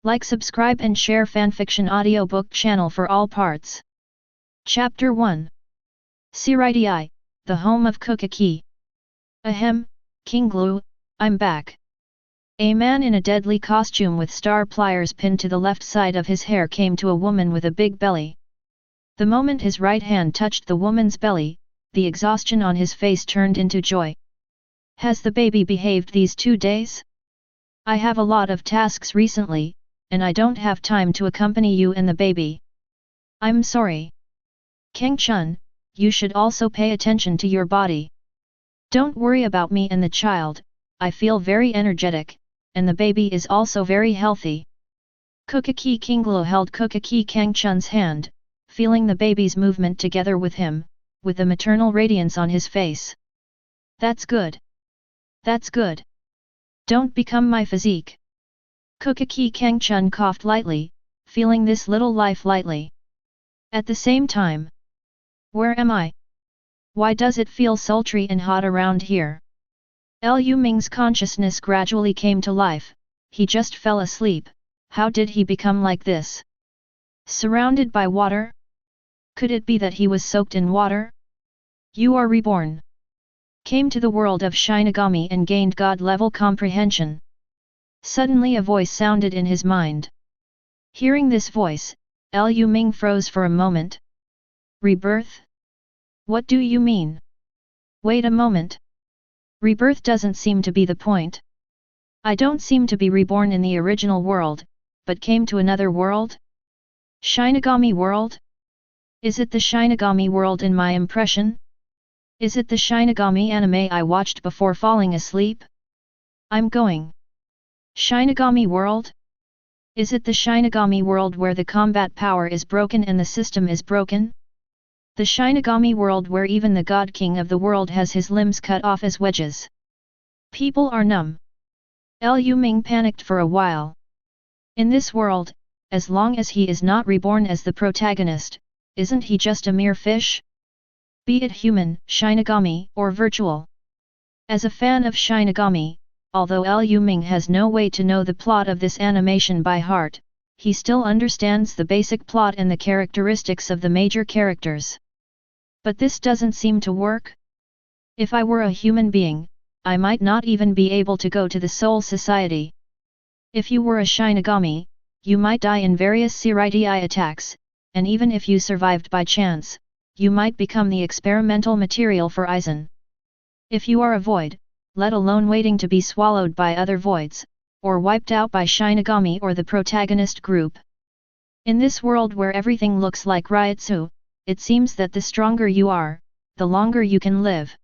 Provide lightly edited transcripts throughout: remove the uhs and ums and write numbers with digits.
Like, subscribe and share fanfiction audiobook channel for all parts. Chapter 1. Seirai, the home of Kuchiki. Ahem, King Lu, I'm back. A man in a deadly costume with star pliers pinned to the left side of his hair came to a woman with a big belly. The moment his right hand touched the woman's belly, the exhaustion on his face turned into joy. Has the baby behaved these 2 days? I have a lot of tasks recently, and I don't have time to accompany you and the baby. I'm sorry. Cangchun, you should also pay attention to your body. Don't worry about me and the child, I feel very energetic, and the baby is also very healthy. Kuchiki Lu held Kuchiki Cangchun's hand, feeling the baby's movement together with him, with the maternal radiance on his face. That's good. That's good. Don't become my physique. Kuchiki Cangchun coughed lightly, feeling this little life lightly. At the same time, where am I? Why does it feel sultry and hot around here? Lu Ming's consciousness gradually came to life. He just fell asleep. How did he become like this? Surrounded by water? Could it be that he was soaked in water? You are reborn. Came to the world of Shinigami and gained God-level comprehension. Suddenly a voice sounded in his mind. Hearing this voice, Lu Ming froze for a moment. Rebirth? What do you mean? Wait a moment. Rebirth doesn't seem to be the point. I don't seem to be reborn in the original world, but came to another world? Shinigami world? Is it the Shinigami world in my impression? Is it the Shinigami anime I watched before falling asleep? I'm going. Shinigami world? Is it the Shinigami world where the combat power is broken and the system is broken? The Shinigami world where even the God King of the world has his limbs cut off as wedges. People are numb. Lu Ming panicked for a while. In this world, as long as he is not reborn as the protagonist, isn't he just a mere fish? Be it human, Shinigami, or virtual. As a fan of Shinigami, although Lu Ming has no way to know the plot of this animation by heart, he still understands the basic plot and the characteristics of the major characters. But this doesn't seem to work. If I were a human being, I might not even be able to go to the Soul Society. If you were a Shinigami, you might die in various Seirai attacks, and even if you survived by chance, you might become the experimental material for Aizen. If you are a void, let alone waiting to be swallowed by other voids, or wiped out by Shinigami or the protagonist group. In this world where everything looks like Reiatsu, it seems that the stronger you are, the longer you can live.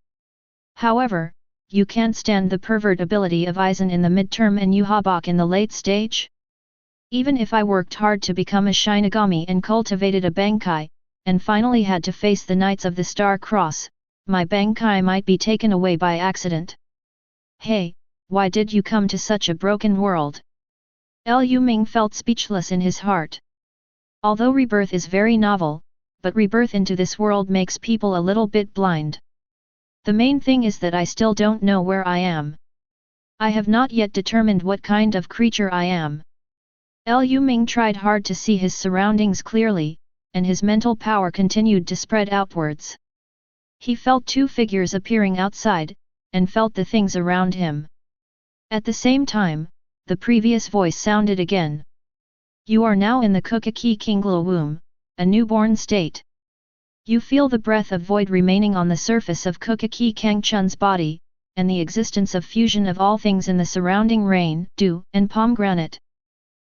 However, you can't stand the pervert ability of Aizen in the midterm and Yuhabok in the late stage? Even if I worked hard to become a Shinigami and cultivated a Bankai, and finally had to face the Knights of the Star Cross, my Bankai might be taken away by accident. Hey, why did you come to such a broken world? Lu Ming felt speechless in his heart. Although rebirth is very novel, but rebirth into this world makes people a little bit blind. The main thing is that I still don't know where I am. I have not yet determined what kind of creature I am. Lu Ming tried hard to see his surroundings clearly, and his mental power continued to spread outwards. He felt 2 figures appearing outside, and felt the things around him. At the same time, the previous voice sounded again. You are now in the Kuchiki Lu womb, a newborn state. You feel the breath of void remaining on the surface of Kuchiki Cangchun's body, and the existence of fusion of all things in the surrounding rain, dew, and pomegranate.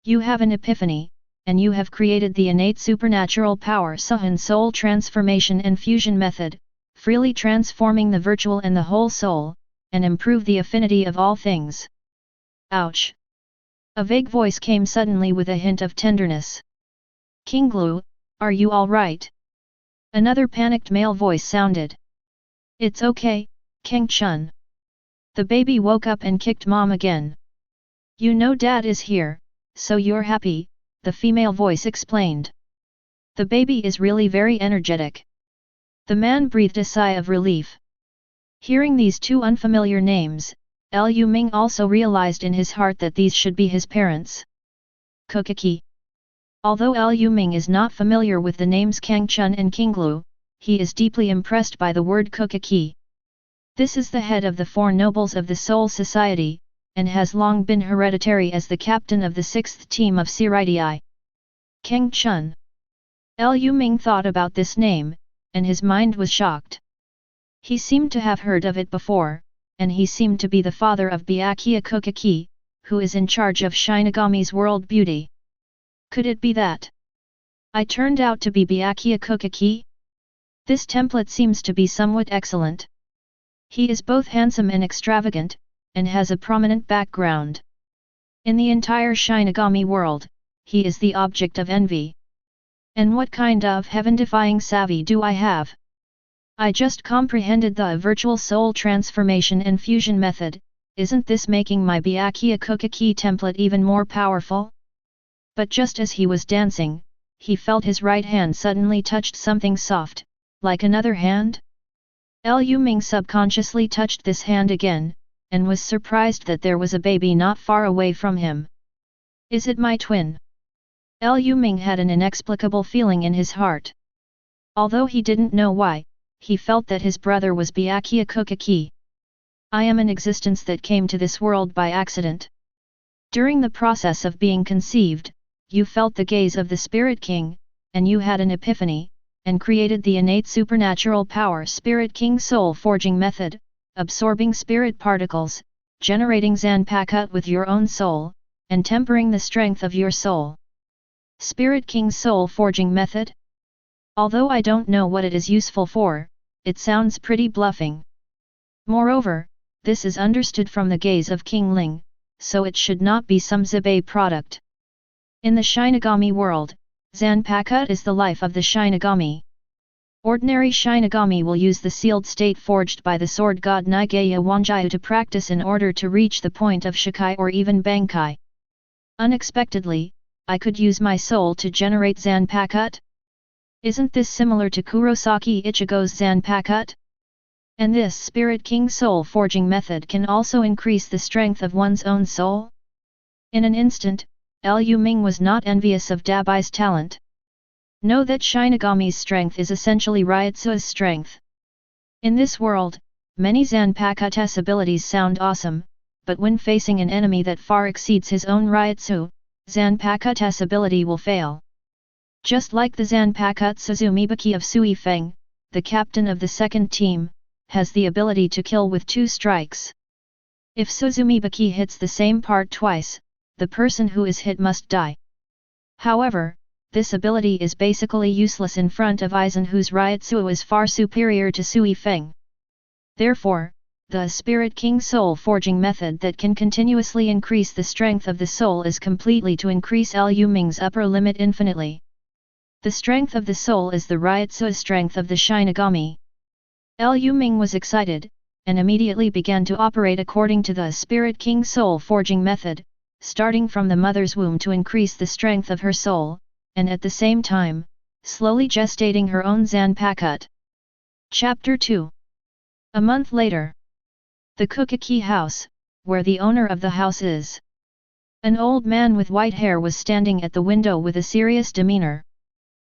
You have an epiphany, and you have created the innate supernatural power Xuzheng soul transformation and fusion method, freely transforming the virtual and the whole soul, and improve the affinity of all things. Ouch! A vague voice came suddenly with a hint of tenderness. King Lu, are you all right? Another panicked male voice sounded. It's okay, Cangchun. The baby woke up and kicked mom again. You know dad is here, so you're happy, the female voice explained. The baby is really very energetic. The man breathed a sigh of relief. Hearing these 2 unfamiliar names, Lu Ming also realized in his heart that these should be his parents. Kuchiki. Although Lu Ming is not familiar with the names Cangchun and Qinglu, he is deeply impressed by the word Kuchiki. This is the head of the four nobles of the Soul Society, and has long been hereditary as the captain of the 6th team of Siritii. Cangchun. Lu Ming thought about this name, and his mind was shocked. He seemed to have heard of it before, and he seemed to be the father of Byakuya Kuchiki, who is in charge of Shinigami's world beauty. Could it be that I turned out to be Byakuya Kuchiki? This template seems to be somewhat excellent. He is both handsome and extravagant, and has a prominent background. In the entire Shinigami world, he is the object of envy. And what kind of heaven-defying savvy do I have? I just comprehended the virtual soul transformation and fusion method. Isn't this making my Byakuya Kuchiki template even more powerful? But just as he was dancing, he felt his right hand suddenly touched something soft, like another hand. Lu Ming subconsciously touched this hand again, and was surprised that there was a baby not far away from him. Is it my twin? Lu Ming had an inexplicable feeling in his heart. Although he didn't know why, he felt that his brother was Byakuya Kuchiki. I am an existence that came to this world by accident. During the process of being conceived, you felt the gaze of the Spirit King, and you had an epiphany, and created the innate supernatural power Spirit King soul forging method, absorbing spirit particles, generating zanpakuto with your own soul, and tempering the strength of your soul. Spirit King soul forging method? Although I don't know what it is useful for, it sounds pretty bluffing. Moreover, this is understood from the gaze of King Ling, so it should not be some Zibe product. In the Shinigami world, Zanpakuto is the life of the Shinigami. Ordinary Shinigami will use the sealed state forged by the sword god Nigaya Wanjiu to practice in order to reach the point of Shikai or even Bankai. Unexpectedly, I could use my soul to generate Zanpakuto? Isn't this similar to Kurosaki Ichigo's Zanpakuto? And this Spirit King soul forging method can also increase the strength of one's own soul? In an instant, Lu Ming was not envious of Dabai's talent. Know that Shinigami's strength is essentially Reiatsu's strength. In this world, many Zanpakuto's abilities sound awesome, but when facing an enemy that far exceeds his own Reiatsu, Zanpakuto's ability will fail. Just like the Zanpakuto Suzumibaki of Sui Feng, the captain of the second team, has the ability to kill with 2 strikes. If Suzumibaki hits the same part twice, the person who is hit must die. However, this ability is basically useless in front of Aizen, whose Reiatsu is far superior to Sui Feng. Therefore, the Spirit King soul forging method that can continuously increase the strength of the soul is completely to increase Lu Ming's upper limit infinitely. The strength of the soul is the Reiatsu strength of the Shinigami. Lu Ming was excited, and immediately began to operate according to the Spirit King soul forging method, starting from the mother's womb to increase the strength of her soul, and at the same time, slowly gestating her own Zanpakuto. Chapter 2. A month later. The Kuchiki house, where the owner of the house is. An old man with white hair was standing at the window with a serious demeanor.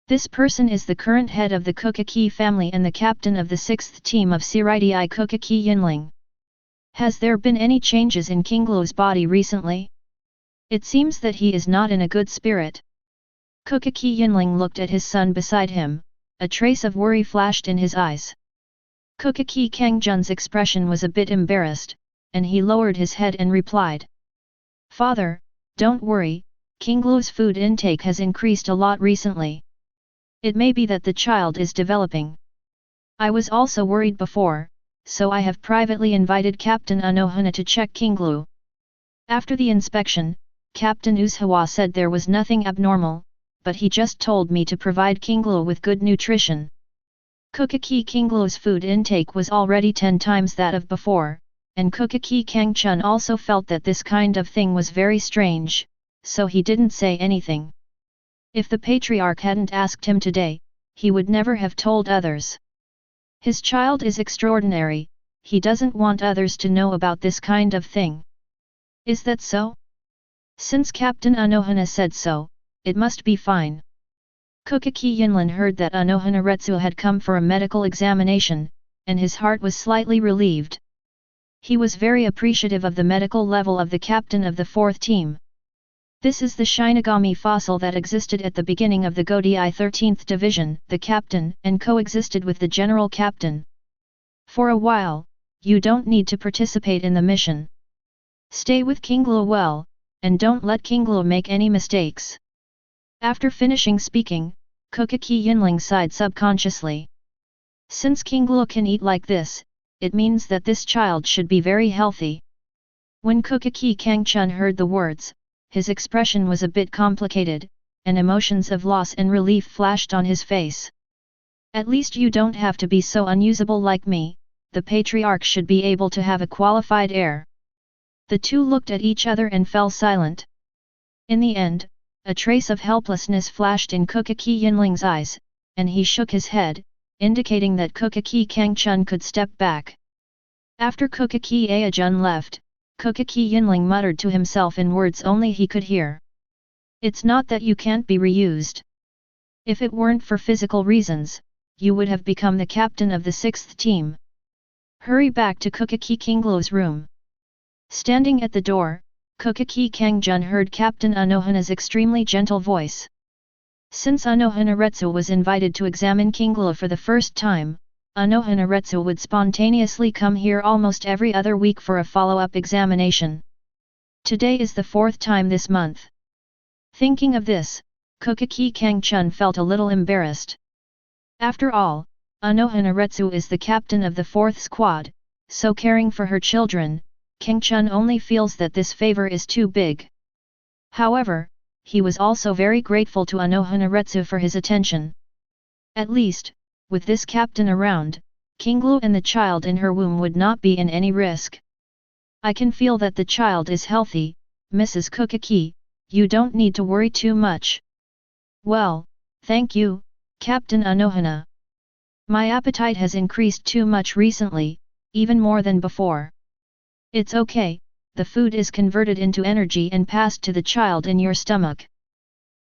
This person is the current head of the Kuchiki family and the captain of the 6th team of Siritii Kuchiki Yinling. Has there been any changes in Qinglu's body recently? It seems that he is not in a good spirit. Kuchiki Yinling looked at his son beside him, a trace of worry flashed in his eyes. Kuchiki Cangchun's expression was a bit embarrassed, and he lowered his head and replied. Father, don't worry, Qinglu's food intake has increased a lot recently. It may be that the child is developing. I was also worried before, so I have privately invited Captain Unohana to check Qinglu. After the inspection, Captain Uzhawa said there was nothing abnormal, but he just told me to provide Qinglu with good nutrition. Kuchiki Qinglu's food intake was already 10 times that of before, and Kuchiki Cangchun also felt that this kind of thing was very strange, so he didn't say anything. If the patriarch hadn't asked him today, he would never have told others. His child is extraordinary, he doesn't want others to know about this kind of thing. Is that so? Since Captain Anohana said so, it must be fine. Kuchiki Yinlin heard that Anohana Retsu had come for a medical examination, and his heart was slightly relieved. He was very appreciative of the medical level of the captain of the fourth team. This is the Shinigami fossil that existed at the beginning of the Godei 13th Division, the captain, and coexisted with the general captain. For a while, you don't need to participate in the mission. Stay with Kinglu well, and don't let Kinglu make any mistakes. After finishing speaking, Kuchiki Yinling sighed subconsciously. Since Kinglu can eat like this, it means that this child should be very healthy. When Kuchiki Cangchun heard the words, his expression was a bit complicated, and emotions of loss and relief flashed on his face. At least you don't have to be so unusable like me, the patriarch should be able to have a qualified heir. The two looked at each other and fell silent. In the end, a trace of helplessness flashed in Kuchiki Yinling's eyes, and he shook his head, indicating that Kuchiki Cangchun could step back. After Kuchiki Aijun left, Kuchiki Yinling muttered to himself in words only he could hear. It's not that you can't be reused. If it weren't for physical reasons, you would have become the captain of the sixth team. Hurry back to Kuchiki Kinglu's room. Standing at the door, Kuchiki Cangchun heard Captain Anohana's extremely gentle voice. Since Anohana Retsu was invited to examine Kinglu for the first time, Anohana Retsu would spontaneously come here almost every other week for a follow-up examination. Today is the fourth time this month. Thinking of this, Kuchiki Cangchun felt a little embarrassed. After all, Anohana Retsu is the captain of the fourth squad, so caring for her children, Cangchun only feels that this favor is too big. However, he was also very grateful to Anohana Retsu for his attention. At least, with this captain around, Kinglu and the child in her womb would not be in any risk. I can feel that the child is healthy, Mrs. Kuchiki, you don't need to worry too much. Well, thank you, Captain Anohana. My appetite has increased too much recently, even more than before. It's okay, the food is converted into energy and passed to the child in your stomach.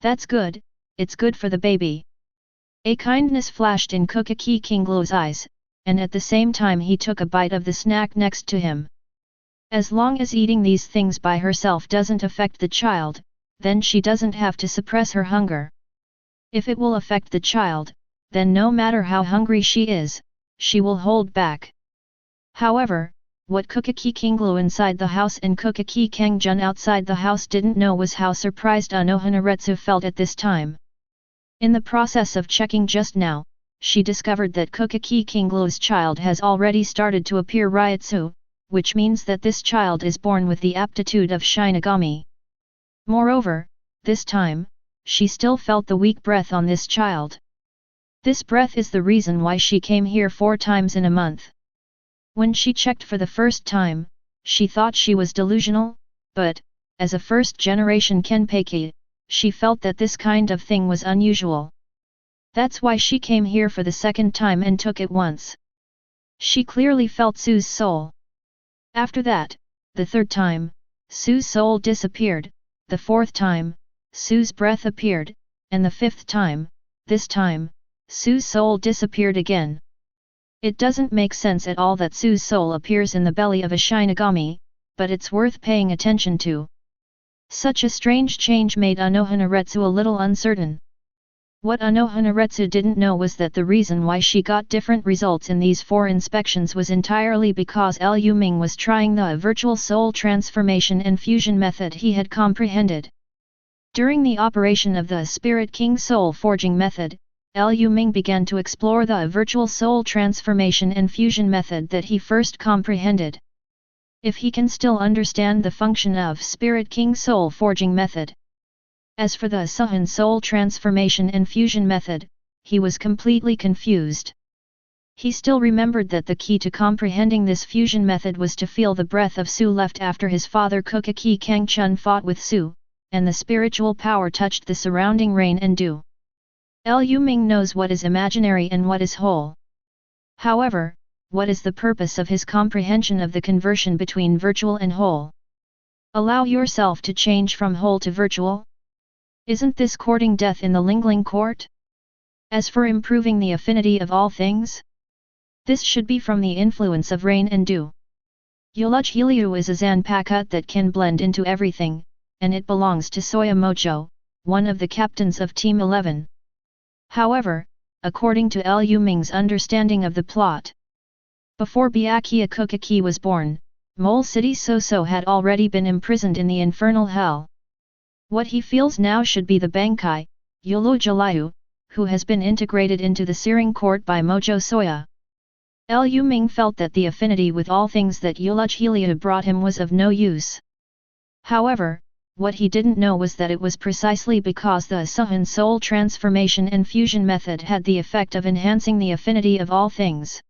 That's good, it's good for the baby. A kindness flashed in Kuchiki Kinglu's eyes, and at the same time he took a bite of the snack next to him. As long as eating these things by herself doesn't affect the child, then she doesn't have to suppress her hunger. If it will affect the child, then no matter how hungry she is, she will hold back. However, what Kuchiki Kinglu inside the house and Kuchiki Cangchun outside the house didn't know was how surprised Anohana Retsu felt at this time. In the process of checking just now, she discovered that Kuchiki Kinglu's child has already started to appear Reiatsu, which means that this child is born with the aptitude of Shinigami. Moreover, this time, she still felt the weak breath on this child. This breath is the reason why she came here 4 times in a month. When she checked for the first time, she thought she was delusional, but, as a first-generation Kenpeki, she felt that this kind of thing was unusual. That's why she came here for the second time and took it once. She clearly felt Su's soul. After that, the third time, Su's soul disappeared, the fourth time, Su's breath appeared, and the fifth time, this time, Su's soul disappeared again. It doesn't make sense at all that Su's soul appears in the belly of a Shinigami, but it's worth paying attention to. Such a strange change made Anohana Retsu a little uncertain. What Anohana Retsu didn't know was that the reason why she got different results in these 4 inspections was entirely because Lu Ming was trying the virtual soul transformation and fusion method he had comprehended. During the operation of the Spirit King Soul Forging method, Lu Ming began to explore the virtual soul transformation and fusion method that he first comprehended. If he can still understand the function of Spirit King Soul Forging method. As for the Xuzheng soul transformation and fusion method, he was completely confused. He still remembered that the key to comprehending this fusion method was to feel the breath of Su left after his father Kuchiki Cangchun fought with Su, and the spiritual power touched the surrounding rain and dew. Lu Ming knows what is imaginary and what is whole. However, what is the purpose of his comprehension of the conversion between virtual and whole? Allow yourself to change from whole to virtual? Isn't this courting death in the Lingling court? As for improving the affinity of all things? This should be from the influence of rain and dew. Yulujhiliu is a zanpakuto that can blend into everything, and it belongs to Soya Mojo, one of the captains of Team 11. However, according to Lu Ming's understanding of the plot, before Byakuya Kuchiki was born, Mole City Soso had already been imprisoned in the infernal hell. What he feels now should be the Bankai, Yulujhiliu, who has been integrated into the Searing Court by Mojo Soya. Lu Ming felt that the affinity with all things that Yulujhiliu brought him was of no use. However, what he didn't know was that it was precisely because the Xuzheng soul transformation and fusion method had the effect of enhancing the affinity of all things.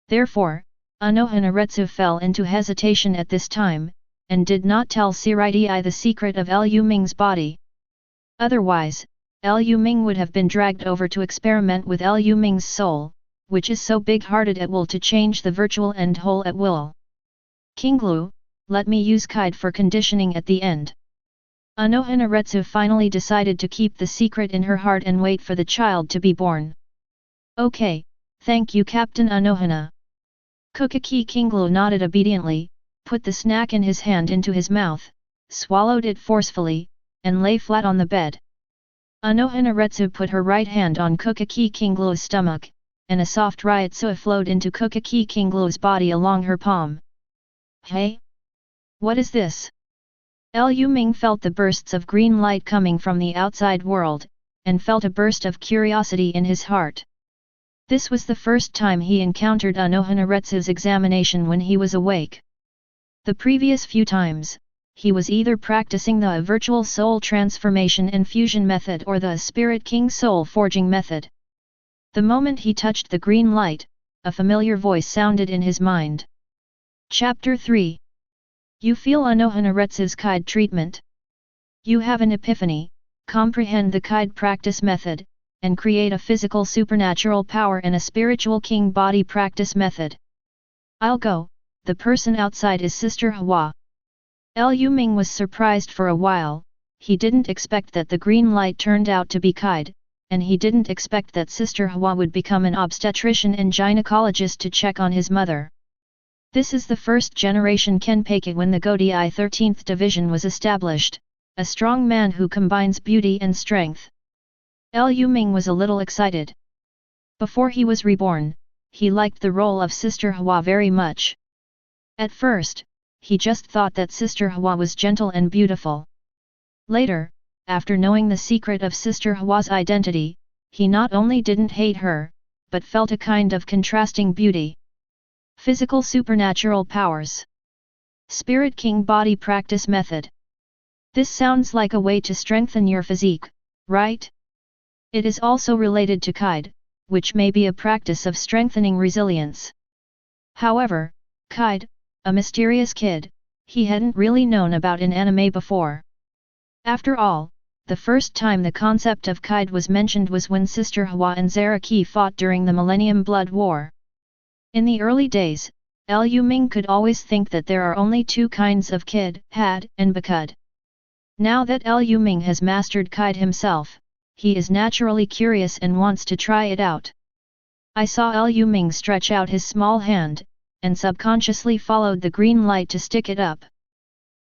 Therefore, Anohanaretsu fell into hesitation at this time, and did not tell Siraidi the secret of Lu Ming's body. Otherwise, Lu Ming would have been dragged over to experiment with Lu Ming's soul, which is so big-hearted at will to change the virtual and whole at will. Kinglu, let me use Kide for conditioning at the end. Anohanaretsu finally decided to keep the secret in her heart and wait for the child to be born. Okay, thank you Captain Anohana. Kuchiki Kinglu nodded obediently, put the snack in his hand into his mouth, swallowed it forcefully, and lay flat on the bed. Anohanaretsu put her right hand on Kuchiki Kinglu's stomach, and a soft Reiatsu flowed into Kuchiki Kinglu's body along her palm. Hey? What is this? Lu Ming felt the bursts of green light coming from the outside world, and felt a burst of curiosity in his heart. This was the first time he encountered Anohanaretsu's examination when he was awake. The previous few times, he was either practicing the virtual soul transformation and fusion method or the Spirit King soul forging method. The moment he touched the green light, a familiar voice sounded in his mind. Chapter 3. You feel Anohanaretsu's Kide treatment? You have an epiphany, comprehend the Kide practice method, and create a physical supernatural power and a spiritual king body practice method. I'll go, the person outside is Sister Hua. Lu Ming was surprised for a while, he didn't expect that the green light turned out to be Kide, and he didn't expect that Sister Hua would become an obstetrician and gynecologist to check on his mother. This is the first generation Kenpeki when the Godei 13th Division was established, a strong man who combines beauty and strength. Lu Ming was a little excited. Before he was reborn, he liked the role of Sister Hua very much. At first, he just thought that Sister Hua was gentle and beautiful. Later, after knowing the secret of Sister Hua's identity, he not only didn't hate her, but felt a kind of contrasting beauty. Physical supernatural powers. Spirit King body practice method. This sounds like a way to strengthen your physique, right? It is also related to Kide, which may be a practice of strengthening resilience. However, Kide, a mysterious kid, he hadn't really known about in anime before. After all, the first time the concept of Kide was mentioned was when Sister Hua and Zaraki fought during the Millennium Blood War. In the early days, Lu Ming could always think that there are only two kinds of kid, had and bakud. Now that Lu Ming has mastered Kide himself, he is naturally curious and wants to try it out. I saw Lu Ming stretch out his small hand, and subconsciously followed the green light to stick it up.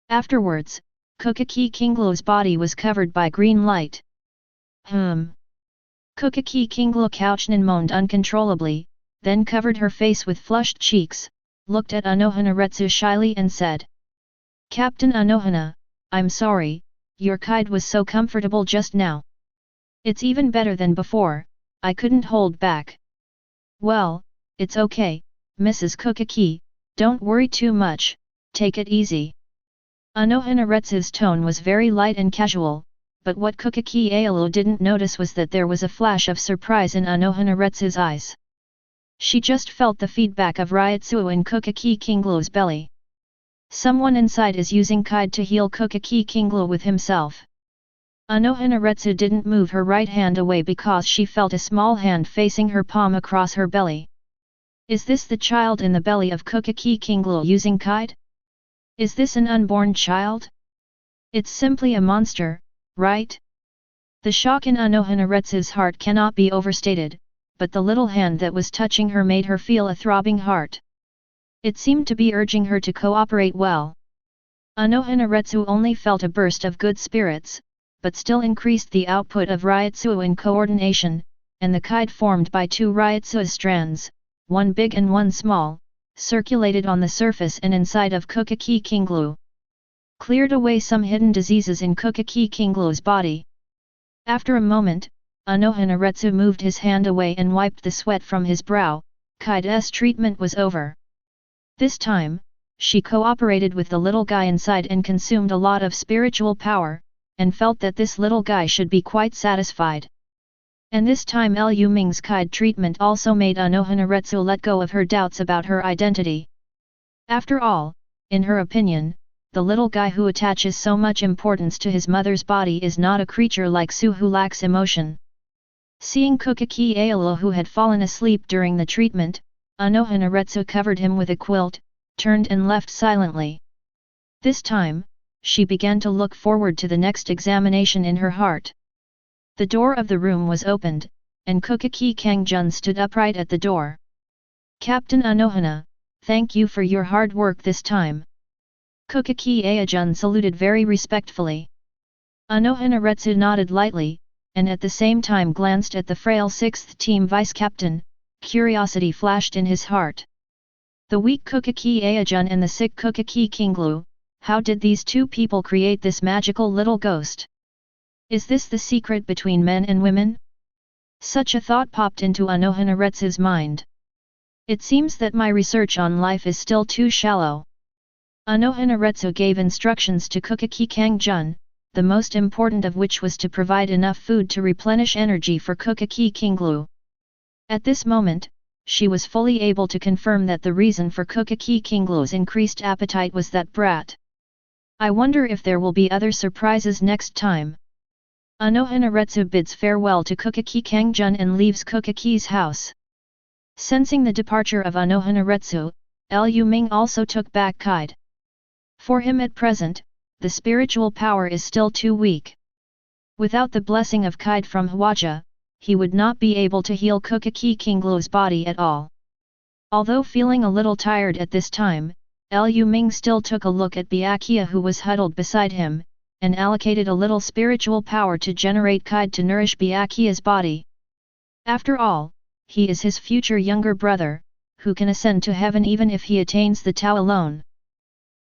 Afterwards, Kuchiki Kinglu's body was covered by green light. Kuchiki Kinglu couched and moaned uncontrollably, then covered her face with flushed cheeks, looked at Anohanaretsu shyly and said, Captain Anohana, I'm sorry, your Kide was so comfortable just now. It's even better than before, I couldn't hold back. Well, it's okay, Mrs. Kuchiki, don't worry too much, take it easy. Anohanaretsu's tone was very light and casual, but what Kuchiki Ailu didn't notice was that there was a flash of surprise in Anohanaretsu's eyes. She just felt the feedback of Reiatsu in Kuchiki Kinglu's belly. Someone inside is using Kide to heal Kuchiki Kinglu with himself. Anohanaretsu didn't move her right hand away because she felt a small hand facing her palm across her belly. Is this the child in the belly of Kuchiki Kinglu using Kide? Is this an unborn child? It's simply a monster, right? The shock in Anohanaretsu's heart cannot be overstated, but the little hand that was touching her made her feel a throbbing heart. It seemed to be urging her to cooperate well. Anohanaretsu only felt a burst of good spirits, but still increased the output of Reiatsu in coordination, and the kite formed by two Reiatsu strands, one big and one small, circulated on the surface and inside of Kuchiki Cangchun. Cleared away some hidden diseases in Kuchiki Cangchun's body. After a moment, Anohanaretsu moved his hand away and wiped the sweat from his brow. Kaide's treatment was over. This time, she cooperated with the little guy inside and consumed a lot of spiritual power, and felt that this little guy should be quite satisfied. And this time Lu Ming's Kaide treatment also made Anohanaretsu let go of her doubts about her identity. After all, in her opinion, the little guy who attaches so much importance to his mother's body is not a creature like Su who lacks emotion. Seeing Kuchiki Aolo who had fallen asleep during the treatment, Anohanaretsu covered him with a quilt, turned and left silently. This time, she began to look forward to the next examination in her heart. The door of the room was opened, and Kuchiki Cangchun stood upright at the door. "Captain Anohana, thank you for your hard work this time." Kuchiki Aojun saluted very respectfully. Anohanaretsu nodded lightly, and at the same time glanced at the frail 6th team vice-captain. Curiosity flashed in his heart. The weak Kuchiki Aojun and the sick Kuchiki Cangchun, how did these two people create this magical little ghost? Is this the secret between men and women? Such a thought popped into Anohanaretsu's mind. It seems that my research on life is still too shallow. Anohanaretsu gave instructions to Kuchiki Cangchun, the most important of which was to provide enough food to replenish energy for Kuchiki Cangchun. At this moment, she was fully able to confirm that the reason for Kuchiki Cangchun's increased appetite was that brat. I wonder if there will be other surprises next time. Anohanaretsu bids farewell to Kuchiki Cangchun and leaves Kuchiki's house. Sensing the departure of Anohanaretsu, Lu Ming also took back Kaide. For him at present, the spiritual power is still too weak. Without the blessing of Kaide from Hwaja, he would not be able to heal Kuchiki Cangchun's body at all. Although feeling a little tired at this time, Lu Ming still took a look at Byakuya who was huddled beside him, and allocated a little spiritual power to generate Kaide to nourish Byakuya's body. After all, he is his future younger brother, who can ascend to heaven even if he attains the Tao alone.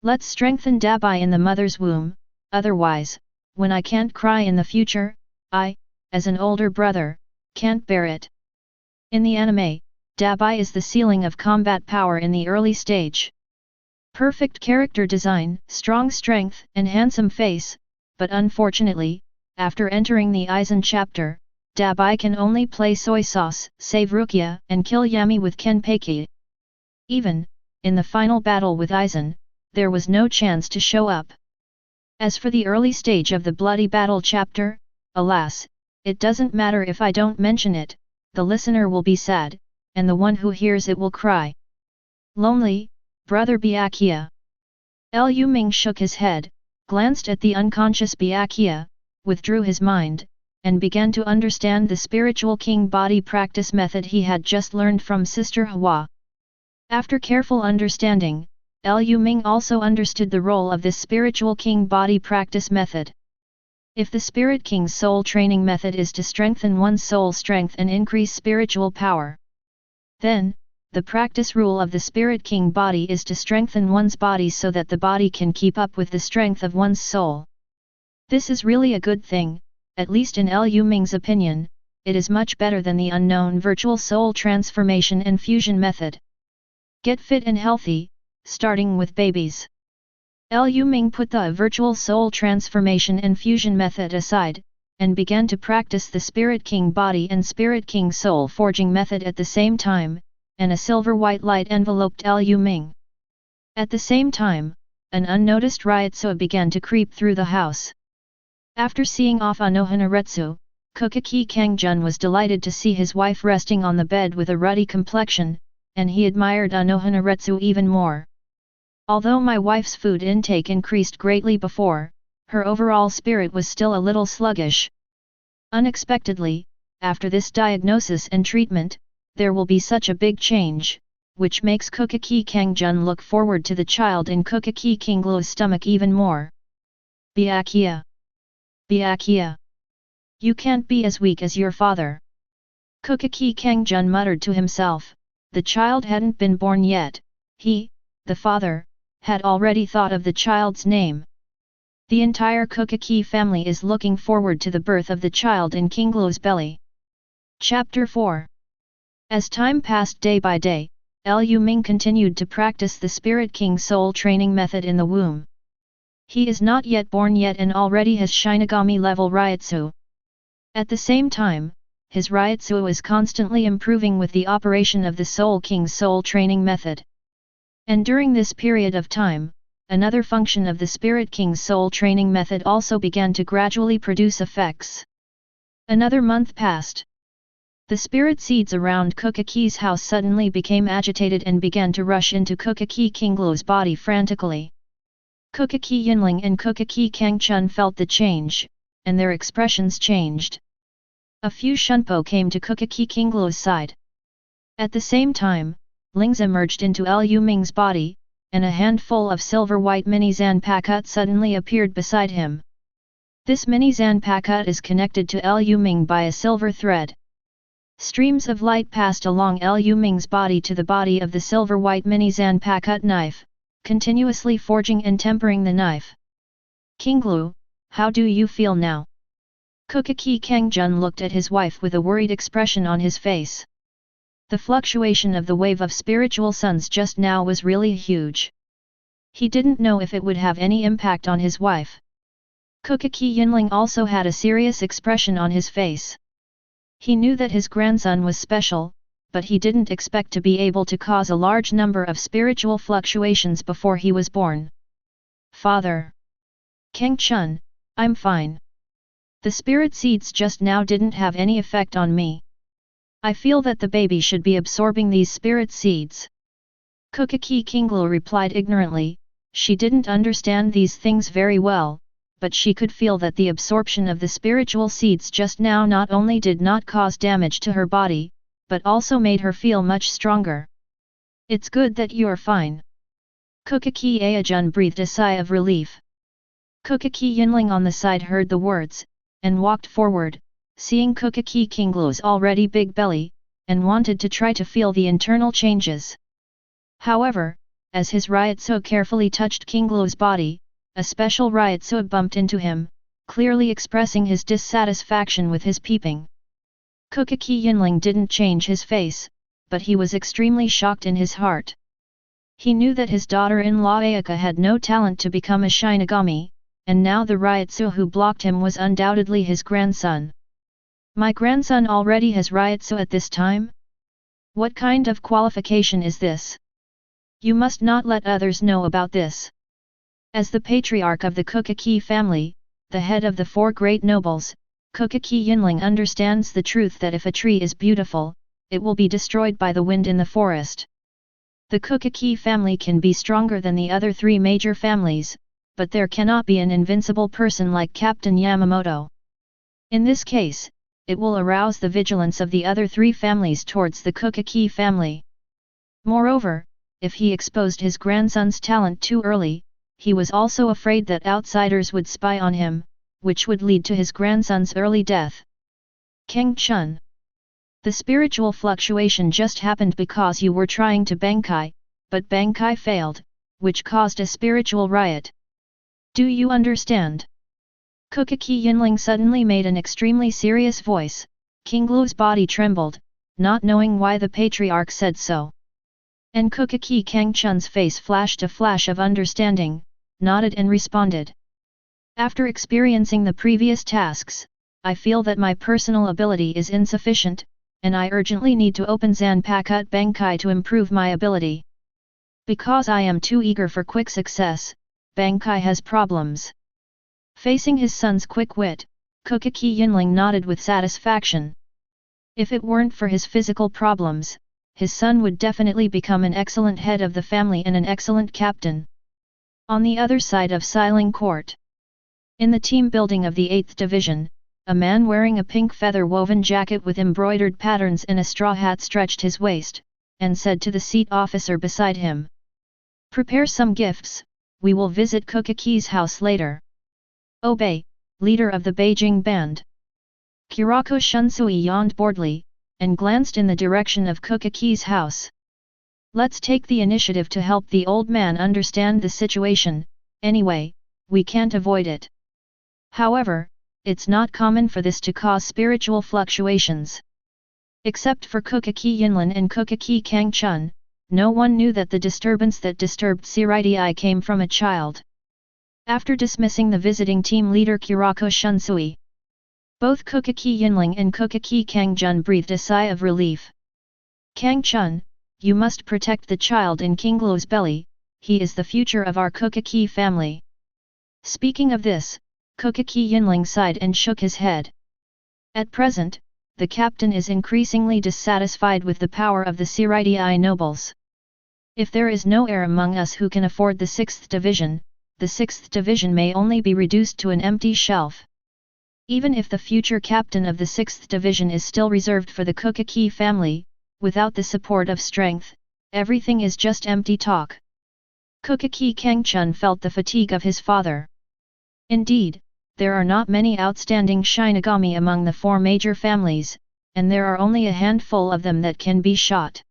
Let's strengthen Dabai in the mother's womb, otherwise, when I can't cry in the future, I, as an older brother, can't bear it. In the anime, Dabai is the ceiling of combat power in the early stage. Perfect character design, strong strength, and handsome face, but unfortunately, after entering the Aizen chapter, Dabai can only play soy sauce, save Rukia, and kill Yami with Kenpeki. Even, in the final battle with Aizen, there was no chance to show up. As for the early stage of the bloody battle chapter, alas, it doesn't matter if I don't mention it, the listener will be sad, and the one who hears it will cry. Lonely, brother Byakuya. Lu Ming shook his head, glanced at the unconscious Byakuya, withdrew his mind, and began to understand the spiritual king body practice method he had just learned from Sister Hwa. After careful understanding, Lu Ming also understood the role of this spiritual king body practice method. If the Spirit King's soul training method is to strengthen one's soul strength and increase spiritual power, then, the practice rule of the Spirit King body is to strengthen one's body so that the body can keep up with the strength of one's soul. This is really a good thing, at least in Lu Ming's opinion. It is much better than the unknown virtual soul transformation and fusion method. Get fit and healthy, starting with babies. Lu Ming put the virtual soul transformation and fusion method aside, and began to practice the Spirit King body and Spirit King soul forging method at the same time, and a silver-white light enveloped Lu Ming. At the same time, an unnoticed Reiatsu began to creep through the house. After seeing off Anohanaretsu, Kuchiki Cangchun was delighted to see his wife resting on the bed with a ruddy complexion, and he admired Anohanaretsu even more. Although my wife's food intake increased greatly before, her overall spirit was still a little sluggish. Unexpectedly, after this diagnosis and treatment, there will be such a big change, which makes Kuchiki Cangchun look forward to the child in Kuchiki Kinglu's stomach even more. Byakuya. Byakuya. You can't be as weak as your father. Kuchiki Cangchun muttered to himself. The child hadn't been born yet. He, the father, had already thought of the child's name. The entire Kuchiki family is looking forward to the birth of the child in Kinglu's belly. Chapter 4. As time passed day by day, Lu Ming continued to practice the Spirit King soul training method in the womb. He is not yet born yet and already has Shinigami level Reiatsu. At the same time, his Reiatsu is constantly improving with the operation of the Soul King's soul training method. And during this period of time, another function of the Spirit King's soul training method also began to gradually produce effects. Another month passed. The spirit seeds around Kuchiki's house suddenly became agitated and began to rush into Kuchiki Kinglu's body frantically. Kuchiki Yinling and Kuchiki Cangchun felt the change, and their expressions changed. A few shunpo came to Kuchiki Kinglu's side. At the same time, Lings emerged into Lu Ming's body, and a handful of silver-white mini zanpakuto suddenly appeared beside him. This mini zanpakuto is connected to Lu Ming by a silver thread. Streams of light passed along Lu Ming's body to the body of the silver-white mini zanpakuto knife, continuously forging and tempering the knife. Kinglu, how do you feel now? Kuchiki Cangchun looked at his wife with a worried expression on his face. The fluctuation of the wave of spiritual suns just now was really huge. He didn't know if it would have any impact on his wife. Kuchiki Yinling also had a serious expression on his face. He knew that his grandson was special, but he didn't expect to be able to cause a large number of spiritual fluctuations before he was born. Father. Cangchun, I'm fine. The spirit seeds just now didn't have any effect on me. I feel that the baby should be absorbing these spirit seeds. Kuchiki Kinglu replied ignorantly. She didn't understand these things very well, but she could feel that the absorption of the spiritual seeds just now not only did not cause damage to her body, but also made her feel much stronger. It's good that you're fine. Kuchiki Aijun breathed a sigh of relief. Kuchiki Yinling on the side heard the words, and walked forward, seeing Kuchiki Kinglu's already big belly, and wanted to try to feel the internal changes. However, as his Reiatsu carefully touched Kinglu's body, a special Reiatsu bumped into him, clearly expressing his dissatisfaction with his peeping. Kuchiki Yinling didn't change his face, but he was extremely shocked in his heart. He knew that his daughter-in-law Ayaka had no talent to become a Shinigami, and now the Reiatsu who blocked him was undoubtedly his grandson. My grandson already has Reiatsu at this time? What kind of qualification is this? You must not let others know about this. As the patriarch of the Kuchiki family, the head of the four great nobles, Kuchiki Yinling understands the truth that if a tree is beautiful, it will be destroyed by the wind in the forest. The Kuchiki family can be stronger than the other three major families, but there cannot be an invincible person like Captain Yamamoto. In this case, it will arouse the vigilance of the other three families towards the Kuchiki family. Moreover, if he exposed his grandson's talent too early, he was also afraid that outsiders would spy on him, which would lead to his grandson's early death. Cangchun. The spiritual fluctuation just happened because you were trying to Bankai, but Bankai failed, which caused a spiritual riot. Do you understand? Kuchiki Yinling suddenly made an extremely serious voice. Kinglu's body trembled, not knowing why the patriarch said so. And Kuchiki Cangchun's face flashed a flash of understanding, nodded and responded. After experiencing the previous tasks, I feel that my personal ability is insufficient, and I urgently need to open Zanpakuto Bankai to improve my ability. Because I am too eager for quick success, Bankai has problems. Facing his son's quick wit, Kuchiki Yinling nodded with satisfaction. If it weren't for his physical problems, his son would definitely become an excellent head of the family and an excellent captain. On the other side of Xiling Court. In the team building of the 8th Division, a man wearing a pink feather-woven jacket with embroidered patterns and a straw hat stretched his waist, and said to the seat officer beside him, "Prepare some gifts, we will visit Kuchiki's house later." "Obey, leader of the Beijing band." Kurako Shunsui yawned boredly, and glanced in the direction of Kuchiki's house. "Let's take the initiative to help the old man understand the situation, anyway, we can't avoid it. However, it's not common for this to cause spiritual fluctuations. Except for Kuchiki Yinlin and Kuchiki Cangchun, no one knew that the disturbance that disturbed Siritii came from a child." After dismissing the visiting team leader Kurako Shunsui, both Kuchiki Yinling and Kuchiki Cangchun breathed a sigh of relief. "Cangchun, you must protect the child in King Lu's belly, he is the future of our Kuchiki family." Speaking of this, Kuchiki Yinling sighed and shook his head. At present, the captain is increasingly dissatisfied with the power of the Siritii nobles. If there is no heir among us who can afford the 6th division, the 6th division may only be reduced to an empty shelf. Even if the future captain of the 6th division is still reserved for the Kuchiki family, without the support of strength, everything is just empty talk. Kuchiki Cangchun felt the fatigue of his father. Indeed, there are not many outstanding Shinigami among the 4 major families, and there are only a handful of them that can be shot.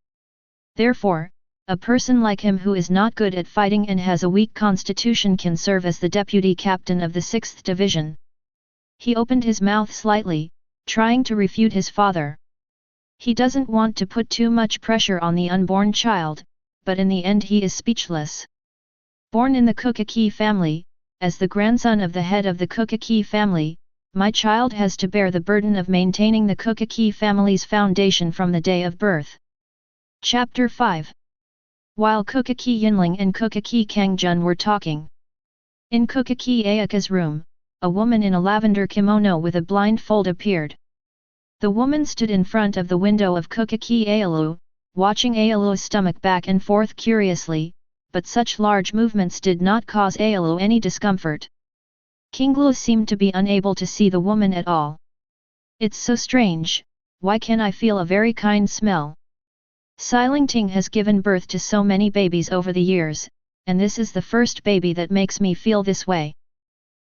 Therefore, a person like him who is not good at fighting and has a weak constitution can serve as the deputy captain of the 6th division. He opened his mouth slightly, trying to refute his father. He doesn't want to put too much pressure on the unborn child, but in the end he is speechless. Born in the Kuchiki family, as the grandson of the head of the Kuchiki family, my child has to bear the burden of maintaining the Kuchiki family's foundation from the day of birth. Chapter 5. While Kuchiki Yinling and Kuchiki Cangchun were talking, in Kuchiki Ayaka's room, a woman in a lavender kimono with a blindfold appeared. The woman stood in front of the window of Kuchiki Ayalu, watching Ayalu's stomach back and forth curiously, but such large movements did not cause Ayalu any discomfort. King Lu seemed to be unable to see the woman at all. "It's so strange, why can I feel a very kind smell? Xiling Ting has given birth to so many babies over the years, and this is the first baby that makes me feel this way."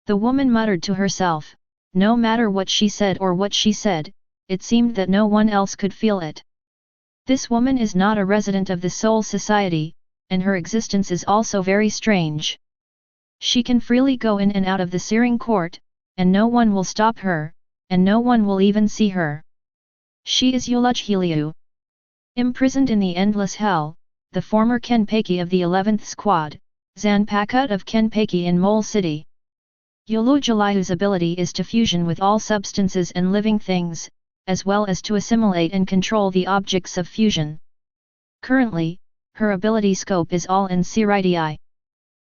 The woman muttered to herself. No matter what she said or what she said, it seemed that no one else could feel it. This woman is not a resident of the Soul Society, and her existence is also very strange. She can freely go in and out of the Searing Court, and no one will stop her, and no one will even see her. She is Yulujhiliu. Imprisoned in the Endless Hell, the former Kenpeki of the 11th Squad, Zanpakutō of Kenpeki in Mole City. Yulujhiliu's ability is to fusion with all substances and living things, as well as to assimilate and control the objects of fusion. Currently, her ability scope is all in Siritii.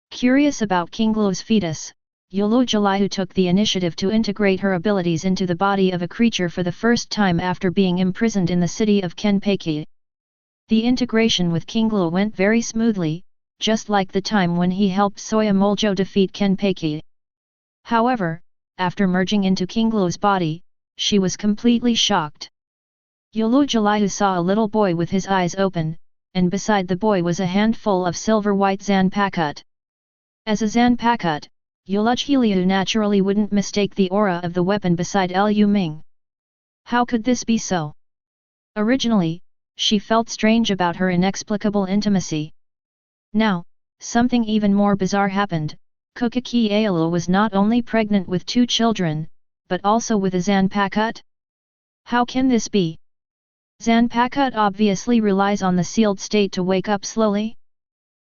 Curious about King Lu's fetus, Yulujhiliu took the initiative to integrate her abilities into the body of a creature for the first time after being imprisoned in the city of Kenpeki. The integration with King Lu went very smoothly, just like the time when he helped Soya Moljo defeat Kenpeki. However, after merging into King Lu's body, she was completely shocked. Yulujhiliu saw a little boy with his eyes open, and beside the boy was a handful of silver-white Zanpakutō. As a Zanpakutō, Yulujhiliu naturally wouldn't mistake the aura of the weapon beside Lu Ming. How could this be so? Originally, she felt strange about her inexplicable intimacy. Now, something even more bizarre happened. Kuchiki Ayalu was not only pregnant with 2 children, but also with a Zanpakutō. How can this be? Zanpakutō obviously relies on the sealed state to wake up slowly.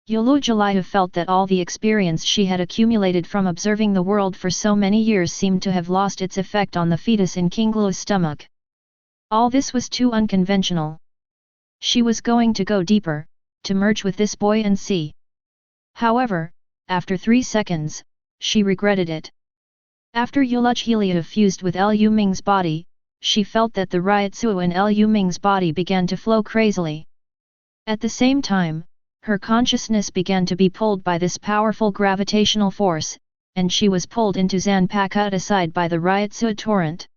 Yulujhiliu felt that all the experience she had accumulated from observing the world for so many years seemed to have lost its effect on the fetus in King Lu's stomach. All this was too unconventional. She was going to go deeper, to merge with this boy and see. However, after 3 seconds, she regretted it. After Yulujhiliu fused with Lu Ming's body, she felt that the Reiatsu in Lu Ming's body began to flow crazily. At the same time, Her consciousness began to be pulled by this powerful gravitational force, and she was pulled into Zanpakuto side by the Reiatsu torrent.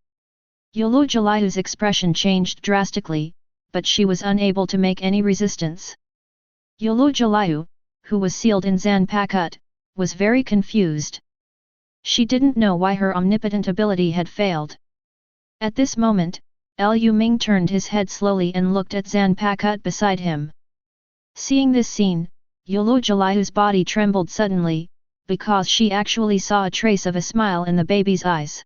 Yulu Jalayu's expression changed drastically, but she was unable to make any resistance. Yulu Jalayu, who was sealed in Zanpakuto, was very confused. She didn't know why her omnipotent ability had failed. At this moment, Lu Ming turned his head slowly and looked at Zanpakuto beside him. Seeing this scene, Yulu Jalayu's body trembled suddenly, because she actually saw a trace of a smile in the baby's eyes.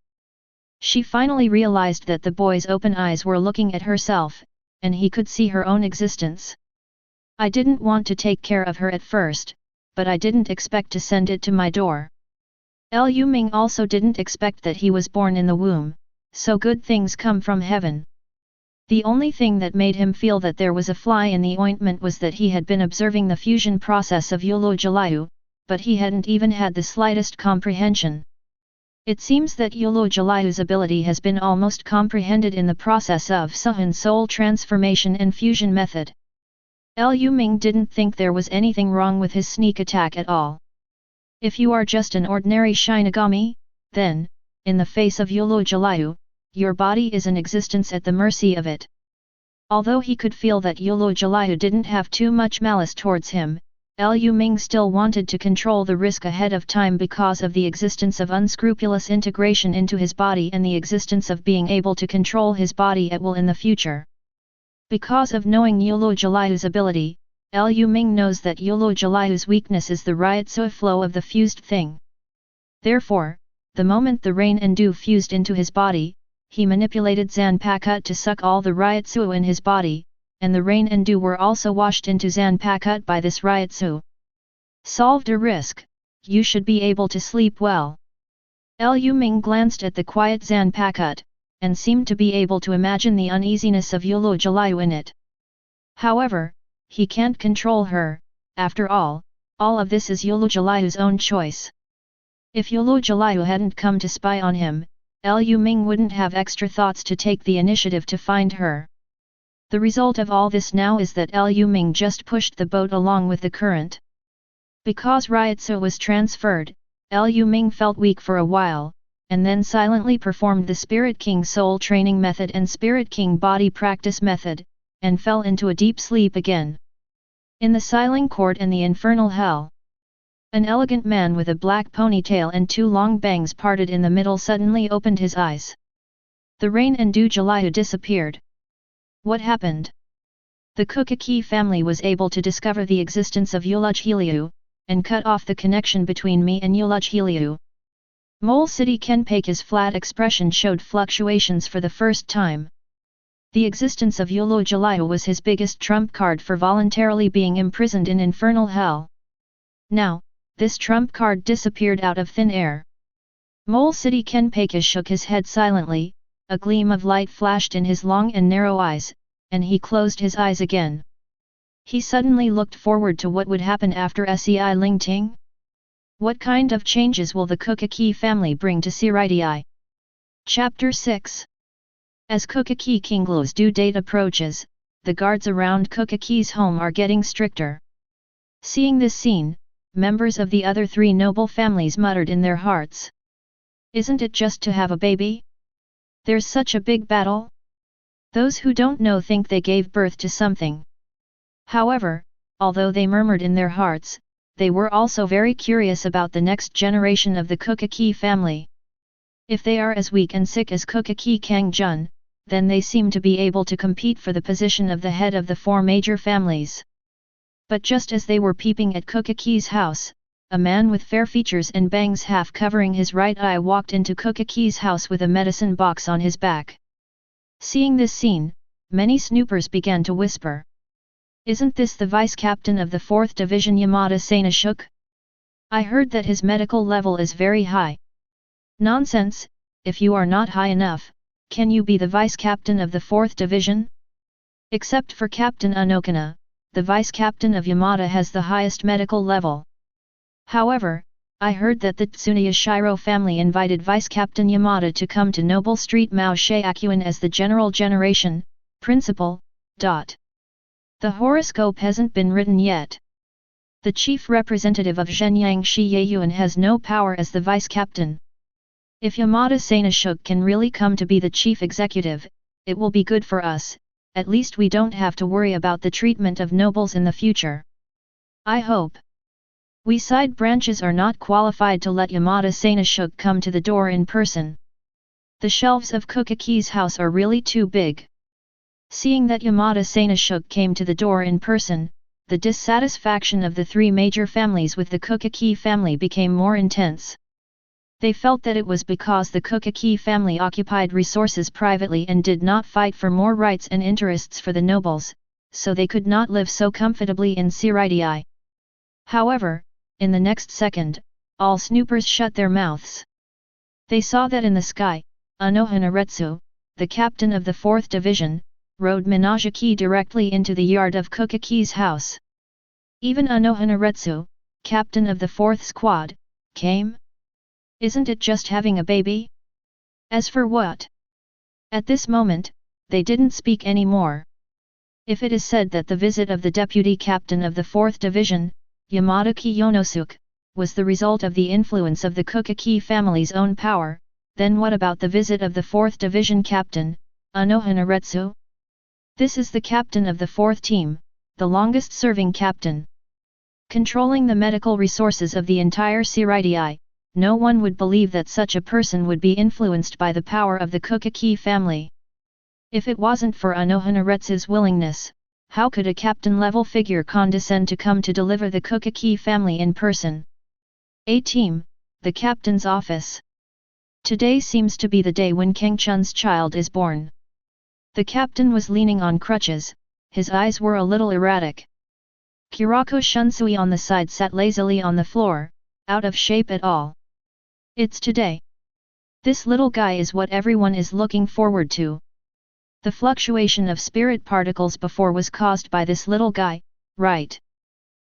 She finally realized that the boy's open eyes were looking at herself, and he could see her own existence. I didn't want to take care of her at first, but I didn't expect to send it to my door. Lu Ming also didn't expect that he was born in the womb, so good things come from heaven. The only thing that made him feel that there was a fly in the ointment was that he had been observing the fusion process of Yulu Jalayu, but he hadn't even had the slightest comprehension. It seems that Yulu Jalayu's ability has been almost comprehended in the process of Xuzheng soul transformation and fusion method. Lu Ming didn't think there was anything wrong with his sneak attack at all. If you are just an ordinary Shinigami, then, in the face of Yulu Jalayu, your body is in existence at the mercy of it. Although he could feel that Yulu Jalayu didn't have too much malice towards him, Lu Ming still wanted to control the risk ahead of time because of the existence of unscrupulous integration into his body and the existence of being able to control his body at will in the future. Because of knowing Yulu Jalayu's ability, Lu Ming knows that Yulu Jalayu's weakness is the Reiatsu flow of the fused thing. Therefore, the moment the rain and dew fused into his body, he manipulated Zanpakuto to suck all the Reiatsu in his body, and the rain and dew were also washed into Zanpakuto by this Reiatsu. Solved a risk, you should be able to sleep well. Lu Ming glanced at the quiet Zanpakuto, and seemed to be able to imagine the uneasiness of Yulu Jalayu in it. However, he can't control her, after all of this is Yulu Jalayu's own choice. If Yulu Jalayu hadn't come to spy on him, Lu Ming wouldn't have extra thoughts to take the initiative to find her. The result of all this now is that Lu Ming just pushed the boat along with the current. Because Reiatsu was transferred, Lu Ming felt weak for a while, and then silently performed the Spirit King Soul Training Method and Spirit King Body Practice Method, and fell into a deep sleep again. In the Siling Court and the Infernal Hell, an elegant man with a black ponytail and two long bangs parted in the middle suddenly opened his eyes. The rain and dew Jalayu disappeared. What happened? The Kuchiki family was able to discover the existence of Yulujheliu, and cut off the connection between me and Yulujheliu. Mole City Kenpake's flat expression showed fluctuations for the first time. The existence of Yulu Jalayu was his biggest trump card for voluntarily being imprisoned in infernal hell. Now, this trump card disappeared out of thin air. Mole City Kenpake shook his head silently, a gleam of light flashed in his long and narrow eyes, and he closed his eyes again. He suddenly looked forward to what would happen after Sei Lingting. What kind of changes will the Kuchiki family bring to Siritii? Chapter 6. As Kuchiki Kinglu's due date approaches, the guards around Kuchiki's home are getting stricter. Seeing this scene, members of the other three noble families muttered in their hearts. Isn't it just to have a baby? There's such a big battle? Those who don't know think they gave birth to something. However, although they murmured in their hearts, they were also very curious about the next generation of the Kuchiki family. If they are as weak and sick as Kuchiki Cangchun, then they seem to be able to compete for the position of the head of the four major families. But just as they were peeping at Kuchiki's house, a man with fair features and bangs half covering his right eye walked into Kuchiki's house with a medicine box on his back. Seeing this scene, many snoopers began to whisper. Isn't this the vice-captain of the 4th Division Yamada Sanashuk? I heard that his medical level is very high. Nonsense, if you are not high enough, can you be the vice-captain of the 4th Division? Except for Captain Unokana, the vice-captain of Yamada has the highest medical level. However, I heard that the Tsuneya Shiro family invited Vice-Captain Yamada to come to Noble Street Mao Shakuin as the General Generation, Principal. The horoscope hasn't been written yet. The chief representative of Zhenyang Shiyayuan has no power as the vice-captain. If Yamada Sanashuk can really come to be the chief executive, it will be good for us, at least we don't have to worry about the treatment of nobles in the future. I hope. We side branches are not qualified to let Yamada Sanashuk come to the door in person. The shelves of Kuchiki's house are really too big. Seeing that Yamada Sanashuk came to the door in person, the dissatisfaction of the three major families with the Kuchiki family became more intense. They felt that it was because the Kuchiki family occupied resources privately and did not fight for more rights and interests for the nobles, so they could not live so comfortably in Siraidii. However, in the next second, all snoopers shut their mouths. They saw that in the sky, Anohanaretsu, the captain of the 4th Division, rode Minajiki directly into the yard of Kuchiki's house. Even Anohanaretsu, captain of the 4th Squad, came? Isn't it just having a baby? As for what? At this moment, they didn't speak any more. If it is said that the visit of the deputy captain of the 4th Division, Yamada Kiyonosuke, was the result of the influence of the Kuchiki family's own power, then what about the visit of the 4th Division captain, Anohanaretsu? This is the captain of the 4th team, the longest-serving captain. Controlling the medical resources of the entire Siraidii, no one would believe that such a person would be influenced by the power of the Kuchiki family. If it wasn't for Anohanaretsu's willingness, how could a captain-level figure condescend to come to deliver the Kuchiki family in person? A team, the captain's office. Today seems to be the day when Cangchun's child is born. The captain was leaning on crutches, his eyes were a little erratic. Kurako Shunsui on the side sat lazily on the floor, out of shape at all. It's today. This little guy is what everyone is looking forward to. The fluctuation of spirit particles before was caused by this little guy, right?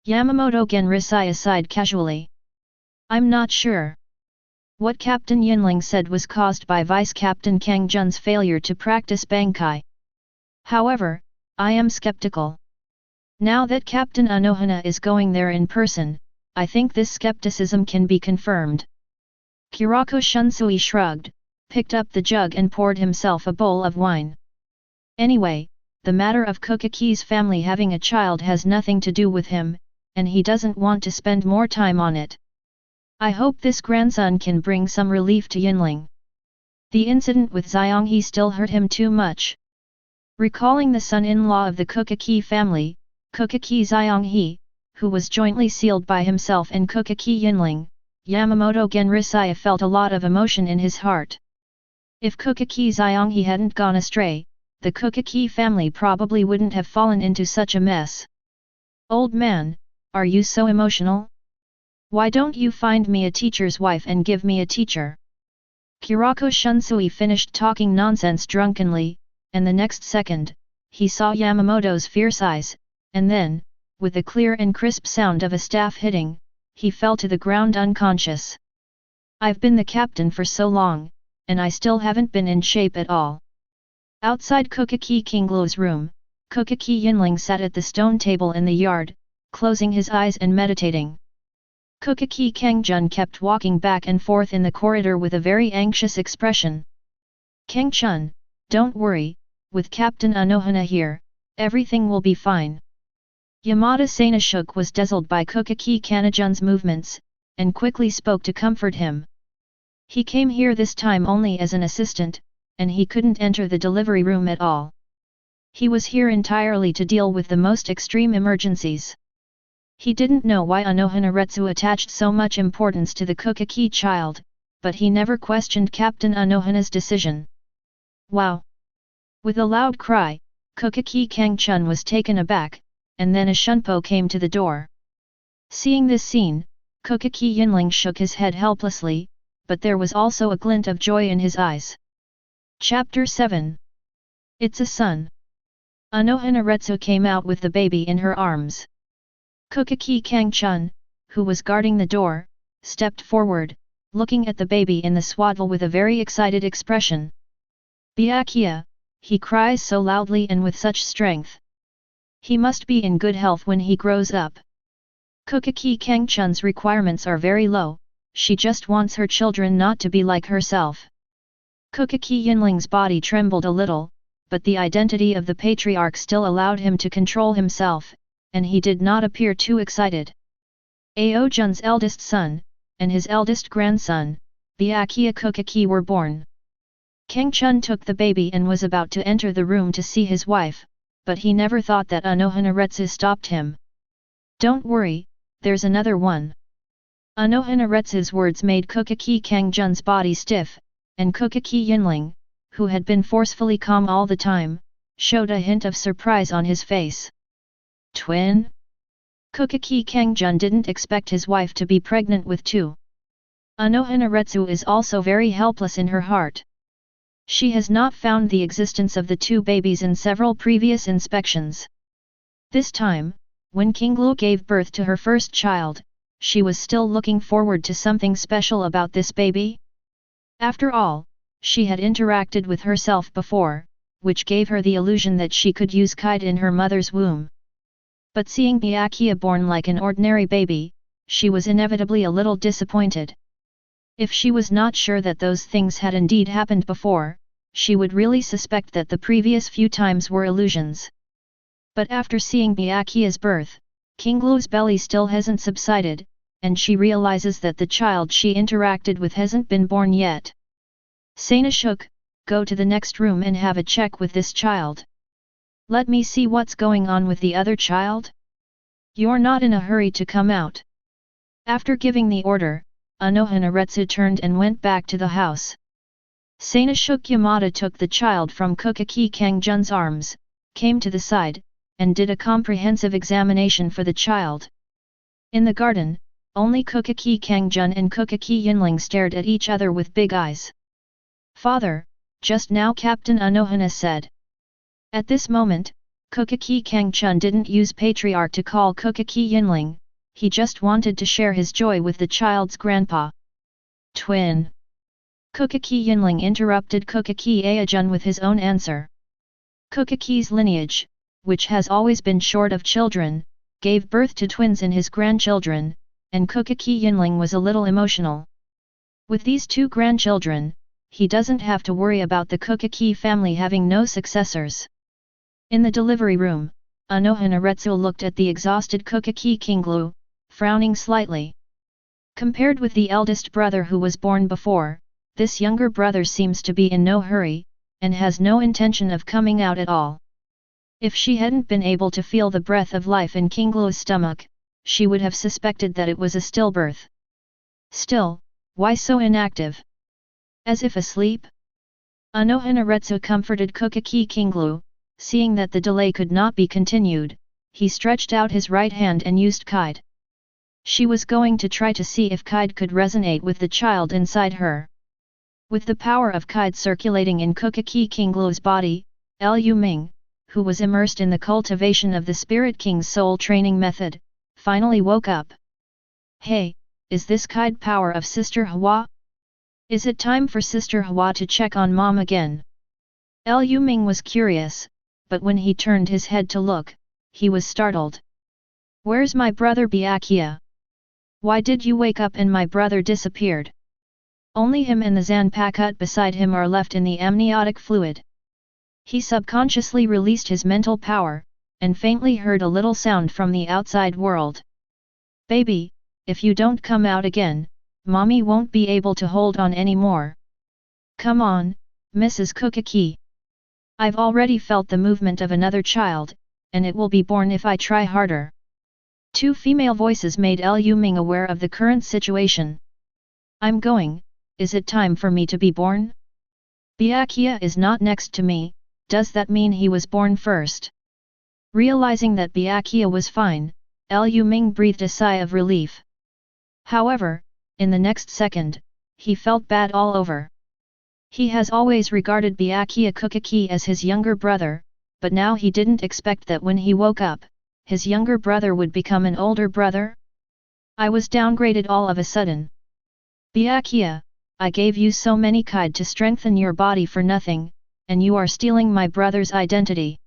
Yamamoto Genrisai sighed casually. I'm not sure. What Captain Yinling said was caused by Vice-Captain Kang Jun's failure to practice Bankai. However, I am skeptical. Now that Captain Anohana is going there in person, I think this skepticism can be confirmed. Kurako Shunsui shrugged, picked up the jug and poured himself a bowl of wine. Anyway, the matter of Kuchiki's family having a child has nothing to do with him, and he doesn't want to spend more time on it. I hope this grandson can bring some relief to Yinling. The incident with Xianghe still hurt him too much. Recalling the son-in-law of the Kuchiki family, Kuchiki Xianghe, who was jointly sealed by himself and Kuchiki Yinling, Yamamoto Genrisai felt a lot of emotion in his heart. If Kuchiki Xianghe hadn't gone astray, the Kuchiki family probably wouldn't have fallen into such a mess. Old man, are you so emotional? Why don't you find me a teacher's wife and give me a teacher? Kurako Shunsui finished talking nonsense drunkenly, and the next second, he saw Yamamoto's fierce eyes, and then, with the clear and crisp sound of a staff hitting, he fell to the ground unconscious. I've been the captain for so long, and I still haven't been in shape at all. Outside Kuchiki Kinglu's room, Kuchiki Yinling sat at the stone table in the yard, closing his eyes and meditating. Kuchiki Cangchun kept walking back and forth in the corridor with a very anxious expression. Cangchun, don't worry, with Captain Anohana here, everything will be fine. Yamada Sanashuk was dazzled by Kuchiki Kanajun's movements, and quickly spoke to comfort him. He came here this time only as an assistant, and he couldn't enter the delivery room at all. He was here entirely to deal with the most extreme emergencies. He didn't know why Anohanaretsu attached so much importance to the Kuchiki child, but he never questioned Captain Anohana's decision. Wow! With a loud cry, Kuchiki Cangchun was taken aback, and then a shunpo came to the door. Seeing this scene, Kuchiki Yinling shook his head helplessly, but there was also a glint of joy in his eyes. Chapter 7. It's a son. Anohanaretsu came out with the baby in her arms. Kuchiki Cangchun, who was guarding the door, stepped forward, looking at the baby in the swaddle with a very excited expression. Byakuya, he cries so loudly and with such strength. He must be in good health when he grows up. Kuchiki Cangchun's requirements are very low, she just wants her children not to be like herself. Kuchiki Yinling's body trembled a little, but the identity of the patriarch still allowed him to control himself, and he did not appear too excited. Aojun's eldest son, and his eldest grandson, Byakuya Kuchiki were born. Cangchun took the baby and was about to enter the room to see his wife, but he never thought that Anohanaretsu stopped him. "Don't worry, there's another one." Anohanaretsu's words made Kuchiki Cangchun's body stiff, and Kuchiki Yinling, who had been forcefully calm all the time, showed a hint of surprise on his face. "Twin?" Kuchiki Cangchun didn't expect his wife to be pregnant with two. Anohanaretsu is also very helpless in her heart. She has not found the existence of the two babies in several previous inspections. This time, when Qinglu gave birth to her first child, she was still looking forward to something special about this baby. After all, she had interacted with herself before, which gave her the illusion that she could use kite in her mother's womb. But seeing Byakuya born like an ordinary baby, she was inevitably a little disappointed. If she was not sure that those things had indeed happened before, she would really suspect that the previous few times were illusions. But after seeing Byakuya's birth, Qinglu's belly still hasn't subsided, and she realizes that the child she interacted with hasn't been born yet. "Sanashuk, go to the next room and have a check with this child. Let me see what's going on with the other child. You're not in a hurry to come out." After giving the order, Anohanaretsu turned and went back to the house. Sanashuk Yamada took the child from Kuchiki Cangchun's arms, came to the side, and did a comprehensive examination for the child. In the garden, only Kuchiki Cangchun and Kuchiki Yinling stared at each other with big eyes. "Father, just now Captain Anohana said." At this moment, Kuchiki Cangchun didn't use patriarch to call Kuchiki Yinling, he just wanted to share his joy with the child's grandpa. "Twin." Kuchiki Yinling interrupted Kuchiki Aojun with his own answer. Kuchiki's lineage, which has always been short of children, gave birth to twins in his grandchildren, and Kuchiki Yinling was a little emotional. With these two grandchildren, he doesn't have to worry about the Kuchiki family having no successors. In the delivery room, Anohanaretsu looked at the exhausted Kuchiki Qinglu, frowning slightly. Compared with the eldest brother who was born before, this younger brother seems to be in no hurry, and has no intention of coming out at all. If she hadn't been able to feel the breath of life in Qinglu's stomach, she would have suspected that it was a stillbirth. Still, why so inactive? As if asleep? Anohanaretsu comforted Kuchiki Qinglu, seeing that the delay could not be continued, he stretched out his right hand and used kite. She was going to try to see if kite could resonate with the child inside her. With the power of kite circulating in Kuchiki Qinglu's body, Lu Ming, who was immersed in the cultivation of the Spirit King's soul training method, finally woke up. "Hey, is this kite power of Sister Hua? Is it time for Sister Hua to check on Mom again?" Lu Ming was curious, but when he turned his head to look, he was startled. "Where's my brother Byakuya? Why did you wake up and my brother disappeared? Only him and the zanpakuto beside him are left in the amniotic fluid." He subconsciously released his mental power, and faintly heard a little sound from the outside world. "Baby, if you don't come out again, Mommy won't be able to hold on anymore. Come on, Mrs. Kuchiki. I've already felt the movement of another child, and it will be born if I try harder." Two female voices made Lu Ming aware of the current situation. "I'm going, is it time for me to be born? Byakuya is not next to me, does that mean he was born first?" Realizing that Byakuya was fine, Lu Ming breathed a sigh of relief. However, in the next second, he felt bad all over. He has always regarded Byakuya Kuchiki as his younger brother, but now he didn't expect that when he woke up, his younger brother would become an older brother. "I was downgraded all of a sudden. Byakuya, I gave you so many kite to strengthen your body for nothing, and you are stealing my brother's identity.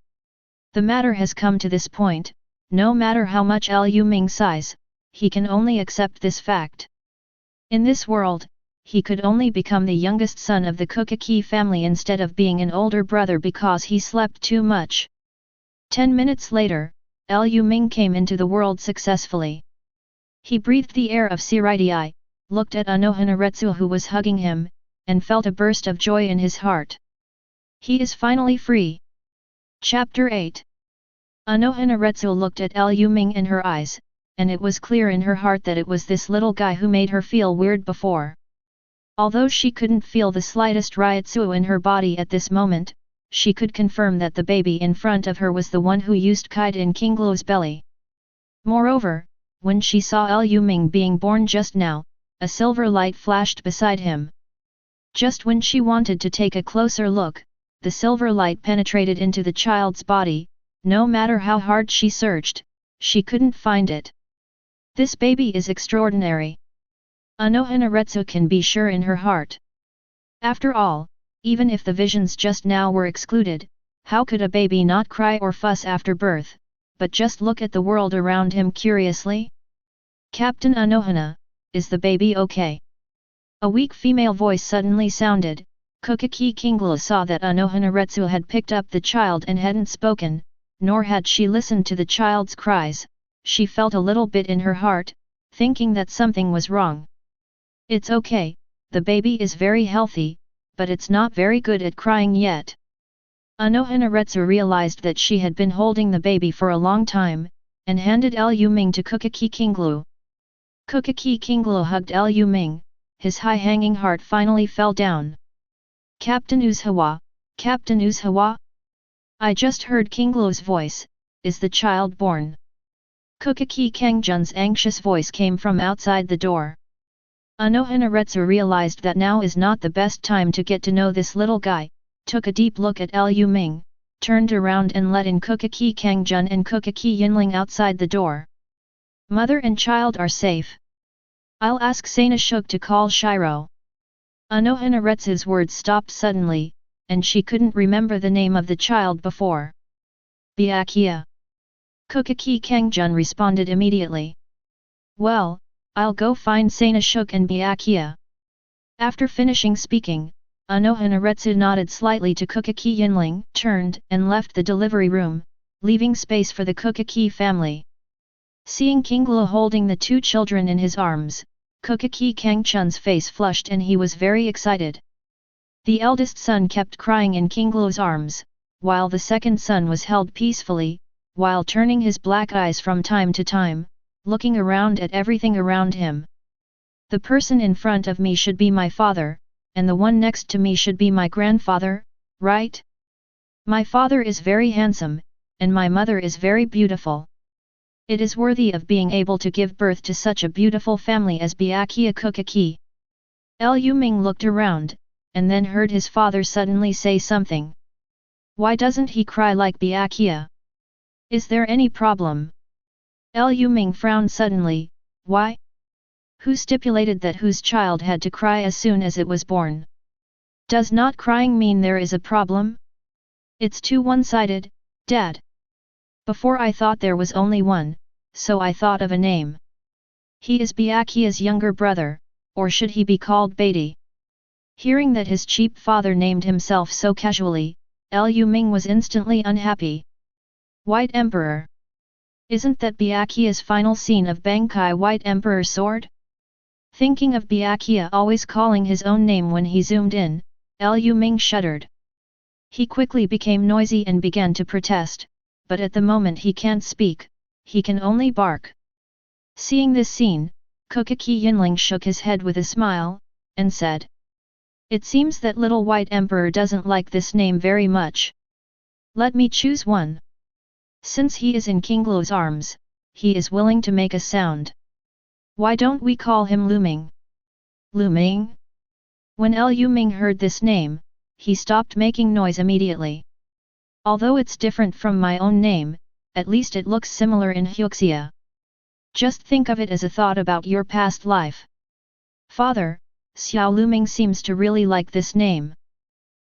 The matter has come to this point, no matter how much Lu Ming sighs, he can only accept this fact. In this world, he could only become the youngest son of the Kuchiki family instead of being an older brother because he slept too much. 10 minutes later, Lu Ming came into the world successfully. He breathed the air of Siritii, looked at Anohanaretsu who was hugging him, and felt a burst of joy in his heart. He is finally free. Chapter 8. Anohanaretsu looked at Lu Ming in her eyes, and it was clear in her heart that it was this little guy who made her feel weird before. Although she couldn't feel the slightest Reiatsu in her body at this moment, she could confirm that the baby in front of her was the one who used kite in King Lu's belly. Moreover, when she saw Lu Ming being born just now, a silver light flashed beside him. Just when she wanted to take a closer look, the silver light penetrated into the child's body. No matter how hard she searched, she couldn't find it. This baby is extraordinary. Anohanaretsu can be sure in her heart. After all, even if the visions just now were excluded, how could a baby not cry or fuss after birth, but just look at the world around him curiously? Captain Anohana, is the baby okay? A weak female voice suddenly sounded. Kuchiki Kinglu saw that Anohanaretsu had picked up the child and hadn't spoken, nor had she listened to the child's cries. She felt a little bit in her heart, thinking that something was wrong. It's okay, the baby is very healthy, but it's not very good at crying yet. Anohanaretsu realized that she had been holding the baby for a long time, and handed Lu Ming to Kuchiki Kinglu. Kuchiki Kinglu hugged Lu Ming, his high-hanging heart finally fell down. Captain Uzhawa, Captain Uzhawa? I just heard Kinglu's voice, is the child born? Kuchiki Cangchun's anxious voice came from outside the door. Anohanaretsu realized that now is not the best time to get to know this little guy, took a deep look at Lu Ming, turned around and let in Kuchiki Cangchun and Kuchiki Yinling outside the door. Mother and child are safe. I'll ask Sanashuk to call Shiro. Anohanaretsu's words stopped suddenly, and she couldn't remember the name of the child before. Byakuya. Kuchiki Cangchun responded immediately. Well, I'll go find Sanashuk and Byakuya. After finishing speaking, Anohanaretsu nodded slightly to Kuchiki Yinling, turned and left the delivery room, leaving space for the Kuchiki family. Seeing Kinglu holding the two children in his arms, Kuchiki Cangchun's face flushed and he was very excited. The eldest son kept crying in Kinglu's arms, while the second son was held peacefully, while turning his black eyes from time to time, looking around at everything around him. The person in front of me should be my father, and the one next to me should be my grandfather, right? My father is very handsome, and my mother is very beautiful. It is worthy of being able to give birth to such a beautiful family as Byakuya Kuchiki. Lu Ming looked around, and then heard his father suddenly say something. Why doesn't he cry like Byakuya? Is there any problem? Lu Ming frowned suddenly. Why? Who stipulated that whose child had to cry as soon as it was born? Does not crying mean there is a problem? It's too one-sided, Dad. Before I thought there was only one, so I thought of a name. He is Byakuya's younger brother, or should he be called Beatty? Hearing that his cheap father named himself so casually, Lu Ming was instantly unhappy. White Emperor. Isn't that Byakuya's final scene of Bankai White Emperor sword? Thinking of Byakuya always calling his own name when he zoomed in, Lu Ming shuddered. He quickly became noisy and began to protest, but at the moment he can't speak, he can only bark. Seeing this scene, Kuchiki Yinling shook his head with a smile, and said. It seems that little White Emperor doesn't like this name very much. Let me choose one. Since he is in Kinglu's arms, he is willing to make a sound. Why don't we call him Lu Ming? Lu Ming? When Lu Ming heard this name, he stopped making noise immediately. Although it's different from my own name, at least it looks similar in Hyuxia. Just think of it as a thought about your past life. Father, Xiao Lu Ming seems to really like this name.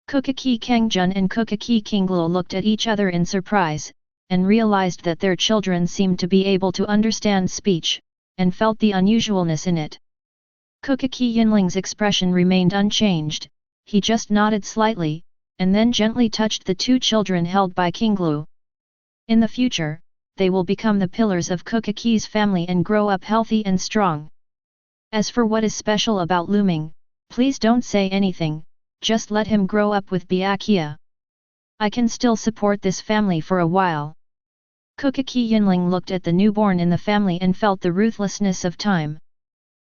Kuchiki Cangchun and Kuchiki Kinglu looked at each other in surprise, and realized that their children seemed to be able to understand speech, and felt the unusualness in it. Kuchiki Yinling's expression remained unchanged, he just nodded slightly, and then gently touched the two children held by King Lu. In the future, they will become the pillars of Kuchiki's family and grow up healthy and strong. As for what is special about Lu Ming, please don't say anything, just let him grow up with Byakuya. I can still support this family for a while. Kuchiki Yinling looked at the newborn in the family and felt the ruthlessness of time.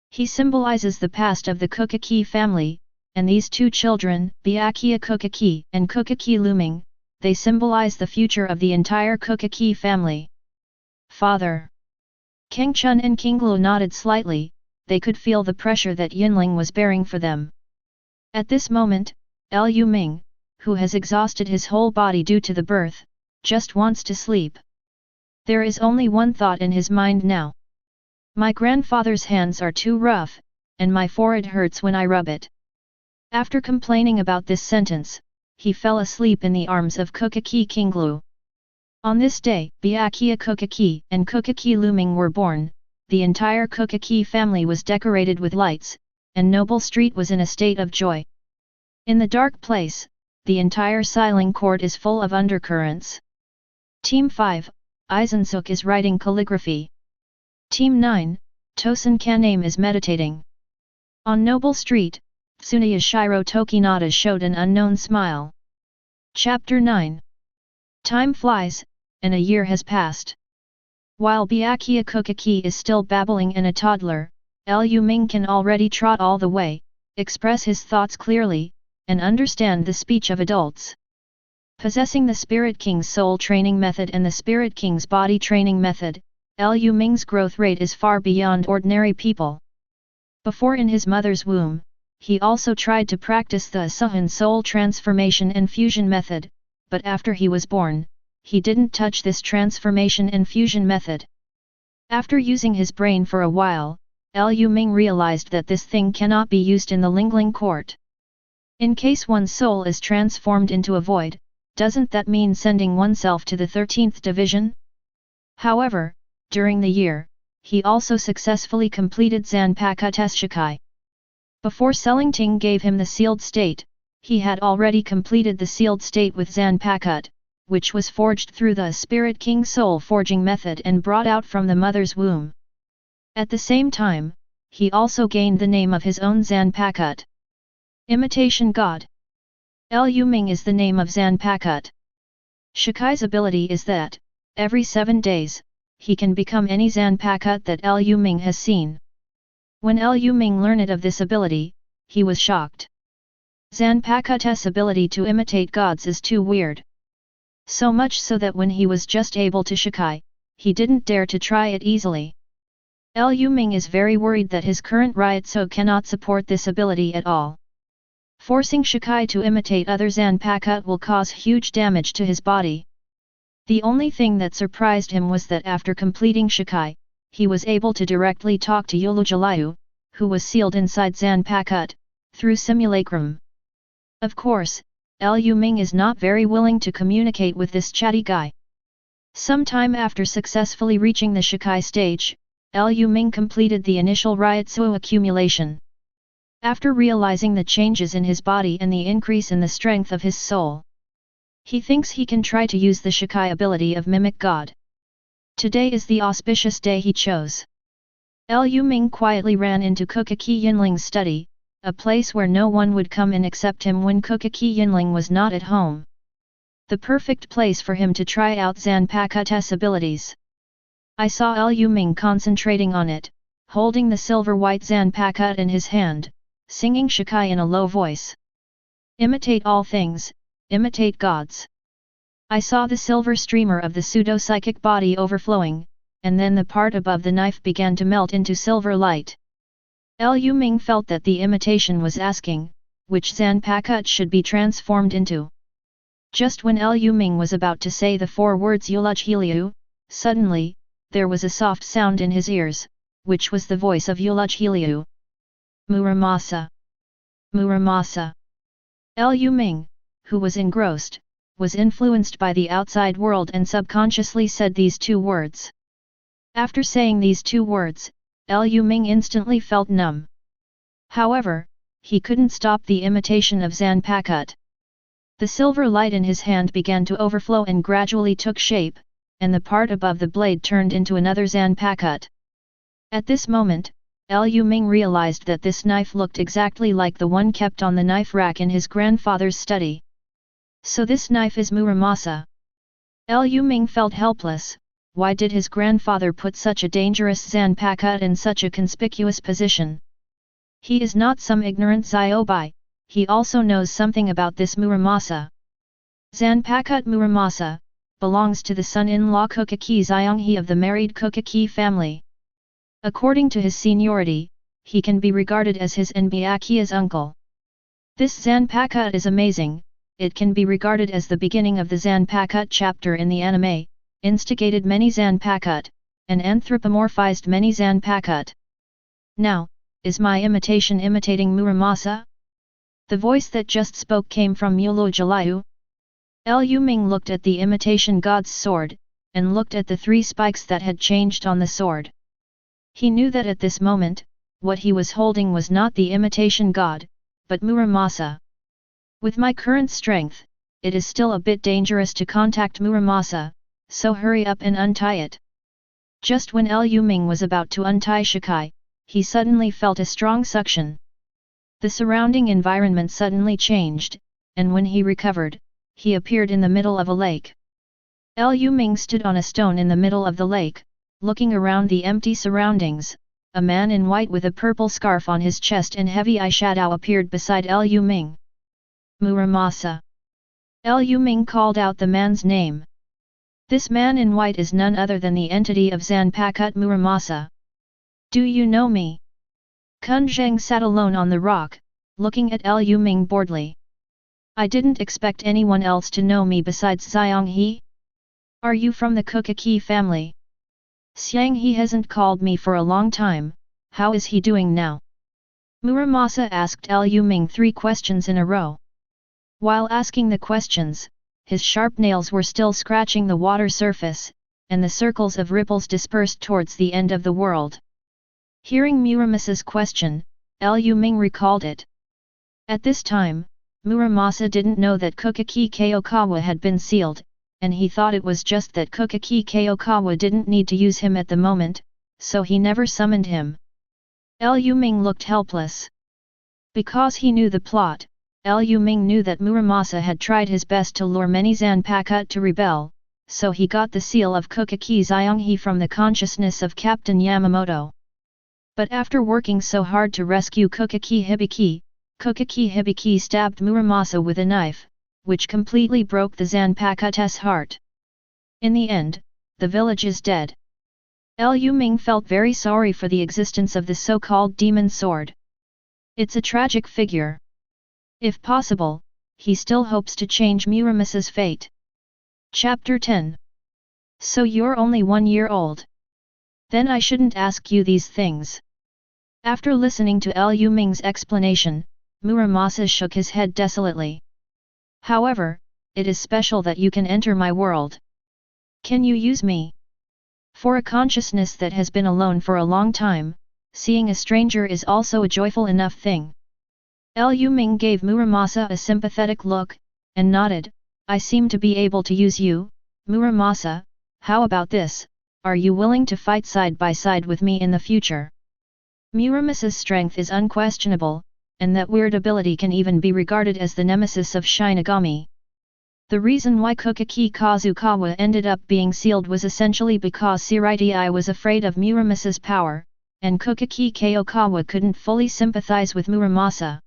He symbolizes the past of the Kuchiki family, and these two children, Byakuya Kuchiki and Kuchiki Lu Ming, they symbolize the future of the entire Kuchiki family. Father. Cangchun and King Lu nodded slightly, they could feel the pressure that Yinling was bearing for them. At this moment, Lu Ming, who has exhausted his whole body due to the birth, just wants to sleep. There is only one thought in his mind now. My grandfather's hands are too rough, and my forehead hurts when I rub it. After complaining about this sentence, he fell asleep in the arms of Kuchiki King Lu. On this day, Byakuya Kuchiki and Kuchiki Lu Ming were born, the entire Kuchiki family was decorated with lights, and Noble Street was in a state of joy. In the dark place, the entire Xiling court is full of undercurrents. Team 5, Izensuk is writing calligraphy. Team 9, Tosen Kaname is meditating. On Noble Street, Tsuneyashiro Tokinata showed an unknown smile. Chapter 9. Time flies, and a year has passed. While Byakuya Kuchiki is still babbling and a toddler, Lu Ming can already trot all the way, express his thoughts clearly, and understand the speech of adults. Possessing the Spirit King's soul training method and the Spirit King's body training method, Lu Ming's growth rate is far beyond ordinary people. Before in his mother's womb, he also tried to practice the Xuzheng soul transformation and fusion method, but after he was born, he didn't touch this transformation and fusion method. After using his brain for a while, Lu Ming realized that this thing cannot be used in the Lingling court. In case one's soul is transformed into a void, doesn't that mean sending oneself to the 13th division? However, during the year, he also successfully completed Zanpakuto Shikai. Before Selling-Ting gave him the sealed state, he had already completed the sealed state with Zanpakuto, which was forged through the Spirit King soul forging method and brought out from the mother's womb. At the same time, he also gained the name of his own Zanpakuto. Imitation God. Lu Ming is the name of Zanpakuto. Shikai's ability is that, every 7 days, he can become any Zanpakuto that Lu Ming has seen. When Lu Ming learned of this ability, he was shocked. Zanpakuto's ability to imitate gods is too weird. So much so that when he was just able to Shikai, he didn't dare to try it easily. Lu Ming is very worried that his current Reiatsu cannot support this ability at all. Forcing Shikai to imitate other Zanpakuto will cause huge damage to his body. The only thing that surprised him was that after completing Shikai, he was able to directly talk to Yulujalayu, who was sealed inside Zanpakuto, through simulacrum. Of course, Lu Ming is not very willing to communicate with this chatty guy. Sometime after successfully reaching the Shikai stage, Lu Ming completed the initial Reiatsu accumulation. After realizing the changes in his body and the increase in the strength of his soul, he thinks he can try to use the Shikai ability of Mimic God. Today is the auspicious day he chose. Lu Ming quietly ran into Kuchiki Yinling's study, a place where no one would come in except him when Kuchiki Yinling was not at home. The perfect place for him to try out Zanpakuto's abilities. I saw Lu Ming concentrating on it, holding the silver-white Zanpakuto in his hand, singing Shikai in a low voice. Imitate all things, imitate gods. I saw the silver streamer of the pseudo-psychic body overflowing, and then the part above the knife began to melt into silver light. Lu Ming felt that the imitation was asking, which Zanpakuto should be transformed into. Just when Lu Ming was about to say the 4 words Yulujhiliu, suddenly, there was a soft sound in his ears, which was the voice of Yulujhiliu. Muramasa. Muramasa. Lu Ming, who was engrossed, was influenced by the outside world and subconsciously said these 2 words. After saying these 2 words, Liu Ming instantly felt numb. However, he couldn't stop the imitation of Zanpakutō. The silver light in his hand began to overflow and gradually took shape, and the part above the blade turned into another Zanpakutō. At this moment, Liu Ming realized that this knife looked exactly like the one kept on the knife rack in his grandfather's study. So this knife is Muramasa. Liu Ming felt helpless. Why did his grandfather put such a dangerous Zanpakutō in such a conspicuous position? He is not some ignorant Ziobai, he also knows something about this Muramasa. Zanpakutō Muramasa belongs to the son-in-law Kuchiki Zhonghe of the married Kuchiki family. According to his seniority, he can be regarded as his and Byakuya's uncle. This Zanpakutō is amazing. It can be regarded as the beginning of the Zanpakutō chapter in the anime, instigated many Zanpakutō, and anthropomorphized many Zanpakutō. Now, is my imitation imitating Muramasa? The voice that just spoke came from Mulo Jalayu. Liu Ming looked at the imitation god's sword, and looked at the 3 spikes that had changed on the sword. He knew that at this moment, what he was holding was not the imitation god, but Muramasa. With my current strength, it is still a bit dangerous to contact Muramasa, so hurry up and untie it. Just when Liu Ming was about to untie Shikai, he suddenly felt a strong suction. The surrounding environment suddenly changed, and when he recovered, he appeared in the middle of a lake. Liu Ming stood on a stone in the middle of the lake, looking around the empty surroundings. A man in white with a purple scarf on his chest and heavy eyeshadow appeared beside Liu Ming. Muramasa. Liu Ming called out the man's name. This man in white is none other than the entity of Zanpakutō Muramasa. Do you know me? Xuzheng sat alone on the rock, looking at Liu Ming boredly. I didn't expect anyone else to know me besides Zhonghe. Are you from the Kuchiki family? Xianghe hasn't called me for a long time, how is he doing now? Muramasa asked Liu Ming 3 questions in a row. While asking the questions, his sharp nails were still scratching the water surface, and the circles of ripples dispersed towards the end of the world. Hearing Muramasa's question, Liu Ming recalled it. At this time, Muramasa didn't know that Kuchiki Kaiokawa had been sealed, and he thought it was just that Kuchiki Kaiokawa didn't need to use him at the moment, so he never summoned him. Liu Ming looked helpless. Because he knew the plot, Liu Ming knew that Muramasa had tried his best to lure many Zanpakutō to rebel, so he got the seal of Kuchiki Zhonghe from the consciousness of Captain Yamamoto. But after working so hard to rescue Kuchiki Hibiki stabbed Muramasa with a knife, which completely broke the Zanpakutō's heart. In the end, the village is dead. Liu Ming felt very sorry for the existence of the so-called demon sword. It's a tragic figure. If possible, he still hopes to change Muramasa's fate. Chapter 10. So you're only 1 year old. Then I shouldn't ask you these things. After listening to Liu Ming's explanation, Muramasa shook his head desolately. However, it is special that you can enter my world. Can you use me? For a consciousness that has been alone for a long time, seeing a stranger is also a joyful enough thing. Liu Ming gave Muramasa a sympathetic look, and nodded. I seem to be able to use you, Muramasa. How about this, are you willing to fight side by side with me in the future? Muramasa's strength is unquestionable, and that weird ability can even be regarded as the nemesis of Shinigami. The reason why Kuchiki Kazukawa ended up being sealed was essentially because Siritai was afraid of Muramasa's power, and Kuchiki Kaiokawa couldn't fully sympathize with Muramasa.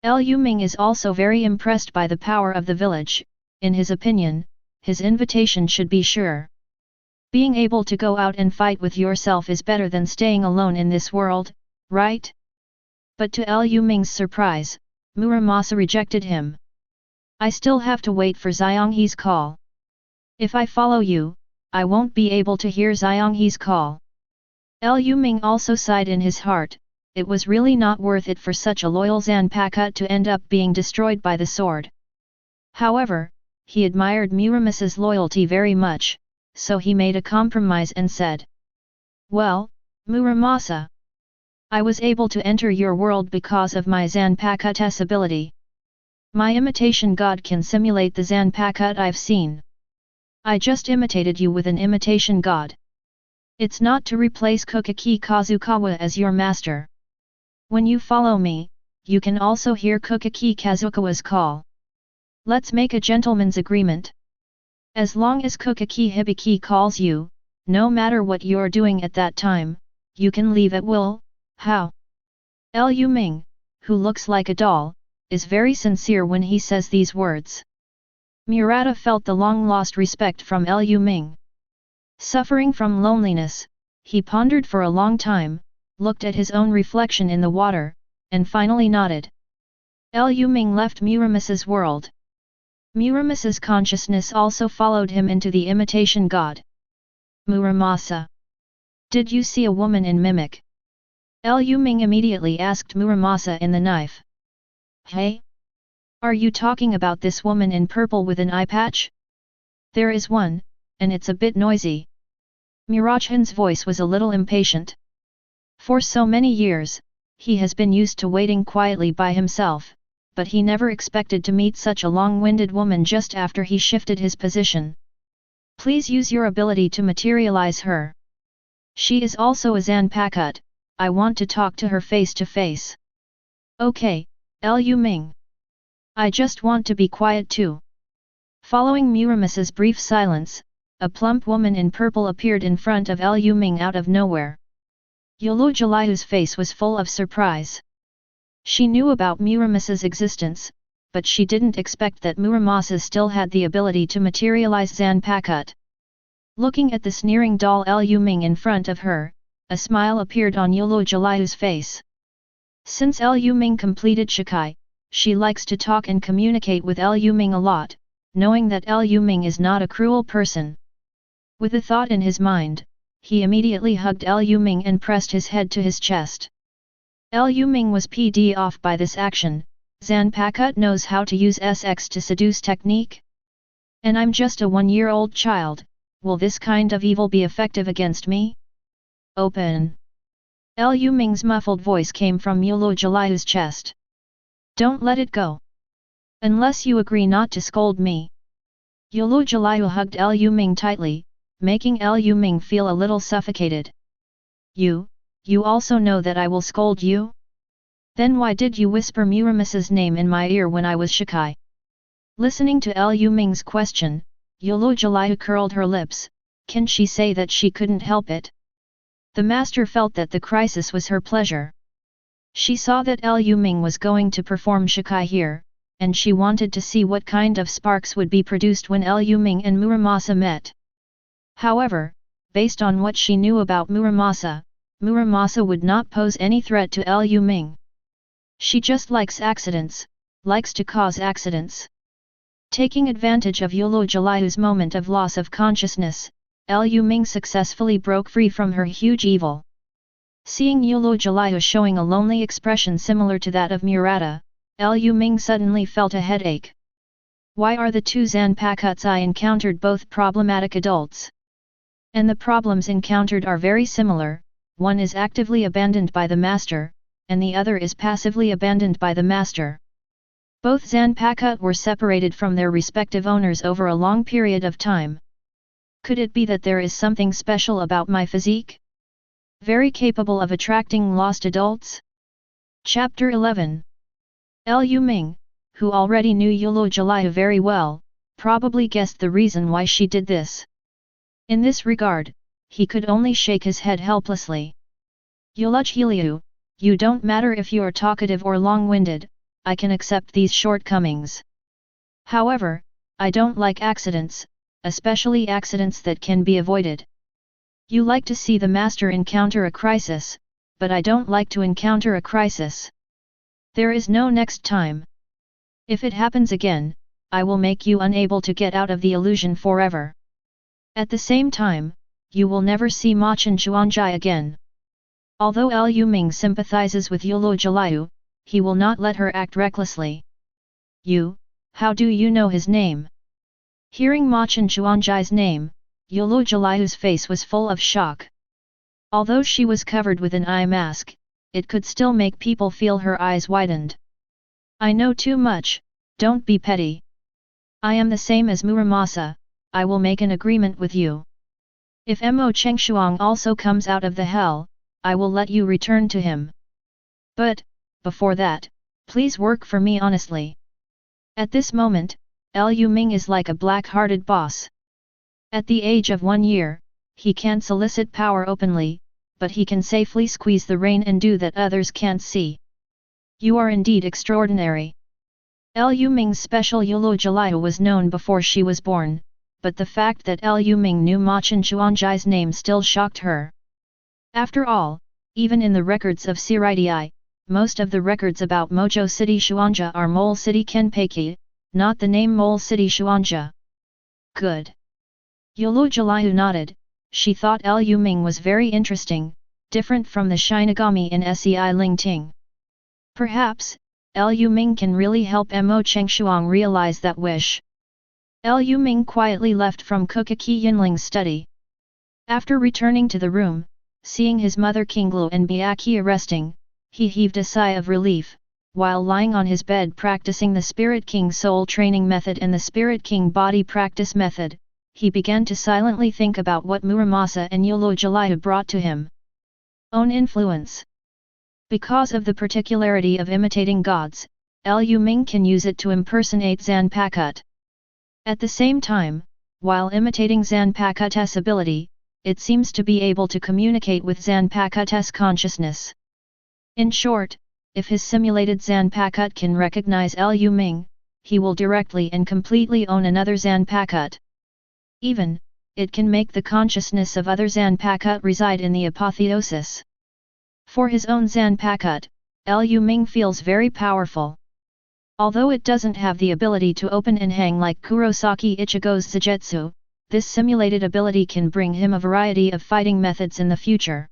Liu Ming is also very impressed by the power of the village. In his opinion, his invitation should be sure. Being able to go out and fight with yourself is better than staying alone in this world, right? But to Liu Ming's surprise, Muramasa rejected him. I still have to wait for Zhonghe's call. If I follow you, I won't be able to hear Zhonghe's call. Liu Ming also sighed in his heart. It was really not worth it for such a loyal Zanpakutō to end up being destroyed by the sword. However, he admired Muramasa's loyalty very much, so he made a compromise and said, well, Muramasa. I was able to enter your world because of my Zanpakutō's ability. My imitation god can simulate the Zanpakutō I've seen. I just imitated you with an imitation god. It's not to replace Kuchiki Kazukawa as your master. When you follow me, you can also hear Kuchiki Kazukawa's call. Let's make a gentleman's agreement. As long as Kuchiki Hibiki calls you, no matter what you're doing at that time, you can leave at will. How? Lu Ming, who looks like a doll, is very sincere when he says these words. Murata felt the long-lost respect from Lu Ming. Suffering from loneliness, he pondered for a long time, looked at his own reflection in the water, and finally nodded. Lu Ming left Muramasa's world. Muramasa's consciousness also followed him into the imitation god. Muramasa. Did you see a woman in mimic? Lu Ming immediately asked Muramasa in the knife. Hey? Are you talking about this woman in purple with an eye patch? There is one, and it's a bit noisy. Murachhan's voice was a little impatient. For so many years, he has been used to waiting quietly by himself, but he never expected to meet such a long-winded woman just after he shifted his position. Please use your ability to materialize her. She is also a Zanpakutō, I want to talk to her face to face. Okay, Lu Ming. I just want to be quiet too. Following Muramasa's brief silence, a plump woman in purple appeared in front of Lu Ming out of nowhere. Yolo Jaliu's face was full of surprise. She knew about Muramasa's existence, but she didn't expect that Muramasa still had the ability to materialize Zanpakutō. Looking at the sneering doll Lu Ming in front of her, a smile appeared on Yolo Jaliu's face. Since Lu Ming completed Shikai, she likes to talk and communicate with Lu Ming a lot, knowing that Lu Ming is not a cruel person. With a thought in his mind, he immediately hugged Lu Ming and pressed his head to his chest. Lu Ming was pd off by this action. Zanpakutō knows how to use SX to seduce technique? And I'm just a 1-year-old child, will this kind of evil be effective against me? Open! Lu Ming's muffled voice came from Yolo Jaliu's chest. Don't let it go. Unless you agree not to scold me. Yolo Jaliu hugged Lu Ming tightly, making Lu Ming feel a little suffocated. You also know that I will scold you? Then why did you whisper Muramasa's name in my ear when I was Shikai? Listening to Lu Ming's question, Yolo Jaliu curled her lips. Can she say that she couldn't help it? The master felt that the crisis was her pleasure. She saw that Lu Ming was going to perform Shikai here, and she wanted to see what kind of sparks would be produced when Lu Ming and Muramasa met. However, based on what she knew about Muramasa, Muramasa would not pose any threat to Lu Ming. She just likes accidents, likes to cause accidents. Taking advantage of Yolo Jaliu's moment of loss of consciousness, Lu Ming successfully broke free from her huge evil. Seeing Yolo Jaliu showing a lonely expression similar to that of Murata, Lu Ming suddenly felt a headache. Why are the two Zanpakutos I encountered both problematic adults? And the problems encountered are very similar, one is actively abandoned by the master, and the other is passively abandoned by the master. Both Zanpakutō were separated from their respective owners over a long period of time. Could it be that there is something special about my physique? Very capable of attracting lost adults? Chapter 11. Lu Ming, who already knew Yolo Jaliu very well, probably guessed the reason why she did this. In this regard, he could only shake his head helplessly. Yolo you don't matter if you are talkative or long-winded, I can accept these shortcomings. However, I don't like accidents, especially accidents that can be avoided. You like to see the master encounter a crisis, but I don't like to encounter a crisis. There is no next time. If it happens again, I will make you unable to get out of the illusion forever. At the same time, you will never see Machen Chuanjai again. Although Lu Ming sympathizes with Yolo Jaliu, he will not let her act recklessly. How do you know his name? Hearing Machen Chuanjai's name, Yolo Jaliu's face was full of shock. Although she was covered with an eye mask, it could still make people feel her eyes widened. I know too much, don't be petty. I am the same as Muramasa, I will make an agreement with you. If Mo Chengshuang also comes out of the hell, I will let you return to him. But, before that, please work for me honestly. At this moment, Lu Ming is like a black-hearted boss. At the age of 1 year, he can't solicit power openly, but he can safely squeeze the rein and do that others can't see. You are indeed extraordinary. Lu Ming's special eulogy was known before she was born, but the fact that Lu Ming knew Ma Chen Chuanjai's name still shocked her. After all, even in the records of Siritii, most of the records about Mojo City Xuanja are Mole City Kenpeki, not the name Mole City Xuanja. Good. Eulogy nodded, she thought Lu Ming was very interesting, different from the Shinigami in Sei Ling Ting. Perhaps, Lu Ming can really help Mo Chengshuang realize that wish. Lu Ming quietly left from Kuchiki Yinling's study. After returning to the room, seeing his mother Qinglu and Byakuya resting, he heaved a sigh of relief, while lying on his bed practicing the Spirit King Soul Training Method and the Spirit King Body Practice Method, he began to silently think about what Muramasa and Eulogy brought to him. Own influence. Because of the particularity of imitating gods, Lu Ming can use it to impersonate Zanpakutō. At the same time, while imitating Zanpakutō's ability, it seems to be able to communicate with Zanpakutō's consciousness. In short, if his simulated Zanpakutō can recognize Lu Ming, he will directly and completely own another Zanpakutō. Even, it can make the consciousness of other Zanpakutō reside in the apotheosis. For his own Zanpakutō, Lu Ming feels very powerful. Although it doesn't have the ability to open and hang like Kurosaki Ichigo's Zagetsu, this simulated ability can bring him a variety of fighting methods in the future.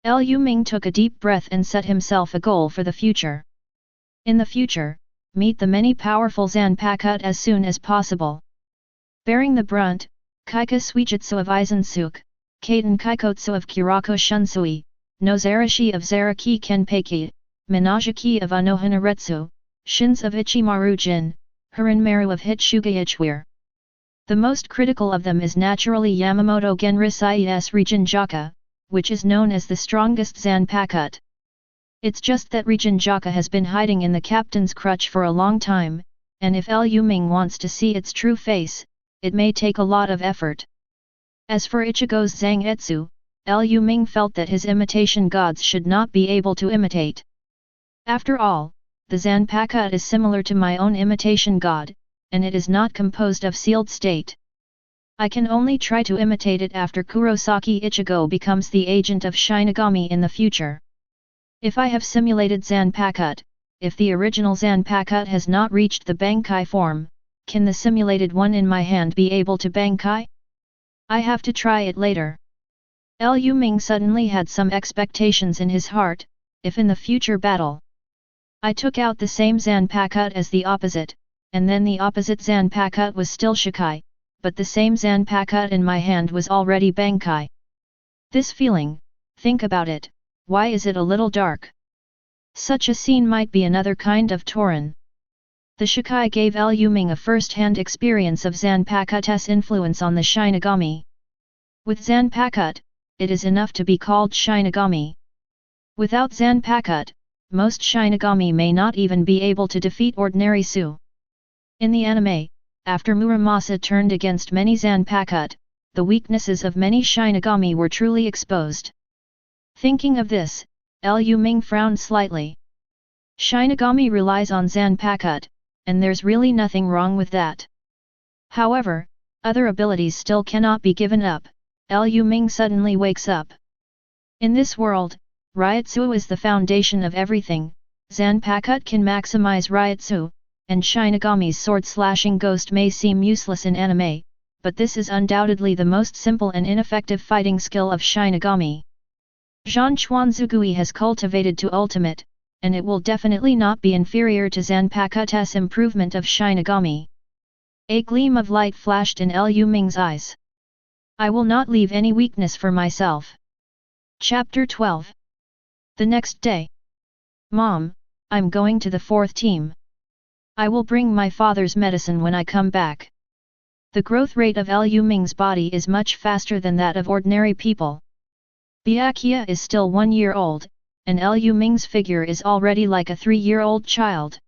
Lu Ming took a deep breath and set himself a goal for the future. In the future, meet the many powerful Zanpakutō as soon as possible. Bearing the brunt, Kaika Suijutsu of Izensuk, Kaiten Kaikotsu of Kurako Shunsui, Nozarashi of Zaraki Kenpeki, Minajiki of Anohanaretsu, Shins of Ichimaru Jin, Harinmaru of Hitsugaichwir. The most critical of them is naturally Yamamoto Genrisai's Rijinjaka, which is known as the strongest Zanpakutō. It's just that Rijinjaka has been hiding in the captain's crutch for a long time, and if Lu Ming wants to see its true face, it may take a lot of effort. As for Ichigo's Zangetsu, Lu Ming felt that his imitation gods should not be able to imitate. After all, the Zanpakutō is similar to my own imitation god, and it is not composed of sealed state. I can only try to imitate it after Kurosaki Ichigo becomes the agent of Shinigami in the future. If I have simulated Zanpakutō, if the original Zanpakutō has not reached the Bankai form, can the simulated one in my hand be able to Bankai? I have to try it later. Lu Ming suddenly had some expectations in his heart, if in the future battle I took out the same Zanpakutō as the opposite, and then the opposite Zanpakutō was still Shikai, but the same Zanpakutō in my hand was already Bankai. This feeling, think about it, why is it a little dark? Such a scene might be another kind of Torin. The Shikai gave Lu Ming a first-hand experience of Zanpakutō's influence on the Shinigami. With Zanpakutō, it is enough to be called Shinigami. Without Zanpakutō, most Shinigami may not even be able to defeat ordinary Su. In the anime, after Muramasa turned against many Zanpakutō, the weaknesses of many Shinigami were truly exposed. Thinking of this, Lu Ming frowned slightly. Shinigami relies on Zanpakutō, and there's really nothing wrong with that. However, other abilities still cannot be given up. Lu Ming suddenly wakes up. In this world, Reiatsu is the foundation of everything. Zanpakutō can maximize Reiatsu, and Shinigami's sword-slashing ghost may seem useless in anime, but this is undoubtedly the most simple and ineffective fighting skill of Shinigami. Zhan Chuanzugui has cultivated to ultimate, and it will definitely not be inferior to Zanpakutō's improvement of Shinigami. A gleam of light flashed in Lu Ming's eyes. I will not leave any weakness for myself. Chapter 12. The next day. Mom, I'm going to the 4th team. I will bring my father's medicine when I come back. The growth rate of Lu Ming's body is much faster than that of ordinary people. Byakuya is still 1 year old, and Lu Ming's figure is already like a 3-year-old child.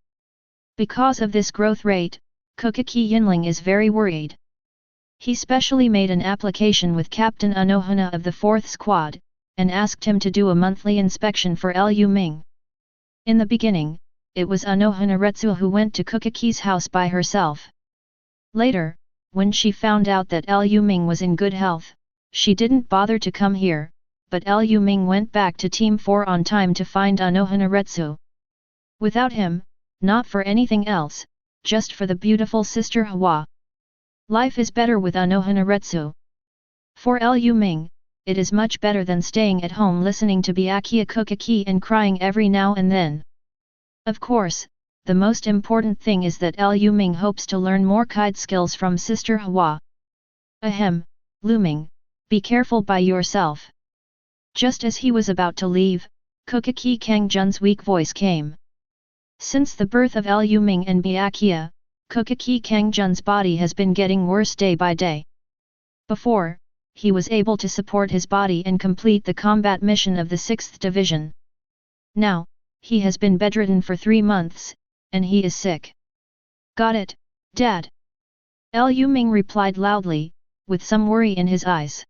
Because of this growth rate, Kuchiki Yinling is very worried. He specially made an application with Captain Anohana of the 4th Squad, and asked him to do a monthly inspection for Lu Ming. In the beginning, it was Anohana Reiatsu who went to Kuchiki's house by herself. Later, when she found out that Lu Ming was in good health, she didn't bother to come here, but Lu Ming went back to Team 4 on time to find Anohana Reiatsu. Without him, not for anything else, just for the beautiful sister Hua. Life is better with Anohana Reiatsu. For Lu Ming, it is much better than staying at home listening to Byakuya Kuchiki and crying every now and then. Of course, the most important thing is that Lu Ming hopes to learn more kite skills from sister Hua. Ahem, Lu Ming, be careful by yourself. Just as he was about to leave, Kuchiki Cangchun's weak voice came. Since the birth of Lu Ming and Byakuya, Kuchiki Cangchun's body has been getting worse day by day. Before, he was able to support his body and complete the combat mission of the 6th Division. Now, he has been bedridden for 3 months, and he is sick. Got it, Dad. Lu Ming replied loudly, with some worry in his eyes.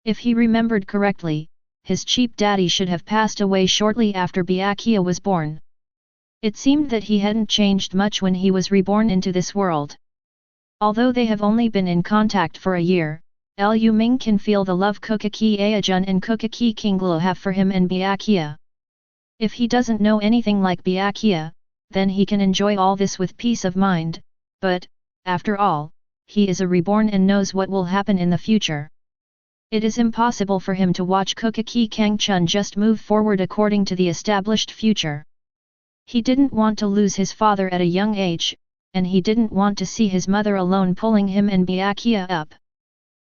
If he remembered correctly, his cheap daddy should have passed away shortly after Byakuya was born. It seemed that he hadn't changed much when he was reborn into this world. Although they have only been in contact for a year, Lu Ming can feel the love Kuchiki Aijun and Kuchiki Cangchun have for him and Byakuya. If he doesn't know anything like Byakuya, then he can enjoy all this with peace of mind, but, after all, he is a reborn and knows what will happen in the future. It is impossible for him to watch Kuchiki Cangchun just move forward according to the established future. He didn't want to lose his father at a young age, and he didn't want to see his mother alone pulling him and Byakuya up.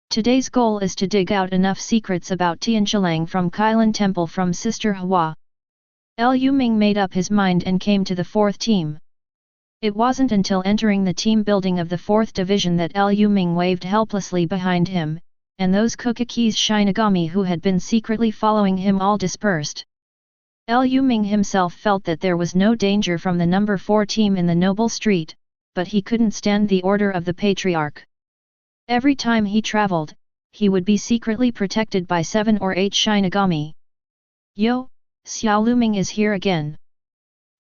Today's goal is to dig out enough secrets about Tianqilang from Kailan Temple from Sister Hua. Lu Ming made up his mind and came to the 4th team. It wasn't until entering the team building of the 4th Division that Lu Ming waved helplessly behind him, and those Kuchiki's Shinigami who had been secretly following him all dispersed. Lu Ming himself felt that there was no danger from the number 4 team in the Noble Street, but he couldn't stand the order of the Patriarch. Every time he traveled, he would be secretly protected by 7 or 8 Shinigami. Yo, Xiao Lu Ming is here again.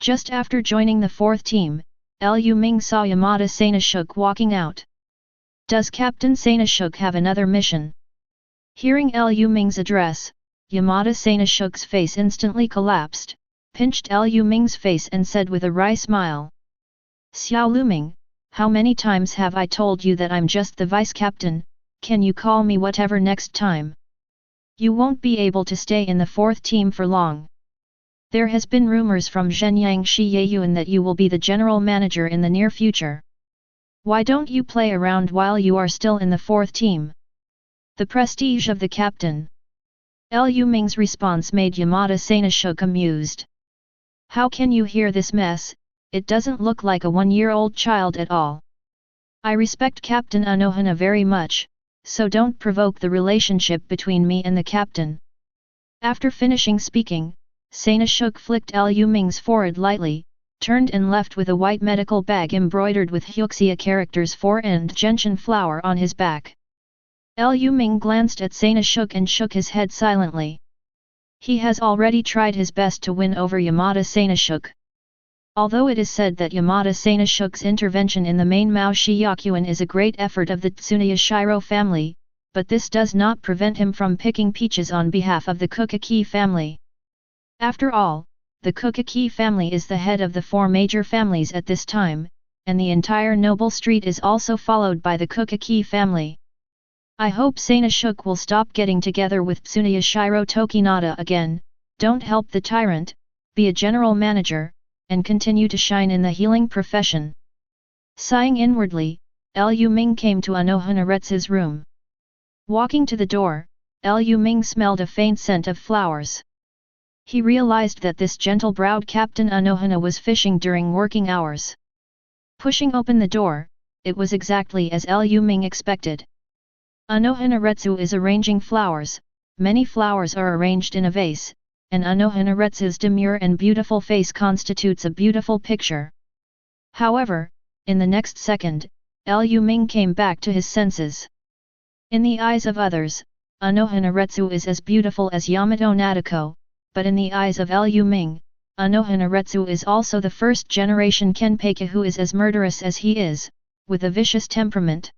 Just after joining the 4th team, Lu Ming saw Yamada Sanashuk walking out. Does Captain Sanashuk have another mission? Hearing Lu Ming's address, Yamada Sanashuk's face instantly collapsed, pinched Lu Ming's face and said with a wry smile. Xiao Lu Ming, how many times have I told you that I'm just the vice captain, can you call me whatever next time? You won't be able to stay in the 4th team for long. There has been rumors from Zhenyang Shiyayuan that you will be the general manager in the near future. Why don't you play around while you are still in the 4th team? The prestige of the captain. Lu Ming's response made Yamada Sanashuk amused. How can you hear this mess? It doesn't look like a 1-year-old child at all. I respect Captain Anohana very much, so don't provoke the relationship between me and the captain. After finishing speaking, Sanashuk flicked Lu Ming's forehead lightly, turned and left with a white medical bag embroidered with Huxia characters 4 and gentian flower on his back. Lu Ming glanced at Sanashuk and shook his head silently. He has already tried his best to win over Yamada Sanashuk. Although it is said that Yamada Sanashuk's intervention in the main Mao Shiyakuan is a great effort of the Tsuneya Shiro family, but this does not prevent him from picking peaches on behalf of the Kuchiki family. After all, the Kuchiki family is the head of the 4 major families at this time, and the entire Noble Street is also followed by the Kuchiki family. I hope Sanashuk will stop getting together with Tsuneya Shiro Tokinada again, don't help the tyrant, be a general manager, and continue to shine in the healing profession. Sighing inwardly, Lu Ming came to Anohana Reiatsu's room. Walking to the door, Liu Ming smelled a faint scent of flowers. He realized that this gentle-browed Captain Anohana was fishing during working hours. Pushing open the door, it was exactly as Liu Ming expected. Anohana is arranging flowers. Many flowers are arranged in a vase, and Anohana demure and beautiful face constitutes a beautiful picture. However, in the next second, Liu Ming came back to his senses. In the eyes of others, Anohana is as beautiful as Yamato Nadeko, but in the eyes of Liu Ming, Anohana is also the first-generation Kenpeikai who is as murderous as he is, with a vicious temperament.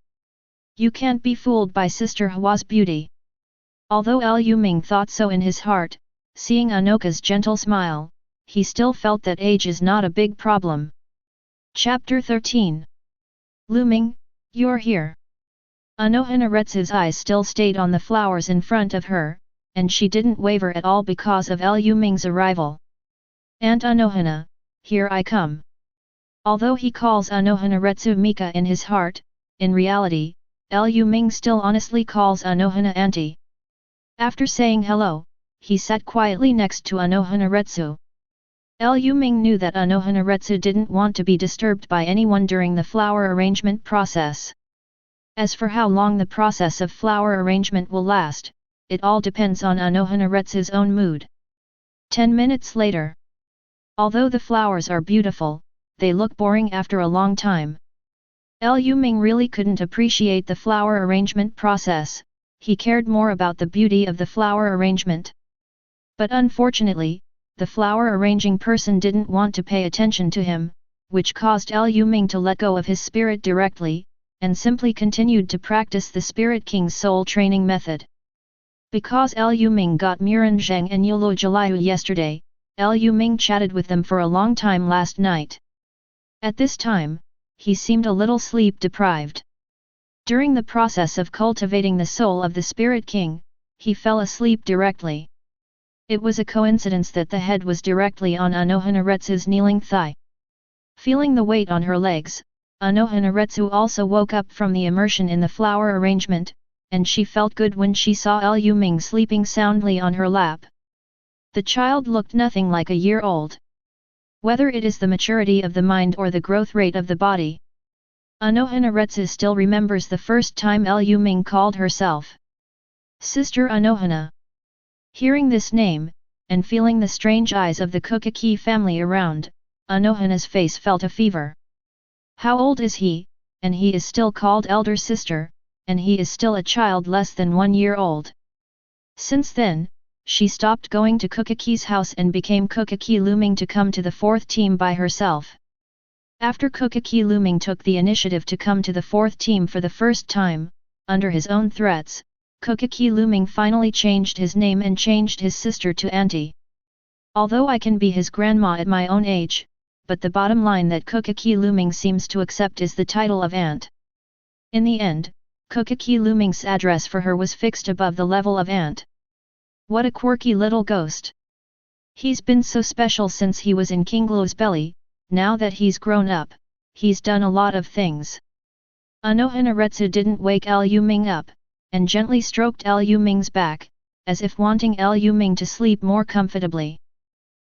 You can't be fooled by Sister Hua's beauty. Although Liu Ming thought so in his heart, seeing Anoka's gentle smile, he still felt that age is not a big problem. Chapter 13. Lu Ming, you're here. Anohana eyes still stayed on the flowers in front of her, and she didn't waver at all because of Liu Ming's arrival. Aunt Anohana, here I come. Although he calls Anohana Mika in his heart, in reality, Liu Ming still honestly calls Anohana auntie. After saying hello, he sat quietly next to Anohana. Liu Ming knew that Anohana didn't want to be disturbed by anyone during the flower arrangement process. As for how long the process of flower arrangement will last, it all depends on Anohana own mood. 10 minutes later. Although the flowers are beautiful, they look boring after a long time. Liu Ming really couldn't appreciate the flower arrangement process, he cared more about the beauty of the flower arrangement. But unfortunately, the flower arranging person didn't want to pay attention to him, which caused Liu Ming to let go of his spirit directly, and simply continued to practice the Spirit King's soul training method. Because Liu Ming got Xuzheng and Yulu Jaliu yesterday, Liu Ming chatted with them for a long time last night. At this time, he seemed a little sleep-deprived. During the process of cultivating the soul of the Spirit King, he fell asleep directly. It was a coincidence that the head was directly on Anohana kneeling thigh. Feeling the weight on her legs, Anohana also woke up from the immersion in the flower arrangement, and she felt good when she saw Liu Ming sleeping soundly on her lap. The child looked nothing like a year old. Whether it is the maturity of the mind or the growth rate of the body. Anohana still remembers the first time Liu Ming called herself Sister Anohana. Hearing this name, and feeling the strange eyes of the Kuchiki family around, Anohana's face felt a fever. How old is he? And he is still called elder sister, and he is still a child less than 1 year old. Since then, she stopped going to Kuchiki's house and became Kuchiki Lu Ming to come to the 4th team by herself. After Kuchiki Lu Ming took the initiative to come to the 4th team for the first time, under his own threats, Kuchiki Lu Ming finally changed his name and changed his sister to auntie. Although I can be his grandma at my own age, but the bottom line that Kuchiki Lu Ming seems to accept is the title of aunt. In the end, Kuchiki Lu Ming's address for her was fixed above the level of aunt. What a quirky little ghost. He's been so special since he was in King Lu's belly. Now that he's grown up, he's done a lot of things. Anohana didn't wake Liu Ming up, and gently stroked Liu Ming's back, as if wanting Liu Ming to sleep more comfortably.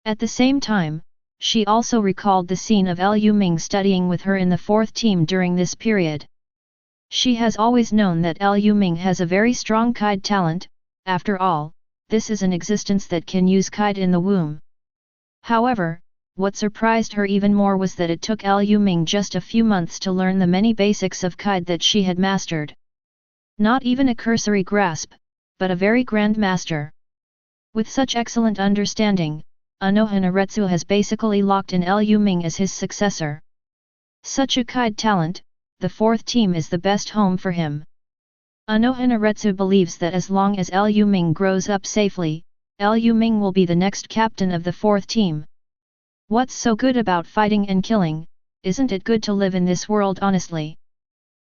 At the same time, she also recalled the scene of Liu Ming studying with her in the 4th team during this period. She has always known that Liu Ming has a very strong Kide talent, after all, this is an existence that can use Kide in the womb. However, what surprised her even more was that it took Liu Ming just a few months to learn the many basics of Kide that she had mastered. Not even a cursory grasp, but a very grand master. With such excellent understanding, Anohana has basically locked in Liu Ming as his successor. Such a Kide talent, the 4th team is the best home for him. Anohana believes that as long as Liu Ming grows up safely, Liu Ming will be the next captain of the 4th team. What's so good about fighting and killing? Isn't it good to live in this world honestly?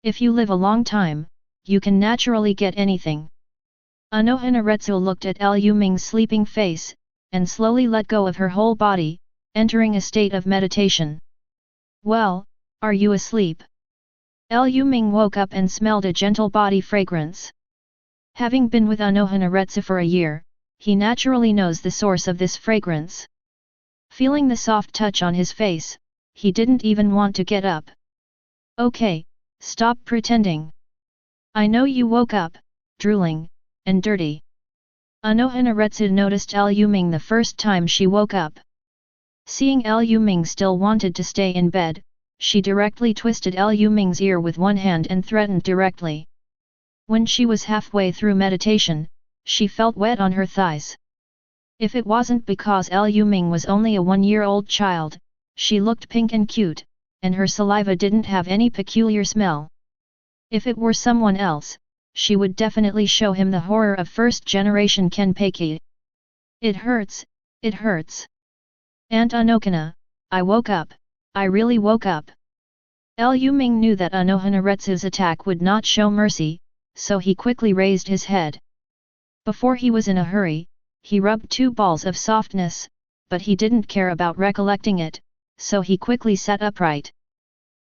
If you live a long time, you can naturally get anything. Anohana looked at Liu Ming's sleeping face, and slowly let go of her whole body, entering a state of meditation. Well, are you asleep? Liu Ming woke up and smelled a gentle body fragrance. Having been with Anohanaretsu for a year, he naturally knows the source of this fragrance. Feeling the soft touch on his face, he didn't even want to get up. Okay, stop pretending. I know you woke up, drooling, and dirty. Anohanaretsu noticed Lu Ming the first time she woke up. Seeing Lu Ming still wanted to stay in bed, she directly twisted Lu Ming's ear with one hand and threatened directly. When she was halfway through meditation, she felt wet on her thighs. If it wasn't because Lu Ming was only a 1-year-old child, she looked pink and cute, and her saliva didn't have any peculiar smell. If it were someone else, she would definitely show him the horror of first-generation Kenpeki. It hurts, it hurts. Aunt Anokina, I woke up, I really woke up. Lu Ming knew that Anohanaretsu's attack would not show mercy, so he quickly raised his head. Before he was in a hurry, he rubbed 2 balls of softness, but he didn't care about recollecting it, so he quickly sat upright.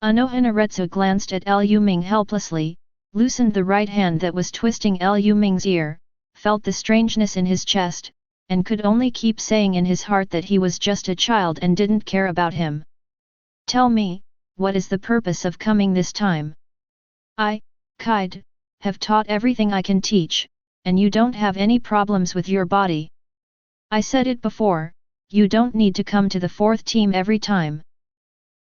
Anohanaretsu glanced at Lu Ming helplessly, loosened the right hand that was twisting Lu Ming's ear, felt the strangeness in his chest, and could only keep saying in his heart that he was just a child and didn't care about him. Tell me, what is the purpose of coming this time? I, Kaide, have taught everything I can teach, and you don't have any problems with your body. I said it before, you don't need to come to the 4th team every time.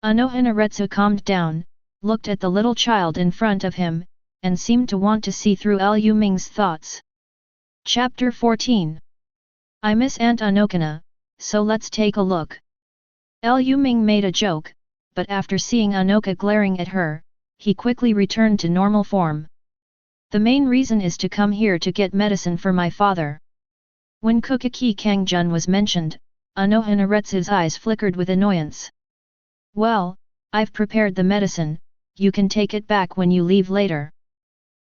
Anohanaretsu calmed down, looked at the little child in front of him, and seemed to want to see through Lu Ming's thoughts. Chapter 14. I miss Aunt Anokina, so let's take a look. Lu Ming made a joke, but after seeing Anoka glaring at her, he quickly returned to normal form. The main reason is to come here to get medicine for my father. When Kuchiki Cangchun was mentioned, Anohanaretsu's eyes flickered with annoyance. Well, I've prepared the medicine, you can take it back when you leave later.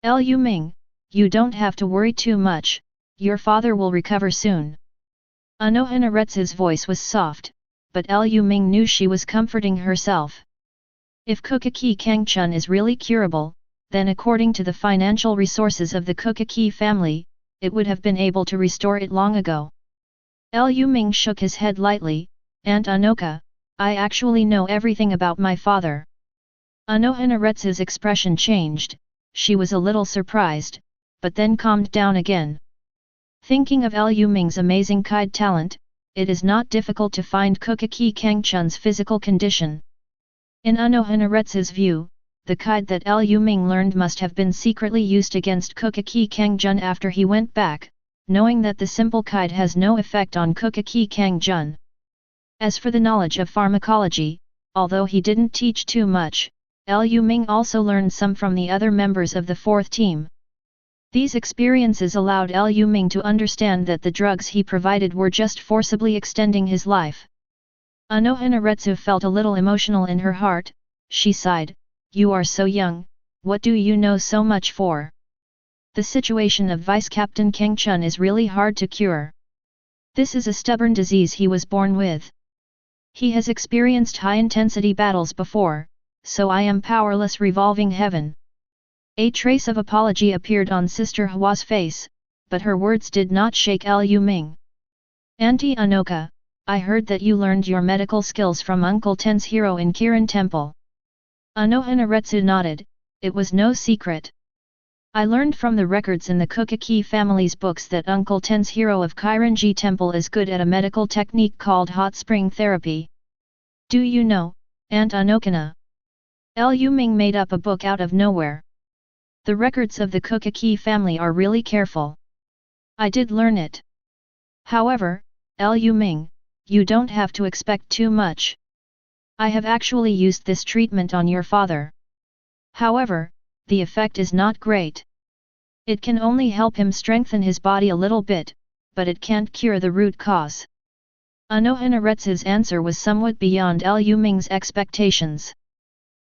Lu Ming, you don't have to worry too much, your father will recover soon. Anohanaretsu's voice was soft, but Lu Ming knew she was comforting herself. If Kuchiki Cangchun is really curable, then according to the financial resources of the Kuchiki family, it would have been able to restore it long ago. Lu Ming shook his head lightly, Aunt Anoka, I actually know everything about my father. Anohanaretsu's expression changed, she was a little surprised, but then calmed down again. Thinking of Lu Ming's amazing Kaide talent, it is not difficult to find Kuchiki Cangchun's physical condition. In Anohanaretsu's view, the Kaide that Lu Ming learned must have been secretly used against Kuchiki Cangchun after he went back, knowing that the simple Kaide has no effect on Kuchiki Cangchun. As for the knowledge of pharmacology, although he didn't teach too much, Lu Ming also learned some from the other members of the 4th team. These experiences allowed Lu Ming to understand that the drugs he provided were just forcibly extending his life. Anohanaretsu felt a little emotional in her heart, she sighed, you are so young, what do you know so much for? The situation of Vice Captain Cangchun is really hard to cure. This is a stubborn disease he was born with. He has experienced high-intensity battles before, so I am powerless. Revolving heaven. A trace of apology appeared on Sister Hua's face, but her words did not shake Lu Ming. Auntie Anoka, I heard that you learned your medical skills from Uncle Ten's hero in Kirin Temple. Anohanaretsu nodded, it was no secret. I learned from the records in the Kuchiki family's books that Uncle Ten's hero of Kirinji Temple is good at a medical technique called hot spring therapy. Do you know, Aunt Anokina? Lu Ming made up a book out of nowhere. The records of the Kuchiki family are really careful. I did learn it. However, Lu Ming, you don't have to expect too much. I have actually used this treatment on your father. However, the effect is not great. It can only help him strengthen his body a little bit, but it can't cure the root cause. Anohanaretsu's answer was somewhat beyond Lu Ming's expectations.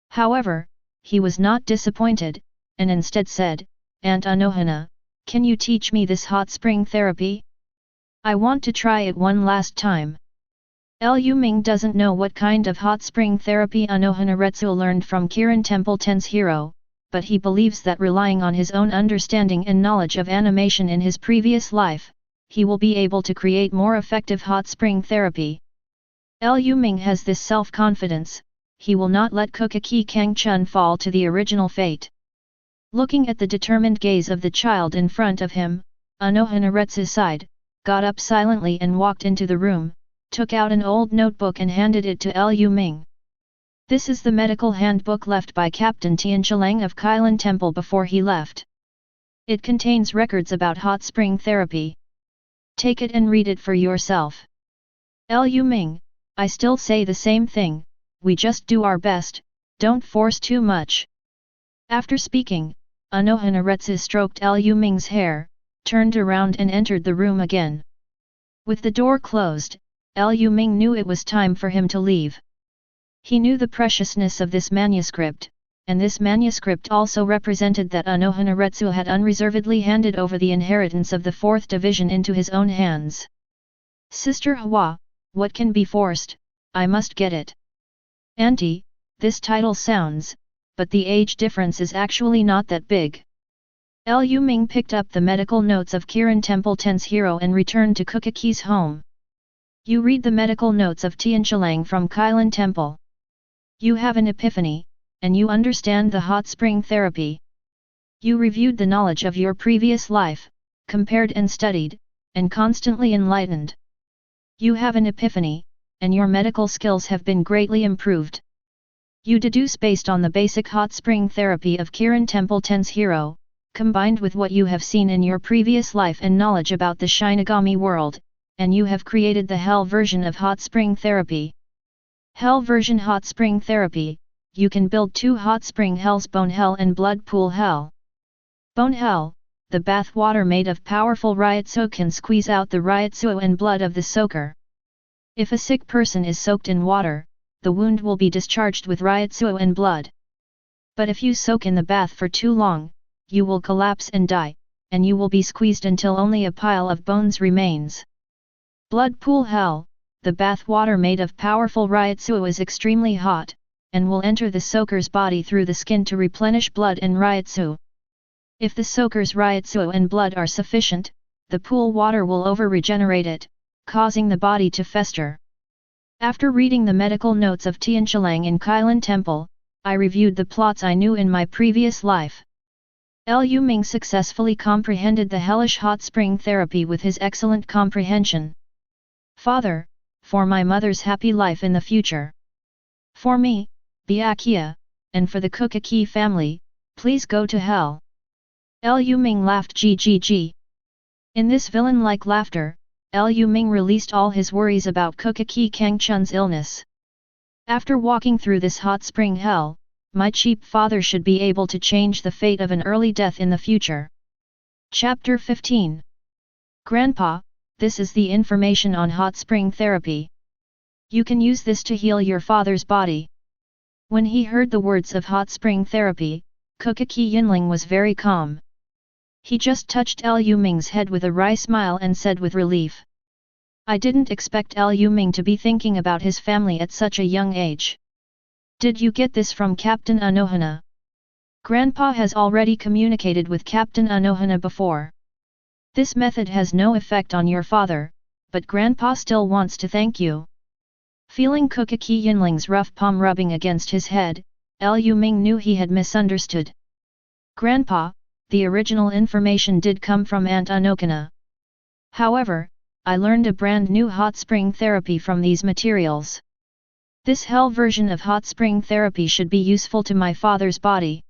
However, he was not disappointed, and instead said, Aunt Anohana, can you teach me this hot spring therapy? I want to try it one last time. Lu Ming doesn't know what kind of hot spring therapy Anohanaretsu learned from Kirin Temple Ten's hero, but he believes that relying on his own understanding and knowledge of animation in his previous life, he will be able to create more effective hot spring therapy. Lu Ming has this self-confidence, he will not let Kuchiki Cangchun fall to the original fate. Looking at the determined gaze of the child in front of him, Anohanaretsu sighed, got up silently and walked into the room, took out an old notebook and handed it to Lu Ming. This is the medical handbook left by Captain Tianqilang of Kailan Temple before he left. It contains records about hot spring therapy. Take it and read it for yourself. Lu Ming, I still say the same thing, we just do our best, don't force too much. After speaking, Anohanaretsu stroked Lu Ming's hair, turned around and entered the room again. With the door closed, Lu Ming knew it was time for him to leave. He knew the preciousness of this manuscript, and this manuscript also represented that Anohanaretsu had unreservedly handed over the inheritance of the 4th division into his own hands. Sister Hua, what can be forced, I must get it. Auntie, this title sounds, but the age difference is actually not that big. Lu Ming picked up the medical notes of Kirin Temple Ten's hero and returned to Kuchiki's home. You read the medical notes of Tianqilang from Kailan Temple. You have an epiphany, and you understand the hot spring therapy. You reviewed the knowledge of your previous life, compared and studied, and constantly enlightened. You have an epiphany, and your medical skills have been greatly improved. You deduce based on the basic hot spring therapy of Kirin Temple Ten's hero, combined with what you have seen in your previous life and knowledge about the Shinigami world, and you have created the Hell version of hot spring therapy. Hell version hot spring therapy, you can build 2 hot spring hells, Bone Hell and Blood Pool Hell. Bone Hell, the bath water made of powerful Reiatsu can squeeze out the Reiatsu and blood of the soaker. If a sick person is soaked in water, the wound will be discharged with Reiatsu and blood. But if you soak in the bath for too long, you will collapse and die, and you will be squeezed until only a pile of bones remains. Blood Pool Hell, the bath water made of powerful Reiatsu is extremely hot, and will enter the soaker's body through the skin to replenish blood and Reiatsu. If the soaker's Reiatsu and blood are sufficient, the pool water will over-regenerate it, causing the body to fester. After reading the medical notes of Tianqilang in Kailan Temple, I reviewed the plots I knew in my previous life. Lu Ming successfully comprehended the hellish hot spring therapy with his excellent comprehension. Father, for my mother's happy life in the future. For me, Byakuya, and for the Kuchiki family, please go to hell. Lu Ming laughed gg. In this villain-like laughter, Lu Ming released all his worries about Kuchiki Cangchun's illness. After walking through this hot spring hell, my cheap father should be able to change the fate of an early death in the future. Chapter 15. Grandpa, this is the information on hot spring therapy. You can use this to heal your father's body. When he heard the words of hot spring therapy, Kuchiki Yinling was very calm. He just touched Lu Ming's head with a wry smile and said with relief. I didn't expect Lu Ming to be thinking about his family at such a young age. Did you get this from Captain Anohana? Grandpa has already communicated with Captain Anohana before. This method has no effect on your father, but Grandpa still wants to thank you. Feeling Kuchiki Yinling's rough palm rubbing against his head, Lu Ming knew he had misunderstood. Grandpa, the original information did come from Aunt Anokana. However, I learned a brand new hot spring therapy from these materials. This hell version of hot spring therapy should be useful to my father's body.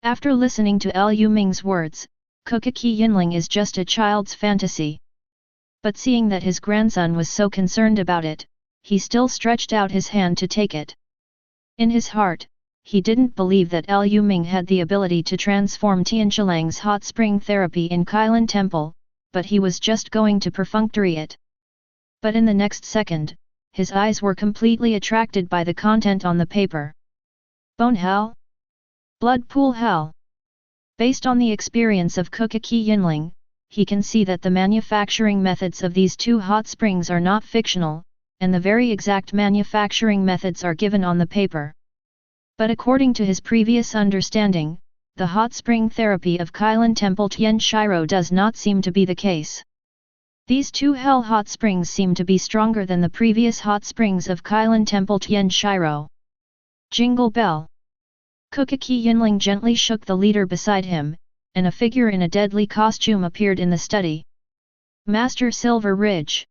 After listening to Lu Ming's words, Kuchiki Yinling is just a child's fantasy. But seeing that his grandson was so concerned about it, he still stretched out his hand to take it. In his heart, he didn't believe that Lu Ming had the ability to transform Tianqilang's hot spring therapy in Kailan Temple, but he was just going to perfunctory it. But in the next second, his eyes were completely attracted by the content on the paper. Bone Hell? Blood Pool Hell? Based on the experience of Kuchiki Yinling, he can see that the manufacturing methods of these 2 hot springs are not fictional, and the very exact manufacturing methods are given on the paper. But according to his previous understanding, the hot spring therapy of Kailan Temple Tien Shiro does not seem to be the case. These two hell hot springs seem to be stronger than the previous hot springs of Kailan Temple Tien Shiro. Jingle bell. Kuchiki Yinling gently shook the leader beside him, and a figure in a deadly costume appeared in the study. Master Silver Ridge.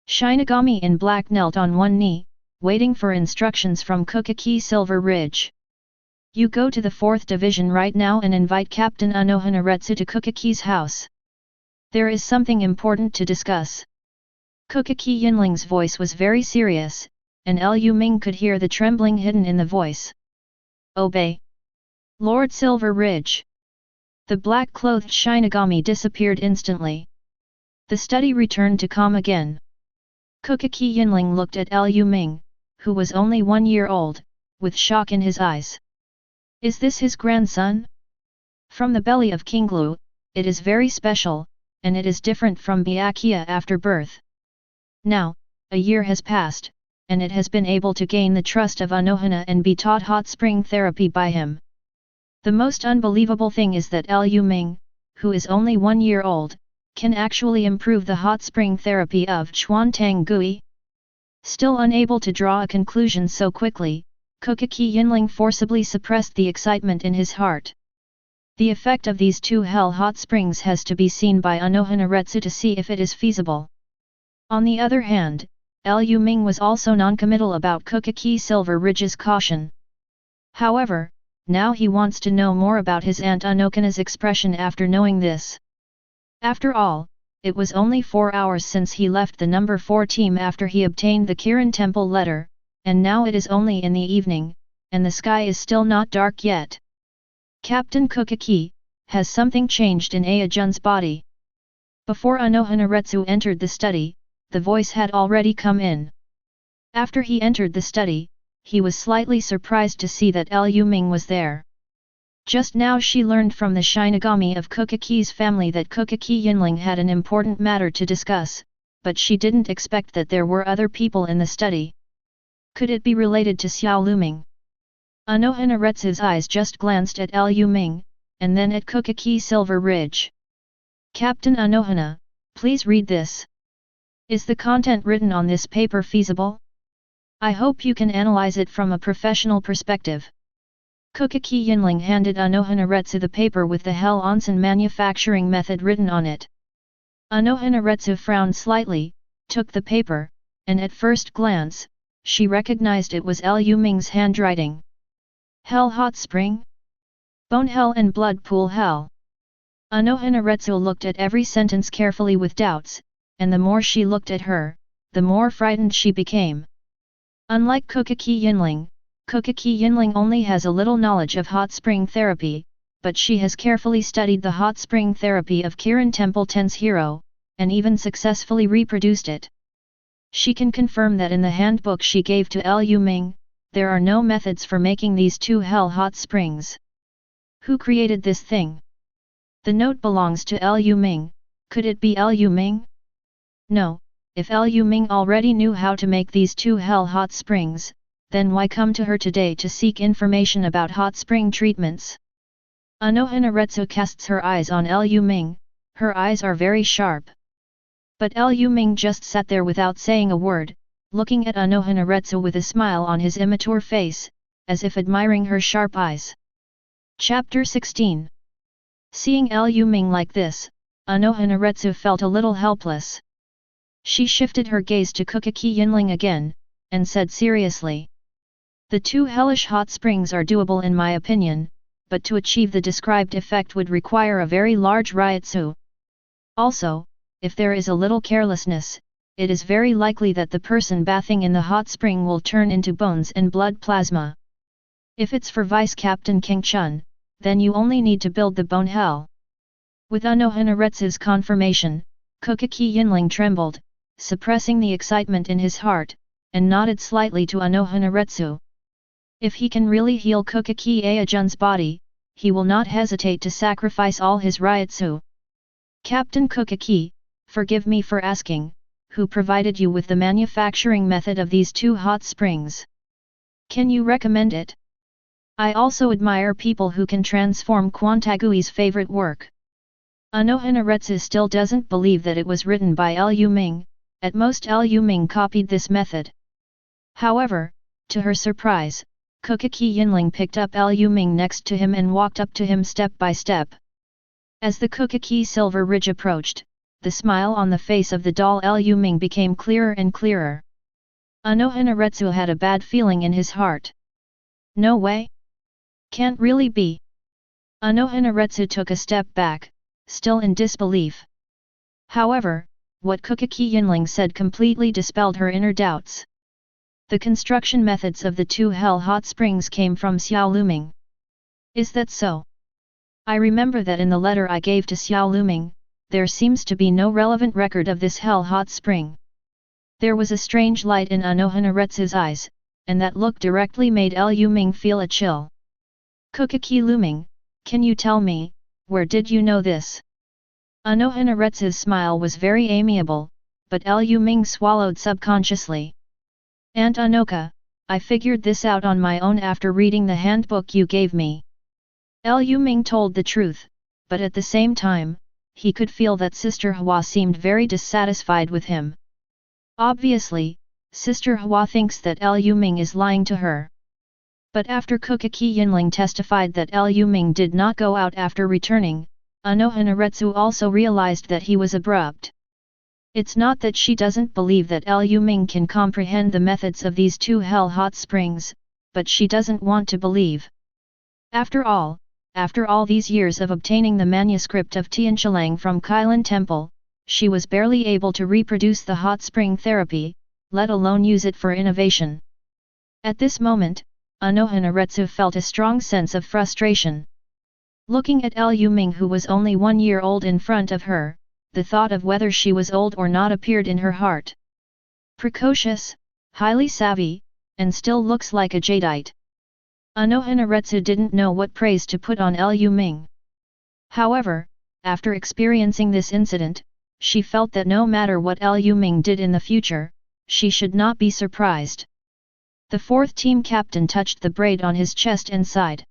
Shinigami in black knelt on one knee, waiting for instructions from Kuchiki Silver Ridge. You go to the 4th Division right now and invite Captain Anohanaretsu to Kuchiki's house. There is something important to discuss. Kuchiki Yinling's voice was very serious, and Lu Ming could hear the trembling hidden in the voice. Obey. Lord Silver Ridge. The black-clothed Shinigami disappeared instantly. The study returned to calm again. Kuchiki Yinling looked at Lu Ming, who was only 1 year old, with shock in his eyes. Is this his grandson? From the belly of King Lu, it is very special, and it is different from Byakuya after birth. Now, a year has passed, and it has been able to gain the trust of Anohana and be taught hot spring therapy by him. The most unbelievable thing is that Lu Ming, who is only 1 year old, can actually improve the hot spring therapy of Xuantang Gui. Still unable to draw a conclusion so quickly, Kuchiki Yinling forcibly suppressed the excitement in his heart. The effect of these two hell hot springs has to be seen by Anohanaretsu to see if it is feasible. On the other hand, Lu Ming was also non-committal about Kuchiki Silver Ridge's caution. However, now he wants to know more about his aunt Anokana's expression after knowing this. After all, it was only 4 hours since he left the number 4 team after he obtained the Kirin Temple letter, and now it is only in the evening, and the sky is still not dark yet. Captain Kuchiki, has something changed in Aojun's body? Before Anohanaretsu entered the study, the voice had already come in. After he entered the study, he was slightly surprised to see that Lu Ming was there. Just now she learned from the Shinigami of Kuchiki's family that Kuchiki Yinling had an important matter to discuss, but she didn't expect that there were other people in the study. Could it be related to Xiao Luming? Anohanaretsu's eyes just glanced at Lu Ming, and then at Kuchiki Silver Ridge. Captain Anohana, please read this. Is the content written on this paper feasible? I hope you can analyze it from a professional perspective. Kuchiki Yinling handed Anohanaretsu the paper with the Hell Onsen manufacturing method written on it. Anohanaretsu frowned slightly, took the paper, and at first glance, she recognized it was Lu Ming's handwriting. Hell Hot Spring? Bone Hell and Blood Pool Hell. Anohanaretsu looked at every sentence carefully with doubts, and the more she looked at her, the more frightened she became. Unlike Kuchiki Yinling only has a little knowledge of hot spring therapy, but she has carefully studied the hot spring therapy of Kirin Temple Ten's hero, and even successfully reproduced it. She can confirm that in the handbook she gave to Lu Ming, there are no methods for making these two hell hot springs. Who created this thing? The note belongs to Lu Ming. Could it be Lu Ming? No, if Lu Ming already knew how to make these two hell hot springs, then why come to her today to seek information about hot spring treatments? Anohanaretsu casts her eyes on Lu Ming, her eyes are very sharp. But Lu Ming just sat there without saying a word, looking at Anohanaretsu with a smile on his immature face, as if admiring her sharp eyes. Chapter 16. Seeing Lu Ming like this, Anohanaretsu felt a little helpless. She shifted her gaze to Kuchiki Yinling again, and said seriously. The two hellish hot springs are doable in my opinion, but to achieve the described effect would require a very large Reiatsu. Also, if there is a little carelessness, it is very likely that the person bathing in the hot spring will turn into bones and blood plasma. If it's for Vice Captain Cangchun, then you only need to build the bone hell. With Anohanaretsu's confirmation, Kuchiki Yinling trembled, suppressing the excitement in his heart, and nodded slightly to Anohanaretsu. If he can really heal Kuchiki Aojun's body, he will not hesitate to sacrifice all his Reiatsu. Captain Kuchiki, forgive me for asking, who provided you with the manufacturing method of these two hot springs? Can you recommend it? I also admire people who can transform Quantagui's favorite work. Anohanaretsu still doesn't believe that it was written by Lu Ming, at most Lu Ming copied this method. However, to her surprise, Kuchiki Yinling picked up Lu Ming next to him and walked up to him step by step. As the Kuchiki Silver Ridge approached, the smile on the face of the doll Lu Ming became clearer and clearer. Anohanaretsu had a bad feeling in his heart. No way? Can't really be. Anohanaretsu took a step back, still in disbelief. However, what Kuchiki Yinling said completely dispelled her inner doubts. The construction methods of the two hell hot springs came from Xiao Lu Ming. Is that so? I remember that in the letter I gave to Xiao Lu Ming, there seems to be no relevant record of this hell hot spring. There was a strange light in Anohanaretsu's eyes, and that look directly made Lu Ming feel a chill. Kuchiki Lu Ming, can you tell me, where did you know this? Anohanaretsu's smile was very amiable, but Lu Ming swallowed subconsciously. Aunt Anoka, I figured this out on my own after reading the handbook you gave me. Lu Ming told the truth, but at the same time, he could feel that Sister Hua seemed very dissatisfied with him. Obviously, Sister Hua thinks that Lu Ming is lying to her. But after Kuchiki Yinling testified that Lu Ming did not go out after returning, Anohanaretsu also realized that he was abrupt. It's not that she doesn't believe that Lu Ming can comprehend the methods of these two hell hot springs, but she doesn't want to believe. After all these years of obtaining the manuscript of Tianqilang from Kailan Temple, she was barely able to reproduce the hot spring therapy, let alone use it for innovation. At this moment, Anohanaretsu felt a strong sense of frustration. Looking at Lu Ming, who was only 1 year old in front of her, the thought of whether she was old or not appeared in her heart. Precocious, highly savvy, and still looks like a jadeite. Anohanaretsu didn't know what praise to put on Lu Ming. However, after experiencing this incident, she felt that no matter what Lu Ming did in the future, she should not be surprised. The fourth team captain touched the braid on his chest and sighed.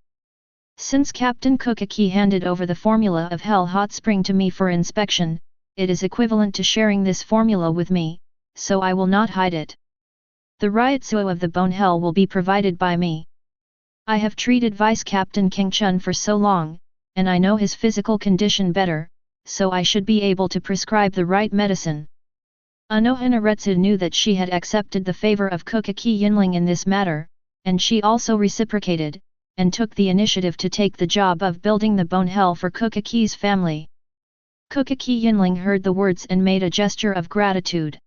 Since Captain Kuchiki handed over the formula of Hell Hot Spring to me for inspection, it is equivalent to sharing this formula with me, so I will not hide it. The Reiatsu of the Bone Hell will be provided by me. I have treated Vice Captain Cangchun for so long, and I know his physical condition better, so I should be able to prescribe the right medicine. Anohanaretsu knew that she had accepted the favor of Kuchiki Yinling in this matter, and she also reciprocated, and took the initiative to take the job of building the Bone Hell for Kuchiki's family. Kuchiki Yinling heard the words and made a gesture of gratitude.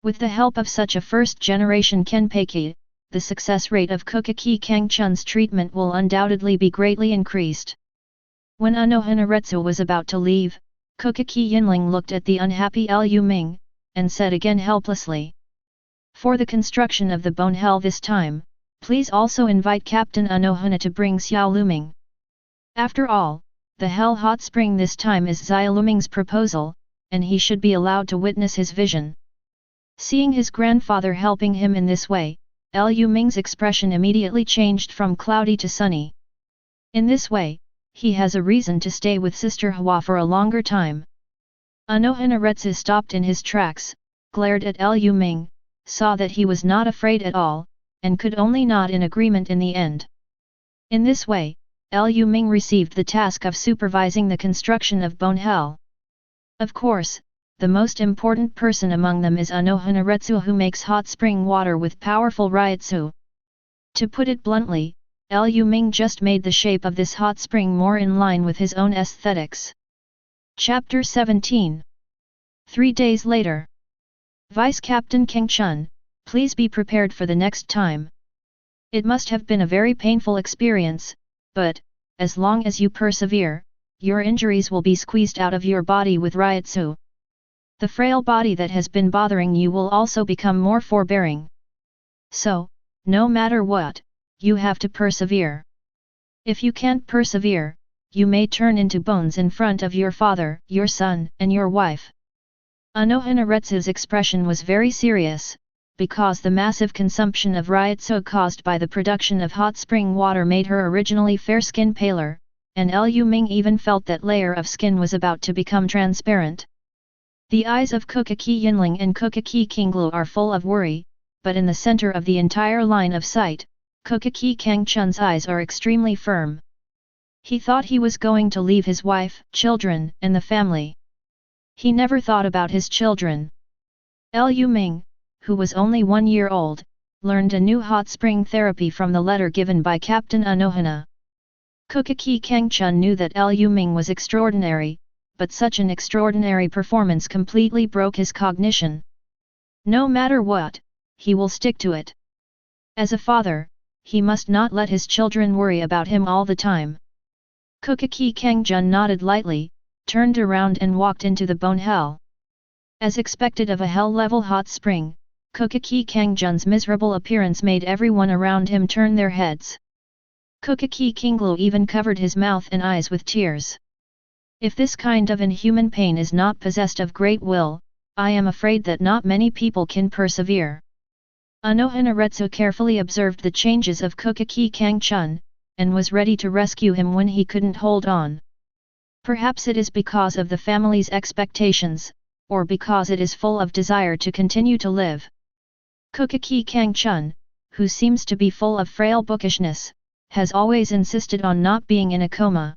With the help of such a first-generation Kenpeki, the success rate of Kuchiki Cangchun's treatment will undoubtedly be greatly increased. When Anohanaretsu was about to leave, Kuchiki Yinling looked at the unhappy Lu Ming, and said again helplessly. For the construction of the Bone Hell this time, please also invite Captain Anohana to bring Xiao Lu Ming. After all, the Hell Hot Spring this time is Xiao Lu Ming's proposal, and he should be allowed to witness his vision. Seeing his grandfather helping him in this way, Lu Ming's expression immediately changed from cloudy to sunny. In this way, he has a reason to stay with Sister Hua for a longer time. Anohanaretsu stopped in his tracks, glared at Lu Ming, saw that he was not afraid at all, and could only nod in agreement in the end. In this way, Lu Ming received the task of supervising the construction of Bone Hell. Of course, the most important person among them is Anohanaretsu, who makes hot spring water with powerful Reiatsu. To put it bluntly, Lu Ming just made the shape of this hot spring more in line with his own aesthetics. Chapter 17. 3 days later. Vice Captain Cangchun, please be prepared for the next time. It must have been a very painful experience, but, as long as you persevere, your injuries will be squeezed out of your body with Reiatsu. The frail body that has been bothering you will also become more forbearing. So, no matter what, you have to persevere. If you can't persevere, you may turn into bones in front of your father, your son, and your wife. Anohanaretsu's expression was very serious, because the massive consumption of Reiatsu caused by the production of hot spring water made her originally fair skin paler, and Lu Ming even felt that layer of skin was about to become transparent. The eyes of Kuchiki Yinling and Kuchiki Cangchun are full of worry, but in the center of the entire line of sight, Kuchiki Cangchun's eyes are extremely firm. He thought he was going to leave his wife, children, and the family. He never thought about his children. Lu Ming, who was only 1 year old, learned a new hot spring therapy from the letter given by Captain Anohana. Kuchiki Cangchun knew that Lu Ming was extraordinary, but such an extraordinary performance completely broke his cognition. No matter what, he will stick to it. As a father, he must not let his children worry about him all the time. Kuchiki Cangchun nodded lightly, turned around and walked into the bone hell. As expected of a hell-level hot spring, Kuchiki Cangchun's miserable appearance made everyone around him turn their heads. Kuchiki Cangchun even covered his mouth and eyes with tears. If this kind of inhuman pain is not possessed of great will, I am afraid that not many people can persevere. Anohana carefully observed the changes of Kuchiki Cangchun, and was ready to rescue him when he couldn't hold on. Perhaps it is because of the family's expectations, or because it is full of desire to continue to live. Kuchiki Cangchun, who seems to be full of frail bookishness, has always insisted on not being in a coma.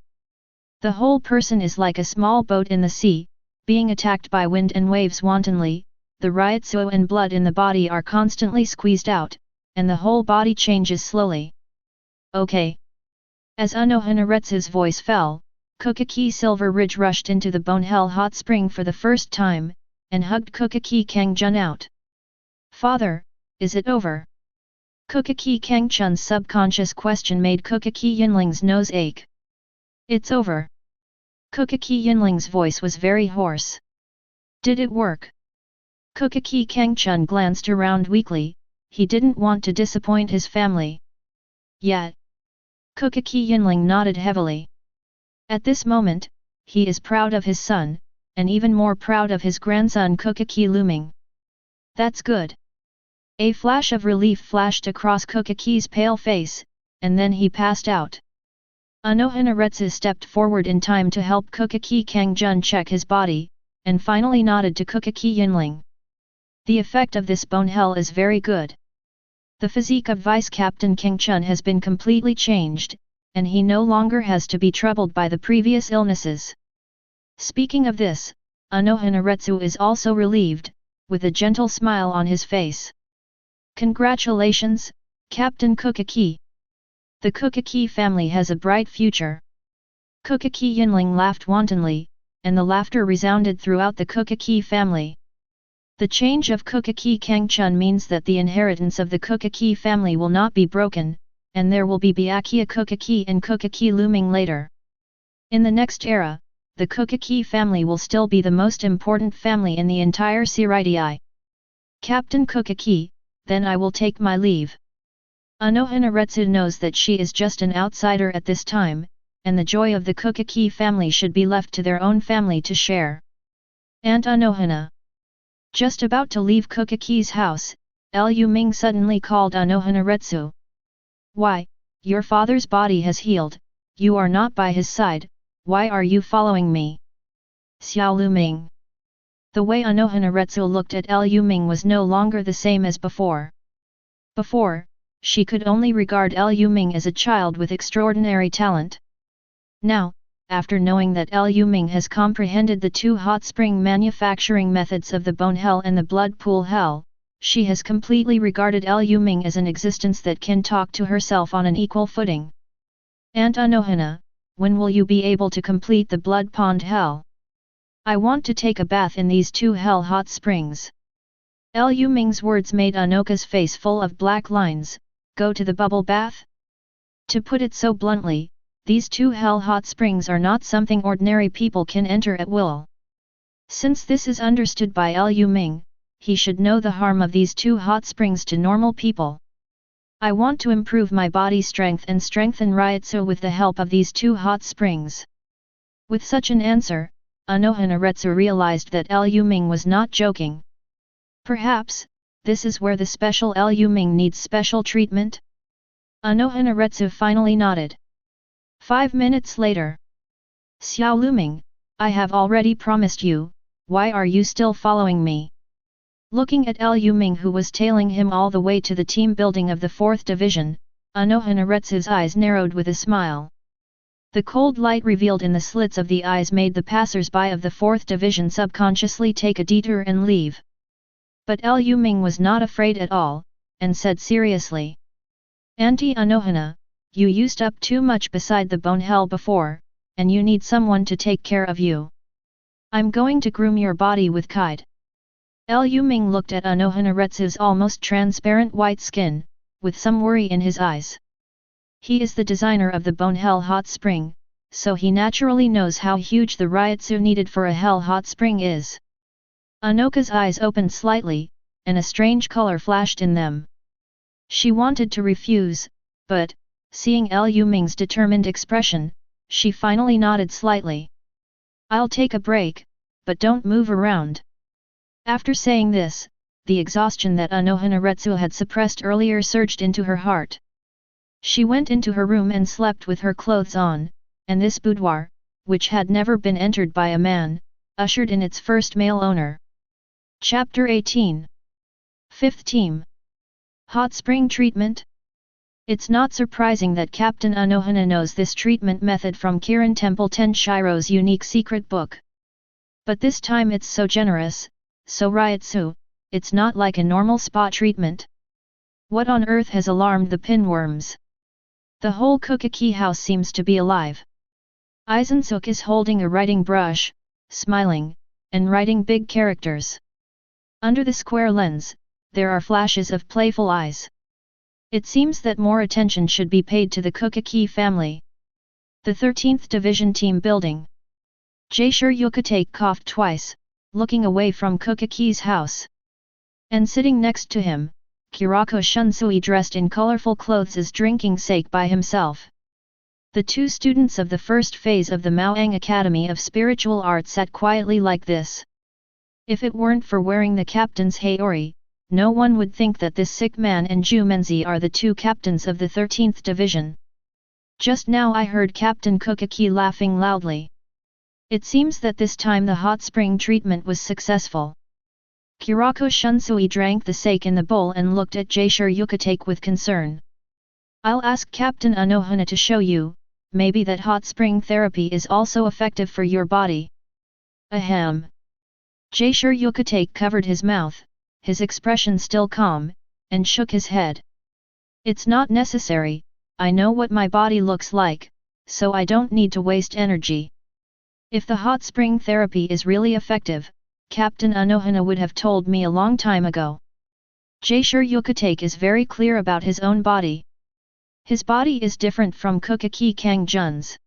The whole person is like a small boat in the sea, being attacked by wind and waves wantonly. The Reiatsu and blood in the body are constantly squeezed out, and the whole body changes slowly. Okay. As Anohanaretsu's voice fell, Kuchiki Silver Ridge rushed into the bone hell hot spring for the first time, and hugged Kuchiki Cangchun out. Father, is it over? Kuchiki Cangchun's subconscious question made Kuchiki Yinling's nose ache. It's over. Kuchiki Yinling's voice was very hoarse. Did it work? Kuchiki Cangchun glanced around weakly. He didn't want to disappoint his family. Yet. Kuchiki Yinling nodded heavily. At this moment, he is proud of his son, and even more proud of his grandson Kuchiki Lu Ming. That's good. A flash of relief flashed across Kuchiki's pale face, and then he passed out. Anohana stepped forward in time to help Kuchiki Cangchun check his body, and finally nodded to Kuchiki Yinling. The effect of this bone hell is very good. The physique of Vice Captain Cangchun has been completely changed, and he no longer has to be troubled by the previous illnesses. Speaking of this, Anohana is also relieved, with a gentle smile on his face. Congratulations, Captain Kuchiki. The Kuchiki family has a bright future. Kuchiki Yinling laughed wantonly, and the laughter resounded throughout the Kuchiki family. The change of Kuchiki Cangchun means that the inheritance of the Kuchiki family will not be broken, and there will be Byakuya Kuchiki and Kuchiki Lu Ming later. In the next era, the Kuchiki family will still be the most important family in the entire Seireitei. Captain Kuchiki, then I will take my leave. Anohana knows that she is just an outsider at this time, and the joy of the Kuchiki family should be left to their own family to share. Aunt Anohana. Just about to leave Kuchiki's house, Lu Ming suddenly called Anohana. Why, your father's body has healed, you are not by his side, why are you following me? Xiao Lu Ming. The way Anohana looked at Lu Ming was no longer the same as before. Before, she could only regard Lu Ming as a child with extraordinary talent. Now, after knowing that Lu Ming has comprehended the two hot spring manufacturing methods of the bone hell and the blood pool hell, she has completely regarded Lu Ming as an existence that can talk to herself on an equal footing. Aunt Anohana, when will you be able to complete the blood pond hell? I want to take a bath in these two hell hot springs. Lu Ming's words made Anoka's face full of black lines. Go to the bubble bath? To put it so bluntly, these two hell hot springs are not something ordinary people can enter at will. Since this is understood by Lu Ming, he should know the harm of these two hot springs to normal people. I want to improve my body strength and strengthen Reiatsu with the help of these two hot springs. With such an answer, Anohana realized that Lu Ming was not joking. Perhaps, this is where the special Lu Ming needs special treatment? Anohana finally nodded. 5 minutes later. Xiao Lu Ming, I have already promised you, why are you still following me? Looking at Lu Ming who was tailing him all the way to the team building of the 4th division, Anohana eyes narrowed with a smile. The cold light revealed in the slits of the eyes made the passers-by of the 4th division subconsciously take a detour and leave. But Lu Ming was not afraid at all, and said seriously. Auntie Anohana, you used up too much beside the bone hell before, and you need someone to take care of you. I'm going to groom your body with Kide. Lu Ming looked at Anohana almost transparent white skin, with some worry in his eyes. He is the designer of the Bone Hell Hot Spring, so he naturally knows how huge the Reiatsu needed for a Hell Hot Spring is. Anoka's eyes opened slightly, and a strange color flashed in them. She wanted to refuse, but, seeing Lu Ming's determined expression, she finally nodded slightly. I'll take a break, but don't move around. After saying this, the exhaustion that Anohana had suppressed earlier surged into her heart. She went into her room and slept with her clothes on, and this boudoir, which had never been entered by a man, ushered in its first male owner. Chapter 18. 5th Team. Hot Spring Treatment. It's not surprising that Captain Anohana knows this treatment method from Kirin Temple Tenshiro's unique secret book. But this time it's so generous, so Reiatsu, it's not like a normal spa treatment. What on earth has alarmed the pinworms? The whole Kuchiki house seems to be alive. Izensuk is holding a writing brush, smiling, and writing big characters. Under the square lens, there are flashes of playful eyes. It seems that more attention should be paid to the Kuchiki family. The 13th Division team building. Jaishur Yukatake coughed twice, looking away from Kuchiki's house. And sitting next to him, Kirako Shunsui dressed in colorful clothes is drinking sake by himself. The 2 students of the first phase of the Maoang Academy of Spiritual Arts sat quietly like this. If it weren't for wearing the captain's haori, no one would think that this sick man and Jumenzi are the 2 captains of the 13th Division. Just now I heard Captain Kuchiki laughing loudly. It seems that this time the hot spring treatment was successful. Kirako Shunsui drank the sake in the bowl and looked at Jaishur Yukatake with concern. I'll ask Captain Anohana to show you, maybe that hot spring therapy is also effective for your body. Ahem. Jaishur Yukatake covered his mouth, his expression still calm, and shook his head. It's not necessary, I know what my body looks like, so I don't need to waste energy. If the hot spring therapy is really effective, Captain Anohana would have told me a long time ago. Jaishur Yukatake is very clear about his own body. His body is different from Kuchiki Cangchun's.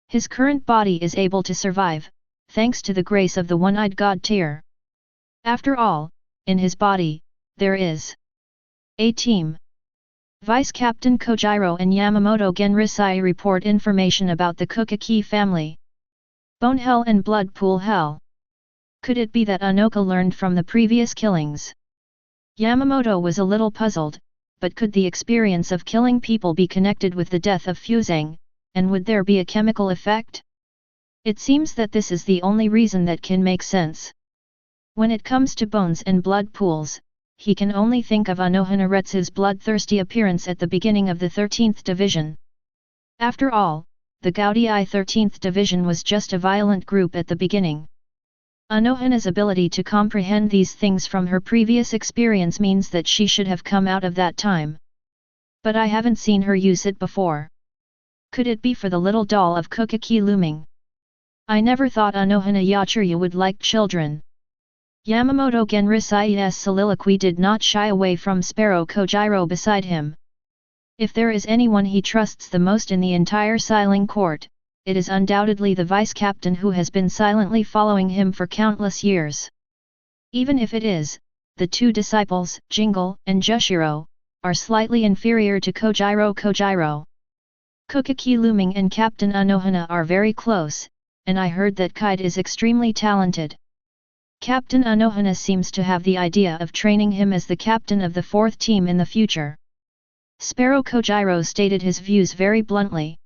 His current body is able to survive, thanks to the grace of the one-eyed god Tyr. After all, in his body, there is a team. Vice Captain Kojiro and Yamamoto Genrisai report information about the Kuchiki family. Bone Hell and Blood Pool Hell. Could it be that Anoka learned from the previous killings? Yamamoto was a little puzzled, but could the experience of killing people be connected with the death of Xuzheng, and would there be a chemical effect? It seems that this is the only reason that can make sense. When it comes to bones and blood pools, he can only think of Anohana bloodthirsty appearance at the beginning of the 13th Division. After all, the Gaudii 13th Division was just a violent group at the beginning. Anohana's ability to comprehend these things from her previous experience means that she should have come out of that time. But I haven't seen her use it before. Could it be for the little doll of Kuchiki Lu Ming? I never thought Anohana Yachiruya would like children. Yamamoto Genrisai's soliloquy did not shy away from Sparrow Kojiro beside him. If there is anyone he trusts the most in the entire Siling Court, it is undoubtedly the vice-captain who has been silently following him for countless years. Even if it is, the 2 disciples, Jingle and Jushiro, are slightly inferior to Kojiro. Kuchiki Lu Ming and Captain Anohana are very close, and I heard that Kide is extremely talented. Captain Anohana seems to have the idea of training him as the captain of the 4th team in the future. Sparrow Kojiro stated his views very bluntly.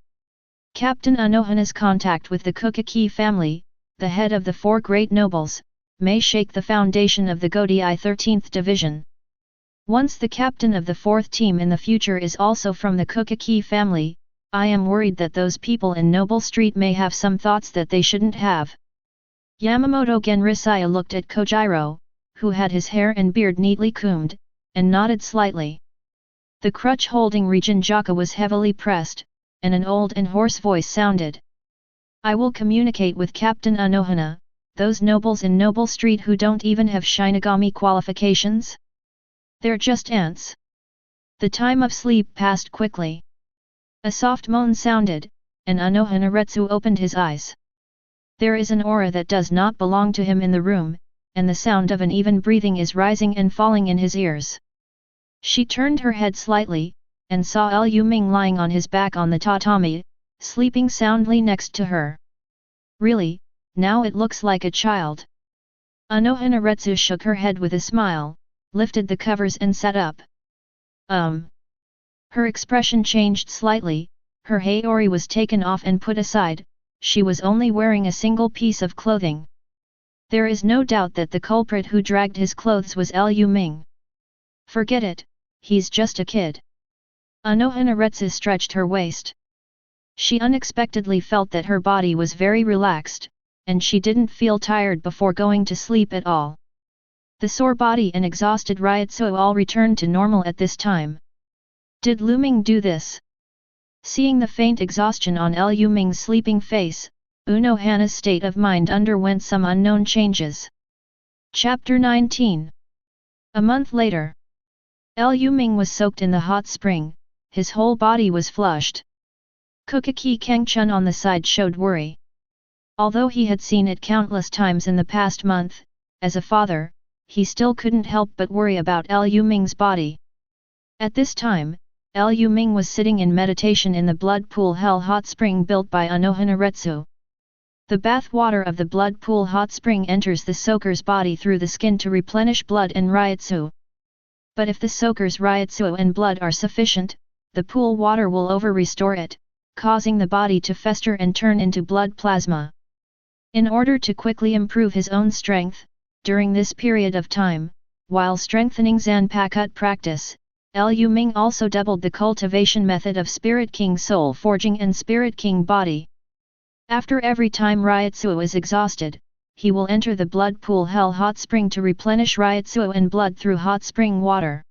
Captain Anohana's contact with the Kuchiki family, the head of the 4 great nobles, may shake the foundation of the Godai 13th Division. Once the captain of the 4th team in the future is also from the Kuchiki family, I am worried that those people in Noble Street may have some thoughts that they shouldn't have. Yamamoto Genrisaya looked at Kojiro, who had his hair and beard neatly combed, and nodded slightly. The crutch-holding Rijinjaka was heavily pressed, and an old and hoarse voice sounded. I will communicate with Captain Anohana, those nobles in Noble Street who don't even have Shinigami qualifications? They're just ants. The time of sleep passed quickly. A soft moan sounded, and Anohana Retsu opened his eyes. There is an aura that does not belong to him in the room, and the sound of an even breathing is rising and falling in his ears. She turned her head slightly, and saw Lu Ming lying on his back on the tatami, sleeping soundly next to her. Really, now it looks like a child. Anohana Retsu shook her head with a smile, lifted the covers and sat up. Her expression changed slightly, her haori was taken off and put aside, she was only wearing a single piece of clothing. There is no doubt that the culprit who dragged his clothes was Lu Ming. Forget it, he's just a kid. Anohana Retsu stretched her waist. She unexpectedly felt that her body was very relaxed, and she didn't feel tired before going to sleep at all. The sore body and exhausted Reiatsu all returned to normal at this time. Did Lu Ming do this? Seeing the faint exhaustion on Lu Ming's sleeping face, Unohana's state of mind underwent some unknown changes. Chapter 19. A month later. Lu Ming was soaked in the hot spring, his whole body was flushed. Kuchiki Cangchun on the side showed worry. Although he had seen it countless times in the past month, as a father, he still couldn't help but worry about Lu Ming's body. At this time, Lu Ming was sitting in meditation in the blood pool hell hot spring built by Anohana Retsu. The bath water of the blood pool hot spring enters the soaker's body through the skin to replenish blood and Reiatsu. But if the soaker's Reiatsu and blood are sufficient, the pool water will over-restore it, causing the body to fester and turn into blood plasma. In order to quickly improve his own strength, during this period of time, while strengthening Zanpakuto practice, Lu Ming also doubled the cultivation method of Spirit King Soul Forging and Spirit King Body. After every time Reiatsu is exhausted, he will enter the blood pool hell hot spring to replenish Reiatsu and blood through hot spring water.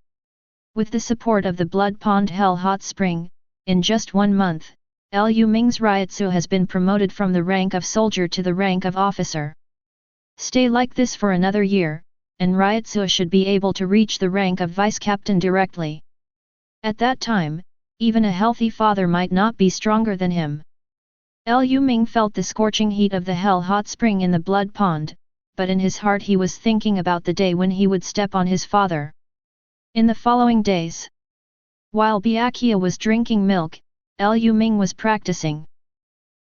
With the support of the blood pond hell hot spring, in just 1 month, Lu Ming's Reiatsu has been promoted from the rank of soldier to the rank of officer. Stay like this for another year, and Reiatsu should be able to reach the rank of vice-captain directly. At that time, even a healthy father might not be stronger than him. Lu Ming felt the scorching heat of the hell hot spring in the blood pond, but in his heart he was thinking about the day when he would step on his father. In the following days, while Byakuya was drinking milk, Lu Ming was practicing.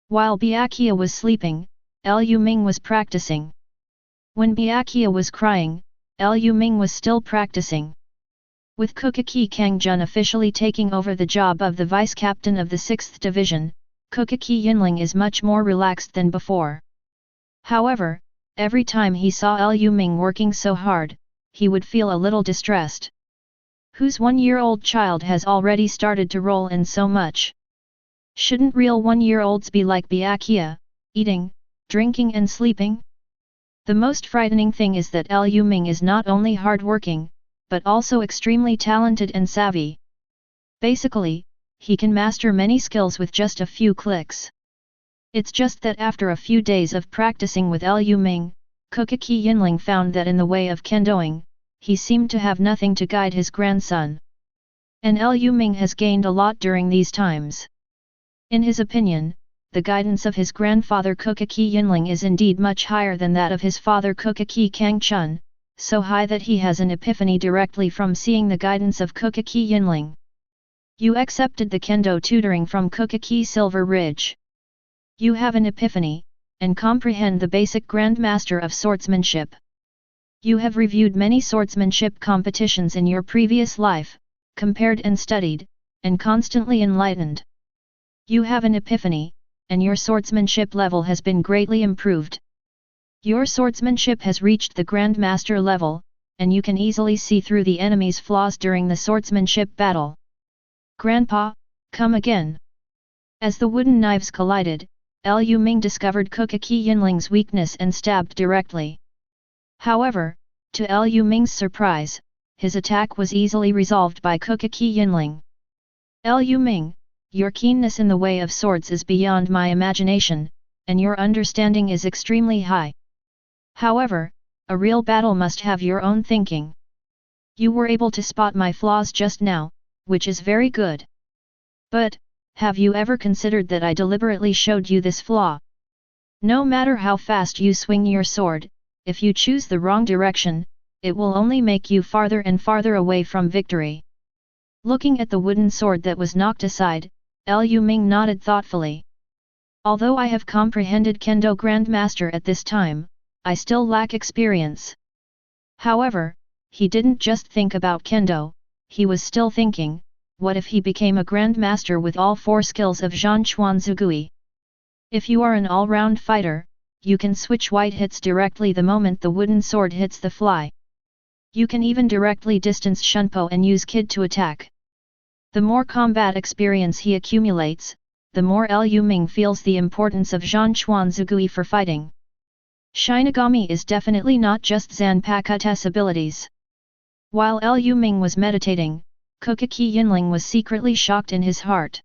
While Byakuya was sleeping, Lu Ming was practicing. When Byakuya was crying, Lu Ming was still practicing. With Kuchiki Cangchun officially taking over the job of the vice-captain of the 6th Division, Kuchiki Yinling is much more relaxed than before. However, every time he saw Lu Ming working so hard, he would feel a little distressed. Whose 1-year-old child has already started to roll in so much? Shouldn't real 1-year-olds be like Byakuya, eating, drinking and sleeping? The most frightening thing is that Lu Ming is not only hard-working, but also extremely talented and savvy. Basically, he can master many skills with just a few clicks. It's just that after a few days of practicing with Lu Ming, Kuchiki Yinling found that in the way of kendoing, he seemed to have nothing to guide his grandson. And Lu Ming has gained a lot during these times. In his opinion, the guidance of his grandfather Kuchiki Yinling is indeed much higher than that of his father Kuchiki Cangchun, so high that he has an epiphany directly from seeing the guidance of Kuchiki Yinling. You accepted the kendo tutoring from Kuchiki Silver Ridge. You have an epiphany, and comprehend the basic grandmaster of swordsmanship. You have reviewed many swordsmanship competitions in your previous life, compared and studied, and constantly enlightened. You have an epiphany, and your swordsmanship level has been greatly improved. Your swordsmanship has reached the Grandmaster level, and you can easily see through the enemy's flaws during the swordsmanship battle. Grandpa, come again. As the wooden knives collided, Lu Ming discovered Kuchiki Yinling's weakness and stabbed directly. However, to Lu Ming's surprise, his attack was easily resolved by Kuchiki Yinling. Lu Ming, your keenness in the way of swords is beyond my imagination, and your understanding is extremely high. However, a real battle must have your own thinking. You were able to spot my flaws just now, which is very good. But, have you ever considered that I deliberately showed you this flaw? No matter how fast you swing your sword, if you choose the wrong direction, it will only make you farther and farther away from victory. Looking at the wooden sword that was knocked aside, Lu Ming nodded thoughtfully. Although I have comprehended Kendo Grandmaster at this time, I still lack experience. However, he didn't just think about Kendo, he was still thinking, what if he became a Grandmaster with all 4 skills of Zhanchuan Zugui? If you are an all-round fighter, you can switch white hits directly the moment the wooden sword hits the fly. You can even directly distance Shunpo and use Kid to attack. The more combat experience he accumulates, the more Lu Ming feels the importance of Zhanchuan Zugui for fighting. Shinigami is definitely not just Zanpakuto's abilities. While Lu Ming was meditating, Kuchiki Yinling was secretly shocked in his heart.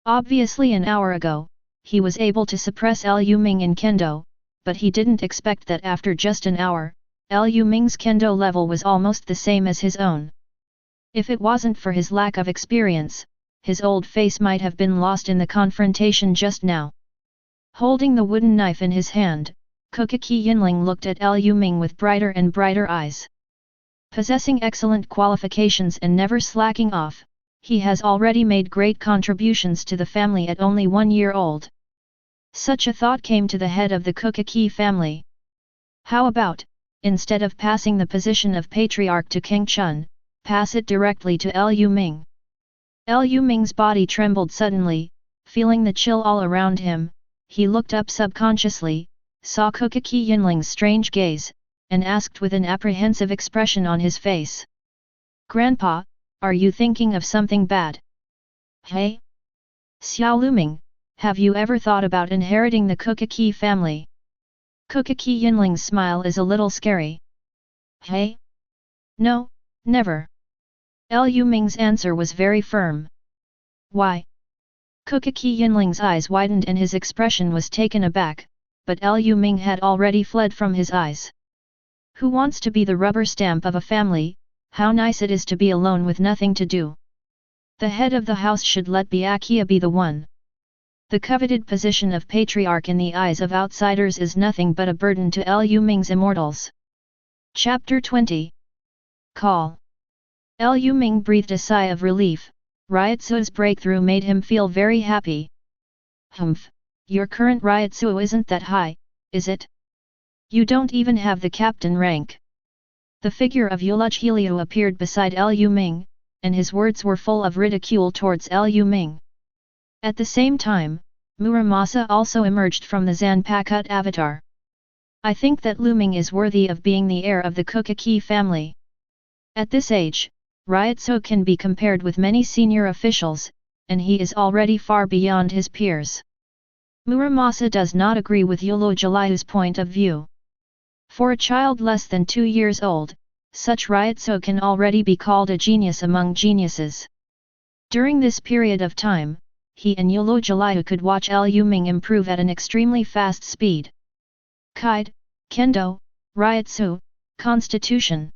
Obviously an hour ago, he was able to suppress Lu Ming in Kendo, but he didn't expect that after just an hour, Lu Ming's Kendo level was almost the same as his own. If it wasn't for his lack of experience, his old face might have been lost in the confrontation just now. Holding the wooden knife in his hand, Kuchiki Yinling looked at Lu Ming with brighter and brighter eyes. Possessing excellent qualifications and never slacking off, he has already made great contributions to the family at only 1 year old. Such a thought came to the head of the Kuchiki family. How about, instead of passing the position of patriarch to Cangchun, pass it directly to Lu Ming? Lu Ming's body trembled suddenly, feeling the chill all around him. He looked up subconsciously, saw Kuchiki Yinling's strange gaze, and asked with an apprehensive expression on his face. Grandpa, are you thinking of something bad? Hey? Xiao Lu Ming, have you ever thought about inheriting the Kuchiki family? Kuchiki Yinling's smile is a little scary. Hey? No, never. Lu Ming's answer was very firm. Why? Kuchiki Yinling's eyes widened and his expression was taken aback, but Lu Ming had already fled from his eyes. Who wants to be the rubber stamp of a family? How nice it is to be alone with nothing to do. The head of the house should let Byakuya be the one. The coveted position of patriarch in the eyes of outsiders is nothing but a burden to Lu Ming's immortals. Chapter 20. Call. Lu Ming breathed a sigh of relief. Reiatsu's breakthrough made him feel very happy. Humph, your current Reiatsu isn't that high, is it? You don't even have the captain rank. The figure of Yuluj Helio appeared beside Lu Ming, and his words were full of ridicule towards Lu Ming. At the same time, Muramasa also emerged from the Zanpakuto avatar. I think that Lu Ming is worthy of being the heir of the Kuchiki family. At this age, Reiatsu can be compared with many senior officials, and he is already far beyond his peers. Muramasa does not agree with Yuluj Helio's point of view. For a child less than 2 years old, such Reiatsu can already be called a genius among geniuses. During this period of time, he and Yuluj Helio could watch Lu Ming improve at an extremely fast speed. Kide, Kendo, Reiatsu, Constitution.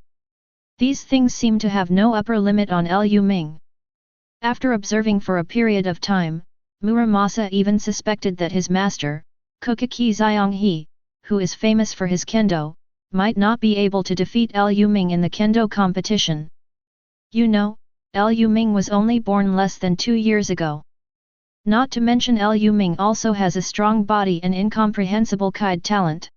These things seem to have no upper limit on Lu Ming. After observing for a period of time, Muramasa even suspected that his master, Kuchiki Zhanghe, who is famous for his kendo, might not be able to defeat Lu Ming in the kendo competition. You know, Lu Ming was only born less than 2 years ago. Not to mention Lu Ming also has a strong body and incomprehensible kide talent.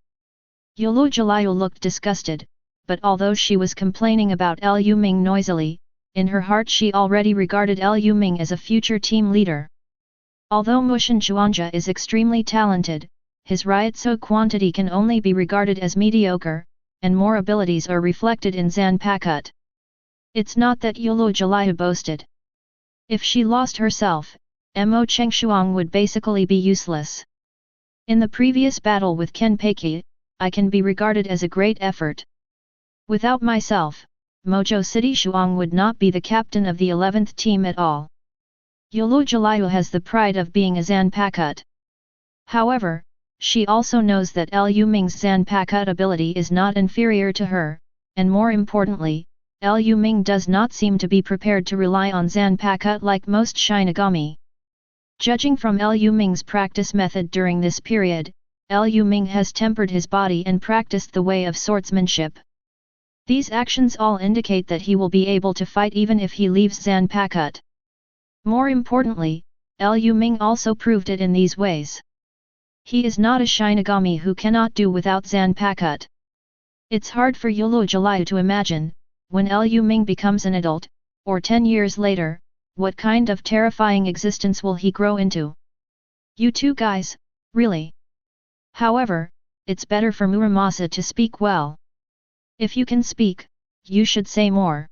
Yuluj Helio looked disgusted, but although she was complaining about Liu Ming noisily, in her heart she already regarded Liu Ming as a future team leader. Although Mushin Chuanja is extremely talented, his Reiatsu quantity can only be regarded as mediocre, and more abilities are reflected in Zanpakuto. It's not that Yulu Jaliu boasted. If she lost herself, Mo Chengshuang would basically be useless. In the previous battle with Kenpeki, I can be regarded as a great effort. Without myself, Mojo City Shuang would not be the captain of the 11th team at all. Yulu Jaliu has the pride of being a Zanpakuto. However, she also knows that Liu Ming's Zanpakuto ability is not inferior to her, and more importantly, Liu Ming does not seem to be prepared to rely on Zanpakuto like most Shinigami. Judging from Liu Ming's practice method during this period, Liu Ming has tempered his body and practiced the way of swordsmanship. These actions all indicate that he will be able to fight even if he leaves Zanpakuto. More importantly, Liu Ming also proved it in these ways. He is not a Shinigami who cannot do without Zanpakuto. It's hard for Yulu Jaliu to imagine, when Liu Ming becomes an adult, or 10 years later, what kind of terrifying existence will he grow into? You two guys, really? However, it's better for Muramasa to speak well. If you can speak, you should say more.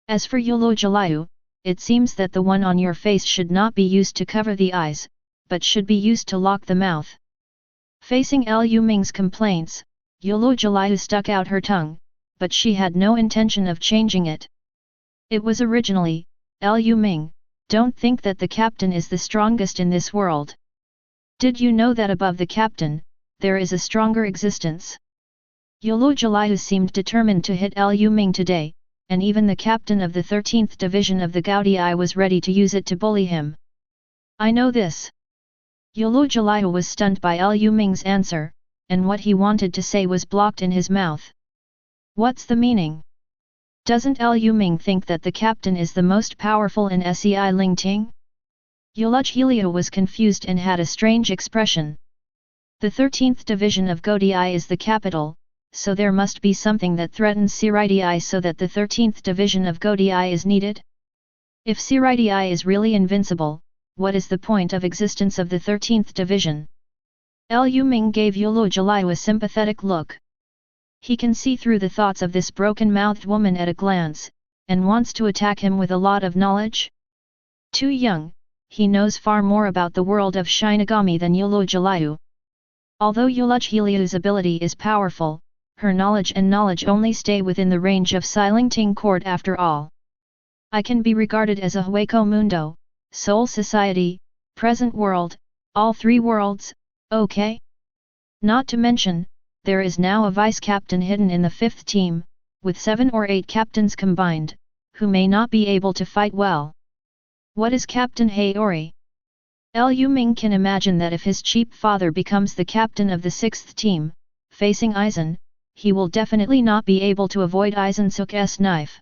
As for Yulu Jaliu, it seems that the one on your face should not be used to cover the eyes, but should be used to lock the mouth. Facing Liu Ming's complaints, Yulu Jaliu stuck out her tongue, but she had no intention of changing it. It was originally, Liu Ming, don't think that the captain is the strongest in this world. Did you know that above the captain, there is a stronger existence? Yulu Jaliu seemed determined to hit Liu Ming today, and even the captain of the 13th division of the Gaudi was ready to use it to bully him. I know this. Yulu Jaliu was stunned by Liu Ming's answer, and what he wanted to say was blocked in his mouth. What's the meaning? Doesn't Liu Ming think that the captain is the most powerful in Sei Lingting? Yulujheliu was confused and had a strange expression. The 13th division of Gaudi is the capital, so there must be something that threatens Siraidi so that the 13th division of Gaudi is needed? If Siraidi is really invincible, what is the point of existence of the 13th division? Liu Ming gave Yulu Jaliu a sympathetic look. He can see through the thoughts of this broken-mouthed woman at a glance, and wants to attack him with a lot of knowledge? Too young, he knows far more about the world of Shinigami than Yulu Jaliu. Although Yulujheliu's ability is powerful, her knowledge only stay within the range of Silingting Court after all. I can be regarded as a Hueco Mundo, Soul Society, Present World, all three worlds, okay? Not to mention, there is now a vice-captain hidden in the 5th team, with 7 or 8 captains combined, who may not be able to fight well. What is Captain Hayori? Liu Ming can imagine that if his cheap father becomes the captain of the 6th team, facing Aizen, he will definitely not be able to avoid Aizen-suk's knife.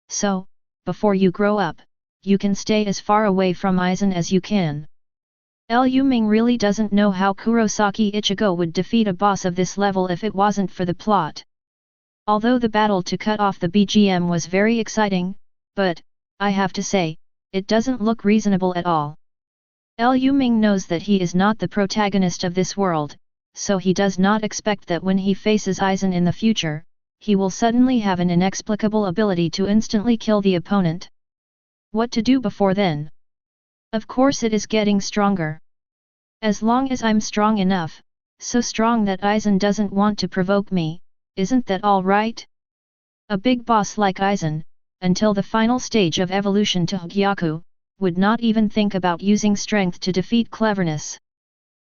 So, before you grow up, you can stay as far away from Aizen as you can. Liu Ming really doesn't know how Kurosaki Ichigo would defeat a boss of this level if it wasn't for the plot. Although the battle to cut off the BGM was very exciting, but, I have to say, it doesn't look reasonable at all. Liu Ming knows that he is not the protagonist of this world, so he does not expect that when he faces Aizen in the future, he will suddenly have an inexplicable ability to instantly kill the opponent. What to do before then? Of course it is getting stronger. As long as I'm strong enough, so strong that Aizen doesn't want to provoke me, isn't that all right? A big boss like Aizen, until the final stage of evolution to Hogyoku, would not even think about using strength to defeat cleverness.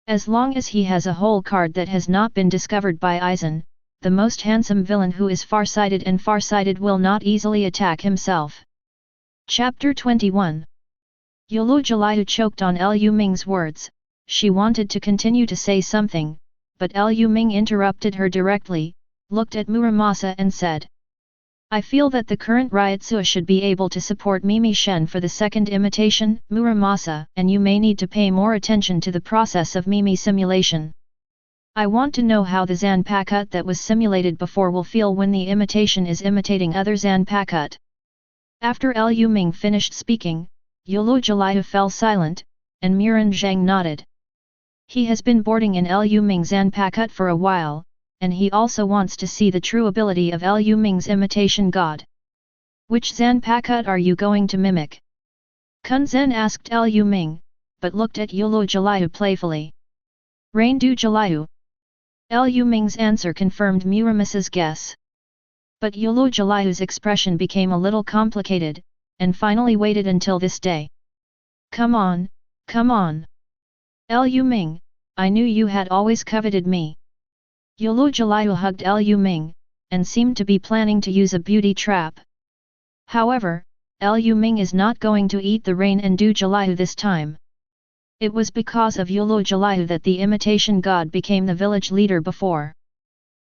As long as he has a whole card that has not been discovered by Aizen, the most handsome villain who is farsighted will not easily attack himself. Chapter 21. Yulu Jaliu choked on Liu Ming's words. She wanted to continue to say something, but Liu Ming interrupted her directly, looked at Muramasa and said, I feel that the current Reiatsu should be able to support Mimi Shen for the second imitation, Muramasa, and you may need to pay more attention to the process of Mimi simulation. I want to know how the zanpakuto that was simulated before will feel when the imitation is imitating other zanpakuto. After Lu Ming finished speaking, Yulu Jalaihu fell silent, and Xuzheng nodded. He has been boarding in Lu Ming's zanpakuto for a while, and he also wants to see the true ability of Lu Ming's imitation god. Which zanpakuto are you going to mimic? Kunzen asked Lu Ming, but looked at Yulu Jalaihu playfully. Raindu Jalaihu. Lu Ming's answer confirmed Muramasa's guess. But Yulu Jalaihu's expression became a little complicated, and finally waited until this day. Come on, come on. Lu Ming, I knew you had always coveted me. Yulu Jalaihu hugged Lu Ming, and seemed to be planning to use a beauty trap. However, Lu Ming is not going to eat the rain and do Jalaihu this time. It was because of Yulu Jalaihu that the imitation god became the village leader before.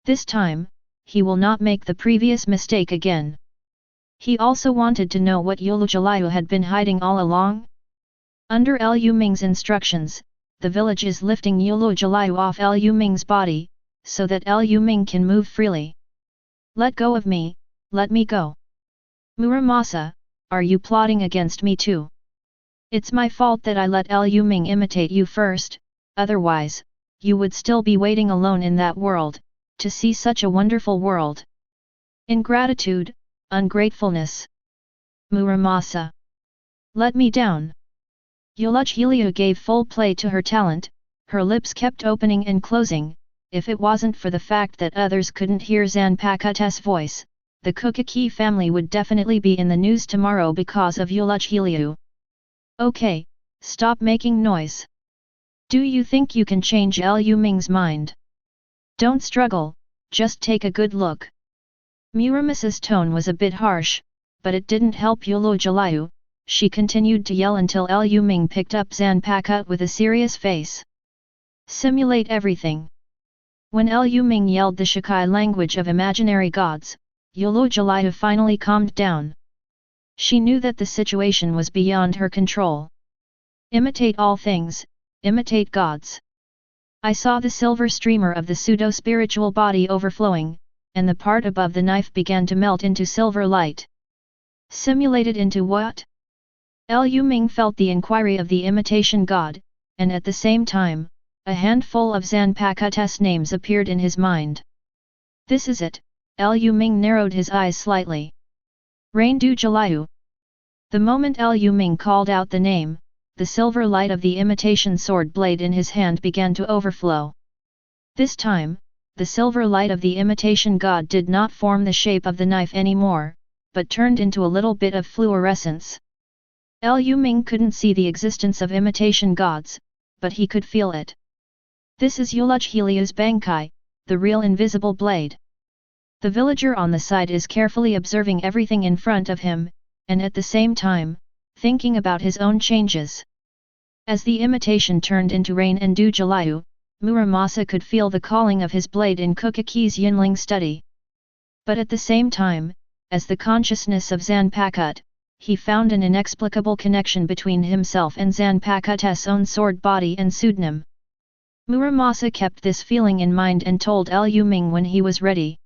This time, he will not make the previous mistake again. He also wanted to know what Yulu Jalaihu had been hiding all along. Under Lu Ming's instructions, the village is lifting Yulu Jalaihu off Lu Ming's body, so that Lu Ming can move freely. Let go of me, let me go. Muramasa, are you plotting against me too? It's my fault that I let Lu Ming imitate you first, otherwise, you would still be waiting alone in that world, to see such a wonderful world. Ingratitude, ungratefulness. Muramasa. Let me down. Yuluj gave full play to her talent, her lips kept opening and closing. If it wasn't for the fact that others couldn't hear Zanpakuto's voice, the Kuchiki family would definitely be in the news tomorrow because of Yuluj. Okay, stop making noise. Do you think you can change Lu Ming's mind? Don't struggle, just take a good look. Muramasa's tone was a bit harsh, but it didn't help Yulu Jalaihu. She continued to yell until Lu Ming picked up Zanpakuto with a serious face. Simulate everything. When Lu Ming yelled the Shikai language of imaginary gods, Yulu Jalaihu finally calmed down. She knew that the situation was beyond her control. Imitate all things, imitate gods. I saw the silver streamer of the pseudo-spiritual body overflowing, and the part above the knife began to melt into silver light. Simulated into what? Lu Ming felt the inquiry of the imitation god, and at the same time, a handful of Zanpakuto's names appeared in his mind. This is it, Lu Ming narrowed his eyes slightly. Raindu Jalaihu. The moment Lu Ming called out the name, the silver light of the imitation sword blade in his hand began to overflow. This time, the silver light of the imitation god did not form the shape of the knife anymore, but turned into a little bit of fluorescence. Lu Ming couldn't see the existence of imitation gods, but he could feel it. This is Yuluj Bankai, the real invisible blade. The villager on the side is carefully observing everything in front of him, and at the same time, thinking about his own changes. As the imitation turned into rain and dew Jalaihu, Muramasa could feel the calling of his blade in Kuchiki's Yinling study. But at the same time, as the consciousness of Zanpakuto, he found an inexplicable connection between himself and Zanpakuto's own sword body and pseudonym. Muramasa kept this feeling in mind and told Lu Ming when he was ready.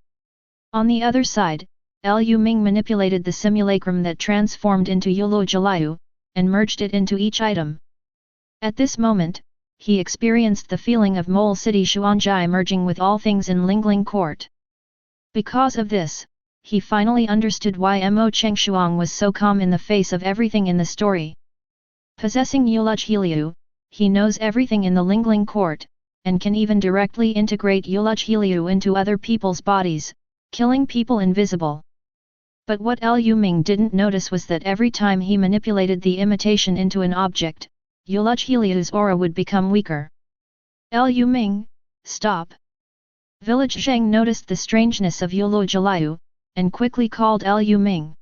On the other side, Lu Ming manipulated the simulacrum that transformed into Yulu Jalaihu, and merged it into each item. At this moment, he experienced the feeling of Mole City Xuanzhai merging with all things in Lingling Court. Because of this, he finally understood why Mo Chengshuang was so calm in the face of everything in the story. Possessing Yuluj, he knows everything in the Lingling Court, and can even directly integrate Yuluj into other people's bodies, killing people invisible. But what Lu Ming didn't notice was that every time he manipulated the imitation into an object, Yuluj aura would become weaker. Lu Ming, stop! Village Zheng noticed the strangeness of Yuluj, and quickly called Lu Ming.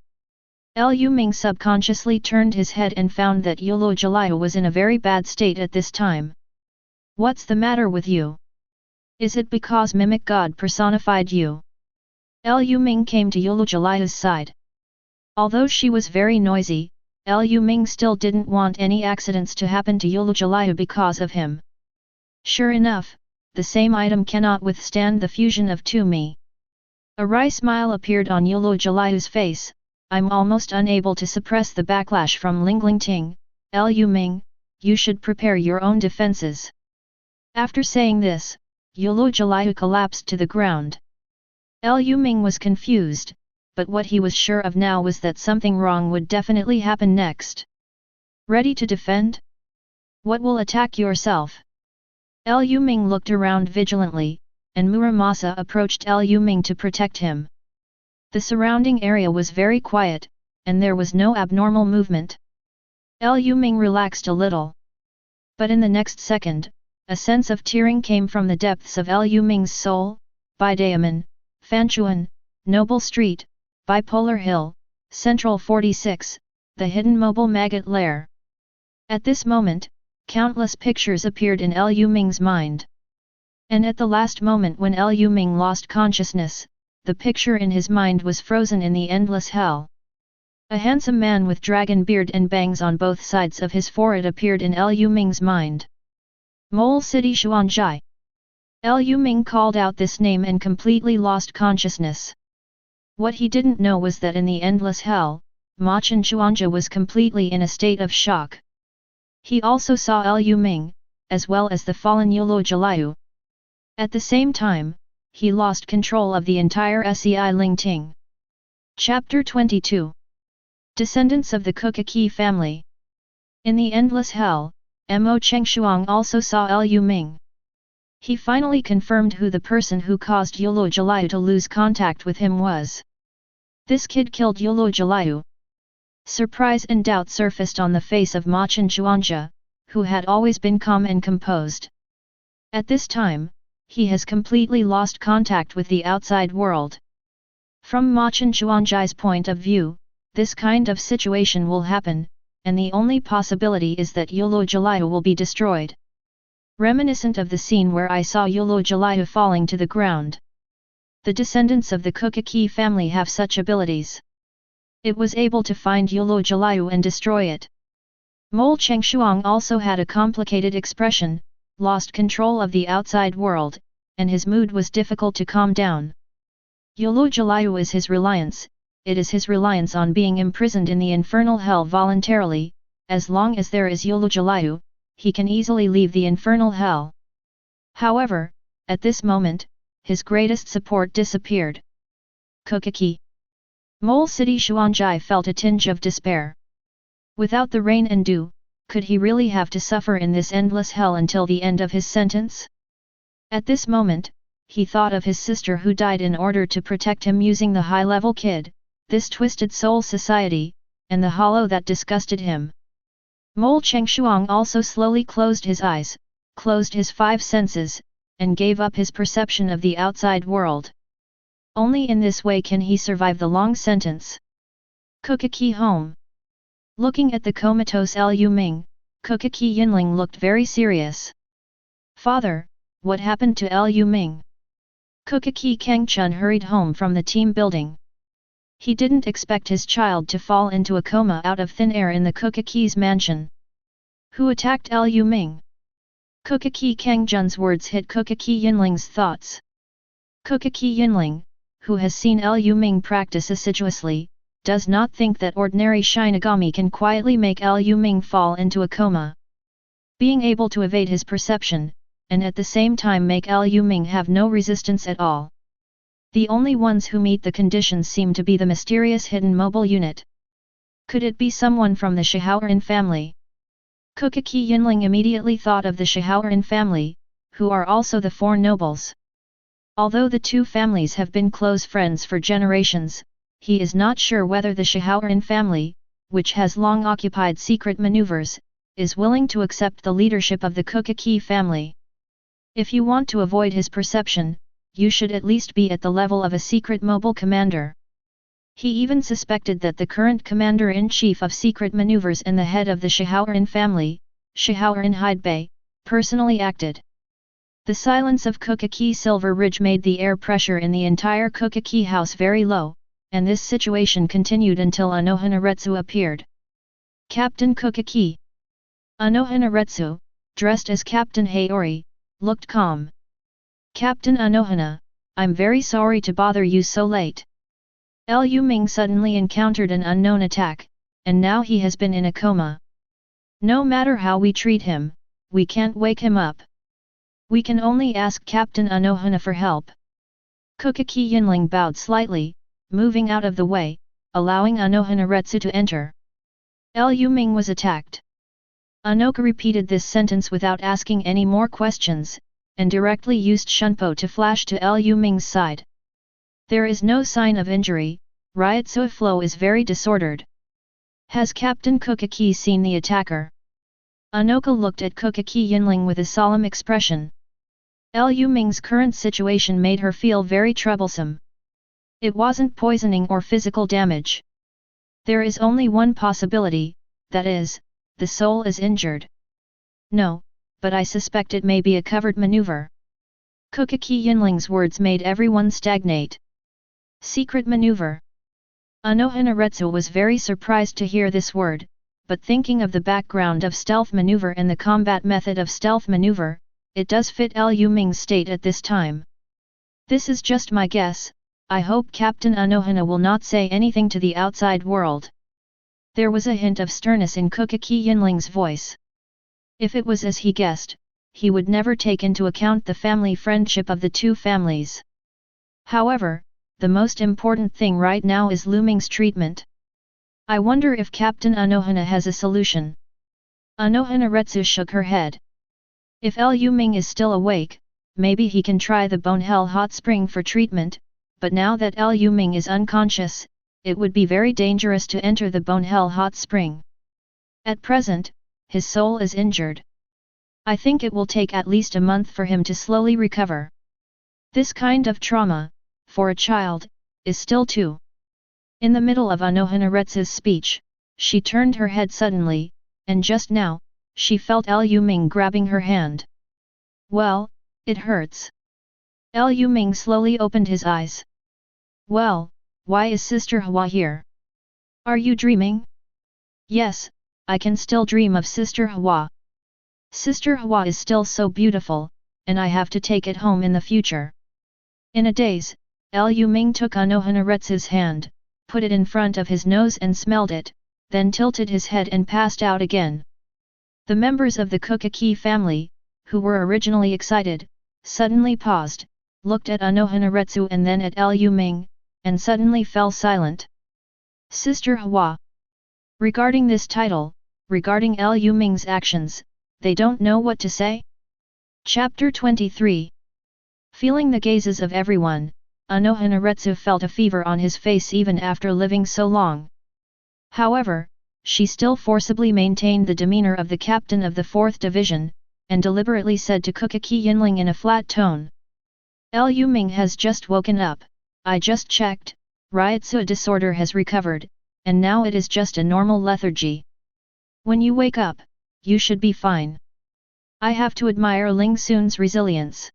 Lu Ming subconsciously turned his head and found that Yuluj was in a very bad state at this time. What's the matter with you? Is it because Mimic God personified you? Lu Ming came to Yuluj side. Although she was very noisy, Lu Ming still didn't want any accidents to happen to Yuluj because of him. Sure enough, the same item cannot withstand the fusion of two me. A wry smile appeared on Yulu Jaliu's face. I'm almost unable to suppress the backlash from Lingling Ting. Lu Ming, you should prepare your own defenses. After saying this, Yulu Jaliu collapsed to the ground. Lu Ming was confused, but what he was sure of now was that something wrong would definitely happen next. Ready to defend? What will attack yourself? Lu Ming looked around vigilantly, and Muramasa approached Lu Ming to protect him. The surrounding area was very quiet, and there was no abnormal movement. Lu Ming relaxed a little. But in the next second, a sense of tearing came from the depths of Lu Ming's soul. Baidaman, Fanchuan, Noble Street, Bipolar Hill, Central 46, the hidden mobile maggot lair. At this moment, countless pictures appeared in Lu Ming's mind. And at the last moment when Lu Ming lost consciousness, the picture in his mind was frozen in the endless hell. A handsome man with dragon beard and bangs on both sides of his forehead appeared in Lu Ming's mind. Mole City Xuanzhai. Lu Ming called out this name and completely lost consciousness. What he didn't know was that in the endless hell, Machen Xuanzha was completely in a state of shock. He also saw Lu Ming, as well as the fallen Yulu Jaliu. At the same time, he lost control of the entire Sei Ling Ting. Chapter 22. Descendants of the Kuchiki family. In the endless hell, Mo Chengshuang also saw Lu Ming. He finally confirmed who the person who caused Yulu Jaliu to lose contact with him was. This kid killed Yulu Jaliu. Surprise and doubt surfaced on the face of Machen Xuanzha, who had always been calm and composed. At this time, he has completely lost contact with the outside world. From Machen Xuanzhai's point of view, this kind of situation will happen, and the only possibility is that Yulu Jaliu will be destroyed. Reminiscent of the scene where I saw Yulu Jaliu falling to the ground. The descendants of the Kuchiki family have such abilities. It was able to find Yulu Jaliu and destroy it. Mole Chengshuang also had a complicated expression, lost control of the outside world, and his mood was difficult to calm down. Yulu Jaliu is his reliance, it is his reliance on being imprisoned in the infernal hell voluntarily. As long as there is Yulu Jaliu, he can easily leave the infernal hell. However, at this moment, his greatest support disappeared. Kuchiki. Mole City Xuanzhai felt a tinge of despair. Without the rain and dew, could he really have to suffer in this endless hell until the end of his sentence? At this moment, he thought of his sister who died in order to protect him using the high-level kid, this twisted soul society, and the hollow that disgusted him. Mole Chengshuang also slowly closed his eyes, closed his five senses, and gave up his perception of the outside world. Only in this way can he survive the long sentence. Kuchiki home. Looking at the comatose Lu Ming, Kuchiki Yinling looked very serious. Father, what happened to Lu Ming? Kuchiki Cangchun hurried home from the team building. He didn't expect his child to fall into a coma out of thin air in the Kuchiki's mansion. Who attacked Lu Ming? Kuchiki Cangchun's words hit Kuchiki Yinling's thoughts. Kuchiki Yinling, who has seen Lu Ming practice assiduously, does not think that ordinary Shinigami can quietly make Lu Ming fall into a coma. Being able to evade his perception, and at the same time make Lu Ming have no resistance at all. The only ones who meet the conditions seem to be the mysterious hidden mobile unit. Could it be someone from the Shihaoran family? Kuchiki Yinling immediately thought of the Shihaoran family, who are also the four nobles. Although the two families have been close friends for generations, he is not sure whether the Shihaoran family, which has long occupied secret maneuvers, is willing to accept the leadership of the Kuchiki family. If you want to avoid his perception, you should at least be at the level of a secret mobile commander. He even suspected that the current commander-in-chief of secret maneuvers and the head of the Shihaoran family, Shihaoran Hidebei, personally acted. The silence of Kuchiki Silver Ridge made the air pressure in the entire Kuchiki house very low, and this situation continued until Anohanaretsu appeared. Captain Kuchiki. Anohanaretsu, dressed as Captain Haori, looked calm. Captain Anohana, I'm very sorry to bother you so late. Lu Ming suddenly encountered an unknown attack, and now he has been in a coma. No matter how we treat him, we can't wake him up. We can only ask Captain Anohana for help. Kuchiki Yinling bowed slightly, moving out of the way, allowing Anohana Retsu to enter. Lu Ming was attacked. Anoka repeated this sentence without asking any more questions, and directly used Shunpo to flash to Lu Ming's side. There is no sign of injury, Reiatsu flow is very disordered. Has Captain Kuchiki seen the attacker? Anoka looked at Kuchiki Yinling with a solemn expression. Lu Ming's current situation made her feel very troublesome. It wasn't poisoning or physical damage. There is only one possibility, that is, the soul is injured. No, but I suspect it may be a covered maneuver. Kuchiki Yinling's words made everyone stagnate. Secret maneuver. Anohana Retsu was very surprised to hear this word, but thinking of the background of stealth maneuver and the combat method of stealth maneuver, it does fit Lu Ming's state at this time. This is just my guess, I hope Captain Anohana will not say anything to the outside world. There was a hint of sternness in Kuchiki Yinling's voice. If it was as he guessed, he would never take into account the family friendship of the two families. However, the most important thing right now is Lu Ming's treatment. I wonder if Captain Anohana has a solution. Anohana Retsu shook her head. If Lu Ming is still awake, maybe he can try the Bone Hell Hot Spring for treatment, but now that Lu Ming is unconscious, it would be very dangerous to enter the Bone Hell Hot Spring. At present, his soul is injured. I think it will take at least a month for him to slowly recover. This kind of trauma, for a child, is still too. In the middle of Anohana Retsu's speech, she turned her head suddenly, and just now, she felt Lu Ming grabbing her hand. Well, it hurts. Lu Ming slowly opened his eyes. Well, why is Sister Hua here? Are you dreaming? Yes, I can still dream of Sister Hua. Sister Hua is still so beautiful, and I have to take it home in the future. In a daze, Lu Ming took Anohana Retsu's hand, put it in front of his nose and smelled it, then tilted his head and passed out again. The members of the Kuchiki family, who were originally excited, suddenly paused, looked at Anohana Retsu and then at Lu Ming, and suddenly fell silent. Sister Hua. Regarding this title, regarding Lu Ming's actions, they don't know what to say? Chapter 23. Feeling the gazes of everyone, Anohana Retsu felt a fever on his face even after living so long. However, she still forcibly maintained the demeanor of the captain of the 4th Division, and deliberately said to Kuchiki Yinling in a flat tone. Lu Ming has just woken up, I just checked, Reiatsu disorder has recovered, and now it is just a normal lethargy. When you wake up, you should be fine. I have to admire Ling Sun's resilience.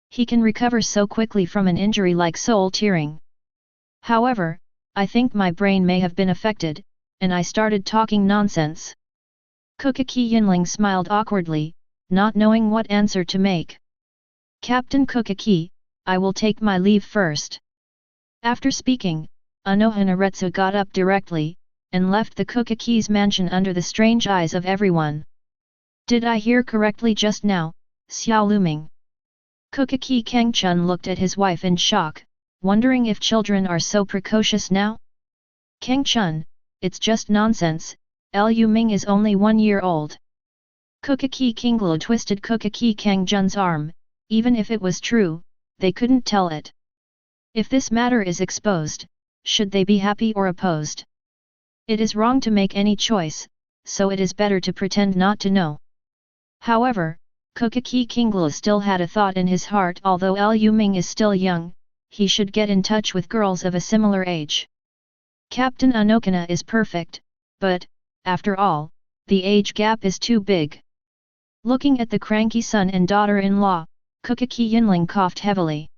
He can recover so quickly from an injury like soul tearing. However, I think my brain may have been affected, and I started talking nonsense. Kuchiki Yinling smiled awkwardly, not knowing what answer to make. Captain Kuchiki, I will take my leave first. After speaking, Anohana Retsu got up directly, and left the Kuchiki's mansion under the strange eyes of everyone. Did I hear correctly just now, Xiao Lu Ming? Kuchiki Cangchun looked at his wife in shock, wondering if children are so precocious now? Cangchun, it's just nonsense, Lu Ming is only 1 year old. Kuchiki Kinglu twisted Kuchiki Cangchun's arm, even if it was true, they couldn't tell it. If this matter is exposed, should they be happy or opposed? It is wrong to make any choice, so it is better to pretend not to know. However, Kuchiki Kinglu still had a thought in his heart. Although Lu Ming is still young, he should get in touch with girls of a similar age. Captain Anokana is perfect, but, after all, the age gap is too big. Looking at the cranky son and daughter-in-law, Kuchiki Yinling coughed heavily.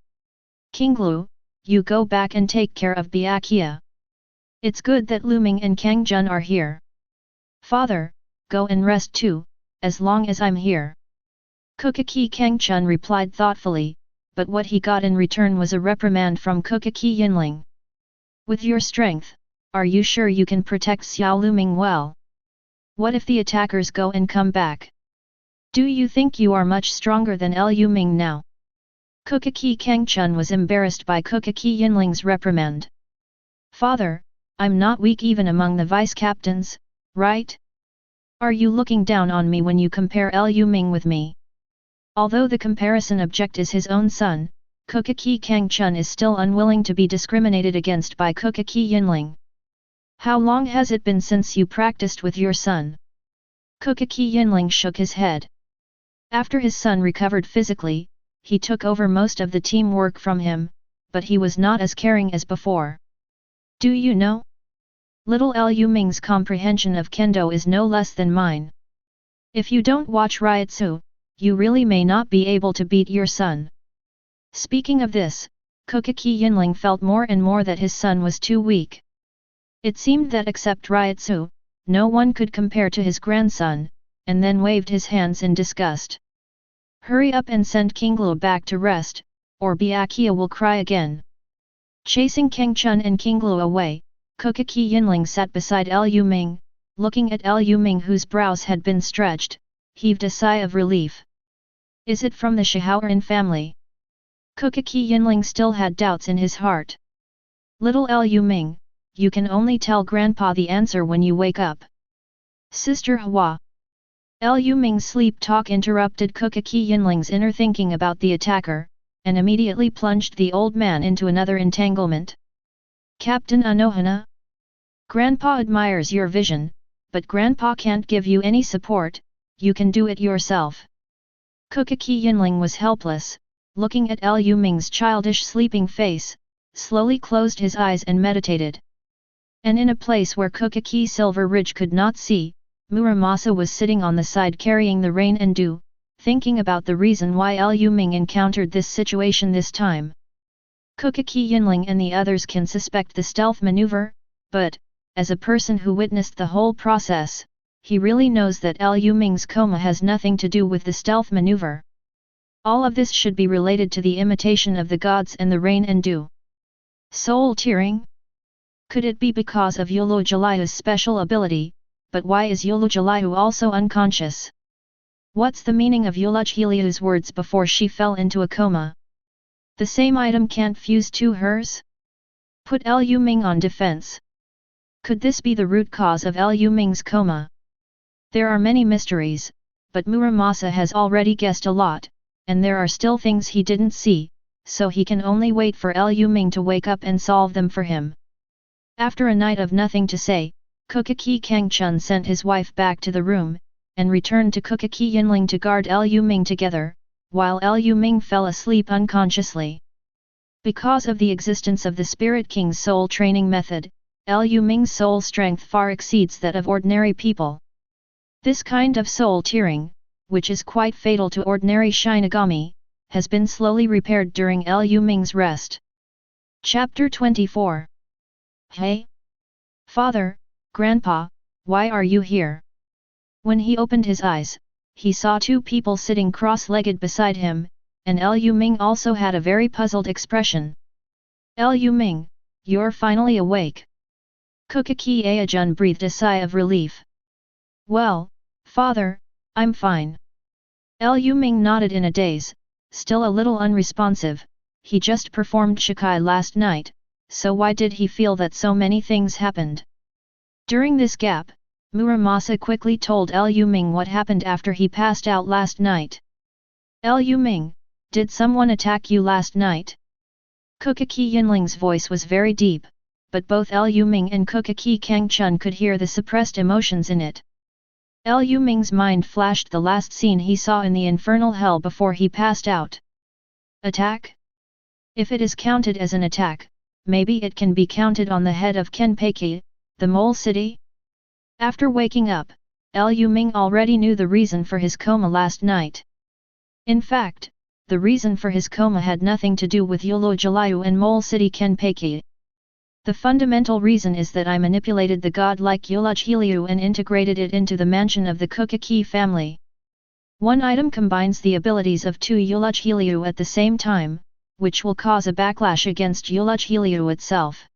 Kinglu, you go back and take care of Byakuya. It's good that Lu Ming and Cangchun are here. Father, go and rest too, as long as I'm here. Kuchiki Cangchun replied thoughtfully, but what he got in return was a reprimand from Kuchiki Yinling. With your strength, are you sure you can protect Xiao Lu Ming well? What if the attackers go and come back? Do you think you are much stronger than Lu Ming now? Kuchiki Cangchun was embarrassed by Kuchiki Yinling's reprimand. Father, I'm not weak even among the vice-captains, right? Are you looking down on me when you compare Lu Ming with me? Although the comparison object is his own son, Kuchiki Cangchun is still unwilling to be discriminated against by Kuchiki Yinling. How long has it been since you practiced with your son? Kuchiki Yinling shook his head. After his son recovered physically, he took over most of the teamwork from him, but he was not as caring as before. Do you know? Little Lu Ming's comprehension of kendo is no less than mine. If you don't watch Reiatsu, you really may not be able to beat your son. Speaking of this, Kuchiki Yinling felt more and more that his son was too weak. It seemed that except Reiatsu, no one could compare to his grandson, and then waved his hands in disgust. Hurry up and send Kinglu back to rest, or Byakuya will cry again. Chasing Cangchun and Kinglu away, Kuchiki Yinling sat beside Lu Ming, looking at Lu Ming whose brows had been stretched, heaved a sigh of relief. Is it from the Shaoran family? Kuchiki Yinling still had doubts in his heart. Little Lu Ming, you can only tell Grandpa the answer when you wake up. Sister Hua. Lu Ming's sleep talk interrupted Kuchiki Yinling's inner thinking about the attacker, and immediately plunged the old man into another entanglement. Captain Anohana? Grandpa admires your vision, but Grandpa can't give you any support, you can do it yourself. Kuchiki Yinling was helpless, looking at Lu Ming's childish sleeping face, slowly closed his eyes and meditated. And in a place where Kuchiki Silver Ridge could not see, Muramasa was sitting on the side carrying the rain and dew, thinking about the reason why Lu Ming encountered this situation this time. Kuchiki Yinling and the others can suspect the stealth maneuver, but, as a person who witnessed the whole process, he really knows that Lu Ming's coma has nothing to do with the stealth maneuver. All of this should be related to the imitation of the gods and the rain and dew. Soul tearing? Could it be because of Yulu Jaliu's special ability, but why is Yulu Jaliu also unconscious? What's the meaning of Yulujheliu's words before she fell into a coma? The same item can't fuse to hers? Put Lu Ming on defense. Could this be the root cause of Lu Ming's coma? There are many mysteries, but Muramasa has already guessed a lot, and there are still things he didn't see, so he can only wait for Lu Ming to wake up and solve them for him. After a night of nothing to say, Kuchiki Cangchun sent his wife back to the room, and returned to Kuchiki Yinling to guard Lu Ming together, while Lu Ming fell asleep unconsciously. Because of the existence of the Spirit King's soul training method, Lu Ming's soul strength far exceeds that of ordinary people. This kind of soul tearing, which is quite fatal to ordinary Shinigami, has been slowly repaired during Lu Ming's rest. Chapter 24. Hey? Father, Grandpa, why are you here? When he opened his eyes, he saw two people sitting cross-legged beside him, and Lu Ming also had a very puzzled expression. Lu Ming, you're finally awake. Kuchiki Aijun breathed a sigh of relief. Well, father, I'm fine. Lu Ming nodded in a daze, still a little unresponsive. He just performed Shikai last night, so why did he feel that so many things happened? During this gap, Muramasa quickly told Lu Ming what happened after he passed out last night. Lu Ming, did someone attack you last night? Kuchiki Yinling's voice was very deep, but both Lu Ming and Kuchiki Cangchun could hear the suppressed emotions in it. Lu Ming's mind flashed the last scene he saw in the infernal hell before he passed out. Attack? If it is counted as an attack, maybe it can be counted on the head of Kenpeki, the mole city? After waking up, Lu Ming already knew the reason for his coma last night. In fact, the reason for his coma had nothing to do with Yulu Jaliu and mole city Kenpeki. The fundamental reason is that I manipulated the god-like Yulujheliu and integrated it into the mansion of the Kuchiki family. One item combines the abilities of two Yulujheliu at the same time, which will cause a backlash against Ulujiliu itself.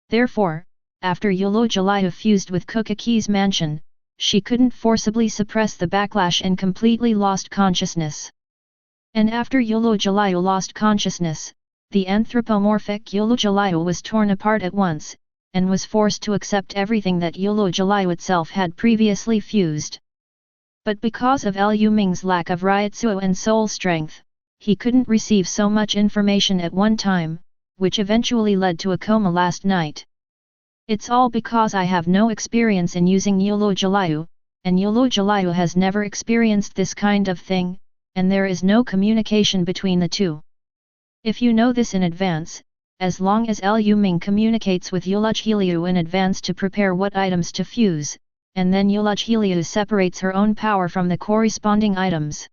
Therefore, after Ulujiliu fused with Kuchiki's mansion, she couldn't forcibly suppress the backlash and completely lost consciousness. And after Ulujiliu lost consciousness, the anthropomorphic Ulujiliu was torn apart at once, and was forced to accept everything that Ulujiliu itself had previously fused. But because of Lu Ming's lack of Reiatsu and soul strength, he couldn't receive so much information at one time, which eventually led to a coma last night. It's all because I have no experience in using Ulujiliu, and Ulujiliu has never experienced this kind of thing, and there is no communication between the two. If you know this in advance, as long as Lu Ming communicates with Ulujiliu in advance to prepare what items to fuse, and then Ulujiliu separates her own power from the corresponding items.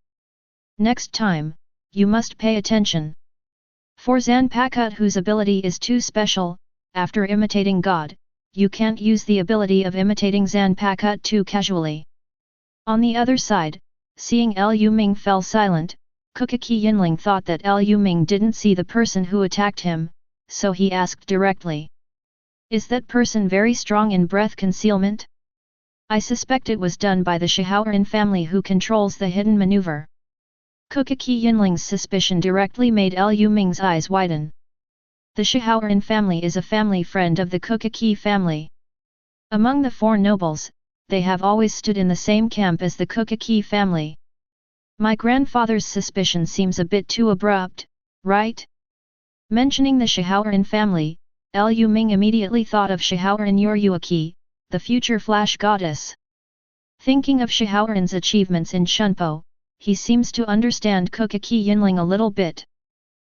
Next time, you must pay attention. For Zanpakutō, whose ability is too special, after imitating God, you can't use the ability of imitating Zanpakutō too casually. On the other side, seeing Lu Ming fell silent, Kuchiki Yinling thought that Lu Ming didn't see the person who attacked him, so he asked directly. Is that person very strong in breath concealment? I suspect it was done by the Shihaoran family who controls the hidden maneuver. Kuchiki Yinling's suspicion directly made Lu Ming's eyes widen. The Shihaoran family is a family friend of the Kuchiki family. Among the four nobles, they have always stood in the same camp as the Kuchiki family. My grandfather's suspicion seems a bit too abrupt, right? Mentioning the Shihaoran family, Lu Ming immediately thought of Shihaoran Yuryuaki, the future flash goddess. Thinking of Shihaoran's achievements in Shunpo, he seems to understand Kuchiki Yinling a little bit.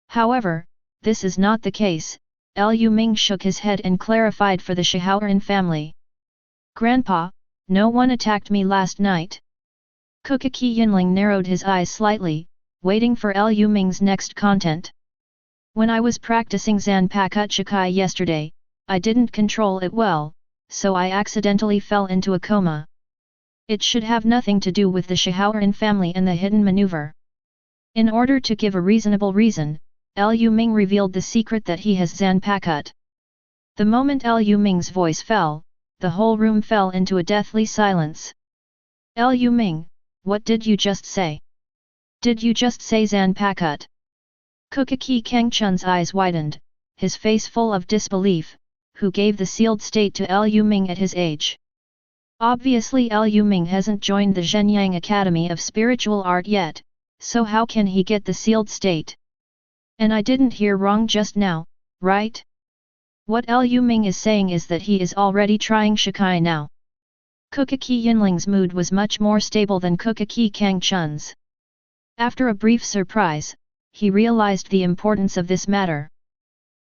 However, this is not the case. Lu Ming shook his head and clarified for the Shihaoran family. Grandpa, no one attacked me last night. Kuchiki Yinling narrowed his eyes slightly, waiting for Lu Ming's next content. When I was practicing Zanpakuto yesterday, I didn't control it well, so I accidentally fell into a coma. It should have nothing to do with the Shihaoran family and the hidden maneuver. In order to give a reasonable reason, Lu Ming revealed the secret that he has Zanpakuto. The moment Lu Ming's voice fell, the whole room fell into a deathly silence. Lu Ming, what did you just say? Did you just say Zanpakuto? Kuchiki Cangchun's eyes widened, his face full of disbelief. Who gave the sealed state to Lu Ming at his age? Obviously Lu Ming hasn't joined the Zhenyang Academy of Spiritual Art yet, so how can he get the sealed state? And I didn't hear wrong just now, right? What Lu Ming is saying is that he is already trying Shikai now. Kuchiki Yinling's mood was much more stable than Kuchiki Cangchun's. After a brief surprise, he realized the importance of this matter.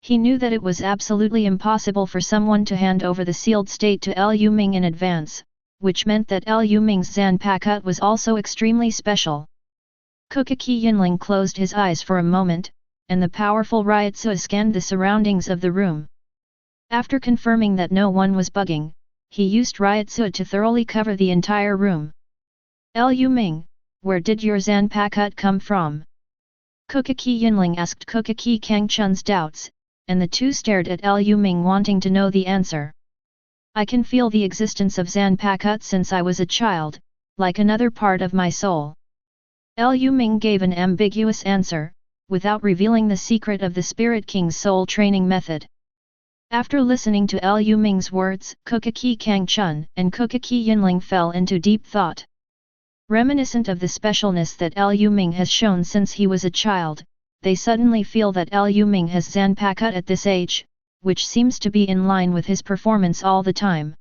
He knew that it was absolutely impossible for someone to hand over the sealed state to Lu Ming in advance, which meant that Lu Ming's Zanpakuto was also extremely special. Kuchiki Yinling closed his eyes for a moment, and the powerful Reiatsu scanned the surroundings of the room. After confirming that no one was bugging, he used Reiatsu to thoroughly cover the entire room. Lu Ming, where did your Zanpakuto come from? Kuchiki Yinling asked Kuchiki Cangchun's doubts, and the two stared at Lu Ming wanting to know the answer. I can feel the existence of Zanpakuto since I was a child, like another part of my soul. Lu Ming gave an ambiguous answer, without revealing the secret of the Spirit King's soul training method. After listening to Lu Ming's words, Kuchiki Cangchun and Kuchiki Yinling fell into deep thought. Reminiscent of the specialness that Lu Ming has shown since he was a child, they suddenly feel that Lu Ming has Zanpakuto at this age, which seems to be in line with his performance all the time.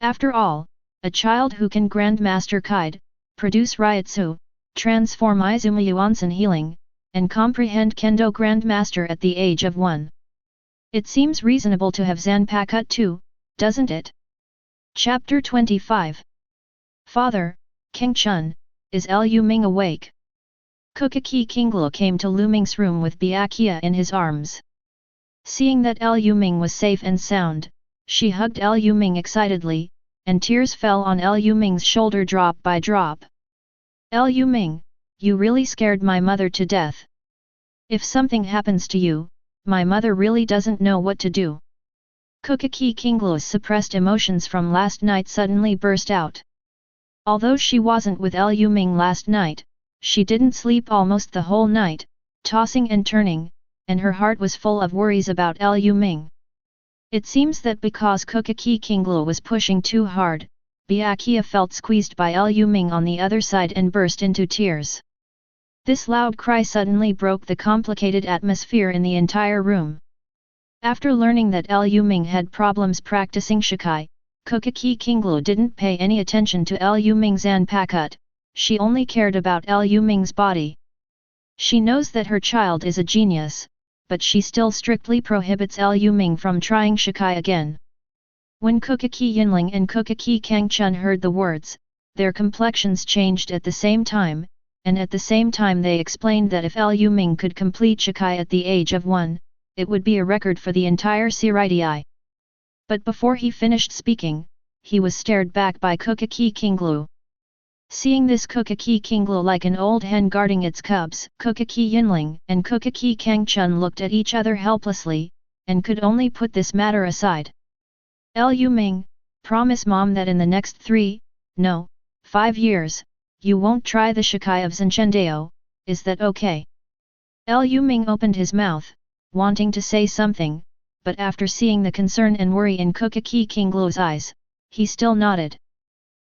After all, a child who can Grandmaster Kaide, produce Reiatsu, transform Izumi Yuansen healing, and comprehend Kendo Grandmaster at the age of 1. It seems reasonable to have Zanpakuto too, doesn't it? Chapter 25. Father, Cangchun, is Lu Ming awake? Kuchiki Kinglu came to Lu Ming's room with Byakuya in his arms. Seeing that Lu Ming was safe and sound, she hugged Lu Ming excitedly, and tears fell on Lu Ming's shoulder drop by drop. Lu Ming, you really scared my mother to death. If something happens to you, my mother really doesn't know what to do. Kuchiki Cangchun's suppressed emotions from last night suddenly burst out. Although she wasn't with Lu Ming last night, she didn't sleep almost the whole night, tossing and turning, and her heart was full of worries about Lu Ming. It seems that because Kuchiki Cangchun was pushing too hard, Byakuya felt squeezed by Lu Ming on the other side and burst into tears. This loud cry suddenly broke the complicated atmosphere in the entire room. After learning that Lu Ming had problems practicing shikai, Kuchiki Cangchun didn't pay any attention to Lu Ming's zanpakuto, she only cared about Lu Ming's body. She knows that her child is a genius, but she still strictly prohibits Lu Ming from trying shikai again. When Kuchiki Yinling and Kuchiki Cangchun heard the words, their complexions changed at the same time, and at the same time they explained that if Lu Ming could complete shikai at the age of 1, it would be a record for the entire Seirai. But before he finished speaking, he was stared back by Kuchiki Cangchun. Seeing this Kuchiki Cangchun like an old hen guarding its cubs, Kuchiki Yinling and Kuchiki Cangchun looked at each other helplessly, and could only put this matter aside. Lu Ming, promise mom that in the next 5 years, you won't try the shikai of Zanpakutō, is that okay? Lu Ming opened his mouth, wanting to say something, but after seeing the concern and worry in Kuchiki Cangchun's eyes, he still nodded.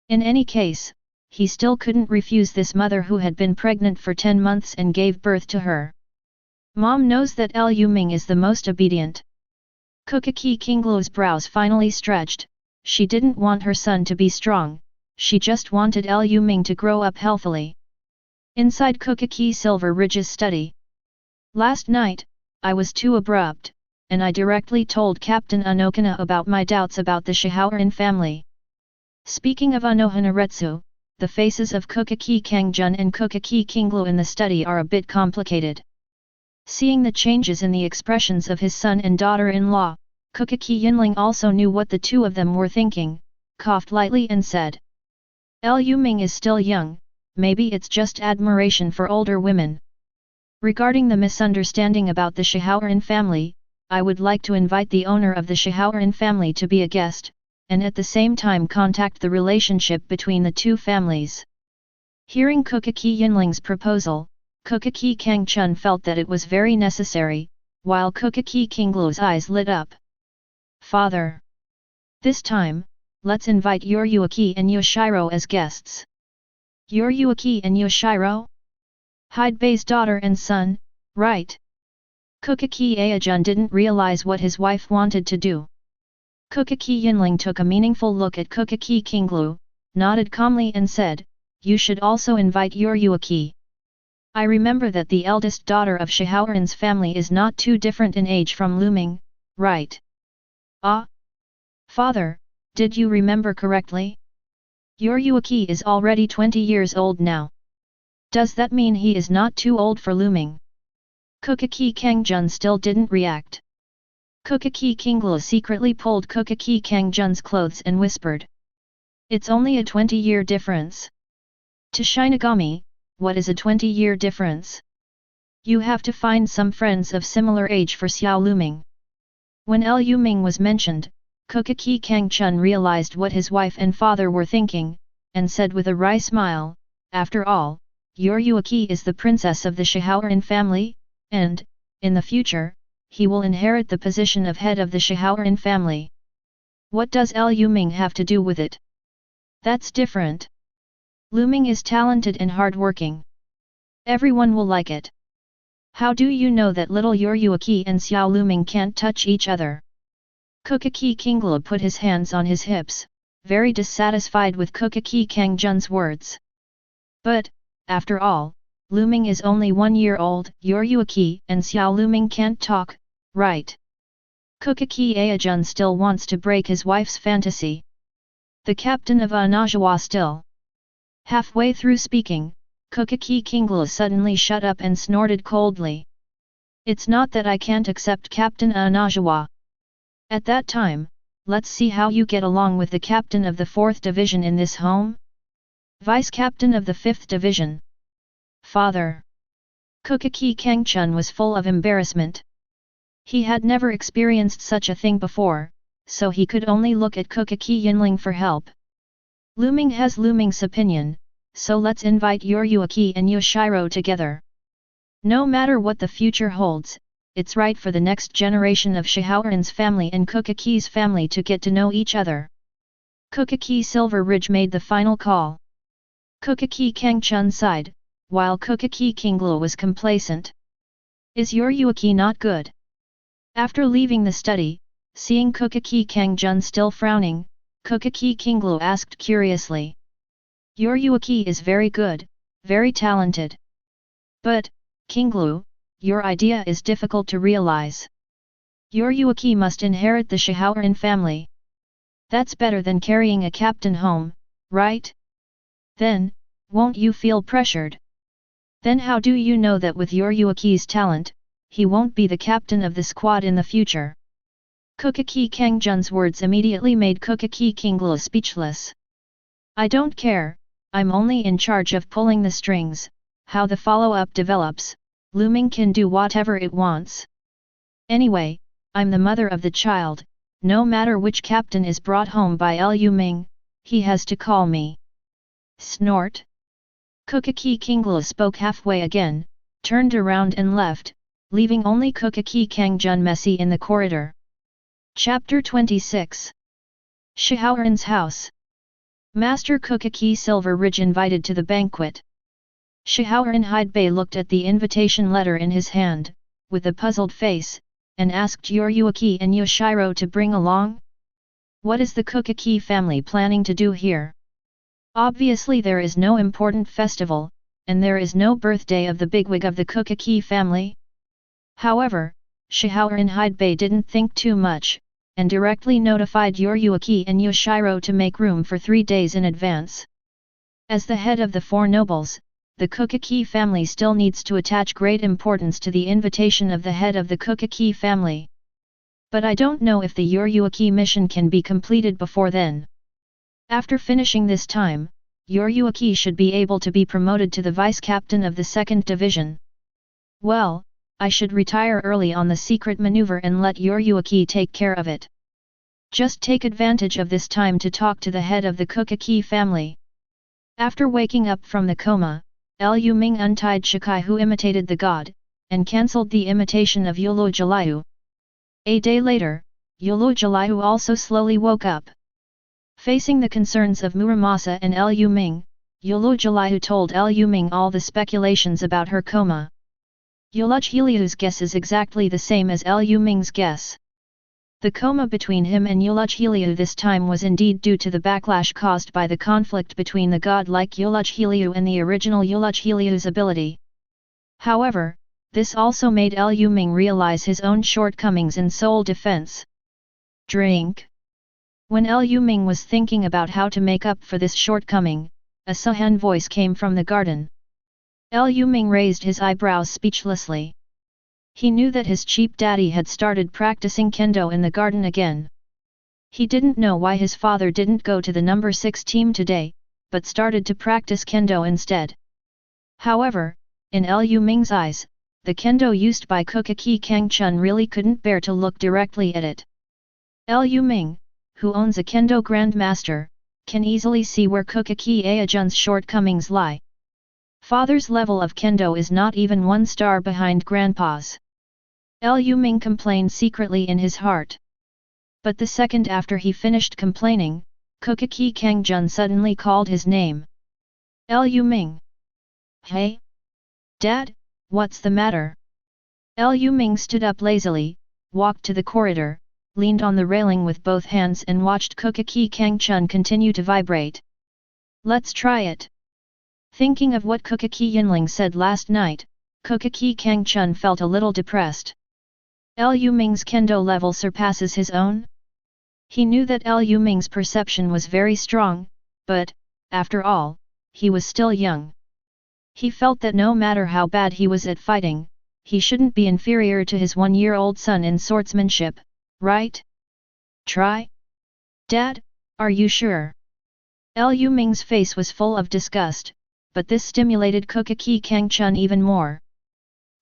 In any case, he still couldn't refuse this mother who had been pregnant for 10 months and gave birth to her. Mom knows that Lu Ming is the most obedient. Kuchiki Cangchun's brows finally stretched. She didn't want her son to be strong, she just wanted Lu Ming to grow up healthily. Inside Kuchiki Silver Ridge's study. Last night, I was too abrupt, and I directly told Captain Unokana about my doubts about the Shohorin family. Speaking of Reiatsu, the faces of Kuchiki Cangchun and Kuchiki Cangchun in the study are a bit complicated. Seeing the changes in the expressions of his son and daughter-in-law, Kuchiki Yinling also knew what the two of them were thinking, coughed lightly and said, Lu Ming is still young, maybe it's just admiration for older women. Regarding the misunderstanding about the Shohorin family, I would like to invite the owner of the Shohorin family to be a guest, and at the same time contact the relationship between the two families. Hearing Kuchiki Yinling's proposal, Kuchiki Cangchun felt that it was very necessary, while Kuchiki Cangchun's eyes lit up. Father! This time, let's invite Yoryuki and Yoshiro as guests. Yoryuki and Yoshiro? Hidebei's daughter and son, right? Kuchiki Aijun didn't realize what his wife wanted to do. Kuchiki Yinling took a meaningful look at Kuchiki Cangchun, nodded calmly and said, you should also invite Yoryuki. I remember that the eldest daughter of Shohorin's family is not too different in age from Lu Ming, right? Ah? Father, did you remember correctly? Yoryuki is already 20 years old now. Does that mean he is not too old for Lu Ming? Kuchiki Cangchun still didn't react. Kuchiki Cangchun secretly pulled Kuchiki Cangchun's clothes and whispered. It's only a 20-year difference. To Shinigami, what is a 20-year difference? You have to find some friends of similar age for Xiao Lu Ming. When Lu Ming was mentioned, Kuchiki Cangchun realized what his wife and father were thinking, and said with a wry smile, after all, Yoryuki is the princess of the Shohorin family, and, in the future, he will inherit the position of head of the Shohorin family. What does Lu Ming have to do with it? That's different. Lu Ming is talented and hardworking. Everyone will like it. How do you know that little Yoryuki and Xiao Lu Ming can't touch each other? Kuchiki Cangchun put his hands on his hips, very dissatisfied with Kuchiki Cangchun's words. But, after all, Lu Ming is only 1 year old, Yoryuki and Xiao Lu Ming can't talk, right? Kuchiki Aijun still wants to break his wife's fantasy. The captain of Anajawa still. Halfway through speaking, Kuchiki Cangchun suddenly shut up and snorted coldly. It's not that I can't accept Captain Anajawa. At that time, let's see how you get along with the captain of the 4th Division in this home? Vice captain of the 5th Division. Father! Kuchiki Cangchun was full of embarrassment. He had never experienced such a thing before, so he could only look at Kuchiki Yinling for help. Lu Ming has Lu Ming's opinion, so let's invite Yoryuki and Yoshiro together. No matter what the future holds, it's right for the next generation of Shihaorin's family and Kuchiki's family to get to know each other. Kuchiki Silver Ridge made the final call. Kuchiki Cangchun sighed, while Kuchiki Kinglu was complacent. Is Yoryuki not good? After leaving the study, seeing Kuchiki Cangchun still frowning, Kuchiki Kinglu asked curiously. Yoryuki is very good, very talented. But, Kinglu, your idea is difficult to realize. Yoryuki must inherit the Shihaorin family. That's better than carrying a captain home, right? Then, won't you feel pressured? Then how do you know that with Yoryuki's talent, he won't be the captain of the squad in the future? Kuchiki Cangchun's words immediately made Kuchiki Kinglu speechless. I don't care, I'm only in charge of pulling the strings. How the follow-up develops, Lu Ming can do whatever it wants. Anyway, I'm the mother of the child, no matter which captain is brought home by Lu Ming, he has to call me. Snort. Kuchiki Kinglu spoke halfway again, turned around and left, leaving only Kuchiki Cangchun messy in the corridor. Chapter 26. Shihaorin's house. Master Kuchiki Silver Ridge invited to the banquet. Shihaorin Hidebei looked at the invitation letter in his hand, with a puzzled face, and asked Yoryuki and Yoshiro to bring along. What is the Kuchiki family planning to do here? Obviously there is no important festival, and there is no birthday of the bigwig of the Kuchiki family. However, Shihaorin Hidebei didn't think too much, and directly notified Yoryuki and Yoshiro to make room for 3 days in advance. As the head of the four nobles, the Kuchiki family still needs to attach great importance to the invitation of the head of the Kuchiki family. But I don't know if the Yoryuki mission can be completed before then. After finishing this time, Yoryuki should be able to be promoted to the vice-captain of the 2nd division. Well, I should retire early on the secret maneuver and let Yoryuki take care of it. Just take advantage of this time to talk to the head of the Kuchiki family. After waking up from the coma, Lu Ming untied Shikai who imitated the god, and cancelled the imitation of Yolo Jalayu. A day later, Yolo Jalayu also slowly woke up. Facing the concerns of Muramasa and Lu Ming, Yolo Jalayu told Lu Ming all the speculations about her coma. Yolujheliu's guess is exactly the same as Lu Ming's guess. The coma between him and Yolujheliu this time was indeed due to the backlash caused by the conflict between the god-like Yolujheliu and the original Yolujheliu's ability. However, this also made Lu Ming realize his own shortcomings in soul defense. Drink. When Lu Ming was thinking about how to make up for this shortcoming, a Suhan voice came from the garden. Lu Ming raised his eyebrows speechlessly. He knew that his cheap daddy had started practicing kendo in the garden again. He didn't know why his father didn't go to the number 6 team today, but started to practice kendo instead. However, in Lu Ming's eyes, the kendo used by Kuchiki Cangchun really couldn't bear to look directly at it. Lu Ming, who owns a kendo grandmaster, can easily see where Kuchiki Aijun's shortcomings lie. Father's level of kendo is not even 1 star behind grandpa's. Lu Ming complained secretly in his heart. But the second after he finished complaining, Kuchiki Cangchun suddenly called his name. Lu Ming. Hey? Dad, what's the matter? Lu Ming stood up lazily, walked to the corridor, leaned on the railing with both hands and watched Kuchiki Cangchun continue to vibrate. Let's try it. Thinking of what Kuchiki Yinling said last night, Kuchiki Cangchun felt a little depressed. Lu Ming's kendo level surpasses his own? He knew that Lu Ming's perception was very strong, but, after all, he was still young. He felt that no matter how bad he was at fighting, he shouldn't be inferior to his 1-year-old son in swordsmanship, right? Try? Dad, are you sure? Lu Ming's face was full of disgust, but this stimulated Kuchiki Cangchun even more.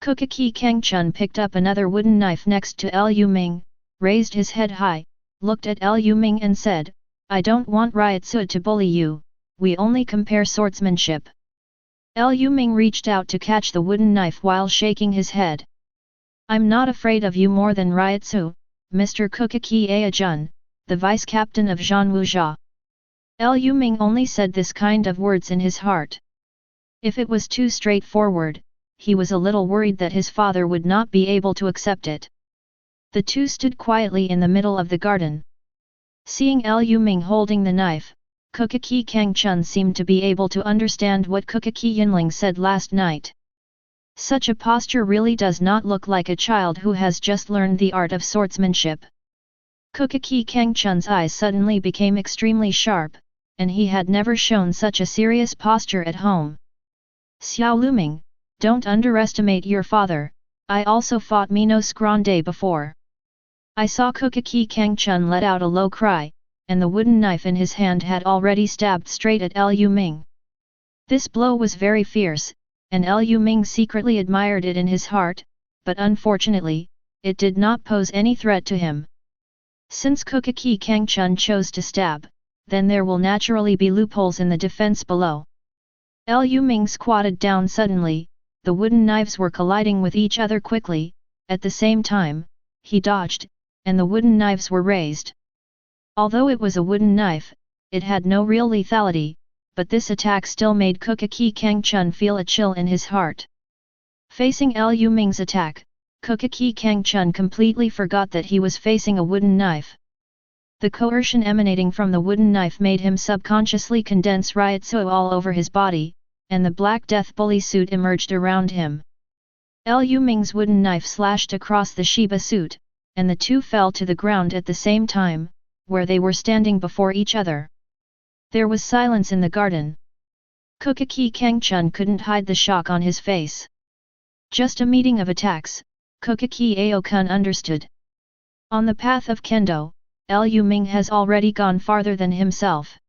Kuchiki Cangchun picked up another wooden knife next to Lu Ming, raised his head high, looked at Lu Ming and said, "I don't want Reiatsu to bully you, we only compare swordsmanship." Lu Ming reached out to catch the wooden knife while shaking his head. "I'm not afraid of you more than Reiatsu, Mr. Kuchiki Cangchun, the vice-captain of Zhanwuzhou." Lu Ming only said this kind of words in his heart. If it was too straightforward, he was a little worried that his father would not be able to accept it. The two stood quietly in the middle of the garden. Seeing Lu Ming holding the knife, Kuchiki Cangchun seemed to be able to understand what Kuchiki Yinling said last night. Such a posture really does not look like a child who has just learned the art of swordsmanship. Kuchiki Cangchun's eyes suddenly became extremely sharp, and he had never shown such a serious posture at home. "Xiao Luming, don't underestimate your father, I also fought Minos Grande before." I saw Kuchiki Cangchun let out a low cry, and the wooden knife in his hand had already stabbed straight at Lu Ming. This blow was very fierce, and Lu Ming secretly admired it in his heart, but unfortunately, it did not pose any threat to him. Since Kuchiki Cangchun chose to stab, then there will naturally be loopholes in the defense below. Lu Ming squatted down suddenly, the wooden knives were colliding with each other quickly, at the same time, he dodged, and the wooden knives were raised. Although it was a wooden knife, it had no real lethality, but this attack still made Kuchiki Cangchun feel a chill in his heart. Facing Lu Ming's attack, Kuchiki Cangchun completely forgot that he was facing a wooden knife. The coercion emanating from the wooden knife made him subconsciously condense Reiatsu all over his body, and the Black Death Bully suit emerged around him. Lu Ming's wooden knife slashed across the Shiba suit, and the two fell to the ground at the same time, where they were standing before each other. There was silence in the garden. Kuchiki Cangchun couldn't hide the shock on his face. Just a meeting of attacks, Kuchiki Aokun understood. On the path of Kendo, Lu Ming has already gone farther than himself.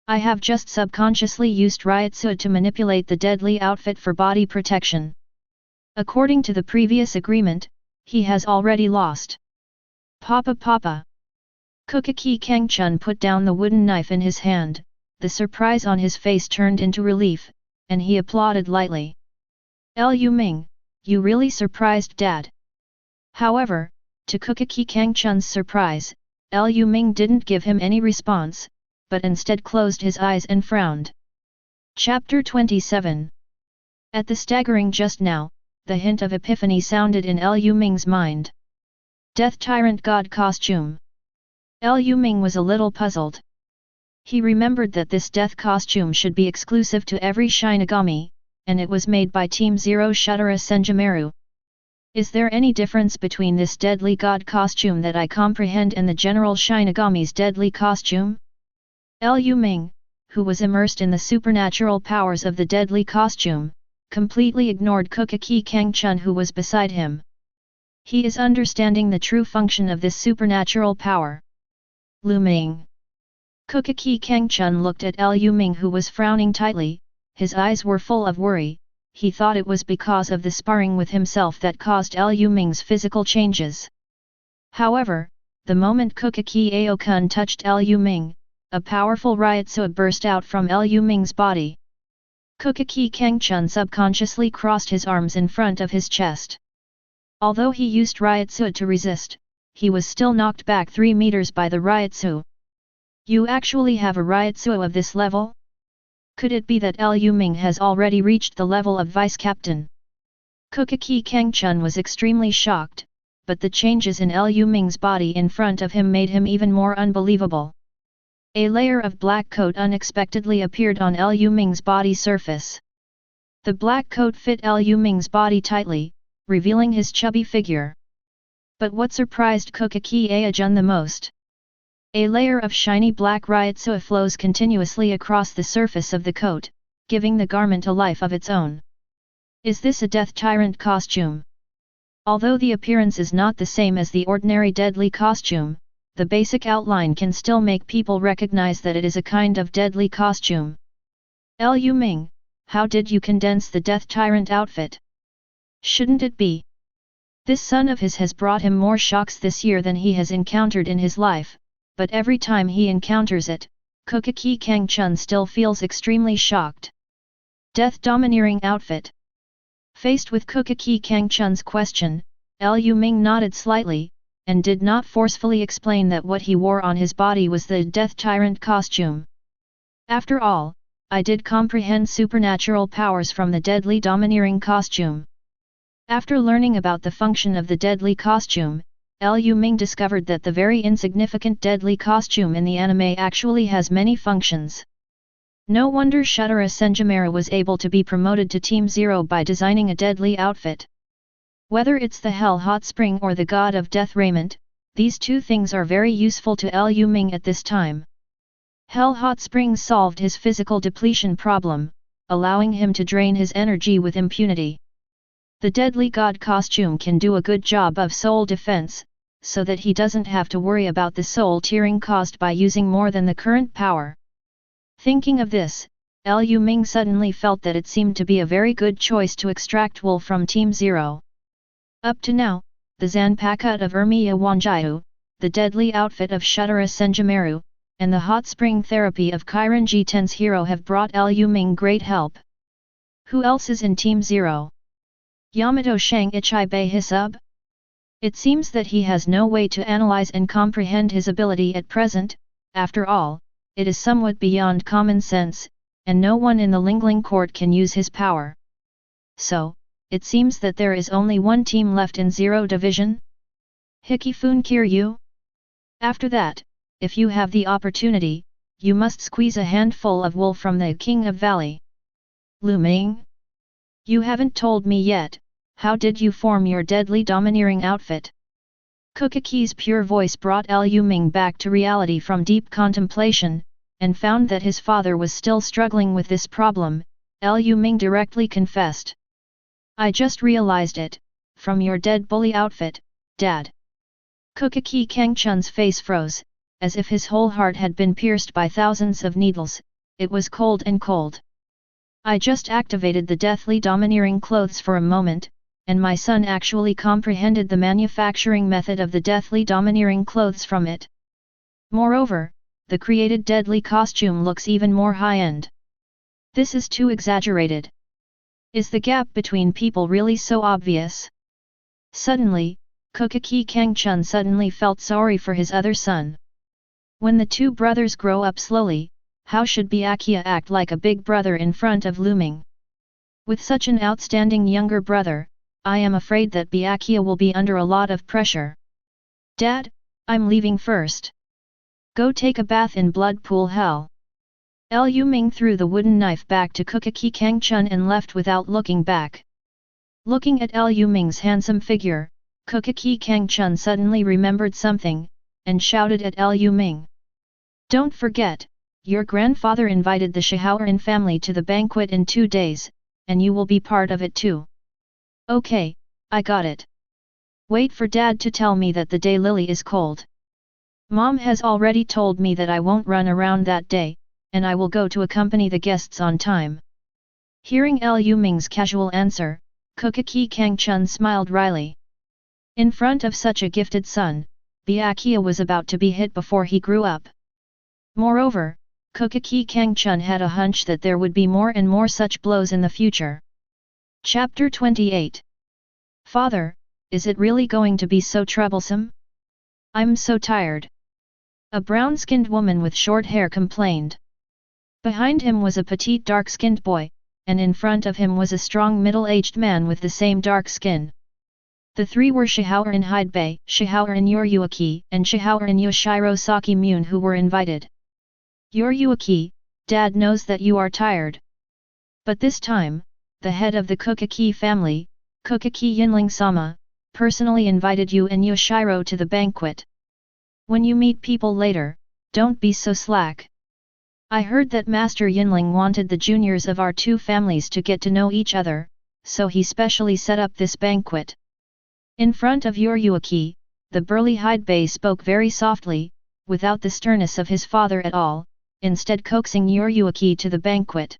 I have just subconsciously used Reiatsu to manipulate the deadly outfit for body protection. According to the previous agreement, he has already lost. Papa. Kuchiki Cangchun put down the wooden knife in his hand, the surprise on his face turned into relief, and he applauded lightly. "Lu Ming, you really surprised Dad." However, to Kuchiki Cangchun's surprise, Lu Ming didn't give him any response, but instead closed his eyes and frowned. Chapter 27. At the staggering just now, the hint of epiphany sounded in Lu Ming's mind. Death Tyrant God costume. Lu Ming was a little puzzled. He remembered that this death costume should be exclusive to every Shinigami, and it was made by Team Zero Shutara Senjumaru. Is there any difference between this deadly god costume that I comprehend and the general Shinigami's deadly costume? Lu Ming, who was immersed in the supernatural powers of the deadly costume, completely ignored Kuchiki Cangchun who was beside him. He is understanding the true function of this supernatural power. Lu Ming. Kuchiki Cangchun looked at Lu Ming who was frowning tightly, his eyes were full of worry. He thought it was because of the sparring with himself that caused Lu Ming's physical changes. However, the moment Kuchiki Aokun touched Lu Ming, a powerful Reiatsu burst out from Lu Ming's body. Kuchiki Cangchun subconsciously crossed his arms in front of his chest. Although he used Reiatsu to resist, he was still knocked back 3 meters by the Reiatsu. "You actually have a Reiatsu of this level? Could it be that Lu Ming has already reached the level of vice-captain?" Kuchiki Cangchun was extremely shocked, but the changes in Lu Ming's body in front of him made him even more unbelievable. A layer of black coat unexpectedly appeared on Lu Ming's body surface. The black coat fit Lu Ming's body tightly, revealing his chubby figure. But what surprised Kuchiki Cangchun the most? A layer of shiny black Reiatsu flows continuously across the surface of the coat, giving the garment a life of its own. Is this a Death Tyrant costume? Although the appearance is not the same as the ordinary deadly costume, the basic outline can still make people recognize that it is a kind of deadly costume. Lu Ming, how did you condense the Death Tyrant outfit? Shouldn't it be? This son of his has brought him more shocks this year than he has encountered in his life, but every time he encounters it, Kuchiki Cangchun still feels extremely shocked. Death domineering outfit. Faced with Kuchiki Cangchun's question, Lu Ming nodded slightly, and did not forcefully explain that what he wore on his body was the Death Tyrant costume. After all, I did comprehend supernatural powers from the deadly domineering costume. After learning about the function of the deadly costume, Lu Ming discovered that the very insignificant deadly costume in the anime actually has many functions. No wonder Shutara Senjimura was able to be promoted to Team Zero by designing a deadly outfit. Whether it's the Hell Hot Spring or the God of Death raiment, these two things are very useful to Lu Ming at this time. Hell Hot Spring solved his physical depletion problem, allowing him to drain his energy with impunity. The Deadly God costume can do a good job of soul defense, so that he doesn't have to worry about the soul tearing caused by using more than the current power. Thinking of this, Lu Ming suddenly felt that it seemed to be a very good choice to extract wool from Team Zero. Up to now, the Zanpakuto of Ermiya Wanjiu, the deadly outfit of Shutara Senjimura, and the hot spring therapy of Kiranji Tenshiro have brought Lu Ming great help. Who else is in Team Zero? Yamato Shang Ichibei Hisub? It seems that he has no way to analyze and comprehend his ability at present. After all, it is somewhat beyond common sense, and no one in the Lingling court can use his power. So, it seems that there is only one team left in Zero Division? Hikifun Kiryu? After that, if you have the opportunity, you must squeeze a handful of wool from the King of Valley. Lu Ming? You haven't told me yet, how did you form your deadly domineering outfit? Kuchiki's pure voice brought Lu Ming back to reality from deep contemplation, and found that his father was still struggling with this problem. Lu Ming directly confessed. I just realized it, from your dead bully outfit, Dad. Kuchiki Cangchun's face froze, as if his whole heart had been pierced by thousands of needles. It was cold and cold. I just activated the deathly domineering clothes for a moment, and my son actually comprehended the manufacturing method of the deathly domineering clothes from it. Moreover, the created deadly costume looks even more high-end. This is too exaggerated. Is the gap between people really so obvious? Suddenly, Kuchiki Cangchun suddenly felt sorry for his other son. When the two brothers grow up slowly, how should Byakuya act like a big brother in front of Lu Ming? With such an outstanding younger brother, I am afraid that Byakuya will be under a lot of pressure. Dad, I'm leaving first. Go take a bath in blood pool hell. Lu Ming threw the wooden knife back to Kuchiki Cangchun and left without looking back. Looking at Lu Ming's handsome figure, Kuchiki Cangchun suddenly remembered something, and shouted at Lu Ming. Don't forget, your grandfather invited the Shihaoran family to the banquet in 2 days, and you will be part of it too. Okay, I got it. Wait for Dad to tell me that the day Lily is cold. Mom has already told me that I won't run around that day, and I will go to accompany the guests on time. Hearing Lu Ming's casual answer, Kuchiki Cangchun smiled wryly. In front of such a gifted son, Byakuya was about to be hit before he grew up. Moreover, Kuchiki Cangchun had a hunch that there would be more and more such blows in the future. Chapter 28. Father, is it really going to be so troublesome? I'm so tired. A brown-skinned woman with short hair complained. Behind him was a petite dark-skinned boy, and in front of him was a strong middle-aged man with the same dark skin. The three were Shihaoran Hidebei, Shihaoran Yoryuaki, and Shihaoran Yoshiro Sakimune who were invited. Yoryuaki, Dad knows that you are tired. But this time, the head of the Kuchiki family, Kuchiki Yinling-sama, personally invited you and Yoshiro to the banquet. When you meet people later, don't be so slack. I heard that Master Yinling wanted the juniors of our two families to get to know each other, so he specially set up this banquet. In front of Yoryuaki, the burly Hidebei spoke very softly, without the sternness of his father at all, instead coaxing Yoryuaki to the banquet.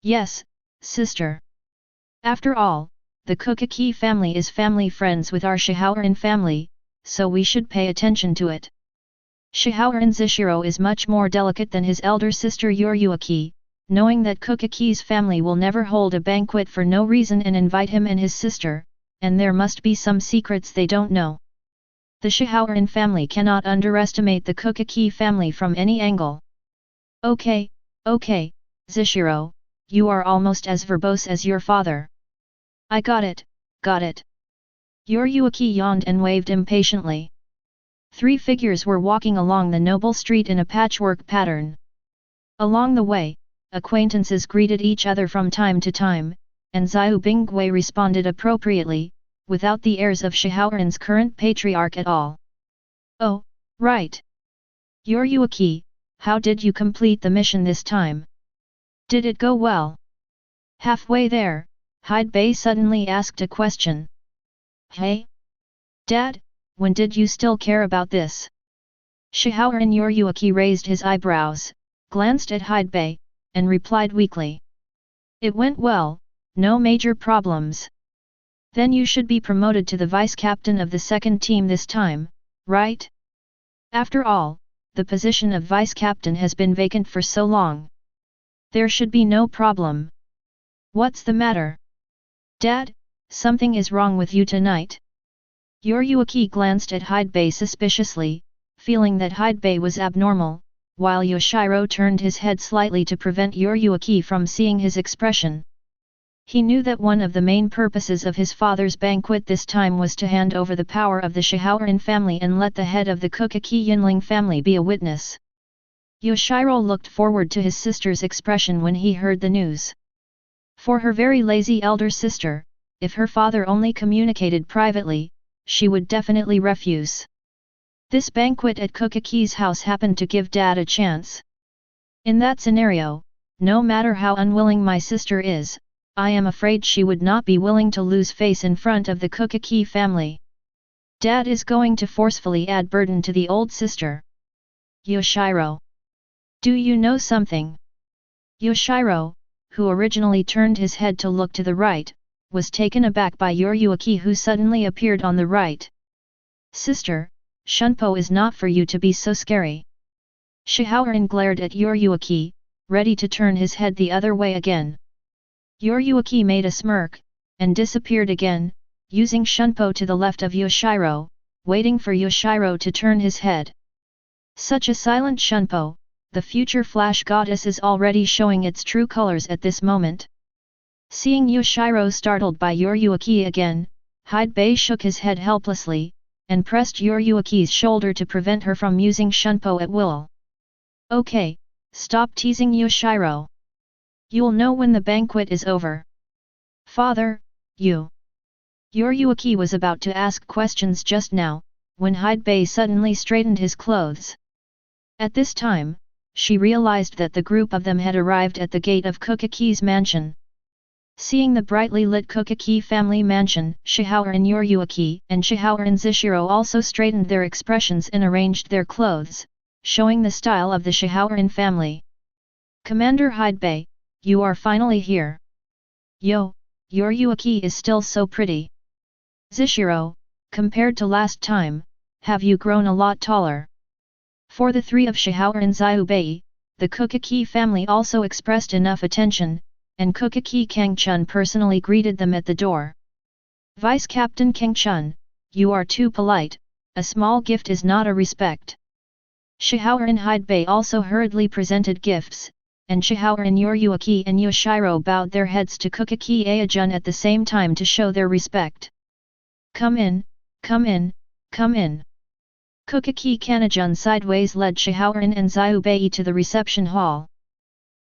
Yes, sister. After all, the Kuchiki family is family friends with our Shihaoran family, so we should pay attention to it. Shihaoran Zishiro is much more delicate than his elder sister Yoryuki, knowing that Kuchiki's family will never hold a banquet for no reason and invite him and his sister, and there must be some secrets they don't know. The Shihaoran family cannot underestimate the Kuchiki family from any angle. Okay, Zishiro, you are almost as verbose as your father. I got it. Yoryuki yawned and waved impatiently. 3 figures were walking along the noble street in a patchwork pattern. Along the way, acquaintances greeted each other from time to time, and Xiao Bingui responded appropriately, without the airs of Shihaoran's current patriarch at all. Oh, right. Yoryuki, how did you complete the mission this time? Did it go well? Halfway there, Hidebei suddenly asked a question. Hey? Dad, when did you still care about this? Shihaoran Yoryuki raised his eyebrows, glanced at Hidebei, and replied weakly. It went well, no major problems. Then you should be promoted to the vice-captain of the second team this time, right? After all, the position of vice-captain has been vacant for so long. There should be no problem. What's the matter? Dad, something is wrong with you tonight. Yoryuki glanced at Hidebei suspiciously, feeling that Hidebei was abnormal, while Yoshiro turned his head slightly to prevent Yoryuki from seeing his expression. He knew that one of the main purposes of his father's banquet this time was to hand over the power of the Shihaoran family and let the head of the Kuchiki Yinling family be a witness. Yoshiro looked forward to his sister's expression when he heard the news. For her very lazy elder sister, if her father only communicated privately, she would definitely refuse. This banquet at Kuchiki's house happened to give Dad a chance. In that scenario, no matter how unwilling my sister is, I am afraid she would not be willing to lose face in front of the Kuchiki family. Dad is going to forcefully add burden to the old sister. Yoshiro. Do you know something? Yoshiro, who originally turned his head to look to the right, was taken aback by Yoryuki who suddenly appeared on the right. Sister, Shunpo is not for you to be so scary. Shihaoran glared at Yoryuki, ready to turn his head the other way again. Yoryuki made a smirk, and disappeared again, using Shunpo to the left of Yoshiro, waiting for Yoshiro to turn his head. Such a silent Shunpo, the future flash goddess is already showing its true colors at this moment. Seeing Yoshiro startled by Yoryuki again, Hidebei shook his head helplessly, and pressed Yoryuki's shoulder to prevent her from using Shunpo at will. Okay, stop teasing Yoshiro. You'll know when the banquet is over. Father, you. Yoryuki was about to ask questions just now, when Hidebei suddenly straightened his clothes. At this time, she realized that the group of them had arrived at the gate of Kuchiki's mansion. Seeing the brightly lit Kuchiki family mansion, Shihaoran Yoryuki and Shihaoran Zishiro also straightened their expressions and arranged their clothes, showing the style of the Shihaoran family. Commander Hidebei, you are finally here. Yo, Yoryuki is still so pretty. Zishiro, compared to last time, have you grown a lot taller? For the 3 of Shihaoran Xiaobei, the Kuchiki family also expressed enough attention, and Kuchiki Cangchun personally greeted them at the door. Vice Captain Cangchun, you are too polite, a small gift is not a respect. Shihaoran Hidebei also hurriedly presented gifts, and Shihaoran Yoryuki and Yoshiro bowed their heads to Kuchiki Aijun at the same time to show their respect. Come in, come in, come in. Kuchiki Kanajun sideways led Shihaoran and Xiaobei to the reception hall.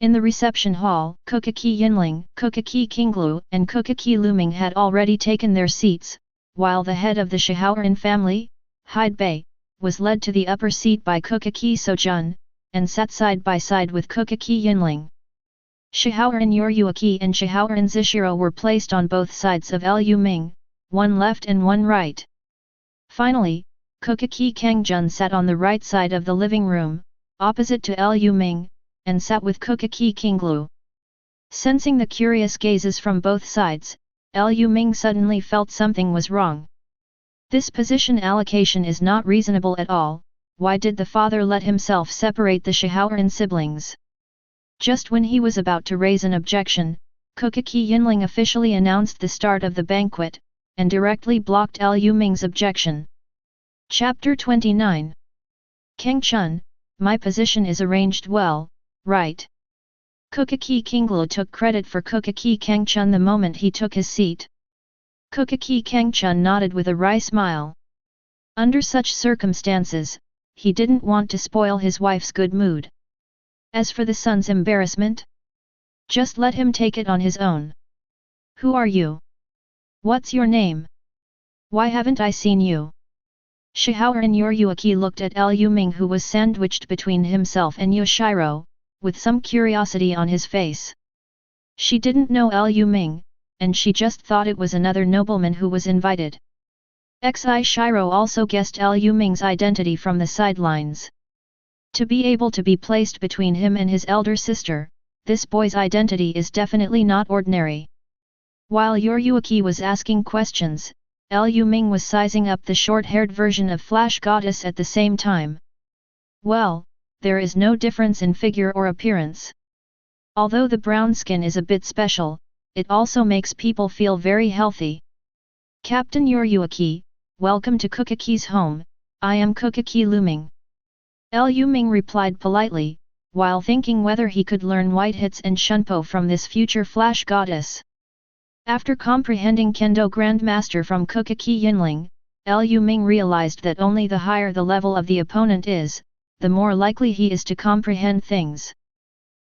In the reception hall, Kuchiki Yinling, Kuchiki Qinglu and Kuchiki Lu Ming had already taken their seats, while the head of the Shihaoran family, Hidebei, was led to the upper seat by Kuchiki Sojun, and sat side by side with Kuchiki Yinling. Shihaoran Yoryuki and Shihaoran Zishiro were placed on both sides of Lu Ming, one left and one right. Finally, Kuchiki Cangchun sat on the right side of the living room, opposite to Lu Ming, and sat with Kuchiki Qinglu. Sensing the curious gazes from both sides, Lu Ming suddenly felt something was wrong. This position allocation is not reasonable at all. Why did the father let himself separate the Shihaoran siblings? Just when he was about to raise an objection, Kuchiki Yinling officially announced the start of the banquet, and directly blocked Lu Ming's objection. Chapter 29. Cangchun, my position is arranged well, right? Kuchiki Kinglu took credit for Kuchiki Cangchun the moment he took his seat. Kuchiki Cangchun nodded with a wry smile. Under such circumstances, he didn't want to spoil his wife's good mood. As for the son's embarrassment, just let him take it on his own. Who are you? What's your name? Why haven't I seen you? Shihaoran Yoryuki looked at Lu Ming, who was sandwiched between himself and Yoshiro, with some curiosity on his face. She didn't know Lu Ming, and she just thought it was another nobleman who was invited. Shiro also guessed Lu Ming's identity from the sidelines. To be able to be placed between him and his elder sister, this boy's identity is definitely not ordinary. While Yoryuki was asking questions, Lu Ming was sizing up the short-haired version of Flash Goddess at the same time. Well, there is no difference in figure or appearance. Although the brown skin is a bit special, it also makes people feel very healthy. Captain Yoryuki, welcome to Kuchiki's home. I am Kuchiki Lu Ming. Lu Ming replied politely, while thinking whether he could learn white hits and shunpo from this future Flash Goddess. After comprehending Kendo Grandmaster from Kuchiki Yinling, Lu Ming realized that only the higher the level of the opponent is, the more likely he is to comprehend things.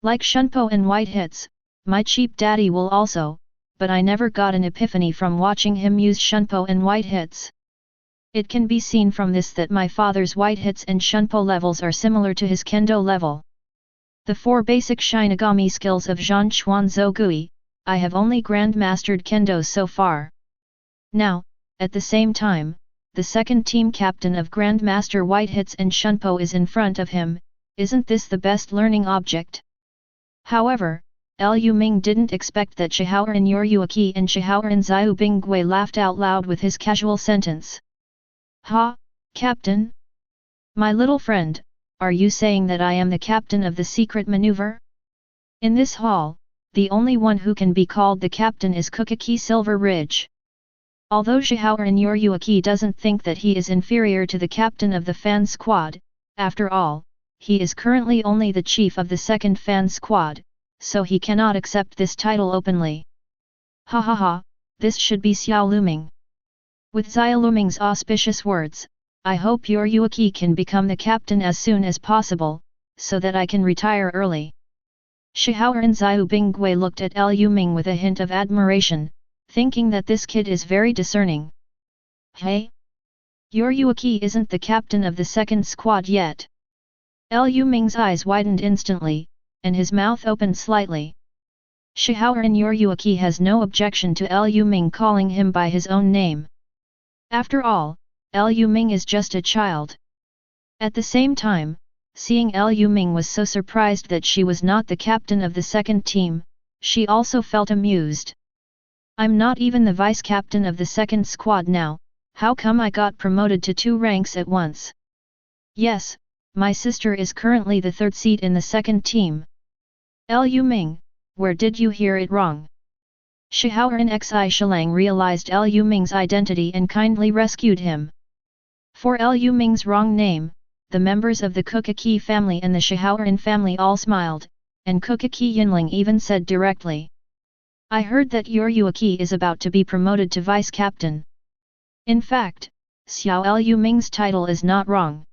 Like shunpo and white hits, my cheap daddy will also, but I never got an epiphany from watching him use shunpo and white hits. It can be seen from this that my father's white hits and shunpo levels are similar to his kendo level. The 4 basic Shinigami skills of Zhanchuan Zogui, I have only grandmastered kendo so far. Now, at the same time, the second team captain of Grandmaster White Hits and Shunpo is in front of him. Isn't this the best learning object? However, Lu Ming didn't expect that Shihaoran Yoryuki and Shihaoran Xiao Bingui laughed out loud with his casual sentence. Ha, Captain? My little friend, are you saying that I am the captain of the secret maneuver? In this hall, the only one who can be called the captain is Kuchiki Silver Ridge. Although Shihaoran Yoryuki doesn't think that he is inferior to the captain of the fan squad, after all, he is currently only the chief of the second fan squad, so he cannot accept this title openly. Ha ha ha, this should be Xiao Lu Ming. With Xiao Lu Ming's auspicious words, I hope Yoryuki can become the captain as soon as possible, so that I can retire early. Shihaoran Xiao Bingui looked at Lu Ming with a hint of admiration, thinking that this kid is very discerning. Hey? Yoryuki isn't the captain of the second squad yet. Lu Ming's eyes widened instantly, and his mouth opened slightly. Shihaoran Yoryuki has no objection to Lu Ming calling him by his own name. After all, Lu Ming is just a child. At the same time, seeing Lu Ming was so surprised that she was not the captain of the second team, she also felt amused. I'm not even the vice-captain of the second squad now, how come I got promoted to 2 ranks at once? Yes, my sister is currently the 3rd seat in the second team. Lu Ming, where did you hear it wrong? Shihaoran Xuzheng realized Lu Ming's identity and kindly rescued him. For Lu Ming's wrong name, the members of the Kuchiki family and the Shihaoran family all smiled, and Kuchiki Yinling even said directly. I heard that Yoryuki is about to be promoted to vice-captain. In fact, Xiao Lu Ming's title is not wrong.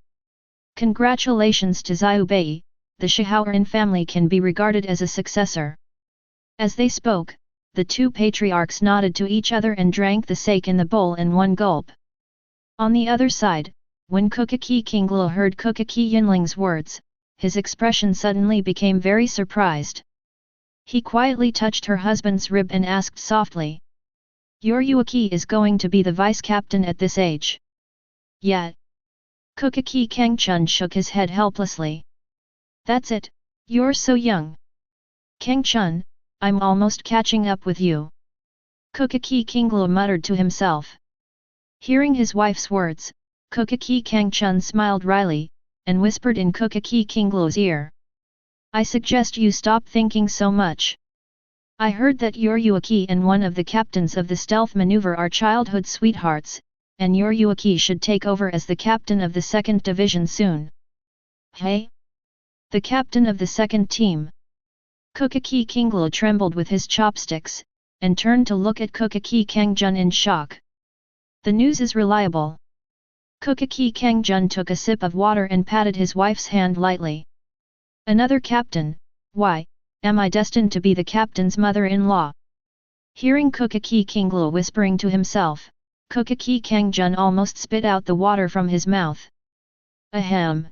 Congratulations to Xiao Bei, the Shihaoran family can be regarded as a successor. As they spoke, the 2 patriarchs nodded to each other and drank the sake in the bowl in one gulp. On the other side, when Kuchiki Kinglu heard Kuchiki Yinling's words, his expression suddenly became very surprised. He quietly touched her husband's rib and asked softly. Yoryuki is going to be the vice-captain at this age. Yet. Kuchiki Cangchun shook his head helplessly. That's it, you're so young. Cangchun, I'm almost catching up with you. Kuchiki Cangchun muttered to himself. Hearing his wife's words, Kuchiki Cangchun smiled wryly, and whispered in Kuchiki Cangchun's ear. I suggest you stop thinking so much. I heard that Yuruaki and one of the captains of the stealth maneuver are childhood sweethearts, and Yuruaki should take over as the captain of the 2nd Division soon. Hey? The captain of the 2nd team. Kuchiki Cangchun trembled with his chopsticks, and turned to look at Kuchiki Cangchun in shock. The news is reliable. Kuchiki Cangchun took a sip of water and patted his wife's hand lightly. Another captain, why, am I destined to be the captain's mother-in-law? Hearing Kuchiki Cangchun whispering to himself, Kuchiki Cangchun almost spit out the water from his mouth. Ahem.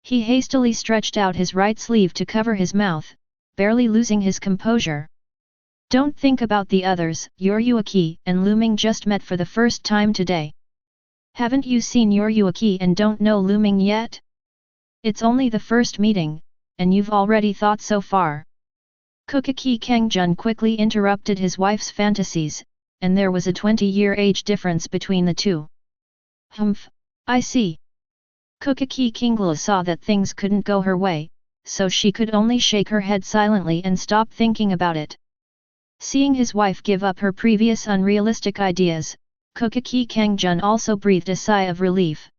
He hastily stretched out his right sleeve to cover his mouth, barely losing his composure. Don't think about the others, Yuruaki and Lu Ming just met for the first time today. Haven't you seen Yuruaki and don't know Lu Ming yet? It's only the first meeting, and you've already thought so far. Kuchiki Cangchun quickly interrupted his wife's fantasies, and there was a 20-year age difference between the two. Humph, I see. Kuchiki Cangchun saw that things couldn't go her way, so she could only shake her head silently and stop thinking about it. Seeing his wife give up her previous unrealistic ideas, Kuchiki Cangchun also breathed a sigh of relief.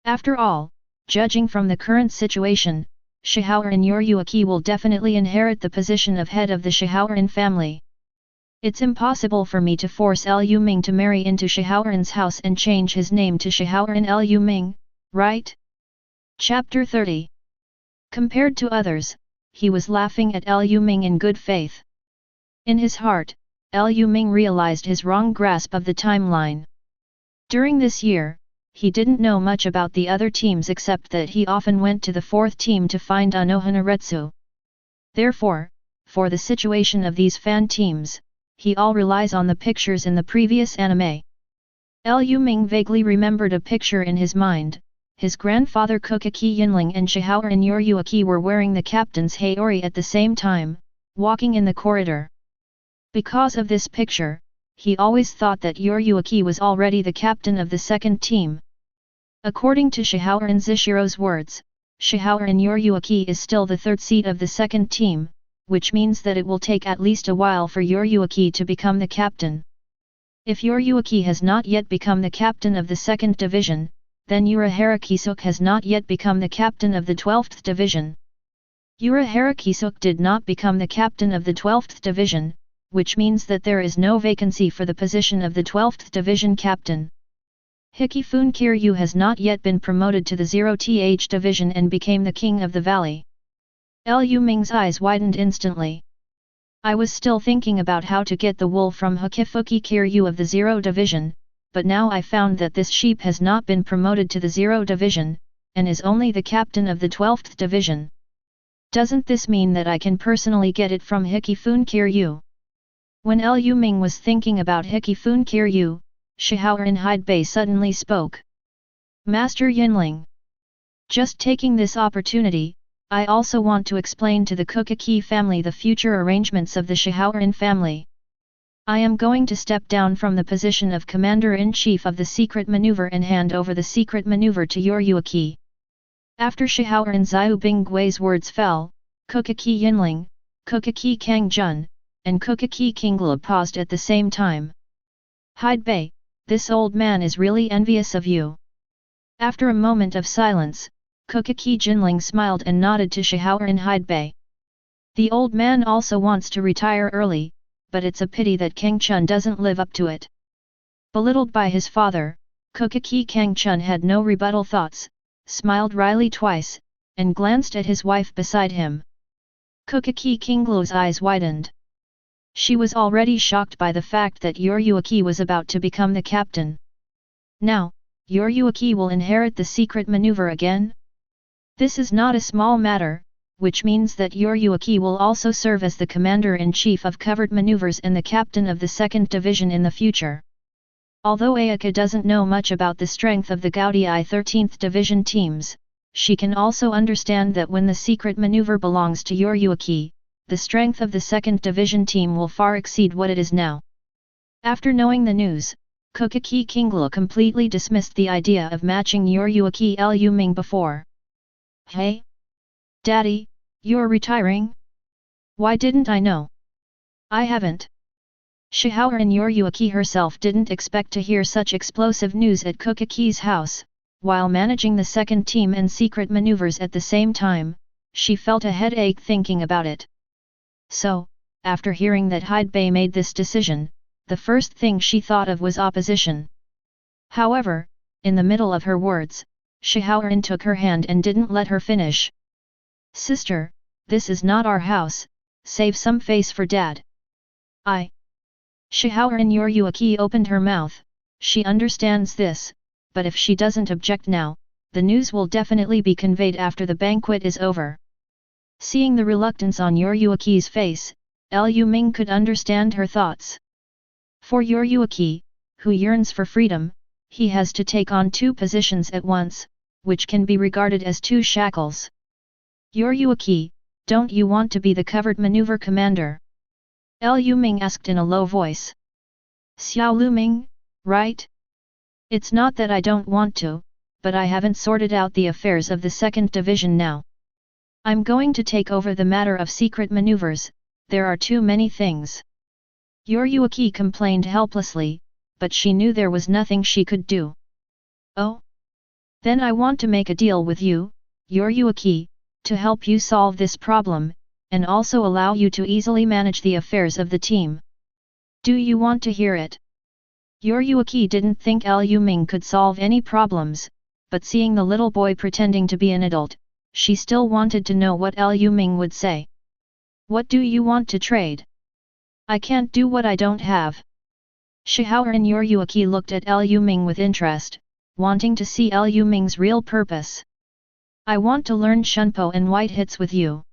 After all, judging from the current situation, Shihaoran Yuruaki will definitely inherit the position of head of the Shihaoran family. It's impossible for me to force Lu Ming to marry into Shihaoran's house and change his name to Shihaoran Lu Ming, right? Chapter 30. Compared to others, he was laughing at Lu Ming in good faith. In his heart, Lu Ming realized his wrong grasp of the timeline. During this year, he didn't know much about the other teams except that he often went to the 4th team to find Anohanaretsu. Therefore, for the situation of these fan teams, he all relies on the pictures in the previous anime. Lu Ming vaguely remembered a picture in his mind. His grandfather Kuchiki Yinling and Shihaoran Yuruaki were wearing the captain's haori at the same time, walking in the corridor. Because of this picture, he always thought that Yuruaki was already the captain of the 2nd team. According to Shihaoran Zishiro's words, Shihaoran Yuruaki is still the 3rd seat of the 2nd team, which means that it will take at least a while for Yuruaki to become the captain. If Yuruaki has not yet become the captain of the 2nd division, then Urahara has not yet become the captain of the 12th division. Urahara did not become the captain of the 12th division, which means that there is no vacancy for the position of the 12th division captain. Hikifune Kiryu has not yet been promoted to the 0th division and became the king of the valley. Lu Ming's eyes widened instantly. I was still thinking about how to get the wool from Hikifuki Kiryu of the 0 division, but now I found that this sheep has not been promoted to the 0 division, and is only the captain of the 12th division. Doesn't this mean that I can personally get it from Hikifune Kiryu? When Lu Ming was thinking about Hikifune Kiryu, Shihaoran Hidebei suddenly spoke. Master Yinling. Just taking this opportunity, I also want to explain to the Kuchiki family the future arrangements of the Shihaoran family. I am going to step down from the position of Commander-in-Chief of the Secret Maneuver and hand over the Secret Maneuver to Yuruaki. After Shihaoran Xiaobinggui's words fell, Kuchiki Yinling, Kuchiki Cangchun, and Kuchiki Cangchun paused at the same time. Hidebei, this old man is really envious of you. After a moment of silence, Kuchiki Jinling smiled and nodded to Shihaoran Hidebei. The old man also wants to retire early, but it's a pity that Cangchun doesn't live up to it. Belittled by his father, Kuchiki Cangchun had no rebuttal thoughts, smiled wryly twice, and glanced at his wife beside him. Kuchiki Cangchun's eyes widened. She was already shocked by the fact that Yuruaki was about to become the captain. Now, Yuruaki will inherit the secret maneuver again? This is not a small matter, which means that Yuruaki will also serve as the commander-in-chief of covered maneuvers and the captain of the 2nd division in the future. Although Ayaka doesn't know much about the strength of the Gaudii 13th division teams, she can also understand that when the secret maneuver belongs to Yuruaki, the strength of the 2nd division team will far exceed what it is now. After knowing the news, Kuchiki Lu completely dismissed the idea of matching Yuryuaki Lu Ming before. Hey? Daddy, you're retiring? Why didn't I know? I haven't. Shihao and Yuryuaki herself didn't expect to hear such explosive news at Kuchiki's house. While managing the second team and secret maneuvers at the same time, she felt a headache thinking about it. So, after hearing that Hidebei made this decision, the first thing she thought of was opposition. However, in the middle of her words, Shihaoran took her hand and didn't let her finish. Sister, this is not our house, save some face for Dad. Shihaoran Yuryuaki opened her mouth, she understands this, but if she doesn't object now, the news will definitely be conveyed after the banquet is over. Seeing the reluctance on Yuryuaki's face, Lu Ming could understand her thoughts. For Yuryuaki, who yearns for freedom, he has to take on two positions at once, which can be regarded as two shackles. Yuryuaki, don't you want to be the covered maneuver commander? Lu Ming asked in a low voice. Xiao Lu Ming, right? It's not that I don't want to, but I haven't sorted out the affairs of the second division now. I'm going to take over the matter of secret maneuvers, there are too many things. Yuryuaki complained helplessly, but she knew there was nothing she could do. Oh? Then I want to make a deal with you, Yuryuaki, to help you solve this problem, and also allow you to easily manage the affairs of the team. Do you want to hear it? Yuryuaki didn't think Lu Ming could solve any problems, but seeing the little boy pretending to be an adult, she still wanted to know what Lu Ming would say. What do you want to trade? I can't do what I don't have. Shihao and Yuryuaki looked at Lu Ming with interest, wanting to see Lu Ming's real purpose. I want to learn Shunpo and white hits with you.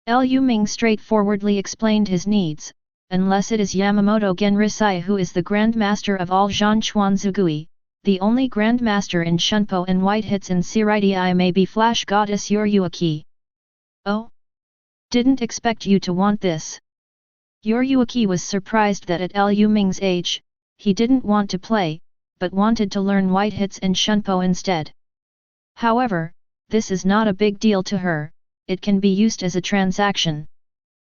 Lu Ming straightforwardly explained his needs. Unless it is Yamamoto Genrisai who is the Grandmaster of all Zhanchuan Zugui, the only Grandmaster in Shunpo and white hits in Siraidii may be Flash Goddess Yuryuaki. Oh? Didn't expect you to want this. Yuryuaki was surprised that at Lu Ming's age, he didn't want to play, but wanted to learn white hits and Shunpo instead. However, this is not a big deal to her, it can be used as a transaction.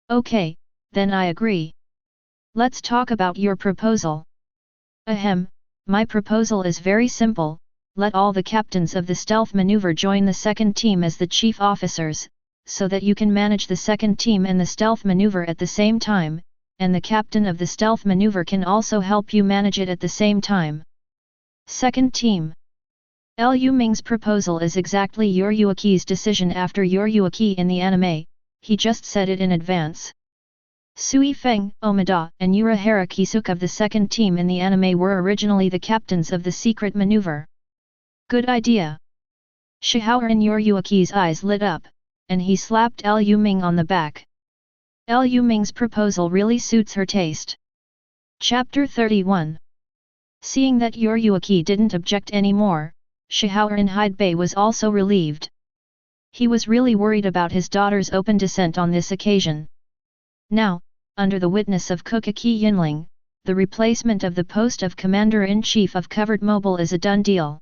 Okay, then I agree. Let's talk about your proposal. Ahem, my proposal is very simple, let all the captains of the stealth maneuver join the second team as the chief officers, so that you can manage the second team and the stealth maneuver at the same time, and the captain of the stealth maneuver can also help you manage it at the same time. Second team. Lu Ming's proposal is exactly Yuryuaki's decision after Yuryuaki in the anime, he just said it in advance. Sui Feng, Omida, and Urahara Kisuke of the second team in the anime were originally the captains of the secret maneuver. Good idea. Shihao and Yuryuaki's eyes lit up, and he slapped Lu Ming on the back. Lu Ming's proposal really suits her taste. Chapter 31. Seeing that Yuryuaki didn't object anymore, Shihao and Hidebei was also relieved. He was really worried about his daughter's open dissent on this occasion. Now, under the witness of Kuchiki Yinling, the replacement of the post of Commander-in-Chief of Covered Mobile is a done deal.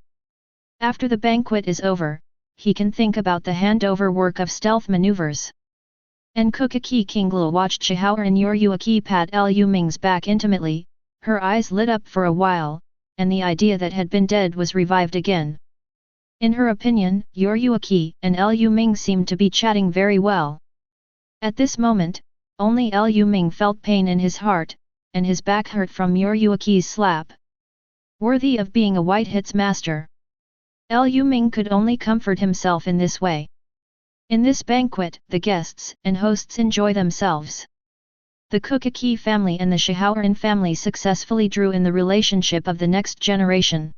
After the banquet is over, he can think about the handover work of stealth maneuvers. And Kuchiki Lu watched Shihao and Yuryuaki pat Lu Ming's back intimately, her eyes lit up for a while, and the idea that had been dead was revived again. In her opinion, Yuryuaki and Lu Ming seemed to be chatting very well. At this moment, only Lu Ming felt pain in his heart, and his back hurt from Yuryuaki's slap. Worthy of being a white hits master. Lu Ming could only comfort himself in this way. In this banquet, the guests and hosts enjoy themselves. The Kuchiki family and the Shihaoran family successfully drew in the relationship of the next generation.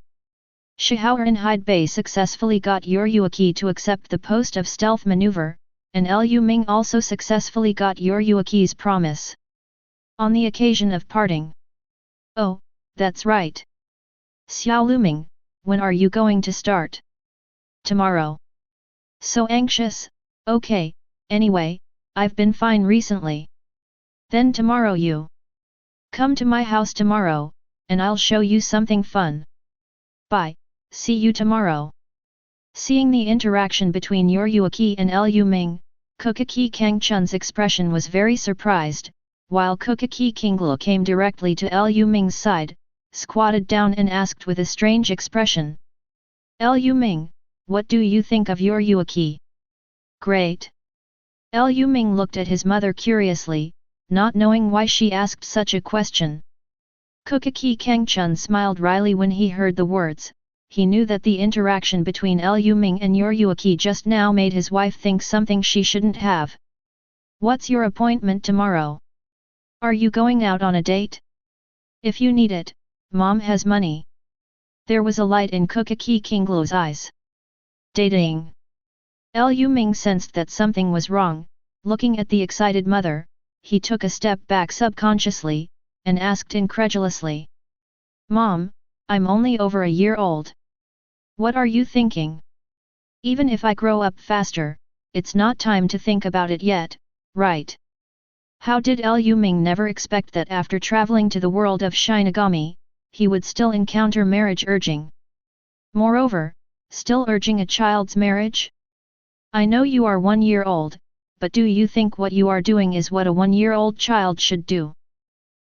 Shihaoran Hidebei successfully got Yuryuaki to accept the post of stealth maneuver, and Lu Ming also successfully got Yuryuaki's promise. On the occasion of parting. Oh, that's right. Xiao Lu Ming, when are you going to start? Tomorrow. So anxious, okay, anyway, I've been fine recently. Then tomorrow you. Come to my house tomorrow, and I'll show you something fun. Bye, see you tomorrow. Seeing the interaction between Hueco and Lu Ming, Kuchiki Cangchun's expression was very surprised, while Kuchiki Lu came directly to Lu Ming's side, squatted down and asked with a strange expression. Lu Ming, what do you think of your Hueco? Great. Lu Ming looked at his mother curiously, not knowing why she asked such a question. Kuchiki Cangchun smiled wryly when he heard the words. He knew that the interaction between Lu Ming and Hueco just now made his wife think something she shouldn't have. What's your appointment tomorrow? Are you going out on a date? If you need it, Mom has money. There was a light in Kuchiki Lu's eyes. Dating. Lu Ming sensed that something was wrong. Looking at the excited mother, he took a step back subconsciously, and asked incredulously. Mom, I'm only over a year old. What are you thinking? Even if I grow up faster, it's not time to think about it yet, right? How did Lu Ming never expect that after traveling to the world of Shinigami, he would still encounter marriage urging? Moreover, still urging a child's marriage? I know you are 1 year old, but do you think what you are doing is what a 1-year-old child should do?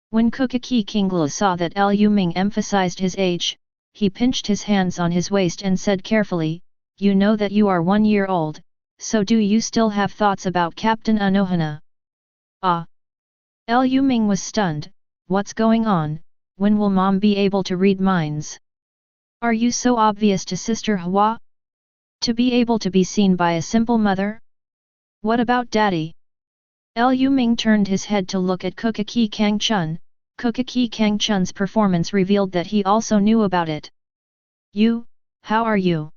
When Kuchiki Lu saw that Lu Ming emphasized his age, he pinched his hands on his waist and said carefully, you know that you are 1 year old, so do you still have thoughts about Captain Anohana? Ah! Lu Ming was stunned. What's going on? When will Mom be able to read minds? Are you so obvious to Sister Hua? To be able to be seen by a simple mother? What about Daddy? Lu Ming turned his head to look at Kuchiki Cangchun. Kuchiki Cangchun's performance revealed that he also knew about it. You, how are you?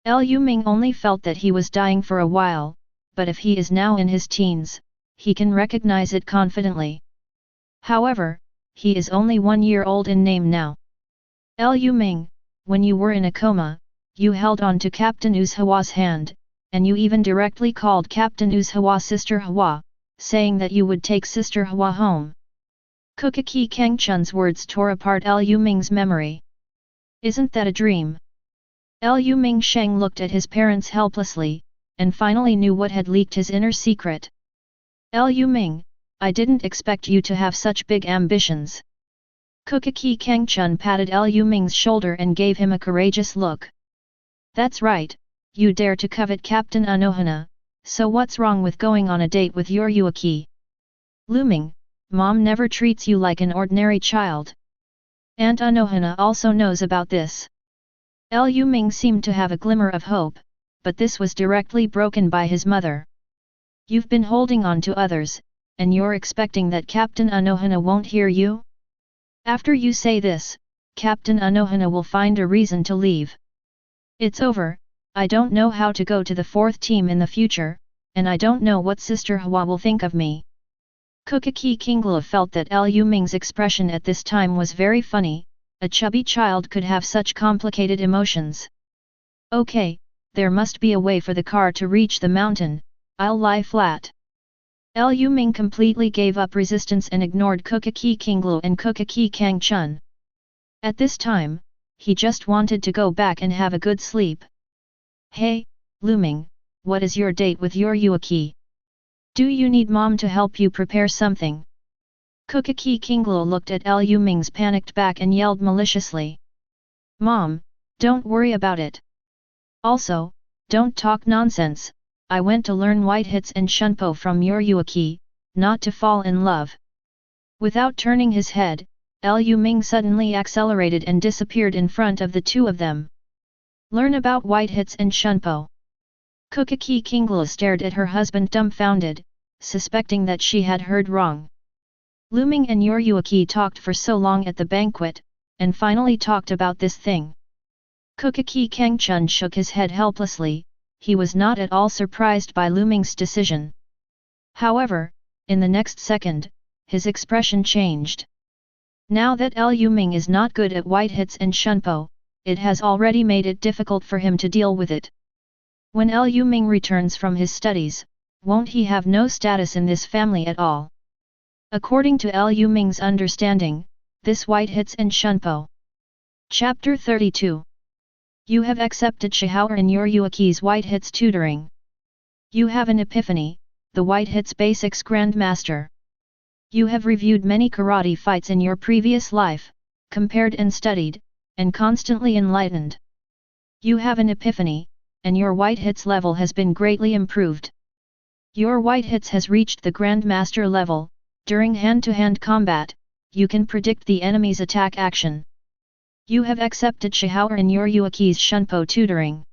Lu Ming only felt that he was dying for a while, but if he is now in his teens, he can recognize it confidently. However, he is only 1 year old in name now. Lu Ming, when you were in a coma, you held on to Captain Hua's hand, and you even directly called Captain Hua Sister Hua, saying that you would take Sister Hua home. Kuchiki Cangchun's words tore apart Lu Ming's memory. Isn't that a dream? Lu Ming Sheng looked at his parents helplessly, and finally knew what had leaked his inner secret. Lu Ming, I didn't expect you to have such big ambitions. Kuchiki Cangchun patted Lu Ming's shoulder and gave him a courageous look. That's right, you dare to covet Captain Anohana, so what's wrong with going on a date with your Hueco? Lu Ming, Mom never treats you like an ordinary child. Aunt Anohana also knows about this. Lu Ming seemed to have a glimmer of hope, but this was directly broken by his mother. You've been holding on to others, and you're expecting that Captain Anohana won't hear you? After you say this, Captain Anohana will find a reason to leave. It's over, I don't know how to go to the 4th team in the future, and I don't know what Sister Hua will think of me. Kuchiki Lu felt that Lu Ming's expression at this time was very funny. A chubby child could have such complicated emotions. Okay, there must be a way for the car to reach the mountain, I'll lie flat. Lu Ming completely gave up resistance and ignored Kuchiki Lu and Kuchiki Cangchun. At this time, he just wanted to go back and have a good sleep. Hey, Lu Ming, what is your date with your Hueco? Do you need Mom to help you prepare something? Kuchiki Lu looked at Lu Ming's panicked back and yelled maliciously. Mom, don't worry about it. Also, don't talk nonsense, I went to learn white hits and shunpo from your Hueco, not to fall in love. Without turning his head, Lu Ming suddenly accelerated and disappeared in front of the two of them. Learn about white hits and shunpo. Kuchiki Lu stared at her husband dumbfounded, suspecting that she had heard wrong. Lu Ming and your Hueco talked for so long at the banquet, and finally talked about this thing. Kuchiki Cangchun shook his head helplessly, he was not at all surprised by Lu Ming's decision. However, in the next second, his expression changed. Now that Lu Ming is not good at white hits and shunpo, it has already made it difficult for him to deal with it. When Lu Ming returns from his studies, won't he have no status in this family at all? According to Liu Ming's understanding, this white hits in Shunpo. Chapter 32. You have accepted Shihao and Yoryuki's white hits tutoring. You have an epiphany, the white hits basics grandmaster. You have reviewed many karate fights in your previous life, compared and studied, and constantly enlightened. You have an epiphany, and your white hits level has been greatly improved. Your white hits has reached the grandmaster level. During hand-to-hand combat, you can predict the enemy's attack action. You have accepted Shihao and Yoryuki's Shunpo tutoring.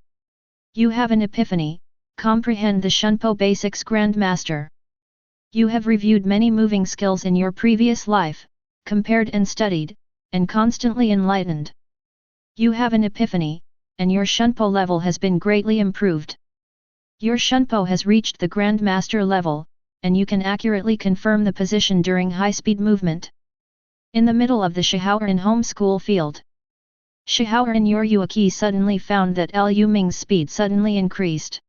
You have an epiphany, comprehend the Shunpo basics grandmaster. You have reviewed many moving skills in your previous life, compared and studied, and constantly enlightened. You have an epiphany, and your Shunpo level has been greatly improved. Your Shunpo has reached the grandmaster level, and you can accurately confirm the position during high-speed movement. In the middle of the Shihaoren home school field, Shihaoren Yoryuki suddenly found that Liu Ming's speed suddenly increased.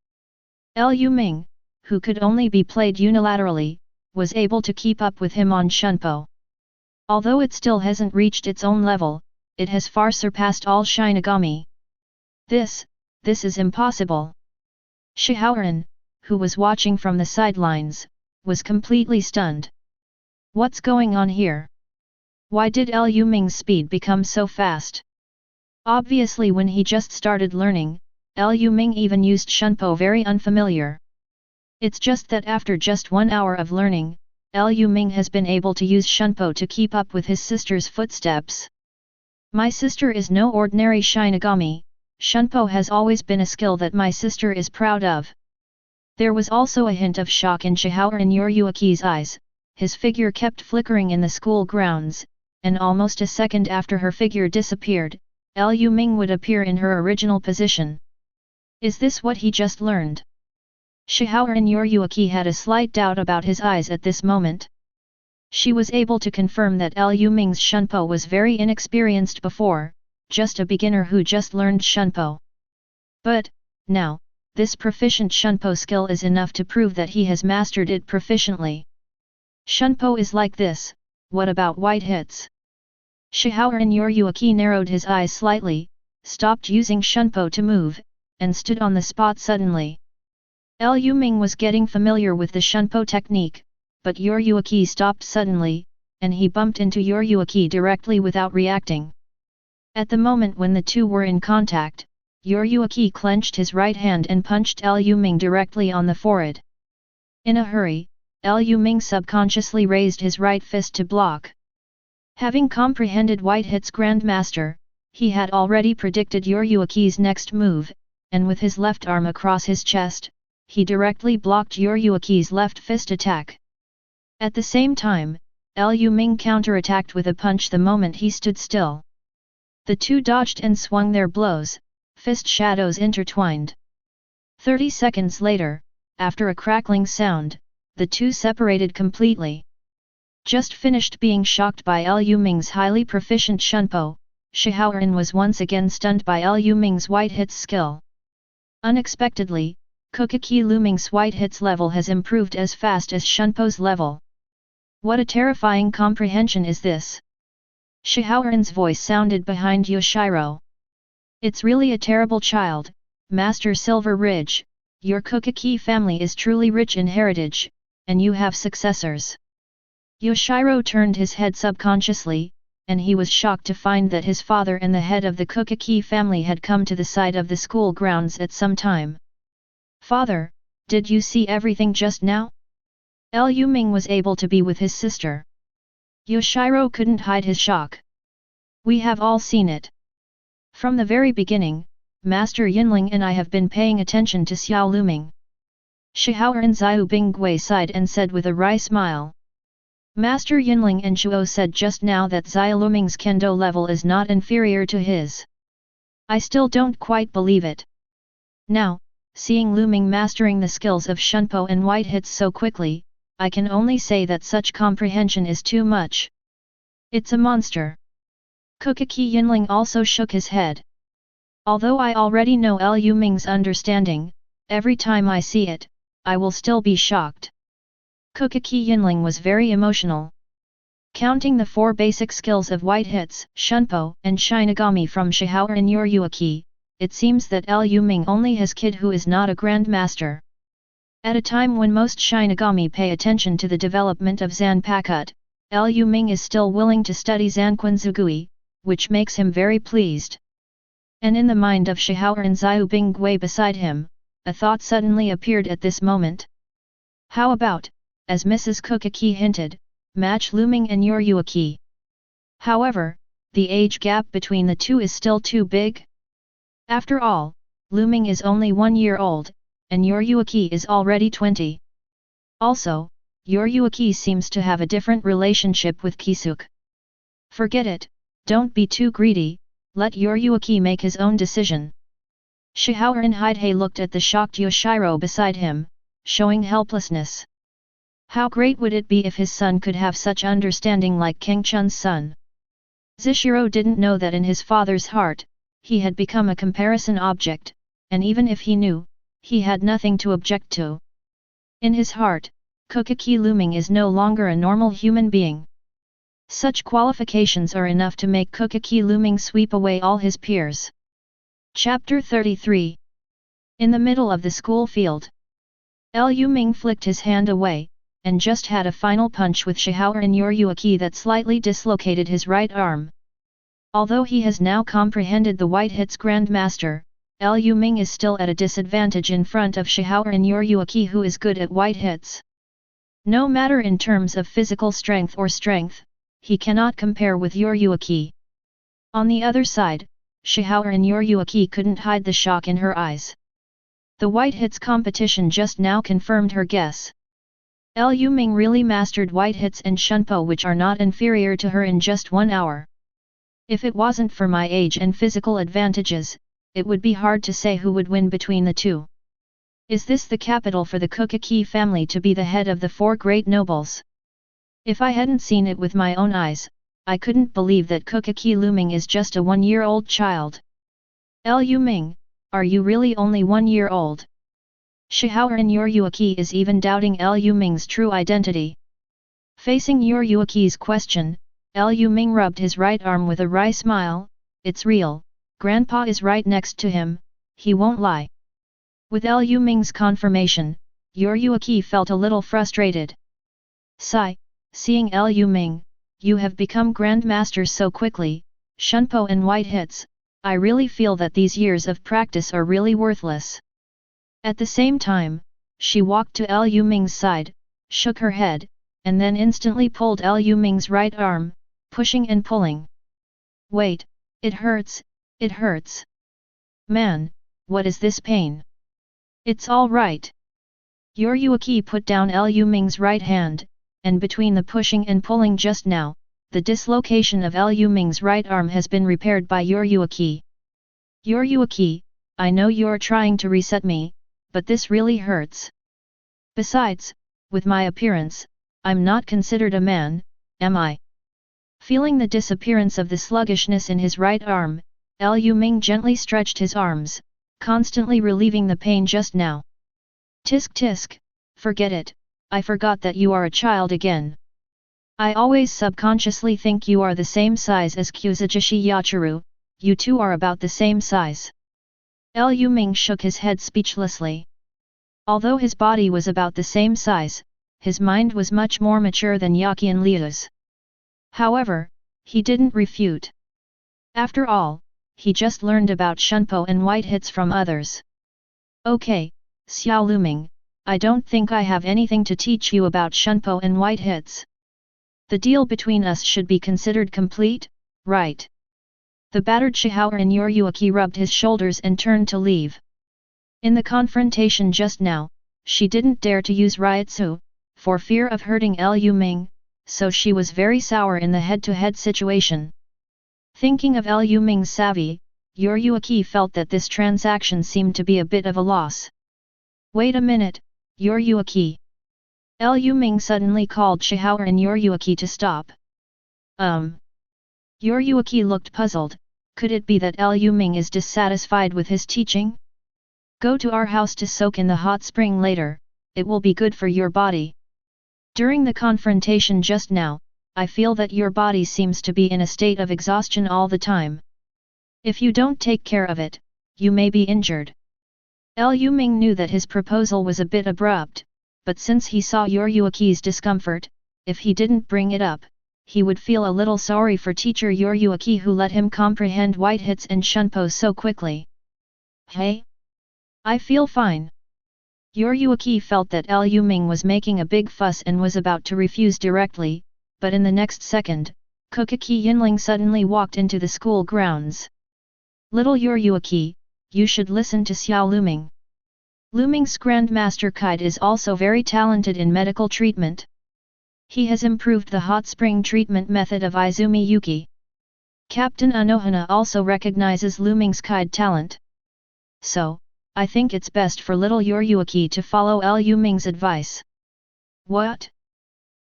Liu Ming, who could only be played unilaterally, was able to keep up with him on Shunpo. Although it still hasn't reached its own level, it has far surpassed all Shinigami. This is impossible. Shihaoren, who was watching from the sidelines, was completely stunned. What's going on here? Why did Liu Ming's speed become so fast? Obviously when he just started learning, Liu Ming even used Shunpo very unfamiliar. It's just that after just 1 hour of learning, Liu Ming has been able to use Shunpo to keep up with his sister's footsteps. My sister is no ordinary Shinigami, Shunpo has always been a skill that my sister is proud of. There was also a hint of shock in Shihaoren Yoryuki's eyes, his figure kept flickering in the school grounds, and almost a second after her figure disappeared, Liu Ming would appear in her original position. Is this what he just learned? Shihaoren Yoryuki had a slight doubt about his eyes at this moment. She was able to confirm that Liu Ming's Shunpo was very inexperienced before, just a beginner who just learned Shunpo. But, now, this proficient Shunpo skill is enough to prove that he has mastered it proficiently. Shunpo is like this, what about white hits? Shihaoren Yoryuki narrowed his eyes slightly, stopped using Shunpo to move, and stood on the spot suddenly. Liu Ming was getting familiar with the Shunpo technique, but Yoryuki stopped suddenly, and he bumped into Yoryuki directly without reacting. At the moment when the two were in contact, Yoryuki clenched his right hand and punched Liu Ming directly on the forehead. In a hurry, Liu Ming subconsciously raised his right fist to block. Having comprehended white hits grandmaster, he had already predicted Yoryuki's next move, and with his left arm across his chest, he directly blocked Yoryuki's left fist attack. At the same time, Liu Ming counterattacked with a punch the moment he stood still. The two dodged and swung their blows, fist shadows intertwined. 30 seconds later, after a crackling sound, the two separated completely. Just finished being shocked by Liu Ming's highly proficient Shunpo, Shihaoren was once again stunned by Liu Ming's white hits skill. Unexpectedly, Kuchiki Lu Ming's white hits level has improved as fast as Shunpo's level. What a terrifying comprehension is this? Shihaoren's voice sounded behind Yoshiro. It's really a terrible child, Master Silver Ridge, your Kuchiki family is truly rich in heritage, and you have successors. Yoshiro turned his head subconsciously, and he was shocked to find that his father and the head of the Kuchiki family had come to the side of the school grounds at some time. Father, did you see everything just now? Liu Ming was able to be with his sister. Yoshiro couldn't hide his shock. We have all seen it. From the very beginning, Master Yinling and I have been paying attention to Xiao Lu Ming. Shihaoren Xiao Bingui sighed and said with a wry smile. Master Yinling and Shuo said just now that Xiao Lu Ming's kendo level is not inferior to his. I still don't quite believe it. Now, seeing Lu Ming mastering the skills of Shunpo and white hits so quickly, I can only say that such comprehension is too much. It's a monster. Kuchiki Yinling also shook his head. Although I already know Liu Ming's understanding, every time I see it, I will still be shocked. Kuchiki Yinling was very emotional. Counting the 4 basic skills of white hits, Shunpo, and Shinigami from Shihao and Yoryuki, it seems that Lu Ming only has kid who is not a grandmaster. At a time when most Shinigami pay attention to the development of Zanpakuto, Lu Ming is still willing to study Zanquanzugui, which makes him very pleased. And in the mind of Shihao and Xiu Bingui beside him, a thought suddenly appeared at this moment. How about, as Mrs. Kuchiki hinted, match Lu Ming and Yoryuki? However, the age gap between the two is still too big. After all, Lu Ming is only 1 year old, and Yoryuki is already 20. Also, Yoryuki seems to have a different relationship with Kisuke. Forget it, don't be too greedy, let Yoryuki make his own decision. Shihao and Hidehei looked at the shocked Yoshiro beside him, showing helplessness. How great would it be if his son could have such understanding like Cangchun's son? Zishiro didn't know that in his father's heart, he had become a comparison object, and even if he knew, he had nothing to object to. In his heart, Kuchiki Lu Ming is no longer a normal human being. Such qualifications are enough to make Kuchiki Lu Ming sweep away all his peers. Chapter 33. In the middle of the school field, Lu Ming flicked his hand away, and just had a final punch with Shihao and Yoryuki that slightly dislocated his right arm. Although he has now comprehended the white hits grandmaster, Lu Ming is still at a disadvantage in front of Shihao and Yoryuki, who is good at white hits. No matter in terms of physical strength or strength, he cannot compare with Yoryuki. On the other side, Shihao and Yoryuki couldn't hide the shock in her eyes. The white hits competition just now confirmed her guess. Lu Ming really mastered white hits and Shunpo, which are not inferior to her, in just 1 hour. If it wasn't for my age and physical advantages, it would be hard to say who would win between the two. Is this the capital for the Kuchiki family to be the head of the 4 great nobles? If I hadn't seen it with my own eyes, I couldn't believe that Kuchiki Lu Ming is just a 1-year-old child. Lu Ming, are you really only 1 year old? Shihao and Yoryuki is even doubting Lu Ming's true identity. Facing Yoryuki's question, Lu Ming rubbed his right arm with a wry smile. It's real, Grandpa is right next to him, he won't lie. With Lu Ming's confirmation, Yoryuki felt a little frustrated. Sigh, seeing Lu Ming, you have become grandmasters so quickly, Shunpo and white hits, I really feel that these years of practice are really worthless. At the same time, she walked to Lu Ming's side, shook her head, and then instantly pulled Lu Ming's right arm, pushing and pulling. Wait, it hurts, it hurts. Man, what is this pain? It's all right. Yoryuki put down Lu Ming's right hand, and between the pushing and pulling just now, the dislocation of Lu Ming's right arm has been repaired by Yoryuki. Yoryuki, I know you're trying to reset me, but this really hurts. Besides, with my appearance, I'm not considered a man, am I? Feeling the disappearance of the sluggishness in his right arm, Lu Ming gently stretched his arms, constantly relieving the pain just now. Tisk tisk, forget it, I forgot that you are a child again. I always subconsciously think you are the same size as Kuzujishi Yachiru, you two are about the same size. Lu Ming shook his head speechlessly. Although his body was about the same size, his mind was much more mature than Yaki and Liu's. However, he didn't refute. After all, he just learned about Shunpo and white hits from others. Okay, Xiao Lu Ming, I don't think I have anything to teach you about Shunpo and white hits. The deal between us should be considered complete, right? The battered Shihao and Yoryuki rubbed his shoulders and turned to leave. In the confrontation just now, she didn't dare to use Reiatsu, for fear of hurting Lu Ming, so she was very sour in the head-to-head situation. Thinking of Lu Ming's savvy, Yoryuki felt that this transaction seemed to be a bit of a loss. Wait a minute, Yoryuki. Lu Ming suddenly called Shihao and Yoryuki to stop. Yoryuki looked puzzled. Could it be that Lu Ming is dissatisfied with his teaching? Go to our house to soak in the hot spring later, it will be good for your body. During the confrontation just now, I feel that your body seems to be in a state of exhaustion all the time. If you don't take care of it, you may be injured. Lu Ming knew that his proposal was a bit abrupt, but since he saw Yoryuki's discomfort, if he didn't bring it up, he would feel a little sorry for teacher Yoryuki who let him comprehend white hits and shunpo so quickly. Hey? I feel fine. Yoryuki felt that Lu Ming was making a big fuss and was about to refuse directly, but in the next second, Kuchiki Yinling suddenly walked into the school grounds. Little Yoryuki, you should listen to Xiao Lu Ming. Lu Ming's Grandmaster Kite is also very talented in medical treatment. He has improved the hot spring treatment method of Izumi Yuki. Captain Anohana also recognizes Lu Ming's Kite talent. So, I think it's best for little Yoryuki to follow Lu Ming's advice. What?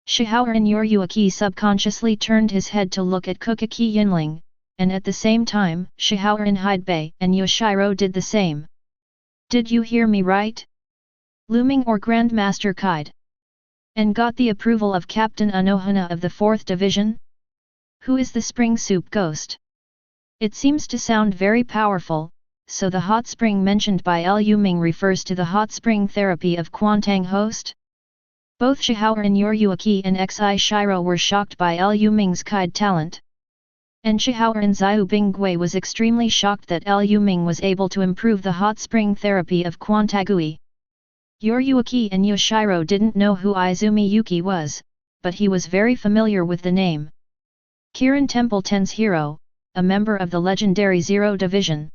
Shihaoran Yoryuki subconsciously turned his head to look at Kuchiki Yinling, and at the same time, Shihaoran Hidebei and Yoshiro did the same. Did you hear me right? Lu Ming or Grandmaster Kite? And got the approval of Captain Anohana of the 4th Division? Who is the spring soup ghost? It seems to sound very powerful, so the hot spring mentioned by Lu Ming refers to the hot spring therapy of Quantang host? Both Shihaoran Yoryuki and Xi Shiro were shocked by Lu Ming's Kite talent. And Shihaoran Xiu Bingui was extremely shocked that Lu Ming was able to improve the hot spring therapy of Quantagui. Yoryuki and Yoshiro didn't know who Izumi Yuki was, but he was very familiar with the name. Kirin Temple Ten's hero, a member of the legendary Zero Division.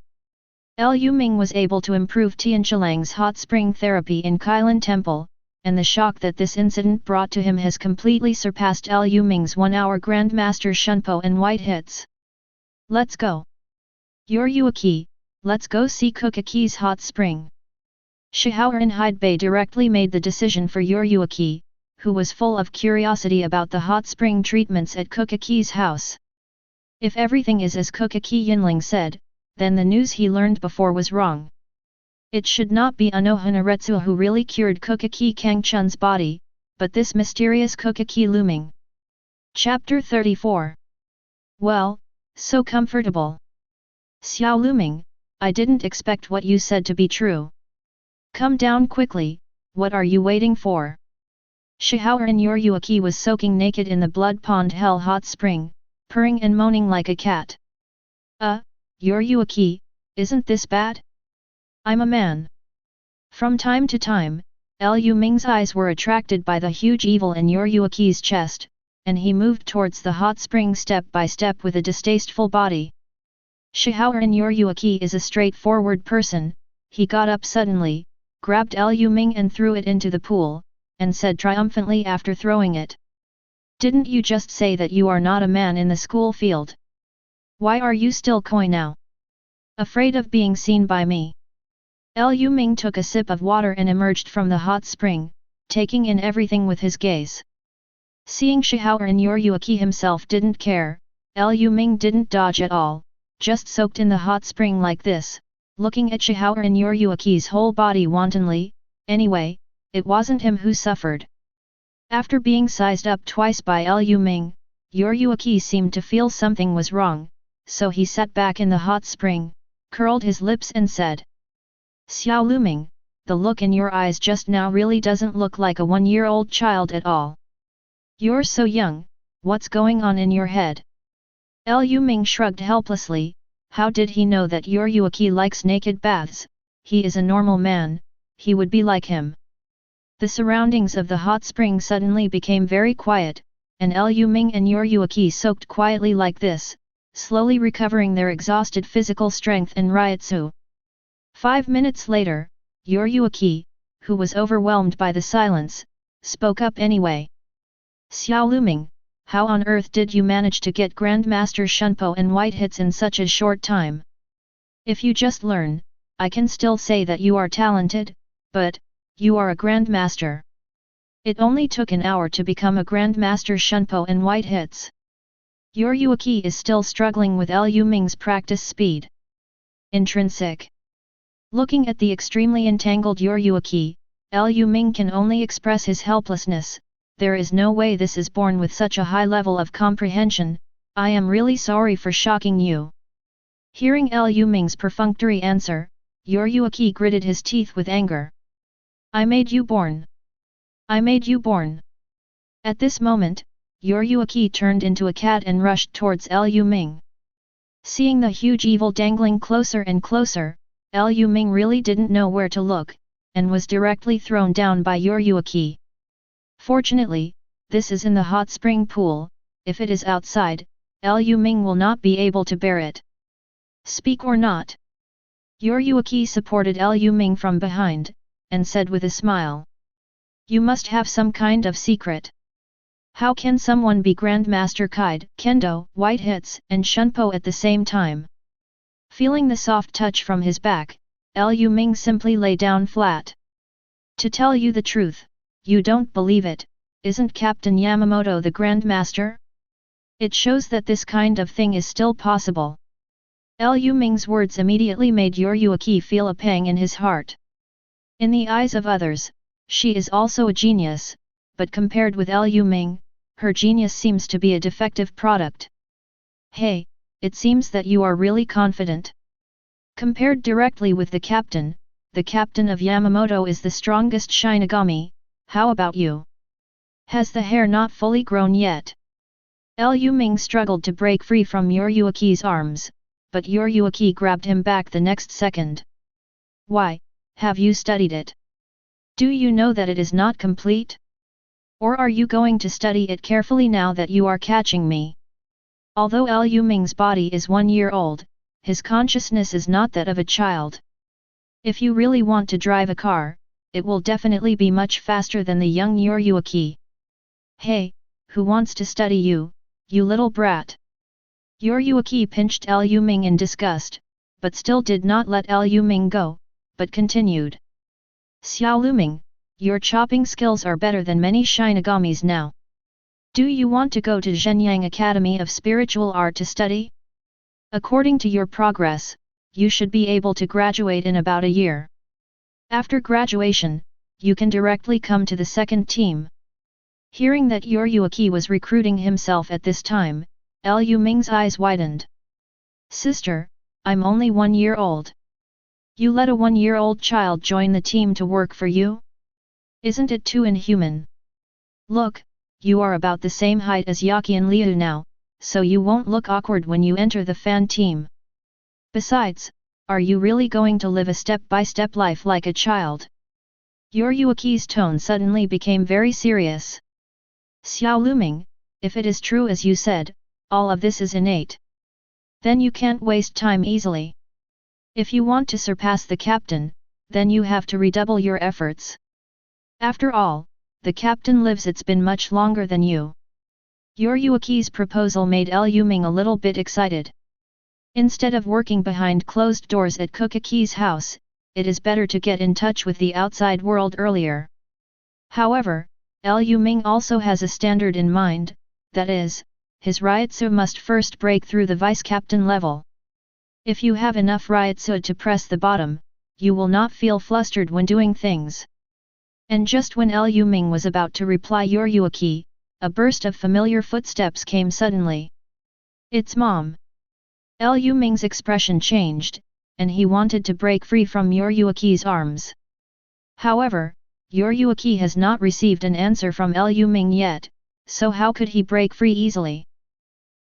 Lu Ming was able to improve Tianqilang's hot spring therapy in Kailan Temple, and the shock that this incident brought to him has completely surpassed Lu Ming's 1-hour Grandmaster Shunpo and white hits. Let's go! Yoryuki, let's go see Kuchiki's hot spring. Shihaoran Hidebei directly made the decision for Yoryuki, who was full of curiosity about the hot spring treatments at Kuchiki's house. If everything is as Kuchiki Yinling said, then the news he learned before was wrong. It should not be Anohana Retsu who really cured Kuchiki Cangchun's body, but this mysterious Kuchiki Lu Ming. Chapter 34. Well, so comfortable. Xiao Lu Ming, I didn't expect what you said to be true. Come down quickly, what are you waiting for? Shihaoran Yoryuki was soaking naked in the blood pond hell hot spring, purring and moaning like a cat. Yoryuki, isn't this bad? I'm a man. From time to time, Lu Ming's eyes were attracted by the huge evil in Yoryuki's chest, and he moved towards the hot spring step by step with a distasteful body. Shihaoran Yoryuki is a straightforward person. He got up suddenly, grabbed Lu Ming and threw it into the pool, and said triumphantly after throwing it. Didn't you just say that you are not a man in the school field? Why are you still coy now? Afraid of being seen by me? Lu Ming took a sip of water and emerged from the hot spring, taking in everything with his gaze. Seeing Shihaoran Yoryuki himself didn't care, Lu Ming didn't dodge at all, just soaked in the hot spring like this, looking at Shihaoran Yoryuki's whole body wantonly. Anyway, it wasn't him who suffered. After being sized up twice by Lu Ming, Yoryuki seemed to feel something was wrong, so he sat back in the hot spring, curled his lips and said, Xiao Lu Ming, the look in your eyes just now really doesn't look like a 1-year-old child at all. You're so young, what's going on in your head? Lu Ming shrugged helplessly. How did he know that Yoryuki likes naked baths? He is a normal man, he would be like him. The surroundings of the hot spring suddenly became very quiet, and Lu Ming and Yoryuki soaked quietly like this, slowly recovering their exhausted physical strength and Reiatsu. 5 minutes later, Yoryuki, who was overwhelmed by the silence, spoke up anyway. Xiao Lu Ming, how on earth did you manage to get Grandmaster Shunpo and white hits in such a short time? If you just learn, I can still say that you are talented, but, you are a Grandmaster. It only took an hour to become a Grandmaster Shunpo and white hits. Yoryuki is still struggling with Lu Ming's practice speed. Intrinsic. Looking at the extremely entangled Yoryuki, Lu Ming can only express his helplessness. there is no way this is born with such a high level of comprehension, I am really sorry for shocking you. Hearing Liu Ming's perfunctory answer, Yoryuki gritted his teeth with anger. I made you born. I made you born. At this moment, Yoryuki turned into a cat and rushed towards Liu Ming. Seeing the huge evil dangling closer and closer, Liu Ming really didn't know where to look, and was directly thrown down by Yoryuki. Fortunately, this is in the hot spring pool, if it is outside, Liu Ming will not be able to bear it. Speak or not? Yoryuki supported Liu Ming from behind, and said with a smile. You must have some kind of secret. How can someone be Grandmaster Kide, Kendo, White Hits, and Shunpo at the same time? Feeling the soft touch from his back, Liu Ming simply lay down flat. To tell you the truth, you don't believe it, isn't Captain Yamamoto the Grandmaster? It shows that this kind of thing is still possible. Liu Ming's words immediately made Yoryuki feel a pang in his heart. In the eyes of others, she is also a genius, but compared with Liu Ming, her genius seems to be a defective product. Hey, it seems that you are really confident. Compared directly with the captain of Yamamoto is the strongest Shinigami, how about you? Has the hair not fully grown yet? Liu Ming struggled to break free from Yoryuki's arms, but Yoryuki grabbed him back the next second. Why, have you studied it? Do you know that it is not complete? Or are you going to study it carefully now that you are catching me? Although Liu Ming's body is 1 year old, his consciousness is not that of a child. If you really want to drive a car, it will definitely be much faster than the young Yoryuki. Hey, who wants to study you, you little brat? Yoryuki pinched Liu Ming in disgust, but still did not let Liu Ming go, but continued. Xiao Lu Ming, your chopping skills are better than many Shinigamis now. Do you want to go to Zhenyang Academy of Spiritual Art to study? According to your progress, you should be able to graduate in about a year. After graduation, you can directly come to the second team. Hearing that Yoryuki was recruiting himself at this time, Liu Ming's eyes widened. Sister, I'm only 1 year old. You let a 1-year-old child join the team to work for you? Isn't it too inhuman? Look, you are about the same height as Yaki and Liu now, so you won't look awkward when you enter the fan team. Besides, are you really going to live a step-by-step life like a child? Yoryuki's tone suddenly became very serious. Xiao Lu Ming, if it is true as you said, all of this is innate. Then you can't waste time easily. If you want to surpass the captain, then you have to redouble your efforts. After all, the captain lives it's been much longer than you. Yoryuki's proposal made Liu Ming a little bit excited. Instead of working behind closed doors at Kuchiki's house, it is better to get in touch with the outside world earlier. However, Liu Ming also has a standard in mind, that is, his Reiatsu must first break through the vice-captain level. If you have enough Reiatsu to press the bottom, you will not feel flustered when doing things. And just when Liu Ming was about to reply Yoryuki, a burst of familiar footsteps came suddenly. It's Mom! Liu Ming's expression changed, and he wanted to break free from Yoryuki's arms. However, Yoryuki has not received an answer from Liu Ming yet, so how could he break free easily?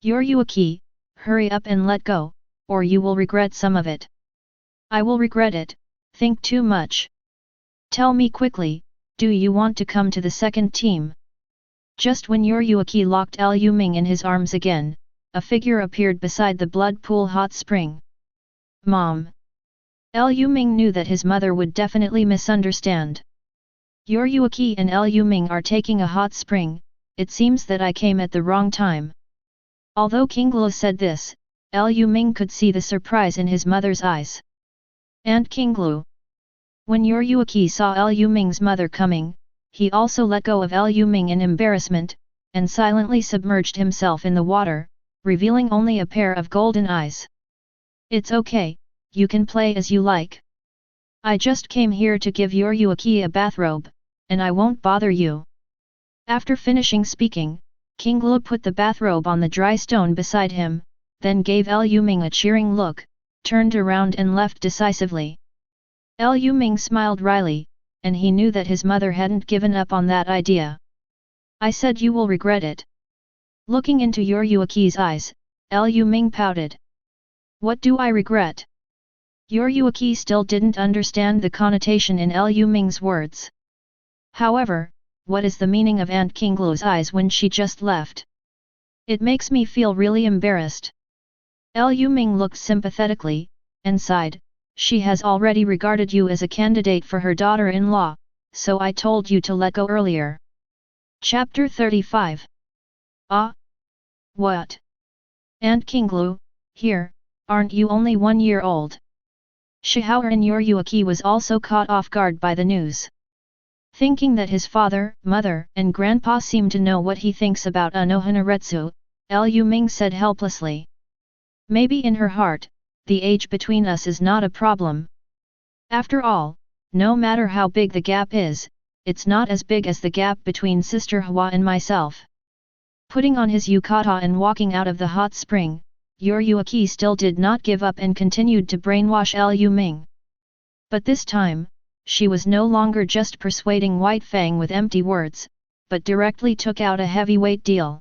Yoryuki, hurry up and let go, or you will regret some of it. I will regret it, think too much. Tell me quickly, do you want to come to the second team? Just when Yoryuki locked Liu Ming in his arms again, a figure appeared beside the blood pool hot spring. Mom! Liu Ming knew that his mother would definitely misunderstand. Yoryuki and Liu Ming are taking a hot spring, it seems that I came at the wrong time. Although King Lu said this, Liu Ming could see the surprise in his mother's eyes. And King Lu. When Yoryuki saw Liu Ming's mother coming, he also let go of Liu Ming in embarrassment, and silently submerged himself in the water, revealing only a pair of golden eyes. It's okay, you can play as you like. I just came here to give Yoryuki a bathrobe, and I won't bother you. After finishing speaking, King Lu put the bathrobe on the dry stone beside him, then gave Lu Ming a cheering look, turned around and left decisively. Lu Ming smiled wryly, and he knew that his mother hadn't given up on that idea. I said you will regret it. Looking into Yueki's eyes, Lu Ming pouted. What do I regret? Yueki still didn't understand the connotation in Lu Ming's words. However, what is the meaning of Aunt King Lu's eyes when she just left? It makes me feel really embarrassed. Lu Ming looked sympathetically, and sighed, she has already regarded you as a candidate for her daughter-in-law, so I told you to let go earlier. Chapter 35. Ah? What? Aunt King Lu, here, aren't you only 1 year old? Shihao and Yueki was also caught off guard by the news. Thinking that his father, mother, and grandpa seem to know what he thinks about Anohanaretsu, Lu Ming said helplessly. Maybe in her heart, the age between us is not a problem. After all, no matter how big the gap is, it's not as big as the gap between Sister Hua and myself. Putting on his yukata and walking out of the hot spring, Yueki still did not give up and continued to brainwash Lu Ming. But this time, she was no longer just persuading White Fang with empty words, but directly took out a heavyweight deal.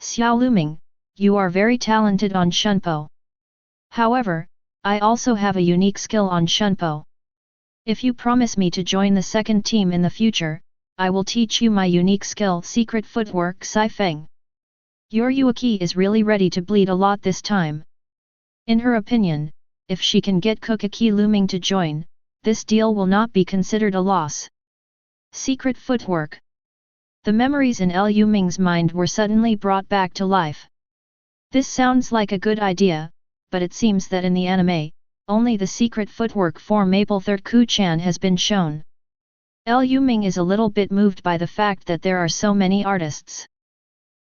Xiao Lu Ming, you are very talented on Shunpo. However, I also have a unique skill on Shunpo. If you promise me to join the second team in the future, I will teach you my unique skill Secret Footwork Sai Feng. Yueki is really ready to bleed a lot this time. In her opinion, if she can get Kuchiki Lu Ming to join, this deal will not be considered a loss. Secret Footwork. The memories in Lu Ming's mind were suddenly brought back to life. This sounds like a good idea, but it seems that in the anime, only the secret footwork form Maple Third Ku-chan has been shown. Lu Ming is a little bit moved by the fact that there are so many artists.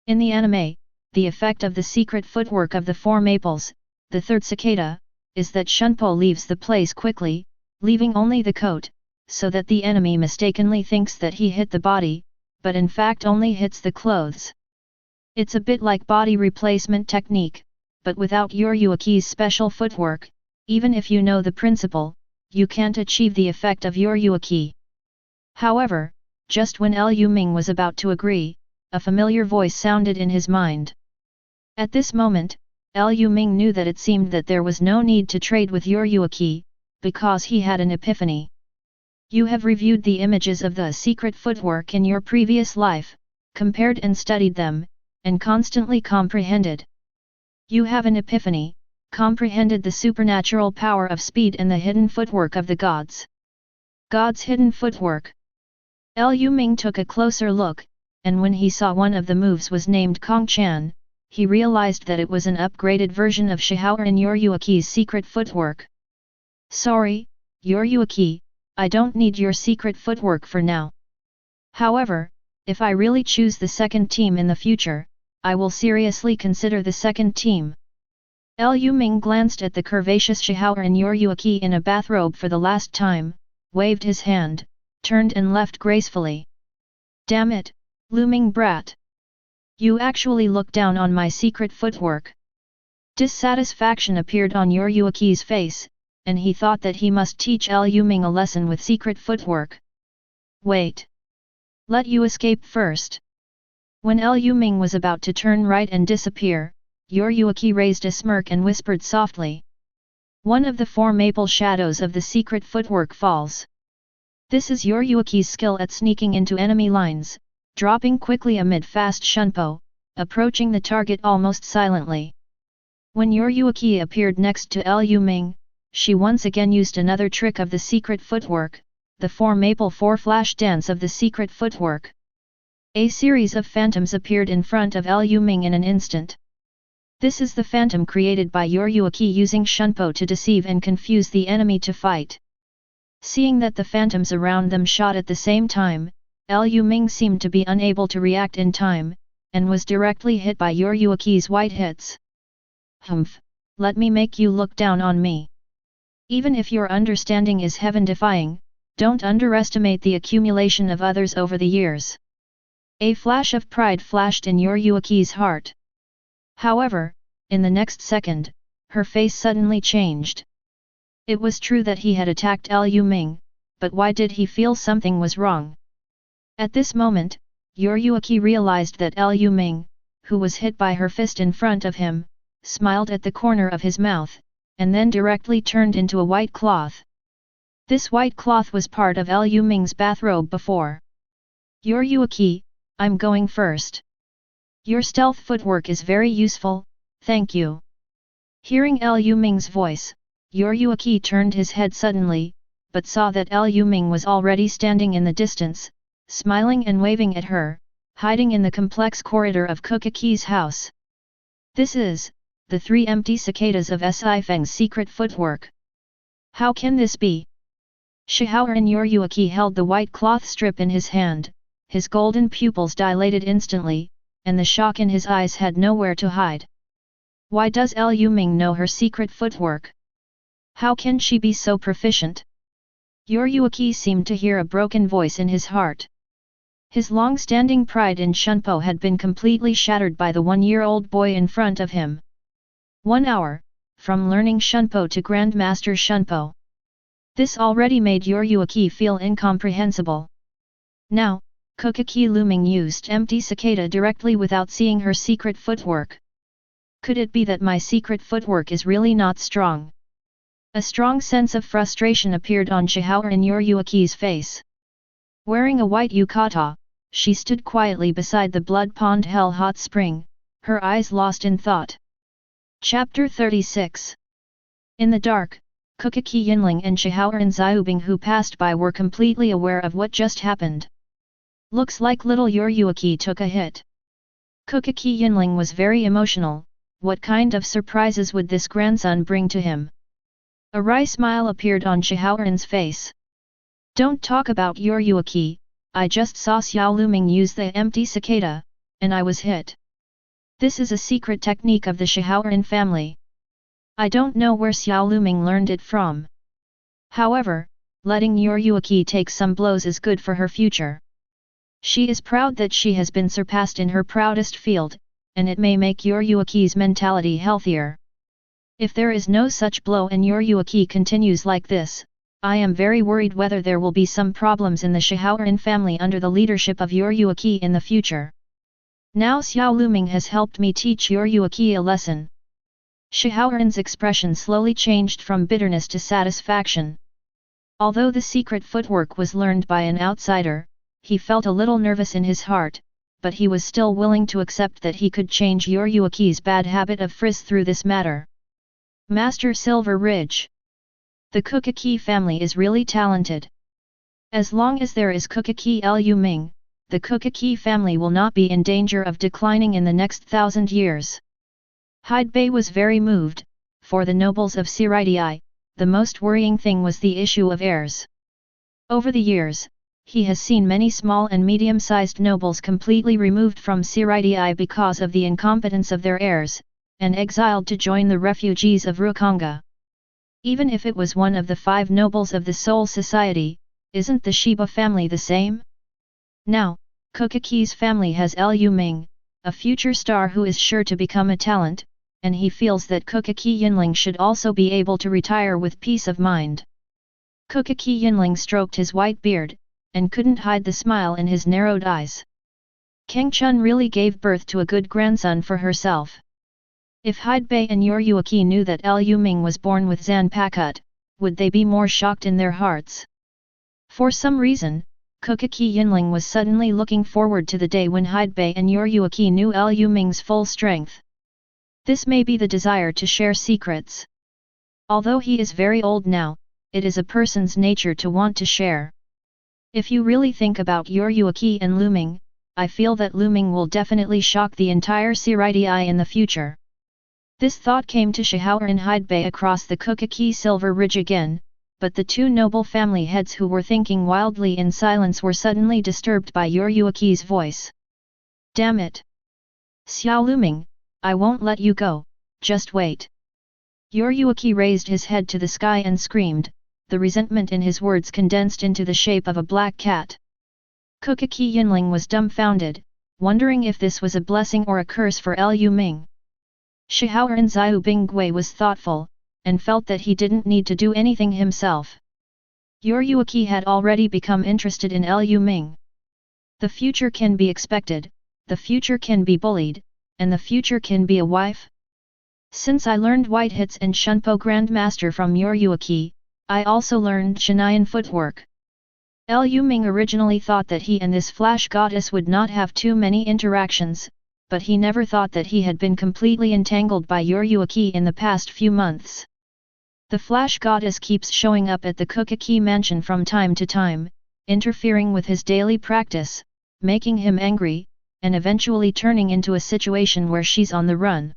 In the anime, the effect of the secret footwork of the four maples, the third cicada, is that Shunpo leaves the place quickly, leaving only the coat, so that the enemy mistakenly thinks that he hit the body, but in fact only hits the clothes. It's a bit like body replacement technique, but without Yueki's special footwork, even if you know the principle, you can't achieve the effect of Yueki. However, just when Lu Ming was about to agree, a familiar voice sounded in his mind. At this moment, Lu Ming knew that it seemed that there was no need to trade with Yueki, because he had an epiphany. You have reviewed the images of the secret footwork in your previous life, compared and studied them, and constantly comprehended. You have an epiphany, comprehended the supernatural power of speed and the hidden footwork of the gods. God's hidden footwork. Lu Ming took a closer look, and when he saw one of the moves was named Kongchan, he realized that it was an upgraded version of Shihao and Yueki's secret footwork. Sorry, Yueki, I don't need your secret footwork for now. However, if I really choose the second team in the future, I will seriously consider the second team. Lu Ming glanced at the curvaceous Shihao and Yueki in a bathrobe for the last time, waved his hand, turned and left gracefully. Damn it, Lu Ming brat! You actually look down on my secret footwork. Dissatisfaction appeared on Yueki's face, and he thought that he must teach Lu Ming a lesson with secret footwork. Wait! Let you escape first. When Lu Ming was about to turn right and disappear, Yueki raised a smirk and whispered softly. One of the four maple shadows of the secret footwork falls. This is Yueki's skill at sneaking into enemy lines, dropping quickly amid fast Shunpo, approaching the target almost silently. When Yueki appeared next to Lu Ming, she once again used another trick of the secret footwork, the four maple four flash dance of the secret footwork. A series of phantoms appeared in front of Lu Ming in an instant. This is the phantom created by Yueki using Shunpo to deceive and confuse the enemy to fight. Seeing that the phantoms around them shot at the same time, Lu Ming seemed to be unable to react in time, and was directly hit by Yueki's white hits. Humph, let me make you look down on me. Even if your understanding is heaven-defying, don't underestimate the accumulation of others over the years. A flash of pride flashed in Yoryuki's heart. However, in the next second, her face suddenly changed. It was true that he had attacked Lu Ming, but why did he feel something was wrong? At this moment, Yoryuki realized that Lu Ming, who was hit by her fist in front of him, smiled at the corner of his mouth, and then directly turned into a white cloth. This white cloth was part of Lu Ming's bathrobe before. Yoryuki, I'm going first. Your stealth footwork is very useful, thank you. Hearing Lu Ming's voice, Yoryuki turned his head suddenly, but saw that Lu Ming was already standing in the distance, smiling and waving at her, hiding in the complex corridor of Kuchiki's house. This is the 3 empty cicadas of Feng's secret footwork. How can this be? Shihaoran Yoryuki held the white cloth strip in his hand, his golden pupils dilated instantly, and the shock in his eyes had nowhere to hide. Why does Lu Ming know her secret footwork? How can she be so proficient? Yoryuki seemed to hear a broken voice in his heart. His long-standing pride in Shunpo had been completely shattered by the 1-year-old boy in front of him. 1 hour, from learning Shunpo to Grandmaster Shunpo. This already made Yoryuki feel incomprehensible. Now, Kuchiki Lu Ming used empty cicada directly without seeing her secret footwork. Could it be that my secret footwork is really not strong? A strong sense of frustration appeared on Shihaoran Yoryuki's face. Wearing a white yukata, she stood quietly beside the blood pond hell hot spring, her eyes lost in thought. Chapter 36. In the dark, Kuchiki Yinling and Shihaoran Xiaobing who passed by were completely aware of what just happened. Looks like little Yoryuki took a hit. Kuchiki Yinling was very emotional. What kind of surprises would this grandson bring to him? A wry smile appeared on Shihaoran's face. Don't talk about Yoryuki, I just saw Xiao Lu Ming use the empty cicada, and I was hit. This is a secret technique of the Shihaoran family. I don't know where Xiao Lu Ming learned it from. However, letting Yoryuki take some blows is good for her future. She is proud that she has been surpassed in her proudest field, and it may make Yoryuki's mentality healthier. If there is no such blow and Yoryuki continues like this, I am very worried whether there will be some problems in the Shihaoran family under the leadership of Yoryuki in the future. Now Xiao Lu Ming has helped me teach Yoryuki a lesson. Shihaoran's expression slowly changed from bitterness to satisfaction. Although the secret footwork was learned by an outsider, he felt a little nervous in his heart, but he was still willing to accept that he could change Yoryuki's bad habit of frizz through this matter. Master Silver Ridge. The Kuchiki family is really talented. As long as there is Kuchiki Lu Ming, the Kuchiki family will not be in danger of declining in the next 1,000 years. Hidebei was very moved. For the nobles of Siraidii, the most worrying thing was the issue of heirs. Over the years, he has seen many small and medium-sized nobles completely removed from Siraidii because of the incompetence of their heirs, and exiled to join the refugees of Rukanga. Even if it was one of the 5 nobles of the Soul Society, isn't the Shiba family the same? Now, Kuchiki's family has Lu Ming, a future star who is sure to become a talent, and he feels that Kuchiki Yinling should also be able to retire with peace of mind. Kuchiki Yinling stroked his white beard, and couldn't hide the smile in his narrowed eyes. Cangchun really gave birth to a good grandson for herself. If Hidebei and Yoryuki knew that Lu Ming was born with Zanpakutō, would they be more shocked in their hearts? For some reason, Kuchiki Yinling was suddenly looking forward to the day when Hidebei and Yoryuki knew Lu Ming's full strength. This may be the desire to share secrets. Although he is very old now, it is a person's nature to want to share. If you really think about Yoryuki and Lu Ming, I feel that Lu Ming will definitely shock the entire Siraidii in the future. This thought came to Shihaoran Hidebei across the Kuchiki Silver Ridge again, but the 2 noble family heads who were thinking wildly in silence were suddenly disturbed by Yoryuki's voice. Damn it! Xiao Lu Ming, I won't let you go, just wait. Yoryuki raised his head to the sky and screamed, the resentment in his words condensed into the shape of a black cat. Kuchiki Yinling was dumbfounded, wondering if this was a blessing or a curse for Lu Ming. Shihaoran Xiu Bingui was thoughtful, and felt that he didn't need to do anything himself. Yueki had already become interested in Lu Ming. The future can be expected, the future can be bullied, and the future can be a wife. Since I learned white hits and Shunpo Grandmaster from Yueki, I also learned Shinayan footwork. Lu Ming originally thought that he and this flash goddess would not have too many interactions, but he never thought that he had been completely entangled by Yueki in the past few months. The flash goddess keeps showing up at the Kuchiki mansion from time to time, interfering with his daily practice, making him angry, and eventually turning into a situation where she's on the run.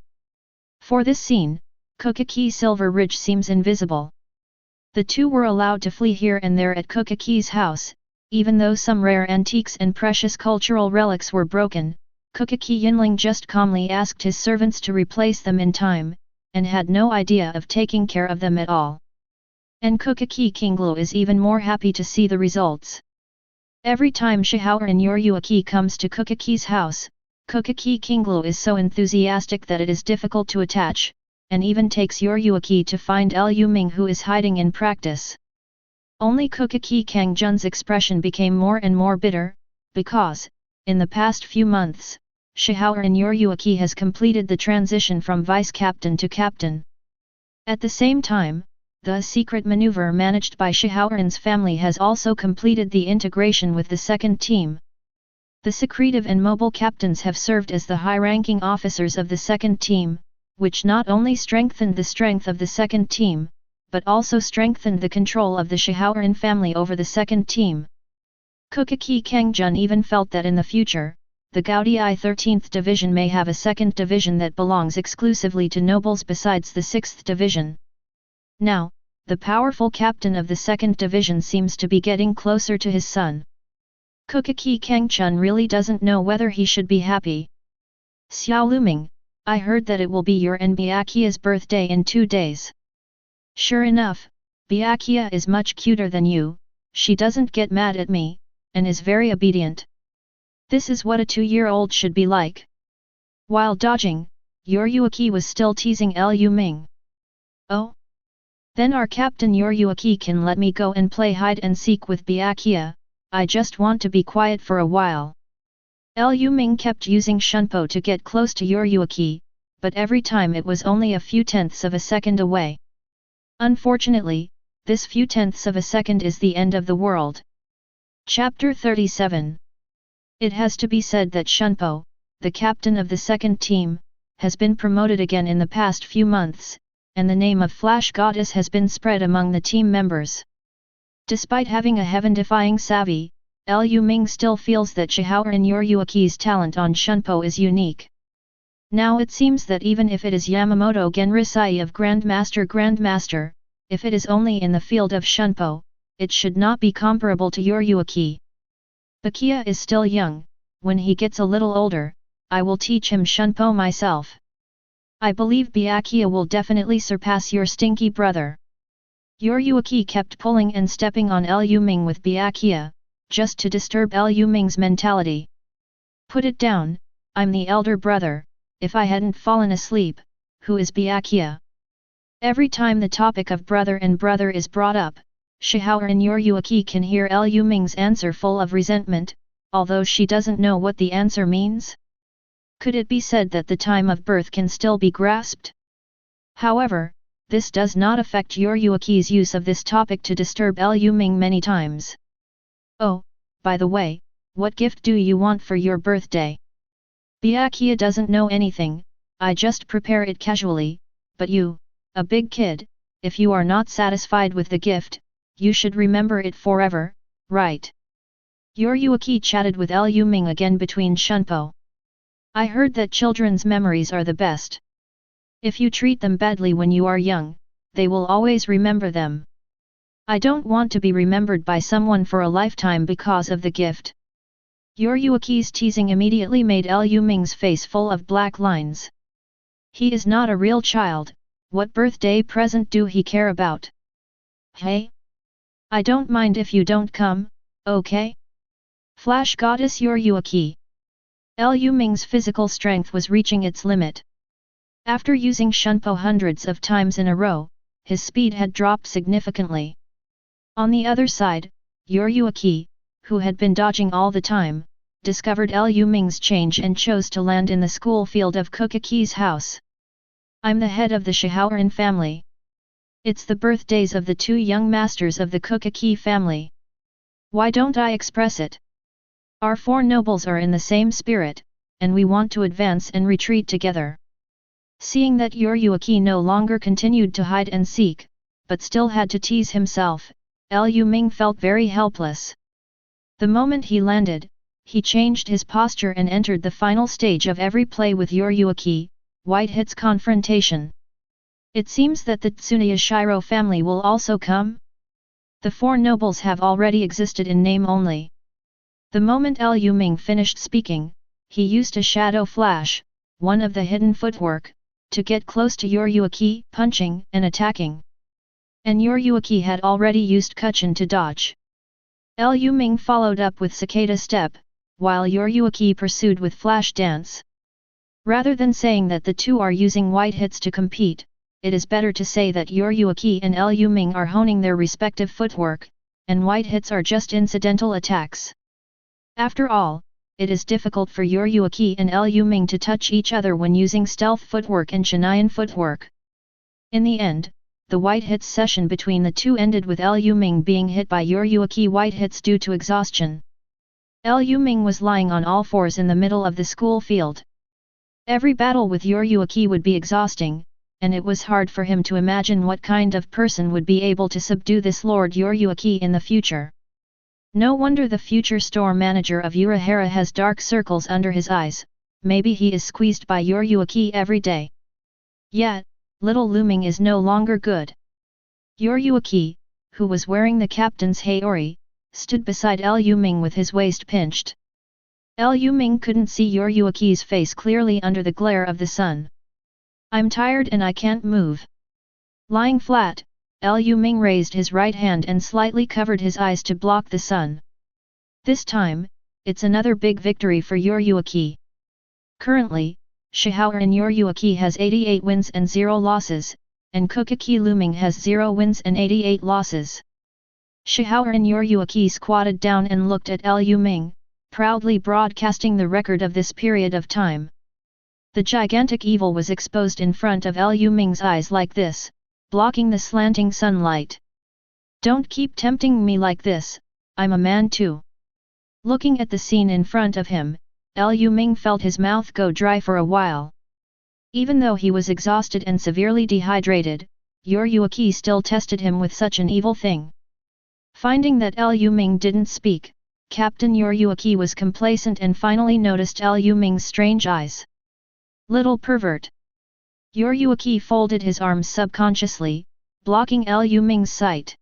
For this scene, Kuchiki Silver Ridge seems invisible. The two were allowed to flee here and there at Kuchiki's house, even though some rare antiques and precious cultural relics were broken. Kuchiki Yinling just calmly asked his servants to replace them in time, and had no idea of taking care of them at all. And Kuchiki Kinglu is even more happy to see the results. Every time Shihaoran Yueki comes to Kuchiki's house, Kuchiki Kinglu is so enthusiastic that it is difficult to attach, and even takes Yueki to find Lu Ming, who is hiding in practice. Only Kuchiki Cangchun's expression became more and more bitter, because, in the past few months, Shihaoran Yueki has completed the transition from vice captain to captain. At the same time, the secret maneuver managed by Shihaoran's family has also completed the integration with the second team. The secretive and mobile captains have served as the high-ranking officers of the second team, which not only strengthened the strength of the second team, but also strengthened the control of the Shihaoran family over the second team. Kuchiki Cangchun even felt that in the future, the Gaudi 13th Division may have a second division that belongs exclusively to nobles besides the 6th Division. Now, the powerful captain of the 2nd Division seems to be getting closer to his son. Kuchiki Cangchun really doesn't know whether he should be happy. Xiao Luming, I heard that it will be your and Byakuya's birthday in 2 days. Sure enough, Byakuya is much cuter than you, she doesn't get mad at me, and is very obedient. This is what a 2-year-old should be like. While dodging, Yueki was still teasing Lu Ming. Oh? Then our captain Yueki can let me go and play hide and seek with Byakuya, I just want to be quiet for a while. Lu Ming kept using Shunpo to get close to Yueki, but every time it was only a few tenths of a second away. Unfortunately, this few tenths of a second is the end of the world. Chapter 37. It has to be said that Shunpo, the captain of the second team, has been promoted again in the past few months, and the name of Flash Goddess has been spread among the team members. Despite having a heaven-defying savvy, Lu Ming still feels that Shihaoran Yueki's talent on Shunpo is unique. Now it seems that even if it is Yamamoto Genrisai of Grandmaster, if it is only in the field of Shunpo, it should not be comparable to Yueki. Byakuya is still young, when he gets a little older, I will teach him Shunpo myself. I believe Byakuya will definitely surpass your stinky brother. Yueki kept pulling and stepping on Lu Ming with Byakuya, just to disturb Lu Ming's mentality. Put it down, I'm the elder brother, if I hadn't fallen asleep, who is Byakuya? Every time the topic of brother and brother is brought up, Shihaoran Yueki can hear Lu Ming's answer full of resentment, although she doesn't know what the answer means. Could it be said that the time of birth can still be grasped? However, this does not affect Yueki's use of this topic to disturb Lu Ming many times. Oh, by the way, what gift do you want for your birthday? Byakuya doesn't know anything, I just prepare it casually, but you, a big kid, if you are not satisfied with the gift, you should remember it forever, right? Yueki chatted with Lu Ming again between Shunpo. I heard that children's memories are the best. If you treat them badly when you are young, they will always remember them. I don't want to be remembered by someone for a lifetime because of the gift. Yueki's teasing immediately made Lu Ming's face full of black lines. He is not a real child, what birthday present do he care about? Hey? I don't mind if you don't come, okay? Flash Goddess Yueki. Lu Ming's physical strength was reaching its limit. After using Shunpo hundreds of times in a row, his speed had dropped significantly. On the other side, Yuryuaki, who had been dodging all the time, discovered Lu Ming's change and chose to land in the school field of Kuchiki's house. I'm the head of the Shihaoran family. It's the birthdays of the two young masters of the Kuchiki family. Why don't I express it? Our four nobles are in the same spirit, and we want to advance and retreat together. Seeing that Yuryuaki no longer continued to hide and seek, but still had to tease himself, Lu Ming felt very helpless. The moment he landed, he changed his posture and entered the final stage of every play with Yuryuaki, White Hit's Confrontation. It seems that the Tsunoya Shiro family will also come? The four nobles have already existed in name only. The moment Lu Ming finished speaking, he used a shadow flash, one of the hidden footwork, to get close to Yuryuaki, punching and attacking. And Yuryuaki had already used Kuchin to dodge. Lu Ming followed up with Cicada Step, while Yuryuaki pursued with Flash Dance. Rather than saying that the two are using white hits to compete, it is better to say that Yuryuaki and Lu Ming are honing their respective footwork, and white hits are just incidental attacks. After all, it is difficult for Yuryuaki and Lu Ming to touch each other when using stealth footwork and Shinayan footwork. In the end, the white hits session between the two ended with Lu Ming being hit by Yuryuaki white hits due to exhaustion. Lu Ming was lying on all fours in the middle of the school field. Every battle with Yuryuaki would be exhausting, and it was hard for him to imagine what kind of person would be able to subdue this Lord Yuryuaki in the future. No wonder the future store manager of Urahara has dark circles under his eyes, maybe he is squeezed by Yuryuaki every day. Yet, little Lu Ming is no longer good. Yuryuaki, who was wearing the captain's haori, stood beside Lu Ming with his waist pinched. Lu Ming couldn't see Yuryuaki's face clearly under the glare of the sun. I'm tired and I can't move. Lying flat, Lu Ming raised his right hand and slightly covered his eyes to block the sun. This time, it's another big victory for Yuryuaki. Currently, Shihaoran Yuryuaki has 88 wins and 0 losses, and Kuchiki Lu Ming has 0 wins and 88 losses. Shihaoran Yuryuaki squatted down and looked at Lu Ming, proudly broadcasting the record of this period of time. The gigantic evil was exposed in front of Lu Ming's eyes like this, blocking the slanting sunlight. Don't keep tempting me like this, I'm a man too. Looking at the scene in front of him, Lu Ming felt his mouth go dry for a while. Even though he was exhausted and severely dehydrated, Yuryuaki still tested him with such an evil thing. Finding that Lu Ming didn't speak, Captain Yuryuaki was complacent and finally noticed Lu Ming's strange eyes. Little pervert. Yuryuaki folded his arms subconsciously, blocking Lu Ming's sight.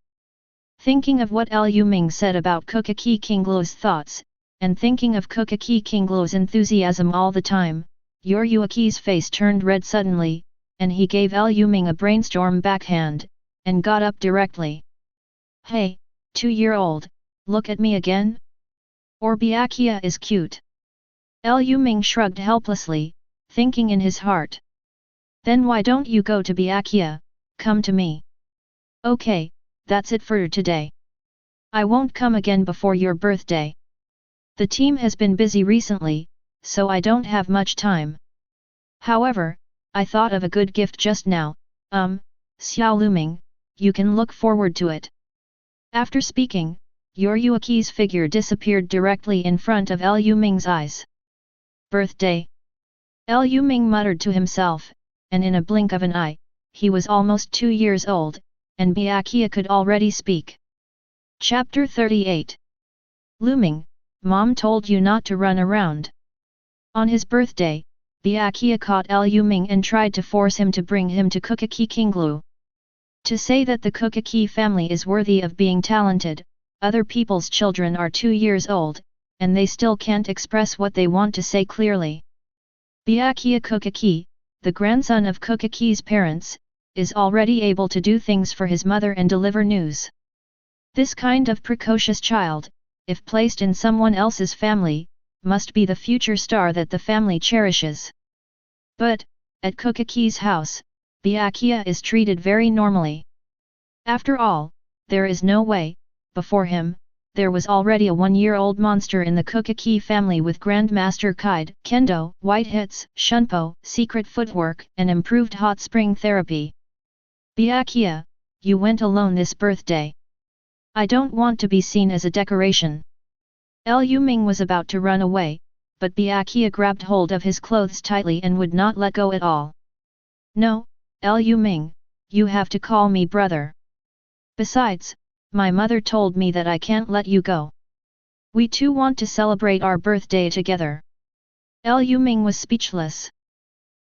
Thinking of what Lu Ming said about Kuchiki Kinglu's thoughts, and thinking of Kuchiki Kinglu's enthusiasm all the time, Yuryuaki's face turned red suddenly, and he gave Lu Ming a brainstorm backhand, and got up directly. Hey, 2-year-old, look at me again? Or Byakuya is cute. Lu Ming shrugged helplessly, thinking in his heart. Then why don't you go to Byakuya, come to me. Okay, that's it for today. I won't come again before your birthday. The team has been busy recently, so I don't have much time. However, I thought of a good gift just now, Xiao Lu Ming, you can look forward to it. After speaking, Yuryuaki's figure disappeared directly in front of Lu Ming's eyes. Birthday. Lu Ming muttered to himself, and in a blink of an eye, he was almost 2 years old, and Byakuya could already speak. Chapter 38. Lu Ming, Mom told you not to run around. On his birthday, Byakuya caught Lu Ming and tried to force him to bring him to Kuchiki Kinglu. To say that the Kuchiki family is worthy of being talented, other people's children are 2 years old, and they still can't express what they want to say clearly. Byakuya Kuchiki, the grandson of Kuchiki's parents, is already able to do things for his mother and deliver news. This kind of precocious child, if placed in someone else's family, must be the future star that the family cherishes. But, at Kuchiki's house, Byakuya is treated very normally. After all, there is no way, before him, there was already a 1-year-old monster in the Kuchiki family with Grandmaster Kide, Kendo, white hits, shunpo, secret footwork, and improved hot spring therapy. Byakuya, you went alone this birthday. I don't want to be seen as a decoration. Lu Ming was about to run away, but Byakuya grabbed hold of his clothes tightly and would not let go at all. No, Lu Ming, you have to call me brother. Besides, my mother told me that I can't let you go. We too want to celebrate our birthday together. Lu Ming was speechless.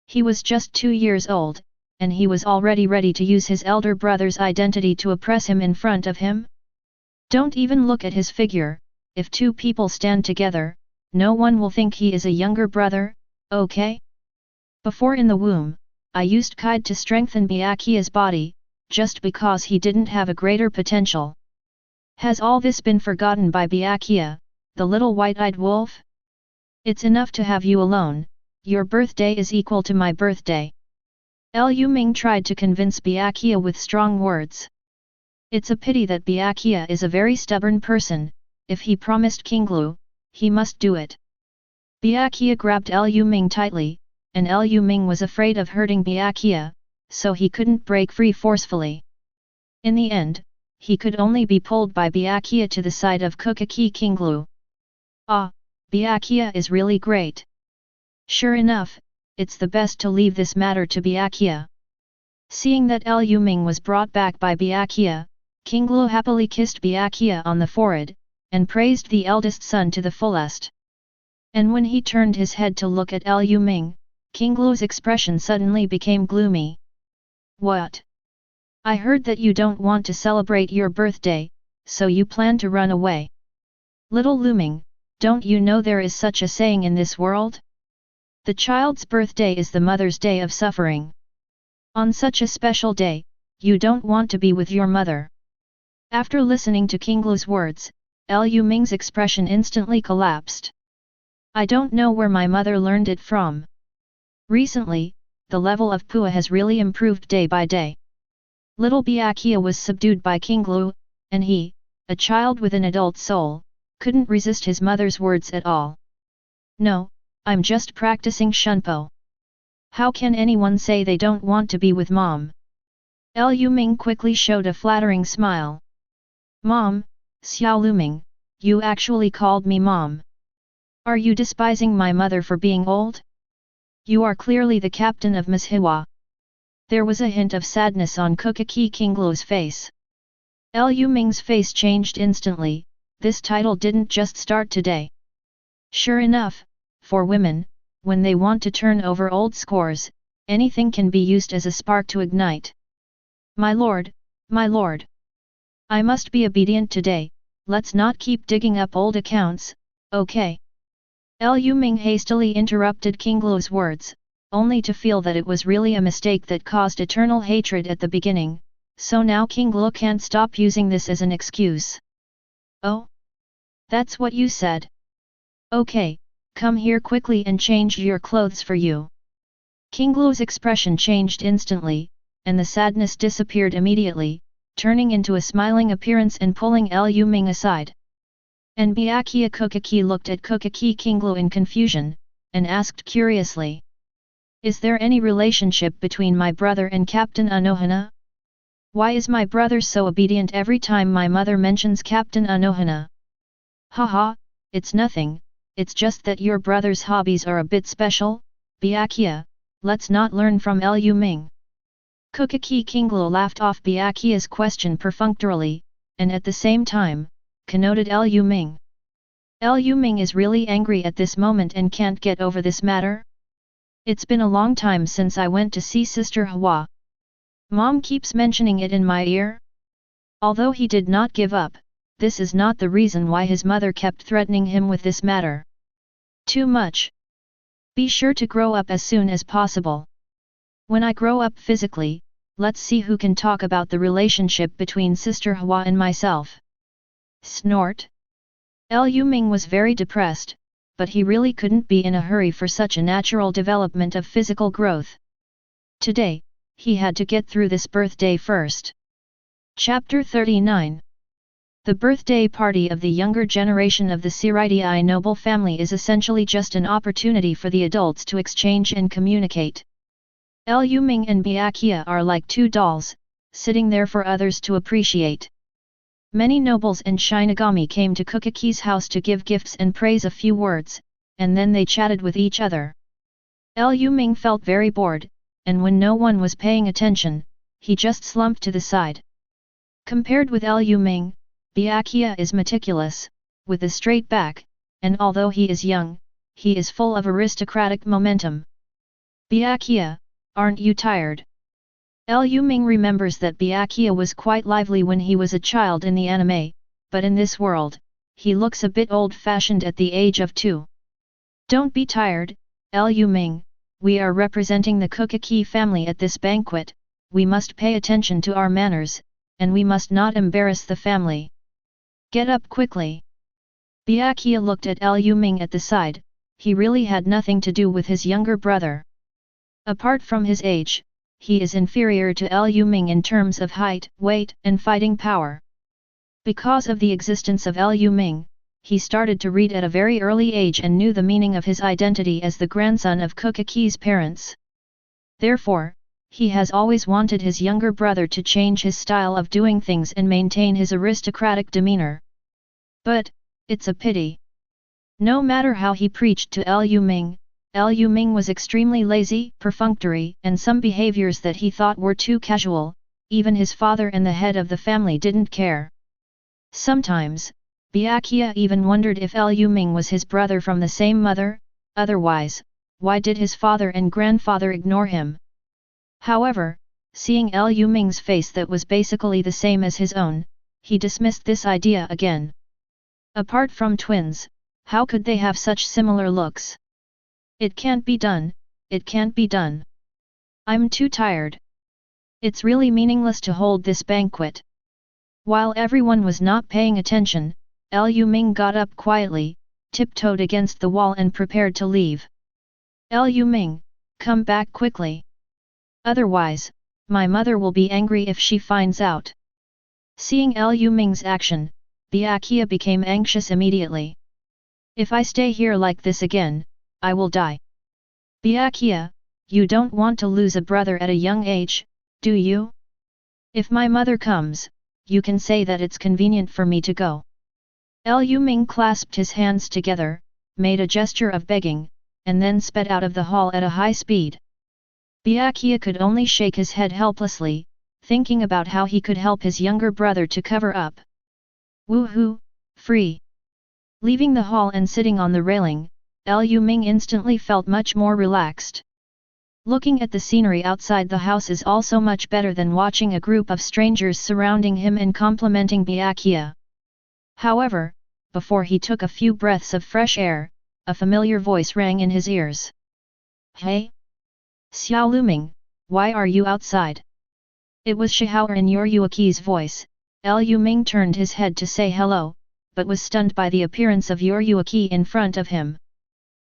He was just 2 years old, and he was already ready to use his elder brother's identity to oppress him in front of him. Don't even look at his figure. If 2 people stand together, no one will think he is a younger brother, okay? Before in the womb, I used Kide to strengthen Byakuya's body, just because he didn't have a greater potential. Has all this been forgotten by Byakuya, the little white-eyed wolf? It's enough to have you alone, your birthday is equal to my birthday. Lu Ming tried to convince Byakuya with strong words. It's a pity that Byakuya is a very stubborn person. If he promised King Lu, he must do it. Byakuya grabbed Lu Ming tightly, and Lu Ming was afraid of hurting Byakuya, so he couldn't break free forcefully. In the end, he could only be pulled by Byakuya to the side of Kuchiki King Lu. Ah, Byakuya is really great. Sure enough, it's the best to leave this matter to Byakuya. Seeing that Lu Ming was brought back by Byakuya, King Lu happily kissed Byakuya on the forehead, and praised the eldest son to the fullest. And when he turned his head to look at Lu Ming, King Lu's expression suddenly became gloomy. What? I heard that you don't want to celebrate your birthday, so you plan to run away. Little Lu Ming, don't you know there is such a saying in this world? The child's birthday is the mother's day of suffering. On such a special day, you don't want to be with your mother. After listening to King Lu's words, Lu Ming's expression instantly collapsed. I don't know where my mother learned it from. Recently, the level of Pua has really improved day by day. Little Byakuya was subdued by King Lu, and he, a child with an adult soul, couldn't resist his mother's words at all. No, I'm just practicing shunpo. How can anyone say they don't want to be with mom? Lu Ming quickly showed a flattering smile. Mom, Xiao Lu Ming, you actually called me mom. Are you despising my mother for being old? You are clearly the captain of Ms. Hua. There was a hint of sadness on Kuchiki King Lu's face. Lu Ming's face changed instantly. This title didn't just start today. Sure enough, for women, when they want to turn over old scores, anything can be used as a spark to ignite. My lord, my lord. I must be obedient today, let's not keep digging up old accounts, okay? Lu Ming hastily interrupted King Lu's words, only to feel that it was really a mistake that caused eternal hatred at the beginning, so now King Lu can't stop using this as an excuse. Oh? That's what you said. Okay, come here quickly and change your clothes for you. King Lu's expression changed instantly, and the sadness disappeared immediately, turning into a smiling appearance and pulling Lu Ming aside. And Byakuya Kuchiki looked at Kuchiki King Lu in confusion, and asked curiously. Is there any relationship between my brother and Captain Anohana? Why is my brother so obedient every time my mother mentions Captain Anohana? Haha, it's nothing, it's just that your brother's hobbies are a bit special, Byakuya, let's not learn from Lu Ming. Kuchiki King Lu laughed off Byakuya's question perfunctorily, and at the same time, connoted Lu Ming. Lu Ming is really angry at this moment and can't get over this matter. It's been a long time since I went to see Sister Hua. Mom keeps mentioning it in my ear. Although he did not give up, this is not the reason why his mother kept threatening him with this matter. Too much. Be sure to grow up as soon as possible. When I grow up physically, let's see who can talk about the relationship between Sister Hua and myself. Snort. Lu Ming was very depressed, but he really couldn't be in a hurry for such a natural development of physical growth. Today, he had to get through this birthday first. Chapter 39. The birthday party of the younger generation of the Siraidii noble family is essentially just an opportunity for the adults to exchange and communicate. Lu Ming and Byakuya are like two dolls, sitting there for others to appreciate. Many nobles and Shinigami came to Kuchiki's house to give gifts and praise a few words, and then they chatted with each other. Lu Ming felt very bored, and when no one was paying attention, he just slumped to the side. Compared with Lu Ming, Byakuya is meticulous, with a straight back, and although he is young, he is full of aristocratic momentum. Byakuya, aren't you tired? Lu Ming remembers that Byakuya was quite lively when he was a child in the anime, but in this world, he looks a bit old-fashioned at the age of 2. Don't be tired, Lu Ming, we are representing the Kuchiki family at this banquet, we must pay attention to our manners, and we must not embarrass the family. Get up quickly. Byakuya looked at Lu Ming at the side, he really had nothing to do with his younger brother. Apart from his age, he is inferior to Lu Ming in terms of height, weight, and fighting power. Because of the existence of Lu Ming, he started to read at a very early age and knew the meaning of his identity as the grandson of Kuchiki's parents. Therefore, he has always wanted his younger brother to change his style of doing things and maintain his aristocratic demeanor. But, it's a pity. No matter how he preached to Lu Ming was extremely lazy, perfunctory, and some behaviors that he thought were too casual, even his father and the head of the family didn't care. Sometimes, Byakuya even wondered if Lu Ming was his brother from the same mother, otherwise, why did his father and grandfather ignore him? However, seeing Lu Ming's face that was basically the same as his own, he dismissed this idea again. Apart from twins, how could they have such similar looks? It can't be done, it can't be done. I'm too tired. It's really meaningless to hold this banquet. While everyone was not paying attention, Lu Ming got up quietly, tiptoed against the wall and prepared to leave. Lu Ming, come back quickly. Otherwise, my mother will be angry if she finds out. Seeing Lu Ming's action, Byakuya became anxious immediately. If I stay here like this again, I will die. Byakuya, you don't want to lose a brother at a young age, do you? If my mother comes, you can say that it's convenient for me to go. Lu Ming clasped his hands together, made a gesture of begging, and then sped out of the hall at a high speed. Byakuya could only shake his head helplessly, thinking about how he could help his younger brother to cover up. Woohoo, free! Leaving the hall and sitting on the railing, Lu Ming instantly felt much more relaxed. Looking at the scenery outside the house is also much better than watching a group of strangers surrounding him and complimenting Byakuya. However, before he took a few breaths of fresh air, a familiar voice rang in his ears. Hey? Xiao Lu Ming, why are you outside? It was Shihaoran Yoryuki's voice. Lu Ming turned his head to say hello, but was stunned by the appearance of Yoryuki in front of him.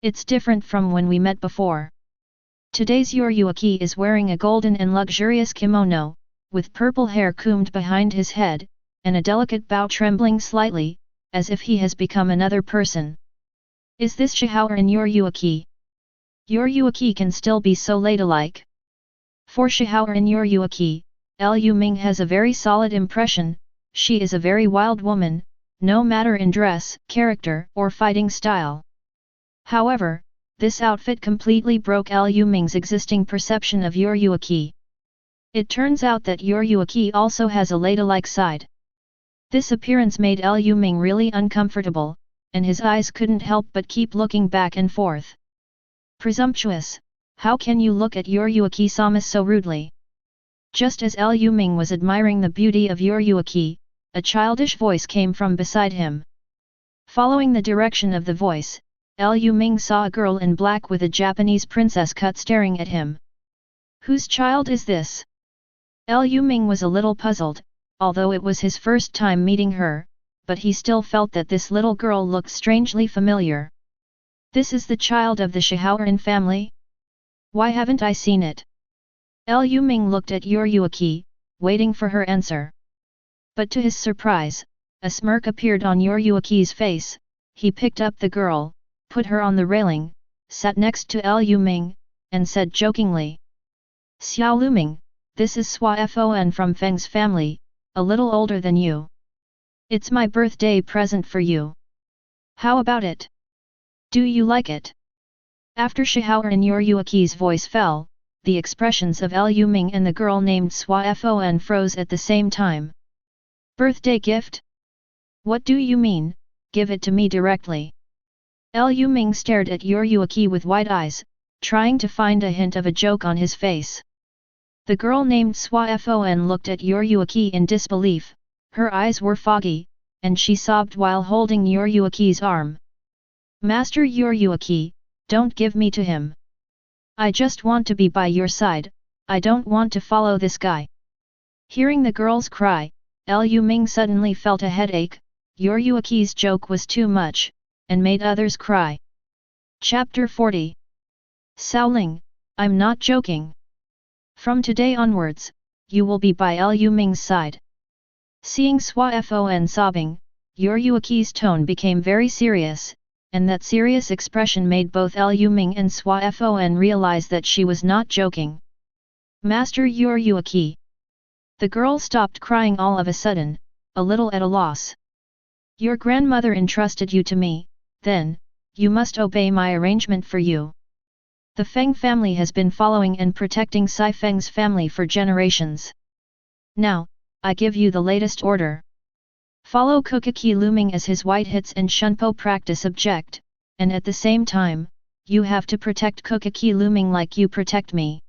It's different from when we met before. Today's Yoryuki is wearing a golden and luxurious kimono, with purple hair combed behind his head, and a delicate bow trembling slightly, as if he has become another person. Is this Shihaoran Yoryuki? Yoryuki can still be so ladylike. For Shihaoran Yoryuki, Lu Ming has a very solid impression. She is a very wild woman, no matter in dress, character, or fighting style. However, this outfit completely broke Lu Ming's existing perception of Yoryuki. It turns out that Yoryuki also has a ladylike side. This appearance made Lu Ming really uncomfortable, and his eyes couldn't help but keep looking back and forth. Presumptuous, how can you look at Yoryuki-sama so rudely? Just as Lu Ming was admiring the beauty of Yoryuki, a childish voice came from beside him. Following the direction of the voice, Lu Ming saw a girl in black with a Japanese princess cut staring at him. Whose child is this? Lu Ming was a little puzzled, although it was his first time meeting her, but he still felt that this little girl looked strangely familiar. This is the child of the Shihaoran family? Why haven't I seen it? Liu Ming looked at Yuryuaki, waiting for her answer. But to his surprise, a smirk appeared on Yuryuaki's face. He picked up the girl, put her on the railing, sat next to Liu Ming, and said jokingly, "Xiao Lu Ming, this is Sua Fon from Feng's family, a little older than you. It's my birthday present for you. How about it? Do you like it?" After Shihaoer and Yuryuaki's voice fell, the expressions of Liu Ming and the girl named Sua Fon froze at the same time. Birthday gift? What do you mean? Give it to me directly. Liu Ming stared at Yuryuaki with wide eyes, trying to find a hint of a joke on his face. The girl named Sua Fon looked at Yuryuaki in disbelief, her eyes were foggy, and she sobbed while holding Yuryuaki's arm. "Master Yuryuaki, don't give me to him. I just want to be by your side, I don't want to follow this guy." Hearing the girl's cry, Liu Ming suddenly felt a headache. Yuryuaki's joke was too much, and made others cry. Chapter 40. Xiaoling, I'm not joking. From today onwards, you will be by Liu Ming's side. Seeing Sua Fon sobbing, Yuryuaki's tone became very serious, and that serious expression made both Liu Ming and Sua Fon realize that she was not joking. "Master Yuryuaki." The girl stopped crying all of a sudden, a little at a loss. "Your grandmother entrusted you to me, then, you must obey my arrangement for you. The Feng family has been following and protecting Sai Feng's family for generations. Now, I give you the latest order. Follow Kuchiki Lu Ming as his white hits and Shunpo practice object, and at the same time, you have to protect Kuchiki Lu Ming like you protect me."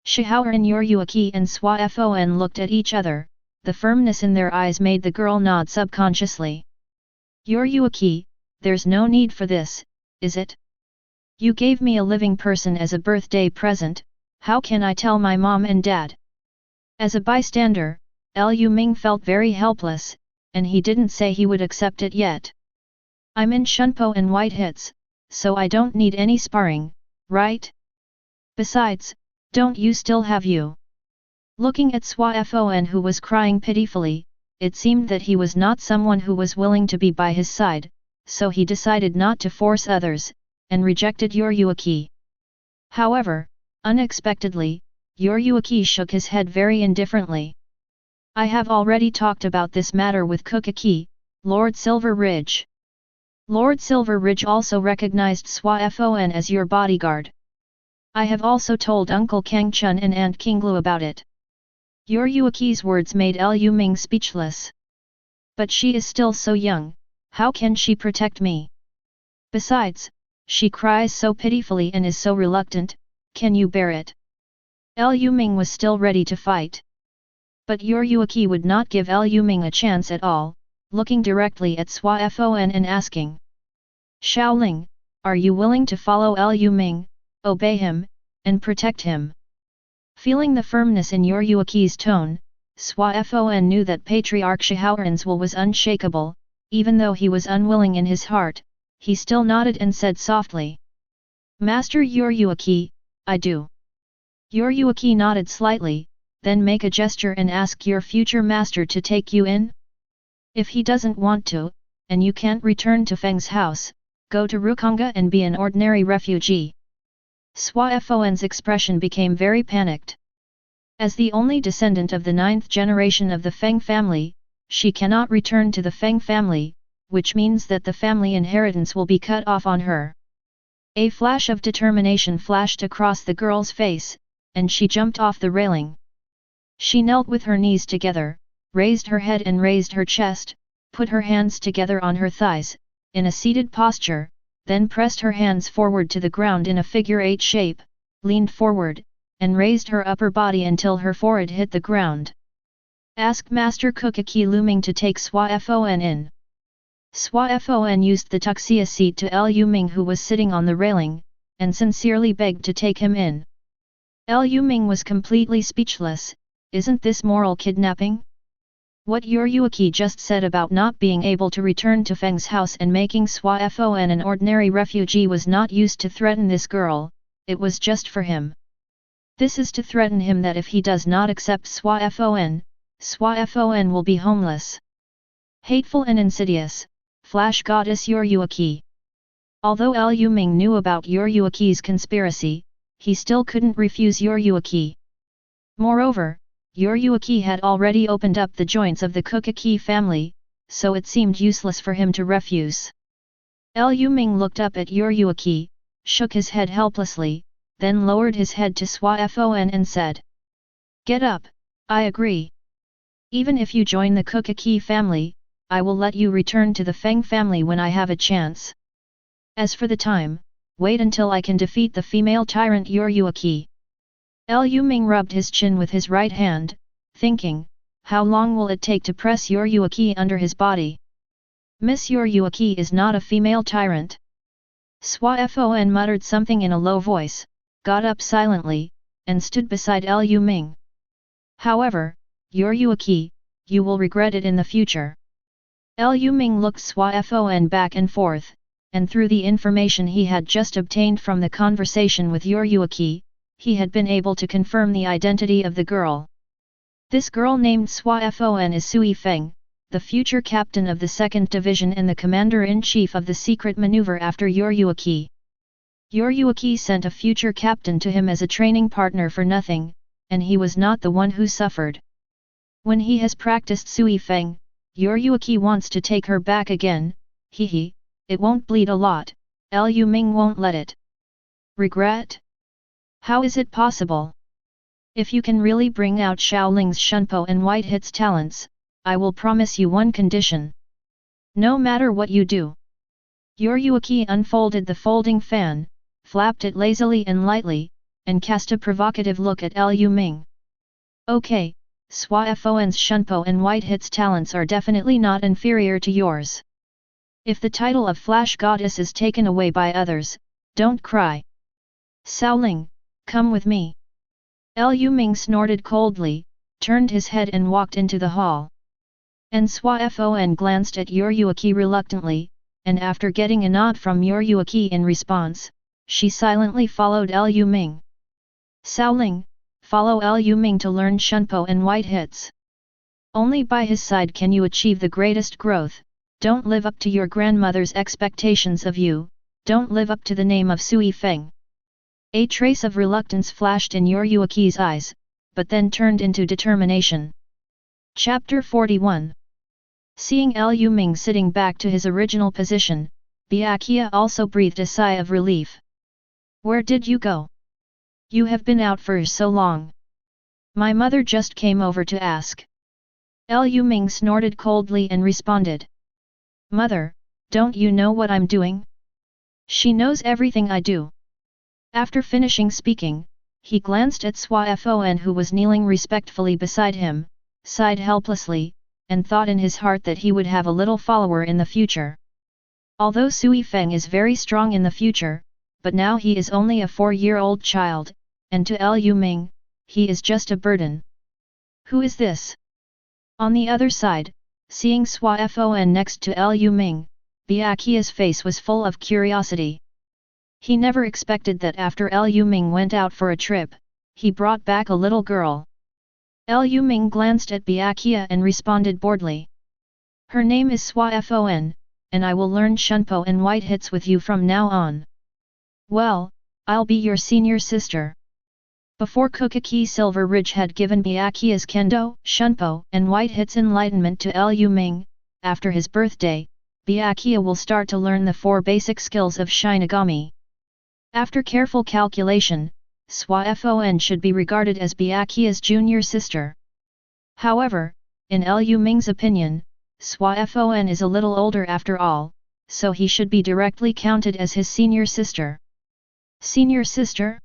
Shihaoer and Yuryuaki and Sua Fon looked at each other, the firmness in their eyes made the girl nod subconsciously. "Yuryuaki, there's no need for this, is it? You gave me a living person as a birthday present, how can I tell my mom and dad?" As a bystander, Liu Ming felt very helpless, and he didn't say he would accept it yet. "I'm in Shunpo and white hits, so I don't need any sparring, right? Besides, don't you still have you?" Looking at Sua Fon who was crying pitifully, it seemed that he was not someone who was willing to be by his side, so he decided not to force others, and rejected Yuryuaki. However, unexpectedly, Yuryuaki shook his head very indifferently. "I have already talked about this matter with Kuchiki, Lord Silver Ridge. Lord Silver Ridge also recognized Sua Fon as your bodyguard. I have also told Uncle Cangchun and Aunt Qinglu about it." Yuryuaki's words made Liu Ming speechless. "But she is still so young, how can she protect me? Besides, she cries so pitifully and is so reluctant, can you bear it?" Liu Ming was still ready to fight. But Yuryuaki would not give Liu Ming a chance at all, looking directly at Sua Fon and asking, "Xiaoling, are you willing to follow Liu Ming, obey him, and protect him?" Feeling the firmness in Yuryuaki's tone, Sua Fon knew that Patriarch Shihaoran's will was unshakable. Even though he was unwilling in his heart, he still nodded and said softly, "Master Yuryuaki, I do." Yuryuaki nodded slightly, then make a gesture and ask your future master to take you in? If he doesn't want to, and you can't return to Feng's house, go to Rukonga and be an ordinary refugee. Sua Fon's expression became very panicked. As the only descendant of the 9th generation of the Feng family, she cannot return to the Feng family, which means that the family inheritance will be cut off on her. A flash of determination flashed across the girl's face, and she jumped off the railing. She knelt with her knees together, raised her head and raised her chest, put her hands together on her thighs, in a seated posture, then pressed her hands forward to the ground in a figure-8 shape, leaned forward, and raised her upper body until her forehead hit the ground. Ask Master Kuchiki Lu Ming to take Sua Fon in. Sua Fon used the tuxia seat to Liu Ming who was sitting on the railing, and sincerely begged to take him in. Liu Ming was completely speechless. Isn't this moral kidnapping? What Yoryuki just said about not being able to return to Feng's house and making Swaifon an ordinary refugee was not used to threaten this girl, it was just for him. This is to threaten him that if he does not accept Swaifon will be homeless. Hateful and insidious, Flash Goddess Yoryuki. Although Lu Ming knew about Yoryuki's conspiracy, he still couldn't refuse Yoryuki. Moreover, Yoryuki had already opened up the joints of the Kuchiki family, so it seemed useless for him to refuse. Lu Ming looked up at Yoryuki, shook his head helplessly, then lowered his head to Swaifon and said, "Get up, I agree. Even if you join the Kuchiki family, I will let you return to the Feng family when I have a chance. As for the time, wait until I can defeat the female tyrant Yoryuki." Lu Ming rubbed his chin with his right hand, thinking, how long will it take to press Yoryuki under his body? Miss Yoryuki is not a female tyrant. Swaifon muttered something in a low voice, got up silently, and stood beside Lu Ming. "However, Yoryuki, you will regret it in the future." Lu Ming looked Swaifon back and forth, and through the information he had just obtained from the conversation with Yoryuki, he had been able to confirm the identity of the girl. This girl named Swaifon is Sui Feng, the future captain of the 2nd Division and the commander-in-chief of the secret maneuver after Yoryuki. Yoryuki sent a future captain to him as a training partner for nothing, and he was not the one who suffered. When he has practiced Sui Feng, Yoryuki wants to take her back again, it won't bleed a lot, Lu Ming won't let it. Regret? How is it possible? If you can really bring out Shaoling's Shunpo and White Hit's talents, I will promise you one condition. No matter what you do. Yoryuki unfolded the folding fan, flapped it lazily and lightly, and cast a provocative look at Lu Ming. Okay, Swaifon's Shunpo and White Hit's talents are definitely not inferior to yours. If the title of Flash Goddess is taken away by others, don't cry. Shaoling, come with me. Lu Ming snorted coldly, turned his head and walked into the hall. And Swaifon glanced at Yoryuki reluctantly, and after getting a nod from Yoryuki in response, she silently followed Lu Ming. Shaoling, follow Lu Ming to learn Shunpo and White Hits. Only by his side can you achieve the greatest growth. Don't live up to your grandmother's expectations of you, don't live up to the name of Sui Feng. A trace of reluctance flashed in Yoryuki's eyes, but then turned into determination. Chapter 41. Seeing Lu Ming sitting back to his original position, Byakuya also breathed a sigh of relief. Where did you go? You have been out for so long. My mother just came over to ask. Lu Ming snorted coldly and responded. Mother, don't you know what I'm doing? She knows everything I do. After finishing speaking, he glanced at Swaifon who was kneeling respectfully beside him, sighed helplessly, and thought in his heart that he would have a little follower in the future. Although Sui Feng is very strong in the future, but now he is only a 4-year-old child, and to Lu Ming, he is just a burden. Who is this? On the other side, seeing Swaifon next to Lu Ming, Byakuya's face was full of curiosity. He never expected that after Lu Ming went out for a trip, he brought back a little girl. Lu Ming glanced at Byakuya and responded boredly. Her name is Swaifon, and I will learn Shunpo and White Hits with you from now on. Well, I'll be your senior sister. Before Kuchiki Silver Ridge had given Byakuya's Kendo, Shunpo, and White Hits enlightenment to Lu Ming, after his birthday, Byakuya will start to learn the 4 basic skills of Shinigami. After careful calculation, Swaifon should be regarded as Byakuya's junior sister. However, in Lu Ming's opinion, Swaifon is a little older after all, so he should be directly counted as his senior sister. Senior sister?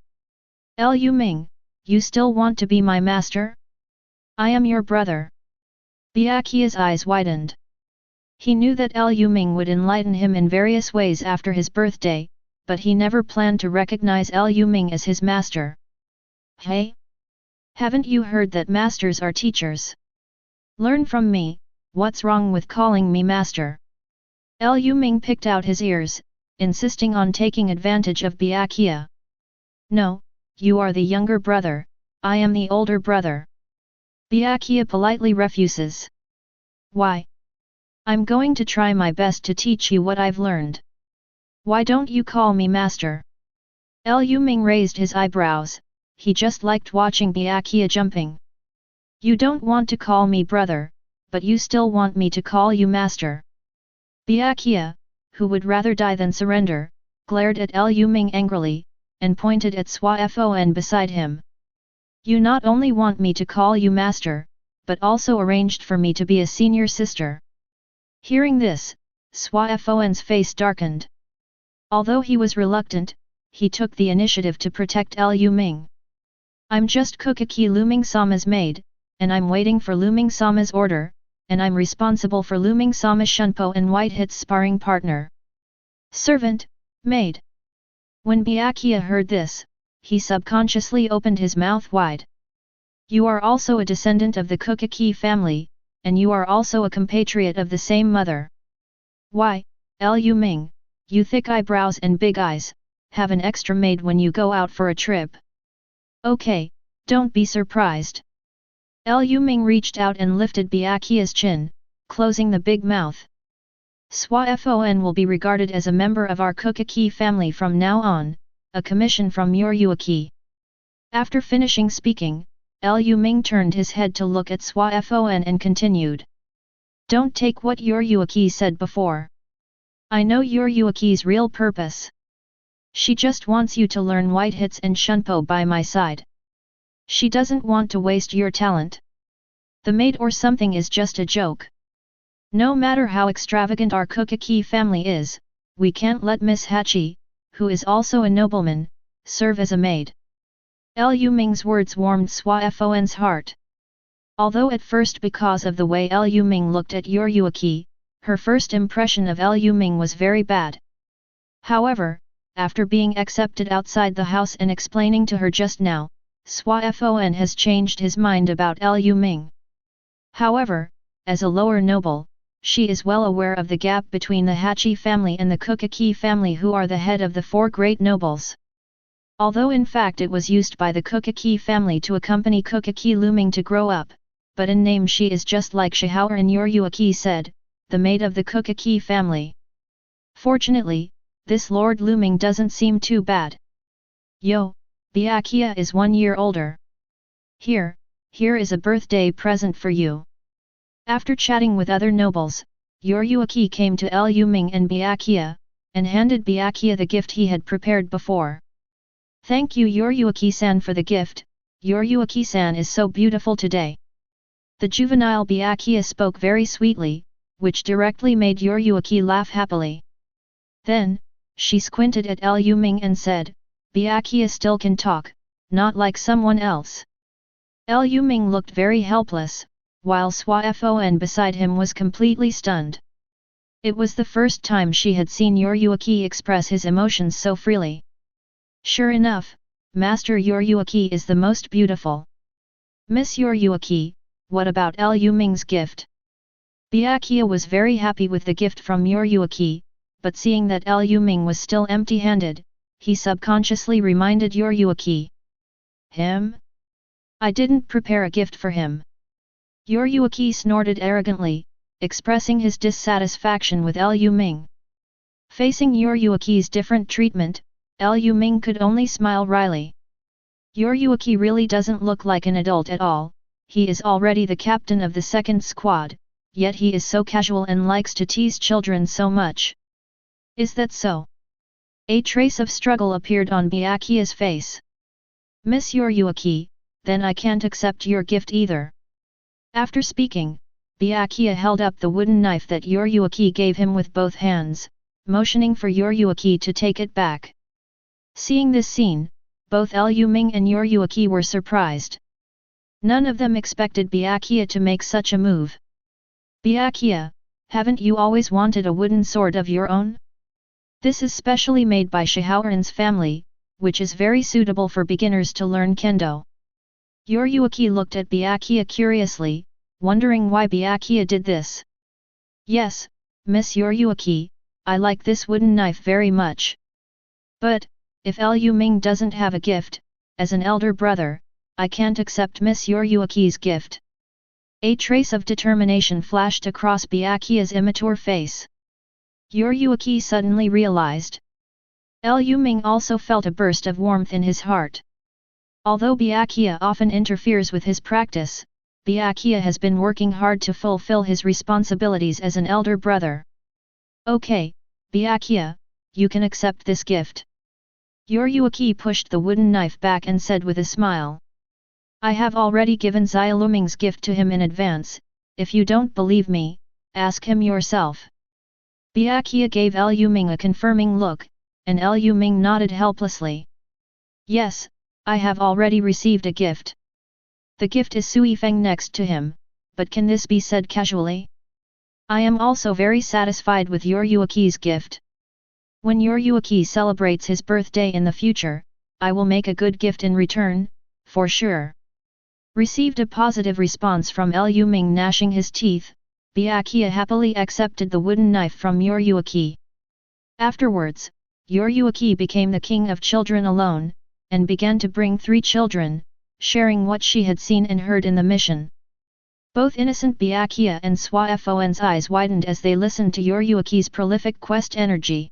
Lu Ming, you still want to be my master? I am your brother. Byakuya's eyes widened. He knew that Lu Ming would enlighten him in various ways after his birthday, but he never planned to recognize Lu Ming as his master. Hey? Haven't you heard that masters are teachers? Learn from me, what's wrong with calling me master? Lu Ming picked out his ears, insisting on taking advantage of Byakuya. No, you are the younger brother, I am the older brother. Byakuya politely refuses. Why? I'm going to try my best to teach you what I've learned. Why don't you call me master? Lu Ming raised his eyebrows, he just liked watching Byakuya jumping. You don't want to call me brother, but you still want me to call you master. Byakuya, who would rather die than surrender, glared at Lu Ming angrily, and pointed at Xuzheng beside him. You not only want me to call you master, but also arranged for me to be a senior sister. Hearing this, Xuzheng's face darkened. Although he was reluctant, he took the initiative to protect Lu Ming. I'm just Kuchiki Lu Ming-sama's maid, and I'm waiting for Lu Ming-sama's order, and I'm responsible for Lu Ming-sama's shunpo and white hit's sparring partner. Servant, maid. When Byakuya heard this, he subconsciously opened his mouth wide. You are also a descendant of the Kuchiki family, and you are also a compatriot of the same mother. Why, Lu Ming, you thick eyebrows and big eyes, have an extra maid when you go out for a trip. Okay, don't be surprised. Lu Ming reached out and lifted Byakuya's chin, closing the big mouth. Xuzheng will be regarded as a member of our Kuchiki family from now on, a commission from Yoryuaki. After finishing speaking, Lu Ming turned his head to look at Xuzheng and continued. Don't take what Yoryuaki said before. I know Yoryuaki's real purpose. She just wants you to learn white hits and shunpo by my side. She doesn't want to waste your talent. The maid or something is just a joke. No matter how extravagant our Kuchiki family is, we can't let Miss Hachi, who is also a nobleman, serve as a maid. Lu Ming's words warmed Xuzheng's heart. Although at first because of the way Lu Ming looked at Yoryuaki, her first impression of Lu Ming was very bad. However, after being accepted outside the house and explaining to her just now, Xuzheng has changed his mind about Lu Ming. However, as a lower noble, she is well aware of the gap between the Hachi family and the Kuchiki family, who are the head of the four great nobles. Although in fact it was used by the Kuchiki family to accompany Kuchiki Lu Ming to grow up, but in name she is just like Shihao and Yoryuaki said, the maid of the Kuchiki family. Fortunately, this Lord Lu Ming doesn't seem too bad. Yo, Byakuya is 1 year older. Here is a birthday present for you. After chatting with other nobles, Yoryuaki came to Lu Ming and Byakuya, and handed Byakuya the gift he had prepared before. Thank you Yoryuaki-san for the gift, Yoryuaki-san is so beautiful today. The juvenile Byakuya spoke very sweetly, which directly made Yoryuaki laugh happily. Then, she squinted at Lu Ming and said, Byakuya still can talk, not like someone else. Lu Ming looked very helpless, while Xuzheng beside him was completely stunned. It was the first time she had seen Yoryuaki express his emotions so freely. Sure enough, Master Yoryuaki is the most beautiful. Miss Yoryuaki, what about Lu Ming's gift? Byakuya was very happy with the gift from Yoryuaki, but seeing that Lu Ming was still empty-handed, he subconsciously reminded Yoryuaki. Him? I didn't prepare a gift for him. Yoryuaki snorted arrogantly, expressing his dissatisfaction with Lu Ming. Facing Yoryuaki's different treatment, Lu Ming could only smile wryly. Yoryuaki really doesn't look like an adult at all, he is already the captain of the second squad, yet he is so casual and likes to tease children so much. Is that so? A trace of struggle appeared on Byakuya's face. Miss Yoryuaki, then I can't accept your gift either. After speaking, Byakuya held up the wooden knife that Yoryuaki gave him with both hands, motioning for Yoryuaki to take it back. Seeing this scene, both Lu Ming and Yoryuaki were surprised. None of them expected Byakuya to make such a move. Byakuya, haven't you always wanted a wooden sword of your own? This is specially made by Shihaoran's family, which is very suitable for beginners to learn kendo. Yoryuaki looked at Byakuya curiously, wondering why Byakuya did this. Yes, Miss Yoryuki, I like this wooden knife very much. But, if Lu Ming doesn't have a gift, as an elder brother, I can't accept Miss Yoryuki's gift. A trace of determination flashed across Byakuya's immature face. Yoryuki suddenly realized. Lu Ming also felt a burst of warmth in his heart. Although Byakuya often interferes with his practice, Byakuya has been working hard to fulfill his responsibilities as an elder brother. Okay, Byakuya, you can accept this gift. Yoryuki pushed the wooden knife back and said with a smile. I have already given Lu Ming's gift to him in advance, if you don't believe me, ask him yourself. Byakuya gave Lu Ming a confirming look, and Lu Ming nodded helplessly. Yes, I have already received a gift. The gift is Sui Feng next to him, but can this be said casually? I am also very satisfied with Yoryuki's gift. When Yoryuki celebrates his birthday in the future, I will make a good gift in return, for sure. Received a positive response from Lu Ming gnashing his teeth, Byakuya happily accepted the wooden knife from Yoryuki. Afterwards, Yoryuki became the king of children alone, and began to bring 3 children, sharing what she had seen and heard in the mission. Both innocent Byakuya and Swafon's eyes widened as they listened to Yoryuki's prolific quest energy.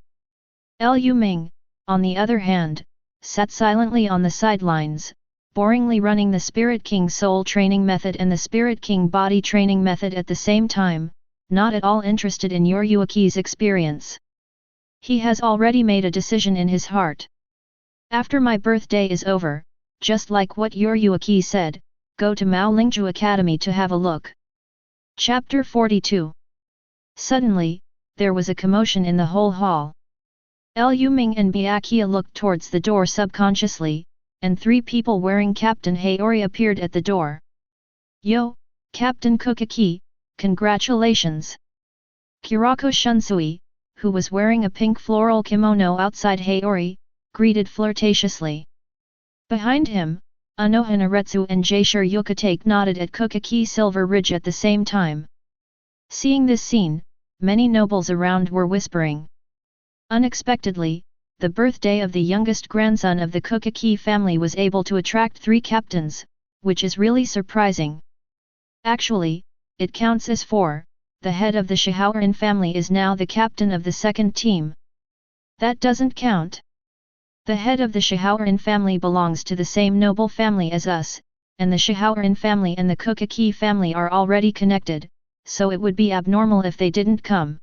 Lu Ming, on the other hand, sat silently on the sidelines, boringly running the Spirit King Soul Training Method and the Spirit King Body Training Method at the same time, not at all interested in Yoryuki's experience. He has already made a decision in his heart. After my birthday is over, just like what Yoryuki said, go to Mao Lingju Academy to have a look. Chapter 42. Suddenly, there was a commotion in the whole hall. Lu Ming and Byakuya looked towards the door subconsciously, and 3 people wearing Captain Haori appeared at the door. Yo, Captain Kuchiki, congratulations! Kurako Shunsui, who was wearing a pink floral kimono outside Haori, greeted flirtatiously. Behind him, Anohana Retsu and Jaishur Yukatake nodded at Kuchiki Silver Ridge at the same time. Seeing this scene, many nobles around were whispering. Unexpectedly, the birthday of the youngest grandson of the Kuchiki family was able to attract 3 captains, which is really surprising. Actually, it counts as 4, the head of the Shihaoran family is now the captain of the second team. That doesn't count. The head of the Shihaoran family belongs to the same noble family as us, and the Shihaoran family and the Kuchiki family are already connected, so it would be abnormal if they didn't come.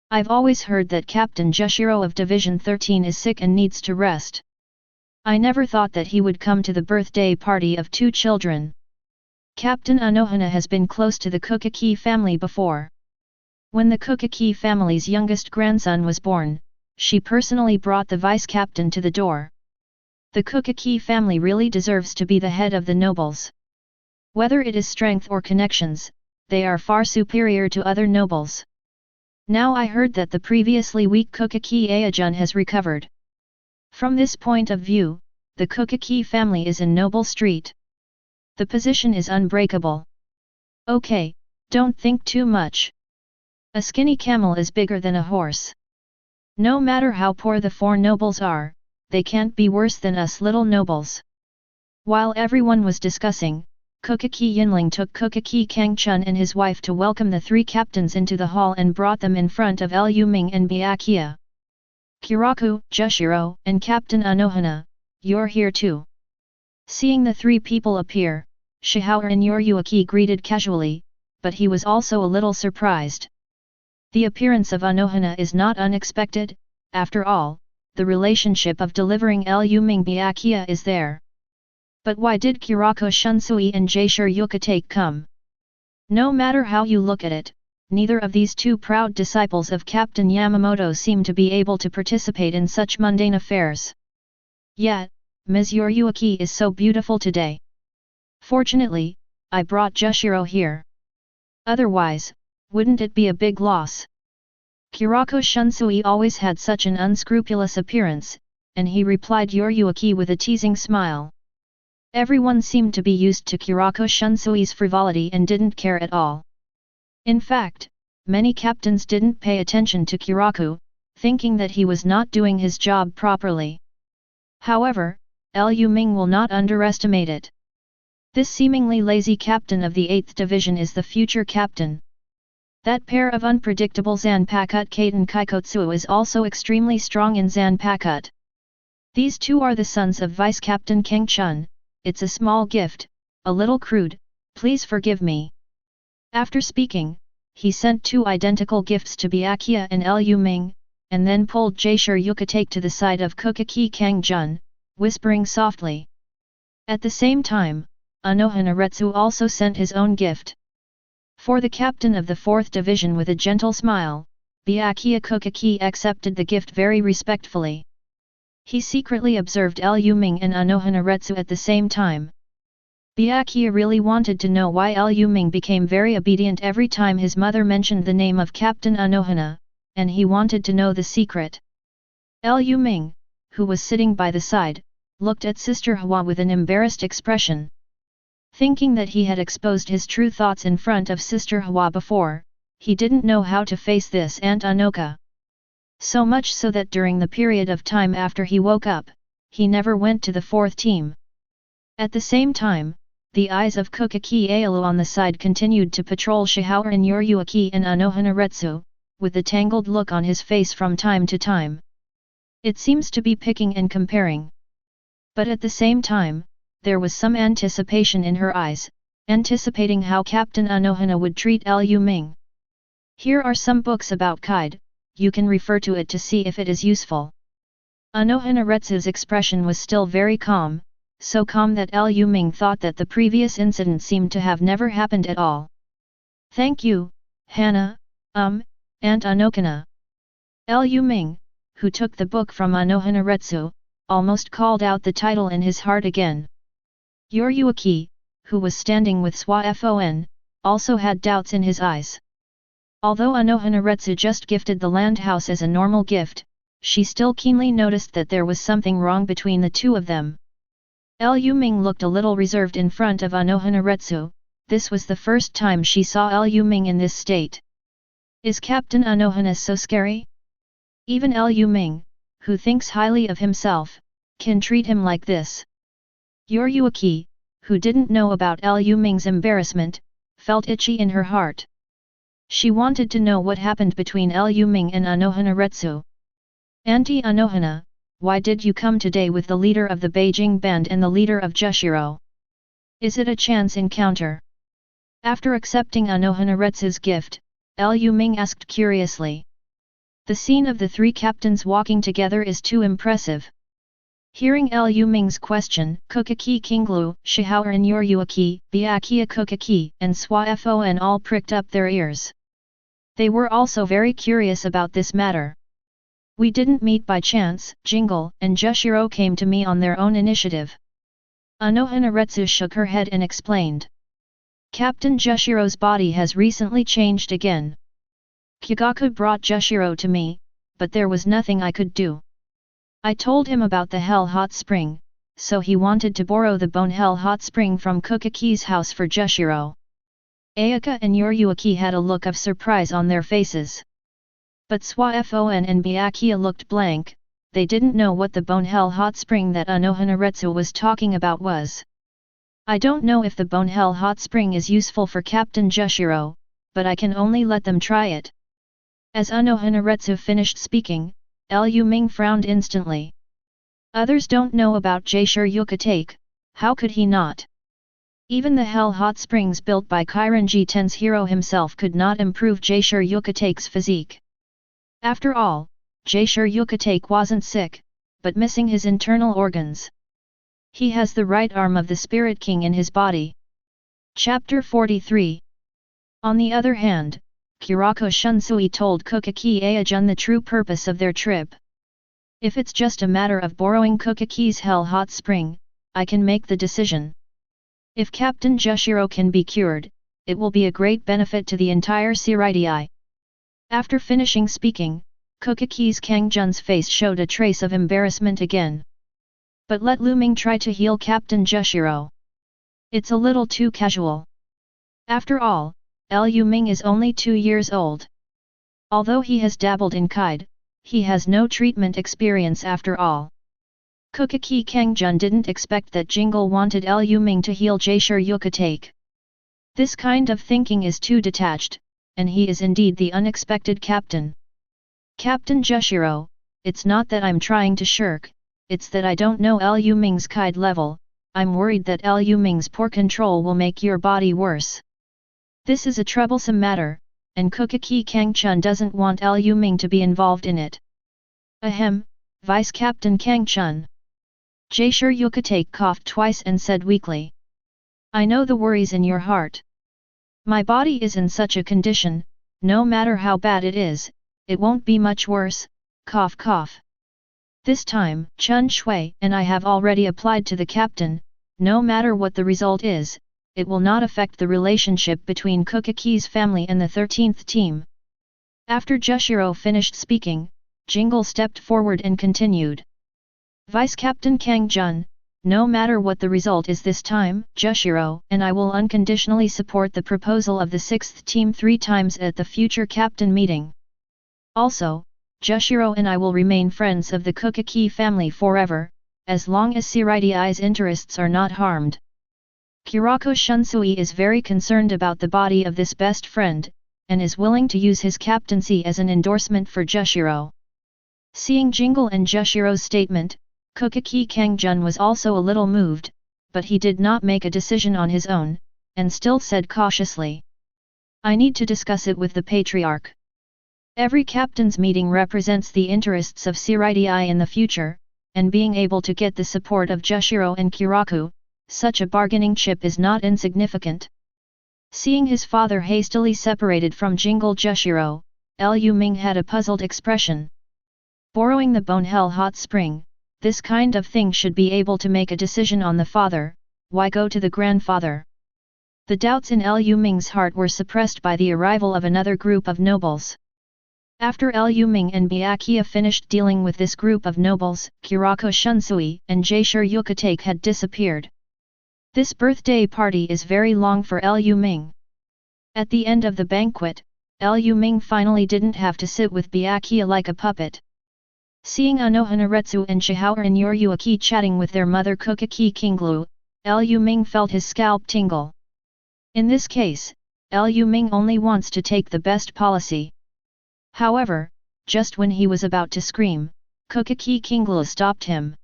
I've always heard that Captain Jushiro of Division 13 is sick and needs to rest. I never thought that he would come to the birthday party of 2 children. Captain Anohana has been close to the Kuchiki family before. When the Kuchiki family's youngest grandson was born, she personally brought the vice-captain to the door. The Kuchiki family really deserves to be the head of the nobles. Whether it is strength or connections, they are far superior to other nobles. Now I heard that the previously weak Kuchiki Aijun has recovered. From this point of view, the Kuchiki family is in noble street. The position is unbreakable. Okay, don't think too much. A skinny camel is bigger than a horse. No matter how poor the 4 nobles are, they can't be worse than us little nobles. While everyone was discussing, Kuchiki Yinling took Kuchiki Cangchun and his wife to welcome the 3 captains into the hall and brought them in front of Lu Ming and Byakuya. Kurako, Jushiro, and Captain Anohana, you're here too. Seeing the 3 people appear, Shihaoran Yoryuki greeted casually, but he was also a little surprised. The appearance of Anohana is not unexpected, after all, the relationship of delivering Lu Ming Byakuya is there. But why did Kurako Shunsui and Jaishur Yukatake come? No matter how you look at it, neither of these 2 proud disciples of Captain Yamamoto seem to be able to participate in such mundane affairs. Yet, Ms. Yoryuki is so beautiful today. Fortunately, I brought Jushiro here. Otherwise, wouldn't it be a big loss? Kurako Shunsui always had such an unscrupulous appearance, and he replied Yoryuki with a teasing smile. Everyone seemed to be used to Kurako Shunsui's frivolity and didn't care at all. In fact, many captains didn't pay attention to Kurako, thinking that he was not doing his job properly. However, Lu Ming will not underestimate it. This seemingly lazy captain of the 8th Division is the future captain. That pair of unpredictable Zanpakutō Kaiten Kaikotsuo is also extremely strong in Zanpakutō. These two are the sons of Vice Captain Cangchun. It's a small gift, a little crude, please forgive me. After speaking, he sent 2 identical gifts to Byakuya and Lu Ming, and then pulled Jaishur Yukatake to the side of Kuchiki Cangchun, whispering softly. At the same time, Anohanaretsu also sent his own gift. For the captain of the 4th Division with a gentle smile, Byakuya Kuchiki accepted the gift very respectfully. He secretly observed Lu Ming and Anohanaretsu at the same time. Byakuya really wanted to know why Lu Ming became very obedient every time his mother mentioned the name of Captain Anohana, and he wanted to know the secret. Lu Ming, who was sitting by the side, looked at Sister Hua with an embarrassed expression. Thinking that he had exposed his true thoughts in front of Sister Hua before, he didn't know how to face this Aunt Anoka. So much so that during the period of time after he woke up, he never went to the 4th team. At the same time, the eyes of Kuchiki Ailu on the side continued to patrol Shihaoran Yoryuaki and Anohanaretsu, with a tangled look on his face from time to time. It seems to be picking and comparing. But at the same time, there was some anticipation in her eyes, anticipating how Captain Anohana would treat Lu Ming. Here are some books about Kaide, you can refer to it to see if it is useful. Anohanaretsu's expression was still very calm, so calm that Lu Ming thought that the previous incident seemed to have never happened at all. Thank you, Hana, Aunt Anokana. Lu Ming, who took the book from Anohanaretsu, almost called out the title in his heart again. Yoryuaki, who was standing with Swafon, also had doubts in his eyes. Although Anohanaretsu just gifted the land house as a normal gift, she still keenly noticed that there was something wrong between the two of them. Lu Ming looked a little reserved in front of Anohanaretsu. This was the first time she saw Lu Ming in this state. Is Captain Anohana so scary? Even Lu Ming, who thinks highly of himself, can treat him like this. Yoryuaki, who didn't know about Lu Ming's embarrassment, felt itchy in her heart. She wanted to know what happened between Lu Ming and Anohanaretsu. Auntie Anohana, why did you come today with the leader of the Beijing band and the leader of Jushiro? Is it a chance encounter? After accepting Anohanaretsu's gift, Lu Ming asked curiously. The scene of the 3 captains walking together is too impressive. Hearing Lu Ming's question, Kuchiki Kinglu, Shihaoran Yoryuaki, Byakuya Kuchiki, and Swafon all pricked up their ears. They were also very curious about this matter. We didn't meet by chance, Jingle and Jushiro came to me on their own initiative. Anohanaretsu shook her head and explained. Captain Jushiro's body has recently changed again. Kyogaku brought Jushiro to me, but there was nothing I could do. I told him about the Hell Hot Spring, so he wanted to borrow the Bone Hell Hot Spring from Kuchiki's house for Jushiro. Ayaka and Yoryuaki had a look of surprise on their faces. But Swafon and Byakuya looked blank, they didn't know what the Bone Hell Hot Spring that Anohanaretsu was talking about was. I don't know if the Bone Hell Hot Spring is useful for Captain Jushiro, but I can only let them try it. As Anohanaretsu finished speaking, Lu Ming frowned instantly. Others don't know about Jaishur Yukatake, how could he not? Even the Hell Hot Springs built by Kairanji Ten's hero himself could not improve Jaishur Yukatake's physique. After all, Jaishur Yukatake wasn't sick, but missing his internal organs. He has the right arm of the Spirit King in his body. Chapter 43. On the other hand, Kurako Shunsui told Kuchiki Aijun the true purpose of their trip. If it's just a matter of borrowing Kuchiki's Hell Hot Spring, I can make the decision. If Captain Jushiro can be cured, it will be a great benefit to the entire Siraidai. After finishing speaking, Kuchiki's Cangchun's face showed a trace of embarrassment again. But let Lu Ming try to heal Captain Jushiro. It's a little too casual. After all, Lu Ming is only 2 years old. Although he has dabbled in Kaide, he has no treatment experience after all. Kuchiki Cangchun didn't expect that Jingle wanted Lu Ming to heal Jaishur Yukatake. This kind of thinking is too detached, and he is indeed the unexpected captain. Captain Jushiro, it's not that I'm trying to shirk, it's that I don't know Lu Ming's Kaide level. I'm worried that Lu Ming's poor control will make your body worse. This is a troublesome matter, and Kuchiki Cangchun doesn't want Lu Ming to be involved in it. Ahem, Vice Captain Cangchun. Jaishur Yukatake coughed twice and said weakly. I know the worries in your heart. My body is in such a condition, no matter how bad it is, it won't be much worse, cough cough. This time, Chun Shui and I have already applied to the captain, no matter what the result is, it will not affect the relationship between Kuchiki's family and the 13th team. After Jushiro finished speaking, Jingle stepped forward and continued. Vice Captain Cangchun, no matter what the result is this time, Jushiro and I will unconditionally support the proposal of the 6th team 3 times at the future captain meeting. Also, Jushiro and I will remain friends of the Kuchiki family forever, as long as Siraidi's interests are not harmed. Kurako Shunsui is very concerned about the body of this best friend, and is willing to use his captaincy as an endorsement for Jushiro. Seeing Jingle and Jushiro's statement, Kuchiki Cangchun was also a little moved, but he did not make a decision on his own, and still said cautiously. I need to discuss it with the Patriarch. Every captain's meeting represents the interests of Siraidii in the future, and being able to get the support of Jushiro and Kurako, such a bargaining chip is not insignificant. Seeing his father hastily separated from Jingle Jushiro, Lu Ming had a puzzled expression. Borrowing the Bonehell hot spring, this kind of thing should be able to make a decision on the father, why go to the grandfather? The doubts in Lu Ming's heart were suppressed by the arrival of another group of nobles. After Lu Ming and Byakuya finished dealing with this group of nobles, Kurako Shunsui and Jaishur Yukatake had disappeared. This birthday party is very long for Lu Ming. At the end of the banquet, Lu Ming finally didn't have to sit with Byakuya like a puppet. Seeing Anohanaretsu and Shihao and Yoryuaki chatting with their mother Kuchiki Kinglu, Lu Ming felt his scalp tingle. In this case, Lu Ming only wants to take the best policy. However, just when he was about to scream, Kuchiki Kinglu stopped him.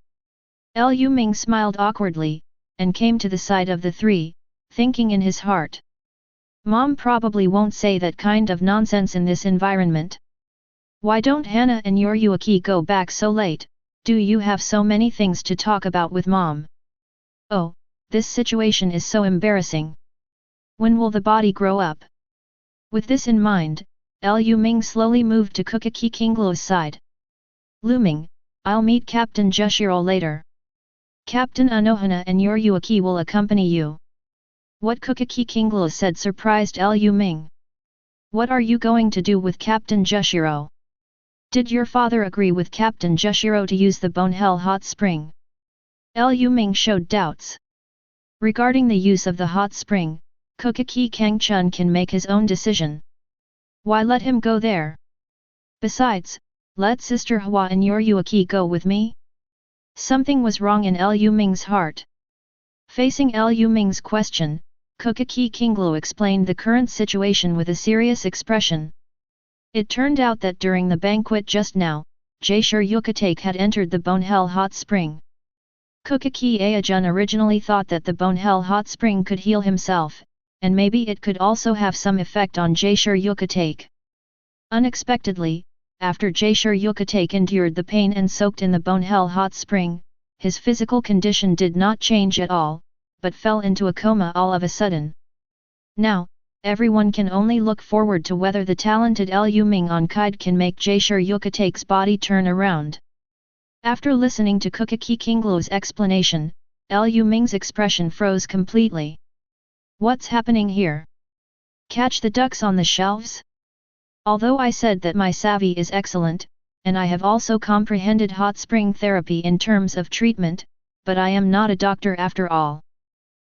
Lu Ming smiled awkwardly, and came to the side of the 3, thinking in his heart. Mom probably won't say that kind of nonsense in this environment. Why don't Hana and Yoryuaki go back so late? Do you have so many things to talk about with Mom? Oh, this situation is so embarrassing. When will the body grow up? With this in mind, Lu Ming slowly moved to Kuchiki Kinglu's side. Lu Ming, I'll meet Captain Jushiro later. Captain Anohana and Yoryuaki will accompany you. What Kuchiki Kinglu said surprised Lu Ming. What are you going to do with Captain Jushiro? Did your father agree with Captain Jushiro to use the Bonehell hot spring? Lu Ming showed doubts. Regarding the use of the hot spring, Kuchiki Cangchun can make his own decision. Why let him go there? Besides, let Sister Hua and Yoryuaki go with me? Something was wrong in Lu Ming's heart. Facing Lu Ming's question, Kuchiki Kinglu explained the current situation with a serious expression. It turned out that during the banquet just now, Jaishur Yukatake had entered the Bonehell hot spring. Kuchiki Aijun originally thought that the Bonehell hot spring could heal himself, and maybe it could also have some effect on Jaishur Yukatake. Unexpectedly, after Jaishur Yukatake endured the pain and soaked in the Bonehell hot spring, his physical condition did not change at all, but fell into a coma all of a sudden. Now, everyone can only look forward to whether the talented Lu Ming on Kaide can make Jaishur Yukatake's body turn around. After listening to Kuchiki Kinglu's explanation, Lu Ming's expression froze completely. What's happening here? Catch the ducks on the shelves? Although I said that my savvy is excellent, and I have also comprehended hot spring therapy in terms of treatment, but I am not a doctor after all.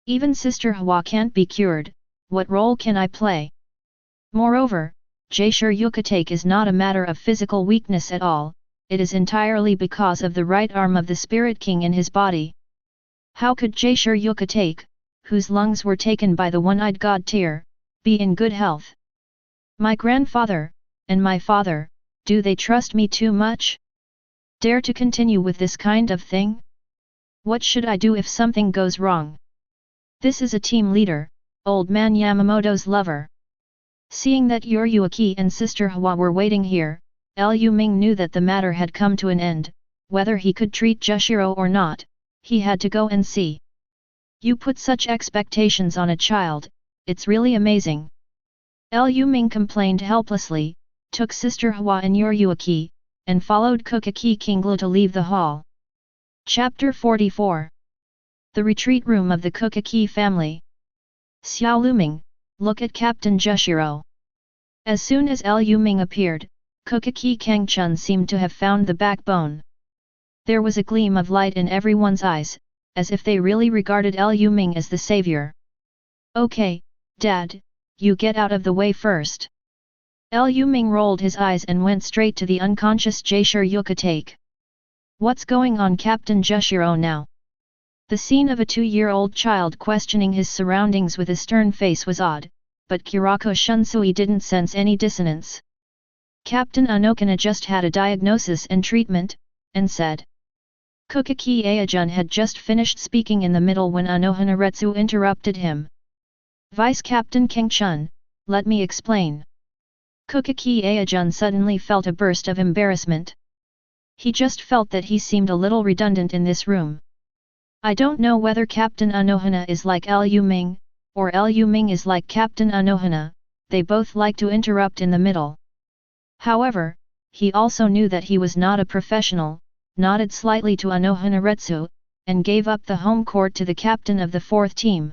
Even Sister Hua can't be cured, what role can I play? Moreover, Jaishur Yucatake is not a matter of physical weakness at all, it is entirely because of the right arm of the Spirit King in his body. How could Jaishur Yucatake, whose lungs were taken by the one-eyed god Tyr, be in good health? My grandfather, and my father, do they trust me too much? Dare to continue with this kind of thing? What should I do if something goes wrong? This is a team leader, old man Yamamoto's lover. Seeing that Yuruaki and Sister Hua were waiting here, Lu Ming knew that the matter had come to an end. Whether he could treat Jushiro or not, he had to go and see. You put such expectations on a child, it's really amazing. Lu Ming complained helplessly, took Sister Hua and Yuruaki, and followed Kuchiki Lu to leave the hall. Chapter 44. The retreat room of the Kuchiki family. Xiao Luming, look at Captain Jushiro. As soon as Lu Ming appeared, Kuchiki Cangchun seemed to have found the backbone. There was a gleam of light in everyone's eyes, as if they really regarded Lu Ming as the savior. Okay, Dad, you get out of the way first. Lu Ming rolled his eyes and went straight to the unconscious Jaishur Yucatake. What's going on, Captain Jushiro now? The scene of a 2-year-old child questioning his surroundings with a stern face was odd, but Kirako Shunsui didn't sense any dissonance. Captain Anokina just had a diagnosis and treatment, and said. Kuchiki Aijun had just finished speaking in the middle when Anohanaretsu interrupted him. Vice Captain Cangchun, let me explain. Kuchiki Aijun suddenly felt a burst of embarrassment. He just felt that he seemed a little redundant in this room. I don't know whether Captain Anohana is like Lu Ming, or Lu Ming is like Captain Anohana, they both like to interrupt in the middle. However, he also knew that he was not a professional, nodded slightly to Anohanaretsu, and gave up the home court to the captain of the 4th team.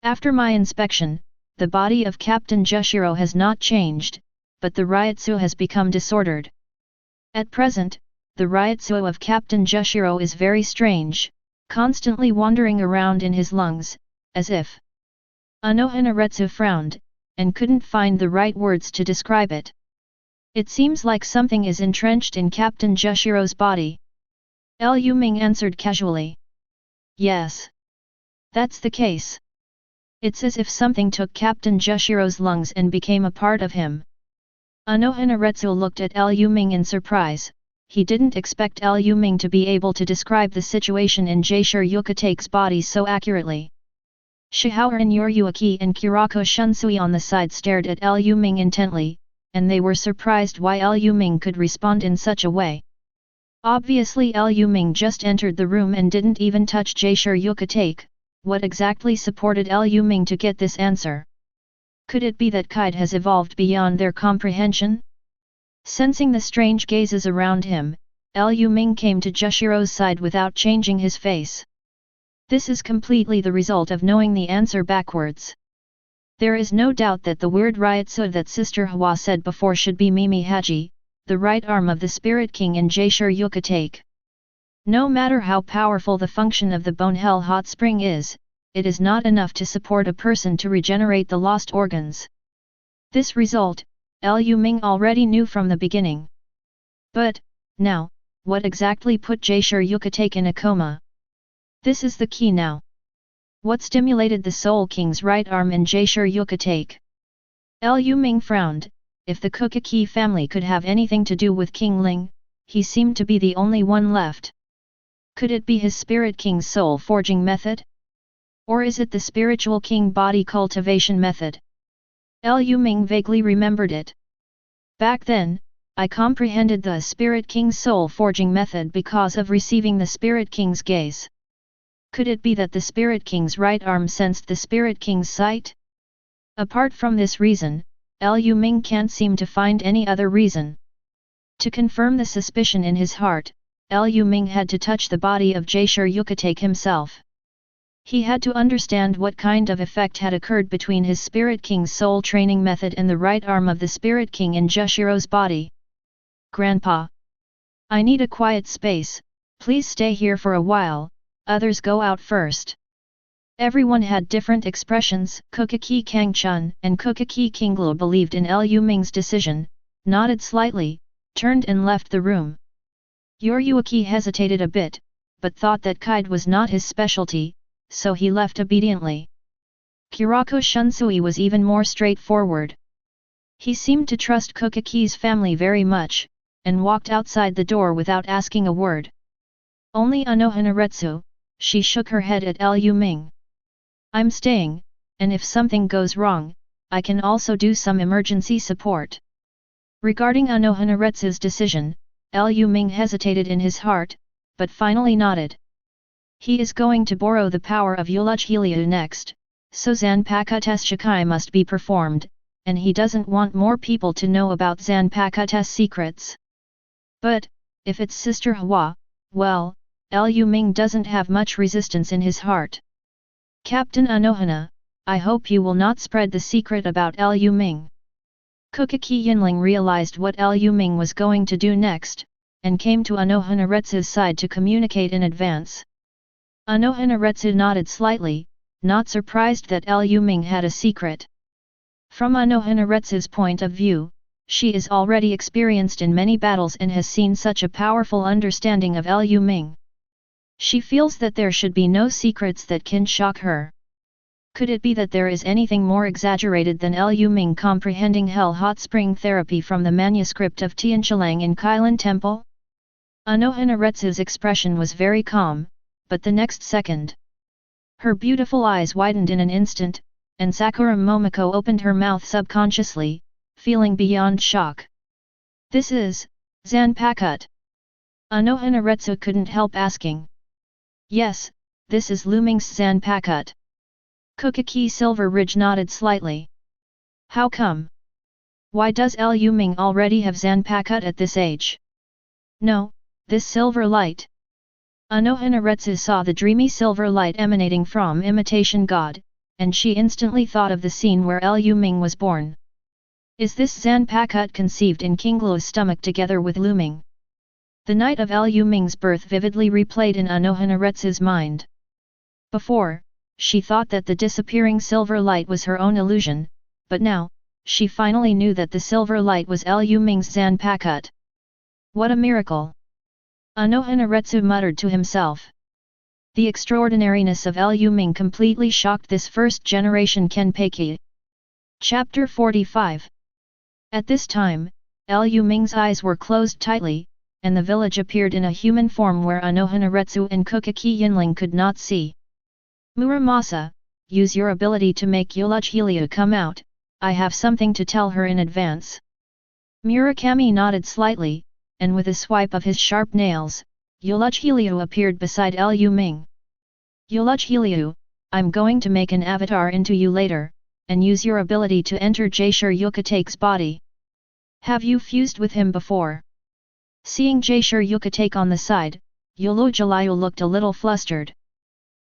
After my inspection, the body of Captain Jushiro has not changed, but the Reiatsu has become disordered. At present, the Reiatsu of Captain Jushiro is very strange, constantly wandering around in his lungs, as if. Anohanaretsu frowned, and couldn't find the right words to describe it. It seems like something is entrenched in Captain Jushiro's body. Lu Ming answered casually. Yes. That's the case. It's as if something took Captain Jushiro's lungs and became a part of him. Anohanaretsu looked at Lu Ming in surprise. He didn't expect Lu Ming to be able to describe the situation in Jaishur Yucatake's body so accurately. Shihao and Yuruaki and Kirako Shunsui on the side stared at Lu Ming intently, and they were surprised why Lu Ming could respond in such a way. Obviously Lu Ming just entered the room and didn't even touch Jaishur Yucatake. What exactly supported Lu Ming to get this answer? Could it be that Kide has evolved beyond their comprehension? Sensing the strange gazes around him, Lu Ming came to Jushiro's side without changing his face. This is completely the result of knowing the answer backwards. There is no doubt that the word Reiatsu that Sister Hua said before should be Mimi Haji, the right arm of the Spirit King in Jaishur Yucatake. No matter how powerful the function of the Bone Hell Hot Spring is, it is not enough to support a person to regenerate the lost organs. This result, Lu Ming already knew from the beginning. But, now, what exactly put Jaishur Yucatake in a coma? This is the key now. What stimulated the Soul King's right arm in Jaishur Yucatake? Lu Ming frowned. If the Kuchiki family could have anything to do with King Ling, he seemed to be the only one left. Could it be his Spirit King's soul forging method? Or is it the Spiritual King body cultivation method? Lu Ming vaguely remembered it. Back then, I comprehended the Spirit King's soul forging method because of receiving the Spirit King's gaze. Could it be that the Spirit King's right arm sensed the Spirit King's sight? Apart from this reason, Lu Ming can't seem to find any other reason. To confirm the suspicion in his heart, Lu Ming had to touch the body of Jaishur Yucatake himself. He had to understand what kind of effect had occurred between his Spirit King's soul training method and the right arm of the Spirit King in Jushiro's body. Grandpa! I need a quiet space, please stay here for a while, others go out first. Everyone had different expressions. Kuchiki Cangchun and Kuchiki Lu believed in Lu Ming's decision, nodded slightly, turned and left the room. Yuryuki hesitated a bit, but thought that kite was not his specialty, so he left obediently. Kurako Shunsui was even more straightforward. He seemed to trust Kuchiki's family very much, and walked outside the door without asking a word. Only Anohanaretsu, she shook her head at Lu Ming. I'm staying, and if something goes wrong, I can also do some emergency support. Regarding Anohanaretsu's decision, Lu Ming hesitated in his heart, but finally nodded. He is going to borrow the power of Ulujhiliu next, so Zanpakuto's Shikai must be performed, and he doesn't want more people to know about Zanpakuto's secrets. But, if it's Sister Hua, well, Lu Ming doesn't have much resistance in his heart. Captain Anohana, I hope you will not spread the secret about Lu Ming. Kuchiki Yinling realized what Lu Ming was going to do next, and came to Anohanaretsu's side to communicate in advance. Anohanaretsu nodded slightly, not surprised that Lu Ming had a secret. From Anohanaretsu's point of view, she is already experienced in many battles and has seen such a powerful understanding of Lu Ming. She feels that there should be no secrets that can shock her. Could it be that there is anything more exaggerated than Lu Ming comprehending Hell Hot Spring Therapy from the manuscript of Tianqilang in Kailan Temple? Anohanaretsu's expression was very calm, but the next second, her beautiful eyes widened in an instant, and Sakura Momoko opened her mouth subconsciously, feeling beyond shock. This is Zanpakuto. Anohanaretsu couldn't help asking. Yes, this is Lu Ming's Zanpakuto. Kuchiki Silver Ridge nodded slightly. How come? Why does Lu Ming already have Zanpakuto at this age? No, this silver light. Anohanaretsu saw the dreamy silver light emanating from Imitation God, and she instantly thought of the scene where Lu Ming was born. Is this Zanpakuto conceived in King Lu's stomach together with Lu Ming? The night of Lu Ming's birth vividly replayed in Anohanaretsu's mind. Before, she thought that the disappearing silver light was her own illusion, but now, she finally knew that the silver light was Lu Ming's Zanpakuto. What a miracle! Anohanaretsu muttered to himself. The extraordinariness of Lu Ming completely shocked this first-generation Kenpeki. Chapter 45. At this time, Lu Ming's eyes were closed tightly, and the village appeared in a human form where Anohanaretsu and Kuchiki Yinling could not see. Muramasa, use your ability to make Ulujhiliu come out, I have something to tell her in advance. Murakami nodded slightly, and with a swipe of his sharp nails, Ulujhiliu appeared beside Lu Ming. Ulujhiliu, I'm going to make an avatar into you later, and use your ability to enter Jaishur Yukate's body. Have you fused with him before? Seeing Jaishur Yukatake on the side, Ulujhiliu looked a little flustered.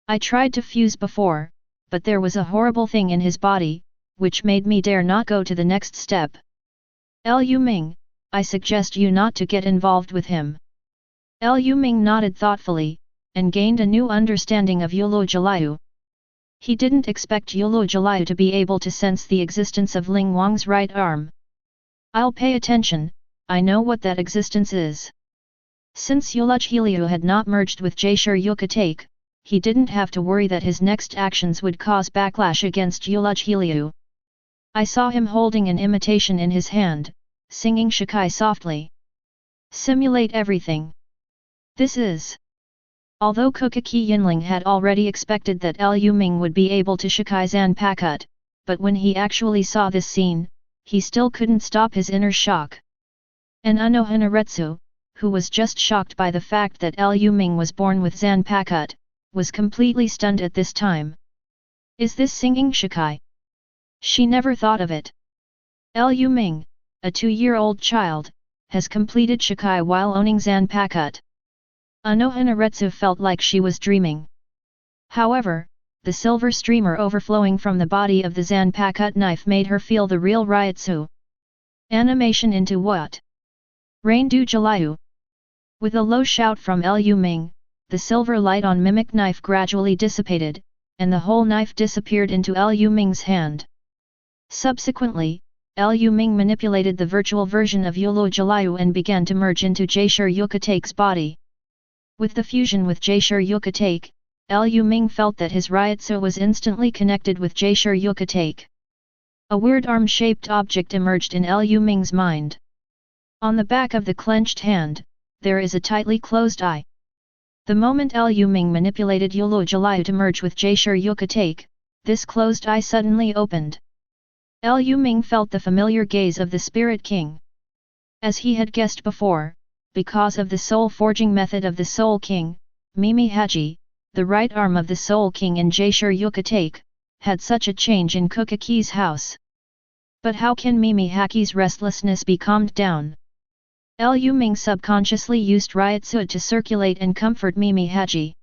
I tried to fuse before, but there was a horrible thing in his body, which made me dare not go to the next step. Lu Ming, I suggest you not to get involved with him. Lu Ming nodded thoughtfully, and gained a new understanding of Ulujhiliu. He didn't expect Ulujhiliu to be able to sense the existence of Ling Wang's right arm. I'll pay attention, I know what that existence is. Since Ulujhiliu had not merged with Jaishur Yukatake, he didn't have to worry that his next actions would cause backlash against Ulujhiliu. I saw him holding an imitation in his hand, singing Shikai softly. Simulate everything. This is. Although Kuchiki Yinling had already expected that Lu Ming would be able to Shikai Zanpakuto, but when he actually saw this scene, he still couldn't stop his inner shock. And Anohanaretsu, who was just shocked by the fact that Lu Ming was born with Zanpakuto, was completely stunned at this time. Is this singing Shikai? She never thought of it. Lu Ming, a 2-year-old child, has completed Shikai while owning Zanpakuto. Anohanaretsu felt like she was dreaming. However, the silver streamer overflowing from the body of the Zanpakuto knife made her feel the real Reiatsu. Animation into what? Rain du Jiliu. With a low shout from Lu Ming, the silver light on mimic knife gradually dissipated, and the whole knife disappeared into Lu Ming's hand. Subsequently, Lu Ming manipulated the virtual version of Yulu Jalayu and began to merge into Jaishur Yukate's body. With the fusion with Jaishur Yukate, Lu Ming felt that his Reiatsu was instantly connected with Jaishur Yukate. A weird arm-shaped object emerged in Lu Ming's mind. On the back of the clenched hand, there is a tightly closed eye. The moment Lu Ming manipulated Yulu Jalayu to merge with Jaishur Yukate, this closed eye suddenly opened. Lu Ming felt the familiar gaze of the Spirit King. As he had guessed before, because of the soul forging method of the Soul King, Mimi Haji, the right arm of the Soul King in Jaishur Yukate, had such a change in Kuchiki's house. But how can Mimi Haki's restlessness be calmed down? Lu Ming subconsciously used Reiatsu to circulate and comfort Mimi Haji.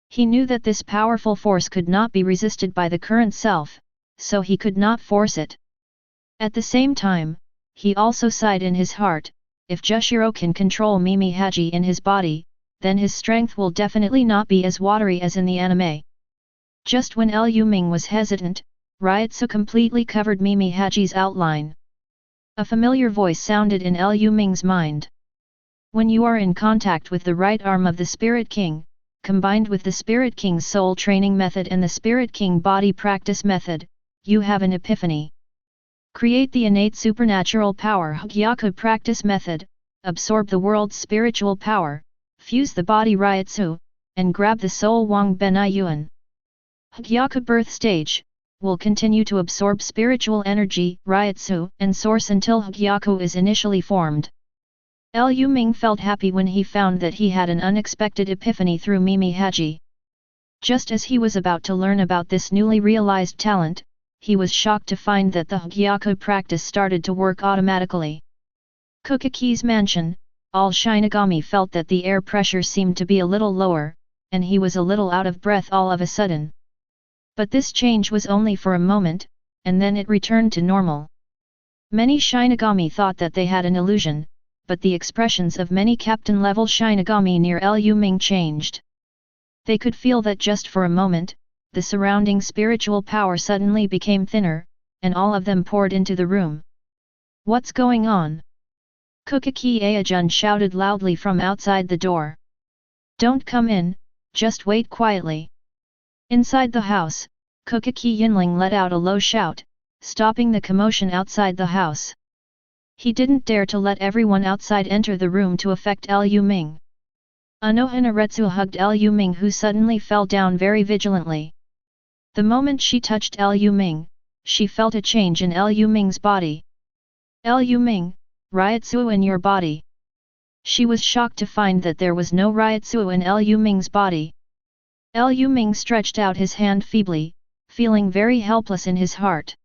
He knew that this powerful force could not be resisted by the current self, so he could not force it. At the same time, he also sighed in his heart, if Jushiro can control Mimi Haji in his body, then his strength will definitely not be as watery as in the anime. Just when Lu Ming was hesitant, Reiatsu completely covered Mimi Haji's outline. A familiar voice sounded in Lu Ming's mind. When you are in contact with the right arm of the Spirit King, combined with the Spirit King's soul training method and the Spirit King body practice method, you have an epiphany. Create the innate supernatural power Hogyoku practice method, absorb the world's spiritual power, fuse the body Reiatsu, and grab the soul Wang Benai Yuan. Hogyoku birth stage will continue to absorb spiritual energy, Reiatsu, and source until Hogyoku is initially formed. Lu Ming felt happy when he found that he had an unexpected epiphany through Mimi Haji. Just as he was about to learn about this newly realized talent, he was shocked to find that the Hogyoku practice started to work automatically. Kuchiki's mansion, all Shinigami felt that the air pressure seemed to be a little lower, and he was a little out of breath all of a sudden. But this change was only for a moment, and then it returned to normal. Many Shinigami thought that they had an illusion, but the expressions of many captain-level Shinigami near Lu Ming changed. They could feel that just for a moment, the surrounding spiritual power suddenly became thinner, and all of them poured into the room. What's going on? Kuchiki Aijun shouted loudly from outside the door. Don't come in, just wait quietly. Inside the house, Kuchiki Yinling let out a low shout, stopping the commotion outside the house. He didn't dare to let everyone outside enter the room to affect Lu Ming. Anohana Retsu hugged Lu Ming, who suddenly fell down very vigilantly. The moment she touched Lu Ming, she felt a change in Lu Ming's body. Lu Ming, Reiatsu in your body. She was shocked to find that there was no Reiatsu in Lu Ming's body. Lu Ming stretched out his hand feebly, feeling very helpless in his heart.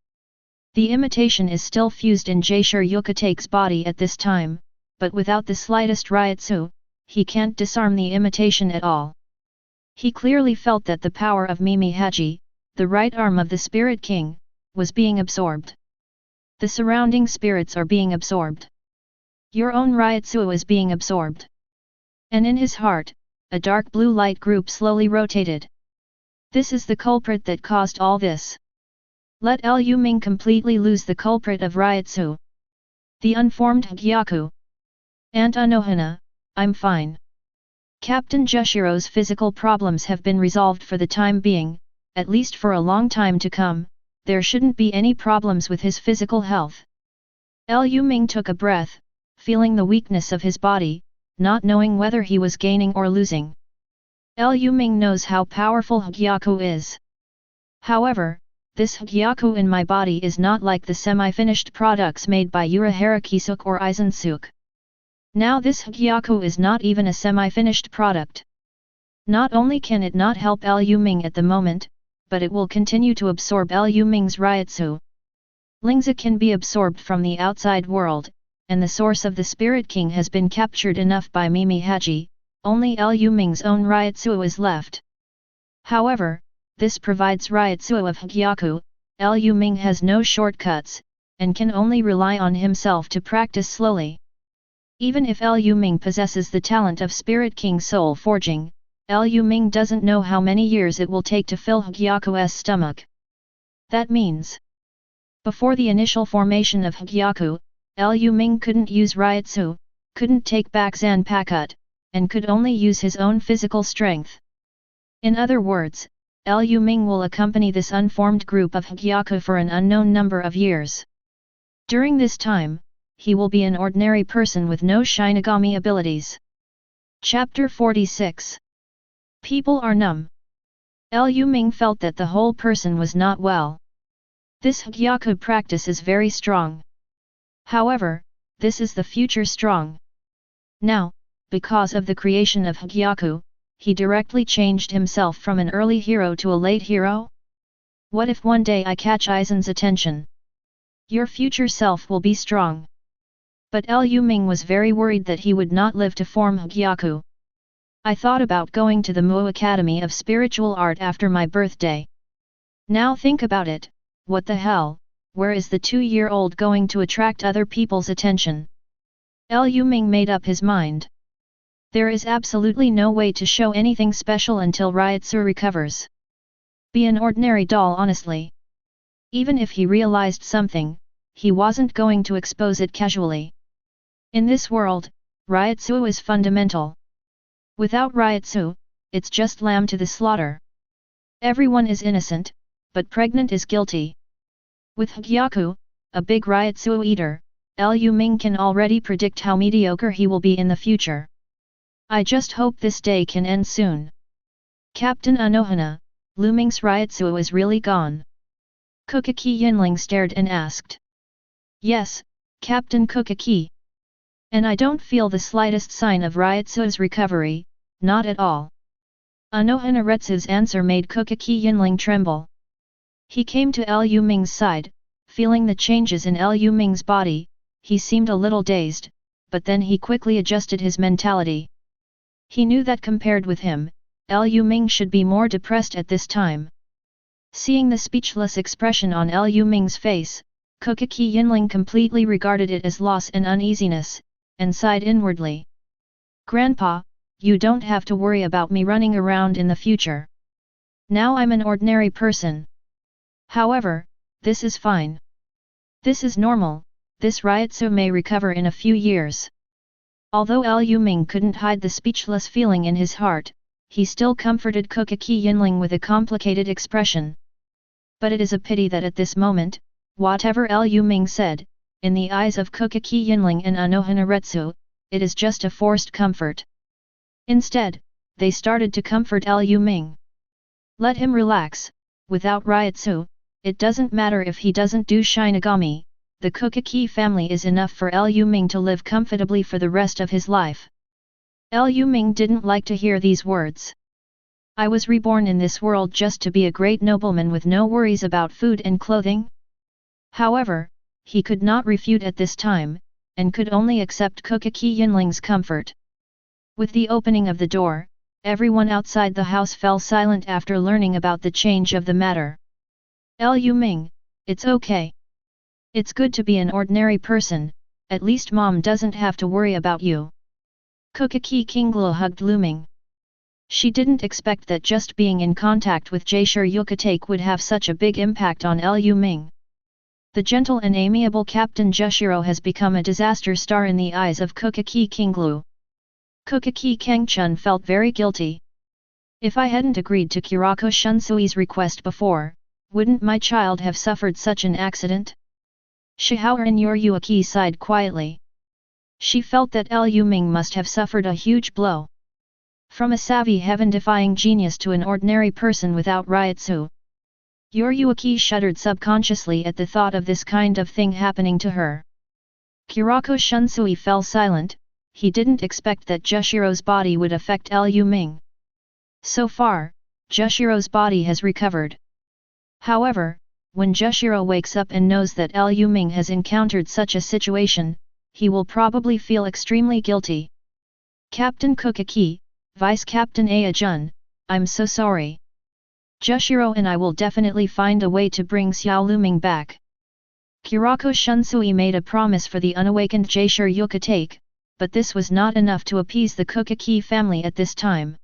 The imitation is still fused in Jaishur Yukate's body at this time, but without the slightest Reiatsu, he can't disarm the imitation at all. He clearly felt that the power of Mimi Haji, the right arm of the Spirit King, was being absorbed. The surrounding spirits are being absorbed. Your own Reiatsu is being absorbed. And in his heart, a dark blue light group slowly rotated. This is the culprit that caused all this. Let Lu Ming completely lose the culprit of Reiatsu. The unformed Hogyoku. Aunt Anohana, I'm fine. Captain Jushiro's physical problems have been resolved for the time being, at least for a long time to come. There shouldn't be any problems with his physical health. Lu Ming took a breath, feeling the weakness of his body, not knowing whether he was gaining or losing. Lu Ming knows how powerful Hogyoku is. However, this Hogyoku in my body is not like the semi-finished products made by Urahara-Kisuk or Aizen-suk. Now this Hogyoku is not even a semi-finished product. Not only can it not help Lu Ming at the moment, but it will continue to absorb Lu Ming's Reiatsu. Lingza can be absorbed from the outside world, and the source of the Spirit King has been captured enough by Mimi Haji, only Lu Ming's own Reiatsu is left. However, this provides Reiatsu of Hogyoku. Lu Ming has no shortcuts, and can only rely on himself to practice slowly. Even if Lu Ming possesses the talent of Spirit King soul forging, Lu Ming doesn't know how many years it will take to fill Hogyoku's stomach. That means, before the initial formation of Hogyoku, Lu Ming couldn't use Reiatsu, couldn't take back Zanpakutō, and could only use his own physical strength. In other words, Lu Ming will accompany this unformed group of Hogyoku for an unknown number of years. During this time, he will be an ordinary person with no Shinigami abilities. Chapter 46. People are numb. Lu Ming felt that the whole person was not well. This Hogyoku practice is very strong. However, this is the future strong. Now, because of the creation of Hogyoku, he directly changed himself from an early hero to a late hero? What if one day I catch Aizen's attention? Your future self will be strong. But Lu Ming was very worried that he would not live to form Hogyoku. I thought about going to the Mu Academy of Spiritual Art after my birthday. Now think about it, what the hell, where is the 2-year-old going to attract other people's attention? Lu Ming made up his mind. There is absolutely no way to show anything special until Reiatsu recovers. Be an ordinary doll honestly. Even if he realized something, he wasn't going to expose it casually. In this world, Reiatsu is fundamental. Without Reiatsu, it's just lamb to the slaughter. Everyone is innocent, but pregnant is guilty. With Hogyoku, a big Reiatsu eater, Lu Ming can already predict how mediocre he will be in the future. I just hope this day can end soon. Captain Anohana, Lu Ming's Reiatsu is really gone. Kuchiki Yinling stared and asked. Yes, Captain Kuchiki. And I don't feel the slightest sign of Reiatsu's recovery, not at all. Anohana Retsu's answer made Kuchiki Yinling tremble. He came to Lu Ming's side, feeling the changes in Lu Ming's body. He seemed a little dazed, but then he quickly adjusted his mentality. He knew that compared with him, Lu Ming should be more depressed at this time. Seeing the speechless expression on Lu Ming's face, Kuchiki Yinling completely regarded it as loss and uneasiness, and sighed inwardly. Grandpa, you don't have to worry about me running around in the future. Now I'm an ordinary person. However, this is fine. This is normal, this Reiatsu may recover in a few years. Although Lu Ming couldn't hide the speechless feeling in his heart, he still comforted Kuchiki Yinling with a complicated expression. But it is a pity that at this moment, whatever Lu Ming said, in the eyes of Kuchiki Yinling and Anohana Retsu, it is just a forced comfort. Instead, they started to comfort Lu Ming. Let him relax, without Reiatsu, it doesn't matter if he doesn't do Shinigami, the Kuchiki family is enough for Lu Ming to live comfortably for the rest of his life. Lu Ming didn't like to hear these words. I was reborn in this world just to be a great nobleman with no worries about food and clothing. However, he could not refute at this time, and could only accept Kuchiki Yinling's comfort. With the opening of the door, everyone outside the house fell silent after learning about the change of the matter. Lu Ming, it's okay. It's good to be an ordinary person, at least mom doesn't have to worry about you. Kuchiki Kinglu hugged Lu Ming. She didn't expect that just being in contact with Jaishur Yukatake would have such a big impact on Lu Ming. The gentle and amiable Captain Jushiro has become a disaster star in the eyes of Kuchiki Kinglu. Kuchiki Cangchun felt very guilty. If I hadn't agreed to Kurako Shunsui's request before, wouldn't my child have suffered such an accident? Shihaoran Yoryuaki sighed quietly. She felt that Lu Ming must have suffered a huge blow. From a savvy heaven-defying genius to an ordinary person without Reiatsu. Yoryuaki shuddered subconsciously at the thought of this kind of thing happening to her. Kurako Shunsui fell silent, he didn't expect that Jushiro's body would affect Lu Ming. So far, Jushiro's body has recovered. However, when Jushiro wakes up and knows that Lu Ming has encountered such a situation, he will probably feel extremely guilty. Captain Kuchiki, Vice Captain Aijun, I'm so sorry. Jushiro and I will definitely find a way to bring Xiao Lu Ming back. Kurako Shunsui made a promise for the unawakened Jaishur Yukatake, but this was not enough to appease the Kuchiki family at this time.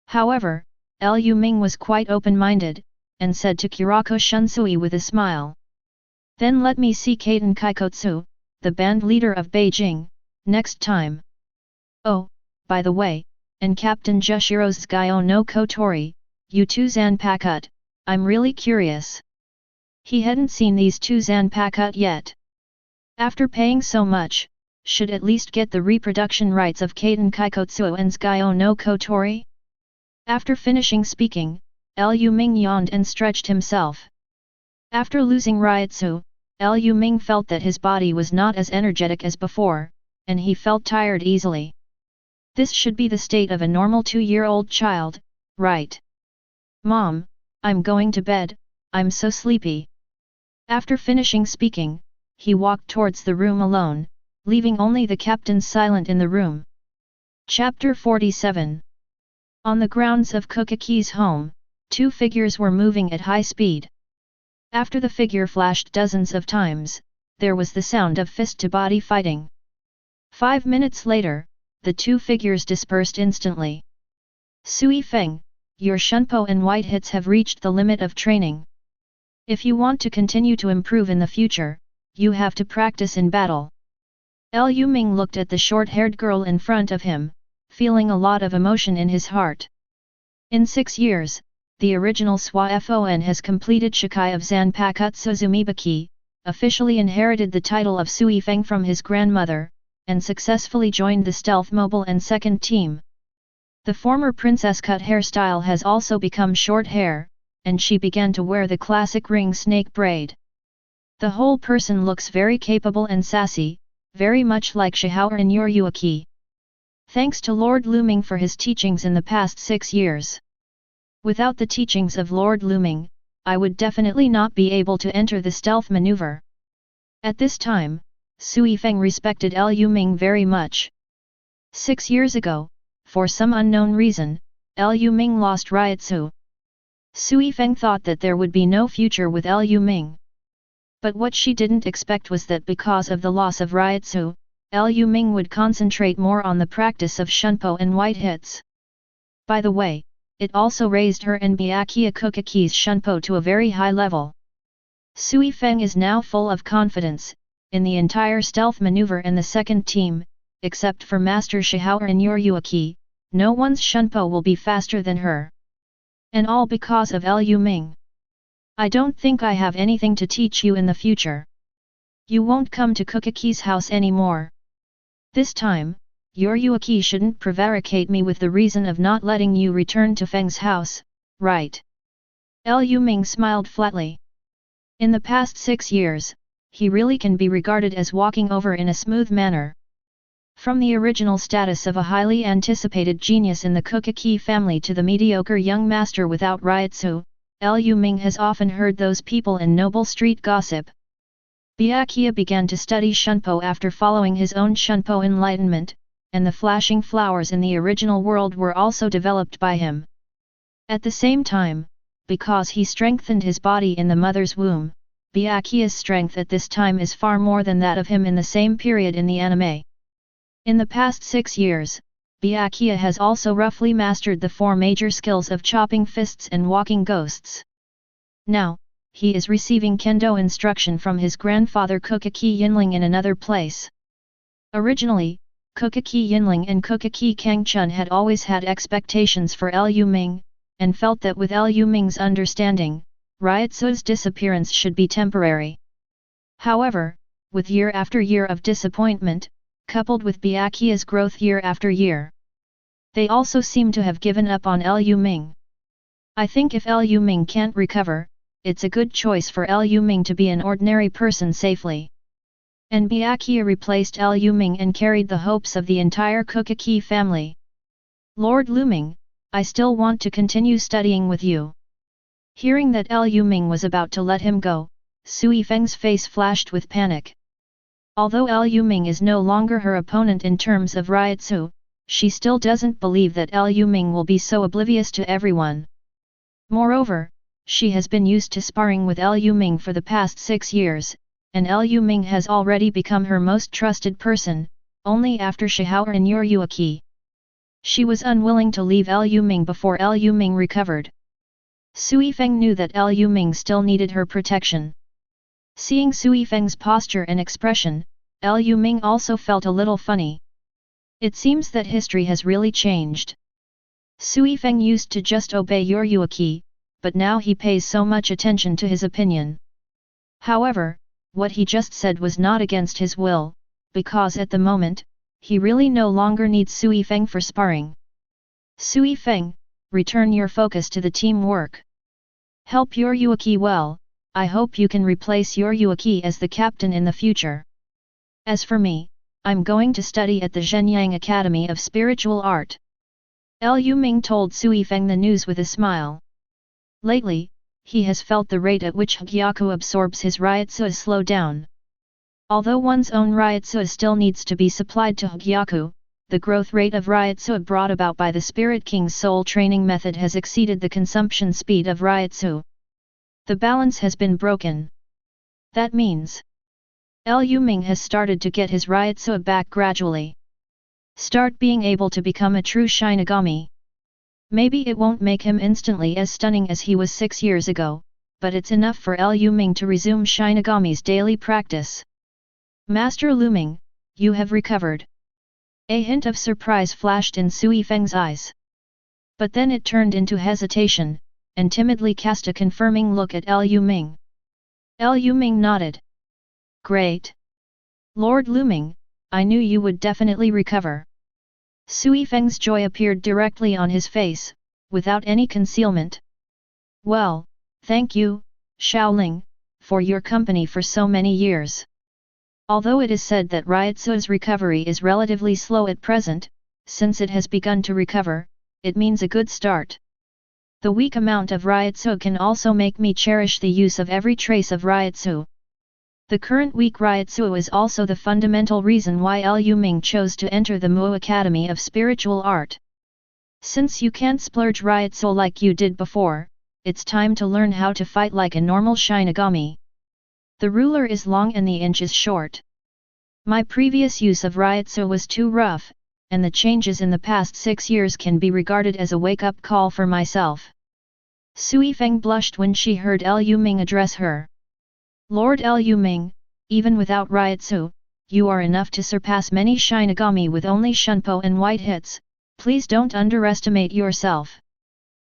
However, Lu Ming was quite open-minded, and said to Kurako Shunsui with a smile. Then let me see Kaiten Kaikotsu, the band leader of Beijing, next time. Oh, by the way, and Captain Jushiro's Zgyo no Kotori, you two Zanpakutō, I'm really curious. He hadn't seen these two Zanpakutō yet. After paying so much, should at least get the reproduction rights of Kaiten Kaikotsu and Zgyo no Kotori? After finishing speaking, Lu Ming yawned and stretched himself. After losing Reiatsu, Lu Ming felt that his body was not as energetic as before, and he felt tired easily. This should be the state of a normal 2-year-old child, right? Mom, I'm going to bed, I'm so sleepy. After finishing speaking, he walked towards the room alone, leaving only the captain silent in the room. Chapter 47. On the grounds of Kuchiki's home, 2 figures were moving at high speed. After the figure flashed dozens of times, there was the sound of fist-to-body fighting. 5 minutes later, the 2 figures dispersed instantly. Sui Feng, your shunpo and white hits have reached the limit of training. If you want to continue to improve in the future, you have to practice in battle. Lu Ming looked at the short-haired girl in front of him, feeling a lot of emotion in his heart. In 6 years, the original Swa-Fon has completed Shikai of Zanpakutō Zumibaki, officially inherited the title of Sui Feng from his grandmother, and successfully joined the Stealth Mobile and Second Team. The former princess cut hairstyle has also become short hair, and she began to wear the classic ring snake braid. The whole person looks very capable and sassy, very much like Shihao in Yuruaki. Thanks to Lord Lu Ming for his teachings in the past 6 years. Without the teachings of Lord Lu Ming, I would definitely not be able to enter the stealth maneuver. At this time, Sui Feng respected Lu Ming very much. 6 years ago, for some unknown reason, Lu Ming lost Reiatsu. Sui Feng thought that there would be no future with Lu Ming. But what she didn't expect was that because of the loss of Reiatsu, Lu Ming would concentrate more on the practice of shunpo and white hits. By the way, it also raised her and Byakuya Kuchiki's shunpo to a very high level. Sui Feng is now full of confidence, in the entire stealth maneuver and the second team, except for Master Shihao and Yuruaki, no one's shunpo will be faster than her. And all because of Lu Ming. I don't think I have anything to teach you in the future. You won't come to Kuchiki's house anymore. This time, Yuruaki shouldn't prevaricate me with the reason of not letting you return to Feng's house, right? Lu Ming smiled flatly. In the past 6 years, he really can be regarded as walking over in a smooth manner. From the original status of a highly anticipated genius in the Kuchiki family to the mediocre young master without Reiatsu, Lu Ming has often heard those people in noble street gossip. Byakuya began to study shunpo after following his own shunpo enlightenment, and the flashing flowers in the original world were also developed by him. At the same time, because he strengthened his body in the mother's womb, Byakuya's strength at this time is far more than that of him in the same period in the anime. In the past 6 years, Byakuya has also roughly mastered the 4 major skills of chopping fists and walking ghosts. Now, he is receiving kendo instruction from his grandfather Kuchiki Yinling in another place. Originally, Kuchiki Yinling and Kuchiki Cangchun had always had expectations for Lu Ming, and felt that with Lu Ming's understanding, Reiatsu's disappearance should be temporary. However, with year after year of disappointment, coupled with Byakuya's growth year after year, they also seem to have given up on Lu Ming. I think if Lu Ming can't recover, it's a good choice for Lu Ming to be an ordinary person safely. And Byakuya replaced Lu Ming and carried the hopes of the entire Kuchiki family. Lord Lu Ming, I still want to continue studying with you. Hearing that Lu Ming was about to let him go, Sui Feng's face flashed with panic. Although Lu Ming is no longer her opponent in terms of Reiatsu, she still doesn't believe that Lu Ming will be so oblivious to everyone. Moreover, she has been used to sparring with Lu Ming for the past 6 years, and Lu Ming has already become her most trusted person, only after Shihao and Yuruaki. She was unwilling to leave Lu Ming before Lu Ming recovered. Sui Feng knew that Lu Ming still needed her protection. Seeing Sui Feng's posture and expression, Lu Ming also felt a little funny. It seems that history has really changed. Sui Feng used to just obey your Yueki, but now he pays so much attention to his opinion. However, what he just said was not against his will, because at the moment, he really no longer needs Sui Feng for sparring. Sui Feng, return your focus to the teamwork. Help your Yueki well, I hope you can replace your Yueki as the captain in the future. As for me, I'm going to study at the Zhenyang Academy of Spiritual Art. Lu Ming told Sui Feng the news with a smile. Lately, he has felt the rate at which Hogyoku absorbs his Reiatsu slow down. Although one's own Reiatsu still needs to be supplied to Hogyoku, the growth rate of Reiatsu brought about by the Spirit King's soul training method has exceeded the consumption speed of Reiatsu. The balance has been broken. That means Lu Ming has started to get his Reiatsu back gradually. Start being able to become a true Shinigami. Maybe it won't make him instantly as stunning as he was 6 years ago, but it's enough for Lu Ming to resume Shinigami's daily practice. Master Lu Ming, you have recovered. A hint of surprise flashed in Sui Feng's eyes. But then it turned into hesitation, and timidly cast a confirming look at Lu Ming. Lu Ming nodded. Great. Lord Lu Ming, I knew you would definitely recover. Sui Feng's joy appeared directly on his face, without any concealment. Well, thank you, Shaoling, for your company for so many years. Although it is said that Reiatsu's recovery is relatively slow at present, since it has begun to recover, it means a good start. The weak amount of Reiatsu can also make me cherish the use of every trace of Reiatsu. The current weak Reiatsu is also the fundamental reason why Lu Ming chose to enter the Mu Academy of Spiritual Art. Since you can't splurge Reiatsu like you did before, it's time to learn how to fight like a normal Shinigami. The ruler is long and the inch is short. My previous use of Reiatsu was too rough, and the changes in the past 6 years can be regarded as a wake-up call for myself. Sui Feng blushed when she heard Lu Ming address her. Lord Lu Ming, even without Reiatsu, you are enough to surpass many Shinigami with only Shunpo and white hits, please don't underestimate yourself.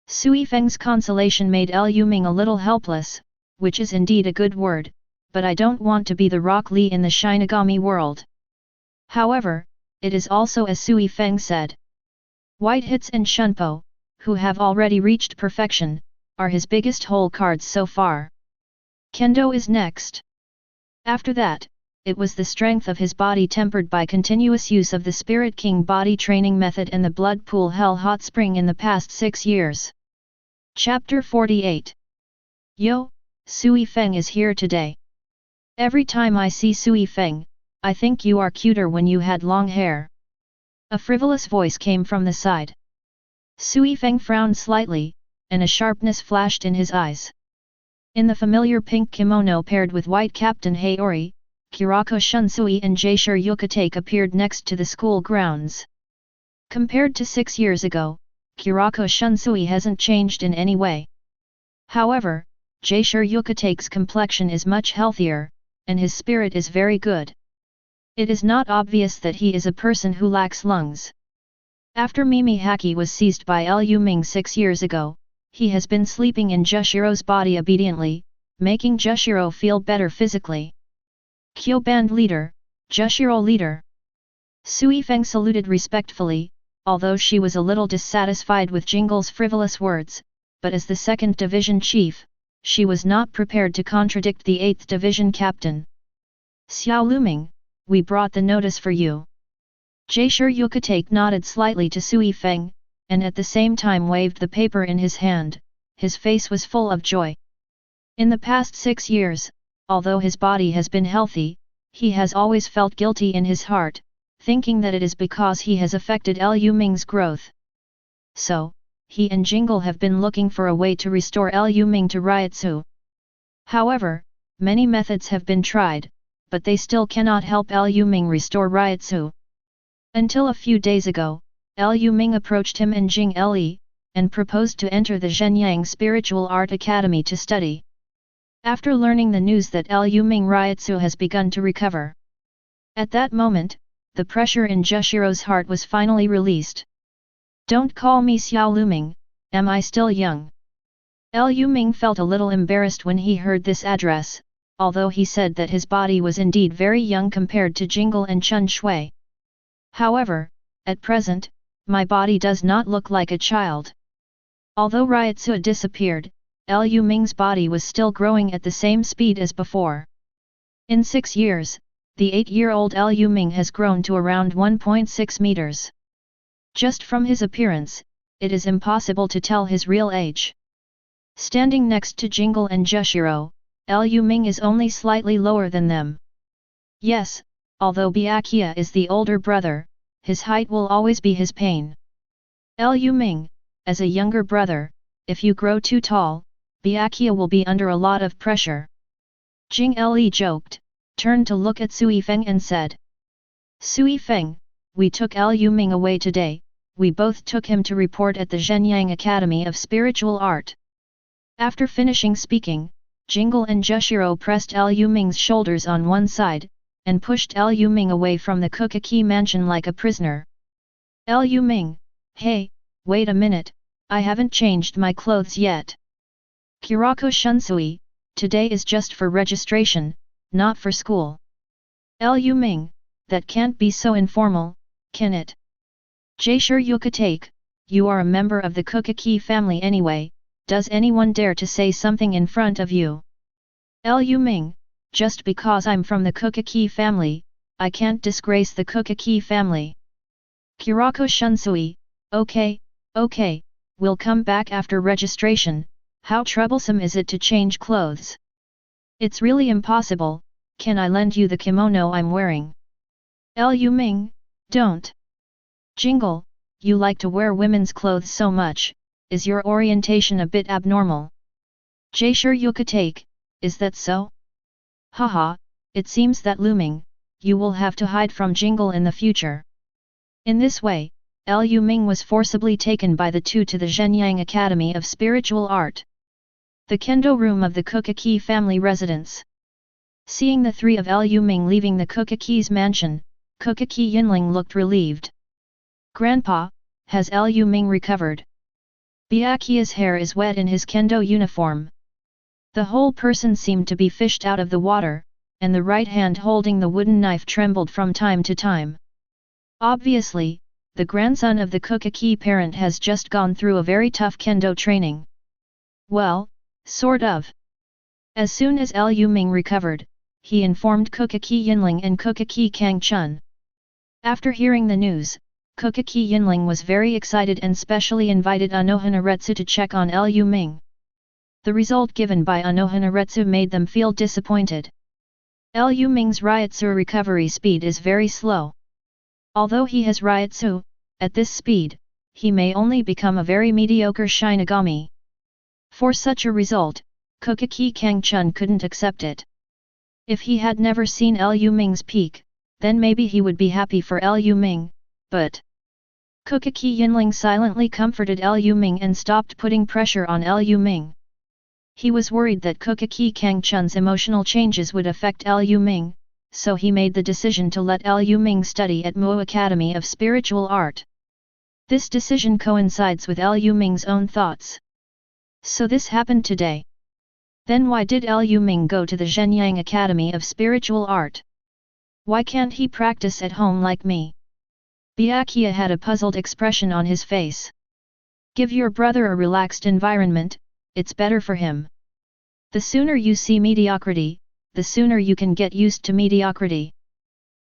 Sui Feng's consolation made Lu Ming a little helpless, which is indeed a good word, but I don't want to be the Rock Lee in the Shinigami world. However, it is also as Sui Feng said. White hits and Shunpo, who have already reached perfection, are his biggest hole cards so far. Kendo is next. After that, it was the strength of his body tempered by continuous use of the Spirit King body training method and the blood pool Hell Hot Spring in the past 6 years. Chapter 48. Yo, Sui Feng is here today. Every time I see Sui Feng, I think you are cuter when you had long hair. A frivolous voice came from the side. Sui Feng frowned slightly, and a sharpness flashed in his eyes. In the familiar pink kimono paired with white Captain Haori, Kurako Shunsui and Jaishur Yukatake appeared next to the school grounds. Compared to 6 years ago, Kurako Shunsui hasn't changed in any way. However, Jaishur Yukatake's complexion is much healthier, and his spirit is very good. It is not obvious that he is a person who lacks lungs. After Mimi Haki was seized by Lu Ming 6 years ago, he has been sleeping in Jushiro's body obediently, making Jushiro feel better physically. Kyo Band Leader, Jushiro Leader. Sui Feng saluted respectfully, although she was a little dissatisfied with Jingle's frivolous words, but as the 2nd Division Chief, she was not prepared to contradict the 8th Division Captain. Xiao Lu Ming, we brought the notice for you. Jaishur Yukatake nodded slightly to Sui Feng, and at the same time waved the paper in his hand. His face was full of joy. In the past 6 years, although his body has been healthy, he has always felt guilty in his heart, thinking that it is because he has affected Lu Ming's growth. So, he and Jingle have been looking for a way to restore Lu Ming to Reiatsu. However, many methods have been tried, but they still cannot help Lu Ming restore Reiatsu. Until a few days ago, Liu Ming approached him and Jing Li, and proposed to enter the Zhenyang Spiritual Art Academy to study. After learning the news that Liu Ming Reiatsu has begun to recover. At that moment, the pressure in Jushiro's heart was finally released. Don't call me Xiao Luming, am I still young? Liu Ming felt a little embarrassed when he heard this address, although he said that his body was indeed very young compared to Jingle and Chun Shui. However, at present, my body does not look like a child. Although Reiatsu disappeared, Liu Ming's body was still growing at the same speed as before. In 6 years, the 8-year-old Liu Ming has grown to around 1.6 meters. Just from his appearance, it is impossible to tell his real age. Standing next to Jingle and Jushiro, Liu Ming is only slightly lower than them. Yes, although Byakuya is the older brother, his height will always be his pain. Liu Ming, as a younger brother, if you grow too tall, Byakuya will be under a lot of pressure. Jing Li joked, turned to look at Sui Feng and said. Sui Feng, we took Liu Ming away today, we both took him to report at the Zhenyang Academy of Spiritual Art. After finishing speaking, Jingle and Jushiro pressed Liu Ming's shoulders on one side, and pushed Liu Ming away from the Kuchiki mansion like a prisoner. Liu Ming, hey, wait a minute, I haven't changed my clothes yet. Kurako Shunsui, today is just for registration, not for school. Liu Ming, that can't be so informal, can it? Jaisher Yukatake, you are a member of the Kuchiki family anyway, does anyone dare to say something in front of you? Liu Ming, just because I'm from the Kuchiki family, I can't disgrace the Kuchiki family. Kurako Shunsui, okay, we'll come back after registration, how troublesome is it to change clothes? It's really impossible, can I lend you the kimono I'm wearing? Liu Ming, don't. Jingle, you like to wear women's clothes so much, is your orientation a bit abnormal? Jaisher Yukatake, is that so? Haha, it seems that Lu Ming, you will have to hide from Jingle in the future. In this way, Liu Ming was forcibly taken by the two to the Zhenyang Academy of Spiritual Art. The kendo room of the Kuchiki family residence. Seeing the three of Liu Ming leaving the Kuchiki's mansion, Kuchiki Yinling looked relieved. Grandpa, has Liu Ming recovered? Byakuya's hair is wet in his kendo uniform. The whole person seemed to be fished out of the water, and the right hand holding the wooden knife trembled from time to time. Obviously, the grandson of the Kuchiki parent has just gone through a very tough kendo training. Well, sort of. As soon as Liu Ming recovered, he informed Kuchiki Yinling and Kuchiki Cangchun. After hearing the news, Kuchiki Yinling was very excited and specially invited Anohanaretsu to check on Liu Ming. The result given by Anohanaretsu made them feel disappointed. Liu Ming's Reiatsu recovery speed is very slow. Although he has Reiatsu, at this speed, he may only become a very mediocre Shinigami. For such a result, Kuchiki Cangchun couldn't accept it. If he had never seen Liu Ming's peak, then maybe he would be happy for Liu Ming, but Kuchiki Yinling silently comforted Liu Ming and stopped putting pressure on Liu Ming. He was worried that Kuchiki Cangchun's emotional changes would affect Liu Ming, so he made the decision to let Liu Ming study at Mo Academy of Spiritual Art. This decision coincides with Liu Ming's own thoughts. So this happened today. Then why did Liu Ming go to the Zhenyang Academy of Spiritual Art? Why can't he practice at home like me? Byakuya had a puzzled expression on his face. Give your brother a relaxed environment, it's better for him. The sooner you see mediocrity, the sooner you can get used to mediocrity.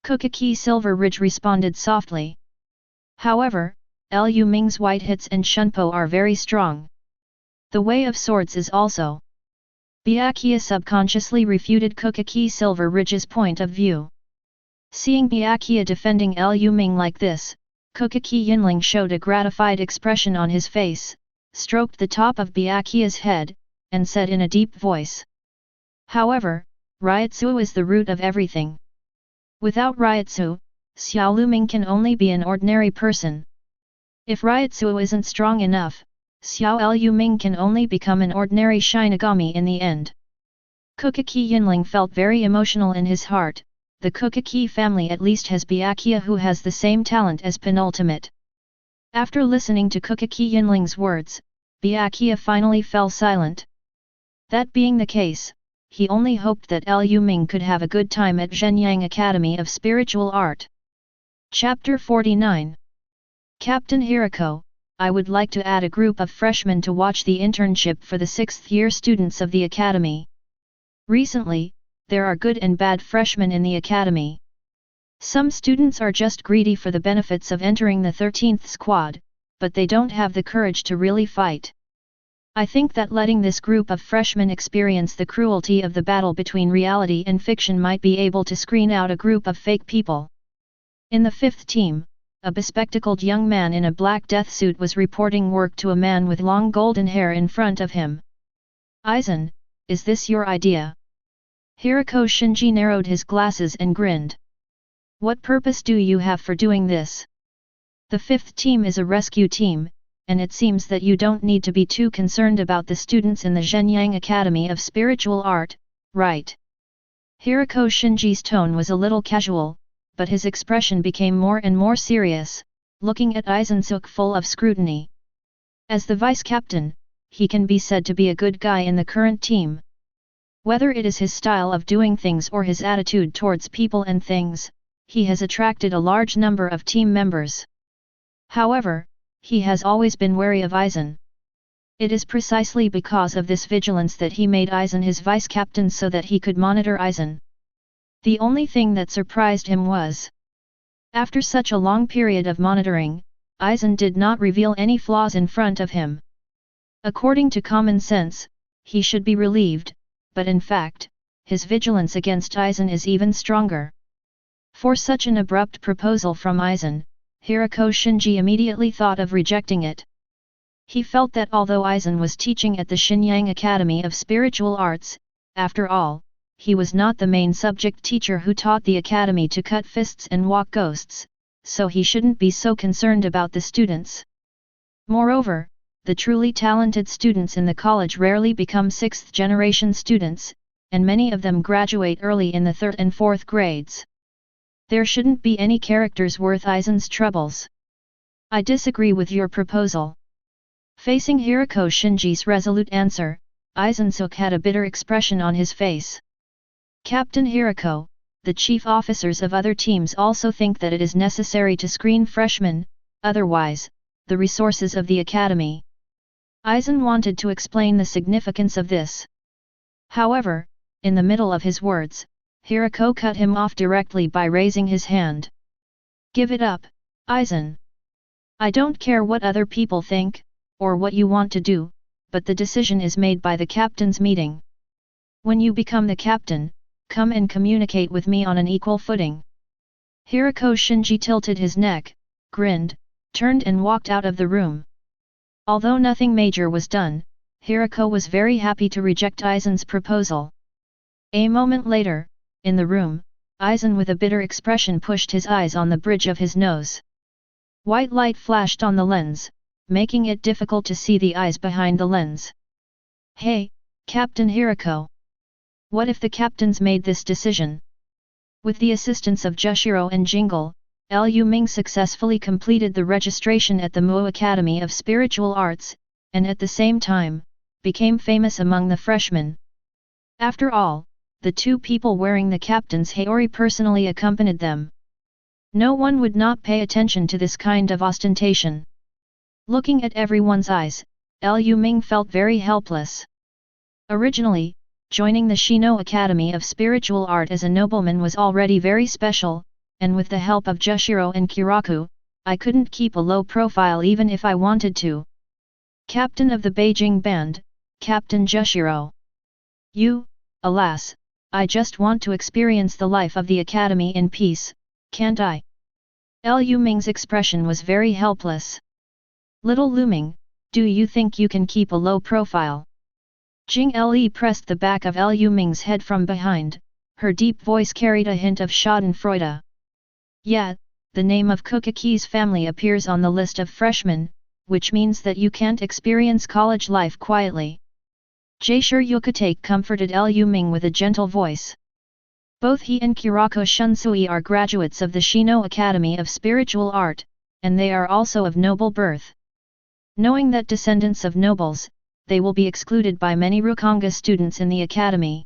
Kuchiki Silver Ridge responded softly. However, Liu Ming's white hits and shunpo are very strong. The Way of Swords is also. Byakuya subconsciously refuted Kuchiki Silver Ridge's point of view. Seeing Byakuya defending Liu Ming like this, Kuchiki Yinling showed a gratified expression on his face, stroked the top of Byakuya's head, and said in a deep voice. However, Reiatsu is the root of everything. Without Reiatsu, Xiao Luming can only be an ordinary person. If Reiatsu isn't strong enough, Xiao Lu Ming can only become an ordinary Shinigami in the end. Kuchiki Yinling felt very emotional in his heart. The Kuchiki family at least has Byakuya, who has the same talent as penultimate. After listening to Kuchiki Yinling's words, Byakuya finally fell silent. That being the case, he only hoped that Lu Ming could have a good time at Xuzheng Academy of Spiritual Art. Chapter 49. Captain Hueco, I would like to add a group of freshmen to watch the internship for the 6th-year students of the academy. Recently, there are good and bad freshmen in the academy. Some students are just greedy for the benefits of entering the 13th squad, but they don't have the courage to really fight. I think that letting this group of freshmen experience the cruelty of the battle between reality and fiction might be able to screen out a group of fake people. In the 5th team, a bespectacled young man in a black death suit was reporting work to a man with long golden hair in front of him. "Aizen, is this your idea?" Hueco Shinji narrowed his glasses and grinned. "What purpose do you have for doing this? The 5th team is a rescue team, and it seems that you don't need to be too concerned about the students in the Xuzheng Academy of Spiritual Art, right?" Hueco Shinji's tone was a little casual, but his expression became more and more serious, looking at Aizen full of scrutiny. As the vice-captain, he can be said to be a good guy in the current team. Whether it is his style of doing things or his attitude towards people and things, he has attracted a large number of team members. However, he has always been wary of Aizen. It is precisely because of this vigilance that he made Aizen his vice-captain so that he could monitor Aizen. The only thing that surprised him was, after such a long period of monitoring, Aizen did not reveal any flaws in front of him. According to common sense, he should be relieved, but in fact, his vigilance against Aizen is even stronger. For such an abrupt proposal from Aizen, Hueco Shinji immediately thought of rejecting it. He felt that although Aizen was teaching at the Xuzheng Academy of Spiritual Arts, after all, he was not the main subject teacher who taught the academy to cut fists and walk ghosts, so he shouldn't be so concerned about the students. Moreover, the truly talented students in the college rarely become 6th-generation students, and many of them graduate early in the 3rd and 4th grades. There shouldn't be any characters worth Aizen's troubles. I disagree with your proposal. Facing Hueco Shinji's resolute answer, Aizen had a bitter expression on his face. Captain Hueco, the chief officers of other teams also think that it is necessary to screen freshmen, otherwise, the resources of the academy. Aizen wanted to explain the significance of this. However, in the middle of his words, Hueco cut him off directly by raising his hand. "Give it up, Aizen. I don't care what other people think, or what you want to do, but the decision is made by the captain's meeting. When you become the captain, come and communicate with me on an equal footing." Hueco Shinji tilted his neck, grinned, turned and walked out of the room. Although nothing major was done, Hueco was very happy to reject Aizen's proposal. A moment later, in the room, Aizen with a bitter expression pushed his eyes on the bridge of his nose. White light flashed on the lens, making it difficult to see the eyes behind the lens. "Hey, Captain Hueco! What if the captains made this decision?" With the assistance of Jushiro and Jingle, Lu Ming successfully completed the registration at the Muo Academy of Spiritual Arts, and at the same time, became famous among the freshmen. After all, the two people wearing the captain's haori personally accompanied them. No one would not pay attention to this kind of ostentation. Looking at everyone's eyes, Lu Ming felt very helpless. Originally, joining the Shino Academy of Spiritual Art as a nobleman was already very special, and with the help of Jushiro and Kiraku, I couldn't keep a low profile even if I wanted to. Captain of the Beijing Band, Captain Jushiro. You, alas, I just want to experience the life of the academy in peace, can't I? Lu Ming's expression was very helpless. Little Lu Ming, do you think you can keep a low profile? Jing Le pressed the back of Lu Ming's head from behind, her deep voice carried a hint of schadenfreude. Yeah, the name of Kuchiki's family appears on the list of freshmen, which means that you can't experience college life quietly. Jaisher Yukatake comforted Lu Ming with a gentle voice. Both he and Kurako Shunsui are graduates of the Shino Academy of Spiritual Art, and they are also of noble birth. Knowing that descendants of nobles, they will be excluded by many Rukanga students in the academy.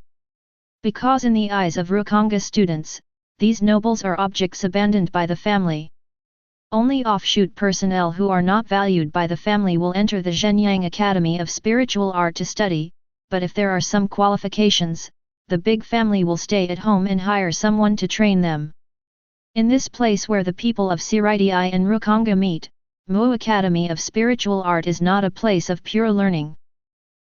Because in the eyes of Rukanga students, these nobles are objects abandoned by the family. Only offshoot personnel who are not valued by the family will enter the Zhenyang Academy of Spiritual Art to study, but if there are some qualifications, the big family will stay at home and hire someone to train them. In this place where the people of Siritai and Rukanga meet, Mu Academy of Spiritual Art is not a place of pure learning.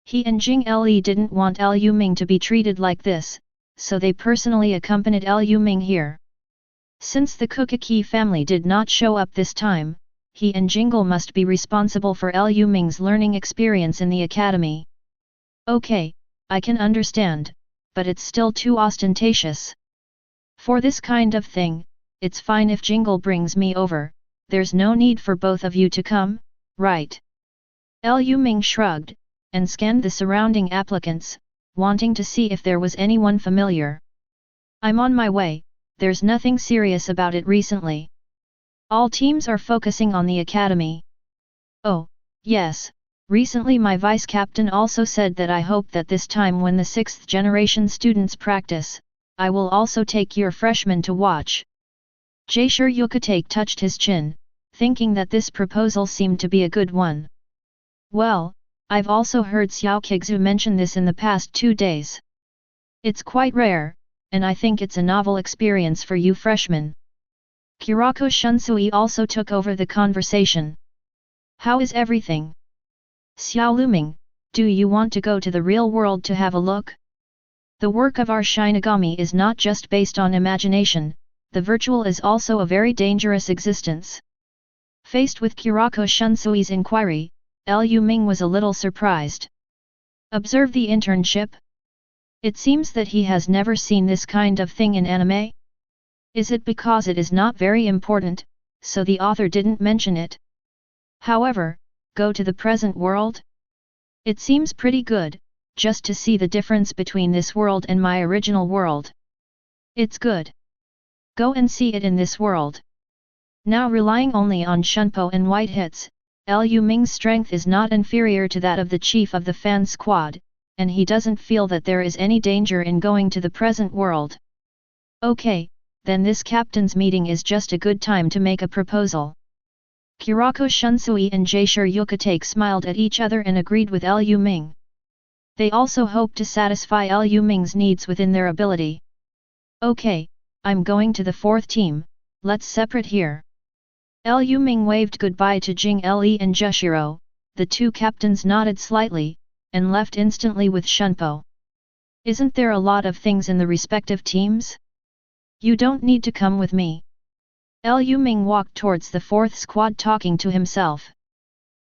He and Jing Le didn't want Lu Ming to be treated like this, so they personally accompanied Lu Ming here. Since the Kuchiki family did not show up this time, he and Jingle must be responsible for Lu Ming's learning experience in the academy. Okay, I can understand, but it's still too ostentatious. For this kind of thing, it's fine if Jingle brings me over, there's no need for both of you to come, right? Lu Ming shrugged, and scanned the surrounding applicants, wanting to see if there was anyone familiar. I'm on my way, there's nothing serious about it recently. All teams are focusing on the academy. Oh, yes, recently my vice captain also said that I hope that this time when the 6th generation students practice, I will also take your freshmen to watch. Jaisher Yukatake touched his chin, thinking that this proposal seemed to be a good one. Well, I've also heard Xiao Kigzu mention this in the past 2 days. It's quite rare, and I think it's a novel experience for you freshmen. Kurako Shunsui also took over the conversation. How is everything? Xiao Lu Ming, do you want to go to the real world to have a look? The work of our Shinigami is not just based on imagination, the virtual is also a very dangerous existence. Faced with Kurako Shunsui's inquiry, Lu Ming was a little surprised. Observe the internship? It seems that he has never seen this kind of thing in anime? Is it because it is not very important, so the author didn't mention it? However, go to the present world? It seems pretty good, just to see the difference between this world and my original world. It's good. Go and see it in this world. Now relying only on Shunpo and white hits, Lu Ming's strength is not inferior to that of the chief of the fan squad, and he doesn't feel that there is any danger in going to the present world. Okay, then this captain's meeting is just a good time to make a proposal. Kurako Shunsui and Jaisher Yukatake smiled at each other and agreed with Lu Ming. They also hoped to satisfy Lu Ming's needs within their ability. Okay, I'm going to the 4th team, let's separate here. Lu Ming waved goodbye to Jing Le and Jushiro, the 2 captains nodded slightly, and left instantly with Shunpo. Isn't there a lot of things in the respective teams? You don't need to come with me. Lu Ming walked towards the 4th squad talking to himself.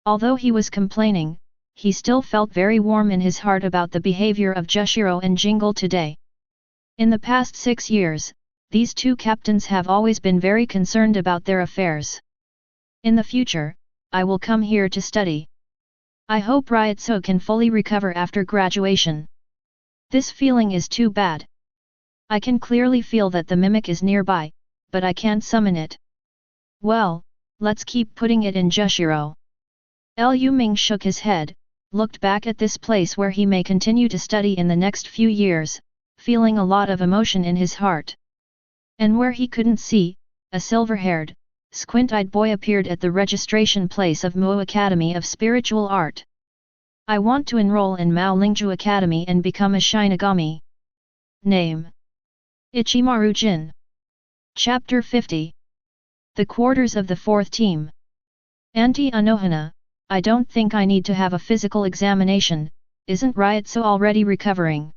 Although he was complaining, he still felt very warm in his heart about the behavior of Jushiro and Jingle today. In the past 6 years, these 2 captains have always been very concerned about their affairs. In the future, I will come here to study. I hope Reiatsu can fully recover after graduation. This feeling is too bad. I can clearly feel that the mimic is nearby, but I can't summon it. Well, let's keep putting it in Jushiro. Lu Ming shook his head, looked back at this place where he may continue to study in the next few years, feeling a lot of emotion in his heart. And where he couldn't see, a silver-haired, squint-eyed boy appeared at the registration place of Mu Academy of Spiritual Art. I want to enroll in Mao Lingju Academy and become a Shinigami. Name: Ichimaru Jin. Chapter 50. The quarters of the 4th team. Auntie Anohana, I don't think I need to have a physical examination, isn't Reiatsu already recovering?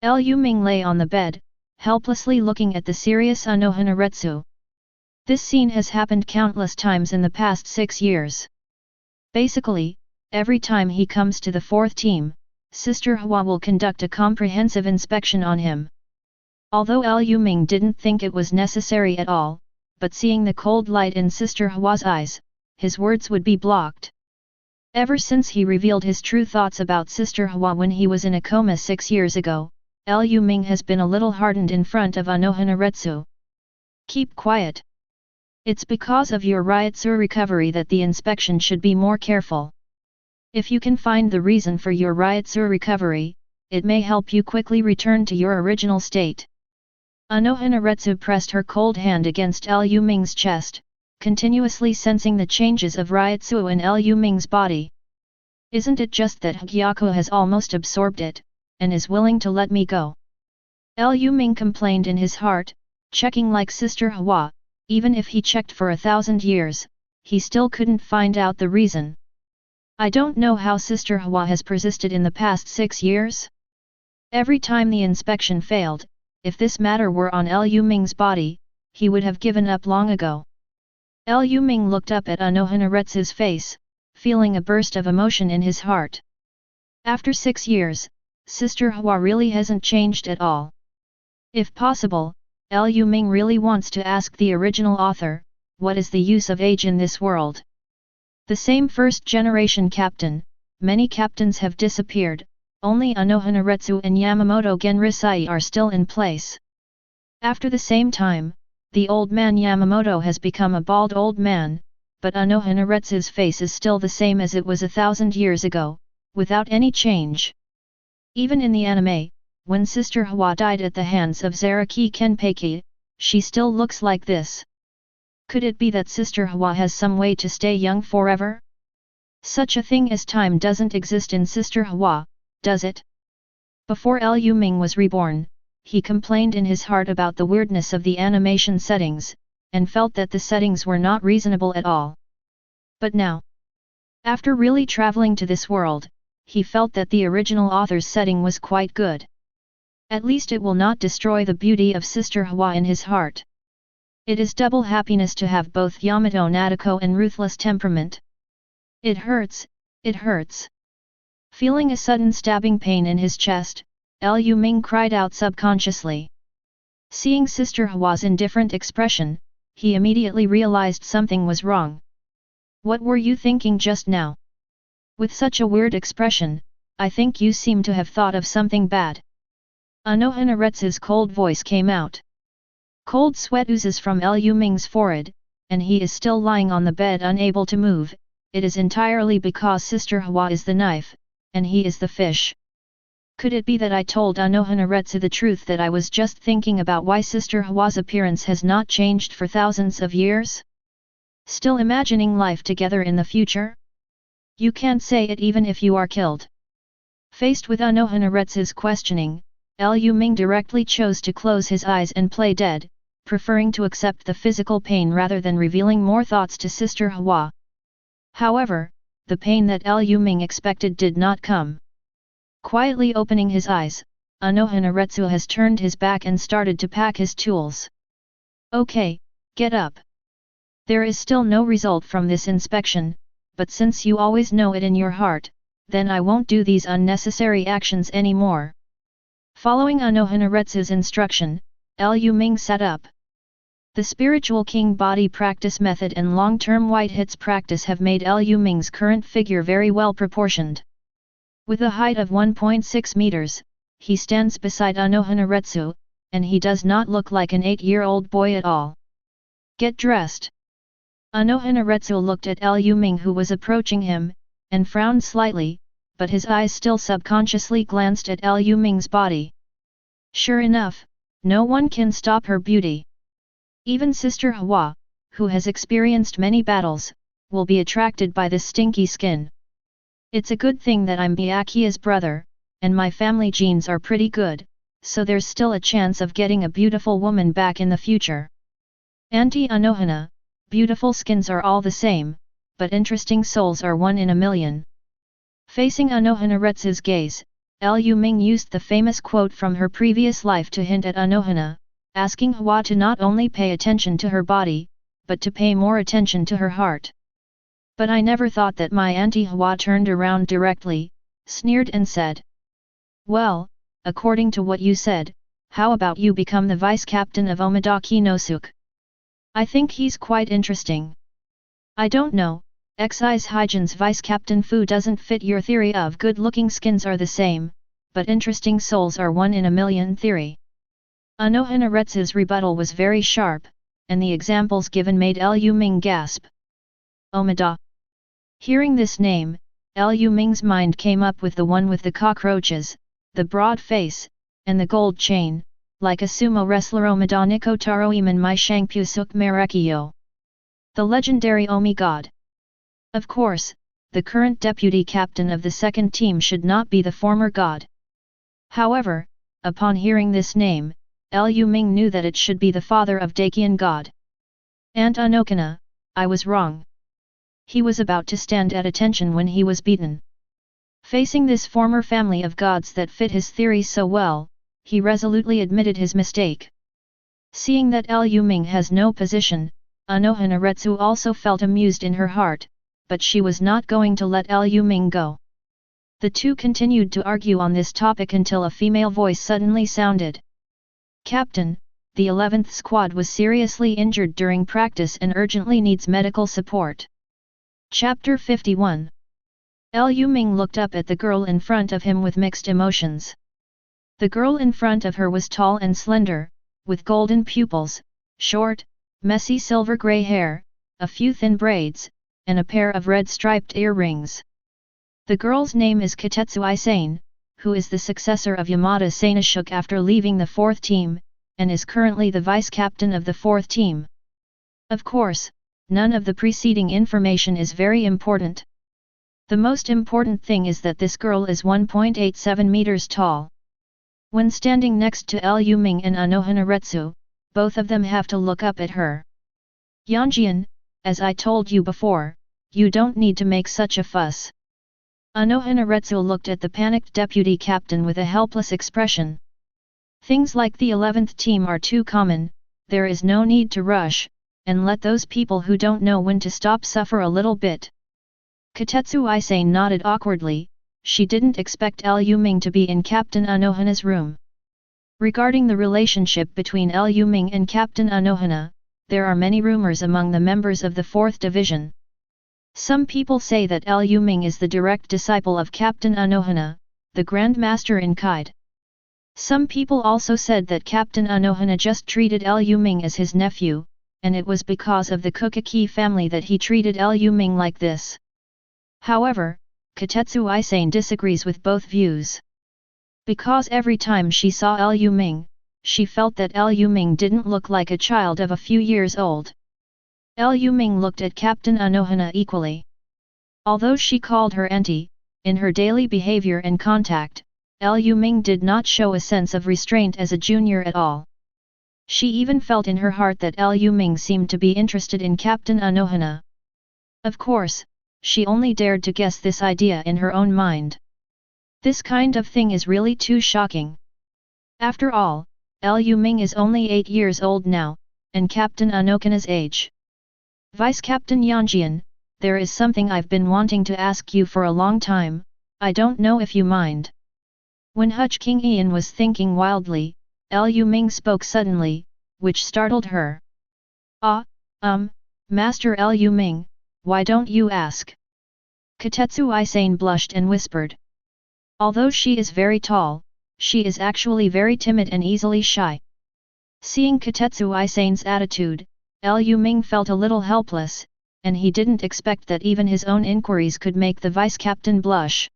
Lu Ming lay on the bed, helplessly looking at the serious Anohana Retsu. This scene has happened countless times in the past 6 years. Basically, every time he comes to the 4th team, Sister Hua will conduct a comprehensive inspection on him. Although Lu Ming didn't think it was necessary at all, but seeing the cold light in Sister Hua's eyes, his words would be blocked. Ever since he revealed his true thoughts about Sister Hua when he was in a coma 6 years ago, Lu Ming has been a little hardened in front of Anohanaretsu. Keep quiet. It's because of your Reiatsu recovery that the inspection should be more careful. If you can find the reason for your Reiatsu recovery, it may help you quickly return to your original state. Anohanaretsu pressed her cold hand against Lu Ming's chest, continuously sensing the changes of Reiatsu in Lu Ming's body. Isn't it just that Hogyoku has almost absorbed it, and is willing to let me go? Lu Ming complained in his heart, checking like Sister Hua, even if he checked for 1,000 years, he still couldn't find out the reason. I don't know how Sister Hua has persisted in the past 6 years. Every time the inspection failed, if this matter were on Lu Ming's body, he would have given up long ago. Lu Ming looked up at Anohanaretsu's face, feeling a burst of emotion in his heart. After 6 years, Sister Hua really hasn't changed at all. If possible, Lu Ming really wants to ask the original author, what is the use of age in this world? The same first-generation captain, many captains have disappeared, only Anohanaretsu and Yamamoto Genrisai are still in place. After the same time, the old man Yamamoto has become a bald old man, but Anohanaretsu's face is still the same as it was 1,000 years ago, without any change. Even in the anime, when Sister Hua died at the hands of Zaraki Kenpeki, she still looks like this. Could it be that Sister Hua has some way to stay young forever? Such a thing as time doesn't exist in Sister Hua, does it? Before Lu Ming was reborn, he complained in his heart about the weirdness of the animation settings, and felt that the settings were not reasonable at all. But now, after really traveling to this world, he felt that the original author's setting was quite good. At least it will not destroy the beauty of Sister Hua in his heart. It is double happiness to have both Yamato Nadeko and ruthless temperament. It hurts, it hurts. Feeling a sudden stabbing pain in his chest, Lu Ming cried out subconsciously. Seeing Sister Hua's indifferent expression, he immediately realized something was wrong. What were you thinking just now? With such a weird expression, I think you seem to have thought of something bad. Anohanaretsu's cold voice came out. Cold sweat oozes from Lu Ming's forehead, and he is still lying on the bed unable to move. It is entirely because Sister Hua is the knife, and he is the fish. Could it be that I told Anohanaretsu the truth, that I was just thinking about why Sister Hua's appearance has not changed for thousands of years? Still imagining life together in the future? You can't say it even if you are killed. Faced with Anohanaretsu's questioning, Lu Ming directly chose to close his eyes and play dead, preferring to accept the physical pain rather than revealing more thoughts to Sister Hua. However, the pain that Lu Ming expected did not come. Quietly opening his eyes, Anohanaretsu has turned his back and started to pack his tools. Okay, get up. There is still no result from this inspection, but since you always know it in your heart, then I won't do these unnecessary actions anymore. Following Anohanaretsu's instruction, Lu Ming sat up. The spiritual king body practice method and long-term white hits practice have made Lu Ming's current figure very well proportioned. With a height of 1.6 meters, he stands beside Anohanaretsu, and he does not look like an 8-year-old boy at all. Get dressed. Anohanaretsu looked at Lu Ming, who was approaching him, and frowned slightly, but his eyes still subconsciously glanced at Lu Ming's body. Sure enough, no one can stop her beauty. Even Sister Hua, who has experienced many battles, will be attracted by this stinky skin. It's a good thing that I'm Byakuya's brother, and my family genes are pretty good, so there's still a chance of getting a beautiful woman back in the future. Auntie Anohana, beautiful skins are all the same, but interesting souls are 1 in a million. Facing Anohanaretsu's gaze, Lu Ming used the famous quote from her previous life to hint at Anohana, asking Hua to not only pay attention to her body, but to pay more attention to her heart. But I never thought that my Auntie Hua turned around directly, sneered and said. Well, according to what you said, how about you become the vice captain of Omadaki no Suke? I think he's quite interesting. I don't know, X's Hygien's Vice Captain Fu doesn't fit your theory of good-looking skins are the same, but interesting souls are one in a million theory. Anohanaretsu's rebuttal was very sharp, and the examples given made Lu Ming gasp. Omada. Hearing this name, Lu Ming's mind came up with the one with the cockroaches, the broad face, and the gold chain, like a sumo wrestler Omada Niko Taro Iman Mai Shangpusuk Marekyo. The legendary Omi God. Of course, the current deputy captain of the second team should not be the former god. However, upon hearing this name, Lu Ming knew that it should be the father of Dakian god. Aunt Anokina, I was wrong. He was about to stand at attention when he was beaten. Facing this former family of gods that fit his theory so well, he resolutely admitted his mistake. Seeing that Lu Ming has no position, Anohanaretsu also felt amused in her heart, but she was not going to let Lu Ming go. The two continued to argue on this topic until a female voice suddenly sounded. Captain, the 11th squad was seriously injured during practice and urgently needs medical support. Chapter 51. Lu Ming looked up at the girl in front of him with mixed emotions. The girl in front of her was tall and slender, with golden pupils, short, messy silver grey hair, a few thin braids, and a pair of red striped earrings. The girl's name is Kitetsu Isane, who is the successor of Yamada Sanashuk after leaving the 4th team, and is currently the vice-captain of the 4th team. Of course, none of the preceding information is very important. The most important thing is that this girl is 1.87 meters tall. When standing next to Lu Ming and Anohanaretsu, both of them have to look up at her. Yanjian, as I told you before, you don't need to make such a fuss. Anohanaretsu looked at the panicked deputy captain with a helpless expression. Things like the 11th team are too common, there is no need to rush, and let those people who don't know when to stop suffer a little bit. Kitetsu Isane nodded awkwardly, she didn't expect Lu Ming to be in Captain Anohana's room. Regarding the relationship between Lu Ming and Captain Anohana, there are many rumors among the members of the 4th Division. Some people say that Lu Ming is the direct disciple of Captain Anohana, the Grand Master in Kaide. Some people also said that Captain Anohana just treated Lu Ming as his nephew, and it was because of the Kuchiki family that he treated Lu Ming like this. However, Kitetsu Isane disagrees with both views. Because every time she saw Lu Ming, she felt that Lu Ming didn't look like a child of a few years old. Lu Ming looked at Captain Anohana equally. Although she called her auntie, in her daily behavior and contact, Lu Ming did not show a sense of restraint as a junior at all. She even felt in her heart that Lu Ming seemed to be interested in Captain Anohana. Of course, she only dared to guess this idea in her own mind. This kind of thing is really too shocking. After all, Lu Ming is only 8 years old now, and Captain Anohana's age. Vice-Captain Yanjian, there is something I've been wanting to ask you for a long time, I don't know if you mind. When King Ian was thinking wildly, Lu Ming spoke suddenly, which startled her. Master Lu Ming, why don't you ask? Kitetsu Isane blushed and whispered. Although she is very tall, she is actually very timid and easily shy. Seeing Kitetsu Isane's attitude, Lu Ming felt a little helpless, and he didn't expect that even his own inquiries could make the vice-captain blush.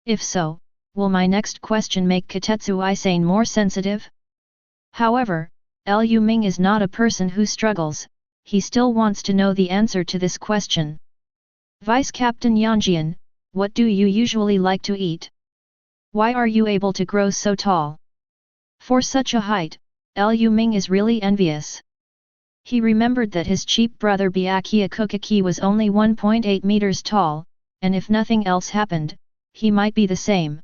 If so, will my next question make Kitetsu Isane more sensitive? However, Lu Ming is not a person who struggles, he still wants to know the answer to this question. Vice-Captain Yanjian, what do you usually like to eat? Why are you able to grow so tall? For such a height, Lu Ming is really envious. He remembered that his cheap brother Byakuya Kuchiki was only 1.8 meters tall, and if nothing else happened, he might be the same.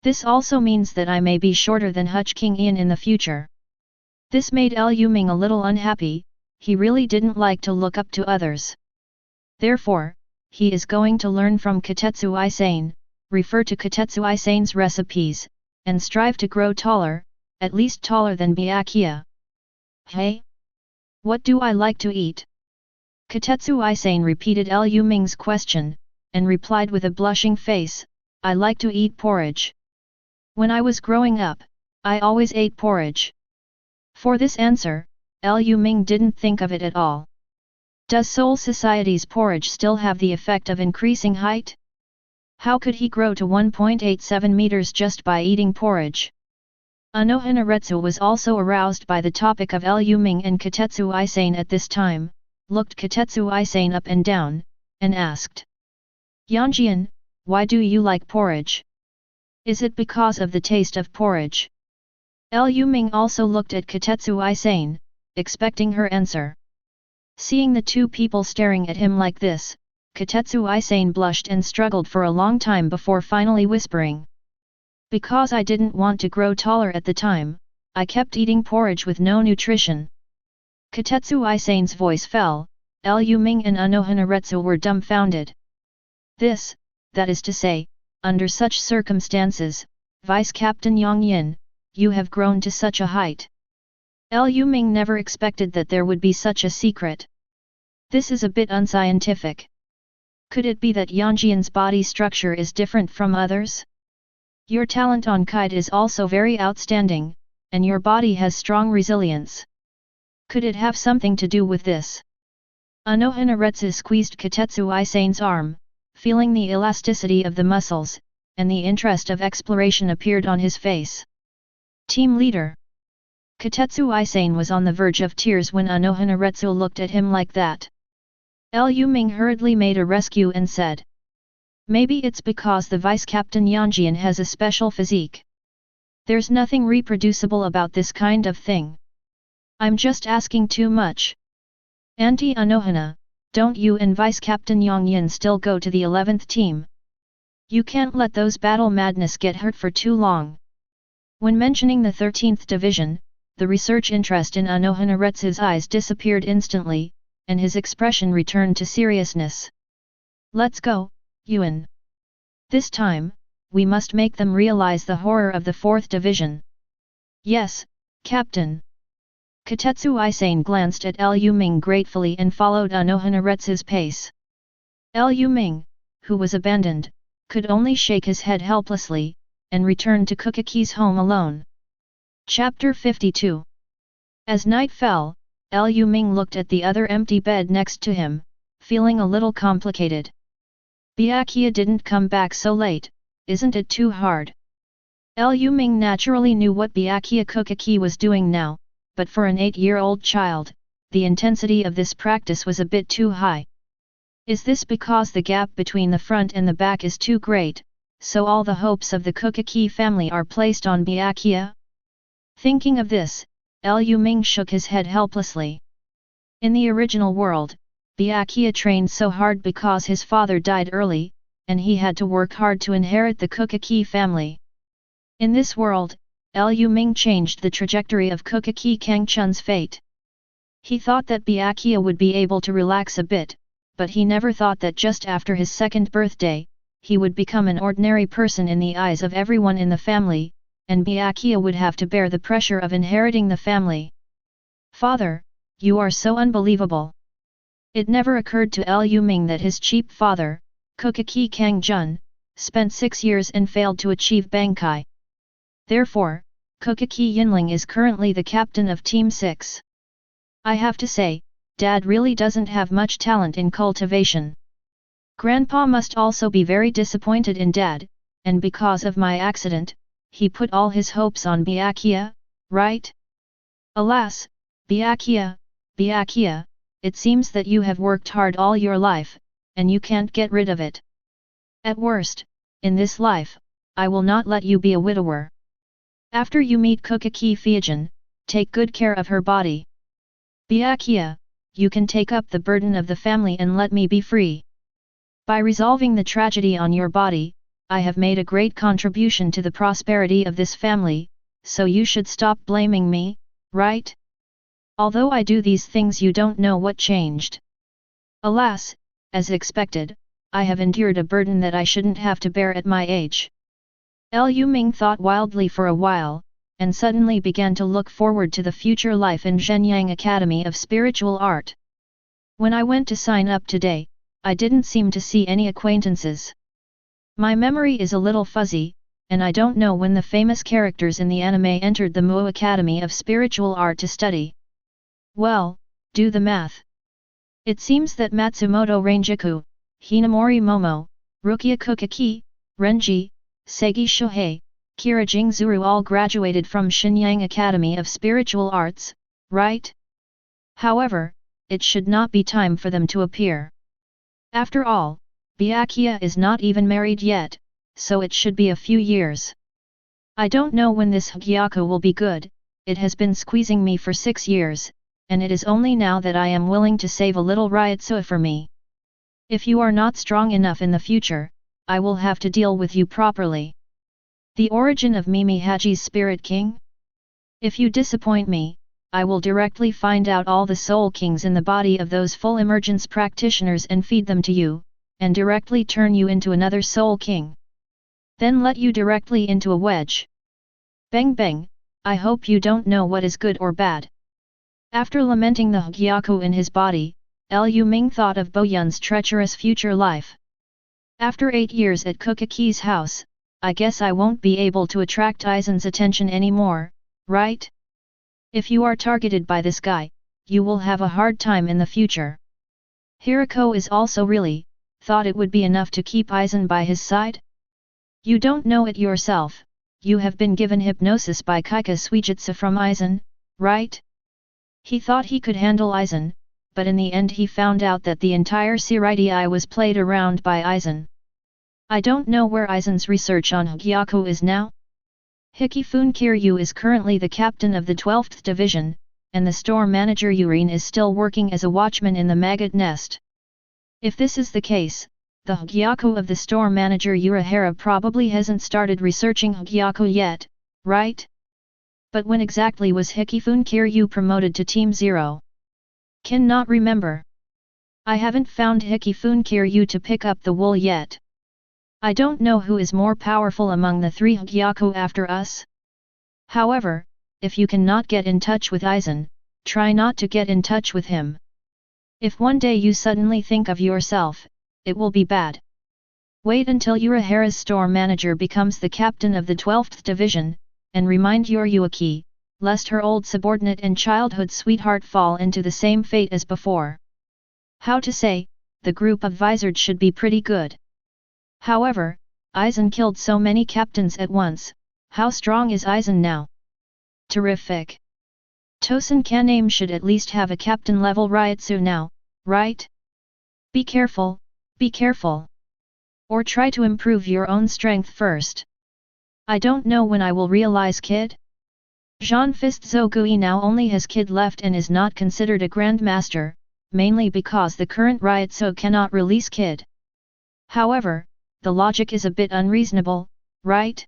This also means that I may be shorter than King Ian in the future. This made Lu Ming a little unhappy, he really didn't like to look up to others. Therefore, he is going to learn from Kitetsu Isane, refer to Kitetsu Isane's recipes, and strive to grow taller, at least taller than Byakuya. Hey? What do I like to eat? Kotetsu Isane repeated Lu Ming's question, and replied with a blushing face, I like to eat porridge. When I was growing up, I always ate porridge. For this answer, Lu Ming didn't think of it at all. Does Seoul Society's porridge still have the effect of increasing height? How could he grow to 1.87 meters just by eating porridge? Anohanaretsu was also aroused by the topic of Lu Ming and Kotetsu Isane at this time, looked Kotetsu Isane up and down, and asked. Yanjian, why do you like porridge? Is it because of the taste of porridge? Lu Ming also looked at Kotetsu Isane, expecting her answer. Seeing the two people staring at him like this, Kotetsu Isane blushed and struggled for a long time before finally whispering. Because I didn't want to grow taller at the time, I kept eating porridge with no nutrition. Kotetsu Isane's voice fell, Lu Ming and Anohanaretsu were dumbfounded. That is to say, under such circumstances, Vice Captain Yang Yin, you have grown to such a height. Lu Ming never expected that there would be such a secret. This is a bit unscientific. Could it be that Yanjian's body structure is different from others? Your talent on kite is also very outstanding, and your body has strong resilience. Could it have something to do with this? Anohanaretsu squeezed Kotetsu Isane's arm, feeling the elasticity of the muscles, and the interest of exploration appeared on his face. Team leader. Kotetsu Isane was on the verge of tears when Anohanaretsu looked at him like that. Lu Ming hurriedly made a rescue and said. Maybe it's because the Vice Captain Yanjian has a special physique. There's nothing reproducible about this kind of thing. I'm just asking too much. Auntie Anohana, don't you and Vice Captain Yang Yin still go to the 11th team? You can't let those battle madness get hurt for too long. When mentioning the 13th division, the research interest in Anohanaretsu's eyes disappeared instantly, and his expression returned to seriousness. Let's go, Yuan. This time, we must make them realize the horror of the 4th division. Yes, Captain. Kotetsu Isane glanced at Lu Ming gratefully and followed Anohanaretsu's pace. Lu Ming, who was abandoned, could only shake his head helplessly, and returned to Kuchiki's home alone. Chapter 52. As night fell, Lu Ming looked at the other empty bed next to him, feeling a little complicated. Byakuya didn't come back so late, isn't it too hard? Lu Ming naturally knew what Byakuya Kuchiki was doing now, but for an 8-year-old child, the intensity of this practice was a bit too high. Is this because the gap between the front and the back is too great, so all the hopes of the Kuchiki family are placed on Byakuya? Thinking of this, Lu Ming shook his head helplessly. In the original world, Byakuya trained so hard because his father died early, and he had to work hard to inherit the Kuchiki family. In this world, Lu Ming changed the trajectory of Kuchiki Cangchun's fate. He thought that Byakuya would be able to relax a bit, but he never thought that just after his 2nd birthday, he would become an ordinary person in the eyes of everyone in the family, and Byakuya would have to bear the pressure of inheriting the family. Father, you are so unbelievable. It never occurred to Lu Ming that his cheap father, Kuchiki Cangchun, spent 6 years and failed to achieve Bankai. Therefore, Kuchiki Yinling is currently the captain of Team 6. I have to say, Dad really doesn't have much talent in cultivation. Grandpa must also be very disappointed in Dad, and because of my accident, he put all his hopes on Byakuya, right? Alas, Byakuya, it seems that you have worked hard all your life, and you can't get rid of it. At worst, in this life, I will not let you be a widower. After you meet Kuchiki Fujian, take good care of her body. Byakuya, you can take up the burden of the family and let me be free. By resolving the tragedy on your body, I have made a great contribution to the prosperity of this family, so you should stop blaming me, right? Although I do these things, you don't know what changed. Alas, as expected, I have endured a burden that I shouldn't have to bear at my age. Lu Ming thought wildly for a while, and suddenly began to look forward to the future life in Zhenyang Academy of Spiritual Art. When I went to sign up today, I didn't seem to see any acquaintances. My memory is a little fuzzy, and I don't know when the famous characters in the anime entered the Mu Academy of Spiritual Art to study. Well, do the math. It seems that Matsumoto Ranjaku, Hinamori Momo, Rukia Kuchiki, Renji, Segi Shohei, Kira Jingzuru all graduated from Shenyang Academy of Spiritual Arts, right? However, it should not be time for them to appear. After all, Byakuya is not even married yet, so it should be a few years. I don't know when this Hogyoku will be good, it has been squeezing me for 6 years, and it is only now that I am willing to save a little Reiatsu for me. If you are not strong enough in the future, I will have to deal with you properly. The origin of Mimi Haji's Spirit King? If you disappoint me, I will directly find out all the Soul Kings in the body of those full emergence practitioners and feed them to you, and directly turn you into another Soul King. Then let you directly into a wedge. Bang bang, I hope you don't know what is good or bad. After lamenting the Hogyoku in his body, Lu Ming thought of Boyun's treacherous future life. After 8 years at Kuchiki's house, I guess I won't be able to attract Aizen's attention anymore, right? If you are targeted by this guy, you will have a hard time in the future. Hirako is also really, thought it would be enough to keep Aizen by his side? You don't know it yourself, you have been given hypnosis by Kaika Suijutsu from Aizen, right? He thought he could handle Aizen, but in the end he found out that the entire Seirai was played around by Aizen. I don't know where Aizen's research on Hogyoku is now. Hikifune Kiryu is currently the captain of the 12th Division, and the store manager Yurin is still working as a watchman in the maggot nest. If this is the case, the Hogyoku of the store manager Urahara probably hasn't started researching Hogyoku yet, right? But when exactly was Hikifune Kiryu promoted to Team 0? Cannot remember. I haven't found Hikifune Kiryu to pick up the wool yet. I don't know who is more powerful among the 3 Hogyoku after us. However, if you cannot get in touch with Aizen, try not to get in touch with him. If one day you suddenly think of yourself, it will be bad. Wait until Urahara's store manager becomes the captain of the 12th Division, and remind your Yuaki, lest her old subordinate and childhood sweetheart fall into the same fate as before. How to say, the group of Vizard should be pretty good. However, Aizen killed so many captains at once, how strong is Aizen now? Terrific. Tosen Kaname should at least have a captain-level Reiatsu now, right? Be careful, be careful. Or try to improve your own strength first. I don't know when I will realize Kid. Jean Fist Zogui now only has Kid left and is not considered a Grandmaster, mainly because the current Reiatsu cannot release Kid. However, the logic is a bit unreasonable, right?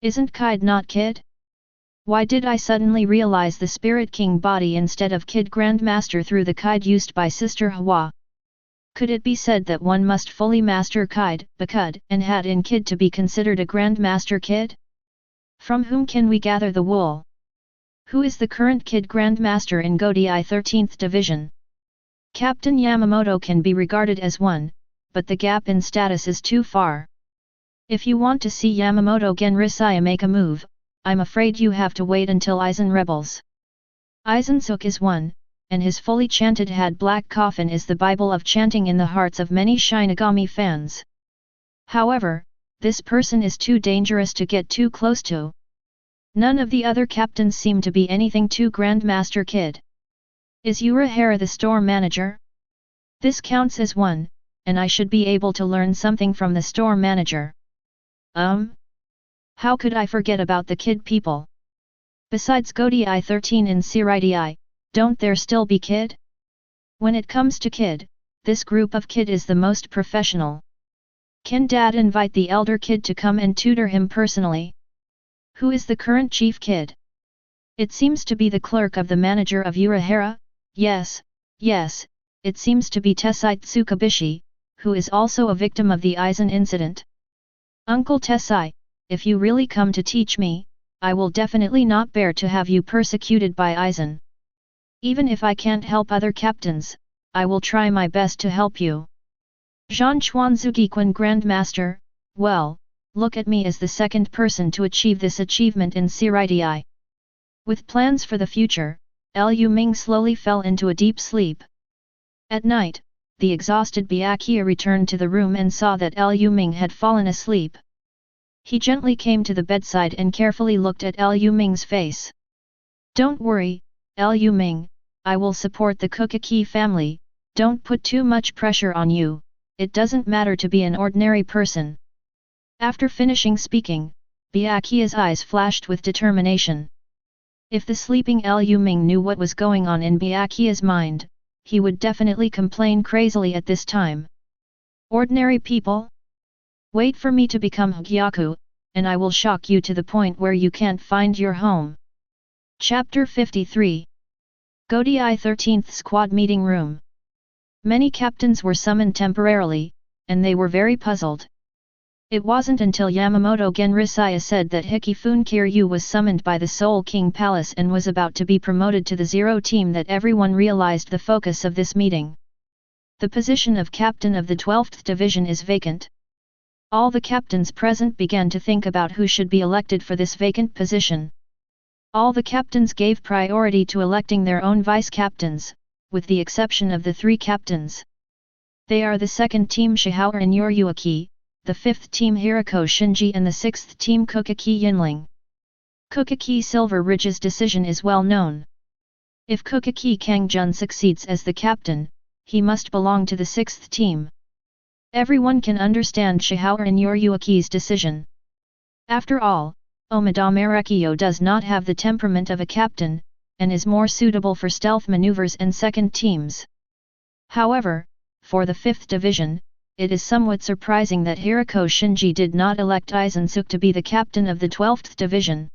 Isn't Kid not Kid? Why did I suddenly realize the Spirit King body instead of Kid Grandmaster through the Kid used by Sister Hwa? Could it be said that one must fully master Kid, Bakud, and Had in Kid to be considered a Grandmaster Kid? From whom can we gather the wool? Who is the current Kid Grandmaster in Godai 13th Division? Captain Yamamoto can be regarded as one, but the gap in status is too far. If you want to see Yamamoto Genrisaya make a move, I'm afraid you have to wait until Aizen rebels. Aizen-suk is one, and his fully chanted Had Black Coffin is the Bible of chanting in the hearts of many Shinigami fans. However, this person is too dangerous to get too close to. None of the other captains seem to be anything too Grandmaster Kid. Is Urahara the store manager? This counts as one, and I should be able to learn something from the store manager. How could I forget about the Kid people? Besides Godai 13 and Seirai, don't there still be Kid? When it comes to Kid, this group of Kid is the most professional. Can Dad invite the elder Kid to come and tutor him personally? Who is the current chief Kid? It seems to be the clerk of the manager of Urahara. Yes, it seems to be Tessai Tsukabishi, who is also a victim of the Aizen incident. Uncle Tessai, if you really come to teach me, I will definitely not bear to have you persecuted by Aizen. Even if I can't help other captains, I will try my best to help you. Zhan Quan Grand Master, well, look at me as the second person to achieve this achievement in Siritii. With plans for the future, Lu Ming slowly fell into a deep sleep. At night, the exhausted Byakuya returned to the room and saw that Lu Ming had fallen asleep. He gently came to the bedside and carefully looked at Lu Ming's face. Don't worry, Lu Ming, I will support the Kuchiki family, don't put too much pressure on you, it doesn't matter to be an ordinary person. After finishing speaking, Byakuya's eyes flashed with determination. If the sleeping Lu Ming knew what was going on in Byakuya's mind, he would definitely complain crazily at this time. Ordinary people? Wait for me to become Hogyoku, and I will shock you to the point where you can't find your home. Chapter 53. Godai 13th Squad Meeting Room. Many captains were summoned temporarily, and they were very puzzled. It wasn't until Yamamoto Genrisaya said that Hikifune Kiryu was summoned by the Soul King Palace and was about to be promoted to the Zero Team that everyone realized the focus of this meeting. The position of captain of the 12th Division is vacant. All the captains present began to think about who should be elected for this vacant position. All the captains gave priority to electing their own vice-captains, with the exception of the 3 captains. They are the 2nd team Shihao and Yoryuaki, the 5th team Hirako Shinji and the 6th team Kuchiki Yinling. Kuchiki Silver Ridge's decision is well known. If Kuchiki Cangchun succeeds as the captain, he must belong to the 6th team. Everyone can understand Shihao and Yoryuaki's decision. After all, Omida Marekyo does not have the temperament of a captain, and is more suitable for stealth maneuvers and second teams. However, for the 5th division, it is somewhat surprising that Hirako Shinji did not elect Aizen Suk to be the captain of the 12th division.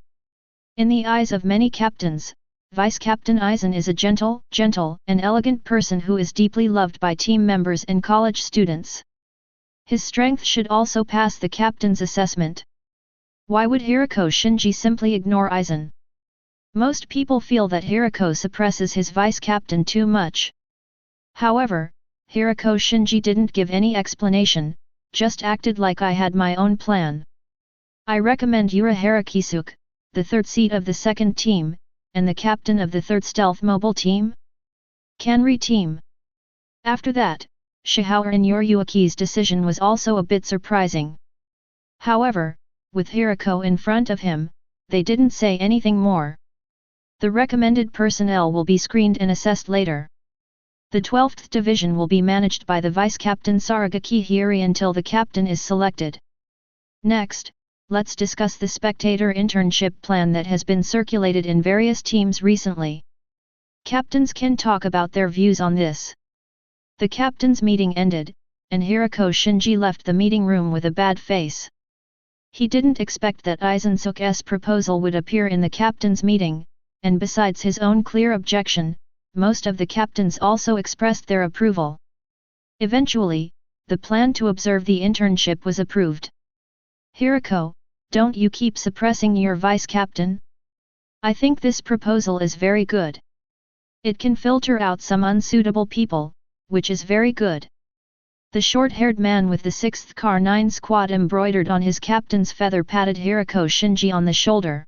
In the eyes of many captains, Vice-Captain Aizen is a gentle and elegant person who is deeply loved by team members and college students. His strength should also pass the captain's assessment. Why would Hirako Shinji simply ignore Aizen? Most people feel that Hirako suppresses his vice-captain too much. However, Hirako Shinji didn't give any explanation, just acted like I had my own plan. I recommend Yura Harakisuk, the 3rd seat of the 2nd team, and the captain of the 3rd stealth mobile team? Kanri team. After that, Shihao and Yoryuaki's decision was also a bit surprising. However, with Hirako in front of him, they didn't say anything more. The recommended personnel will be screened and assessed later. The 12th division will be managed by the vice-captain Saragaki Hiri until the captain is selected. Next, let's discuss the spectator internship plan that has been circulated in various teams recently. Captains can talk about their views on this. The captains' meeting ended, and Hirako Shinji left the meeting room with a bad face. He didn't expect that Aizen Suk's proposal would appear in the captains' meeting, and besides his own clear objection, most of the captains also expressed their approval. Eventually, the plan to observe the internship was approved. Hirako, don't you keep suppressing your vice-captain? I think this proposal is very good. It can filter out some unsuitable people, which is very good. The short-haired man with the 6th Car 9 squad embroidered on his captain's feather patted Hirako Shinji on the shoulder.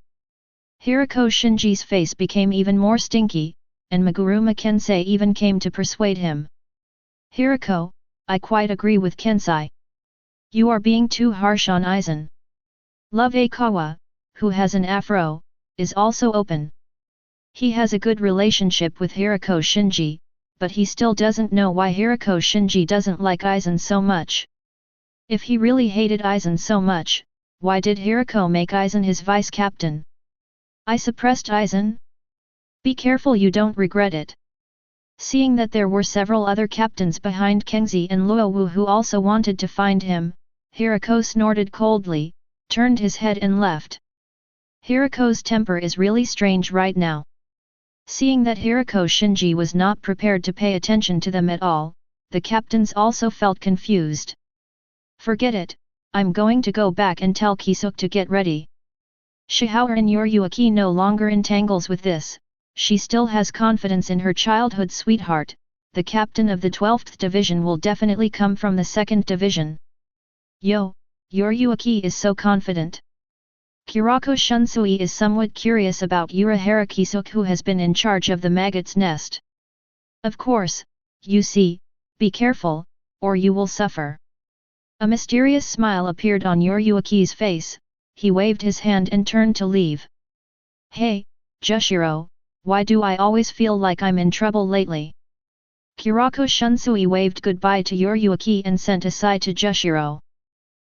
Hirako Shinji's face became even more stinky, and Meguruma Kensei even came to persuade him. Hirako, I quite agree with Kensei. You are being too harsh on Aizen. Love Aikawa, who has an afro, is also open. He has a good relationship with Hirako Shinji, but he still doesn't know why Hirako Shinji doesn't like Aizen so much. If he really hated Aizen so much, why did Hirako make Aizen his vice-captain? I suppressed Aizen? Be careful you don't regret it. Seeing that there were several other captains behind Kengzi and Luowu who also wanted to find him, Hirako snorted coldly, turned his head and left. Hirako's temper is really strange right now. Seeing that Hirako Shinji was not prepared to pay attention to them at all, the captains also felt confused. Forget it, I'm going to go back and tell Kisuk to get ready. Shihaoran Yoryuaki no longer entangles with this, she still has confidence in her childhood sweetheart, the captain of the 12th division will definitely come from the 2nd division. Yo, Yoryuaki is so confident. Kurako Shunsui is somewhat curious about Urahara Kisuk who has been in charge of the maggot's nest. Of course, you see, be careful, or you will suffer. A mysterious smile appeared on Yoryuaki's face, he waved his hand and turned to leave. Hey, Jushiro, why do I always feel like I'm in trouble lately? Kurako Shunsui waved goodbye to Yoryuaki and sent a sigh to Jushiro.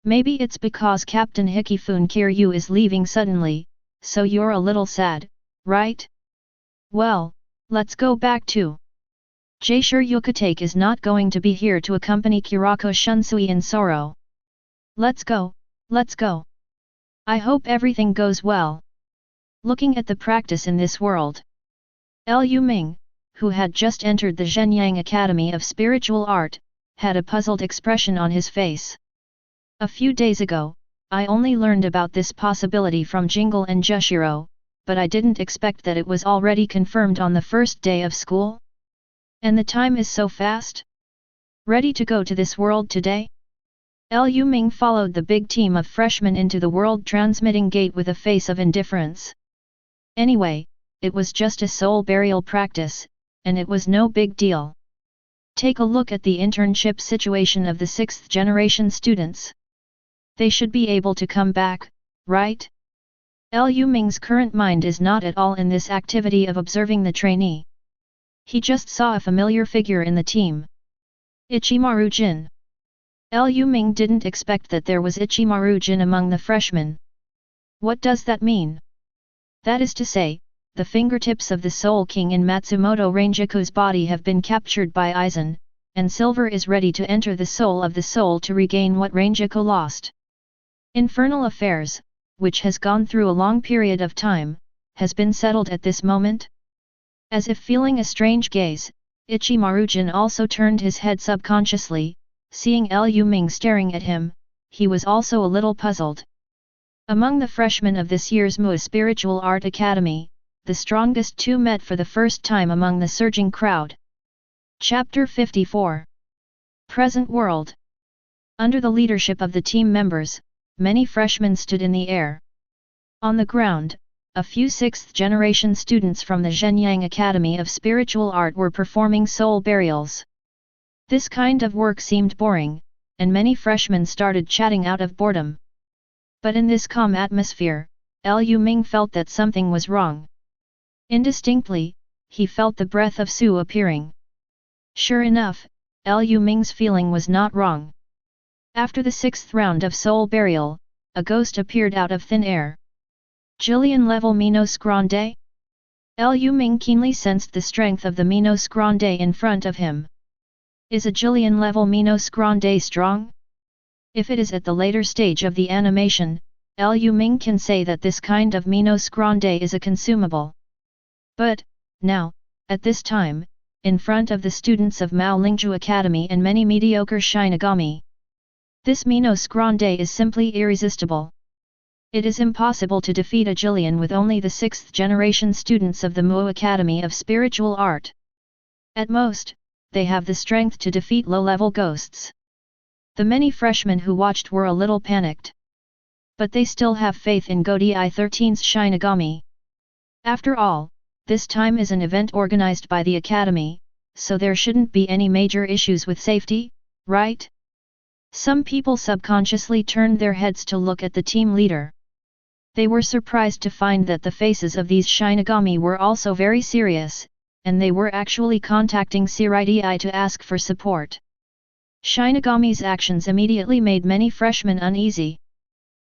Maybe it's because Captain Hikifune Kiryu is leaving suddenly, so you're a little sad, right? Well, let's go back to. Jaisure Yukatake is not going to be here to accompany Kurako Shunsui in sorrow. Let's go, let's go. I hope everything goes well. Looking at the practice in this world. Lu Ming, who had just entered the Zhenyang Academy of Spiritual Art, had a puzzled expression on his face. A few days ago, I only learned about this possibility from Jingle and Jushiro, but I didn't expect that it was already confirmed on the first day of school. And the time is so fast? Ready to go to this world today? Lu Ming followed the big team of freshmen into the world transmitting gate with a face of indifference. Anyway, it was just a soul burial practice, and it was no big deal. Take a look at the internship situation of the 6th generation students. They should be able to come back, right? Lu Ming's current mind is not at all in this activity of observing the trainee. He just saw a familiar figure in the team. Ichimaru Jin. Lu Ming didn't expect that there was Ichimaru Jin among the freshmen. What does that mean? That is to say, the fingertips of the Soul King in Matsumoto Ranjaku's body have been captured by Aizen, and Silver is ready to enter the soul of the soul to regain what Ranjaku lost. Infernal affairs, which has gone through a long period of time, has been settled at this moment? As if feeling a strange gaze, Ichimaru Jin also turned his head subconsciously, seeing Lu Ming staring at him, he was also a little puzzled. Among the freshmen of this year's MUA Spiritual Art Academy, the strongest two met for the first time among the surging crowd. Chapter 54. Present World. Under the leadership of the team members, many freshmen stood in the air. On the ground, a few 6th generation students from the Zhenyang Academy of Spiritual Art were performing soul burials. This kind of work seemed boring, and many freshmen started chatting out of boredom. But in this calm atmosphere, Lu Ming felt that something was wrong. Indistinctly, he felt the breath of Su appearing. Sure enough, Lu Ming's feeling was not wrong. After the 6th round of soul burial, a ghost appeared out of thin air. Jillian level Minos Grande? Lu Ming keenly sensed the strength of the Minos Grande in front of him. Is a Jillian level Minos Grande strong? If it is at the later stage of the animation, Lu Ming can say that this kind of Minos Grande is a consumable. But, now, at this time, in front of the students of Mao Lingju Academy and many mediocre Shinigami, this Minos Grande is simply irresistible. It is impossible to defeat a Jillian with only the 6th generation students of the MUA Academy of Spiritual Art. At most, they have the strength to defeat low-level ghosts. The many freshmen who watched were a little panicked. But they still have faith in Godi I-13's Shinigami. After all, this time is an event organized by the Academy, so there shouldn't be any major issues with safety, right? Some people subconsciously turned their heads to look at the team leader. They were surprised to find that the faces of these Shinigami were also very serious, and they were actually contacting Seirai to ask for support. Shinigami's actions immediately made many freshmen uneasy.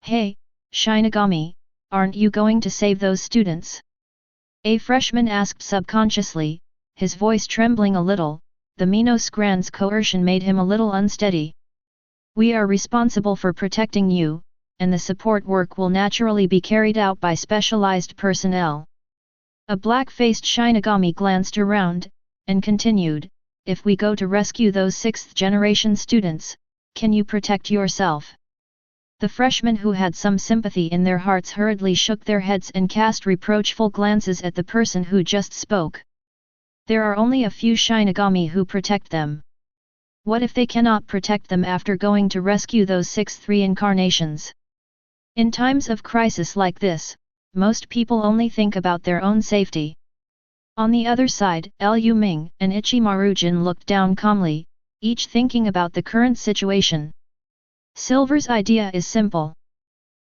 Hey, Shinigami, aren't you going to save those students? A freshman asked subconsciously, his voice trembling a little. The Minos Grande's coercion made him a little unsteady. We are responsible for protecting you, and the support work will naturally be carried out by specialized personnel. A black-faced Shinigami glanced around, and continued, if we go to rescue those 6th generation students, can you protect yourself? The freshmen who had some sympathy in their hearts hurriedly shook their heads and cast reproachful glances at the person who just spoke. There are only a few Shinigami who protect them. What if they cannot protect them after going to rescue those 6th reincarnations? In times of crisis like this, most people only think about their own safety. On the other side, Lu Ming and Ichimaru-jin looked down calmly, each thinking about the current situation. Silver's idea is simple.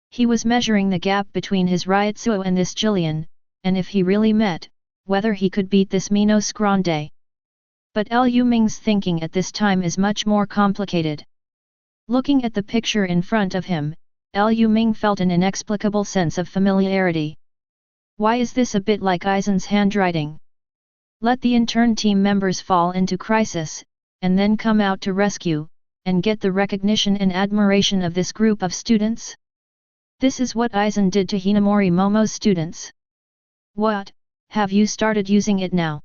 He was measuring the gap between his Reiatsu and this Jillian, and if he really met, whether he could beat this Minos Grande. But Lu Ming's thinking at this time is much more complicated. Looking at the picture in front of him, Lu Ming felt an inexplicable sense of familiarity. Why is this a bit like Aizen's handwriting? Let the intern team members fall into crisis, and then come out to rescue, and get the recognition and admiration of this group of students? This is what Aizen did to Hinamori Momo's students. What, have you started using it now?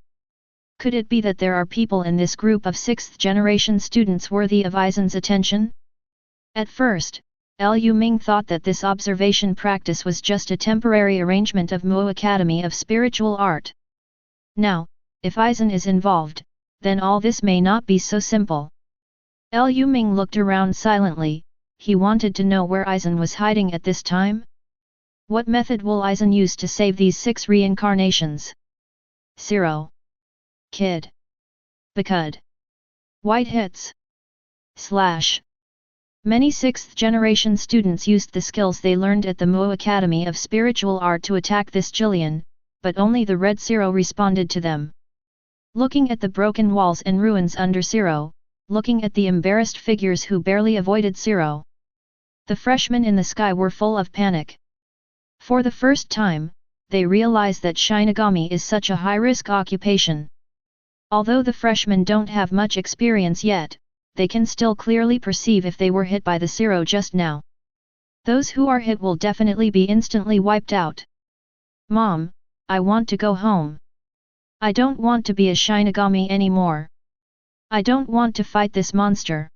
Could it be that there are people in this group of 6th generation students worthy of Aizen's attention? At first, Lu Ming thought that this observation practice was just a temporary arrangement of Mu Academy of Spiritual Art. Now, if Aizen is involved, then all this may not be so simple. Lu Ming looked around silently. He wanted to know where Aizen was hiding at this time. What method will Aizen use to save these 6 reincarnations? Zero. Kid. Bakud. White hits. Slash. Many 6th generation students used the skills they learned at the Mu Academy of Spiritual Art to attack this Jillian, but only the red Zero responded to them. Looking at the broken walls and ruins under Zero, looking at the embarrassed figures who barely avoided Zero, the freshmen in the sky were full of panic. For the first time, they realized that Shinigami is such a high-risk occupation. Although the freshmen don't have much experience yet, they can still clearly perceive if they were hit by the Zero just now. Those who are hit will definitely be instantly wiped out. Mom, I want to go home. I don't want to be a Shinigami anymore. I don't want to fight this monster.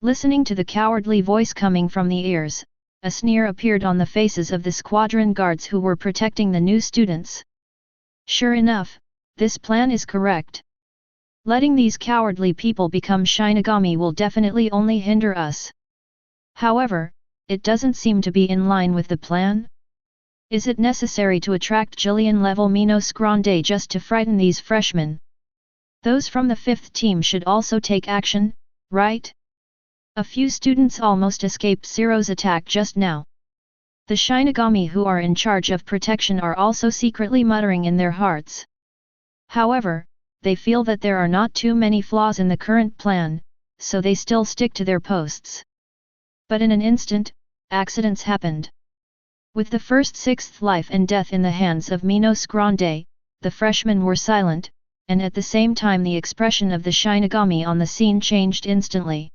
Listening to the cowardly voice coming from the ears, a sneer appeared on the faces of the squadron guards who were protecting the new students. Sure enough, this plan is correct. Letting these cowardly people become Shinigami will definitely only hinder us. However, it doesn't seem to be in line with the plan. Is it necessary to attract Jillian-level Minos Grande just to frighten these freshmen? Those from the 5th team should also take action, right? A few students almost escaped Zero's attack just now. The Shinigami who are in charge of protection are also secretly muttering in their hearts. However, they feel that there are not too many flaws in the current plan, so they still stick to their posts. But in an instant, accidents happened. With the first 6th life and death in the hands of Minos Grande, the freshmen were silent, and at the same time the expression of the Shinigami on the scene changed instantly.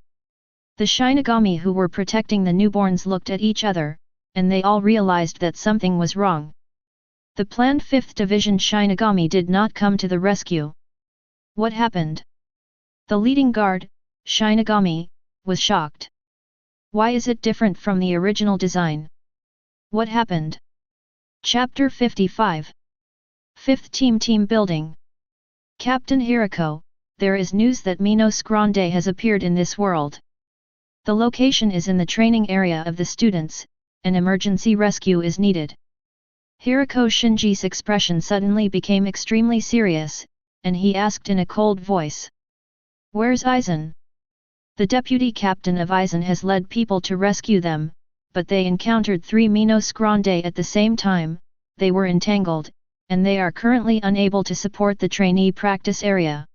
The Shinigami who were protecting the newborns looked at each other, and they all realized that something was wrong. The planned 5th Division Shinigami did not come to the rescue. What happened? The leading guard, Shinigami, was shocked. Why is it different from the original design? What happened? Chapter 55. 5th Team Building. Captain Hirako, there is news that Minos Grande has appeared in this world. The location is in the training area of the students, an emergency rescue is needed. Hirako Shinji's expression suddenly became extremely serious, and he asked in a cold voice. Where's Aizen? The deputy captain of Aizen has led people to rescue them, but they encountered 3 Minos Grande at the same time, they were entangled, and they are currently unable to support the trainee practice area.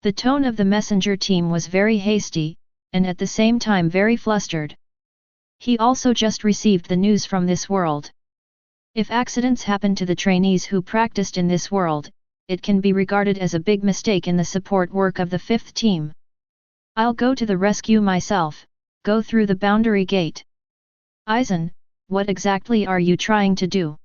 The tone of the messenger team was very hasty, and at the same time very flustered. He also just received the news from this world. If accidents happen to the trainees who practiced in this world, it can be regarded as a big mistake in the support work of the 5th team. I'll go to the rescue myself, go through the boundary gate. Aizen, what exactly are you trying to do?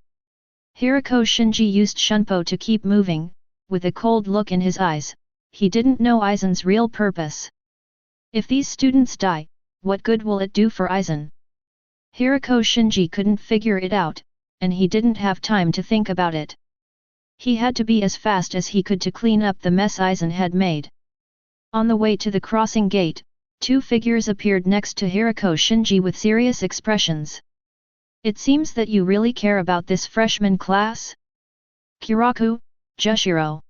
Hirako Shinji used Shunpo to keep moving, with a cold look in his eyes. He didn't know Aizen's real purpose. If these students die, what good will it do for Aizen? Hirako Shinji couldn't figure it out, and he didn't have time to think about it. He had to be as fast as he could to clean up the mess Aizen had made. On the way to the crossing gate, two figures appeared next to Hirako Shinji with serious expressions. It seems that you really care about this freshman class? Kiraku, Jushiro.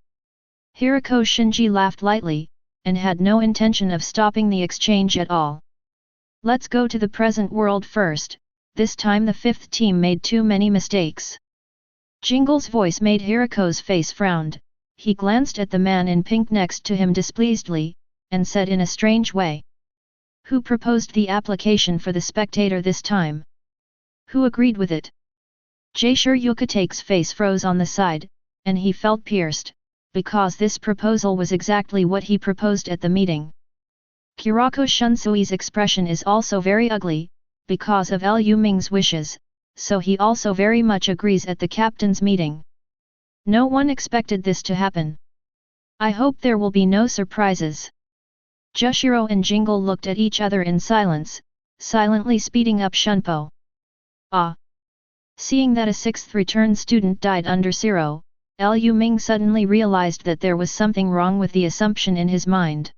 Hirako Shinji laughed lightly, and had no intention of stopping the exchange at all. Let's go to the present world first. This time the fifth team made too many mistakes. Jingle's voice made Hirako's face frowned. He glanced at the man in pink next to him displeasedly, and said in a strange way. Who proposed the application for the spectator this time? Who agreed with it? Jaisure Yukate's face froze on the side, and he felt pierced, because this proposal was exactly what he proposed at the meeting. Kirako Shunsui's expression is also very ugly, because of Lu Ming's wishes, so he also very much agrees at the captain's meeting. No one expected this to happen. I hope there will be no surprises. Jushiro and Jingle looked at each other in silence, silently speeding up Shunpo. Ah! Seeing that a sixth return student died under Zero, Lu Ming suddenly realized that there was something wrong with the assumption in his mind.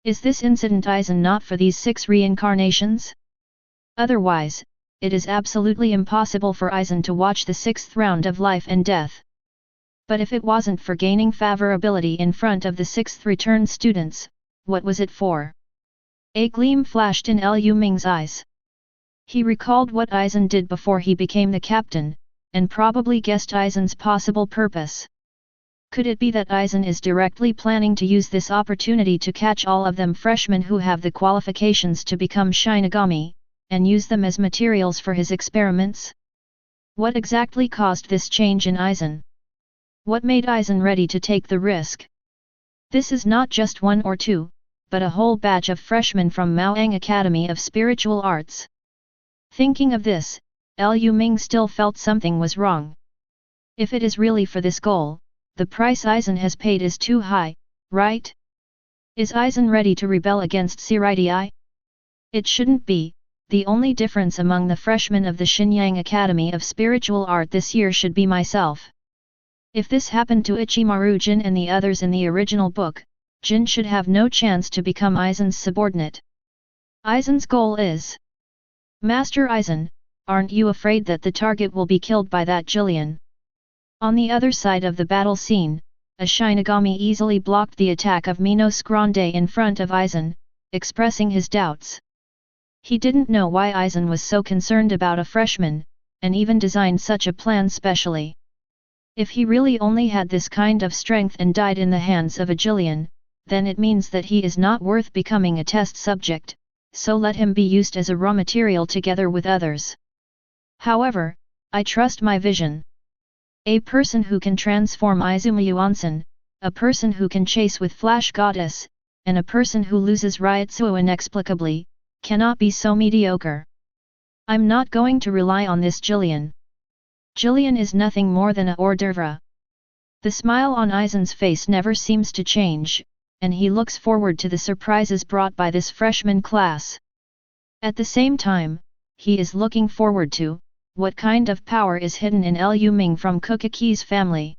Is this incident Aizen not for these 6 reincarnations? Otherwise, it is absolutely impossible for Aizen to watch the 6th round of life and death. But if it wasn't for gaining favorability in front of the 6th return students, what was it for? A gleam flashed in Lu Ming's eyes. He recalled what Aizen did before he became the captain, and probably guessed Aizen's possible purpose. Could it be that Aizen is directly planning to use this opportunity to catch all of them freshmen who have the qualifications to become Shinigami, and use them as materials for his experiments? What exactly caused this change in Aizen? What made Aizen ready to take the risk? This is not just 1 or 2, but a whole batch of freshmen from Maoang Academy of Spiritual Arts. Thinking of this, Lu Ming still felt something was wrong. If it is really for this goal, the price Aizen has paid is too high, right? Is Aizen ready to rebel against Siritii? It shouldn't be. The only difference among the freshmen of the Shinyang Academy of Spiritual Art this year should be myself. If this happened to Ichimaru Jin and the others in the original book, Jin should have no chance to become Aizen's subordinate. Aizen's goal is... Master Aizen, aren't you afraid that the target will be killed by that Jillian? On the other side of the battle scene, a Shinigami easily blocked the attack of Minos Grande in front of Aizen, expressing his doubts. He didn't know why Aizen was so concerned about a freshman, and even designed such a plan specially. If he really only had this kind of strength and died in the hands of a Jillian, then it means that he is not worth becoming a test subject, so let him be used as a raw material together with others. However, I trust my vision. A person who can transform Izumi Onsen, a person who can chase with Flash Goddess, and a person who loses Reiatsu inexplicably, cannot be so mediocre. I'm not going to rely on this Jillian. Jillian is nothing more than a hors d'oeuvre. The smile on Aizen's face never seems to change, and he looks forward to the surprises brought by this freshman class. At the same time, he is looking forward to what kind of power is hidden in Lu Ming from Kuchiki's family.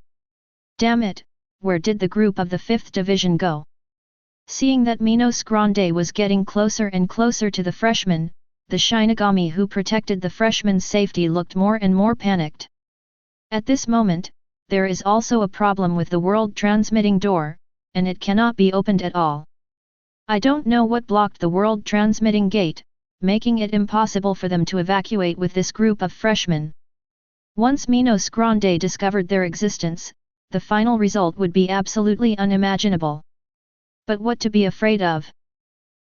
Damn it, where did the group of the 5th division go? Seeing that Minos Grande was getting closer and closer to the freshman, the Shinigami who protected the freshman's safety looked more and more panicked. At this moment, there is also a problem with the world transmitting door, and it cannot be opened at all. I don't know what blocked the world transmitting gate, making it impossible for them to evacuate with this group of freshmen. Once Minos Grande discovered their existence, the final result would be absolutely unimaginable. But what to be afraid of?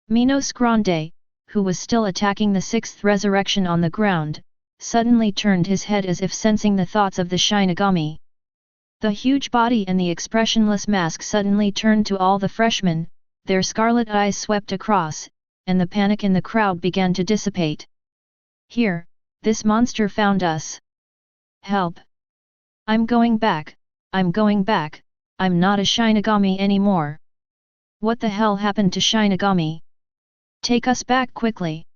Minos Grande, who was still attacking the 6th resurrection on the ground, suddenly turned his head as if sensing the thoughts of the Shinigami. The huge body and the expressionless mask suddenly turned to all the freshmen, their scarlet eyes swept across, and the panic in the crowd began to dissipate. Here, this monster found us. Help! I'm going back, I'm not a Shinigami anymore. What the hell happened to Shinigami? Take us back quickly.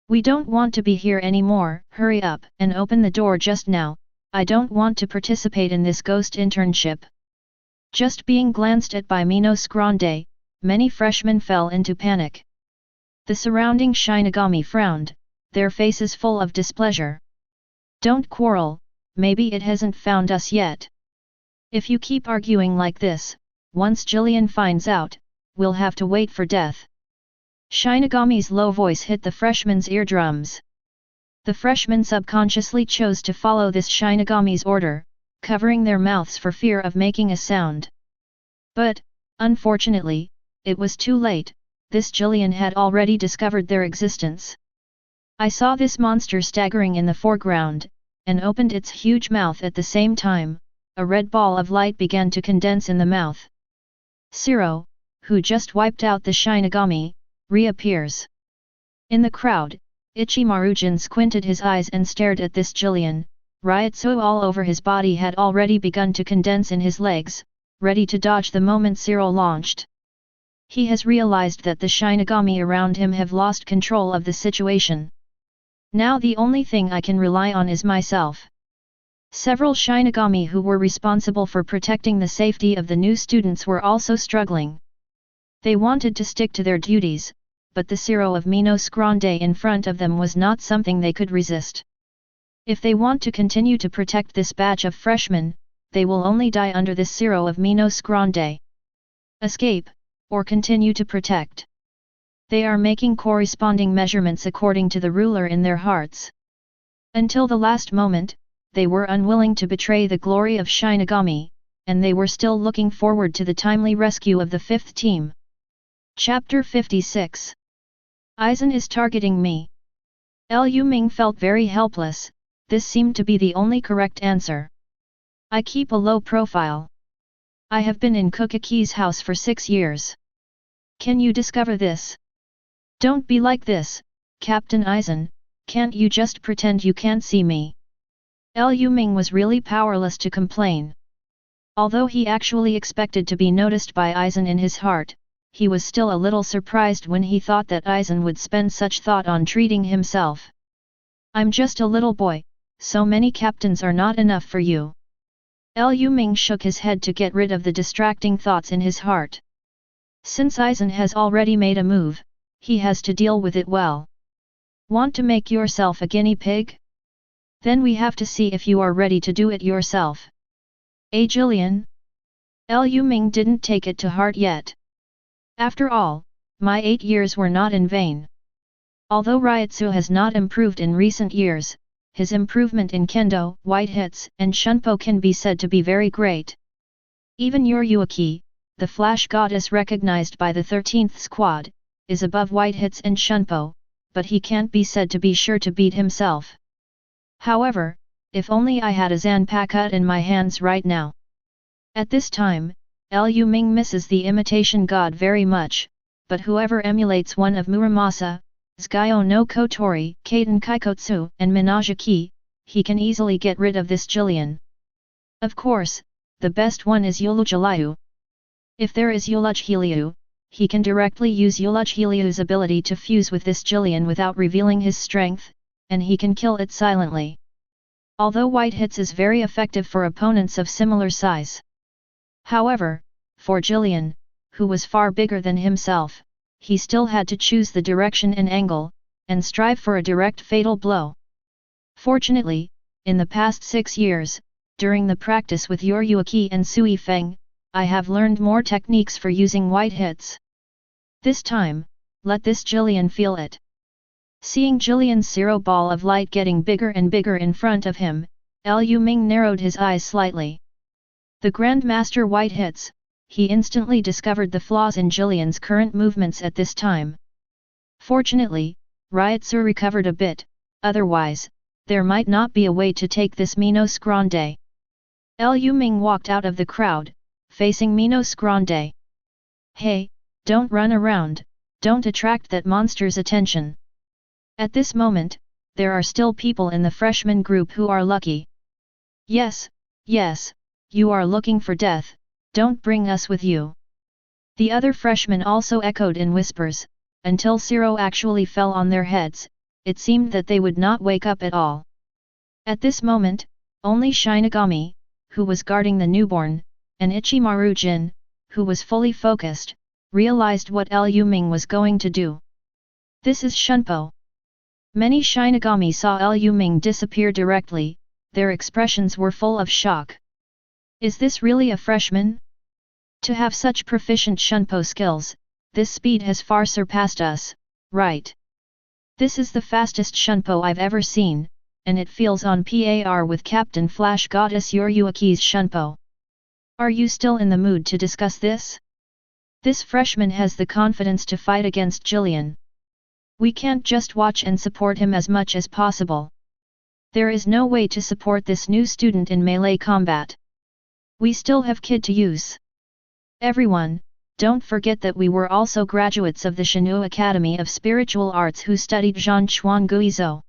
We don't want to be here anymore, hurry up and open the door just now, I don't want to participate in this ghost internship. Just being glanced at by Minos Grande, many freshmen fell into panic. The surrounding Shinigami frowned, their faces full of displeasure. Don't quarrel, maybe it hasn't found us yet. If you keep arguing like this, once Jillian finds out, we'll have to wait for death. Shinigami's low voice hit the freshman's eardrums. The freshmen subconsciously chose to follow this Shinigami's order, covering their mouths for fear of making a sound. But, unfortunately, it was too late, this Jillian had already discovered their existence. I saw this monster staggering in the foreground, and opened its huge mouth at the same time, a red ball of light began to condense in the mouth. Zero, who just wiped out the Shinigami, reappears. In the crowd, Ichimaru-jin squinted his eyes and stared at this Jillian. Reiatsu all over his body had already begun to condense in his legs, ready to dodge the moment Zero launched. He has realized that the Shinigami around him have lost control of the situation. Now the only thing I can rely on is myself. Several Shinigami who were responsible for protecting the safety of the new students were also struggling. They wanted to stick to their duties, but the Zero of Minos Grande in front of them was not something they could resist. If they want to continue to protect this batch of freshmen, they will only die under this Zero of Minos Grande. Escape, or continue to protect. They are making corresponding measurements according to the ruler in their hearts. Until the last moment, they were unwilling to betray the glory of Shinigami, and they were still looking forward to the timely rescue of the fifth team. Chapter 56. Aizen is targeting me. Lu Ming felt very helpless, this seemed to be the only correct answer. I keep a low profile. I have been in Kuchiki's house for 6 years. Can you discover this? Don't be like this, Captain Aizen, can't you just pretend you can't see me? Lu Ming was really powerless to complain. Although he actually expected to be noticed by Aizen in his heart, he was still a little surprised when he thought that Aizen would spend such thought on treating himself. I'm just a little boy, so many captains are not enough for you. Lu Ming shook his head to get rid of the distracting thoughts in his heart. Since Aizen has already made a move, he has to deal with it well. Want to make yourself a guinea pig? Then we have to see if you are ready to do it yourself. Jillian? Lu Ming didn't take it to heart yet. After all, my 8 years were not in vain. Although Reiatsu has not improved in recent years, his improvement in Kendo, white hits, and Shunpo can be said to be very great. Even Yoryuki, the flash goddess recognized by the 13th squad, is above white hits and Shunpo, but he can't be said to be sure to beat himself. However, if only I had a Zanpakuto in my hands right now. At this time, Lu Ming misses the imitation god very much, but whoever emulates one of Muramasa, Zugyo no Kotori, Kaiten Kaikotsu, and Minajiki, he can easily get rid of this Jillian. Of course, the best one is Yuluchiliu. If there is Yuluchiliu, he can directly use Yuluchiliu's ability to fuse with this Jillian without revealing his strength, and he can kill it silently. Although white hits is very effective for opponents of similar size. However, for Jillian, who was far bigger than himself, he still had to choose the direction and angle, and strive for a direct fatal blow. Fortunately, in the past 6 years, during the practice with Yoryuki and Sui Feng, I have learned more techniques for using white hits. This time, let this Jillian feel it. Seeing Jillian's zero ball of light getting bigger and bigger in front of him, Lu Ming narrowed his eyes slightly. The Grandmaster white hits, he instantly discovered the flaws in Jillian's current movements at this time. Fortunately, Reiatsu recovered a bit, otherwise, there might not be a way to take this Minos Grande. Lu Ming walked out of the crowd, facing Minos Grande. Hey, don't run around, don't attract that monster's attention. At this moment, there are still people in the freshman group who are lucky. Yes, yes, you are looking for death, don't bring us with you. The other freshmen also echoed in whispers, until Zero actually fell on their heads, it seemed that they would not wake up at all. At this moment, only Shinigami, who was guarding the newborn, and Ichimaru-jin, who was fully focused, realized what Lu Ming was going to do. This is Shunpo. Many Shinigami saw Lu Ming disappear directly, their expressions were full of shock. Is this really a freshman? To have such proficient Shunpo skills, this speed has far surpassed us, right? This is the fastest Shunpo I've ever seen, and it feels on par with Captain Flash Goddess Yoryuki's Shunpo. Are you still in the mood to discuss this? This freshman has the confidence to fight against Jillian. We can't just watch and support him as much as possible. There is no way to support this new student in melee combat. We still have kid to use. Everyone, don't forget that we were also graduates of the Shinu Academy of Spiritual Arts who studied Zhanchuan Guizhou.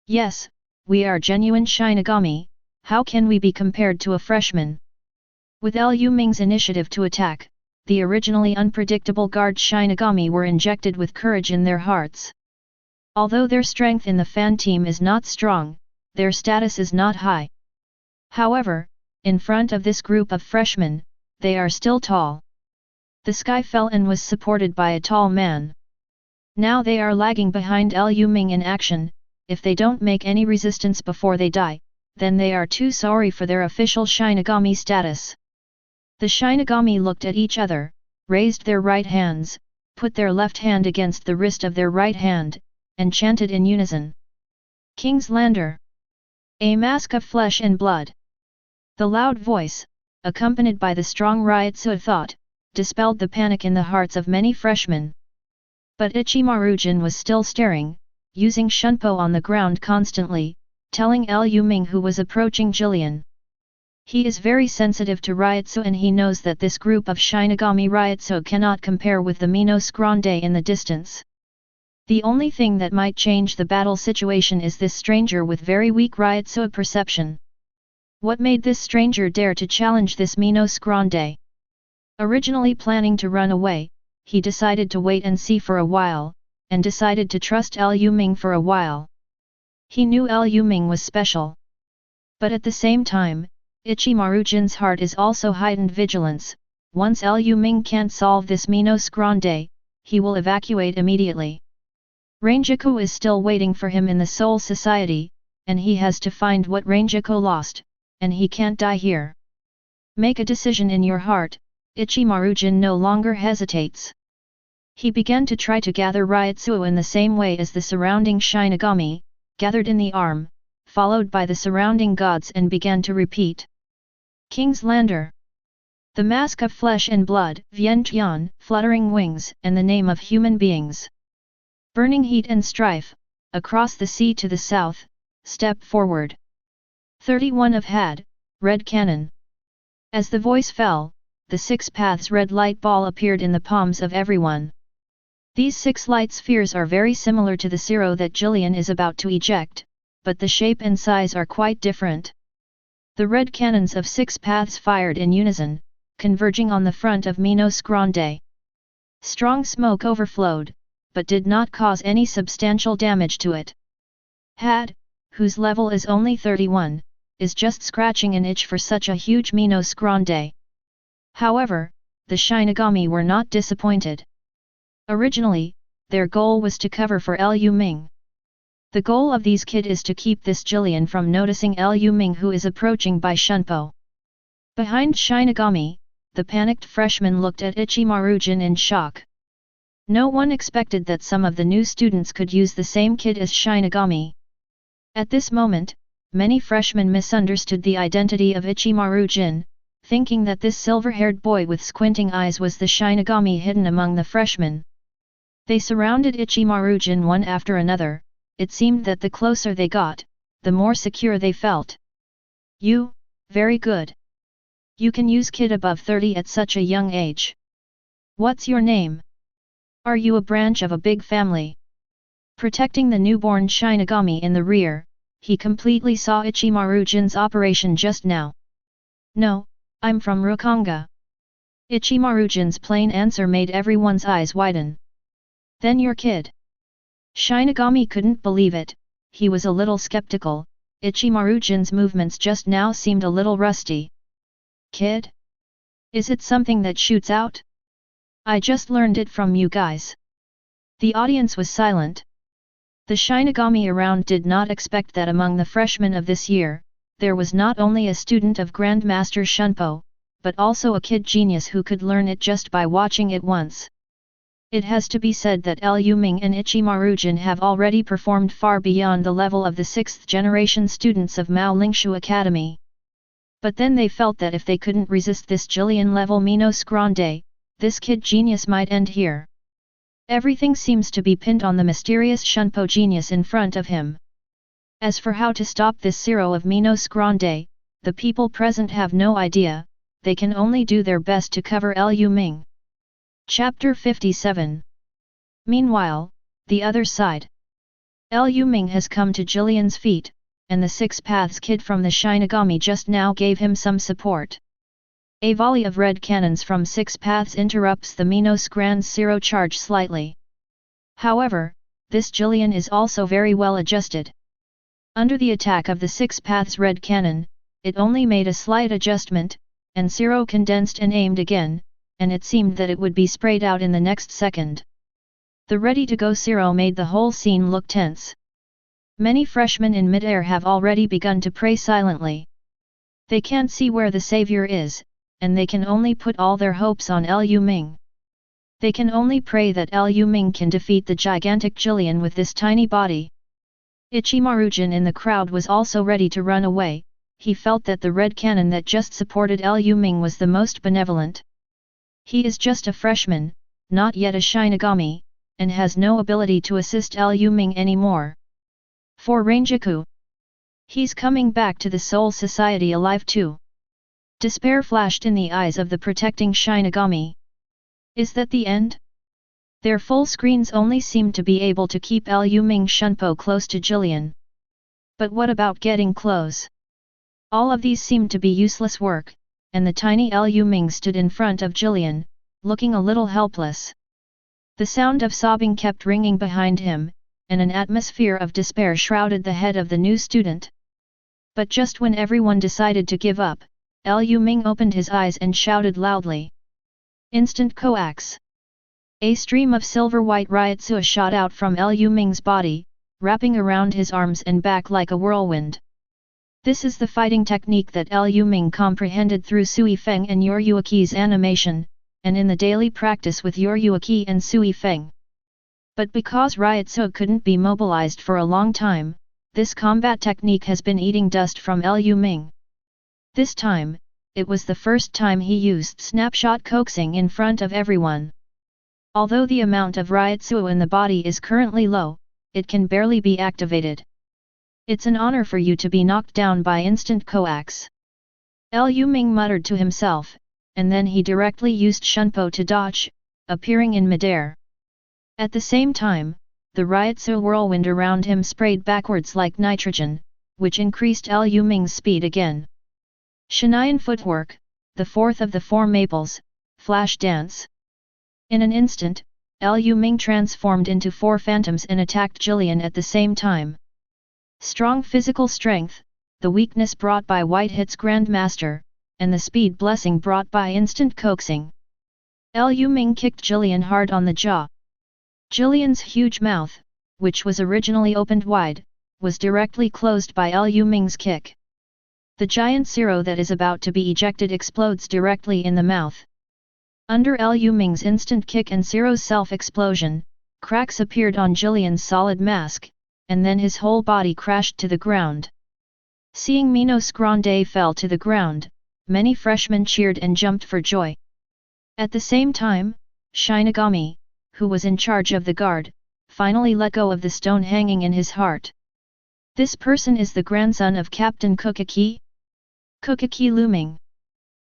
Yes, we are genuine Shinigami, how can we be compared to a freshman? With Lu Ming's initiative to attack, the originally unpredictable guard Shinigami were injected with courage in their hearts. Although their strength in the fan team is not strong, their status is not high. However, in front of this group of freshmen, they are still tall. The sky fell and was supported by a tall man. Now they are lagging behind Lu Ming in action. If they don't make any resistance before they die, then they are too sorry for their official Shinigami status. The Shinigami looked at each other, raised their right hands, put their left hand against the wrist of their right hand, and chanted in unison. King's Lander. A mask of flesh and blood. The loud voice, accompanied by the strong Reiatsu thought, dispelled the panic in the hearts of many freshmen. But Ichimaru-jin was still staring, using Shunpo on the ground constantly, telling Lu Ming who was approaching Jillian. He is very sensitive to Reiatsu and he knows that this group of Shinigami Reiatsu cannot compare with the Minos Grande in the distance. The only thing that might change the battle situation is this stranger with very weak Reiatsu perception. What made this stranger dare to challenge this Minos Grande? Originally planning to run away, he decided to wait and see for a while, and decided to trust Lu Ming for a while. He knew Lu Ming was special. But at the same time, Ichimaru-jin's heart is also heightened vigilance. Once Lu Ming can't solve this Minos Grande, he will evacuate immediately. Renjaku is still waiting for him in the Soul Society, and he has to find what Renjaku lost, and he can't die here. Make a decision in your heart. Ichimaru-jin no longer hesitates. He began to try to gather Reiatsu in the same way as the surrounding Shinigami, gathered in the arm, followed by the surrounding gods and began to repeat. King's Lander. The mask of flesh and blood, Vientian, fluttering wings, and the name of human beings. Burning heat and strife, across the sea to the south, step forward. 31 of Had, red cannon. As the voice fell, the 6 paths red light ball appeared in the palms of everyone. These 6 light spheres are very similar to the zero that Jillian is about to eject, but the shape and size are quite different. The red cannons of 6 paths fired in unison, converging on the front of Minos Grande. Strong smoke overflowed, but did not cause any substantial damage to it. Had, whose level is only 31, is just scratching an itch for such a huge Minos Grande. However, the Shinigami were not disappointed. Originally, their goal was to cover for Lu Ming. The goal of these kids is to keep this Jillian from noticing Lu Ming who is approaching by Shunpo. Behind Shinigami, the panicked freshman looked at Ichimaru-jin in shock. No one expected that some of the new students could use the same kid as Shinigami. At this moment, many freshmen misunderstood the identity of Ichimaru-jin, thinking that this silver-haired boy with squinting eyes was the Shinigami hidden among the freshmen. They surrounded Ichimaru-jin one after another. It seemed that the closer they got, the more secure they felt. You, very good. You can use kid above 30 at such a young age. What's your name? Are you a branch of a big family? Protecting the newborn Shinigami in the rear, he completely saw Ichimaru-jin's operation just now. No, I'm from Rukanga. Ichimaru-jin's plain answer made everyone's eyes widen. Then your kid. Shinigami couldn't believe it, he was a little skeptical, Ichimaru-jin's movements just now seemed a little rusty. Kid? Is it something that shoots out? I just learned it from you guys. The audience was silent. The Shinigami around did not expect that among the freshmen of this year, there was not only a student of Grandmaster Shunpo, but also a kid genius who could learn it just by watching it once. It has to be said that Lu Ming and Ichimaru-jin have already performed far beyond the level of the 6th generation students of Mao Lingshu Academy. But then they felt that if they couldn't resist this Jillian-level Minos Grande, this kid genius might end here. Everything seems to be pinned on the mysterious Shunpo genius in front of him. As for how to stop this Zero of Minos Grande, the people present have no idea, they can only do their best to cover Lu Ming. Chapter 57. Meanwhile, the other side. Lu Ming has come to Jillian's feet, and the Six Paths kid from the Shinigami just now gave him some support. A volley of red cannons from Six Paths interrupts the Minos Grande's zero charge slightly. However, this Jillian is also very well adjusted. Under the attack of the Six Paths red cannon, it only made a slight adjustment, and Zero condensed and aimed again, and it seemed that it would be sprayed out in the next second. The ready-to-go Zero made the whole scene look tense. Many freshmen in midair have already begun to pray silently. They can't see where the savior is, and they can only put all their hopes on Lu Ming. They can only pray that Lu Ming can defeat the gigantic Jillian with this tiny body. Ichimaru-jin in the crowd was also ready to run away, he felt that the red cannon that just supported Lu Ming was the most benevolent. He is just a freshman, not yet a Shinigami, and has no ability to assist Lu Ming anymore. For Reiatsu, he's coming back to the Soul Society alive too. Despair flashed in the eyes of the protecting Shinigami. Is that the end? Their full screens only seemed to be able to keep Lu Ming Shunpo close to Jillian. But what about getting close? All of these seemed to be useless work, and the tiny Lu Ming stood in front of Jillian, looking a little helpless. The sound of sobbing kept ringing behind him, and an atmosphere of despair shrouded the head of the new student. But just when everyone decided to give up, Lu Ming opened his eyes and shouted loudly. Instant coax! A stream of silver-white Reiatsu shot out from Lu Ming's body, wrapping around his arms and back like a whirlwind. This is the fighting technique that Lu Ming comprehended through Sui Feng and Yoryuki's animation, and in the daily practice with Yoryuki and Sui Feng. But because Reiatsu couldn't be mobilized for a long time, this combat technique has been eating dust from Lu Ming. This time, it was the first time he used snapshot coaxing in front of everyone. Although the amount of Reiatsu in the body is currently low, it can barely be activated. It's an honor for you to be knocked down by instant coax. Lu Ming muttered to himself, and then he directly used Shunpo to dodge, appearing in midair. At the same time, the Reiatsu whirlwind around him sprayed backwards like nitrogen, which increased Lu Ming's speed again. Shinayan footwork, the fourth of the four maples, flash dance. In an instant, Lu Ming transformed into four phantoms and attacked Jillian at the same time. Strong physical strength, the weakness brought by white hits Grandmaster, and the speed blessing brought by instant coaxing. Lu Ming kicked Jillian hard on the jaw. Jillian's huge mouth, which was originally opened wide, was directly closed by Lu Ming's kick. The giant Zero that is about to be ejected explodes directly in the mouth. Under Lu Ming's instant kick and Zero's self-explosion, cracks appeared on Jillian's solid mask, and then his whole body crashed to the ground. Seeing Minos Grande fell to the ground, many freshmen cheered and jumped for joy. At the same time, Shinigami, who was in charge of the guard, finally let go of the stone hanging in his heart. This person is the grandson of Captain Kuchiki? Kuchiki Lu Ming.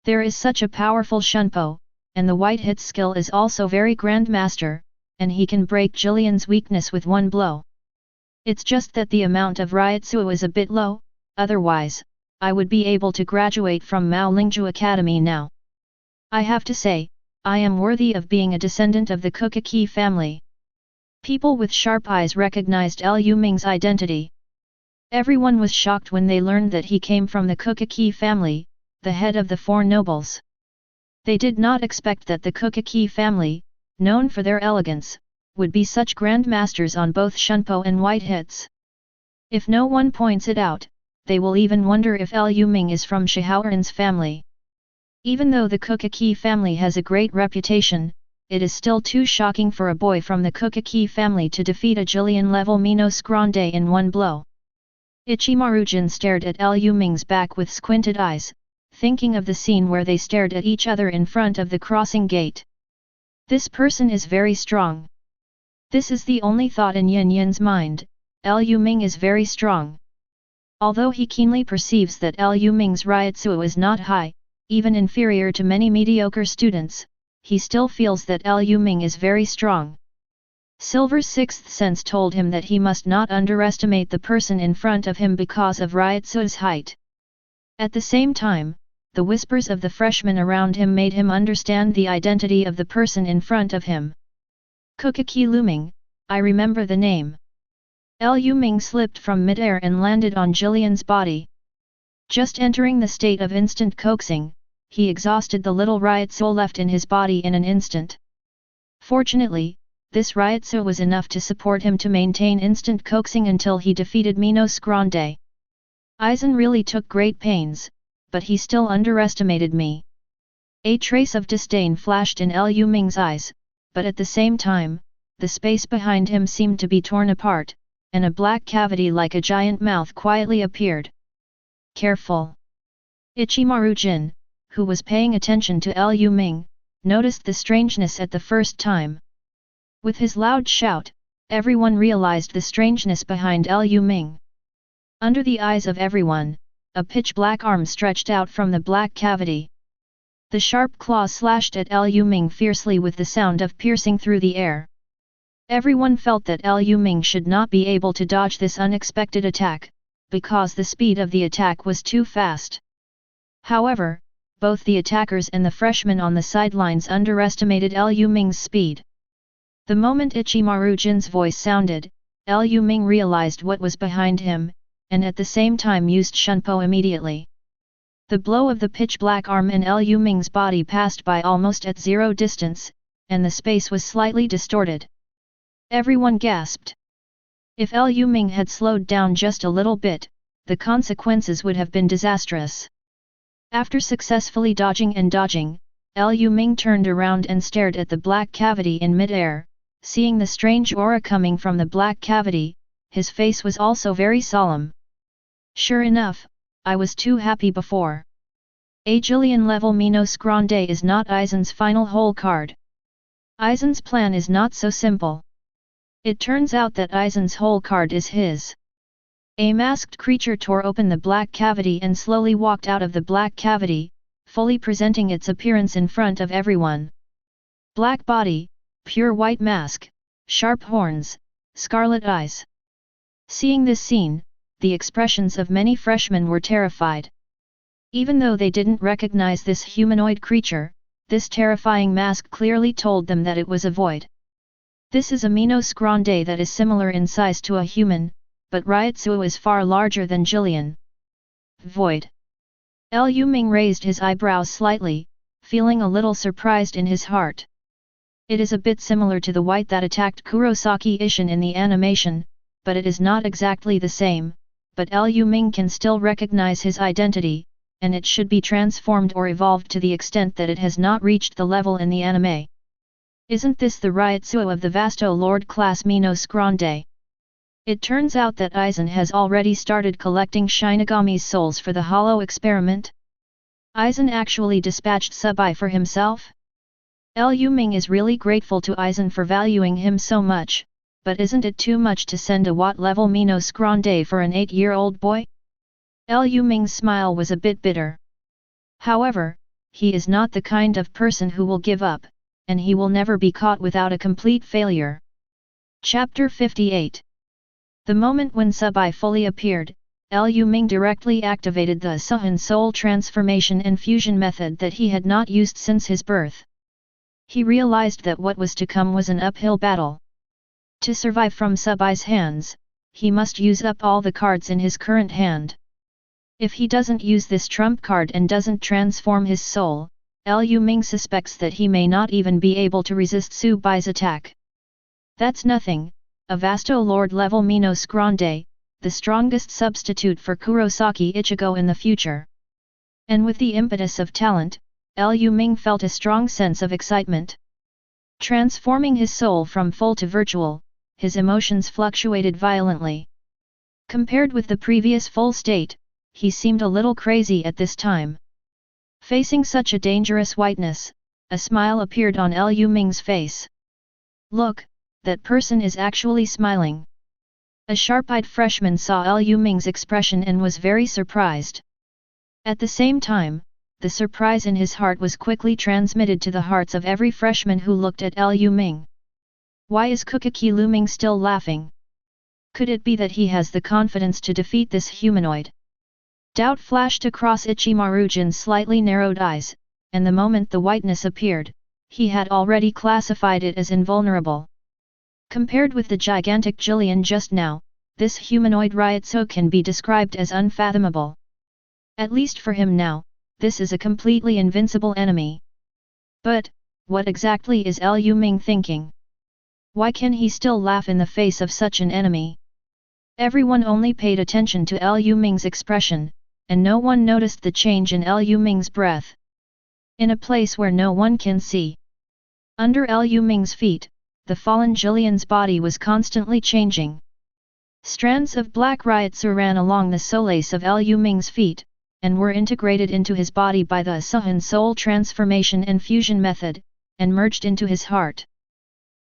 There is such a powerful Shunpo, and the white hit skill is also very grandmaster, and he can break Jillian's weakness with one blow. It's just that the amount of Reiatsu is a bit low, otherwise, I would be able to graduate from Mao Lingju Academy now. I have to say, I am worthy of being a descendant of the Kuchiki family. People with sharp eyes recognized Lu Ming's identity. Everyone was shocked when they learned that he came from the Kuchiki family, the head of the four nobles. They did not expect that the Kuchiki family, known for their elegance, would be such grand masters on both shunpo and white hits. If no one points it out, they will even wonder if Lu Ming is from Shihaoran's family. Even though the Kuchiki family has a great reputation, it is still too shocking for a boy from the Kuchiki family to defeat a Jillian-level Minos Grande in one blow. Ichimaru-jin stared at Lu Ming's back with squinted eyes, thinking of the scene where they stared at each other in front of the crossing gate. This person is very strong. This is the only thought in Yin Yin's mind. Lu Ming is very strong. Although he keenly perceives that Lu Ming's Reiatsu is not high, even inferior to many mediocre students, he still feels that Lu Ming is very strong. Silver's sixth sense told him that he must not underestimate the person in front of him because of Reiatsu's height. At the same time, the whispers of the freshmen around him made him understand the identity of the person in front of him. Kuchiki Lu Ming, I remember the name. Lu Ming slipped from midair and landed on Jillian's body. Just entering the state of instant coaxing, he exhausted the little Reiatsu left in his body in an instant. Fortunately, this Reiatsu was enough to support him to maintain instant coaxing until he defeated Minos Grande. Aizen really took great pains, but he still underestimated me. A trace of disdain flashed in Lu Ming's eyes, but at the same time, the space behind him seemed to be torn apart, and a black cavity like a giant mouth quietly appeared. Careful! Ichimaru-jin, who was paying attention to Lu Ming, noticed the strangeness at the first time. With his loud shout, everyone realized the strangeness behind Lu Ming. Under the eyes of everyone, a pitch-black arm stretched out from the black cavity. The sharp claws slashed at Lu Ming fiercely with the sound of piercing through the air. Everyone felt that Lu Ming should not be able to dodge this unexpected attack, because the speed of the attack was too fast. However, both the attackers and the freshmen on the sidelines underestimated Lu Ming's speed. The moment Ichimaru-jin's voice sounded, Lu Ming realized what was behind him, and at the same time used shunpo immediately. The blow of the pitch-black arm and Lu Ming's body passed by almost at zero distance, and the space was slightly distorted. Everyone gasped. If Lu Ming had slowed down just a little bit, the consequences would have been disastrous. After successfully dodging and dodging, Lu Ming turned around and stared at the black cavity in mid-air. Seeing the strange aura coming from the black cavity, his face was also very solemn. Sure enough, I was too happy before. A Jillian-level Minos Grande is not Aizen's final hole card. Aizen's plan is not so simple. It turns out that Aizen's hole card is his. A masked creature tore open the black cavity and slowly walked out of the black cavity, fully presenting its appearance in front of everyone. Black body, pure white mask, sharp horns, scarlet eyes. Seeing this scene, the expressions of many freshmen were terrified. Even though they didn't recognize this humanoid creature, this terrifying mask clearly told them that it was a void. This is a Minos Grande that is similar in size to a human, but Reiatsu is far larger than Jillian. Void. Lu Ming raised his eyebrows slightly, feeling a little surprised in his heart. It is a bit similar to the white that attacked Kurosaki Ishin in the animation, but it is not exactly the same, but Lu Ming can still recognize his identity, and it should be transformed or evolved to the extent that it has not reached the level in the anime. Isn't this the Reiatsu of the Vasto Lord class Minos Grande? It turns out that Aizen has already started collecting Shinigami's souls for the hollow experiment. Aizen actually dispatched Subai for himself? Lu Ming is really grateful to Aizen for valuing him so much, but isn't it too much to send a Watt-level Minos Grande for an 8-year-old boy? Lu Ming's smile was a bit bitter. However, he is not the kind of person who will give up, and he will never be caught without a complete failure. Chapter 58. The moment when Subai fully appeared, Lu Ming directly activated the Suhan soul transformation and fusion method that he had not used since his birth. He realized that what was to come was an uphill battle. To survive from Subai's hands, he must use up all the cards in his current hand. If he doesn't use this trump card and doesn't transform his soul, Lu Ming suspects that he may not even be able to resist Subai's attack. That's nothing, a Vasto Lord level Minos Grande, the strongest substitute for Kurosaki Ichigo in the future. And with the impetus of talent, Lu Ming felt a strong sense of excitement. Transforming his soul from full to virtual, his emotions fluctuated violently. Compared with the previous full state, he seemed a little crazy at this time. Facing such a dangerous whiteness, a smile appeared on Lu Ming's face. Look, that person is actually smiling. A sharp-eyed freshman saw Lu Ming's expression and was very surprised. At the same time, the surprise in his heart was quickly transmitted to the hearts of every freshman who looked at Lu Ming. Why is Kuchiki Lu Ming still laughing? Could it be that he has the confidence to defeat this humanoid? Doubt flashed across Ichimaru-jun's slightly narrowed eyes, and the moment the whiteness appeared, he had already classified it as invulnerable. Compared with the gigantic Jillian just now, this humanoid Reiatsu can be described as unfathomable. At least for him now, this is a completely invincible enemy. But, what exactly is Lu Ming thinking? Why can he still laugh in the face of such an enemy? Everyone only paid attention to Lu Ming's expression, and no one noticed the change in Lu Ming's breath. In a place where no one can see. Under Lu Ming's feet, the fallen Jillian's body was constantly changing. Strands of black Reiatsu ran along the solace of Lu Ming's feet, and were integrated into his body by the Xuzheng soul transformation and fusion method, and merged into his heart.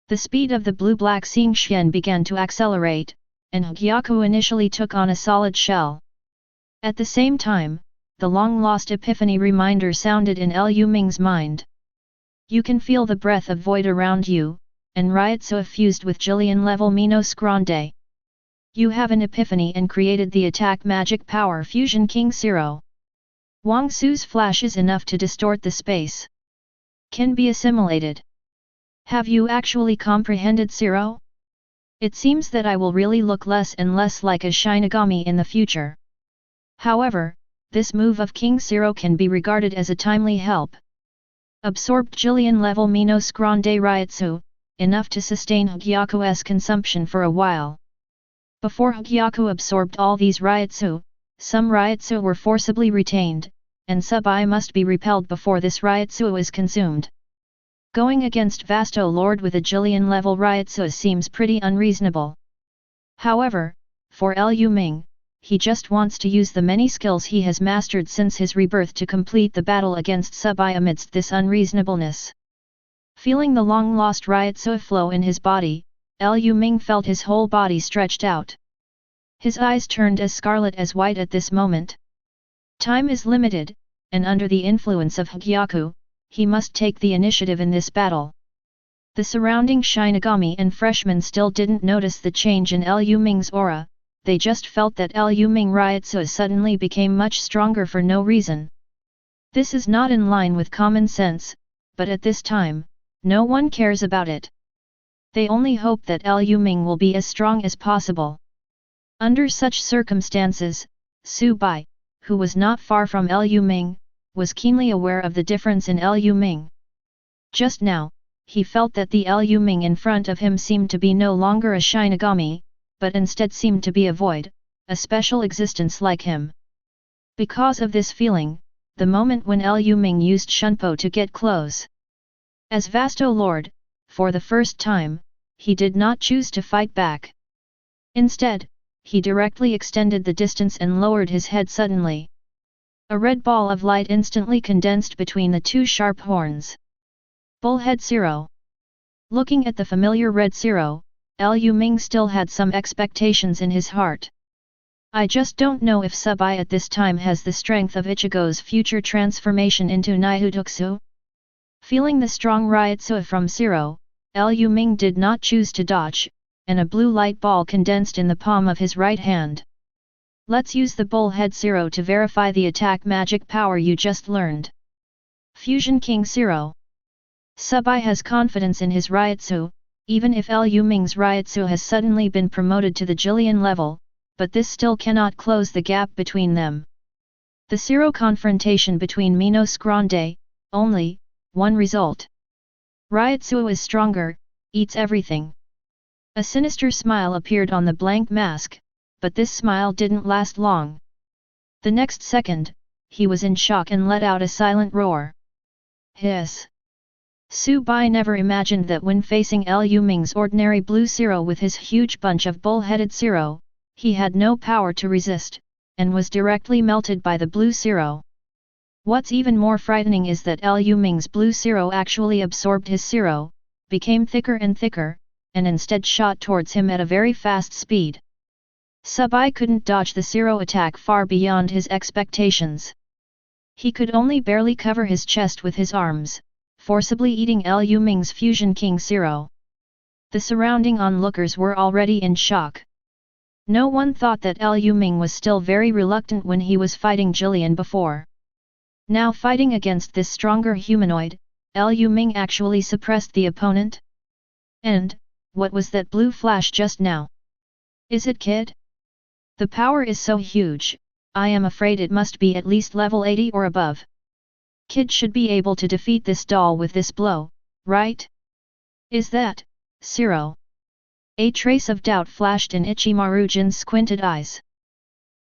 The speed of the blue-black Xingxian began to accelerate, and Hogyoku initially took on a solid shell. At the same time, the long-lost epiphany reminder sounded in Lu Ming's mind. You can feel the breath of void around you, and Reiatsu fused with Jillian-level Minos Grande. You have an epiphany and created the attack magic power fusion King Zero. Wang Su's flash is enough to distort the space. Can be assimilated. Have you actually comprehended Zero? It seems that I will really look less and less like a Shinigami in the future. However, this move of King Zero can be regarded as a timely help. Absorbed Jillian-level Minos Grande Reiatsu, enough to sustain Hogyoku's consumption for a while. Before Hogyoku absorbed all these Reiatsu, some Reiatsu were forcibly retained, and Subai must be repelled before this Reiatsu is consumed. Going against Vasto Lord with a Jillian-level Reiatsu seems pretty unreasonable. However, for Lu Ming, he just wants to use the many skills he has mastered since his rebirth to complete the battle against Subai amidst this unreasonableness. Feeling the long-lost Reiatsu flow in his body, Lu Ming felt his whole body stretched out. His eyes turned as scarlet as white at this moment. Time is limited, and under the influence of Hogyoku, he must take the initiative in this battle. The surrounding Shinigami and freshmen still didn't notice the change in Lu Ming's aura, they just felt that Lu Ming Reiatsu suddenly became much stronger for no reason. This is not in line with common sense, but at this time, no one cares about it. They only hope that Lu Ming will be as strong as possible. Under such circumstances, Subai, who was not far from Lu Ming, was keenly aware of the difference in Lu Ming. Just now, he felt that the Lu Ming in front of him seemed to be no longer a Shinigami, but instead seemed to be a void, a special existence like him. Because of this feeling, the moment when Lu Ming used Shunpo to get close. As Vasto Lord, for the first time, he did not choose to fight back. Instead, he directly extended the distance and lowered his head suddenly. A red ball of light instantly condensed between the two sharp horns. Bullhead Zero. Looking at the familiar red Zero, Lu Ming still had some expectations in his heart. I just don't know if Subai at this time has the strength of Ichigo's future transformation into Naihutoksu. Feeling the strong Reiatsu from Zero, Lu Ming did not choose to dodge, and a blue light ball condensed in the palm of his right hand. Let's use the Bullhead Zero to verify the attack magic power you just learned. Fusion King Zero. Subai has confidence in his Reiatsu, even if Lu Ming's Reiatsu has suddenly been promoted to the Jillian level, but this still cannot close the gap between them. The zero confrontation between Minos Grande, only, one result. Reiatsu is stronger, eats everything. A sinister smile appeared on the blank mask, but this smile didn't last long. The next second, he was in shock and let out a silent roar. Hiss! Su Bai never imagined that when facing Lu Ming's ordinary blue zero with his huge bunch of bull-headed zero, he had no power to resist, and was directly melted by the blue zero. What's even more frightening is that Lu Ming's blue zero actually absorbed his zero, became thicker and thicker, and instead shot towards him at a very fast speed. Su Bai couldn't dodge the zero attack far beyond his expectations. He could only barely cover his chest with his arms, forcibly eating Lu Ming's Fusion King Zero. The surrounding onlookers were already in shock. No one thought that Lu Ming was still very reluctant when he was fighting Jillian before. Now fighting against this stronger humanoid, Lu Ming actually suppressed the opponent? And, what was that blue flash just now? Is it kid? The power is so huge, I am afraid it must be at least level 80 or above. Kid should be able to defeat this doll with this blow, right? Is that, Zero? A trace of doubt flashed in Ichimaru-jin's squinted eyes.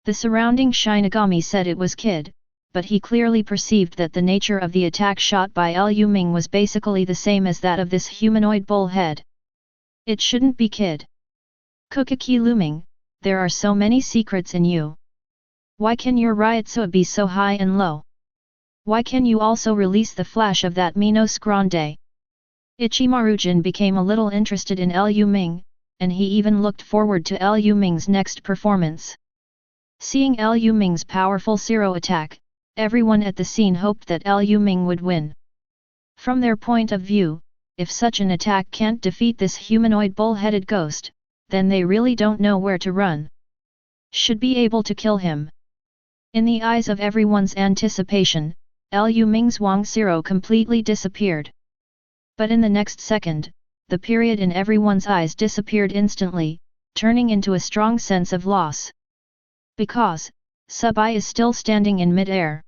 The surrounding Shinigami said it was Kid, but he clearly perceived that the nature of the attack shot by Lu Ming was basically the same as that of this humanoid bullhead. It shouldn't be Kid. Kuchiki Lu Ming, there are so many secrets in you. Why can your Reiatsu be so high and low? Why can you also release the flash of that Minos Grande? Ichimaru-jin became a little interested in Lu Ming, and he even looked forward to Lu Ming's next performance. Seeing Lu Ming's powerful zero attack, everyone at the scene hoped that Lu Ming would win. From their point of view, if such an attack can't defeat this humanoid bull-headed ghost, then they really don't know where to run. Should be able to kill him. In the eyes of everyone's anticipation, Lu Ming's Wang Zero completely disappeared. But in the next second, the period in everyone's eyes disappeared instantly, turning into a strong sense of loss. Because, Su Bai is still standing in mid-air.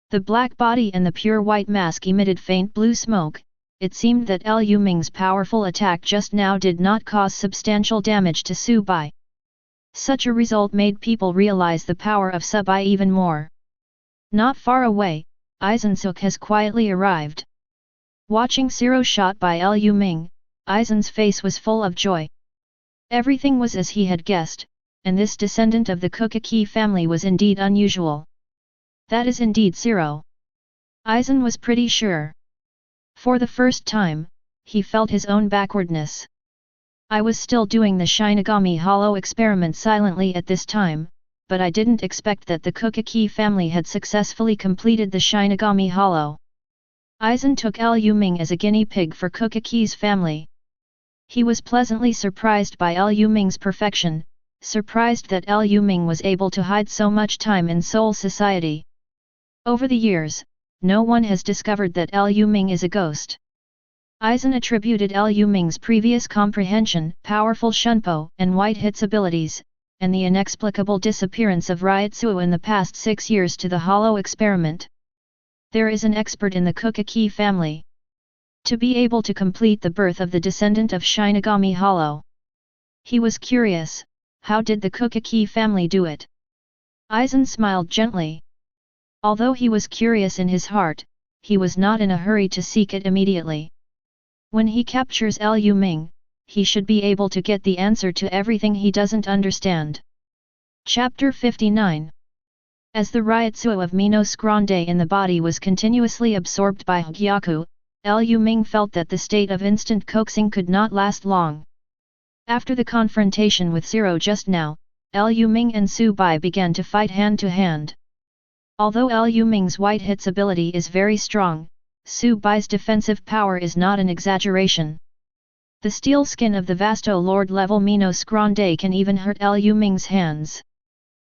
The black body and the pure white mask emitted faint blue smoke. It seemed that Lu Ming's powerful attack just now did not cause substantial damage to Su Bai. Such a result made people realize the power of Su Bai even more. Not far away, Aizen has quietly arrived. Watching Zero shot by Lu Ming, Aizen's face was full of joy. Everything was as he had guessed, and this descendant of the Kuchiki family was indeed unusual. That is indeed Zero. Aizen was pretty sure. For the first time, he felt his own backwardness. I was still doing the Shinigami Hollow experiment silently at this time, but I didn't expect that the Kuchiki family had successfully completed the Shinigami Hollow. Aizen took Lu Ming as a guinea pig for Kuchiki's family. He was pleasantly surprised by Lu Ming's perfection, surprised that Lu Ming was able to hide so much time in Soul Society. Over the years, no one has discovered that Lu Ming is a ghost. Aizen attributed Lu Ming's previous comprehension, powerful Shunpo and White Hit's abilities, and the inexplicable disappearance of Reiatsu in the past 6 years to the Hollow experiment. There is an expert in the Kuchiki family. To be able to complete the birth of the descendant of Shinigami Hollow. He was curious, how did the Kuchiki family do it? Aizen smiled gently. Although he was curious in his heart, he was not in a hurry to seek it immediately. When he captures Lu Ming, he should be able to get the answer to everything he doesn't understand. Chapter 59. As the Reiatsu of Minos Grande in the body was continuously absorbed by Hogyoku, Lu Ming felt that the state of instant coaxing could not last long. After the confrontation with Zero just now, Lu Ming and Su Bai began to fight hand to hand. Although Lu Ming's White Hit's ability is very strong, Su Bai's defensive power is not an exaggeration. The steel skin of the Vasto Lord level Minos Grande can even hurt Lu Ming's hands.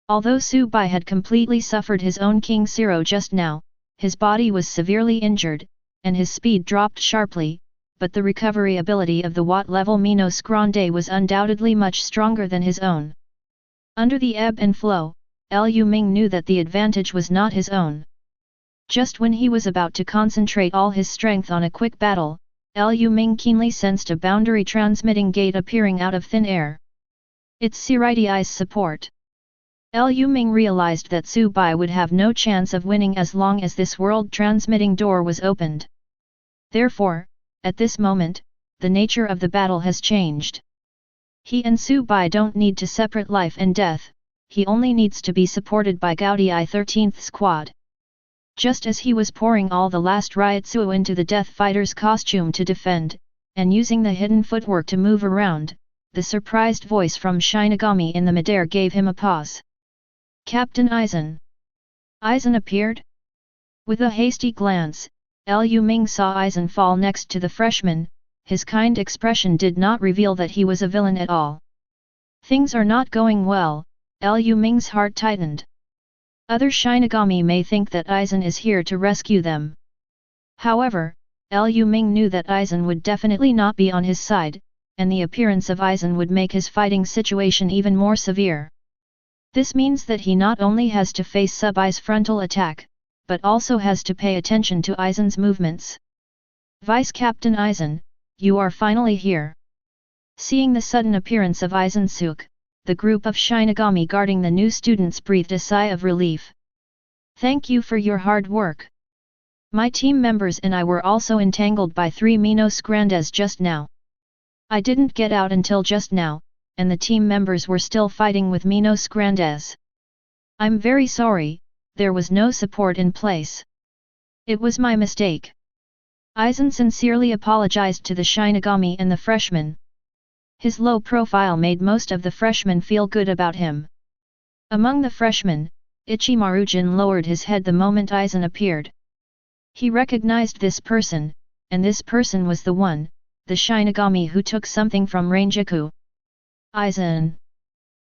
Although Su Bai had completely suffered his own King Zero just now, his body was severely injured, and his speed dropped sharply, but the recovery ability of the Watt level Minos Grande was undoubtedly much stronger than his own. Under the ebb and flow, Lu Ming knew that the advantage was not his own. Just when he was about to concentrate all his strength on a quick battle, Lu Ming keenly sensed a boundary transmitting gate appearing out of thin air. It's Siraidi's support. Lu Ming realized that Su Bai would have no chance of winning as long as this world transmitting door was opened. Therefore, at this moment, the nature of the battle has changed. He and Su Bai don't need to separate life and death, he only needs to be supported by Gaudi 13th Squad. Just as he was pouring all the last Reiatsu into the Death Fighter's costume to defend, and using the hidden footwork to move around, the surprised voice from Shinigami in the midair gave him a pause. Captain Aizen. Aizen appeared? With a hasty glance, Lu Ming saw Aizen fall next to the freshman. His kind expression did not reveal that he was a villain at all. Things are not going well, Lu Ming's heart tightened. Other Shinigami may think that Aizen is here to rescue them. However, Lu Ming knew that Aizen would definitely not be on his side, and the appearance of Aizen would make his fighting situation even more severe. This means that he not only has to face Sub-I's frontal attack, but also has to pay attention to Aizen's movements. Vice Captain Aizen, you are finally here. Seeing the sudden appearance of Aizen Suk, the group of Shinigami guarding the new students breathed a sigh of relief. Thank you for your hard work. My team members and I were also entangled by 3 Minos Grandes just now. I didn't get out until just now, and the team members were still fighting with Minos Grandes. I'm very sorry, there was no support in place. It was my mistake. Aizen sincerely apologized to the Shinigami and the freshmen. His low profile made most of the freshmen feel good about him. Among the freshmen, Ichimaru-jin lowered his head the moment Aizen appeared. He recognized this person, and this person was the one, the Shinigami who took something from Ranjaku. Aizen.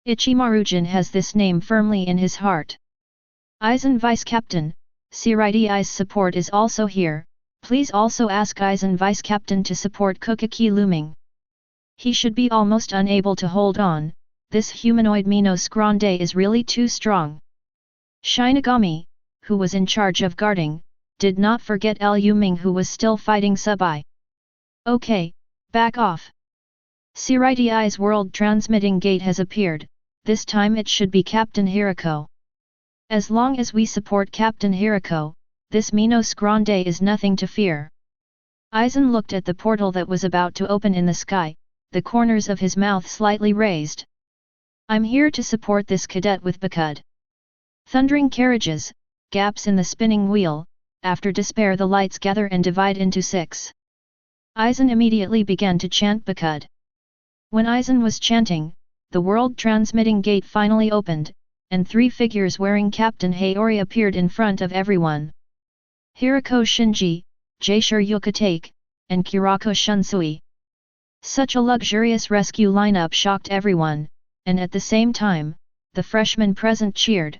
Ichimaru-jin has this name firmly in his heart. Aizen Vice Captain, Siraidi's support is also here, please also ask Aizen Vice Captain to support Kuchiki Lu Ming. He should be almost unable to hold on, this humanoid Minos Grande is really too strong. Shinigami, who was in charge of guarding, did not forget Lu Ming who was still fighting Sub-I. Okay, back off. Siraidi's world transmitting gate has appeared, this time it should be Captain Hirako. As long as we support Captain Hirako, this Minos Grande is nothing to fear. Aizen looked at the portal that was about to open in the sky, the corners of his mouth slightly raised. I'm here to support this cadet with Bakud. Thundering carriages, gaps in the spinning wheel, after despair the lights gather and divide into 6. Aizen immediately began to chant Bakud. When Aizen was chanting, the world transmitting gate finally opened, and 3 figures wearing Captain Haori appeared in front of everyone. Hirako Shinji, Jaishur Yukatake, and Kirako Shunsui. Such a luxurious rescue lineup shocked everyone, and at the same time, the freshmen present cheered.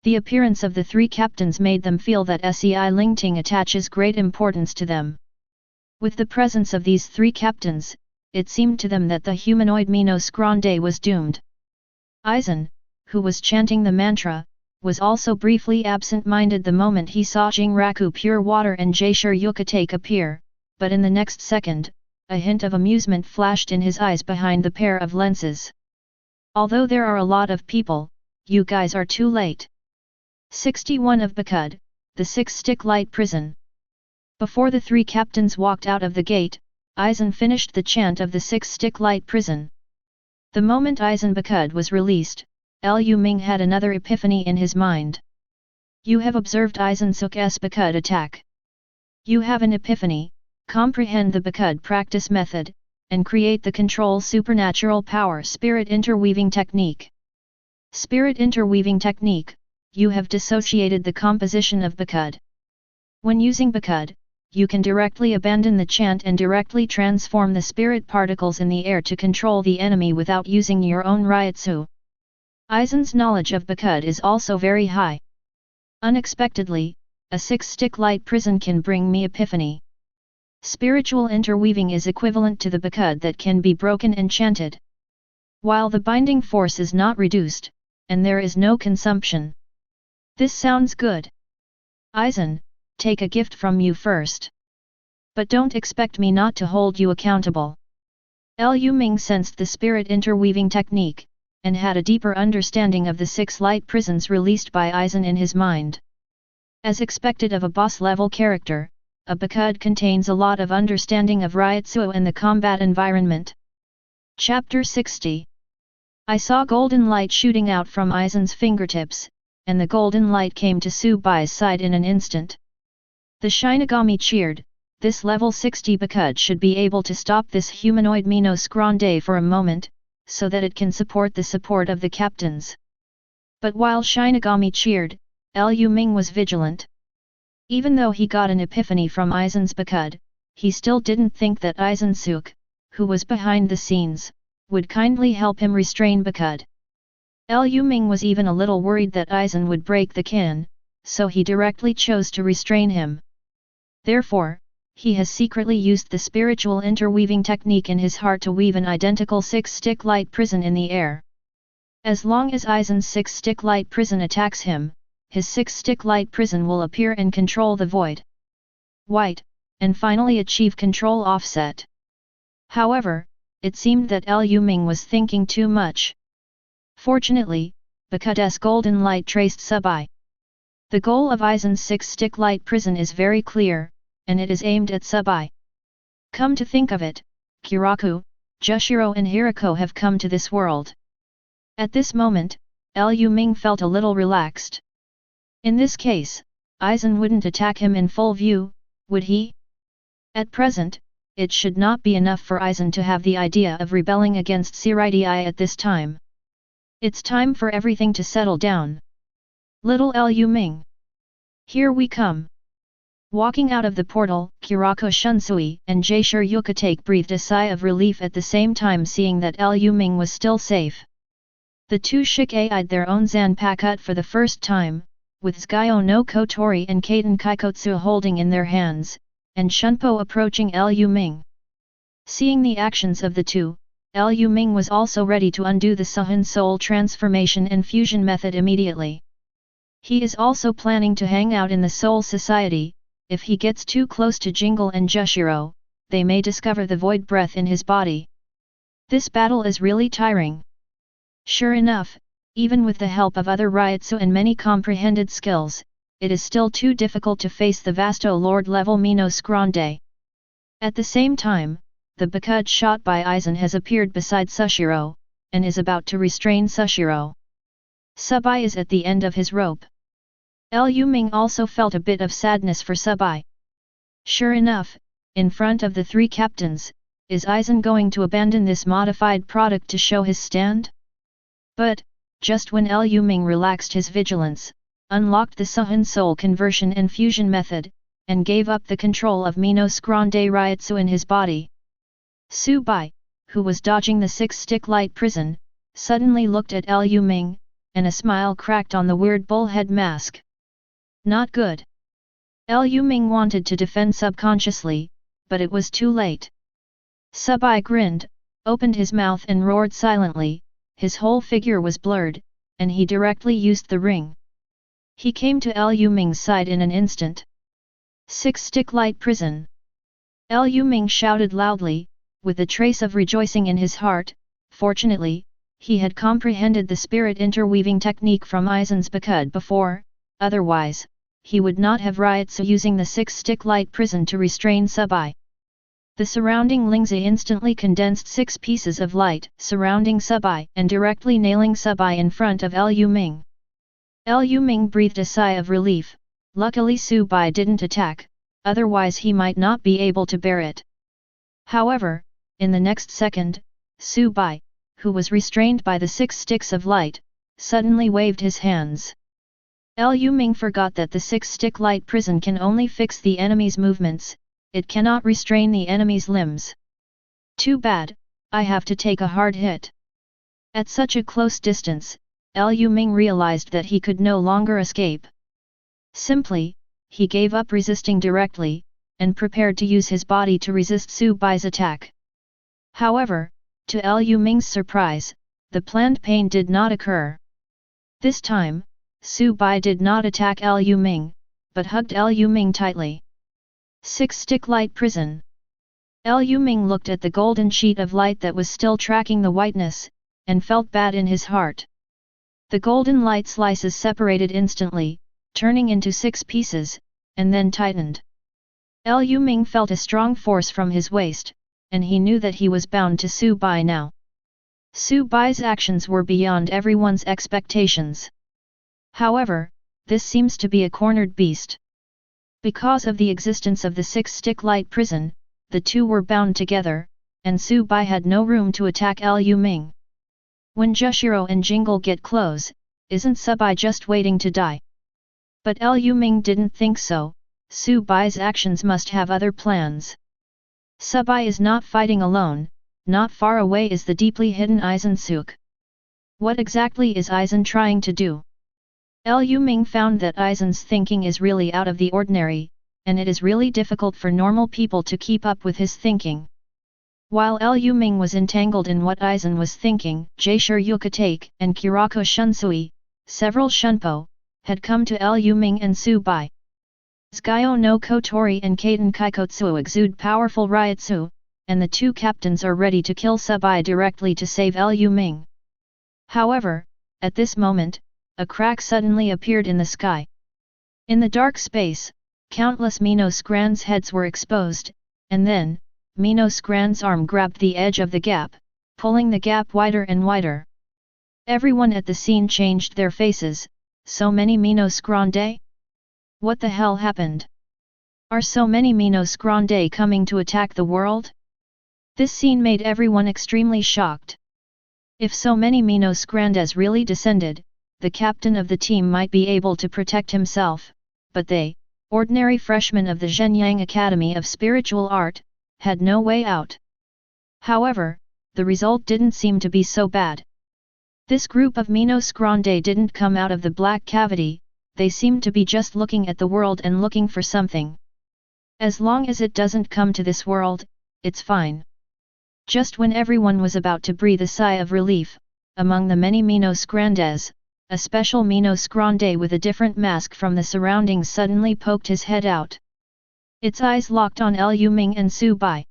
The appearance of the 3 captains made them feel that Sei Lingting attaches great importance to them. With the presence of these 3 captains, it seemed to them that the humanoid Minos Grande was doomed. Aizen, who was chanting the mantra, was also briefly absent-minded the moment he saw Jinraku Pure Water and Jaishur Yukatake appear, but in the next second, a hint of amusement flashed in his eyes behind the pair of lenses. Although there are a lot of people, you guys are too late. 61 of Bakud, the 6-stick light prison. Before the 3 captains walked out of the gate, Aizen finished the chant of the 6-stick light prison. The moment Aizen Bakud was released, Lu Ming had another epiphany in his mind. You have observed Aizen Suk's Bakud attack. You have an epiphany, comprehend the Bakud practice method, and create the control supernatural power spirit interweaving technique. Spirit interweaving technique, you have dissociated the composition of Bakud. When using Bakud, you can directly abandon the chant and directly transform the spirit particles in the air to control the enemy without using your own Reiatsu. Aizen's knowledge of Bakud is also very high. Unexpectedly, a 6-stick light prison can bring me epiphany. Spiritual interweaving is equivalent to the Bakud that can be broken and chanted. While the binding force is not reduced, and there is no consumption. This sounds good. Aizen, take a gift from you first. But don't expect me not to hold you accountable. Liu Ming sensed the spirit interweaving technique, and had a deeper understanding of the 6 light prisons released by Aizen in his mind. As expected of a boss-level character, a Bakud contains a lot of understanding of Reiatsu and the combat environment. Chapter 60. I saw golden light shooting out from Aizen's fingertips, and the golden light came to Subai's side in an instant. The Shinigami cheered. This level 60 Bakud should be able to stop this humanoid Minos Grande for a moment, so that it can support the support of the captains. But while Shinigami cheered, Liu Ming was vigilant. Even though he got an epiphany from Aizen's Bakud, he still didn't think that Aizen Suk, who was behind the scenes, would kindly help him restrain Bakud. Liu Ming was even a little worried that Aizen would break the kin, so he directly chose to restrain him. Therefore, he has secretly used the spiritual interweaving technique in his heart to weave an identical 6-stick light prison in the air. As long as Aizen's 6-stick light prison attacks him, his 6-stick light prison will appear and control the void. White, and finally achieve control offset. However, it seemed that Liu Ming was thinking too much. Fortunately, Bakud's golden light traced Subai. The goal of Aizen's 6-stick light prison is very clear, and it is aimed at Subai. Come to think of it, Kiraku, Jushiro and Hirako have come to this world. At this moment, Liu Ming felt a little relaxed. In this case, Aizen wouldn't attack him in full view, would he? At present, it should not be enough for Aizen to have the idea of rebelling against Siritii at this time. It's time for everything to settle down. Little Liu Ming. Here we come. Walking out of the portal, Kirako Shunsui and Jaishur Yukatake breathed a sigh of relief at the same time seeing that Liu Ming was still safe. The two Shikei-eyed their own Zanpakutō for the first time, with Zgyo no Kotori and Kaiten Kaikotsu holding in their hands, and Shunpo approaching Liu Ming. Seeing the actions of the two, Liu Ming was also ready to undo the Suhun soul transformation and fusion method immediately. He is also planning to hang out in the Soul Society. If he gets too close to Jingle and Jushiro, they may discover the void breath in his body. This battle is really tiring. Sure enough, even with the help of other Reiatsu and many comprehended skills, it is still too difficult to face the Vasto Lord level Minos Grande. At the same time, the Bakud shot by Aizen has appeared beside Sushiro, and is about to restrain Sushiro. Subai is at the end of his rope. Liu Ming also felt a bit of sadness for Subai. Sure enough, in front of the 3 captains, is Aizen going to abandon this modified product to show his stand? But, just when Liu Ming relaxed his vigilance, unlocked the Suhun soul conversion and fusion method, and gave up the control of Minos Grande Reiatsu in his body. Subai, who was dodging the 6-stick light prison, suddenly looked at Liu Ming, and a smile cracked on the weird bullhead mask. Not good. Liu Ming wanted to defend subconsciously, but it was too late. Subai grinned, opened his mouth and roared silently. His whole figure was blurred, and he directly used the ring. He came to Liu Ming's side in an instant. 6-stick light prison. Liu Ming shouted loudly, with a trace of rejoicing in his heart. Fortunately, he had comprehended the spirit interweaving technique from Aizen's Bakud before, otherwise, he would not have Reiatsu using the 6-stick light prison to restrain Subai. The surrounding Lingzi instantly condensed 6 pieces of light surrounding Subai and directly nailing Subai in front of Liu Ming. Liu Ming breathed a sigh of relief. Luckily Subai didn't attack, otherwise he might not be able to bear it. However, in the next second, Subai, who was restrained by the 6 sticks of light, suddenly waved his hands. Liu Ming forgot that the 6-stick light prison can only fix the enemy's movements, it cannot restrain the enemy's limbs. Too bad, I have to take a hard hit. At such a close distance, Liu Ming realized that he could no longer escape. Simply, he gave up resisting directly, and prepared to use his body to resist Su Bai's attack. However, to Lu Ming's surprise, the planned pain did not occur. This time, Su Bai did not attack Lu Ming, but hugged Lu Ming tightly. 6-stick light prison. Lu Ming looked at the golden sheet of light that was still tracking the whiteness, and felt bad in his heart. The golden light slices separated instantly, turning into 6 pieces, and then tightened. Lu Ming felt a strong force from his waist, and he knew that he was bound to Su Bai now. Su Bai's actions were beyond everyone's expectations. However, this seems to be a cornered beast. Because of the existence of the 6-stick light prison, the two were bound together, and Su Bai had no room to attack Lu Ming. When Jushiro and Jingle get close, isn't Su Bai just waiting to die? But Lu Ming didn't think so. Su Bai's actions must have other plans. Su Bai is not fighting alone. Not far away is the deeply hidden Aizen Sook. What exactly is Aizen trying to do? Lu Ming found that Aizen's thinking is really out of the ordinary, and it is really difficult for normal people to keep up with his thinking. While Lu Ming was entangled in what Aizen was thinking, Jaishur Yukatake and Kurako Shunsui, several Shunpo, had come to Lu Ming and Su Bai. Zgayo no Kotori and Kaiten Kaikotsu exude powerful Reiatsu, and the two captains are ready to kill Su Bai directly to save Lu Ming. However, at this moment, a crack suddenly appeared in the sky. In the dark space, countless Minos Grand's heads were exposed, and then, Minos Grand's arm grabbed the edge of the gap, pulling the gap wider and wider. Everyone at the scene changed their faces. So many Minos Grande? What the hell happened? Are so many Minos Grande coming to attack the world? This scene made everyone extremely shocked. If so many Minos Grandes really descended, the captain of the team might be able to protect himself, but they, ordinary freshmen of the Zhenyang Academy of Spiritual Art, had no way out. However, the result didn't seem to be so bad. This group of Minos Grande didn't come out of the black cavity, they seemed to be just looking at the world and looking for something. As long as it doesn't come to this world, it's fine. Just when everyone was about to breathe a sigh of relief, among the many Minos Grandes, a special Minos Grande with a different mask from the surroundings suddenly poked his head out. Its eyes locked on Lu Ming and Su Bai.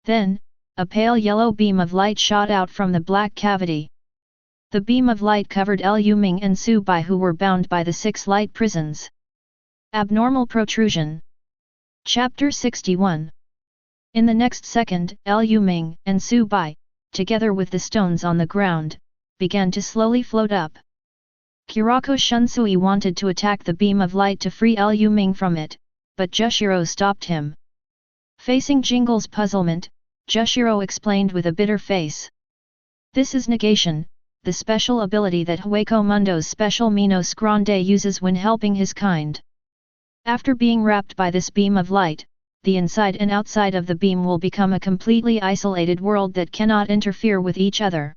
Then, a pale yellow beam of light shot out from the black cavity. The beam of light covered Lu Ming and Su Bai, who were bound by the 6 light prisons. Abnormal protrusion. Chapter 61. In the next second, Lu Ming and Su Bai, together with the stones on the ground, began to slowly float up. Kurako Shunsui wanted to attack the beam of light to free Lu Ming from it, but Jushiro stopped him. Facing Jingle's puzzlement, Jushiro explained with a bitter face. This is negation, the special ability that Hueco Mundo's special Minos Grande uses when helping his kind. After being wrapped by this beam of light, the inside and outside of the beam will become a completely isolated world that cannot interfere with each other.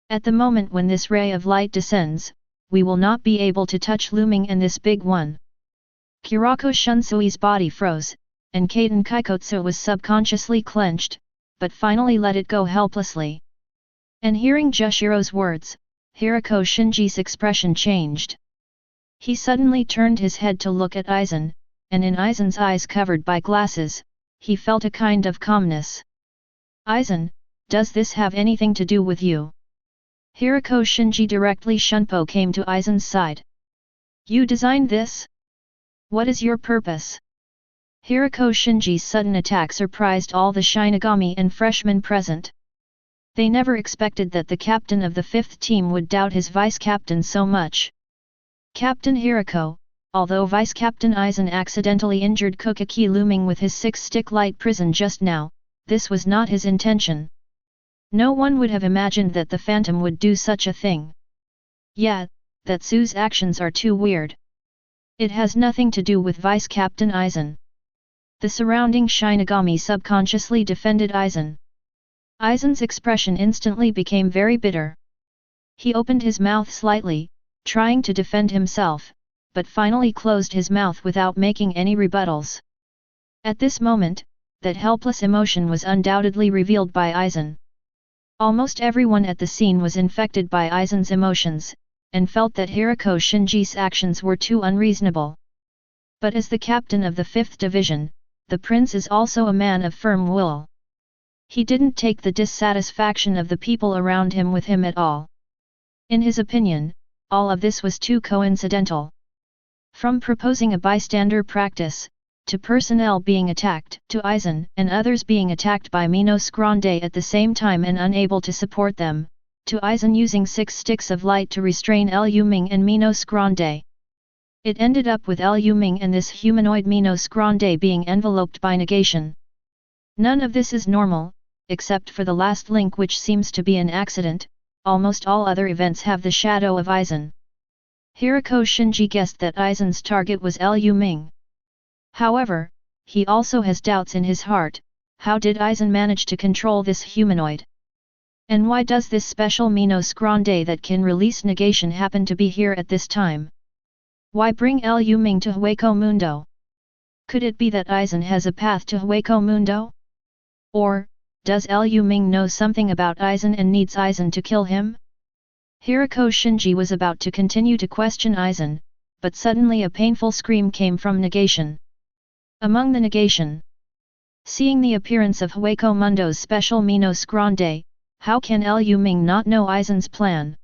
At the moment when this ray of light descends, we will not be able to touch Lu Ming and this big one. Kurako Shunsui's body froze, and Kaiten Kaikotsu was subconsciously clenched, but finally let it go helplessly. And hearing Jushiro's words, Hirako Shinji's expression changed. He suddenly turned his head to look at Aizen, and in Aizen's eyes covered by glasses, he felt a kind of calmness. Aizen, does this have anything to do with you? Hirako Shinji directly Shunpo came to Aizen's side. You designed this? What is your purpose? Hirako Shinji's sudden attack surprised all the Shinigami and freshmen present. They never expected that the captain of the 5th team would doubt his vice-captain so much. Captain Hirako, although Vice-Captain Aizen accidentally injured Kuchiki Lu Ming with his 6-stick light prison just now, this was not his intention. No one would have imagined that the Phantom would do such a thing. Yeah, that Su's actions are too weird. It has nothing to do with Vice-Captain Aizen. The surrounding Shinigami subconsciously defended Aizen. Aizen's expression instantly became very bitter. He opened his mouth slightly, trying to defend himself, but finally closed his mouth without making any rebuttals. At this moment, that helpless emotion was undoubtedly revealed by Aizen. Almost everyone at the scene was infected by Aizen's emotions, and felt that Hiriko Shinji's actions were too unreasonable. But as the captain of the 5th Division, the prince is also a man of firm will. He didn't take the dissatisfaction of the people around him with him at all. In his opinion, all of this was too coincidental. From proposing a bystander practice, to personnel being attacked, to Aizen and others being attacked by Minos Grande at the same time and unable to support them, to Aizen using 6 sticks of light to restrain Liu Ming and Minos Grande. It ended up with Liu Ming and this humanoid Minos Grande being enveloped by negation. None of this is normal, except for the last link which seems to be an accident. Almost all other events have the shadow of Aizen. Hiriko Shinji guessed that Aizen's target was Liu Ming. However, he also has doubts in his heart. How did Aizen manage to control this humanoid? And why does this special Minos Grande that can release negation happen to be here at this time? Why bring Liu Ming to Hueco Mundo? Could it be that Aizen has a path to Hueco Mundo? Or, does Liu Ming know something about Aizen and needs Aizen to kill him? Hiriko Shinji was about to continue to question Aizen, but suddenly a painful scream came from negation. Among the negation, seeing the appearance of Hueco Mundo's special Minos Grande, how can Liu Ming not know Aizen's plan?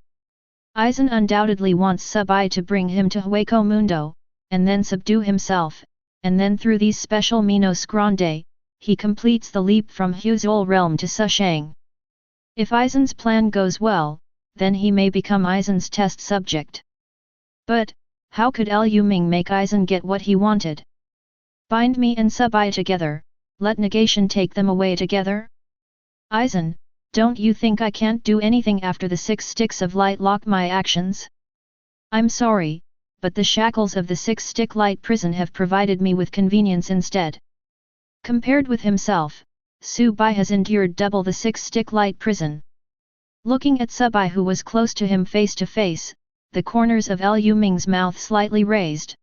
Aizen undoubtedly wants Sub-I to bring him to Hueco Mundo, and then subdue himself, and then through these special Minos Grande, he completes the leap from Xuzheng realm to Xuzheng. If Aizen's plan goes well, then he may become Aizen's test subject. But, how could Liu Ming make Aizen get what he wanted? Bind me and Sub-I together, let negation take them away together? Aizen, don't you think I can't do anything after the 6 sticks of light lock my actions? I'm sorry, but the shackles of the 6-stick light prison have provided me with convenience instead. Compared with himself, Sub-I has endured double the 6-stick light prison. Looking at Sub-I who was close to him face to face, the corners of Liu Ming's mouth slightly raised.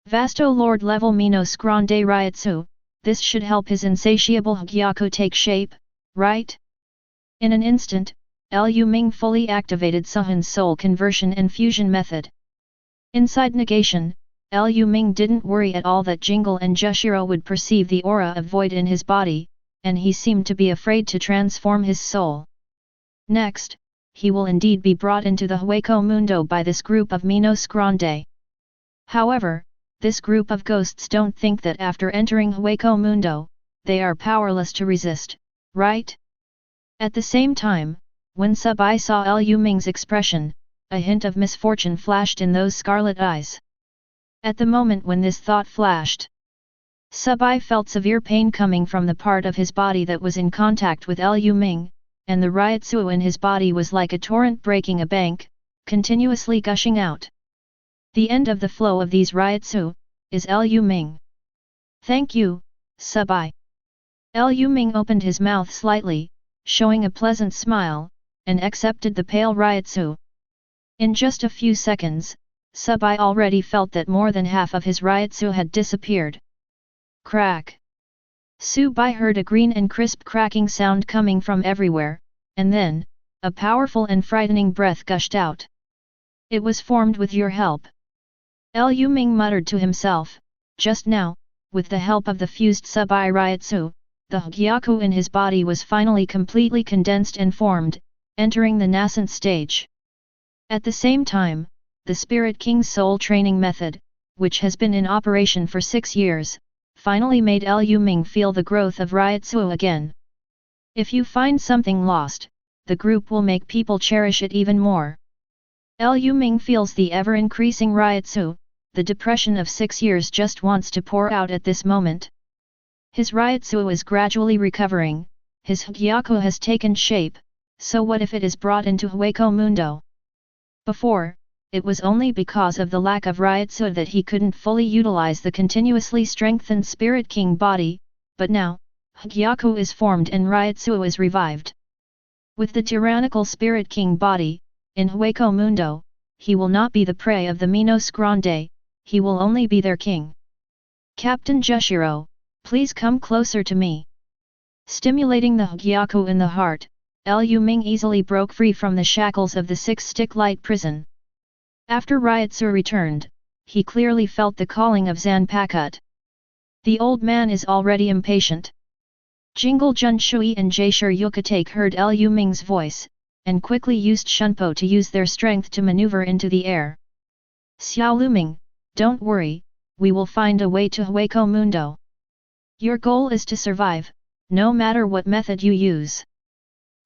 Vasto Lord level Minos Grande Reiatsu, this should help his insatiable Hogyoku take shape, right? In an instant, Liu Ming fully activated Suhun's soul conversion and fusion method. Inside negation, Liu Ming didn't worry at all that Jingle and Jushiro would perceive the aura of void in his body, and he seemed to be afraid to transform his soul. Next, he will indeed be brought into the Hueco Mundo by this group of Minos Grande. However, this group of ghosts don't think that after entering Hueco Mundo, they are powerless to resist, right? At the same time, when Sub-I saw Liu Ming's expression, a hint of misfortune flashed in those scarlet eyes. At the moment when this thought flashed, Sub-I felt severe pain coming from the part of his body that was in contact with Liu Ming, and the Reiatsu in his body was like a torrent breaking a bank, continuously gushing out. The end of the flow of these Reiatsu is Liu Ming. Thank you, Sub-I. Liu Ming opened his mouth slightly, showing a pleasant smile, and accepted the pale Reiatsu. In just a few seconds, Sub-I already felt that more than half of his Reiatsu had disappeared. Crack! Sub-I heard a green and crisp cracking sound coming from everywhere, and then, a powerful and frightening breath gushed out. It was formed with your help. Liu Ming muttered to himself, just now, with the help of the fused Sub-I Reiatsu, the Hogyoku in his body was finally completely condensed and formed, entering the nascent stage. At the same time, the Spirit King's soul training method, which has been in operation for 6 years, finally made Liu Ming feel the growth of Reiatsu again. If you find something lost, the group will make people cherish it even more. Liu Ming feels the ever-increasing Reiatsu, the depression of 6 years just wants to pour out at this moment. His Reiatsu is gradually recovering, his Hogyoku has taken shape, so what if it is brought into Hueco Mundo? Before, it was only because of the lack of Reiatsu that he couldn't fully utilize the continuously strengthened Spirit King body, but now, Hogyoku is formed and Reiatsu is revived. With the tyrannical Spirit King body, in Hueco Mundo, he will not be the prey of the Minos Grande, he will only be their king. Captain Jushiro, Please come closer to me. Stimulating the Hogyoku in the heart, Lu Ming easily broke free from the shackles of the six-stick light prison. After Reiatsu returned, he clearly felt the calling of Zanpakutō. The old man is already impatient. Jingle Junshui and Jaishur Yukatake heard Lu Ming's voice, and quickly used Shunpo to use their strength to maneuver into the air. Xiao Lu Ming, don't worry, we will find a way to Hueco Mundo. Your goal is to survive, no matter what method you use.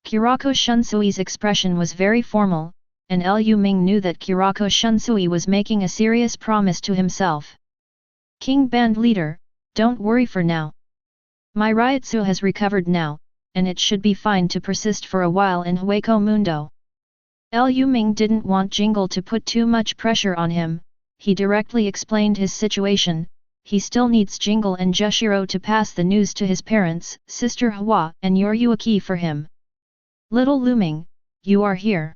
Kurako Shunsui's expression was very formal, and Lu Ming knew that Kurako Shunsui was making a serious promise to himself. King Band Leader, don't worry for now. My Reiatsu has recovered now, and it should be fine to persist for a while in Hueco Mundo. Lu Ming didn't want Jingle to put too much pressure on him, he directly explained his situation. He still needs Jingle and Jushiro to pass the news to his parents, Sister Hwa and Yoryuaki for him. Little Lu Ming, you are here.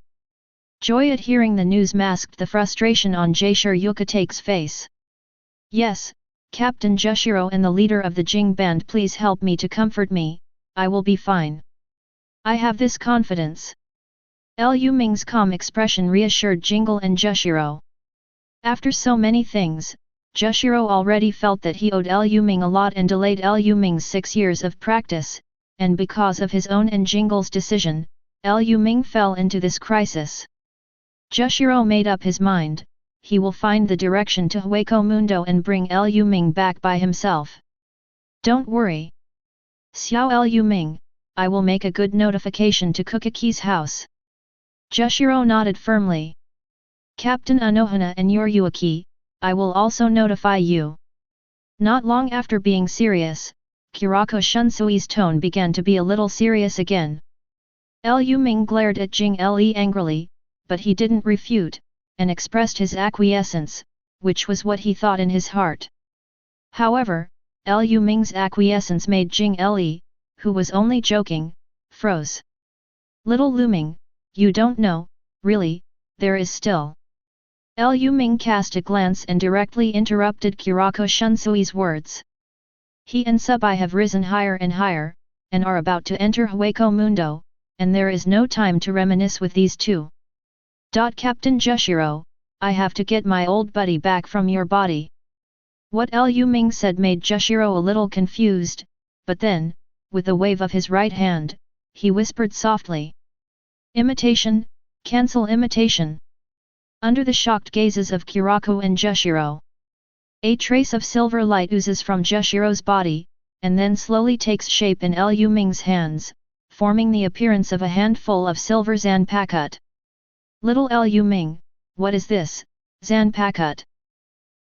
Joy at hearing the news masked the frustration on Jaishur Yukatake's face. Yes, Captain Jushiro and the leader of the Jing band, please help me to comfort me, I will be fine. I have this confidence. Lu Ming's calm expression reassured Jingle and Jushiro. After so many things, Jushiro already felt that he owed Lu Ming a lot and delayed Lu Ming's 6 years of practice, and because of his own and Jingle's decision, Lu Ming fell into this crisis. Jushiro made up his mind, he will find the direction to Hueco Mundo and bring Lu Ming back by himself. Don't worry. Xiao Lu Ming, I will make a good notification to Kuchiki's house. Jushiro nodded firmly. Captain Anohana and Yoryuaki, I will also notify you. Not long after being serious, Kurako Shunsui's tone began to be a little serious again. Lu Ming glared at Jing Le angrily, but he didn't refute, and expressed his acquiescence, which was what he thought in his heart. However, Lu Ming's acquiescence made Jing Le, who was only joking, froze. Little Lu Ming, you don't know, really, there is still. Lu Ming cast a glance and directly interrupted Kurako Shunsui's words. He and Subai have risen higher and higher, and are about to enter Hueco Mundo, and there is no time to reminisce with these two. Captain Jushiro, I have to get my old buddy back from your body. What Lu Ming said made Jushiro a little confused, but then, with a wave of his right hand, he whispered softly. Imitation, cancel imitation. Under the shocked gazes of Kurako and Jushiro, a trace of silver light oozes from Jushiro's body, and then slowly takes shape in Lu Ming's hands, forming the appearance of a handful of silver zanpakuto. Little Lu Ming, what is this, zanpakuto?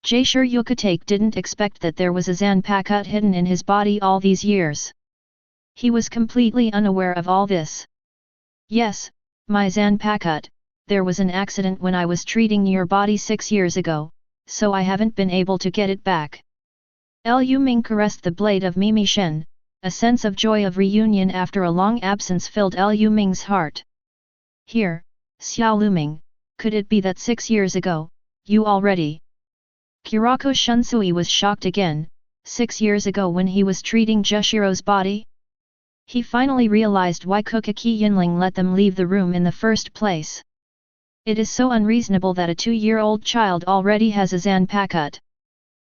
Jaishur Yukatake didn't expect that there was a zanpakuto hidden in his body all these years. He was completely unaware of all this. Yes, my zanpakuto, there was an accident when I was treating your body 6 years ago, so I haven't been able to get it back. Lu Ming caressed the blade of Mimi Shen, a sense of joy of reunion after a long absence filled Lu Ming's heart. Here, Xiao Lu Ming, could it be that 6 years ago, you already... Kurako Shunsui was shocked again, 6 years ago when he was treating Jushiro's body? He finally realized why Kuchiki Yinling let them leave the room in the first place. It is so unreasonable that a 2-year-old child already has a zanpakuto.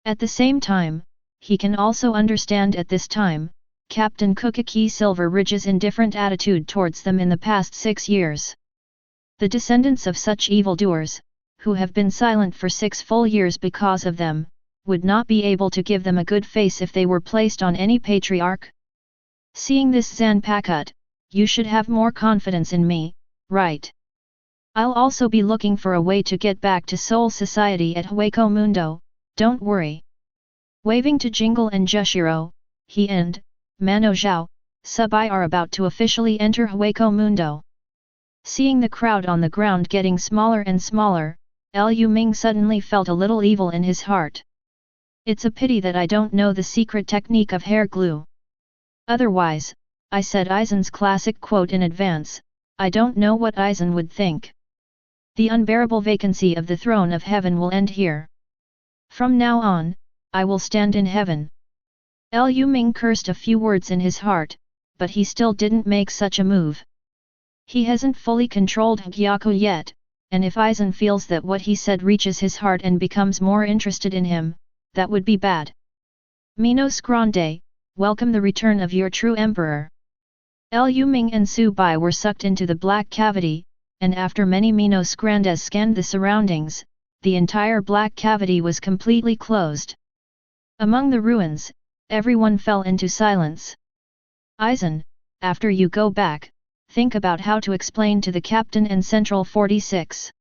At the same time, he can also understand at this time, Captain Kuchiki Silver Ridge's indifferent attitude towards them in the past 6 years. The descendants of such evildoers, who have been silent for 6 full years because of them, would not be able to give them a good face if they were placed on any patriarch. Seeing this zanpakuto, you should have more confidence in me, right? I'll also be looking for a way to get back to Soul Society at Hueco Mundo, don't worry. Waving to Jingle and Jushiro, he and Mano Zhao, Subai are about to officially enter Hueco Mundo. Seeing the crowd on the ground getting smaller and smaller, Lu Ming suddenly felt a little evil in his heart. It's a pity that I don't know the secret technique of hair glue. Otherwise, I said Aizen's classic quote in advance, I don't know what Aizen would think. The unbearable vacancy of the throne of heaven will end here. From now on, I will stand in heaven. Lu Ming cursed a few words in his heart, but he still didn't make such a move. He hasn't fully controlled Hogyoku yet, and if Aizen feels that what he said reaches his heart and becomes more interested in him, that would be bad. Minos Grande, welcome the return of your true emperor. Lu Ming and Su Bai were sucked into the black cavity, and after many Minos Grandes scanned the surroundings, the entire black cavity was completely closed. Among the ruins, everyone fell into silence. Aizen, after you go back, think about how to explain to the captain and Central 46.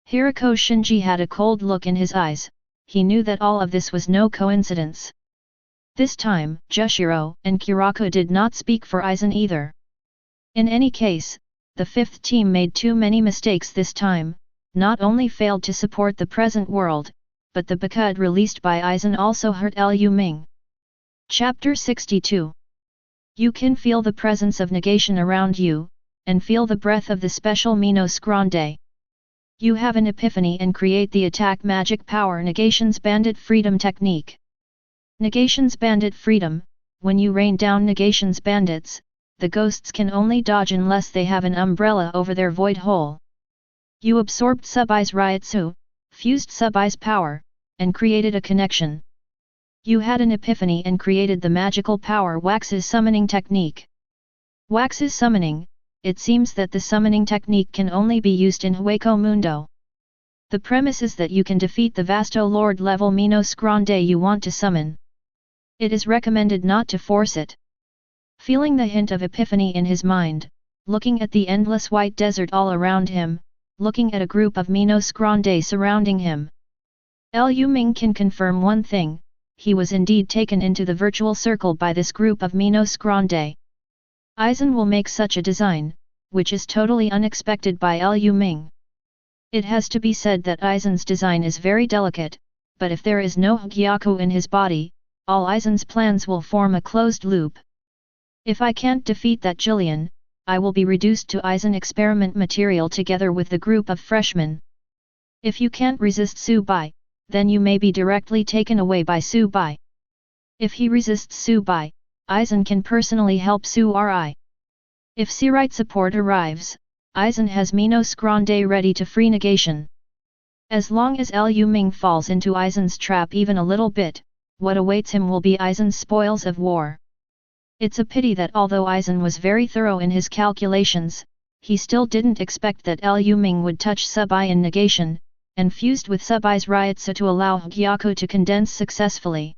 Hirako Shinji had a cold look in his eyes. He knew that all of this was no coincidence. This time, Jushiro and Kiraku did not speak for Aizen either. In any case, the fifth team made too many mistakes this time, not only failed to support the present world, but the Bakud released by Aizen also hurt Lu Ming. Chapter 62. You can feel the presence of negation around you, and feel the breath of the special Minos Grande. You have an epiphany and create the attack magic power Negation's Bandit Freedom technique. Negation's Bandit Freedom, when you rain down Negation's bandits, the ghosts can only dodge unless they have an umbrella over their void hole. You absorbed Sub-I's Reiatsu, fused Sub-I's power, and created a connection. You had an epiphany and created the magical power Wax's summoning technique. Wax's summoning, it seems that the summoning technique can only be used in Hueco Mundo. The premise is that you can defeat the Vasto Lord level Minos Grande you want to summon. It is recommended not to force it. Feeling the hint of epiphany in his mind, looking at the endless white desert all around him, looking at a group of Minos Grande surrounding him. Lu Ming can confirm one thing, he was indeed taken into the virtual circle by this group of Minos Grande. Aizen will make such a design, which is totally unexpected by Lu Ming. It has to be said that Aizen's design is very delicate, but if there is no Hogyoku in his body, all Aizen's plans will form a closed loop. If I can't defeat that Jillian, I will be reduced to Aizen experiment material together with the group of freshmen. If you can't resist Su Bai, then you may be directly taken away by Su Bai. If he resists Su Bai, Aizen can personally help Su Ri. If Sirite support arrives, Aizen has Minos Grande ready to free negation. As long as Lu Ming falls into Aizen's trap even a little bit, what awaits him will be Aizen's spoils of war. It's a pity that although Aizen was very thorough in his calculations, he still didn't expect that Lu Ming would touch Sub-I in negation, and fused with Sub-I's Reiatsu to allow Hogyoku to condense successfully.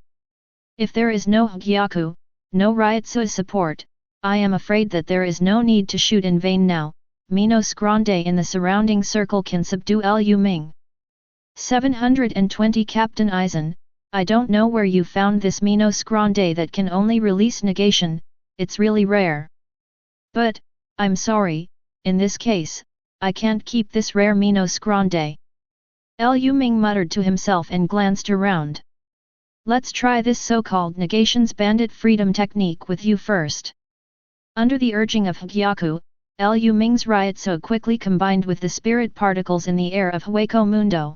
If there is no Hogyoku, no Reiatsu support, I am afraid that there is no need to shoot in vain now. Minos Grande in the surrounding circle can subdue Lu Ming. 720 Captain Aizen, I don't know where you found this Minos Grande that can only release negation, it's really rare. But, I'm sorry, in this case, I can't keep this rare Minos Grande. Lu Ming muttered to himself and glanced around. Let's try this so-called Negation's Bandit Freedom technique with you first. Under the urging of Hogyoku, Lu Ming's Reiatsu quickly combined with the spirit particles in the air of Hueco Mundo.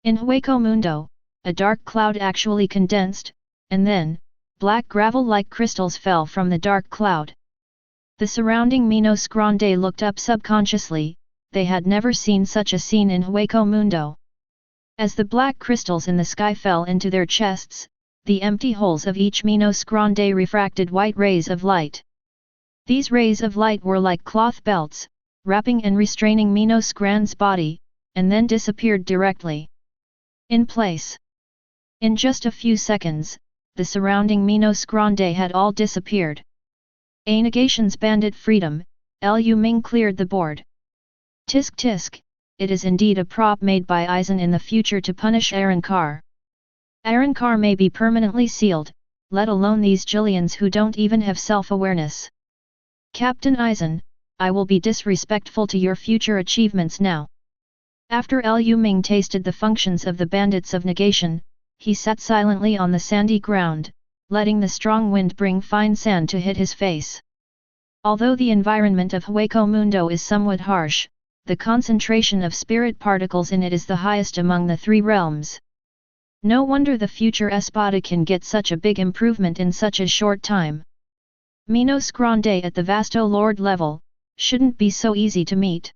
In Hueco Mundo, a dark cloud actually condensed, and then, black gravel-like crystals fell from the dark cloud. The surrounding Minos Grande looked up subconsciously, they had never seen such a scene in Hueco Mundo. As the black crystals in the sky fell into their chests, the empty holes of each Minos Grande refracted white rays of light. These rays of light were like cloth belts, wrapping and restraining Minos Grande's body, and then disappeared directly. In place. In just a few seconds, the surrounding Minos Grande had all disappeared. A Negation's Bandit Freedom, Lu Ming cleared the board. Tisk tisk, it is indeed a prop made by Aizen in the future to punish Arrancar. Arrancar may be permanently sealed, let alone these Jillians who don't even have self-awareness. Captain Aizen, I will be disrespectful to your future achievements now. After Lu Ming tasted the functions of the bandits of negation, he sat silently on the sandy ground, letting the strong wind bring fine sand to hit his face. Although the environment of Hueco Mundo is somewhat harsh, the concentration of spirit particles in it is the highest among the three realms. No wonder the future Espada can get such a big improvement in such a short time. Minos Grande at the Vasto Lord level, shouldn't be so easy to meet.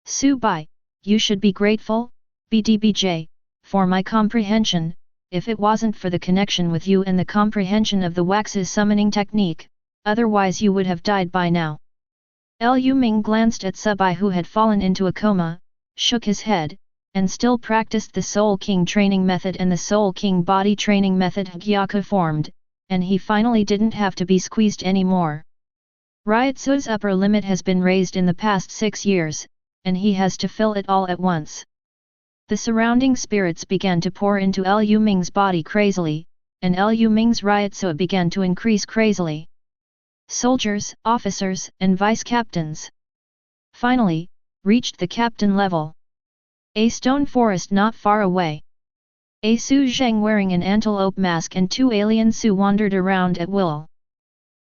Subai, you should be grateful, BDBJ, for my comprehension. If it wasn't for the connection with you and the comprehension of the Wax's summoning technique, otherwise you would have died by now. Lu Ming glanced at Subai, who had fallen into a coma, shook his head, and still practiced the Soul King training method and the Soul King body training method Hogyoku formed, and he finally didn't have to be squeezed anymore. Reiatsu's upper limit has been raised in the past 6 years, and he has to fill it all at once. The surrounding spirits began to pour into Lu Ming's body crazily, and Lu Ming's Reiatsu began to increase crazily. Soldiers, officers, and vice-captains finally reached the captain level. A stone forest not far away. A Xuzheng wearing an antelope mask and 2 alien Su wandered around at will.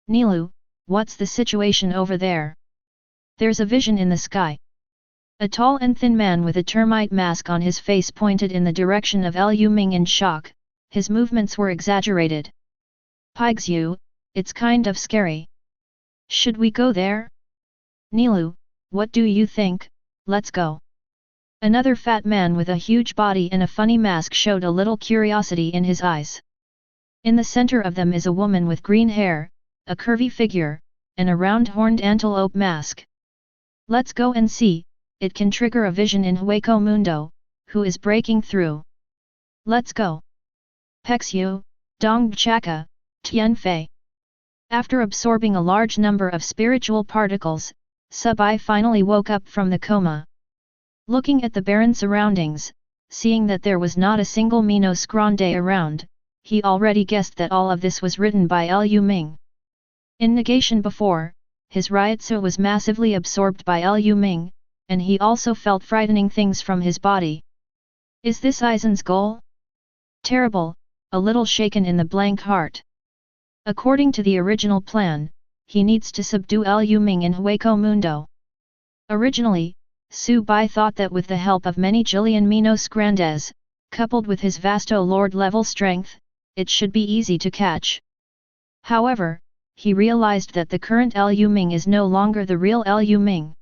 Nilu, what's the situation over there? There's a vision in the sky. A tall and thin man with a termite mask on his face pointed in the direction of Lu Ming in shock. His movements were exaggerated. Pigsu, it's kind of scary. Should we go there? Nilu, what do you think? Let's go. Another fat man with a huge body and a funny mask showed a little curiosity in his eyes. In the center of them is a woman with green hair, a curvy figure, and a round-horned antelope mask. Let's go and see. It can trigger a vision in Hueco Mundo, who is breaking through. Let's go. Pexu, Dongchaka, Tianfei. After absorbing a large number of spiritual particles, Subai finally woke up from the coma. Looking at the barren surroundings, seeing that there was not a single Minos Grande around, he already guessed that all of this was written by Lu Ming. In negation before, his Reiatsu was massively absorbed by Lu Ming, and he also felt frightening things from his body. Is this Aizen's goal? Terrible, a little shaken in the blank heart. According to the original plan, he needs to subdue Lu Ming in Hueco Mundo. Originally, Subai thought that with the help of many Jillian Minos Grandes, coupled with his Vasto Lord level strength, it should be easy to catch. However, he realized that the current Lu Ming is no longer the real Lu Ming.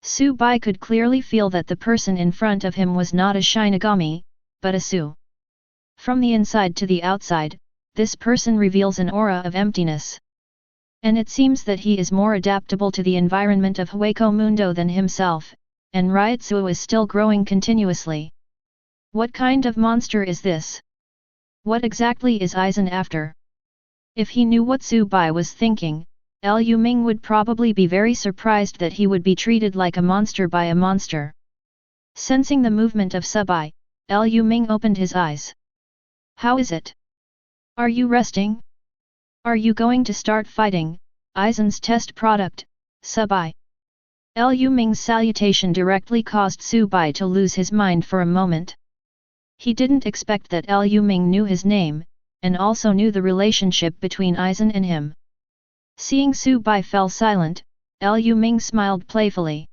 Subai could clearly feel that the person in front of him was not a Shinigami, but a Su. From the inside to the outside, this person reveals an aura of emptiness. And it seems that he is more adaptable to the environment of Hueco Mundo than himself, and Reiatsu is still growing continuously. What kind of monster is this? What exactly is Aizen after? If he knew what Subai was thinking, Lu Ming would probably be very surprised that he would be treated like a monster by a monster. Sensing the movement of Subai, Lu Ming opened his eyes. How is it? Are you resting? Are you going to start fighting, Aizen's test product, Subai? Lu Ming's salutation directly caused Subai to lose his mind for a moment. He didn't expect that Lu Ming knew his name, and also knew the relationship between Aizen and him. Seeing Subai fell silent, Lu Ming smiled playfully.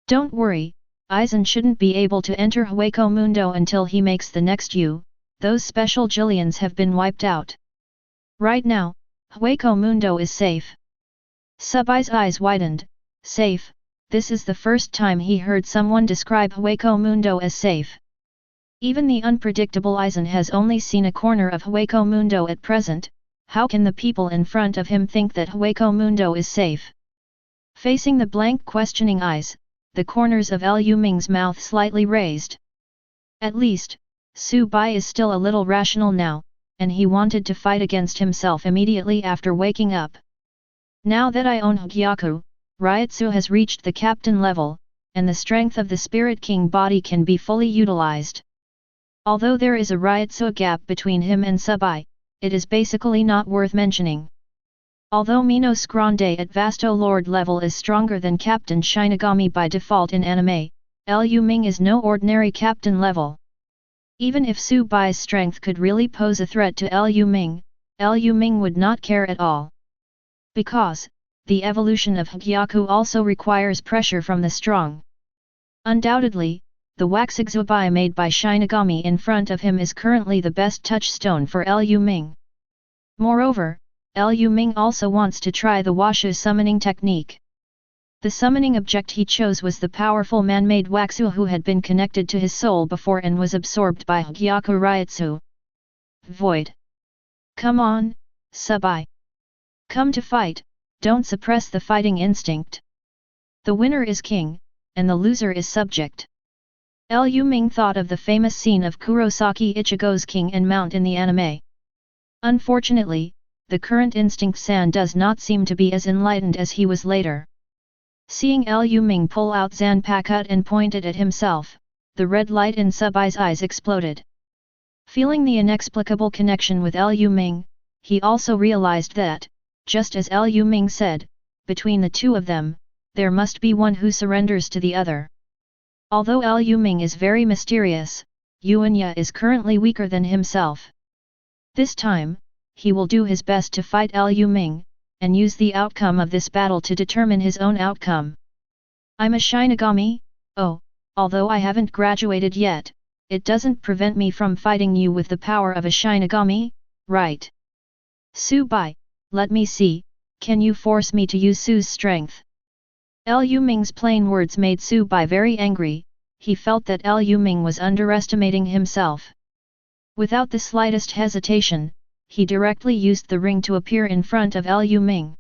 Don't worry, Aizen shouldn't be able to enter Hueco Mundo until he makes the next U. Those special Jillians have been wiped out. Right now, Hueco Mundo is safe. Subai's eyes widened. Safe, this is the first time he heard someone describe Hueco Mundo as safe. Even the unpredictable Aizen has only seen a corner of Hueco Mundo at present. How can the people in front of him think that Hueco Mundo is safe? Facing the blank questioning eyes, the corners of Lu Ming's mouth slightly raised. At least, Subai is still a little rational now, and he wanted to fight against himself immediately after waking up. Now that I own Hogyoku, Reiatsu has reached the captain level, and the strength of the Spirit King body can be fully utilized. Although there is a Reiatsu gap between him and Subai, it is basically not worth mentioning. Although Minos Grande at Vasto Lord level is stronger than Captain Shinigami by default in anime, Lu Ming is no ordinary captain level. Even if Subai's strength could really pose a threat to Lu Ming would not care at all. Because, the evolution of Hogyoku also requires pressure from the strong. Undoubtedly, the wax Xuzheng made by Shinigami in front of him is currently the best touchstone for Liu Ming. Moreover, Liu Ming also wants to try the Washu summoning technique. The summoning object he chose was the powerful man-made Waxu who had been connected to his soul before and was absorbed by Hogyoku Reiatsu. Void. Come on, Subai. Come to fight, don't suppress the fighting instinct. The winner is king, and the loser is subject. Liu Ming thought of the famous scene of Kurosaki Ichigo's King and Mount in the anime. Unfortunately, the current instinct San does not seem to be as enlightened as he was later. Seeing Liu Ming pull out Zanpakuto and point it at himself, the red light in Subai's eyes exploded. Feeling the inexplicable connection with Liu Ming, he also realized that, just as Liu Ming said, between the two of them, there must be one who surrenders to the other. Although Liu Ming is very mysterious, Yuanya is currently weaker than himself. This time, he will do his best to fight Liu Ming, and use the outcome of this battle to determine his own outcome. I'm a Shinigami, although I haven't graduated yet, it doesn't prevent me from fighting you with the power of a Shinigami, right? Subai, let me see, can you force me to use Su's strength? Liu Ming's plain words made Subai very angry, he felt that Liu Ming was underestimating himself. Without the slightest hesitation, he directly used the ring to appear in front of Liu Ming.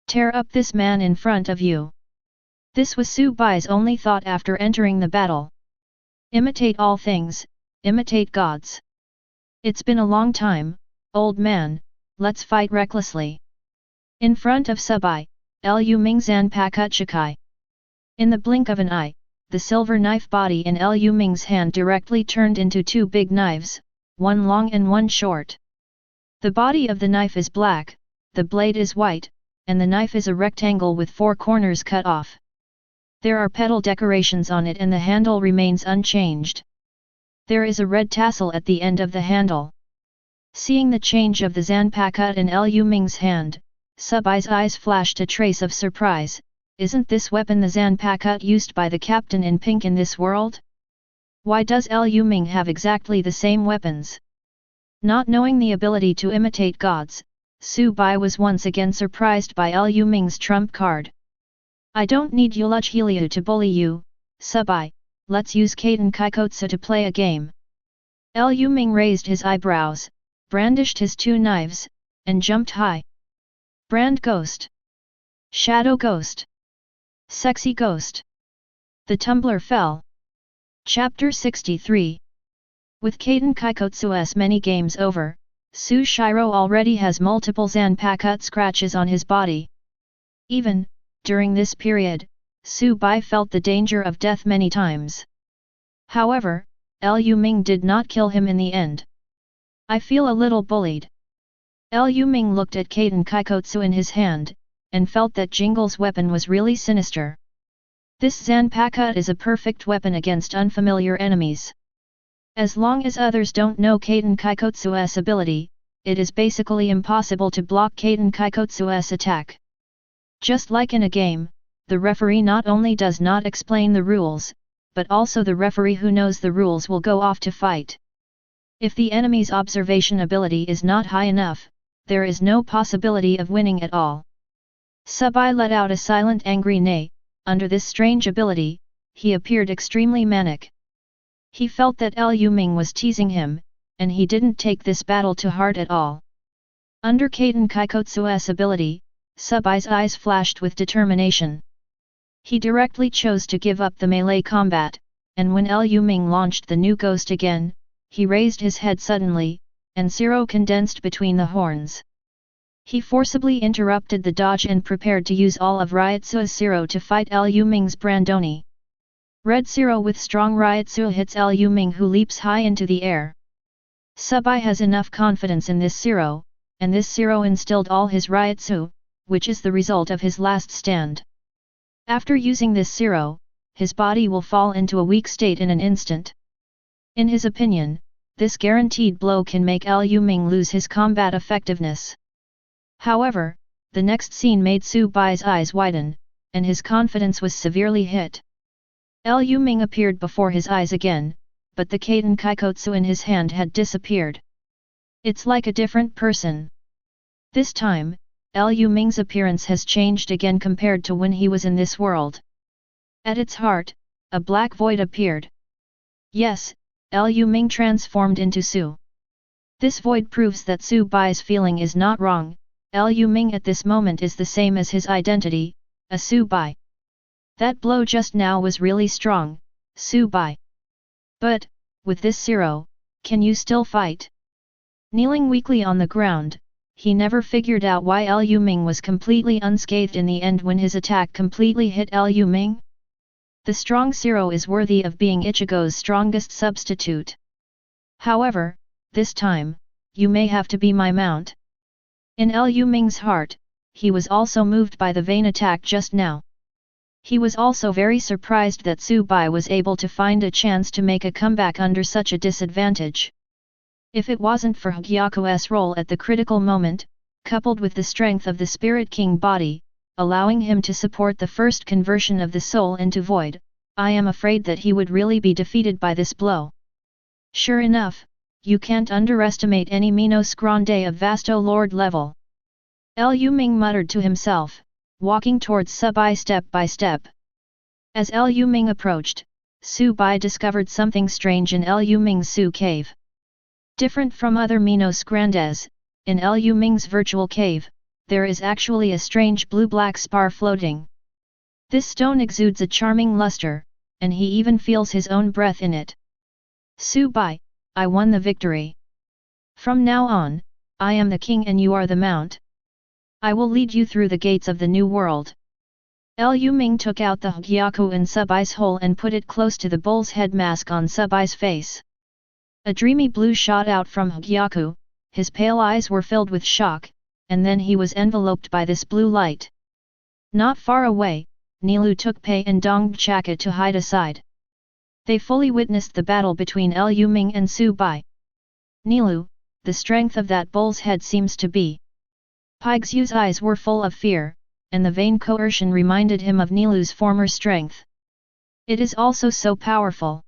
Tear up this man in front of you. This was Subai's only thought after entering the battle. Imitate all things, imitate gods. It's been a long time, old man, let's fight recklessly. In front of Subai, Liu Ming Zanpakuto. In the blink of an eye, the silver knife body in Liu Ming's hand directly turned into two big knives, one long and one short. The body of the knife is black, the blade is white, and the knife is a rectangle with four corners cut off. There are petal decorations on it and the handle remains unchanged. There is a red tassel at the end of the handle. Seeing the change of the Zanpakuto in Liu Ming's hand, Subai's eyes flashed a trace of surprise. Isn't this weapon the Zanpakuto used by the captain in pink in this world? Why does Liu Ming have exactly the same weapons? Not knowing the ability to imitate gods, Subai was once again surprised by Liu Ming's trump card. I don't need Yuluj to bully you, Subai, let's use Kaiten Kaikotsu to play a game. Liu Ming raised his eyebrows, brandished his two knives, and jumped high. Brand Ghost. Shadow Ghost. Sexy Ghost. The tumbler fell. Chapter 63. With Kaiten Kaikotsu's many games over, Su Shiro already has multiple Zanpakuto scratches on his body. Even, during this period, Subai felt the danger of death many times. However, Liu Ming did not kill him in the end. I feel a little bullied. Liu Ming looked at Kaiten Kaikotsu in his hand, and felt that Jingle's weapon was really sinister. This Zanpakuto is a perfect weapon against unfamiliar enemies. As long as others don't know Kaiten Kaikotsu's ability, it is basically impossible to block Kaiten Kaikotsu's attack. Just like in a game, the referee not only does not explain the rules, but also the referee who knows the rules will go off to fight. If the enemy's observation ability is not high enough, there is no possibility of winning at all. Subai let out a silent angry neigh. Under this strange ability, he appeared extremely manic. He felt that Liu Ming was teasing him, and he didn't take this battle to heart at all. Under Kaiten Kaikotsu's ability, Subai's eyes flashed with determination. He directly chose to give up the melee combat, and when Liu Ming launched the new ghost again, he raised his head suddenly, and Zero condensed between the horns. He forcibly interrupted the dodge and prepared to use all of Reiatsu's Zero to fight Liu Ming's Brandoni. Red Zero with strong Reiatsu hits Liu Ming who leaps high into the air. Subai has enough confidence in this Zero, and this Zero instilled all his Reiatsu, which is the result of his last stand. After using this Zero, his body will fall into a weak state in an instant. In his opinion, this guaranteed blow can make Liu Ming lose his combat effectiveness. However, the next scene made Subai's eyes widen, and his confidence was severely hit. Liu Ming appeared before his eyes again, but the Kaiten Kaikotsu in his hand had disappeared. It's like a different person. This time, Liu Ming's appearance has changed again compared to when he was in this world. At its heart, a black void appeared. Yes, Liu Ming transformed into Su. This void proves that Su Bai's feeling is not wrong. Liu Ming at this moment is the same as his identity, a Su Bai. That blow just now was really strong, Su Bai. But, with this zero, can you still fight? Kneeling weakly on the ground, he never figured out why Liu Ming was completely unscathed in the end when his attack completely hit Liu Ming. The strong zero is worthy of being Ichigo's strongest substitute. However, this time, you may have to be my mount. In Liu Ming's heart, he was also moved by the vain attack just now. He was also very surprised that Su Bai was able to find a chance to make a comeback under such a disadvantage. If it wasn't for Hogyoku's role at the critical moment, coupled with the strength of the Spirit King body, allowing him to support the first conversion of the soul into void, I am afraid that he would really be defeated by this blow. Sure enough, you can't underestimate any Minos Grande of Vasto Lord level. Liu Ming muttered to himself, walking towards Su Bai step by step. As Liu Ming approached, Su Bai discovered something strange in Liu Ming's Su cave. Different from other Minos Grandes, in Liu Ming's virtual cave, there is actually a strange blue-black spar floating. This stone exudes a charming luster, and he even feels his own breath in it. Su Bai, I won the victory. From now on, I am the king and you are the mount. I will lead you through the gates of the new world. Liu Ming took out the Hogyoku in Su Bai's hole and put it close to the bull's head mask on Su Bai's face. A dreamy blue shot out from Hogyoku, his pale eyes were filled with shock, and then he was enveloped by this blue light. Not far away, Nilu took Pei and Dong Chaka to hide aside. They fully witnessed the battle between Liu Ming and Su Bai. Nilu, the strength of that bull's head seems to be. Paixu's eyes were full of fear, and the vain coercion reminded him of Nilu's former strength. It is also so powerful.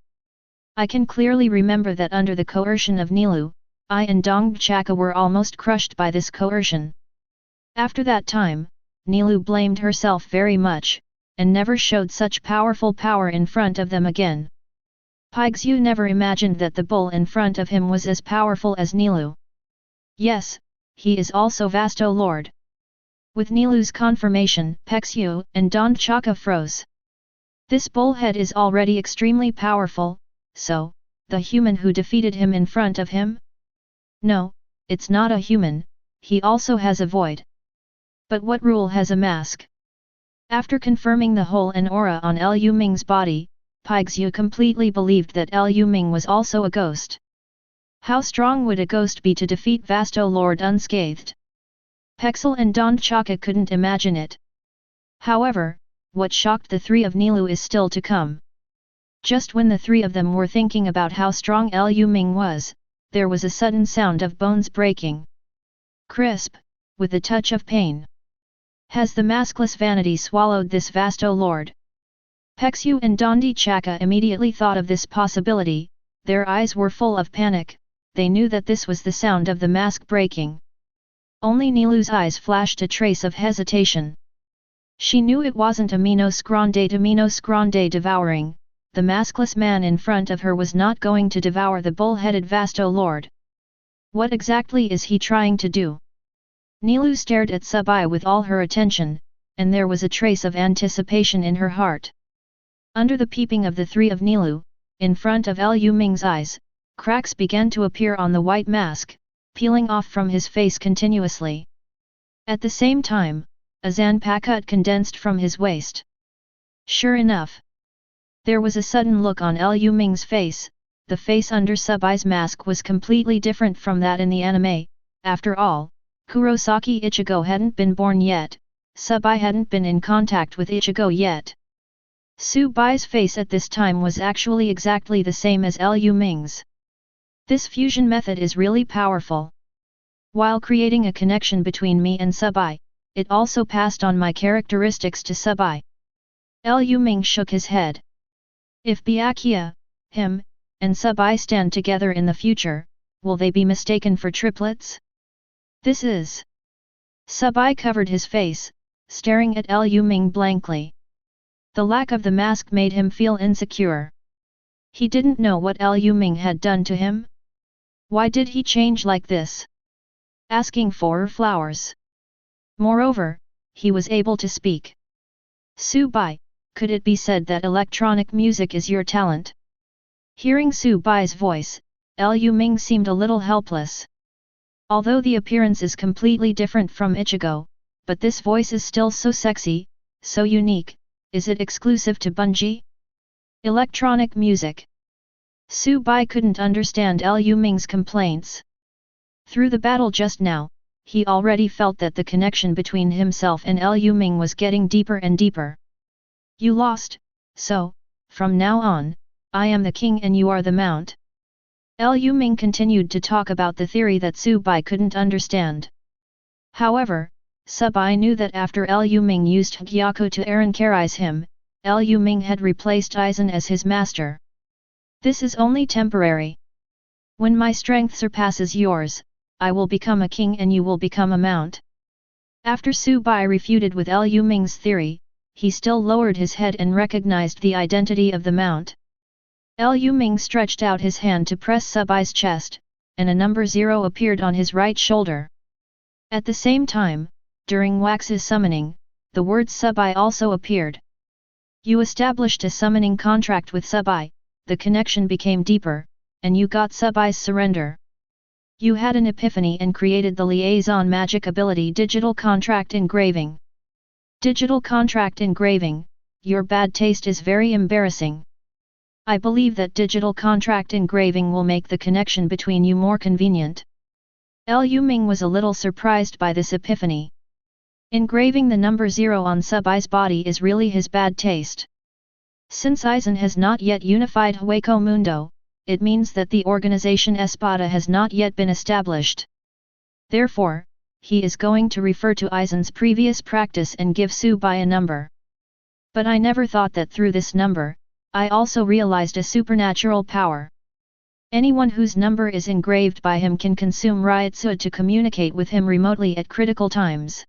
I can clearly remember that under the coercion of Nilu, I and Dong Chaka were almost crushed by this coercion. After that time, Nilu blamed herself very much, and never showed such powerful power in front of them again. Paixu never imagined that the bull in front of him was as powerful as Nilu. Yes, he is also Vasto Lord. With Nilu's confirmation, Paixu and Don Chaka froze. This bullhead is already extremely powerful, so, the human who defeated him in front of him? No, it's not a human, he also has a void. But what rule has a mask? After confirming the hole and aura on Liu Ming's body, Paixu completely believed that Liu Ming was also a ghost. How strong would a ghost be to defeat Vasto Lord unscathed? Pexel and Don Chaka couldn't imagine it. However, what shocked the three of Nilu is still to come. Just when the three of them were thinking about how strong Liu Ming was, there was a sudden sound of bones breaking. Crisp, with a touch of pain. Has the maskless vanity swallowed this Vasto Lord? Pexu and Dondi Chaka immediately thought of this possibility, their eyes were full of panic, they knew that this was the sound of the mask breaking. Only Nilu's eyes flashed a trace of hesitation. She knew it wasn't a Minos Grande to Minos Grande devouring, the maskless man in front of her was not going to devour the bull-headed Vasto Lord. What exactly is he trying to do? Nilu stared at Su Bai with all her attention, and there was a trace of anticipation in her heart. Under the peeping of the three of Nilu, in front of Liu Ming's eyes, cracks began to appear on the white mask, peeling off from his face continuously. At the same time, a zanpakuto condensed from his waist. Sure enough. There was a sudden look on Liu Ming's face, the face under Su Bai's mask was completely different from that in the anime. After all, Kurosaki Ichigo hadn't been born yet, Su Bai hadn't been in contact with Ichigo yet. Su Bai's face at this time was actually exactly the same as Liu Ming's. This fusion method is really powerful. While creating a connection between me and Su Bai, it also passed on my characteristics to Su Bai. Liu Ming shook his head. If Byakuya, him, and Subai stand together in the future, will they be mistaken for triplets? This is... Subai covered his face, staring at Lu Ming blankly. The lack of the mask made him feel insecure. He didn't know what Lu Ming had done to him. Why did he change like this? Asking for flowers. Moreover, he was able to speak. Subai, could it be said that electronic music is your talent? Hearing Subai's voice, Lu Ming seemed a little helpless. Although the appearance is completely different from Ichigo, but this voice is still so sexy, so unique. Is it exclusive to Bungie? Electronic music. Subai couldn't understand Lu Ming's complaints. Through the battle just now, he already felt that the connection between himself and Lu Ming was getting deeper and deeper. You lost, so, from now on, I am the king and you are the mount. Lu Ming continued to talk about the theory that Subai couldn't understand. However, Subai knew that after Lu Ming used Hogyoku to arankarize him, Lu Ming had replaced Aizen as his master. This is only temporary. When my strength surpasses yours, I will become a king and you will become a mount. After Subai refuted with Lu Ming's theory, he still lowered his head and recognized the identity of the mount. Lu Ming stretched out his hand to press Subai's chest, and a number 0 appeared on his right shoulder. At the same time, during Wax's summoning, the word Subai also appeared. You established a summoning contract with Subai, the connection became deeper, and you got Subai's surrender. You had an epiphany and created the liaison magic ability Digital Contract Engraving. Digital Contract Engraving, your bad taste is very embarrassing. I believe that digital contract engraving will make the connection between you more convenient. Lu Ming was a little surprised by this epiphany. Engraving the number 0 on Subai's body is really his bad taste. Since Aizen has not yet unified Hueco Mundo, it means that the organization Espada has not yet been established. Therefore, he is going to refer to Aizen's previous practice and give Subai a number. But I never thought that through this number, I also realized a supernatural power. Anyone whose number is engraved by him can consume Reiatsu to communicate with him remotely at critical times.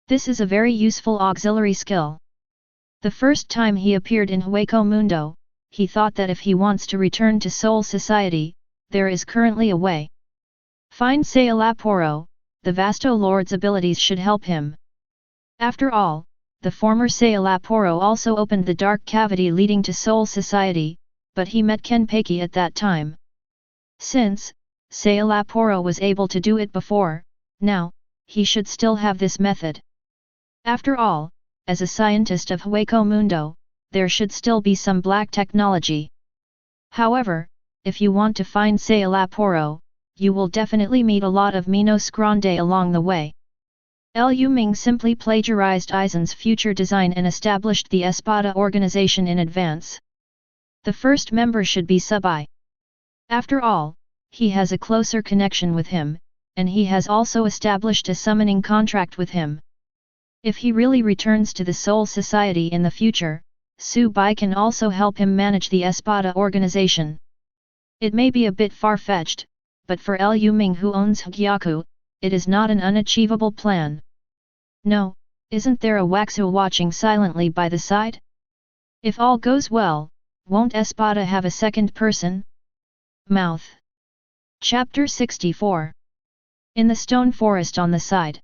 This is a very useful auxiliary skill. The first time he appeared in Hueco Mundo, he thought that if he wants to return to Soul Society, there is currently a way. Find Sailaporo, the Vasto Lord's abilities should help him. After all, the former Sailaporo also opened the dark cavity leading to Soul Society, but he met Kenpeki at that time. Since Sailaporo was able to do it before, now, he should still have this method. After all, as a scientist of Hueco Mundo, there should still be some black technology. However, if you want to find Sailaporo, you will definitely meet a lot of Minos Grande along the way. Lu Ming simply plagiarized Aizen's future design and established the Espada organization in advance. The first member should be Subai. After all, he has a closer connection with him, and he has also established a summoning contract with him. If he really returns to the Soul Society in the future, Subai can also help him manage the Espada organization. It may be a bit far-fetched, but for Lu Ming who owns Hogyoku, it is not an unachievable plan. No, isn't there a Waxu watching silently by the side? If all goes well, won't Espada have a second person? Mouth. Chapter 64. In the stone forest on the side.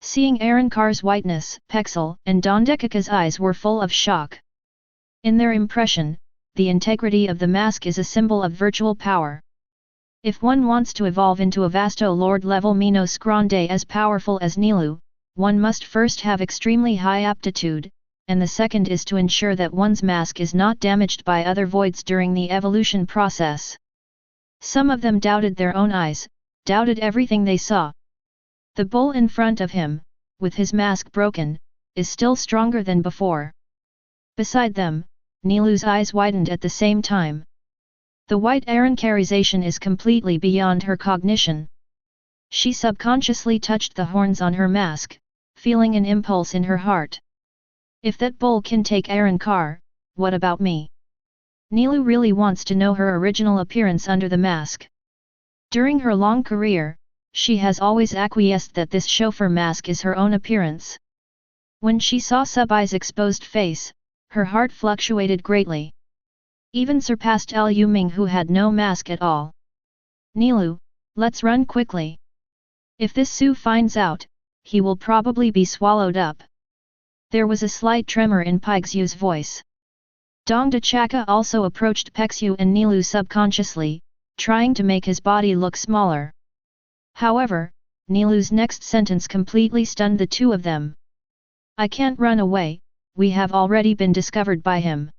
Seeing Arrancar's whiteness, Pexel and Dondekaka's eyes were full of shock. In their impression, the integrity of the mask is a symbol of virtual power. If one wants to evolve into a Vasto Lord level Minos Grande as powerful as Nilu, one must first have extremely high aptitude, and the second is to ensure that one's mask is not damaged by other voids during the evolution process. Some of them doubted their own eyes, doubted everything they saw. The bull in front of him, with his mask broken, is still stronger than before. Beside them, Nilu's eyes widened at the same time. The white Arrancarization is completely beyond her cognition. She subconsciously touched the horns on her mask, feeling an impulse in her heart. If that bull can take Arrancar, what about me? Nilu really wants to know her original appearance under the mask. During her long career, she has always acquiesced that this chauffeur mask is her own appearance. When she saw Subai's exposed face, her heart fluctuated greatly. Even surpassed Lu Ming, who had no mask at all. Nilu, let's run quickly. If this Su finds out, he will probably be swallowed up. There was a slight tremor in Pixu's voice. Dong Dachaka also approached Pexu and Nilu subconsciously, trying to make his body look smaller. However, Nilu's next sentence completely stunned the two of them. I can't run away, we have already been discovered by him.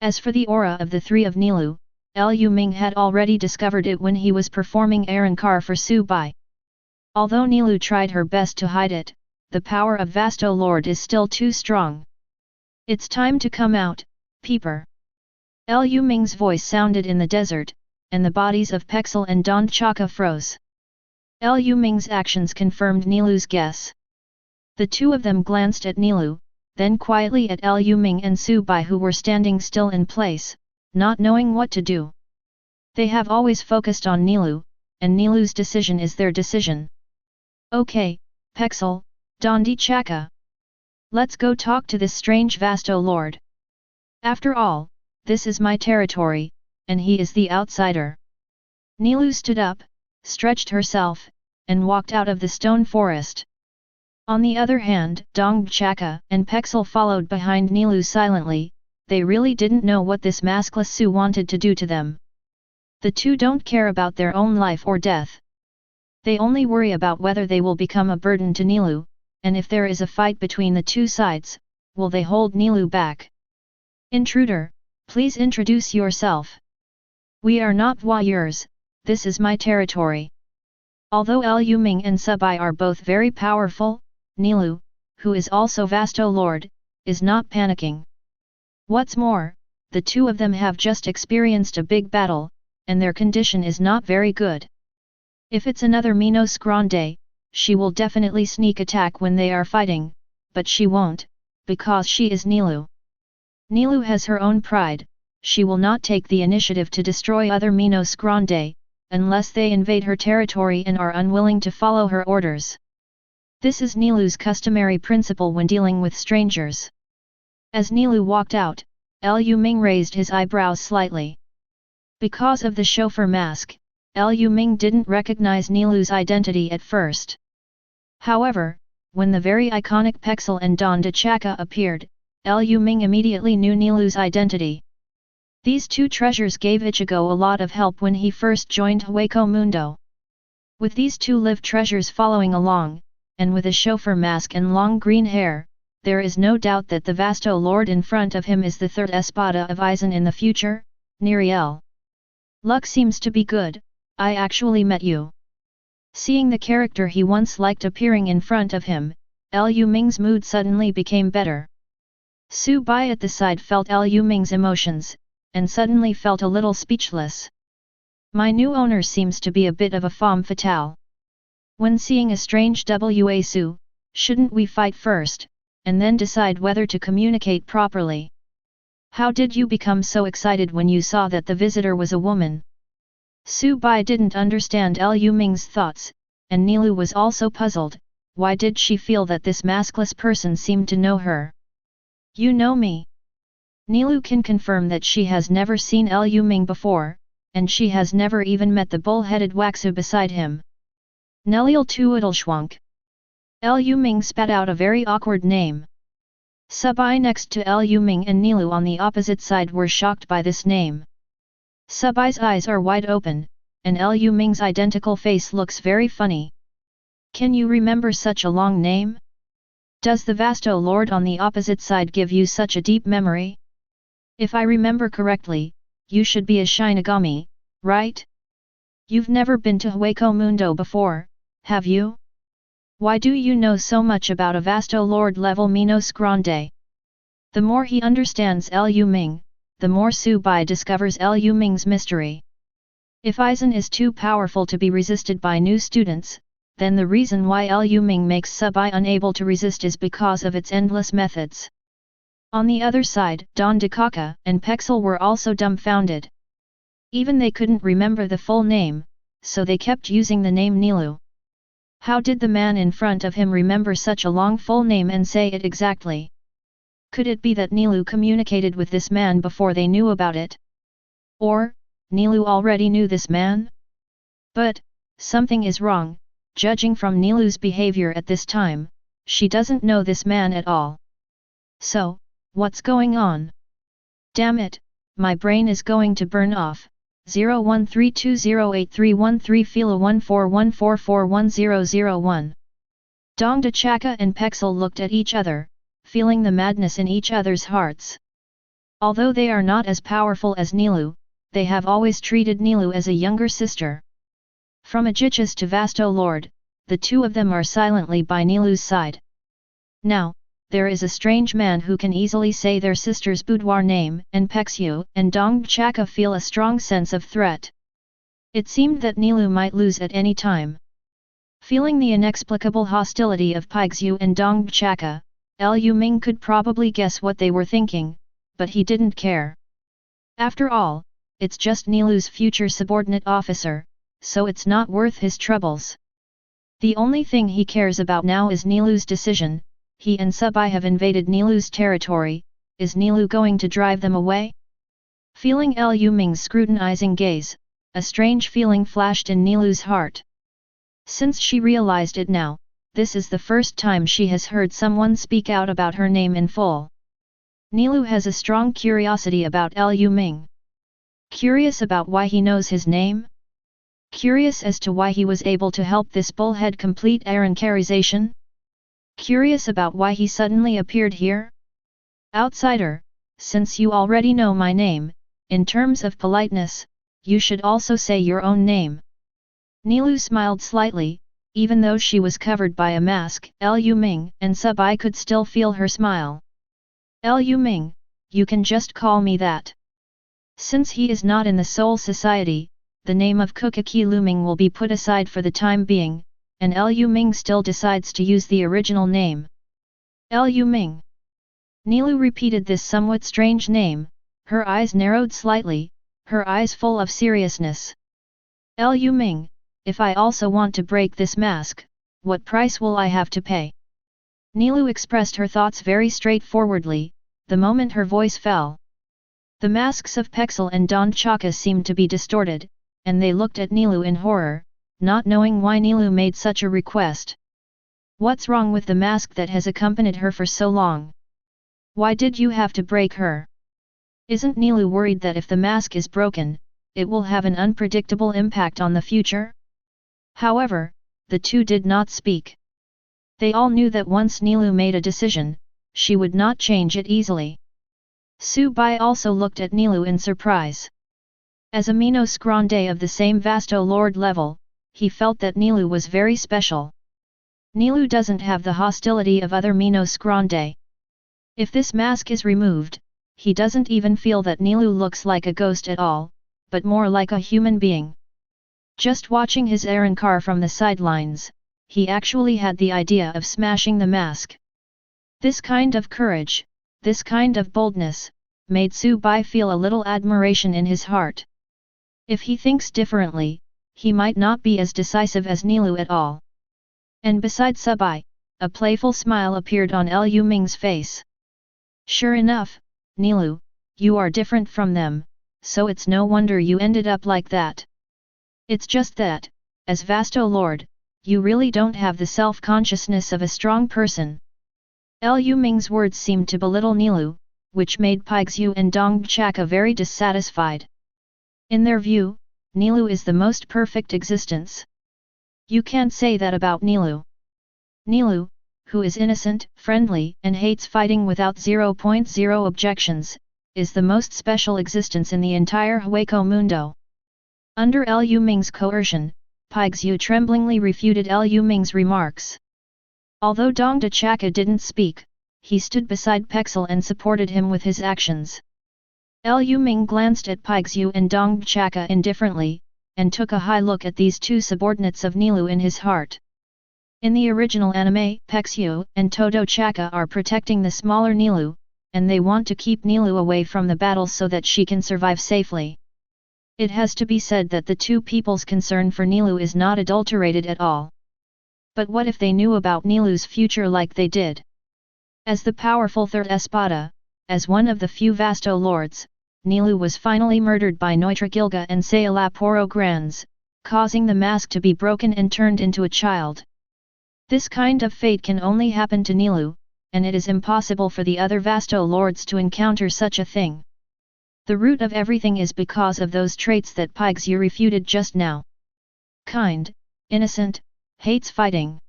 As for the aura of the three of Nilu, Lu Ming had already discovered it when he was performing Arankar for Su Bai. Although Nilu tried her best to hide it, the power of Vasto Lord is still too strong. It's time to come out, peeper. Lu Ming's voice sounded in the desert, and the bodies of Pexel and Don Chaka froze. Lu Ming's actions confirmed Nilu's guess. The two of them glanced at Nilu, then quietly at Lu Ming and Su Bai, who were standing still in place, not knowing what to do. They have always focused on Nilu, and Nilu's decision is their decision. Okay, Pexel, Dondi Chaka. Let's go talk to this strange Vasto Lord. After all, this is my territory, and he is the outsider. Nilu stood up, stretched herself, and walked out of the stone forest. On the other hand, Dong Chaka and Pexel followed behind Nilu silently. They really didn't know what this maskless Su wanted to do to them. The two don't care about their own life or death. They only worry about whether they will become a burden to Nilu, and if there is a fight between the two sides, will they hold Nilu back? Intruder, please introduce yourself. We are not voyeurs, this is my territory. Although Lu Ming and Subai are both very powerful, Nilu, who is also Vasto Lord, is not panicking. What's more, the two of them have just experienced a big battle, and their condition is not very good. If it's another Minos Grande, she will definitely sneak attack when they are fighting, but she won't, because she is Nilu. Nilu has her own pride, she will not take the initiative to destroy other Minos Grande, unless they invade her territory and are unwilling to follow her orders. This is Nilu's customary principle when dealing with strangers. As Nilu walked out, Lu Ming raised his eyebrows slightly. Because of the chauffeur mask, Lu Ming didn't recognize Nilu's identity at first. However, when the very iconic Pexel and Don Dachaka appeared, Lu Ming immediately knew Nilu's identity. These two treasures gave Ichigo a lot of help when he first joined Hueco Mundo. With these two live treasures following along, and with a chauffeur mask and long green hair, there is no doubt that the Vasto Lord in front of him is the third Espada of Aizen in the future, Niriel. Luck seems to be good, I actually met you. Seeing the character he once liked appearing in front of him, Lu Ming's mood suddenly became better. Su Bai at the side felt Lu Ming's emotions, and suddenly felt a little speechless. My new owner seems to be a bit of a femme fatale. When seeing a strange Wa Su, shouldn't we fight first, and then decide whether to communicate properly? How did you become so excited when you saw that the visitor was a woman? Su Bai didn't understand Lu Ming's thoughts, and Nilu was also puzzled. Why did she feel that this maskless person seemed to know her? You know me. Nilu can confirm that she has never seen Lu Ming before, and she has never even met the bull-headed Waxu beside him. Neliel Tuidelschwank. Lu Ming spat out a very awkward name. Subai next to Lu Ming and Nilu on the opposite side were shocked by this name. Subai's eyes are wide open, and Lu Ming's identical face looks very funny. Can you remember such a long name? Does the Vasto Lord on the opposite side give you such a deep memory? If I remember correctly, you should be a Shinigami, right? You've never been to Hueco Mundo before, have you? Why do you know so much about a Vasto Lord level Minos Grande? The more he understands Lu Ming, the more Su Bai discovers Lu Ming's mystery. If Aizen is too powerful to be resisted by new students, then the reason why Lu Ming makes Su Bai unable to resist is because of its endless methods. On the other side, Don Dakaka and Pexel were also dumbfounded. Even they couldn't remember the full name, so they kept using the name Nilu. How did the man in front of him remember such a long full name and say it exactly? Could it be that Nilu communicated with this man before they knew about it? Or, Nilu already knew this man? But, something is wrong, judging from Nilu's behavior at this time, she doesn't know this man at all. So, what's going on? Damn it, my brain is going to burn off. 0132083113 Fila 1414441001. Dong Dakaka and Pexel looked at each other, feeling the madness in each other's hearts. Although they are not as powerful as Nilu, they have always treated Nilu as a younger sister. From Ajichas to Vasto Lord, the two of them are silently by Nilu's side. Now, there is a strange man who can easily say their sister's boudoir name, and Pexu and Dong Dakaka feel a strong sense of threat. It seemed that Nilu might lose at any time. Feeling the inexplicable hostility of Pexu and Dong Dakaka, Lu Ming could probably guess what they were thinking, but he didn't care. After all, it's just Nilu's future subordinate officer, so it's not worth his troubles. The only thing he cares about now is Nilu's decision. He and Subai have invaded Nilu's territory, is Nilu going to drive them away? Feeling Lu Ming's scrutinizing gaze, a strange feeling flashed in Nilu's heart. Since she realized it now, this is the first time she has heard someone speak out about her name in full. Nilu has a strong curiosity about Lu Ming. Curious about why he knows his name? Curious as to why he was able to help this bullhead complete errand-carization? Curious about why he suddenly appeared here? Outsider, since you already know my name, in terms of politeness, you should also say your own name. Nilu smiled slightly, even though she was covered by a mask. Lu Ming and Subai could still feel her smile. Lu Ming, you can just call me that. Since he is not in the Soul Society, the name of Kuchiki Lu Ming will be put aside for the time being, and Lu Ming still decides to use the original name. Lu Ming. Nilu repeated this somewhat strange name, her eyes narrowed slightly, her eyes full of seriousness. Lu Ming, if I also want to break this mask, what price will I have to pay? Nilu expressed her thoughts very straightforwardly, the moment her voice fell. The masks of Pexel and Don Dakaka seemed to be distorted, and they looked at Nilu in horror, not knowing why Nilu made such a request. What's wrong with the mask that has accompanied her for so long? Why did you have to break her? Isn't Nilu worried that if the mask is broken, it will have an unpredictable impact on the future? However, the two did not speak. They all knew that once Nilu made a decision, she would not change it easily. Subai also looked at Nilu in surprise. As a Minos Grande of the same Vasto Lord level, he felt that Nilu was very special. Nilu doesn't have the hostility of other Minos Grande. If this mask is removed, he doesn't even feel that Nilu looks like a ghost at all, but more like a human being. Just watching his errand car from the sidelines, he actually had the idea of smashing the mask. This kind of courage, this kind of boldness, made Subai feel a little admiration in his heart. If he thinks differently, he might not be as decisive as Nilu at all. And beside Subai, a playful smile appeared on Lu Ming's face. Sure enough, Nilu, you are different from them, so it's no wonder you ended up like that. It's just that, as Vasto Lord, you really don't have the self-consciousness of a strong person. Lu Ming's words seemed to belittle Nilu, which made Pygsu and Dong Dakaka very dissatisfied. In their view, Nilu is the most perfect existence. You can't say that about Nilu. Nilu, who is innocent, friendly, and hates fighting without 0.0 objections, is the most special existence in the entire Hueco Mundo. Under Lu Ming's coercion, Pygsu tremblingly refuted Lu Ming's remarks. Although Dong Dakaka didn't speak, he stood beside Pexel and supported him with his actions. Lu Ming glanced at Pygsu and Dong Dakaka indifferently, and took a high look at these two subordinates of Nilu in his heart. In the original anime, Pexu and Todo Chaka are protecting the smaller Nilu, and they want to keep Nilou away from the battle so that she can survive safely. It has to be said that the two people's concern for Nilou is not adulterated at all. But what if they knew about Nilou's future like they did? As the powerful third Espada, as one of the few Vasto lords, Nilou was finally murdered by Noitragilga and Sayalaporo Grands, causing the mask to be broken and turned into a child. This kind of fate can only happen to Nilou, and it is impossible for the other Vasto lords to encounter such a thing. The root of everything is because of those traits that Pygsu refuted just now. Kind, innocent, hates fighting.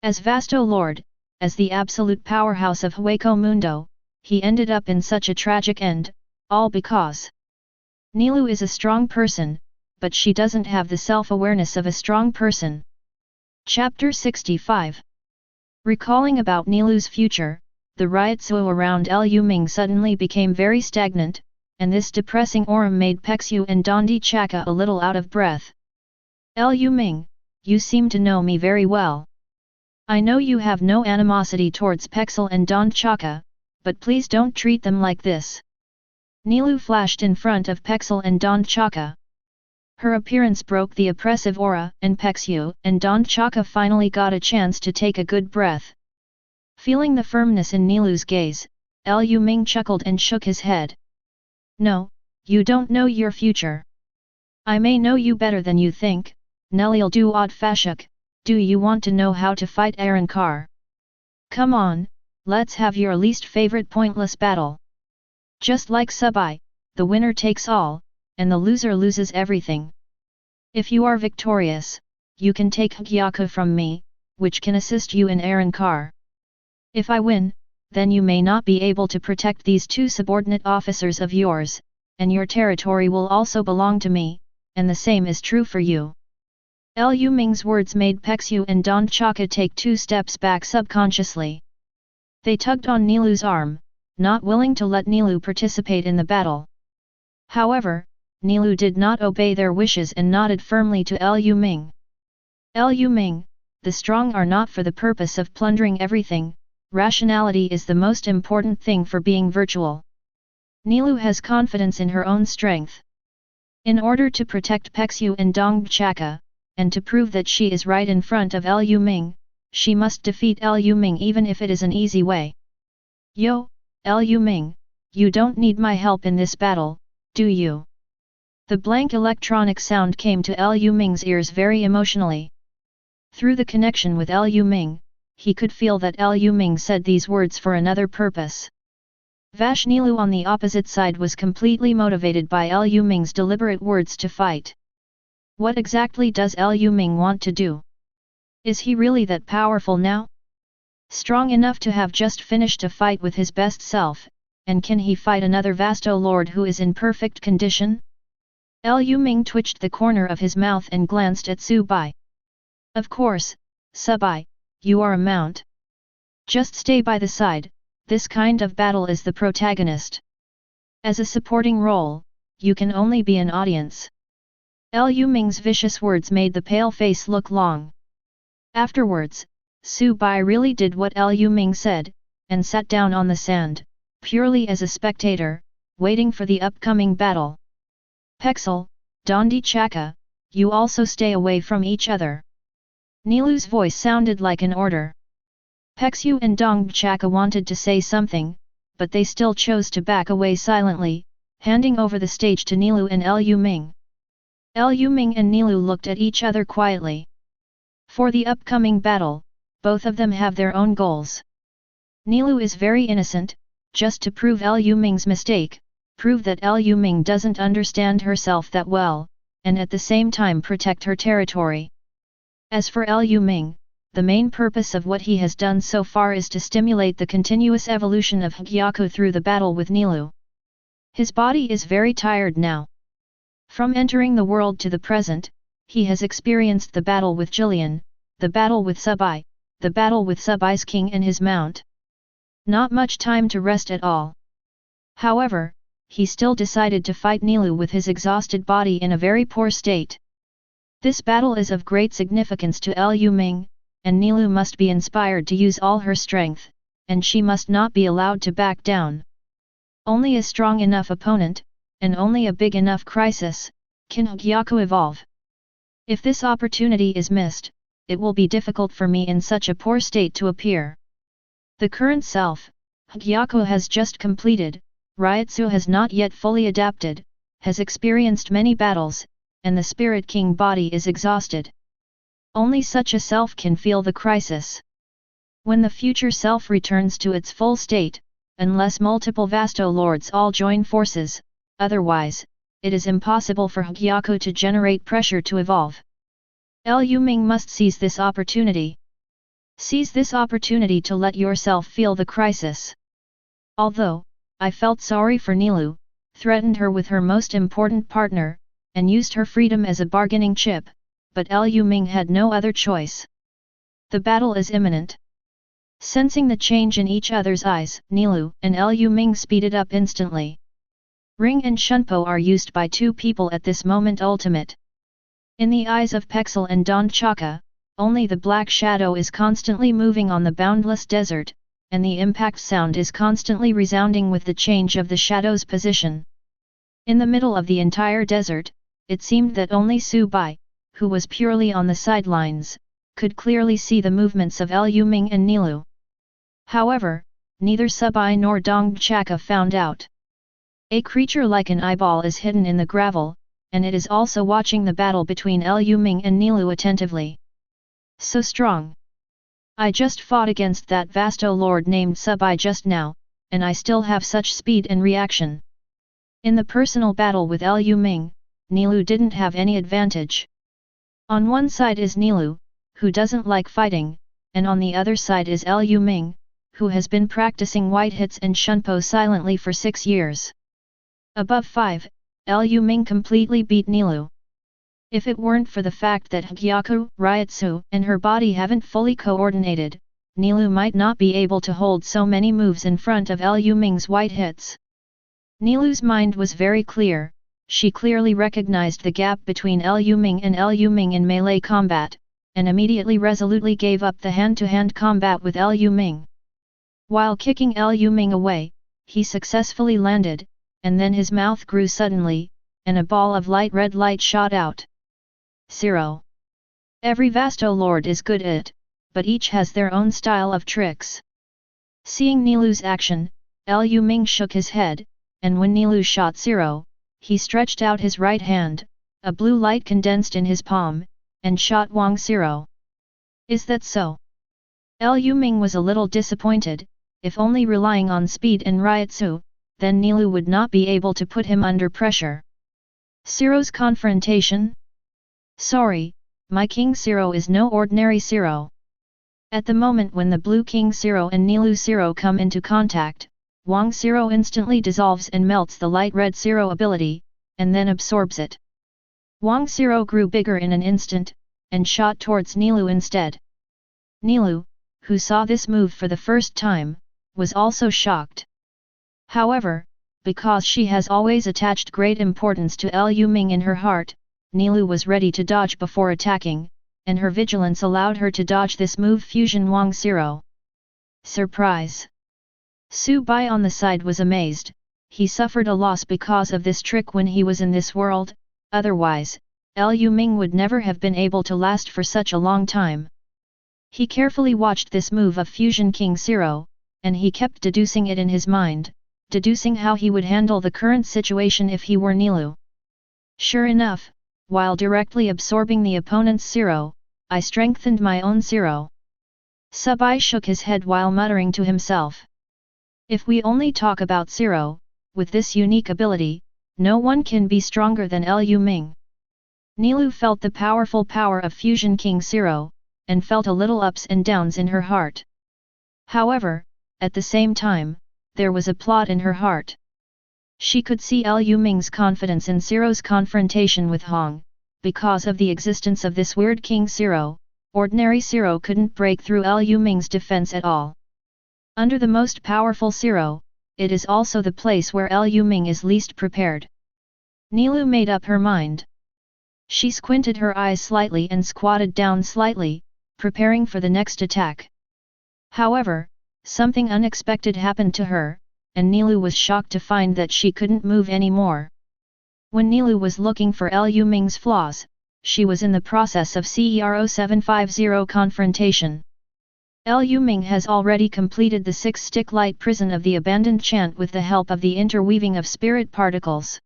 As Vasto Lord, as the absolute powerhouse of Hueco Mundo, he ended up in such a tragic end, all because Nilou is a strong person, but she doesn't have the self-awareness of a strong person. Chapter 65. Recalling about Nilou's future, the Reiatsu around Lu Ming suddenly became very stagnant, and this depressing aura made Peksu and Dondi Chaka a little out of breath. Lu Ming, you seem to know me very well. I know you have no animosity towards Pexel and Don Chaka, but please don't treat them like this. Nilou flashed in front of Pexel and Don Chaka. Her appearance broke the oppressive aura, and Peksu and Don Chaka finally got a chance to take a good breath. Feeling the firmness in Nilou's gaze, Lu Ming chuckled and shook his head. No, you don't know your future. I may know you better than you think, Nelil Duad Fashuk. Do you want to know how to fight Arankar? Come on, let's have your least favorite pointless battle. Just like Subai, the winner takes all, and the loser loses everything. If you are victorious, you can take Hogyoku from me, which can assist you in Arankar. If I win, then you may not be able to protect these two subordinate officers of yours, and your territory will also belong to me, and the same is true for you. Lu Ming's words made Peksu and Don Chaka take 2 steps back subconsciously. They tugged on Nilou's arm, not willing to let Nilou participate in the battle. However, Nilou did not obey their wishes and nodded firmly to Lu Ming. Lu Ming, the strong are not for the purpose of plundering everything, rationality is the most important thing for being virtual. Nilou has confidence in her own strength. In order to protect Peksu and Dong Chaka, and to prove that she is right in front of Lu Ming, she must defeat Lu Ming even if it is an easy way. Yo, Lu Ming, you don't need my help in this battle, do you? The blank electronic sound came to Lu Ming's ears very emotionally. Through the connection with Lu Ming, he could feel that Lu Ming said these words for another purpose. Vash Nilou on the opposite side was completely motivated by Lu Ming's deliberate words to fight. What exactly does Lu Ming want to do? Is he really that powerful now? Strong enough to have just finished a fight with his best self, and can he fight another Vasto Lord who is in perfect condition? Lu Ming twitched the corner of his mouth and glanced at Subai. Of course, Subai, you are a mount. Just stay by the side, this kind of battle is the protagonist. As a supporting role, you can only be an audience. Lu Ming's vicious words made the pale face look long. Afterwards, Subai really did what Lu Ming said, and sat down on the sand, purely as a spectator, waiting for the upcoming battle. Pexel, Dondi Chaka, you also stay away from each other. Nilou's voice sounded like an order. Peksu and Dong Chaka wanted to say something, but they still chose to back away silently, handing over the stage to Nilou and Lu Ming. Lu Ming and Nilou looked at each other quietly. For the upcoming battle, both of them have their own goals. Nilou is very innocent, just to prove Lu Ming's mistake, prove that Lu Ming doesn't understand herself that well, and at the same time protect her territory. As for Lu Ming, the main purpose of what he has done so far is to stimulate the continuous evolution of Hogyoku through the battle with Nilou. His body is very tired now. From entering the world to the present, he has experienced the battle with Jillian, the battle with Subai, the battle with Subai's king and his mount. Not much time to rest at all. However, he still decided to fight Nilou with his exhausted body in a very poor state. This battle is of great significance to Lu Ming, and Nilou must be inspired to use all her strength, and she must not be allowed to back down. Only a strong enough opponent, and only a big enough crisis, can Hogyoku evolve. If this opportunity is missed, it will be difficult for me in such a poor state to appear. The current self, Hogyoku has just completed, Reiatsu has not yet fully adapted, has experienced many battles, and the Spirit King body is exhausted. Only such a self can feel the crisis. When the future self returns to its full state, unless multiple Vasto Lords all join forces, otherwise, it is impossible for Hogyoku to generate pressure to evolve. Lu Ming must seize this opportunity. Seize this opportunity to let yourself feel the crisis. Although, I felt sorry for Nilu, threatened her with her most important partner, and used her freedom as a bargaining chip, but Lu Ming had no other choice. The battle is imminent. Sensing the change in each other's eyes, Nilu and Lu Ming speeded up instantly. Ring and Shunpo are used by two people at this moment ultimate. In the eyes of Pexel and Don Chaka, only the black shadow is constantly moving on the boundless desert, and the impact sound is constantly resounding with the change of the shadow's position. In the middle of the entire desert, it seemed that only Su Bai, who was purely on the sidelines, could clearly see the movements of Lu Ming and Nilu. However, neither Su Bai nor Dong Chaka found out. A creature like an eyeball is hidden in the gravel, and it is also watching the battle between Lu Ming and Nilu attentively. So strong. I just fought against that Vasto Lord named Su Bai just now, and I still have such speed and reaction. In the personal battle with Lu Ming, Nilu didn't have any advantage. On one side is Nilu, who doesn't like fighting, and on the other side is Lu Ming, who has been practicing white hits and Shunpo silently for 6 years. Above 5, Lu Ming completely beat Nilu. If it weren't for the fact that Hogyoku, Reiatsu, and her body haven't fully coordinated, Nilu might not be able to hold so many moves in front of Lu Ming's white hits. Nilu's mind was very clear, she clearly recognized the gap between Lu Ming and Lu Ming in melee combat, and immediately resolutely gave up the hand-to-hand combat with Lu Ming. While kicking Lu Ming away, he successfully landed, and then his mouth grew suddenly, and a ball of light red light shot out. 0. Every Vasto Lord is good at it, but each has their own style of tricks. Seeing Nilu's action, Lu Ming shook his head, and when Nilu shot 0, he stretched out his right hand, a blue light condensed in his palm, and shot Wang 0. Is that so? Lu Ming was a little disappointed. If only relying on speed and Reiatsu, then Nilu would not be able to put him under pressure. 0's confrontation? Sorry, my King 0 is no ordinary 0. At the moment when the blue King 0 and Nilu 0 come into contact, Wang 0 instantly dissolves and melts the light red 0 ability, and then absorbs it. Wang 0 grew bigger in an instant, and shot towards Nilu instead. Nilu, who saw this move for the first time, was also shocked. However, because she has always attached great importance to Lu Ming in her heart, Nilu was ready to dodge before attacking, and her vigilance allowed her to dodge this move fusion Wang 0. Surprise! Su Bai on the side was amazed, he suffered a loss because of this trick when he was in this world, otherwise, Lu Ming would never have been able to last for such a long time. He carefully watched this move of Fusion King 0, and he kept deducing it in his mind, deducing how he would handle the current situation if he were Nilu. Sure enough, while directly absorbing the opponent's 0, I strengthened my own 0. Su Bai shook his head while muttering to himself. If we only talk about 0, with this unique ability, no one can be stronger than Lu Ming. Nilu felt the powerful power of Fusion King 0, and felt a little ups and downs in her heart. However, at the same time, there was a plot in her heart. She could see Lu Ming's confidence in 0's confrontation with Hong. Because of the existence of this weird King 0, ordinary 0 couldn't break through Lu Ming's defense at all. Under the most powerful 0, it is also the place where Lu Ming is least prepared. Nilu made up her mind. She squinted her eyes slightly and squatted down slightly, preparing for the next attack. However, something unexpected happened to her, and Nilu was shocked to find that she couldn't move anymore. When Nilu was looking for Lu Ming's flaws, she was in the process of CER0750 Confrontation. Lu Ming has already completed the 6-stick light prison of the abandoned chant with the help of the interweaving of spirit particles.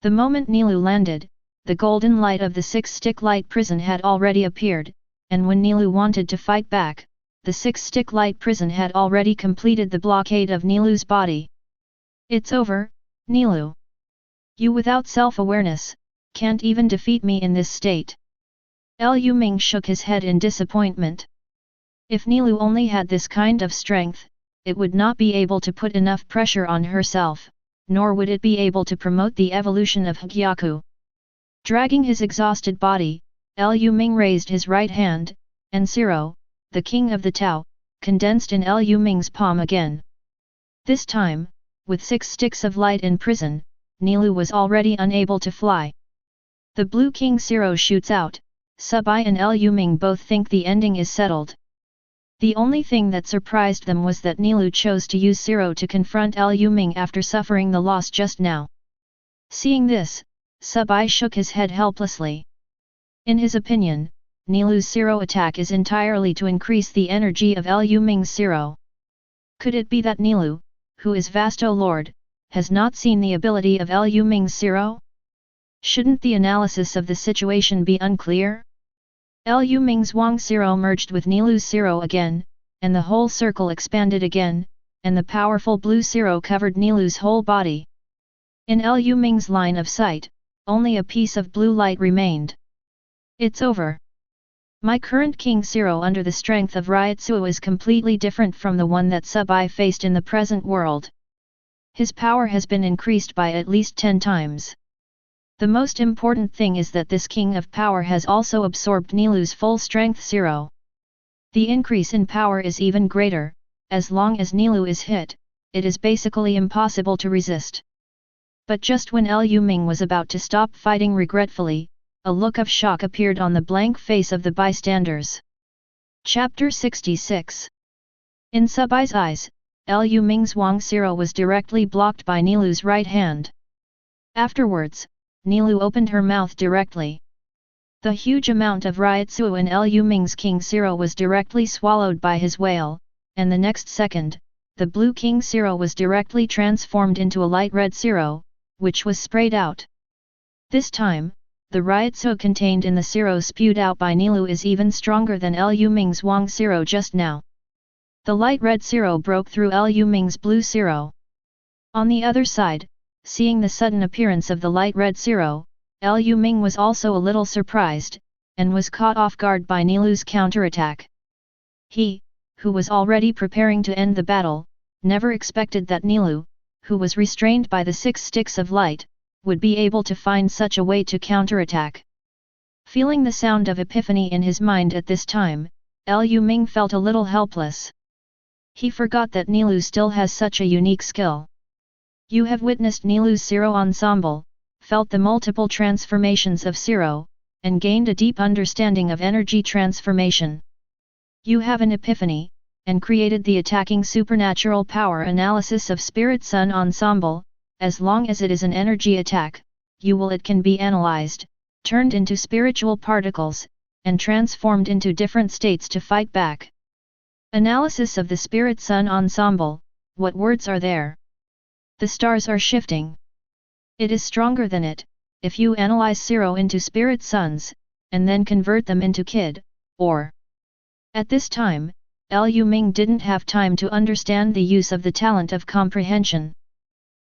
The moment Nilu landed, the golden light of the 6-stick light prison had already appeared, and when Nilu wanted to fight back, the 6-stick light prison had already completed the blockade of Nilu's body. It's over, Nilu. You without self-awareness, can't even defeat me in this state. Lu Ming shook his head in disappointment. If Nilu only had this kind of strength, it would not be able to put enough pressure on herself, nor would it be able to promote the evolution of Hogyoku. Dragging his exhausted body, Lu Ming raised his right hand, and Zero, the king of the Tao, condensed in Lu Ming's palm again. This time, with 6 sticks of light in prison, Nilu was already unable to fly. The Blue King Zero shoots out, Subai and Lu Ming both think the ending is settled. The only thing that surprised them was that Nilu chose to use Zero to confront Lu Ming after suffering the loss just now. Seeing this, Subai shook his head helplessly. In his opinion, Nilu's Zero attack is entirely to increase the energy of Lu Ming's Zero. Could it be that Nilu, who is Vasto Lord, has not seen the ability of Lu Ming's Zero? Shouldn't the analysis of the situation be unclear? Lu Ming's Wang Zero merged with Nilu's Zero again, and the whole circle expanded again, and the powerful blue Zero covered Nilu's whole body. In Lu Ming's line of sight, only a piece of blue light remained. It's over. My current King Zero under the strength of Reiatsu is completely different from the one that Subai faced in the present world. His power has been increased by at least 10 times. The most important thing is that this King of Power has also absorbed Nilu's full strength Zero. The increase in power is even greater. As long as Nilu is hit, it is basically impossible to resist. But just when Lu Ming was about to stop fighting regretfully, a look of shock appeared on the blank face of the bystanders. Chapter 66. In Subai's eyes, Lu Ming's Wang Zero was directly blocked by Nilu's right hand. Afterwards, Nilu opened her mouth directly. The huge amount of Reiatsu in Lu Ming's King Zero was directly swallowed by his whale, and the next second, the blue King Zero was directly transformed into a light red Zero, which was sprayed out. This time, the Reiatsu contained in the Zero spewed out by Nilu is even stronger than Lu Ming's Wang Zero just now. The light red Zero broke through Lu Ming's blue Zero. On the other side, seeing the sudden appearance of the light red Zero, Lu Ming was also a little surprised, and was caught off guard by Nilu's counterattack. He, who was already preparing to end the battle, never expected that Nilu, who was restrained by the 6 sticks of light, would be able to find such a way to counterattack. Feeling the sound of epiphany in his mind at this time, Lu Ming felt a little helpless. He forgot that Nilu still has such a unique skill. You have witnessed Nilu's Zero ensemble, felt the multiple transformations of Zero, and gained a deep understanding of energy transformation. You have an epiphany, and created the attacking supernatural power analysis of Spirit Sun ensemble. As long as it is an energy attack, it can be analyzed, turned into spiritual particles, and transformed into different states to fight back. Analysis of the Spirit Sun ensemble, what words are there? The stars are shifting. It is stronger than it, if you analyze Zero into Spirit Suns, and then convert them into Kid, or. At this time, Lu Ming didn't have time to understand the use of the talent of comprehension.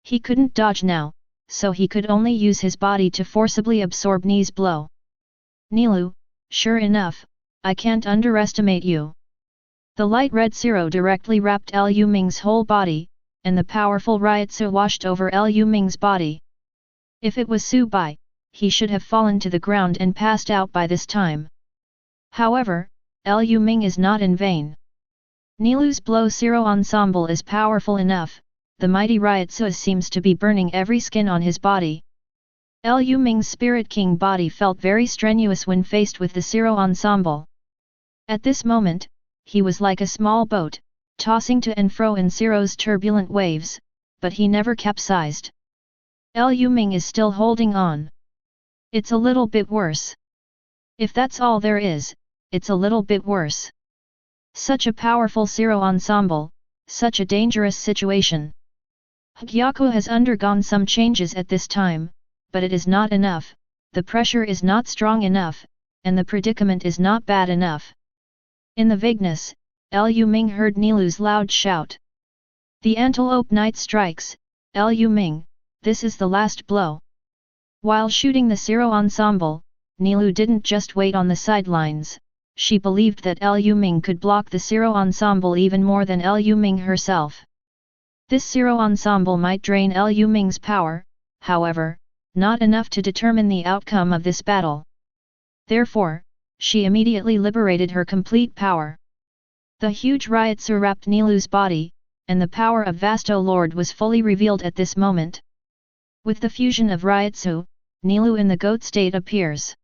He couldn't dodge now, so he could only use his body to forcibly absorb Ni's blow. Nilu, sure enough, I can't underestimate you. The light red Zero directly wrapped Lu Ming's whole body, and the powerful Reiatsu washed over Lu Ming's body. If it was Subai, he should have fallen to the ground and passed out by this time. However, Lu Ming is not in vain. Nilu's blow Zero ensemble is powerful enough. The mighty Reiatsu seems to be burning every skin on his body. Lu Ming's Spirit King body felt very strenuous when faced with the Zero ensemble. At this moment, he was like a small boat, tossing to and fro in Zero's turbulent waves, but he never capsized. Lu Ming is still holding on. It's a little bit worse. If that's all there is, it's a little bit worse. Such a powerful Zero ensemble, such a dangerous situation. Hogyoku has undergone some changes at this time, but it is not enough, the pressure is not strong enough, and the predicament is not bad enough. In the vagueness, Lu Ming heard Nilu's loud shout. The Antelope Knight strikes, Lu Ming, this is the last blow. While shooting the Zero ensemble, Nilu didn't just wait on the sidelines, she believed that Lu Ming could block the Zero ensemble even more than Lu Ming herself. This Zero ensemble might drain Lu Ming's power, however, not enough to determine the outcome of this battle. Therefore, she immediately liberated her complete power. The huge Reiatsu wrapped Nilu's body, and the power of Vasto Lord was fully revealed at this moment. With the fusion of Reiatsu, Nilu in the goat state appears.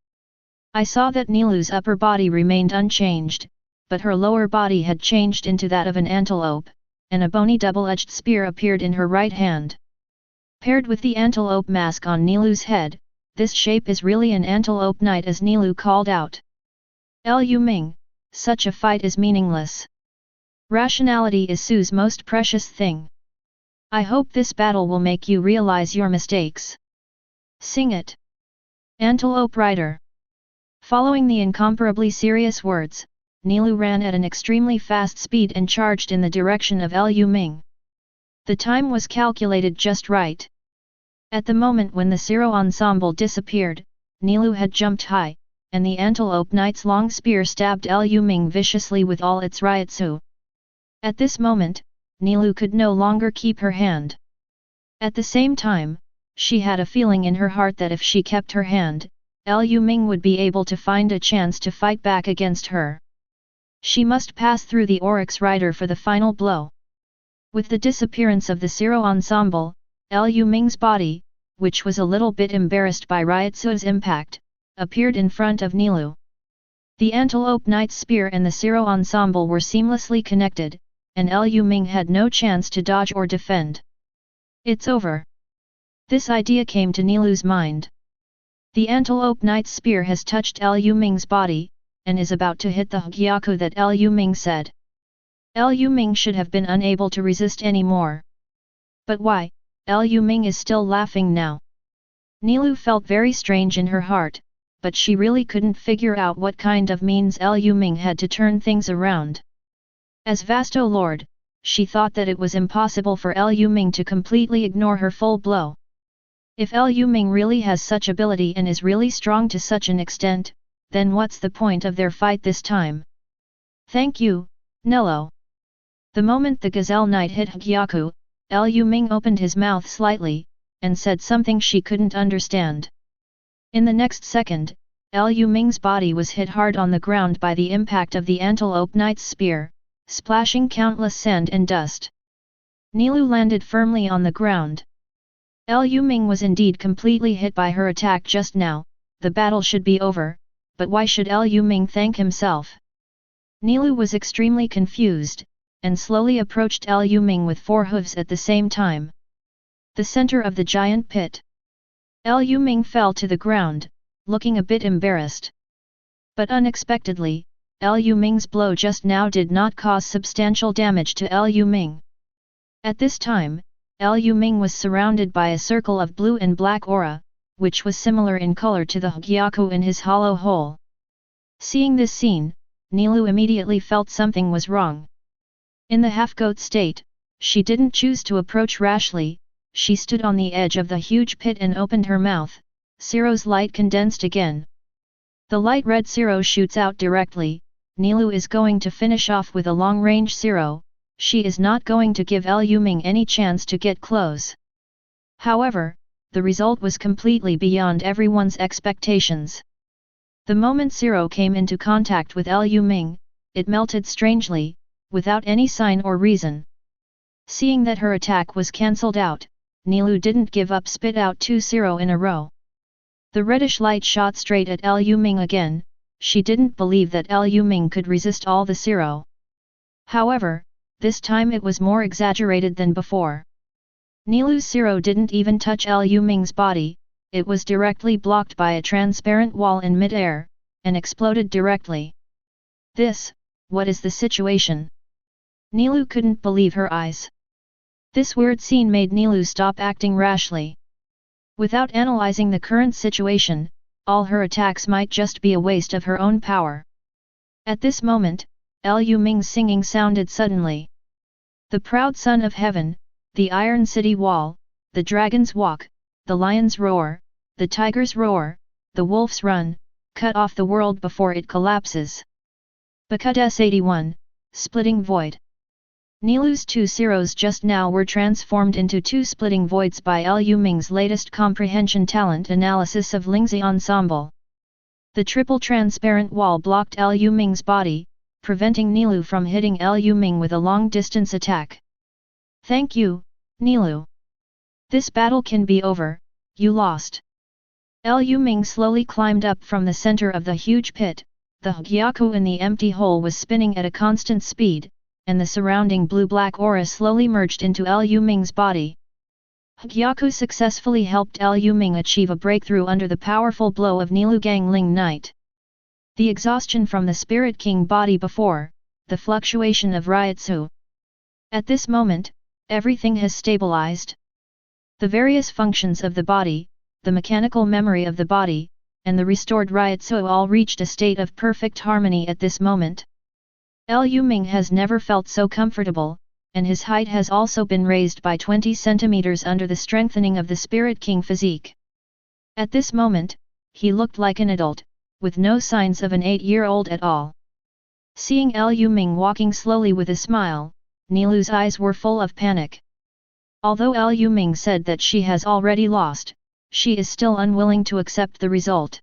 I saw that Nilu's upper body remained unchanged, but her lower body had changed into that of an antelope, and a bony double-edged spear appeared in her right hand. Paired with the antelope mask on Nilu's head, this shape is really an antelope knight, as Nilu called out. Lu Ming, such a fight is meaningless. Rationality is Su's most precious thing. I hope this battle will make you realize your mistakes. Sing it. Antelope Rider. Following the incomparably serious words, Nilu ran at an extremely fast speed and charged in the direction of Lu Ming. The time was calculated just right. At the moment when the Zero ensemble disappeared, Nilu had jumped high, and the Antelope Knight's long spear stabbed Lu Ming viciously with all its Reiatsu. At this moment, Nilu could no longer keep her hand. At the same time, she had a feeling in her heart that if she kept her hand, Lu Ming would be able to find a chance to fight back against her. She must pass through the Oryx Rider for the final blow. With the disappearance of the Zero ensemble, Lu Ming's body, which was a little bit embarrassed by Reiatsu's impact, appeared in front of Nilu. The Antelope Knight's spear and the Zero ensemble were seamlessly connected, and Lu Ming had no chance to dodge or defend. It's over. This idea came to Nilu's mind. The Antelope Knight's spear has touched Lu Ming's body, and is about to hit the Hogyoku that Lu Ming said. Lu Ming should have been unable to resist anymore. But why, Lu Ming is still laughing now? Nilu felt very strange in her heart, but she really couldn't figure out what kind of means Lu Ming had to turn things around. As Vasto Lord, she thought that it was impossible for Lu Ming to completely ignore her full blow. If Lu Ming really has such ability and is really strong to such an extent, then what's the point of their fight this time? Thank you, Nello. The moment the Gazelle Knight hit Hogyoku, Lu Ming opened his mouth slightly, and said something she couldn't understand. In the next second, Lu Ming's body was hit hard on the ground by the impact of the Antelope Knight's spear, splashing countless sand and dust. Nilu landed firmly on the ground. Lu Ming was indeed completely hit by her attack just now. The battle should be over, but why should Lu Ming thank himself? Nilu was extremely confused, and slowly approached Lu Ming with four hooves at the same time. The center of the giant pit. Lu Ming fell to the ground, looking a bit embarrassed. But unexpectedly, Lu Ming's blow just now did not cause substantial damage to Lu Ming. At this time, Lu Ming was surrounded by a circle of blue and black aura, which was similar in color to the Hogyoku in his hollow hole. Seeing this scene, Nilu immediately felt something was wrong. In the half-goat state, she didn't choose to approach rashly. She stood on the edge of the huge pit and opened her mouth. Zero's light condensed again. The light red Zero shoots out directly. Nilu is going to finish off with a long-range Zero. She is not going to give Lu Ming any chance to get close. However, the result was completely beyond everyone's expectations. The moment Zero came into contact with Lu Ming, it melted strangely, without any sign or reason. Seeing that her attack was cancelled out, Nilu didn't give up, spit out 2 Zero in a row. The reddish light shot straight at Lu Ming again. She didn't believe that Lu Ming could resist all the Zero. However, this time it was more exaggerated than before. Nilu's Zero didn't even touch Lu Ming's body, it was directly blocked by a transparent wall in mid-air, and exploded directly. What is the situation? Nilu couldn't believe her eyes. This weird scene made Nilu stop acting rashly. Without analyzing the current situation, all her attacks might just be a waste of her own power. At this moment, Lu Ming's singing sounded suddenly. The proud son of heaven, the Iron City Wall, the Dragon's Walk, the Lion's Roar, the Tiger's Roar, the Wolf's Run, cut off the world before it collapses. Bakut S81, Splitting Void. Nilu's two zeros just now were transformed into two splitting voids by Lu Ming's latest comprehension talent analysis of Lingzi ensemble. The triple transparent wall blocked Lu Ming's body, preventing Nilu from hitting Lu Ming with a long-distance attack. Thank you, Nilu. This battle can be over, you lost. Lu Ming slowly climbed up from the center of the huge pit, the Hogyoku in the empty hole was spinning at a constant speed, and the surrounding blue-black aura slowly merged into Lu Ming's body. Hogyoku successfully helped Lu Ming achieve a breakthrough under the powerful blow of Nilu Gangling Knight. The exhaustion from the Spirit King body before, the fluctuation of Reiatsu. At this moment, everything has stabilized. The various functions of the body, the mechanical memory of the body, and the restored Reiatsu all reached a state of perfect harmony at this moment. Lu Ming has never felt so comfortable, and his height has also been raised by 20 centimeters under the strengthening of the Spirit King physique. At this moment, he looked like an adult, with no signs of an 8-year-old at all. Seeing Lu Ming walking slowly with a smile, Nilu's eyes were full of panic. Although Lu Ming said that she has already lost, she is still unwilling to accept the result.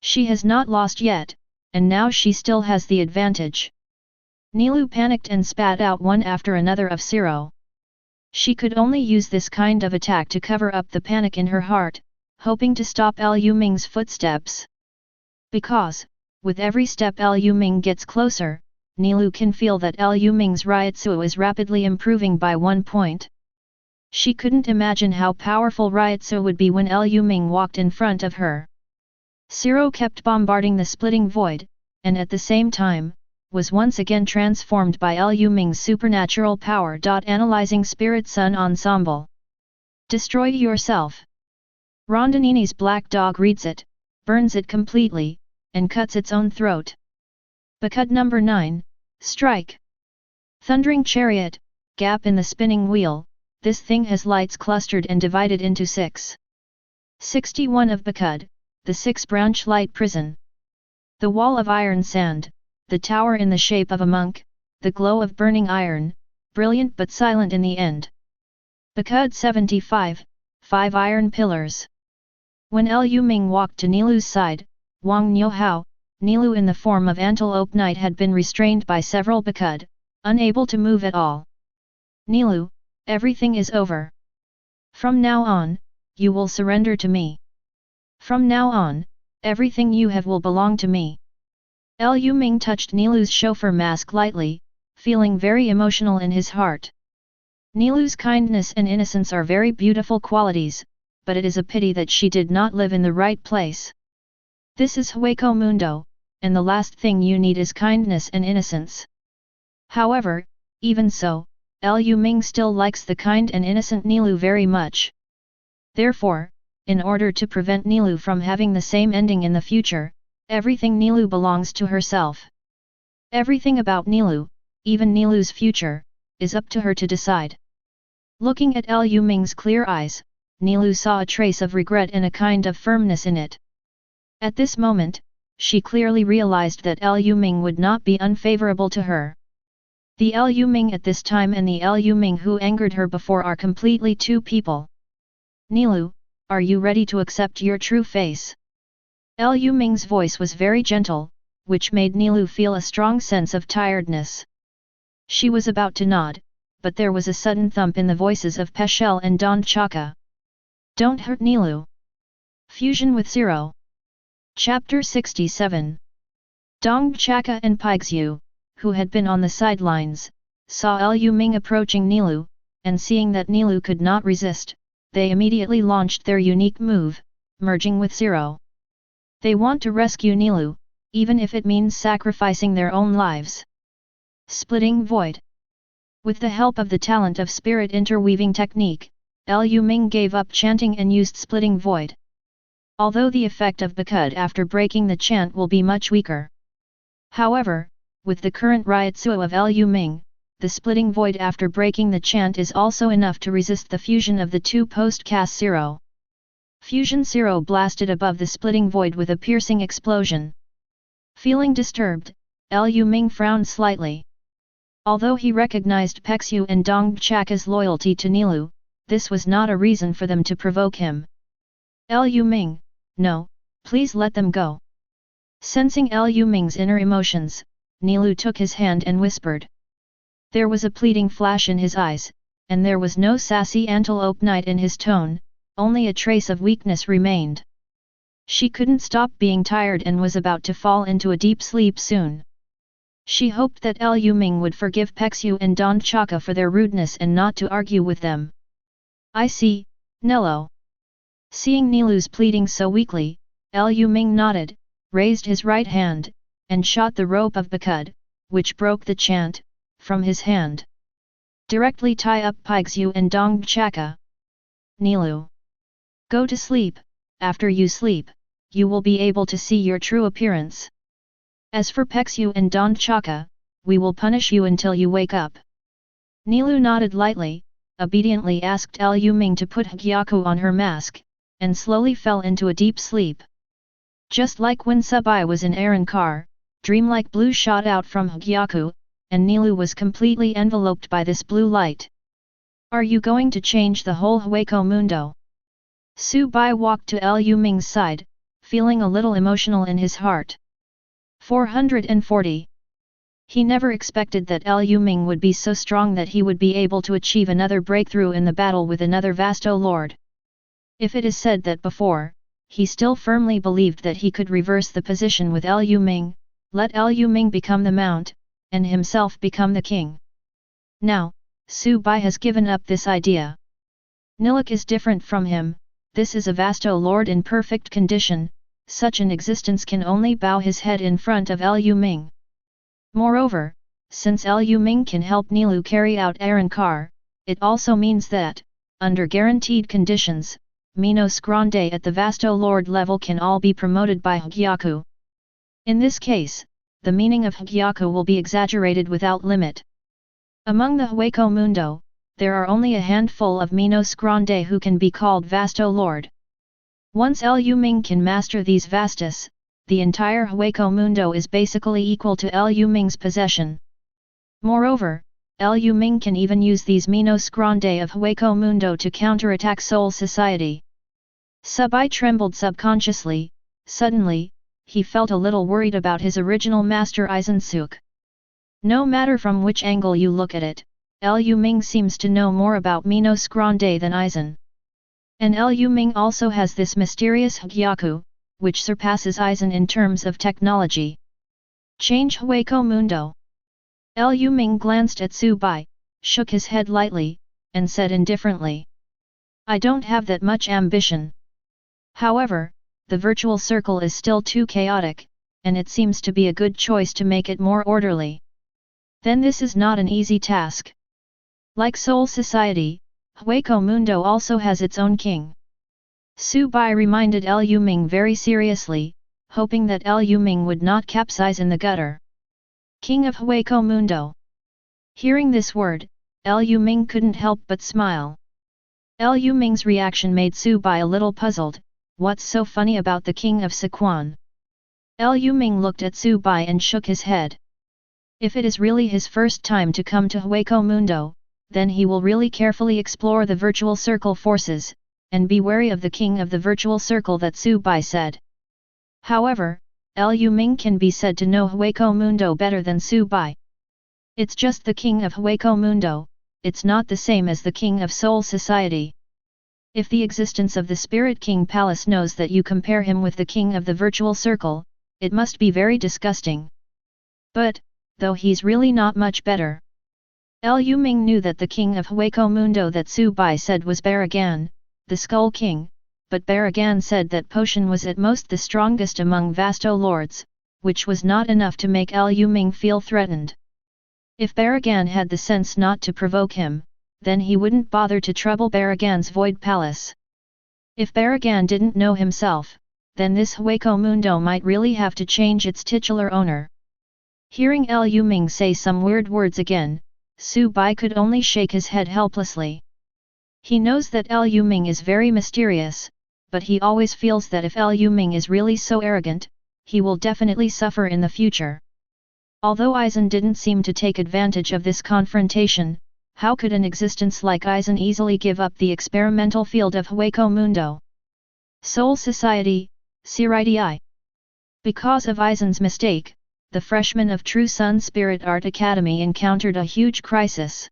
She has not lost yet, and now she still has the advantage. Nilu panicked and spat out one after another of zero. She could only use this kind of attack to cover up the panic in her heart, hoping to stop Lu Ming's footsteps. Because, with every step Lu Ming gets closer, Nilu can feel that Lu Ming's Reiatsu is rapidly improving by 1 point. She couldn't imagine how powerful Reiatsu would be when Lu Ming walked in front of her. Zero kept bombarding the splitting void, and at the same time, was once again transformed by Lu Ming's supernatural power. Analyzing Spirit Sun Ensemble. Destroy yourself. Rondinini's black dog reads it, burns it completely, and cuts its own throat. Bakut number 9, Strike. Thundering Chariot, gap in the spinning wheel, this thing has lights clustered and divided into 6. 61 of Bakut, the 6-branch light prison. The wall of iron sand, the tower in the shape of a monk, the glow of burning iron, brilliant but silent in the end. Bakut 75, 5 iron pillars. When Lu Ming walked to Nilu's side, Wang Nyohao, Nilu in the form of Antelope Knight had been restrained by several Bakut, unable to move at all. Nilu, everything is over. From now on, you will surrender to me. From now on, everything you have will belong to me. Lu Ming touched Nilu's chauffeur mask lightly, feeling very emotional in his heart. Nilu's kindness and innocence are very beautiful qualities, but it is a pity that she did not live in the right place. This is Hueco Mundo, and the last thing you need is kindness and innocence. However, even so, Lu Ming still likes the kind and innocent Nilu very much. Therefore, in order to prevent Nilu from having the same ending in the future, everything Nilu belongs to herself. Everything about Nilu, even Nilu's future, is up to her to decide. Looking at Lu Ming's clear eyes, Nilu saw a trace of regret and a kind of firmness in it. At this moment, she clearly realized that Lu Ming would not be unfavorable to her. The Lu Ming at this time and the Lu Ming who angered her before are completely two people. Nilu, are you ready to accept your true face? Lu Ming's voice was very gentle, which made Nilu feel a strong sense of tiredness. She was about to nod, but there was a sudden thump in the voices of Peshel and Don Chaka. Don't hurt Nilu. Fusion with Zero. Chapter 67. Dong Chaka and Pigsu, who had been on the sidelines, saw Liu Ming approaching Nilu, and seeing that Nilu could not resist, they immediately launched their unique move, merging with Zero. They want to rescue Nilu, even if it means sacrificing their own lives. Splitting Void. With the help of the talent of spirit interweaving technique, Liu Ming gave up chanting and used Splitting Void. Although the effect of Bakud after breaking the chant will be much weaker. However, with the current Reiatsu of Liu Ming, the Splitting Void after breaking the chant is also enough to resist the fusion of the two post-cast Zero. Fusion Zero blasted above the Splitting Void with a piercing explosion. Feeling disturbed, Liu Ming frowned slightly. Although he recognized Pexu and Dong Chaka's loyalty to Nilu, this was not a reason for them to provoke him. Liu Ming, no, please let them go. Sensing Liu Ming's inner emotions, Nilu took his hand and whispered. There was a pleading flash in his eyes, and there was no sassy antelope knight in his tone, only a trace of weakness remained. She couldn't stop being tired and was about to fall into a deep sleep soon. She hoped that Liu Ming would forgive Pexu and Don Chaka for their rudeness and not to argue with them. I see, Nello. Seeing Nilu's pleading so weakly, Liu Ming nodded, raised his right hand, and shot the rope of Bakud, which broke the chant, from his hand. Directly tie up Pexu and Dong Chaka. Nilu. Go to sleep, after you sleep, you will be able to see your true appearance. As for Pexu and Don Chaka, we will punish you until you wake up. Nilu nodded lightly, obediently asked Liu Ming to put Hogyoku on her mask, and slowly fell into a deep sleep. Just like when Subai was in Aaron Car, dreamlike blue shot out from Hogyoku, and Nilu was completely enveloped by this blue light. Are you going to change the whole Hueco Mundo? Subai walked to Liu Ming's side, feeling a little emotional in his heart. 440. He never expected that Liu Ming would be so strong that he would be able to achieve another breakthrough in the battle with another Vasto Lord. If it is said that before, he still firmly believed that he could reverse the position with Liu Ming, let Liu Ming become the mount, and himself become the king. Now, Subai has given up this idea. Niluk is different from him, this is a Vasto Lord in perfect condition, such an existence can only bow his head in front of Liu Ming. Moreover, since Liu Ming can help Nilu carry out Aaron Car, it also means that, under guaranteed conditions, Minos Grande at the Vasto Lord level can all be promoted by Hogyoku. In this case, the meaning of Hogyoku will be exaggerated without limit. Among the Hueco Mundo, there are only a handful of Minos Grande who can be called Vasto Lord. Once Liu Ming can master these Vastus, the entire Hueco Mundo is basically equal to Liu Ming's possession. Moreover, Liu Ming can even use these Minos Grande of Hueco Mundo to counterattack Soul Society. Subai trembled subconsciously. Suddenly, he felt a little worried about his original master Izensuk. No matter from which angle you look at it, Liu Ming seems to know more about Minos Grande than Aizen. And Liu Ming also has this mysterious Hogyoku, which surpasses Aizen in terms of technology. Change Hueco Mundo. Liu Ming glanced at Subai, shook his head lightly, and said indifferently. I don't have that much ambition. However, the virtual circle is still too chaotic, and it seems to be a good choice to make it more orderly. Then this is not an easy task. Like Soul Society, Hueco Mundo also has its own king. Subai reminded Liu Ming very seriously, hoping that Liu Ming would not capsize in the gutter. King of Hueco Mundo. Hearing this word, Liu Ming couldn't help but smile. Liu Ming's reaction made Subai a little puzzled. What's so funny about the king of Siquan? Liu Ming looked at Subai and shook his head. If it is really his first time to come to Hueco Mundo, then he will really carefully explore the virtual circle forces, and be wary of the king of the virtual circle that Subai said. However, Liu Ming can be said to know Hueco Mundo better than Subai. It's just the king of Hueco Mundo, it's not the same as the king of Soul Society. If the existence of the Spirit King Palace knows that you compare him with the king of the virtual circle, it must be very disgusting. But, though he's really not much better. Lu Ming knew that the king of Hueco Mundo that Su Bai said was Baragan, the Skull King, but Baragan said that potion was at most the strongest among Vasto lords, which was not enough to make Lu Ming feel threatened. If Baragan had the sense not to provoke him, then he wouldn't bother to trouble Baragan's void palace. If Baragan didn't know himself, then this Hueco Mundo might really have to change its titular owner. Hearing Lu Ming say some weird words again, Su Bai could only shake his head helplessly. He knows that Lu Ming is very mysterious, but he always feels that if Lu Ming is really so arrogant, he will definitely suffer in the future. Although Aizen didn't seem to take advantage of this confrontation, how could an existence like Aizen easily give up the experimental field of Hueco Mundo? Soul Society, Siritii. Because of Aizen's mistake, the freshmen of True Sun Spirit Art Academy encountered a huge crisis.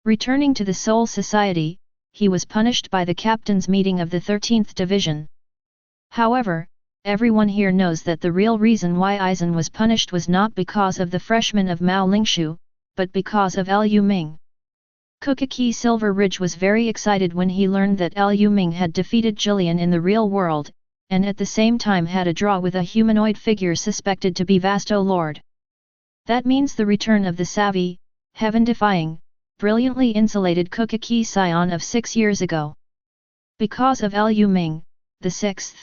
Returning to the Soul Society, he was punished by the captain's meeting of the 13th Division. However, everyone here knows that the real reason why Aizen was punished was not because of the freshmen of Mao Lingshu, but because of Lu Ming. Kuchiki Silver Ridge was very excited when he learned that Lu Ming had defeated Jillian in the real world, and at the same time had a draw with a humanoid figure suspected to be Vasto Lord. That means the return of the savvy, heaven-defying, brilliantly insulated Kuchiki Scion of 6 years ago. Because of Lu Ming, the 6th,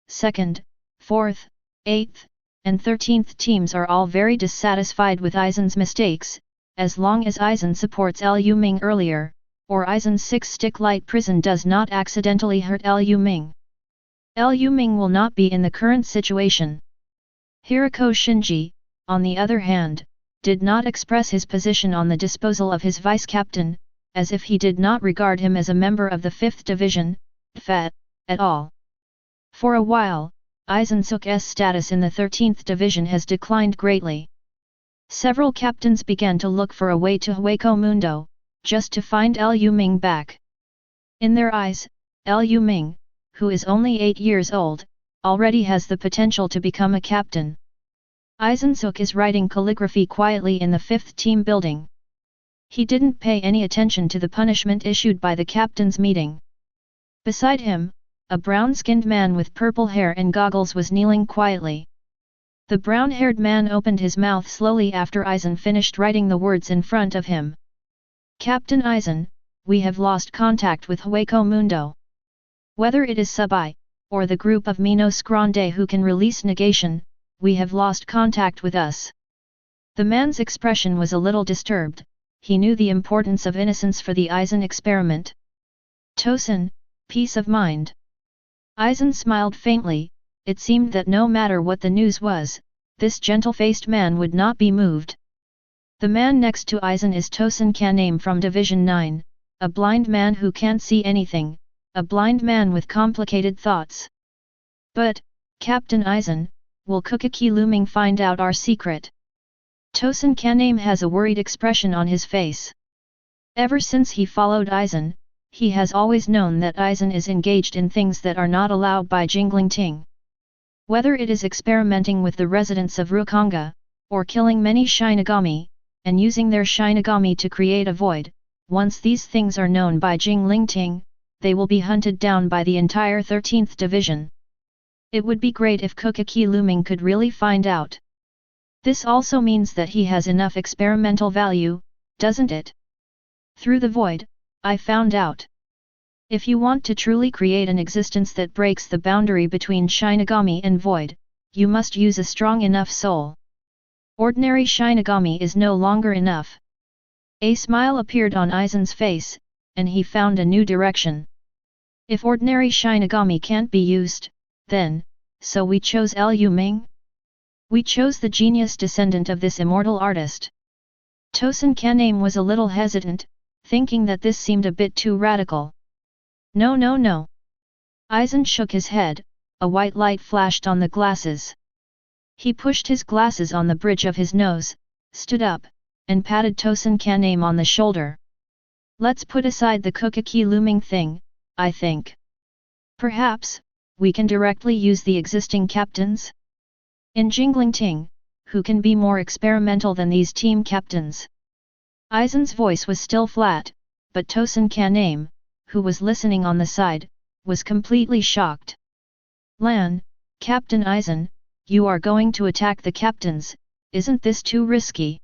2nd, 4th, 8th, and 13th teams are all very dissatisfied with Aizen's mistakes, as long as Aizen supports Lu Ming earlier, or Aizen's 6-stick light prison does not accidentally hurt Lu Ming. Lu Ming will not be in the current situation. Hirako Shinji, on the other hand, did not express his position on the disposal of his vice-captain, as if he did not regard him as a member of the 5th Division, FAT, at all. For a while, Aizen Suk's status in the 13th Division has declined greatly. Several captains began to look for a way to Hueco Mundo, just to find Lu Ming back. In their eyes, Lu Ming, who is only 8 years old, already has the potential to become a captain. Aizen Suk is writing calligraphy quietly in the 5th team building. He didn't pay any attention to the punishment issued by the captain's meeting. Beside him, a brown-skinned man with purple hair and goggles was kneeling quietly. The brown-haired man opened his mouth slowly after Aizen finished writing the words in front of him. Captain Aizen, we have lost contact with Hueco Mundo. Whether it is Subai, or the group of Minos Grande who can release negation, we have lost contact with us. The man's expression was a little disturbed. He knew the importance of innocence for the Aizen experiment. Tosin, peace of mind. Aizen smiled faintly. It seemed that no matter what the news was, this gentle-faced man would not be moved. The man next to Aizen is Tosin Kaname from Division 9, a blind man who can't see anything, a blind man with complicated thoughts. But, Captain Aizen, will Kuchiki Lu Ming find out our secret? Tosin Kaname has a worried expression on his face. Ever since he followed Aizen, he has always known that Aizen is engaged in things that are not allowed by Jingling Ting. Whether it is experimenting with the residents of Rukanga, or killing many Shinigami, and using their Shinigami to create a void, once these things are known by Jingling Ting, they will be hunted down by the entire 13th Division. It would be great if Kuchiki Lu Ming could really find out. This also means that he has enough experimental value, doesn't it? Through the void, I found out. If you want to truly create an existence that breaks the boundary between Shinigami and void, you must use a strong enough soul. Ordinary Shinigami is no longer enough. A smile appeared on Aizen's face, and he found a new direction. If ordinary Shinigami can't be used, then, so we chose Lu Ming? We chose the genius descendant of this immortal artist. Tosin Kaname was a little hesitant, thinking that this seemed a bit too radical. No no no. Aizen shook his head, a white light flashed on the glasses. He pushed his glasses on the bridge of his nose, stood up, and patted Tosin Kaname on the shoulder. Let's put aside the Kuchiki Lu Ming thing, I think. Perhaps, we can directly use the existing captains? In Jingling Ting, who can be more experimental than these team captains? Aizen's voice was still flat, but Tosen Kaname, who was listening on the side, was completely shocked. Lan, Captain Aizen, you are going to attack the captains, isn't this too risky?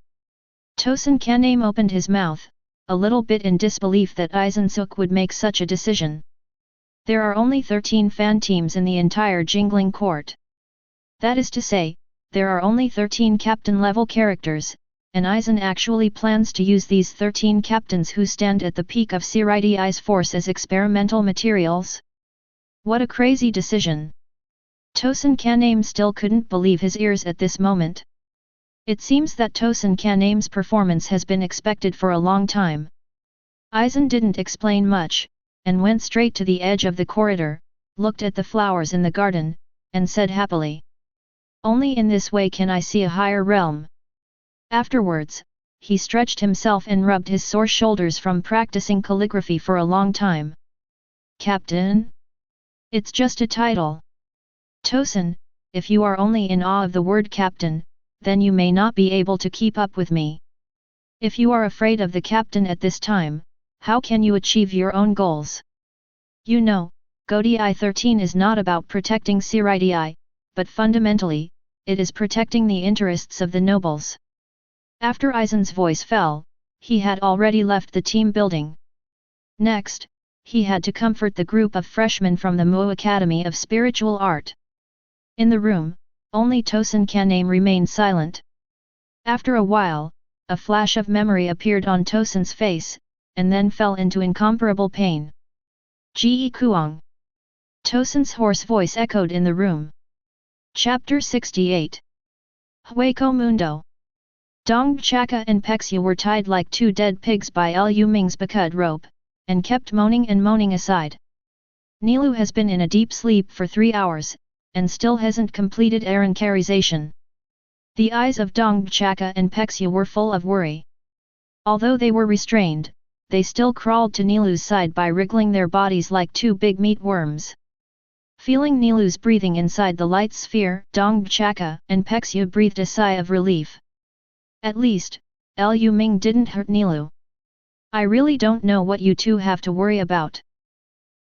Tosen Kaname opened his mouth, a little bit in disbelief that Aizen-suk would make such a decision. There are only 13 fan teams in the entire Jingling court. That is to say, there are only 13 captain-level characters, and Aizen actually plans to use these 13 captains who stand at the peak of Siridi's force as experimental materials? What a crazy decision! Tosen Kaname still couldn't believe his ears at this moment. It seems that Tosen Kaname's performance has been expected for a long time. Aizen didn't explain much, and went straight to the edge of the corridor, looked at the flowers in the garden, and said happily, "Only in this way can I see a higher realm." Afterwards, he stretched himself and rubbed his sore shoulders from practicing calligraphy for a long time. "Captain? It's just a title. Tosen, if you are only in awe of the word captain, then you may not be able to keep up with me. If you are afraid of the captain at this time, how can you achieve your own goals? You know, Godi 13 is not about protecting Siridi, but fundamentally, it is protecting the interests of the nobles." After Aizen's voice fell, he had already left the team building. Next, he had to comfort the group of freshmen from the Mu Academy of Spiritual Art. In the room, only Tosen Kaname remained silent. After a while, a flash of memory appeared on Tosen's face, and then fell into incomparable pain. "Ji Kuang." Tosen's hoarse voice echoed in the room. Chapter 68. Hueco Mundo. Dong Chaka and Pexia were tied like two dead pigs by Lu Ming's bakud rope, and kept moaning and moaning aside. Nilu has been in a deep sleep for 3 hours, and still hasn't completed errancarization. The eyes of Dong Chaka and Pexia were full of worry. Although they were restrained, they still crawled to Nilu's side by wriggling their bodies like two big meat worms. Feeling Nilu's breathing inside the light sphere, Dong Chaka and Pexia breathed a sigh of relief. At least, Lu Ming didn't hurt Nilu. "I really don't know what you two have to worry about."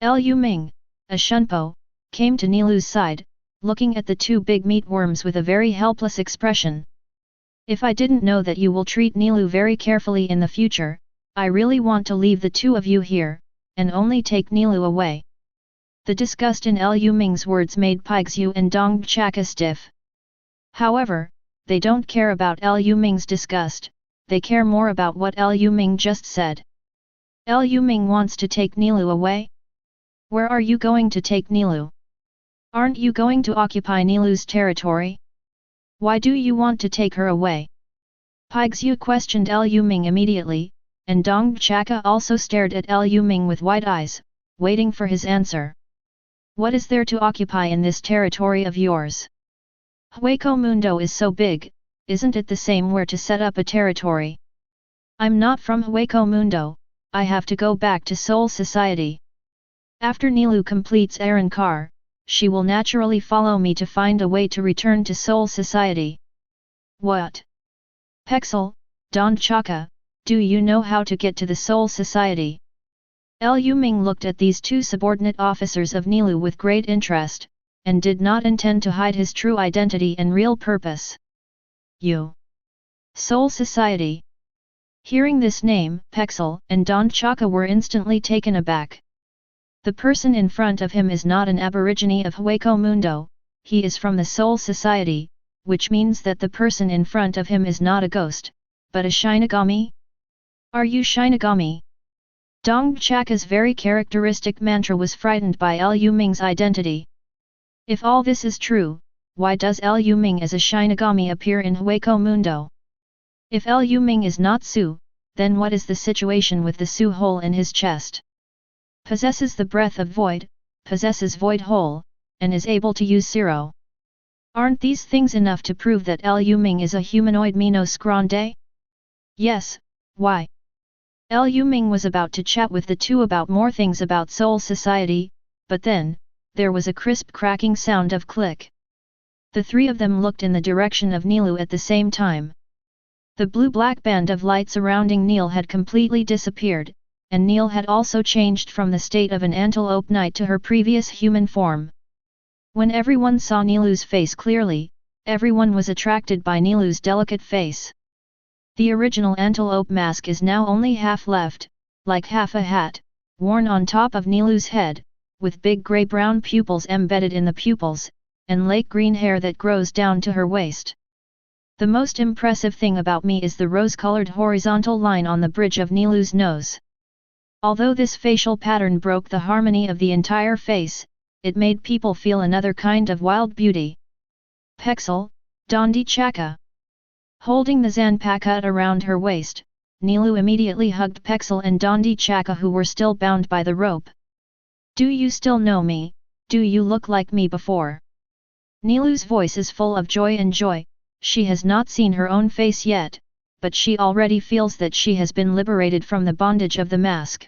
Lu Ming, a shunpo, came to Nilu's side, looking at the two big meat worms with a very helpless expression. "If I didn't know that you will treat Nilu very carefully in the future, I really want to leave the two of you here, and only take Nilu away." The disgust in Lu Ming's words made Pixu and Dong Chaka stiff. However, they don't care about Lu Ming's disgust, they care more about what Lu Ming just said. "Lu Ming wants to take Nilu away? Where are you going to take Nilu? Aren't you going to occupy Nilu's territory? Why do you want to take her away?" Pixu questioned Lu Ming immediately, and Dong Chaka also stared at Lu Ming with wide eyes, waiting for his answer. "What is there to occupy in this territory of yours? Hueco Mundo is so big, isn't it the same where to set up a territory? I'm not from Hueco Mundo, I have to go back to Soul Society. After Nilu completes Arrancar, she will naturally follow me to find a way to return to Soul Society." "What? Pexel, Don Chaka, do you know how to get to the Soul Society?" Lu Ming looked at these two subordinate officers of Nilu with great interest, and did not intend to hide his true identity and real purpose. "You? Soul Society?" Hearing this name, Pexel and Don Chaka were instantly taken aback. The person in front of him is not an aborigine of Hueco Mundo, he is from the Soul Society, which means that the person in front of him is not a ghost, but a Shinigami? "Are you Shinigami?" Dong Chaka's very characteristic mantra was frightened by Lu Ming's identity. If all this is true, why does Lu Ming as a Shinigami appear in Hueco Mundo? If Lu Ming is not Su, then what is the situation with the Su hole in his chest? Possesses the breath of void, possesses void hole, and is able to use Zero. Aren't these things enough to prove that Lu Ming is a humanoid Minos Grande? Yes, why? Lu Ming was about to chat with the two about more things about Soul Society, but then, there was a crisp cracking sound of click. The three of them looked in the direction of Nilu at the same time. The blue-black band of light surrounding Neil had completely disappeared, and Neil had also changed from the state of an antelope knight to her previous human form. When everyone saw Nilu's face clearly, everyone was attracted by Nilu's delicate face. The original antelope mask is now only half left, like half a hat, worn on top of Nilu's head, with big grey-brown pupils embedded in the pupils, and lake green hair that grows down to her waist. The most impressive thing about me is the rose-colored horizontal line on the bridge of Nilu's nose. Although this facial pattern broke the harmony of the entire face, it made people feel another kind of wild beauty. Pexel, Dondi Chaka. Holding the zanpakuto around her waist, Nilu immediately hugged Pexel and Dondi Chaka, who were still bound by the rope. Do you still know me? Do you look like me before? Nilu's voice is full of joy and joy. She has not seen her own face yet, but she already feels that she has been liberated from the bondage of the mask.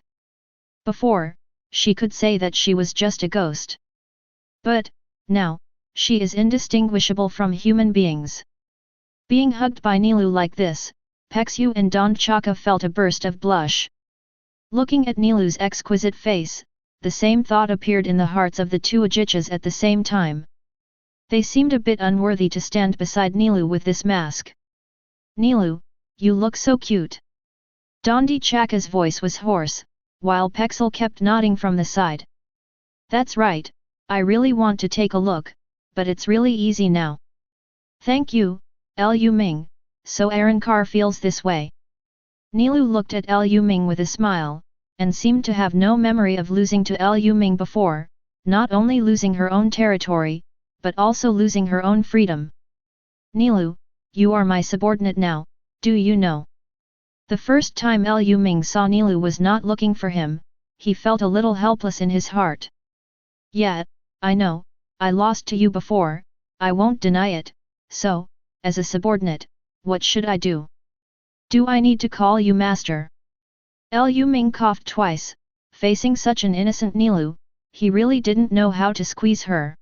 Before, she could say that she was just a ghost. But, now, she is indistinguishable from human beings. Being hugged by Nilu like this, Pexu and Don Chaka felt a burst of blush. Looking at Nilu's exquisite face, the same thought appeared in the hearts of the two Ajichas at the same time. They seemed a bit unworthy to stand beside Nilu with this mask. Nilu, you look so cute. Dondi Chaka's voice was hoarse, while Pexel kept nodding from the side. That's right, I really want to take a look, but it's really easy now. Thank you, Lu Ming, so Arankar feels this way. Nilu looked at Lu Ming with a smile, and seemed to have no memory of losing to Lu Ming before, not only losing her own territory, but also losing her own freedom. Nilu, you are my subordinate now, do you know? The first time Lu Ming saw Nilu was not looking for him, he felt a little helpless in his heart. Yeah, I know, I lost to you before, I won't deny it, so, as a subordinate, what should I do? Do I need to call you master? Lu Ming coughed twice, facing such an innocent Nilu, he really didn't know how to squeeze her.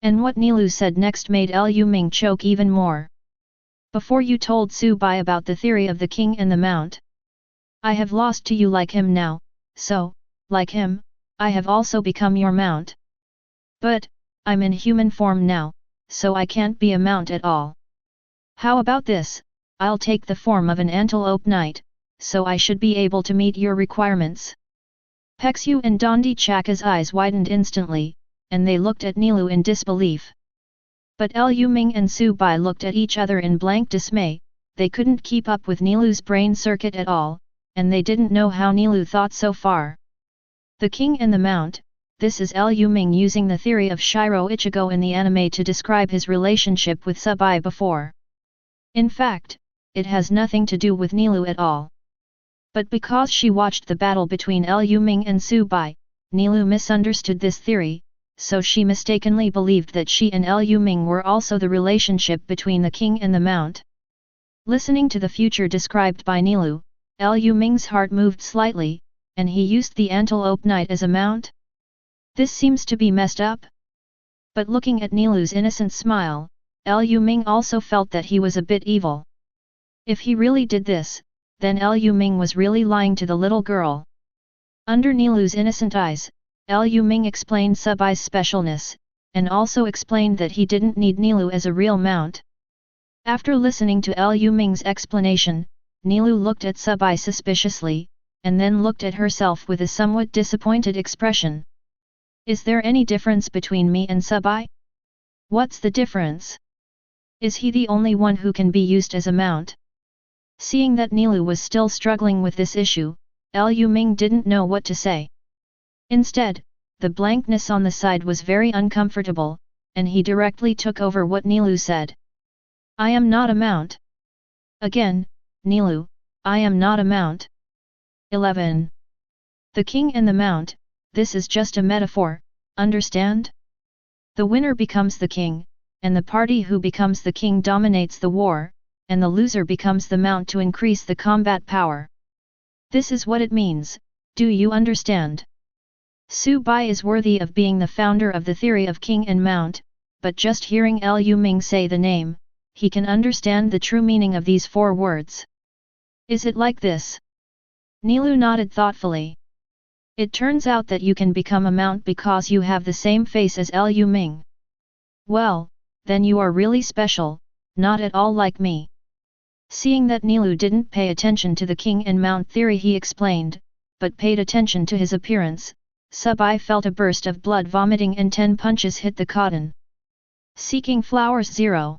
And what Nilu said next made Lu Ming choke even more. Before you told Su Bai about the theory of the king and the mount. I have lost to you like him now, so, like him, I have also become your mount. But, I'm in human form now, so I can't be a mount at all. How about this, I'll take the form of an antelope knight, so I should be able to meet your requirements. Pexu and Dondi Chaka's eyes widened instantly, and they looked at Nilu in disbelief. But Lu Ming and Su Bai looked at each other in blank dismay, they couldn't keep up with Nilu's brain circuit at all, and they didn't know how Nilu thought so far. The king and the mount, this is Lu Ming using the theory of Shiro Ichigo in the anime to describe his relationship with Su Bai before. In fact, it has nothing to do with Nilu at all. But because she watched the battle between Lu Ming and Su Bai, Nilu misunderstood this theory, so she mistakenly believed that she and Lu Ming were also the relationship between the king and the mount. Listening to the future described by Nilu, Lu Ming's heart moved slightly, and he used the antelope knight as a mount? This seems to be messed up. But looking at Nilu's innocent smile, Lu Ming also felt that he was a bit evil. If he really did this, then Lu Ming was really lying to the little girl. Under Nilu's innocent eyes, Lu Ming explained Su Bai's specialness, and also explained that he didn't need Nilu as a real mount. After listening to Lu Ming's explanation, Nilu looked at Su Bai suspiciously, and then looked at herself with a somewhat disappointed expression. Is there any difference between me and Su Bai? What's the difference? Is he the only one who can be used as a mount? Seeing that Nilu was still struggling with this issue, Lu Ming didn't know what to say. Instead, the blankness on the side was very uncomfortable, and he directly took over what Nilu said. I am not a mount. Again, Nilu, I am not a mount. 11. The king and the mount, this is just a metaphor, understand? The winner becomes the king, and the party who becomes the king dominates the war, and the loser becomes the mount to increase the combat power. This is what it means, do you understand? Su Bai is worthy of being the founder of the theory of king and mount, but just hearing Lu Ming say the name, he can understand the true meaning of these 4 words. Is it like this? Nilu nodded thoughtfully. It turns out that you can become a mount because you have the same face as Lu Ming. Well, then you are really special, not at all like me. Seeing that Nilu didn't pay attention to the king and mount theory, he explained, but paid attention to his appearance. Subai felt a burst of blood vomiting and 10 punches hit the cotton. Seeking flowers 0.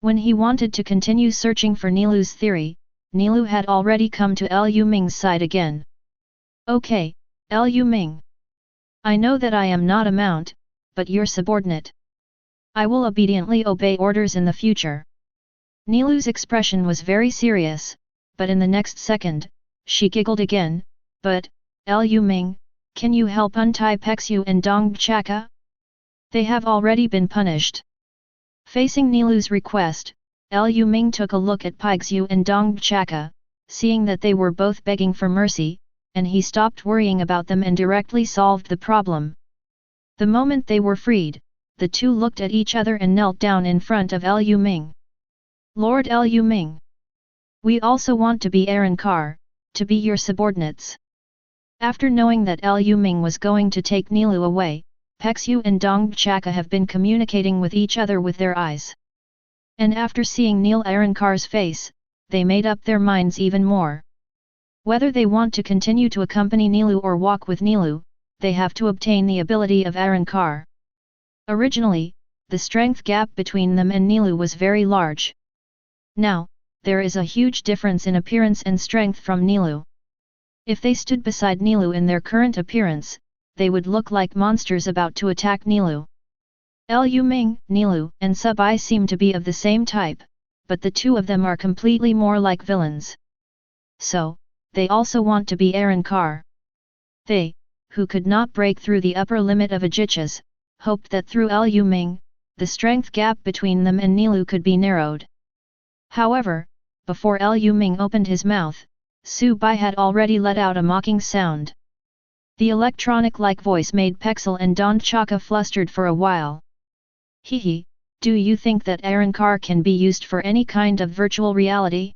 When he wanted to continue searching for Nilu's theory, Nilu had already come to Lu Ming's side again. Okay, Lu Ming. I know that I am not a mount, but your subordinate. I will obediently obey orders in the future. Nilu's expression was very serious, but in the next second, she giggled again, but, Lu Ming, can you help untie Pexu and Dong Chaka? They have already been punished. Facing Nilu's request, Lu Ming took a look at Pixu and Dong Chaka, seeing that they were both begging for mercy, and he stopped worrying about them and directly solved the problem. The moment they were freed, the two looked at each other and knelt down in front of Lu Ming. Lord Lu Ming. We also want to be Arrankar, to be your subordinates. After knowing that Lu Ming was going to take Nilu away, Pexu and Dong Chaka have been communicating with each other with their eyes. And after seeing Neil Arrankar's face, they made up their minds even more. Whether they want to continue to accompany Nilu or walk with Nilu, they have to obtain the ability of Arrankar. Originally, the strength gap between them and Nilu was very large. Now, there is a huge difference in appearance and strength from Nilu. If they stood beside Nilu in their current appearance, they would look like monsters about to attack Nilu. Lu Ming, Nilu, and Subai seem to be of the same type, but the two of them are completely more like villains. So, they also want to be Arrankar. They, who could not break through the upper limit of Ajichas, hoped that through Lu Ming, the strength gap between them and Nilu could be narrowed. However, before Lu Ming opened his mouth, Subai had already let out a mocking sound. The electronic-like voice made Pexel and Don Chaka flustered for a while. Hehe, do you think that Arrankar can be used for any kind of virtual reality?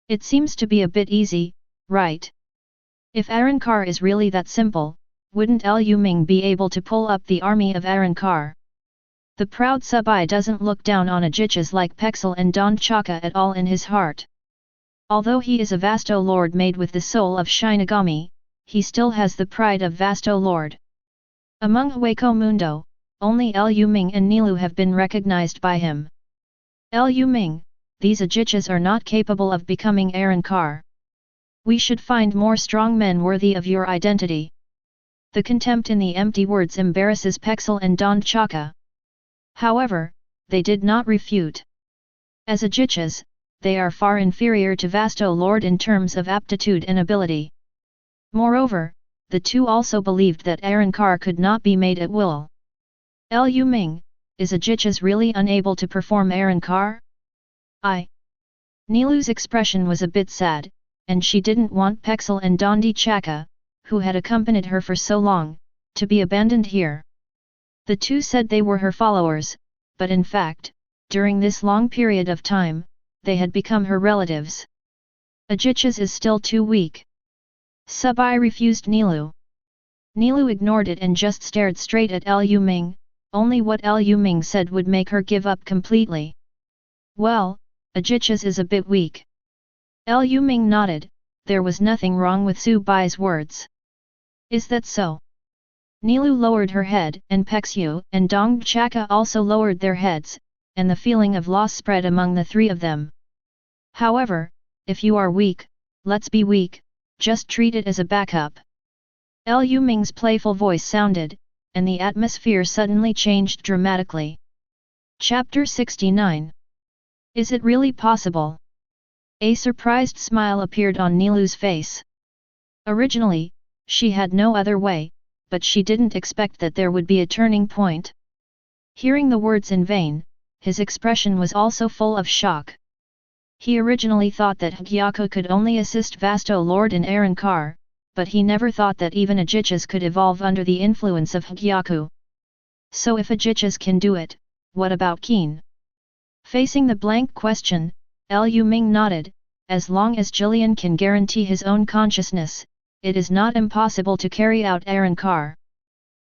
It seems to be a bit easy, right? If Arrankar is really that simple, wouldn't Lu Ming be able to pull up the army of Arrankar? The proud Subai doesn't look down on Ajichas like Pexel and Don Chaka at all in his heart. Although he is a Vasto Lord made with the soul of Shinigami, he still has the pride of Vasto Lord. Among Hueco Mundo, only Lu Ming and Nilu have been recognized by him. Lu Ming, these Ajichas are not capable of becoming Arrankar. We should find more strong men worthy of your identity. The contempt in the empty words embarrasses Pexel and Don Chaka. However, they did not refute. As Ajichas, they are far inferior to Vasto Lord in terms of aptitude and ability. Moreover, the two also believed that Arrankar could not be made at will. Lu Ming, is Ajichas really unable to perform Arrankar? Nilu's expression was a bit sad, and she didn't want Pexel and Dondi Chaka, who had accompanied her for so long, to be abandoned here. The two said they were her followers, but in fact, during this long period of time, they had become her relatives. Ajichas is still too weak. Subai refused Nilu. Nilu ignored it and just stared straight at Lu Ming, only what Lu Ming said would make her give up completely. Well, Ajichas is a bit weak. Lu Ming nodded, there was nothing wrong with Subai's words. Is that so? Nilu lowered her head and Pexu and Dong Chaka also lowered their heads, and the feeling of loss spread among the three of them. However, if you are weak, let's be weak, just treat it as a backup. Lu Ming's playful voice sounded, and the atmosphere suddenly changed dramatically. Chapter 69. Is it really possible? A surprised smile appeared on Nilu's face. Originally, she had no other way, but she didn't expect that there would be a turning point. Hearing the words in vain, his expression was also full of shock. He originally thought that Hogyoku could only assist Vasto Lord in Arrankar, but he never thought that even Ajichas could evolve under the influence of Hogyoku. So if Ajichas can do it, what about Keen? Facing the blank question, Lu Ming nodded. As long as Jillian can guarantee his own consciousness, it is not impossible to carry out Arrancar.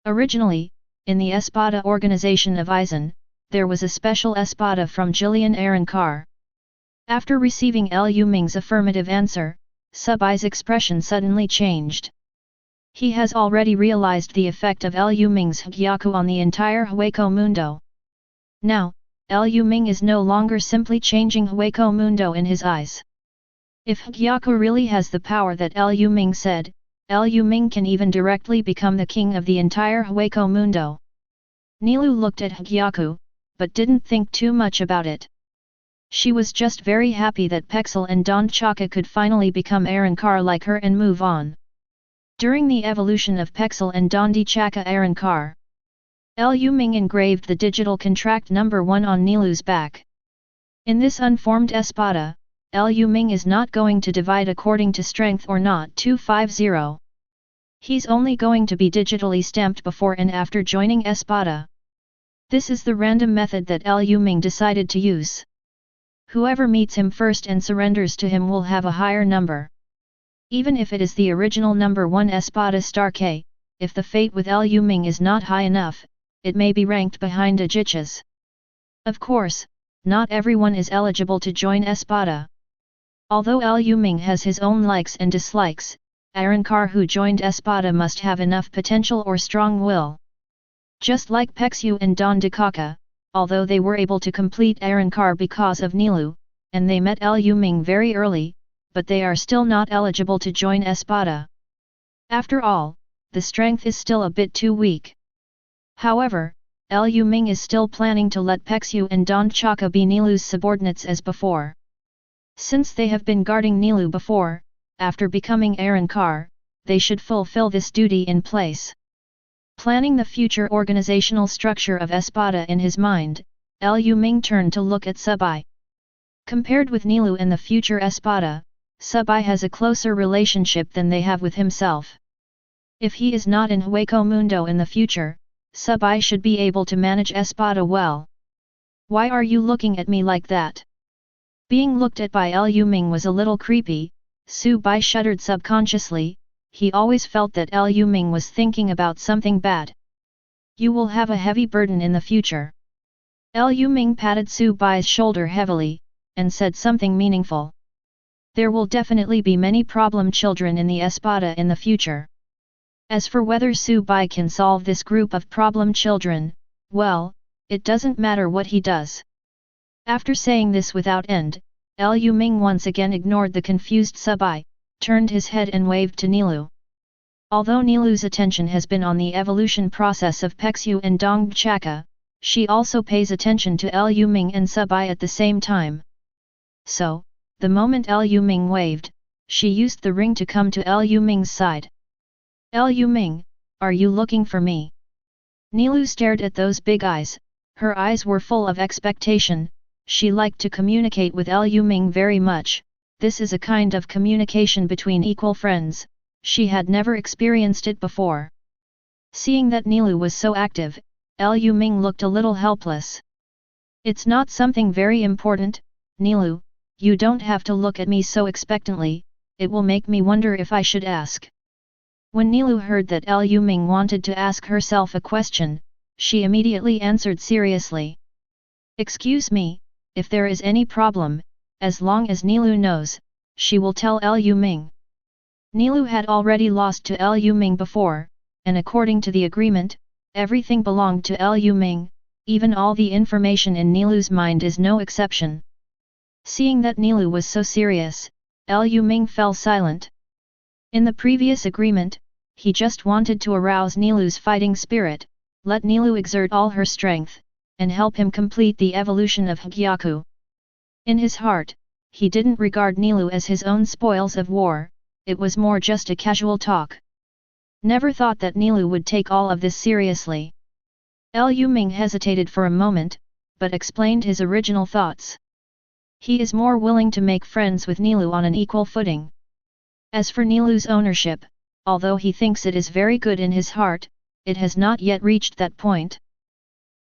Originally, in the Espada organization of Aizen, there was a special Espada from Jillian Arrancar. After receiving Lu Ming's affirmative answer, Subai's expression suddenly changed. He has already realized the effect of Lu Ming's Hogyoku on the entire Hueco Mundo. Now, Lu Ming is no longer simply changing Hueco Mundo in his eyes. If Hogyoku really has the power that Lu Ming said, Lu Ming can even directly become the king of the entire Hueco Mundo. Nilu looked at Hogyoku, but didn't think too much about it. She was just very happy that Pexel and Donchaka could finally become Arrancar like her and move on. During the evolution of Pexel and Donchaka Arrancar, Lu Ming engraved the digital contract number 1 on Nilu's back. In this unformed Espada, Lu Ming is not going to divide according to strength or not 250. He's only going to be digitally stamped before and after joining Espada. This is the random method that Lu Ming decided to use. Whoever meets him first and surrenders to him will have a higher number. Even if it is the original number 1 Espada star K, if the fate with Lu Ming is not high enough, it may be ranked behind Ajichas. Of course, not everyone is eligible to join Espada. Although Lu Ming has his own likes and dislikes, Arrancar who joined Espada must have enough potential or strong will. Just like Pexu and Don Dakaka, although they were able to complete Arrancar because of Nilu, and they met Lu Ming very early, but they are still not eligible to join Espada. After all, the strength is still a bit too weak. However, Lu Ming is still planning to let Pexu and Donchaka be Nilu's subordinates as before. Since they have been guarding Nilu before, after becoming Arrancar, they should fulfill this duty in place. Planning the future organizational structure of Espada in his mind, Lu Ming turned to look at Subai. Compared with Nilu and the future Espada, Subai has a closer relationship than they have with himself. If he is not in Hueco Mundo in the future, Subai should be able to manage Espada well. Why are you looking at me like that? Being looked at by Lu Ming was a little creepy. Subai shuddered subconsciously. He always felt that Lu Ming was thinking about something bad. You will have a heavy burden in the future. Lu Ming patted Subai's shoulder heavily, and said something meaningful. There will definitely be many problem children in the Espada in the future. As for whether Subai can solve this group of problem children, well, it doesn't matter what he does. After saying this without end, Lu Ming once again ignored the confused Subai, turned his head and waved to Nilu. Although Nilu's attention has been on the evolution process of Pexu and Donchaka, she also pays attention to Lu Ming and Subai at the same time. So, the moment Lu Ming waved, she used the ring to come to Lu Ming's side. Lu Ming, are you looking for me? Nilu stared at those big eyes, her eyes were full of expectation. She liked to communicate with Lu Ming very much. This is a kind of communication between equal friends, she had never experienced it before. Seeing that Nilu was so active, Lu Ming looked a little helpless. It's not something very important, Nilu, you don't have to look at me so expectantly, it will make me wonder if I should ask. When Nilu heard that Lu Ming wanted to ask herself a question, she immediately answered seriously. Excuse me, if there is any problem, as long as Nilu knows, she will tell Lu Ming. Nilu had already lost to Lu Ming before, and according to the agreement, everything belonged to Lu Ming, even all the information in Nilu's mind is no exception. Seeing that Nilu was so serious, Lu Ming fell silent. In the previous agreement, he just wanted to arouse Nilu's fighting spirit, let Nilu exert all her strength, and help him complete the evolution of Hogyoku. In his heart, he didn't regard Nilu as his own spoils of war, it was more just a casual talk. Never thought that Nilu would take all of this seriously. Lu Ming hesitated for a moment, but explained his original thoughts. He is more willing to make friends with Nilu on an equal footing. As for Nilu's ownership, although he thinks it is very good in his heart, it has not yet reached that point.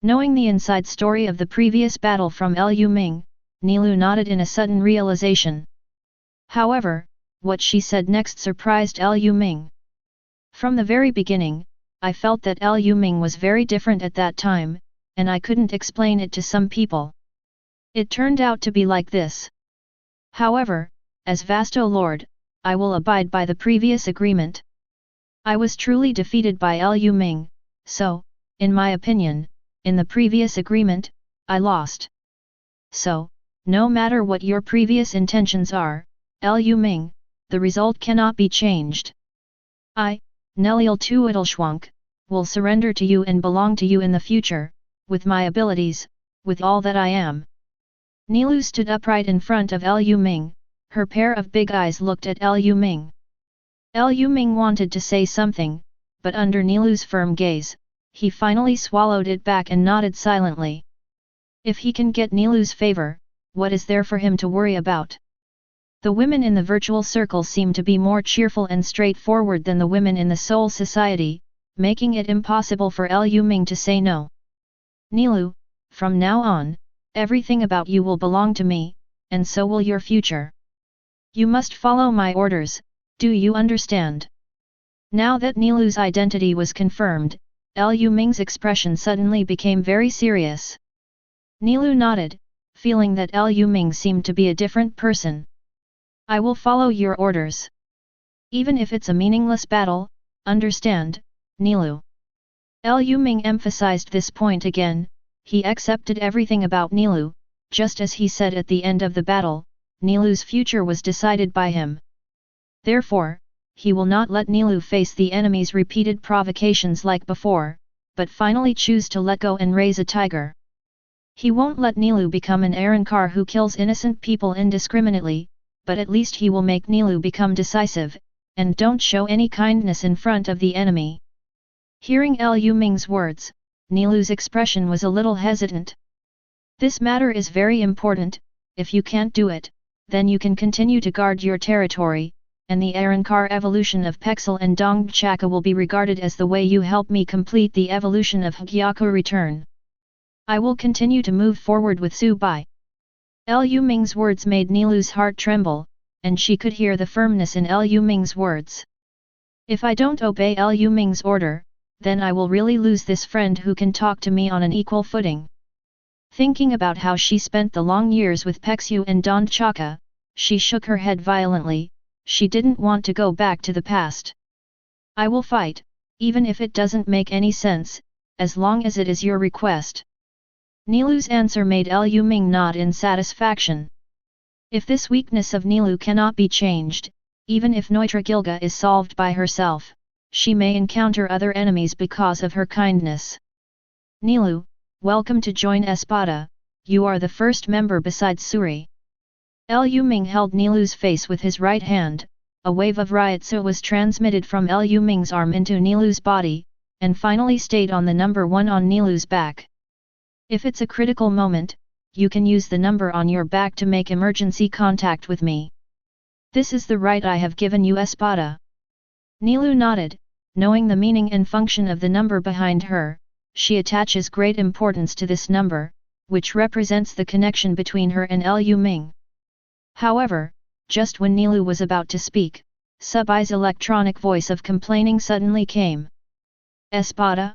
Knowing the inside story of the previous battle from Lu Ming, Nilu nodded in a sudden realization. However, what she said next surprised Lu Ming. From the very beginning, I felt that Lu Ming was very different at that time, and I couldn't explain it to some people. It turned out to be like this. However, as Vasto Lord, I will abide by the previous agreement. I was truly defeated by Lu Ming, so, in my opinion, in the previous agreement, I lost. So, no matter what your previous intentions are, Lu Ming, the result cannot be changed. I, Nelil Tuidelschwank, will surrender to you and belong to you in the future, with my abilities, with all that I am. Nilu stood upright in front of Lu Ming, her pair of big eyes looked at Lu Ming. Lu Ming wanted to say something, but under Nilu's firm gaze, he finally swallowed it back and nodded silently. If he can get Nilu's favor, what is there for him to worry about? The women in the virtual circle seemed to be more cheerful and straightforward than the women in the Soul Society, making it impossible for Lu Ming to say no. Nilu, from now on, everything about you will belong to me, and so will your future. You must follow my orders, do you understand? Now that Nilu's identity was confirmed, Lu Ming's expression suddenly became very serious. Nilu nodded, feeling that Lu Ming seemed to be a different person. I will follow your orders. Even if it's a meaningless battle, understand, Nilu. Lu Ming emphasized this point again, he accepted everything about Nilu, just as he said at the end of the battle, Nilu's future was decided by him. Therefore, he will not let Nilu face the enemy's repeated provocations like before, but finally choose to let go and raise a tiger. He won't let Nilu become an Arankar who kills innocent people indiscriminately, but at least he will make Nilu become decisive, and don't show any kindness in front of the enemy. Hearing Lu Ming's words, Nilu's expression was a little hesitant. This matter is very important, if you can't do it, then you can continue to guard your territory, and the Arankar evolution of Pexel and Dongchaka will be regarded as the way you help me complete the evolution of Hogyoku return. I will continue to move forward with Su Bai. Lu Ming's words made Nilu's heart tremble, and she could hear the firmness in Lu Ming's words. If I don't obey Lu Ming's order, then I will really lose this friend who can talk to me on an equal footing. Thinking about how she spent the long years with Pexu and Dongchaka, she shook her head violently, she didn't want to go back to the past. I will fight, even if it doesn't make any sense, as long as it is your request. Nilu's answer made Lu Ming nod in satisfaction. If this weakness of Nilu cannot be changed, even if Neutra Gilga is solved by herself, she may encounter other enemies because of her kindness. Nilu, welcome to join Espada, you are the first member besides Suri. Lu Ming held Nilu's face with his right hand, a wave of Reiatsu was transmitted from Lu Ming's arm into Nilu's body, and finally stayed on the number 1 on Nilu's back. If it's a critical moment, you can use the number on your back to make emergency contact with me. This is the right I have given you, Espada. Nilu nodded, knowing the meaning and function of the number behind her, she attaches great importance to this number, which represents the connection between her and Lu Ming. However, just when Nilu was about to speak, Subai's electronic voice of complaining suddenly came. Espada?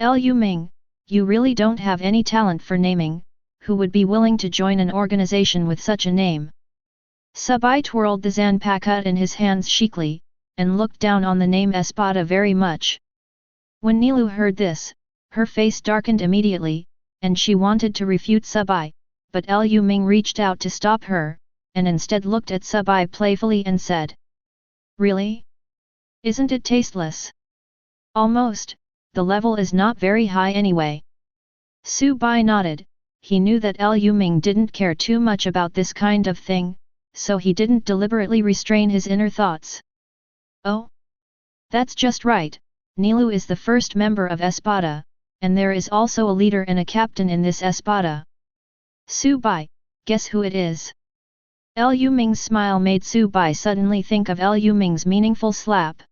Lu Ming, you really don't have any talent for naming, who would be willing to join an organization with such a name? Subai twirled the Zanpakutō in his hands chicly, and looked down on the name Espada very much. When Nilu heard this, her face darkened immediately, and she wanted to refute Subai, but Lu Ming reached out to stop her, and instead looked at Subai playfully and said, Really? Isn't it tasteless? Almost, the level is not very high anyway. Subai nodded, he knew that Lu Ming didn't care too much about this kind of thing, so he didn't deliberately restrain his inner thoughts. Oh? That's just right, Nilu is the first member of Espada, and there is also a leader and a captain in this Espada. Subai, guess who it is? Lu Ming's smile made Subai suddenly think of Lu Ming's meaningful slap.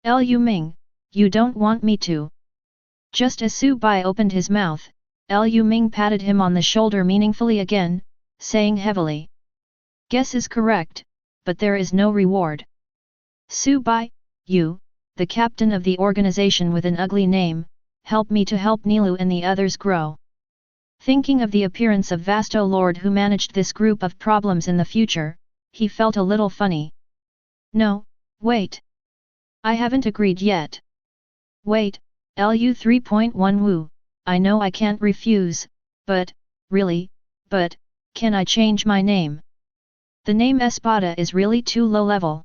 Lu Ming, you don't want me to Just as Su Bai opened his mouth, Lu Ming patted him on the shoulder meaningfully again, saying heavily. Guess is correct, but there is no reward. Su Bai, you, the captain of the organization with an ugly name, help me to help Nilu and the others grow. Thinking of the appearance of Vasto Lord who managed this group of problems in the future, he felt a little funny. No, wait. I haven't agreed yet. Wait, Lu 3.1 Wu, I know I can't refuse, but, really, can I change my name? The name Espada is really too low level.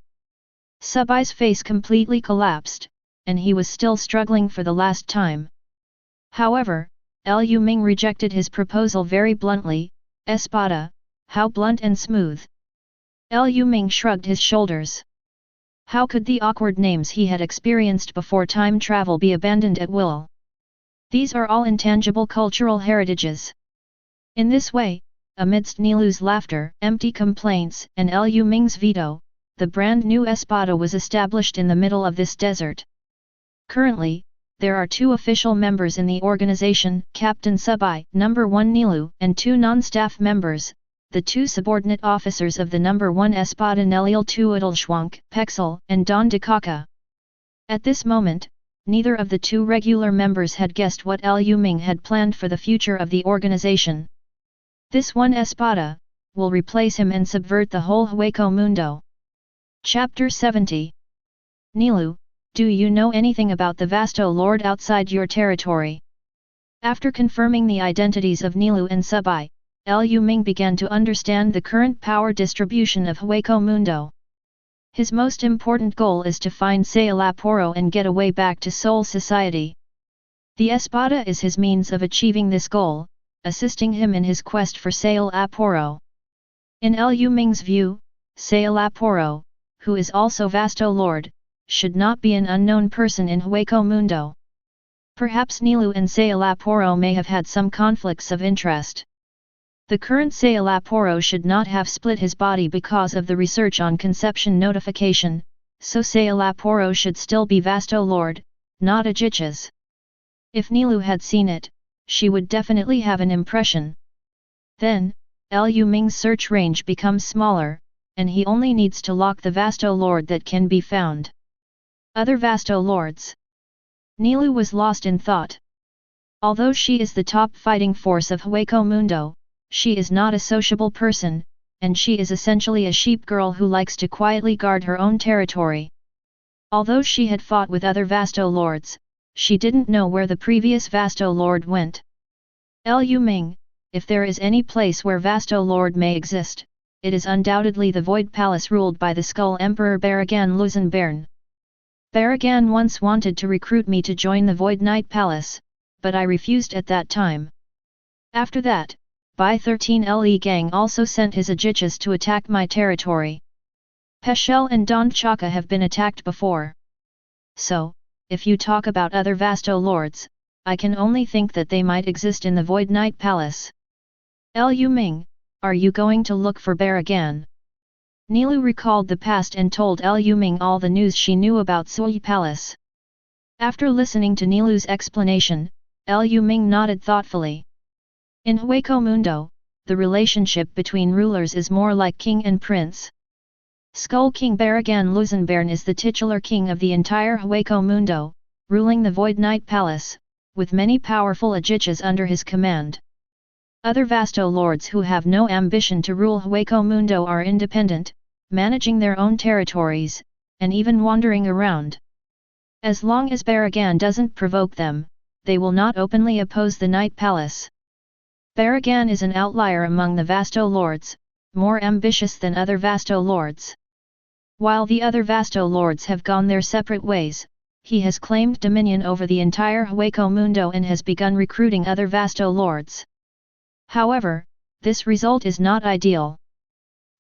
Subai's face completely collapsed, and he was still struggling for the last time. However, Lu Ming rejected his proposal very bluntly. Espada, how blunt and smooth. Lu Ming shrugged his shoulders. How could the awkward names he had experienced before time travel be abandoned at will? These are all intangible cultural heritages. In this way, amidst Nilu's laughter, empty complaints, and Lu Ming's veto, the brand new Espada was established in the middle of this desert. Currently, there are 2 official members in the organization, Captain Subai, number 1 Nilu, and 2 non-staff members, the 2 subordinate officers of the number 1 Espada Nelil Tuidalschwank, Pexel, and Don Dakaka. At this moment, neither of the 2 regular members had guessed what Lu Ming had planned for the future of the organization. This one Espada will replace him and subvert the whole Hueco Mundo. Chapter 70. Nilu, do you know anything about the Vasto Lord outside your territory? After confirming the identities of Nilu and Subai, Lu Ming began to understand the current power distribution of Hueco Mundo. His most important goal is to find Sayalaporo and get away back to Soul Society. The Espada is his means of achieving this goal, assisting him in his quest for Sayalaporo. In Lu Ming's view, Sayalaporo, who is also Vasto Lord, should not be an unknown person in Hueco Mundo. Perhaps Nilu and Sayalaporo may have had some conflicts of interest. The current Sayalaporo should not have split his body because of the research on conception notification, so Sayalaporo should still be Vasto Lord, not Ajichas. If Nilu had seen it, she would definitely have an impression. Then, Lu Ming's search range becomes smaller, and he only needs to lock the Vasto Lord that can be found. Other Vasto Lords. Nilu was lost in thought. Although she is the top fighting force of Hueco Mundo, she is not a sociable person, and she is essentially a sheep girl who likes to quietly guard her own territory. Although she had fought with other Vasto Lords, she didn't know where the previous Vasto Lord went. Lu Ming, if there is any place where Vasto Lord may exist, it is undoubtedly the Void Palace ruled by the Skull Emperor Baragan Luzenbern. Baragan once wanted to recruit me to join the Void Knight Palace, but I refused at that time. After that, Bai 13 Le Gang also sent his Ajichas to attack my territory. Peshel and Don Chaka have been attacked before. So, if you talk about other Vasto Lords, I can only think that they might exist in the Void Knight Palace. Lu Ming, are you going to look for Baragan? Nilu recalled the past and told Lu Ming all the news she knew about Sui Palace. After listening to Nilu's explanation, Lu Ming nodded thoughtfully. In Hueco Mundo, the relationship between rulers is more like king and prince. Skull King Baragan Luzenbern is the titular king of the entire Hueco Mundo, ruling the Void Knight Palace, with many powerful Ajichas under his command. Other Vasto Lords who have no ambition to rule Hueco Mundo are independent, managing their own territories, and even wandering around. As long as Baragan doesn't provoke them, they will not openly oppose the Knight Palace. Baragan is an outlier among the Vasto Lords, more ambitious than other Vasto Lords. While the other Vasto Lords have gone their separate ways, he has claimed dominion over the entire Hueco Mundo and has begun recruiting other Vasto Lords. However, this result is not ideal.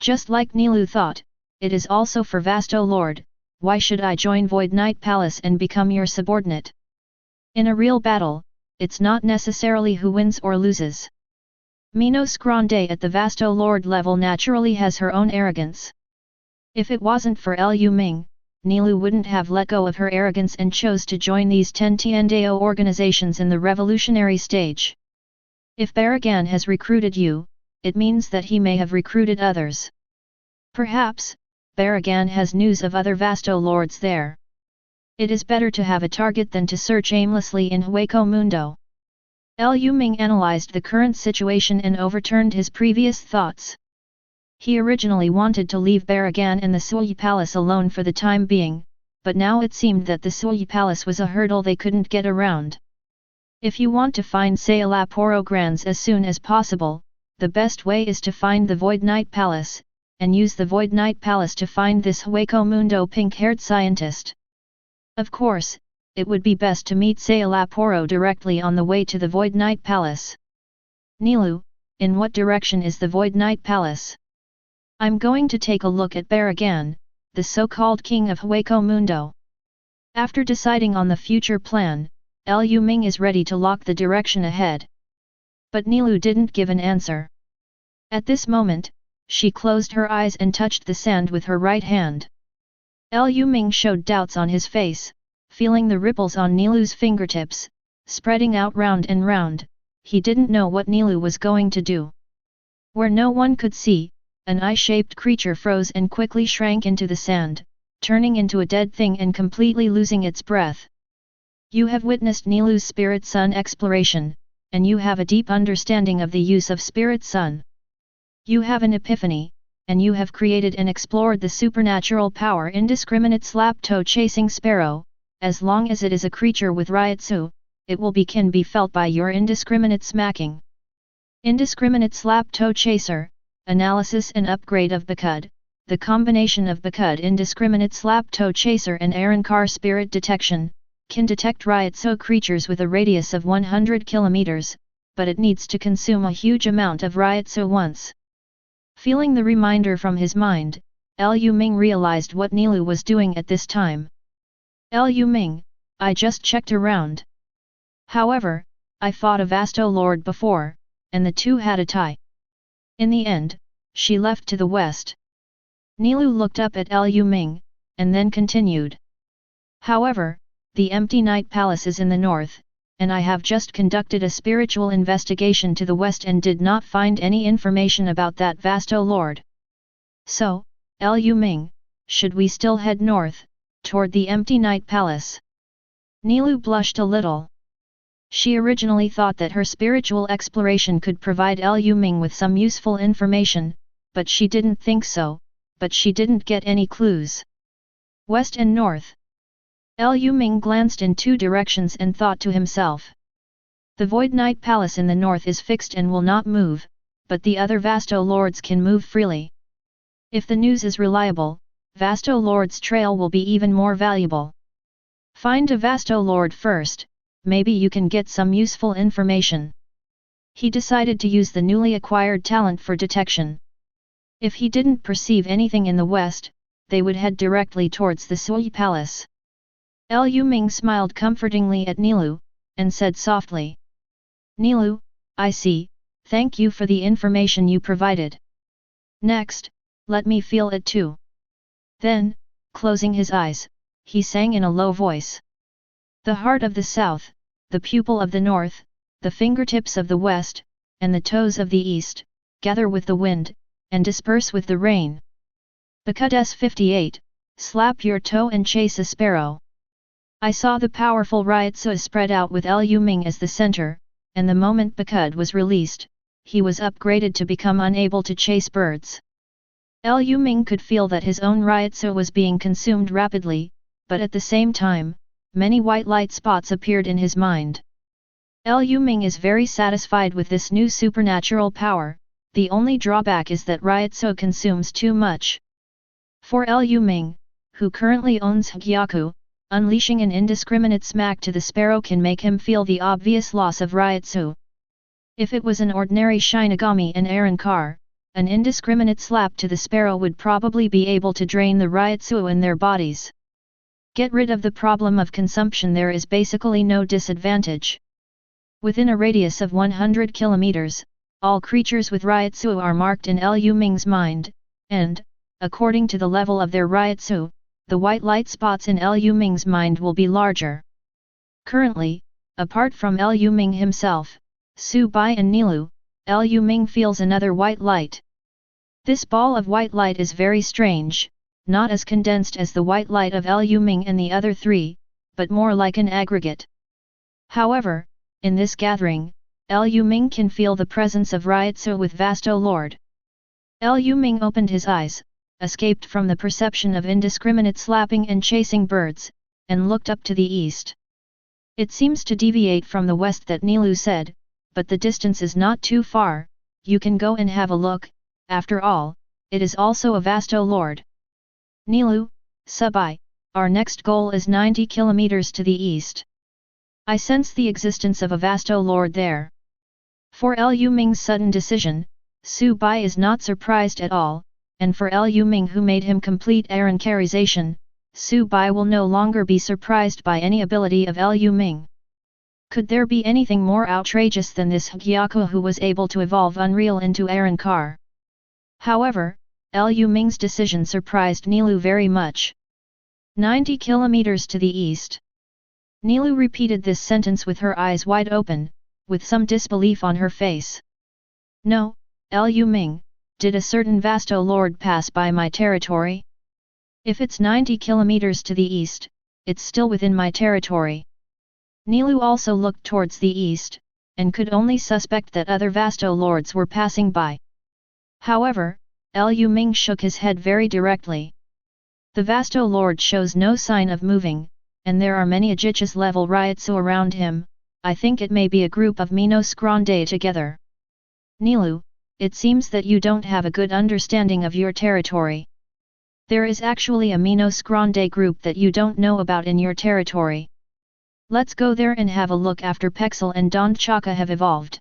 Just like Nilu thought, it is also for Vasto Lord, why should I join Void Knight Palace and become your subordinate? In a real battle, it's not necessarily who wins or loses. Minos Grande at the Vasto Lord level naturally has her own arrogance. If it wasn't for Lu Ming, Nilu wouldn't have let go of her arrogance and chose to join these 10 Tiandao organizations in the revolutionary stage. If Baragan has recruited you, it means that he may have recruited others. Perhaps, Baragan has news of other Vasto lords there. It is better to have a target than to search aimlessly in Hueco Mundo. Liu Ming analyzed the current situation and overturned his previous thoughts. He originally wanted to leave Baragan and the Sui Palace alone for the time being, but now it seemed that the Sui Palace was a hurdle they couldn't get around. If you want to find Sailaporo Grands as soon as possible, the best way is to find the Void Knight Palace, and use the Void Knight Palace to find this Hueco Mundo pink-haired scientist. Of course, it would be best to meet Sailaporo directly on the way to the Void Knight Palace. Nilu, in what direction is the Void Knight Palace? I'm going to take a look at Baragan, the so-called king of Hueco Mundo. After deciding on the future plan, Liu Ming is ready to lock the direction ahead. But Nilu didn't give an answer. At this moment, she closed her eyes and touched the sand with her right hand. Liu Ming showed doubts on his face, feeling the ripples on Nilu's fingertips, spreading out round and round. He didn't know what Nilu was going to do. Where no one could see, an eye-shaped creature froze and quickly shrank into the sand, turning into a dead thing and completely losing its breath. You have witnessed Nilu's Spirit Sun exploration, and you have a deep understanding of the use of Spirit Sun. You have an epiphany, and you have created and explored the supernatural power indiscriminate slap-toe chasing sparrow. As long as it is a creature with Reiatsu, it will can be felt by your indiscriminate smacking. Indiscriminate slap-toe chaser, analysis and upgrade of Bakud. The combination of Bakud indiscriminate slap-toe chaser and Arankar spirit detection, can detect Reiatsu creatures with a radius of 100 kilometers, but it needs to consume a huge amount of Reiatsu once. Feeling the reminder from his mind, Liu Ming realized what Nilu was doing at this time. Liu Ming, I just checked around. However, I fought a Vasto Lord before, and the two had a tie. In the end, she left to the west. Nilu looked up at Liu Ming, and then continued. However, the empty night palace is in the north, and I have just conducted a spiritual investigation to the west and did not find any information about that Vasto Lord. So, Liu Ming, should we still head north, toward the empty night palace? Nilu blushed a little. She originally thought that her spiritual exploration could provide Liu Ming with some useful information, but she didn't think so, but she didn't get any clues. West and north. Liu Ming glanced in two directions and thought to himself. The Void Knight Palace in the north is fixed and will not move, but the other Vasto Lords can move freely. If the news is reliable, Vasto Lord's trail will be even more valuable. Find a Vasto Lord first, maybe you can get some useful information. He decided to use the newly acquired talent for detection. If he didn't perceive anything in the west, they would head directly towards the Sui Palace. Liu Ming smiled comfortingly at Nilu, and said softly. Nilu, I see, thank you for the information you provided. Next, let me feel it too. Then, closing his eyes, he sang in a low voice. The heart of the south, the pupil of the north, the fingertips of the west, and the toes of the east, gather with the wind, and disperse with the rain. Bakud S58, slap your toe and chase a sparrow. I saw the powerful Reiatsu spread out with Liu Ming as the center, and the moment Bakud was released, he was upgraded to become unable to chase birds. Liu Ming could feel that his own Reiatsu was being consumed rapidly, but at the same time, many white light spots appeared in his mind. Liu Ming is very satisfied with this new supernatural power, the only drawback is that Reiatsu consumes too much. For Liu Ming, who currently owns Hogyoku, unleashing an indiscriminate smack to the sparrow can make him feel the obvious loss of Reiatsu. If it was an ordinary Shinigami and Arankar, an indiscriminate slap to the sparrow would probably be able to drain the Reiatsu in their bodies. Get rid of the problem of consumption. There is basically no disadvantage. Within a radius of 100 kilometers, all creatures with Reiatsu are marked in Liu Ming's mind, and, according to the level of their Reiatsu, the white light spots in Lu Ming's mind will be larger. Currently, apart from Lu Ming himself, Su Bai and Nilu, Lu Ming feels another white light. This ball of white light is very strange, not as condensed as the white light of Lu Ming and the other three, but more like an aggregate. However, in this gathering, Lu Ming can feel the presence of Reiatsu with Vasto Lord. Lu Ming opened his eyes, escaped from the perception of indiscriminate slapping and chasing birds, and looked up to the east. It seems to deviate from the west that Nilu said, but the distance is not too far, you can go and have a look, after all, it is also a Vasto Lord. Nilu, Subai, our next goal is 90 kilometers to the east. I sense the existence of a Vasto Lord there. For Lu Ming's sudden decision, Su Bai is not surprised at all, and for Lu Ming who made him complete Arrancarization, Su Bai will no longer be surprised by any ability of Lu Ming. Could there be anything more outrageous than this Hogyoku who was able to evolve Unreal into Arrancar? However, Lu Ming's decision surprised Nilu very much. 90 kilometers to the east. Nilu repeated this sentence with her eyes wide open, with some disbelief on her face. No, Lu Ming, did a certain Vasto Lord pass by my territory? If it's 90 kilometers to the east, it's still within my territory. Nilu also looked towards the east, and could only suspect that other Vasto Lords were passing by. However, Lu Ming shook his head very directly. The Vasto Lord shows no sign of moving, and there are many Ajichas level Reiatsu around him. I think it may be a group of Minos Grande together. Nilu, it seems that you don't have a good understanding of your territory. There is actually a Minos Grande group that you don't know about in your territory. Let's go there and have a look after Pexel and Don Chaka have evolved.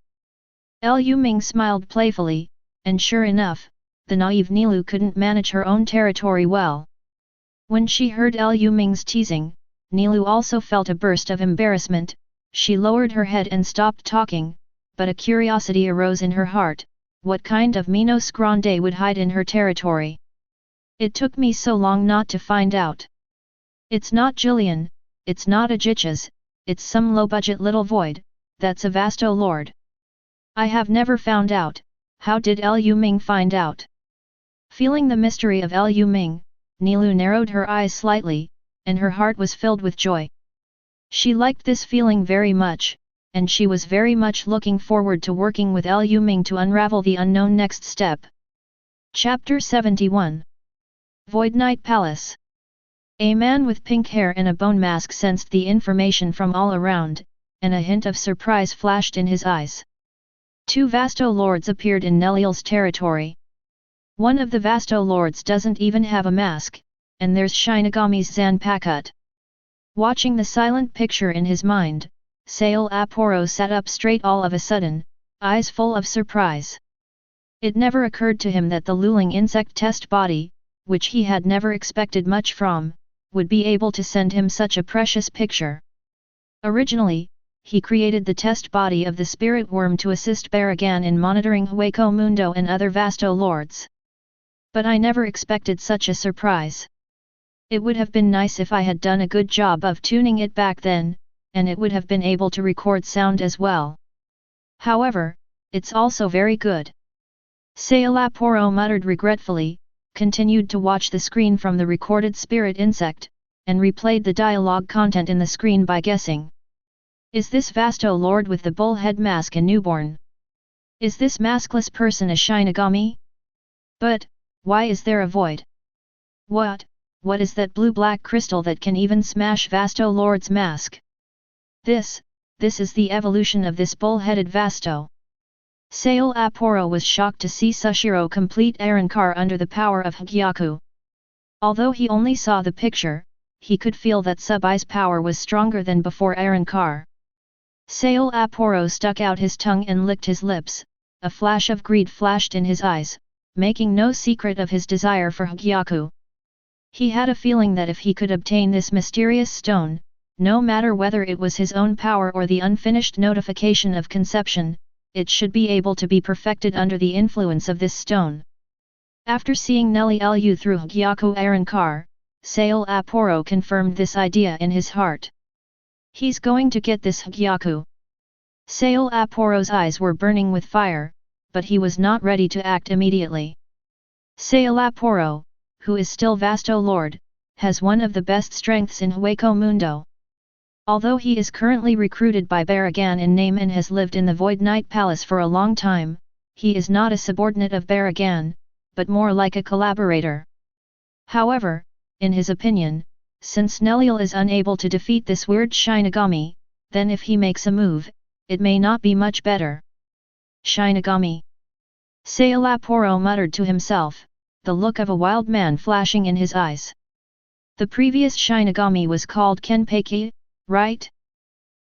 Lu Ming smiled playfully, and sure enough, the naive Nilu couldn't manage her own territory well. When she heard Lu Ming's teasing, Nilu also felt a burst of embarrassment. She lowered her head and stopped talking, but a curiosity arose in her heart. What kind of Minos Grande would hide in her territory? It took me so long not to find out. It's not Jillian, it's not Ajichas, it's some low-budget little void, that's a Vasto Lord. I have never found out. How did Lu Ming find out? Feeling the mystery of Lu Ming, Nilu narrowed her eyes slightly, and her heart was filled with joy. She liked this feeling very much, and she was very much looking forward to working with Lu Ming to unravel the unknown next step. Chapter 71 Void Night Palace. A man with pink hair and a bone mask sensed the information from all around, and a hint of surprise flashed in his eyes. Two Vasto Lords appeared in Neliel's territory. One of the Vasto Lords doesn't even have a mask, and there's Shinigami's Zanpakutō. Watching the silent picture in his mind, Sail Aporo sat up straight all of a sudden, eyes full of surprise. It never occurred to him that the Luling insect test body, which he had never expected much from, would be able to send him such a precious picture. Originally, he created the test body of the spirit worm to assist Baragan in monitoring Hueco Mundo and other Vasto Lords. But I never expected such a surprise. It would have been nice if I had done a good job of tuning it back then, and it would have been able to record sound as well. However, it's also very good. Sayalaporo muttered regretfully, continued to watch the screen from the recorded spirit insect, and replayed the dialogue content in the screen by guessing. Is this Vasto Lord with the bullhead mask a newborn? Is this maskless person a Shinigami? But, why is there a void? What is that blue-black crystal that can even smash Vasto Lord's mask? This is the evolution of this bull-headed Vasto. Sail Aporo was shocked to see Sushiro complete Arrancar under the power of Hogyoku. Although he only saw the picture, he could feel that Subai's power was stronger than before Arrancar. Sail Aporo stuck out his tongue and licked his lips, a flash of greed flashed in his eyes, making no secret of his desire for Hogyoku. He had a feeling that if he could obtain this mysterious stone, no matter whether it was his own power or the unfinished notification of conception, it should be able to be perfected under the influence of this stone. After seeing Nelly Lu through Hogyoku Arrancar, Saoporo confirmed this idea in his heart. He's going to get this Hogyoku. Saoporo's eyes were burning with fire, but he was not ready to act immediately. Saoporo, who is still Vasto Lord, has one of the best strengths in Hueco Mundo. Although he is currently recruited by Baragan in name and has lived in the Void Knight Palace for a long time, he is not a subordinate of Baragan, but more like a collaborator. However, in his opinion, since Neliel is unable to defeat this weird Shinigami, then if he makes a move, it may not be much better. Shinigami. Saoporo muttered to himself, the look of a wild man flashing in his eyes. The previous Shinigami was called Kenpeki, right?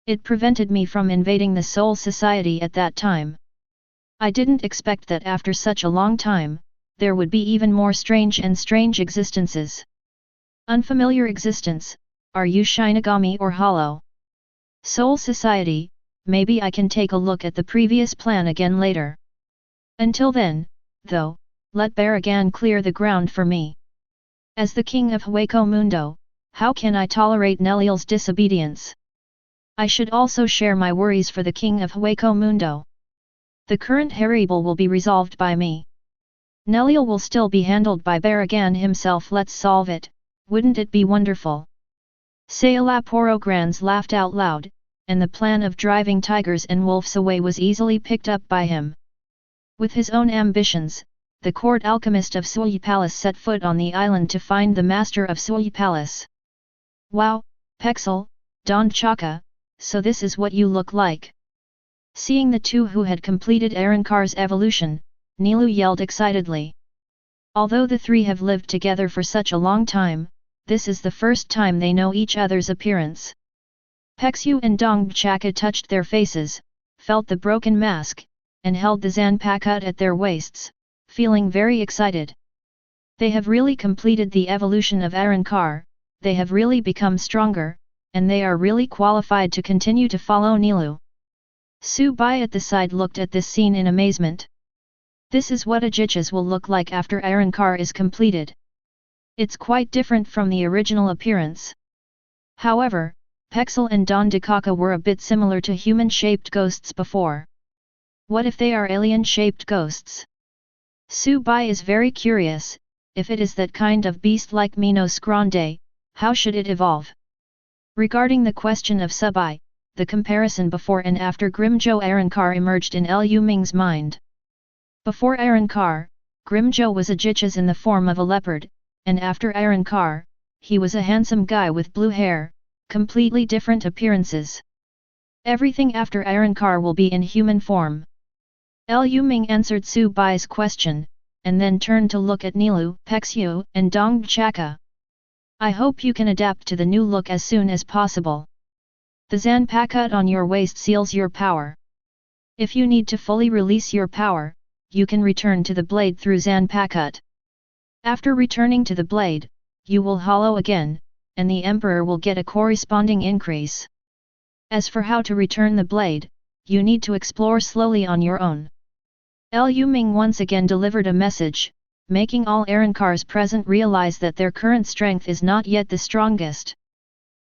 It prevented me from invading the Soul Society at that time. I didn't expect that after such a long time, there would be even more strange existences. Unfamiliar existence, are you Shinigami or Hollow? Soul Society, maybe I can take a look at the previous plan again later. Until then, though, let Baragan clear the ground for me. As the king of Hueco Mundo, how can I tolerate Neliel's disobedience? I should also share my worries for the king of Hueco Mundo. The current Haribel will be resolved by me. Neliel will still be handled by Baragan himself. Let's solve it, wouldn't it be wonderful? Saoporo Grans laughed out loud, and the plan of driving tigers and wolves away was easily picked up by him. With his own ambitions, the court alchemist of Sui Palace set foot on the island to find the master of Sui Palace. Wow, Pexel, Don Chaka, so this is what you look like. Seeing the two who had completed Arrancar's evolution, Nilu yelled excitedly. Although the three have lived together for such a long time, this is the first time they know each other's appearance. Pexu and Dong Chaka touched their faces, felt the broken mask, and held the Zanpakutō at their waists, feeling very excited. They have really completed the evolution of Arrancar, they have really become stronger, and they are really qualified to continue to follow Nilu. Su Bai at the side looked at this scene in amazement. This is what Ajichas will look like after Arrancar is completed. It's quite different from the original appearance. However, Pexel and Don Dakaka were a bit similar to human-shaped ghosts before. What if they are alien-shaped ghosts? Su Bai is very curious, if it is that kind of beast like Minos Grande, how should it evolve? Regarding the question of Subai, the comparison before and after Grimjo Arrancar emerged in Lu Ming's mind. Before Arrancar, Grimjo was Ajichas in the form of a leopard, and after Arrancar, he was a handsome guy with blue hair, completely different appearances. Everything after Arrancar will be in human form. Lu Ming answered Su Bai's question, and then turned to look at Nilu, Pexu, and Dong Chaka. I hope you can adapt to the new look as soon as possible. The Zanpakutō on your waist seals your power. If you need to fully release your power, you can return to the blade through Zanpakutō. After returning to the blade, you will hollow again, and the Emperor will get a corresponding increase. As for how to return the blade, you need to explore slowly on your own. Lu Ming once again delivered a message, making all Arrancars present realize that their current strength is not yet the strongest.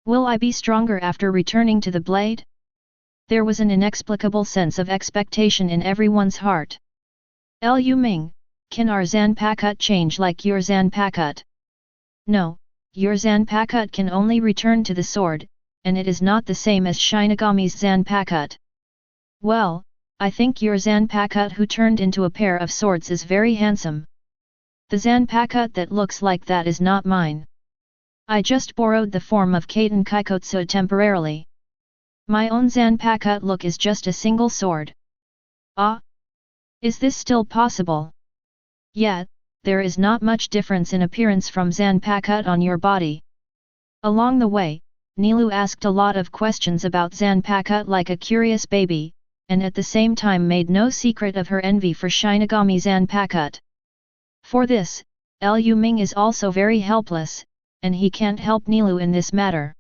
Will I be stronger after returning to the blade? There was an inexplicable sense of expectation in everyone's heart. Lu Ming, can our Zanpakutō change like your Zanpakutō? No, your Zanpakutō can only return to the sword, and it is not the same as Shinigami's Zanpakutō. Well, I think your Zanpakutō who turned into a pair of swords is very handsome. The Zanpakutō that looks like that is not mine. I just borrowed the form of Kaiten Kaikotsu temporarily. My own Zanpakutō look is just a single sword. Ah? Is this still possible? Yeah, there is not much difference in appearance from Zanpakutō on your body. Along the way, Nilu asked a lot of questions about Zanpakutō like a curious baby, and at the same time made no secret of her envy for Shinigami Zanpakutō. For this, Lu Ming is also very helpless, and he can't help Nilu in this matter.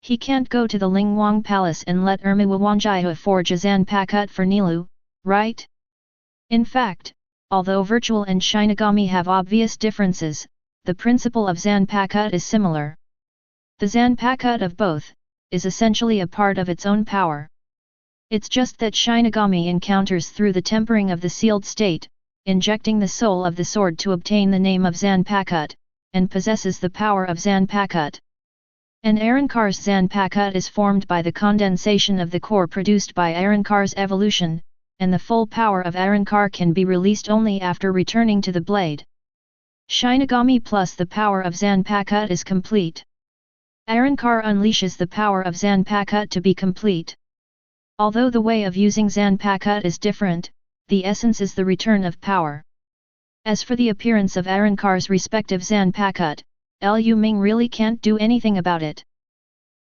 He can't go to the Lingwang Palace and let Ermiwa Wanjiahua forge a Zanpakutō for Nilu, right? In fact, although Virtual and Shinigami have obvious differences, the principle of Zanpakuto is similar. The Zanpakuto of both is essentially a part of its own power. It's just that Shinigami encounters through the tempering of the sealed state, injecting the soul of the sword to obtain the name of Zanpakuto, and possesses the power of Zanpakuto. An Arrancar's Zanpakuto is formed by the condensation of the core produced by Arrancar's evolution, and the full power of Arrancar can be released only after returning to the blade. Shinigami plus the power of Zanpakuto is complete. Arrancar unleashes the power of Zanpakuto to be complete. Although the way of using Zanpakuto is different, the essence is the return of power. As for the appearance of Arrancar's respective Zanpakuto, Lu Ming really can't do anything about it.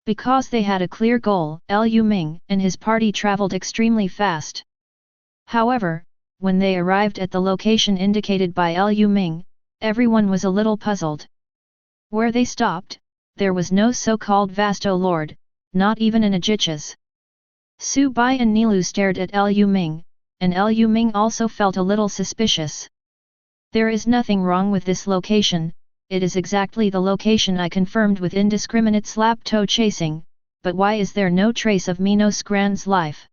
Because they had a clear goal, Lu Ming and his party traveled extremely fast. However, when they arrived at the location indicated by Lu Ming, everyone was a little puzzled. Where they stopped, there was no so-called Vasto Lord, not even an Ajichas. Su Bai and Nilu stared at Lu Ming, and Lu Ming also felt a little suspicious. There is nothing wrong with this location, it is exactly the location I confirmed with indiscriminate slap-toe chasing, but why is there no trace of Minos Grand's life?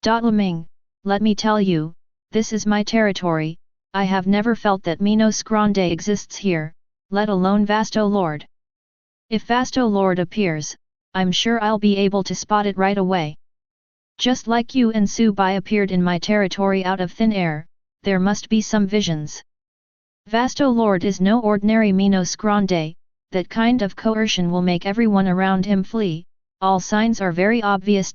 Lu Ming, let me tell you, this is my territory, I have never felt that Minos Grande exists here, let alone Vasto Lord. If Vasto Lord appears, I'm sure I'll be able to spot it right away. Just like you and Su Bai appeared in my territory out of thin air, there must be some visions. Vasto Lord is no ordinary Minos Grande, that kind of coercion will make everyone around him flee, all signs are very obvious.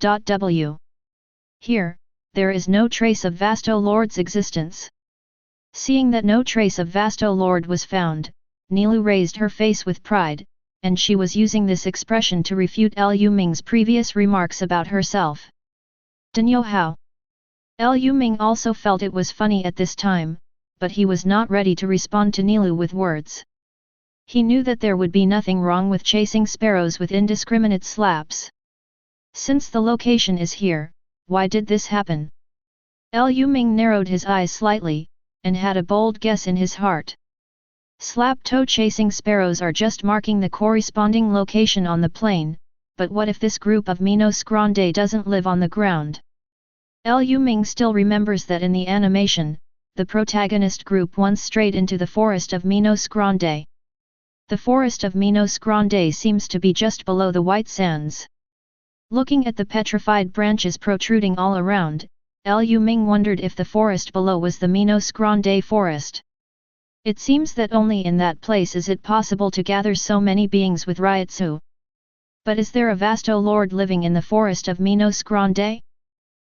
Here, there is no trace of Vasto Lord's existence. Seeing that no trace of Vasto Lord was found, Nilu raised her face with pride, and she was using this expression to refute Lu Ming's previous remarks about herself. Danyo how? Lu Ming also felt it was funny at this time, but he was not ready to respond to Nilu with words. He knew that there would be nothing wrong with chasing sparrows with indiscriminate slaps. Since the location is here, why did this happen? Lu Ming narrowed his eyes slightly, and had a bold guess in his heart. Slap-toe chasing sparrows are just marking the corresponding location on the plane, but what if this group of Minos Grande doesn't live on the ground? Lu Ming still remembers that in the animation, the protagonist group once strayed into the forest of Minos Grande. The forest of Minos Grande seems to be just below the white sands. Looking at the petrified branches protruding all around, Lu Ming wondered if the forest below was the Minos Grande forest. It seems that only in that place is it possible to gather so many beings with Reiatsu. But is there a Vasto Lord living in the forest of Minos Grande?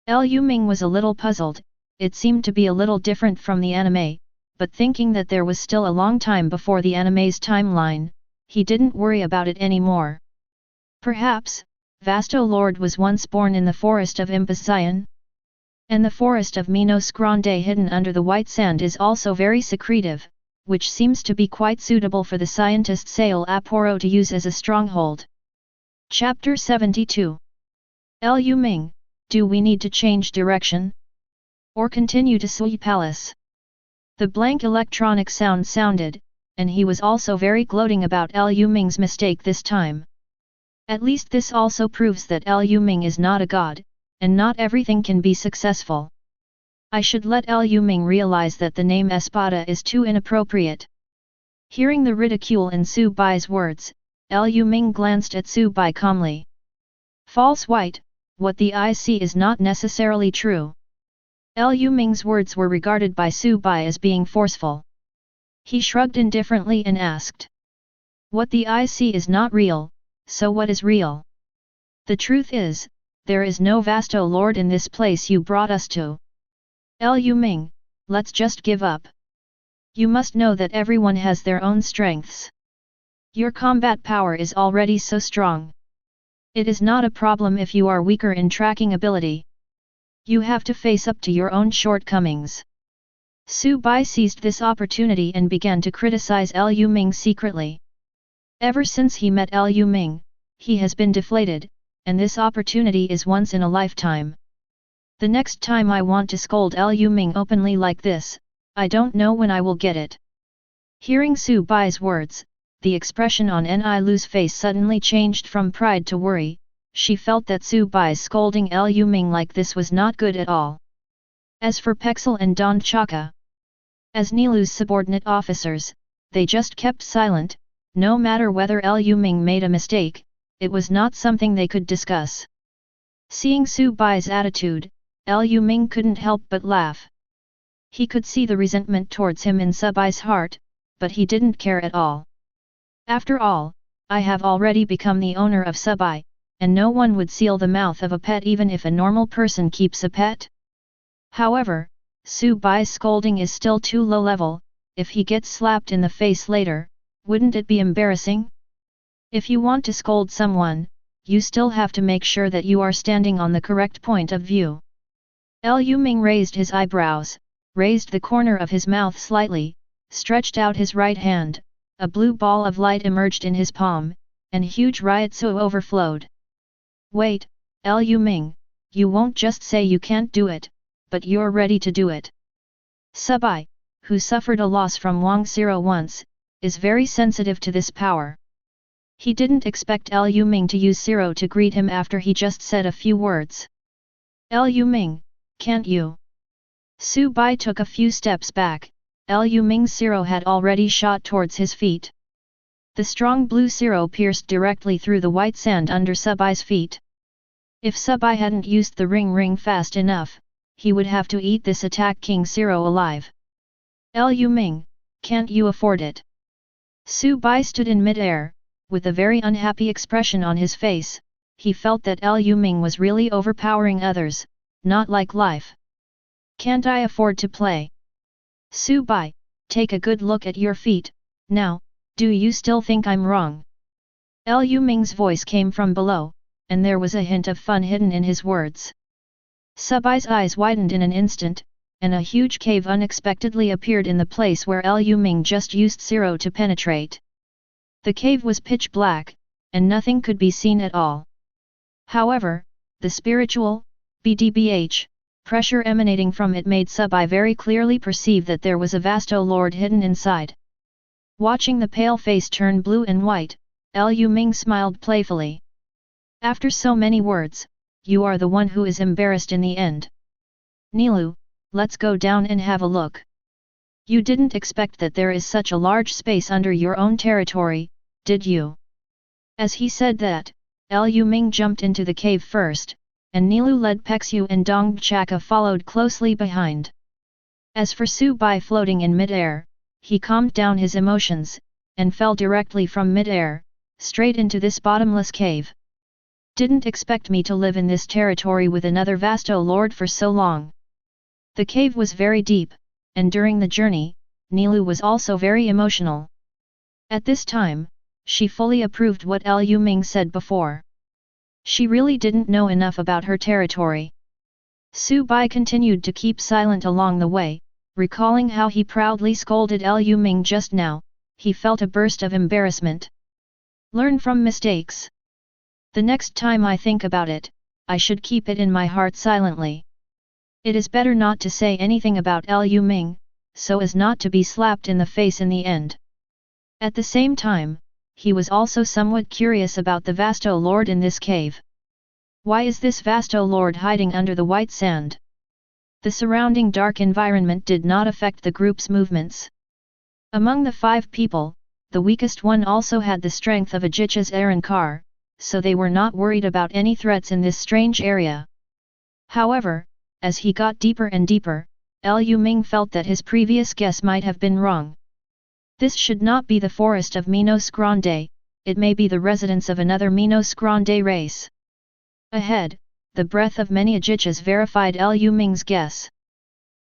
Lu Ming was a little puzzled, it seemed to be a little different from the anime, but thinking that there was still a long time before the anime's timeline, he didn't worry about it anymore. Perhaps, Vasto Lord was once born in the forest of Imposition? And the forest of Minos Grande hidden under the white sand is also very secretive, which seems to be quite suitable for the scientist Sail Aporo to use as a stronghold. Chapter 72. Lu Ming, do we need to change direction? Or continue to Sui Palace? The blank electronic sound sounded, and he was also very gloating about Lu Ming's mistake this time. At least this also proves that Lu Ming is not a god, and not everything can be successful. I should let Lu Ming realize that the name Espada is too inappropriate. Hearing the ridicule in Su Bai's words, Lu Ming glanced at Su Bai calmly. False white, what the eye see is not necessarily true. Lu Ming's words were regarded by Su Bai as being forceful. He shrugged indifferently and asked. What the eye see is not real, so what is real? The truth is, there is no Vasto Lord in this place you brought us to. Lu Ming, let's just give up. You must know that everyone has their own strengths. Your combat power is already so strong. It is not a problem if you are weaker in tracking ability. You have to face up to your own shortcomings. Su Bai seized this opportunity and began to criticize Lu Ming secretly. Ever since he met Lu Ming, he has been deflated, and this opportunity is once in a lifetime. The next time I want to scold Lu Ming openly like this, I don't know when I will get it. Hearing Su Bai's words, the expression on Nilu's face suddenly changed from pride to worry. She felt that Su Bai's scolding Lu Ming like this was not good at all. As for Pexel and Don Chaka, as Nilu's subordinate officers, they just kept silent. No matter whether Lu Ming made a mistake, it was not something they could discuss. Seeing Su Bai's attitude, Lu Ming couldn't help but laugh. He could see the resentment towards him in Su Bai's heart, but he didn't care at all. After all, I have already become the owner of Su Bai, and no one would seal the mouth of a pet even if a normal person keeps a pet. However, Su Bai's scolding is still too low level. If he gets slapped in the face later, wouldn't it be embarrassing? If you want to scold someone, you still have to make sure that you are standing on the correct point of view. Lu Ming raised his eyebrows, raised the corner of his mouth slightly, stretched out his right hand, a blue ball of light emerged in his palm, and huge Reiatsu overflowed. Wait, Lu Ming, you won't just say you can't do it, but you're ready to do it. Su Bai, who suffered a loss from Wang Xiro once, is very sensitive to this power. He didn't expect Lu Ming to use Xiro to greet him after he just said a few words. Lu Ming, can't you? Su Bai took a few steps back. Lu Ming's Xiro had already shot towards his feet. The strong blue Xiro pierced directly through the white sand under Su Bai's feet. If Su Bai hadn't used the ring fast enough, he would have to eat this attack King Xiro alive. Lu Ming, can't you afford it? Su Bai stood in mid-air, with a very unhappy expression on his face. He felt that Lu Ming was really overpowering others, not like life. Can't I afford to play? Su Bai, take a good look at your feet. Now, do you still think I'm wrong? Lu Ming's voice came from below, and there was a hint of fun hidden in his words. Su Bai's eyes widened in an instant, and a huge cave unexpectedly appeared in the place where Lu Ming just used Xiro to penetrate. The cave was pitch black, and nothing could be seen at all. However, the spiritual, BDBH, pressure emanating from it made Su Bai very clearly perceive that there was a Vasto Lord hidden inside. Watching the pale face turn blue and white, Lu Ming smiled playfully. After so many words, you are the one who is embarrassed in the end. Nilu, let's go down and have a look. You didn't expect that there is such a large space under your own territory, did you? As he said that, Lu Ming jumped into the cave first, and Nilu led Pexu and Dong Chaka followed closely behind. As for Su Bai floating in mid-air, he calmed down his emotions, and fell directly from mid-air, straight into this bottomless cave. Didn't expect me to live in this territory with another Vasto Lord for so long. The cave was very deep, and during the journey, Nilu was also very emotional. At this time, she fully approved what Lu Ming said before. She really didn't know enough about her territory. Su Bai continued to keep silent along the way, recalling how he proudly scolded Lu Ming just now. He felt a burst of embarrassment. Learn from mistakes. The next time I think about it, I should keep it in my heart silently. It is better not to say anything about Lu Ming, so as not to be slapped in the face in the end. At the same time, he was also somewhat curious about the Vasto Lord in this cave. Why is this Vasto Lord hiding under the white sand? The surrounding dark environment did not affect the group's movements. Among the 5 people, the weakest one also had the strength of a Jicha's Arankar, so they were not worried about any threats in this strange area. However, as he got deeper and deeper, Lu Ming felt that his previous guess might have been wrong. This should not be the forest of Minos Grande, it may be the residence of another Minos Grande race. Ahead, the breath of many Ajichas verified Lu Ming's guess.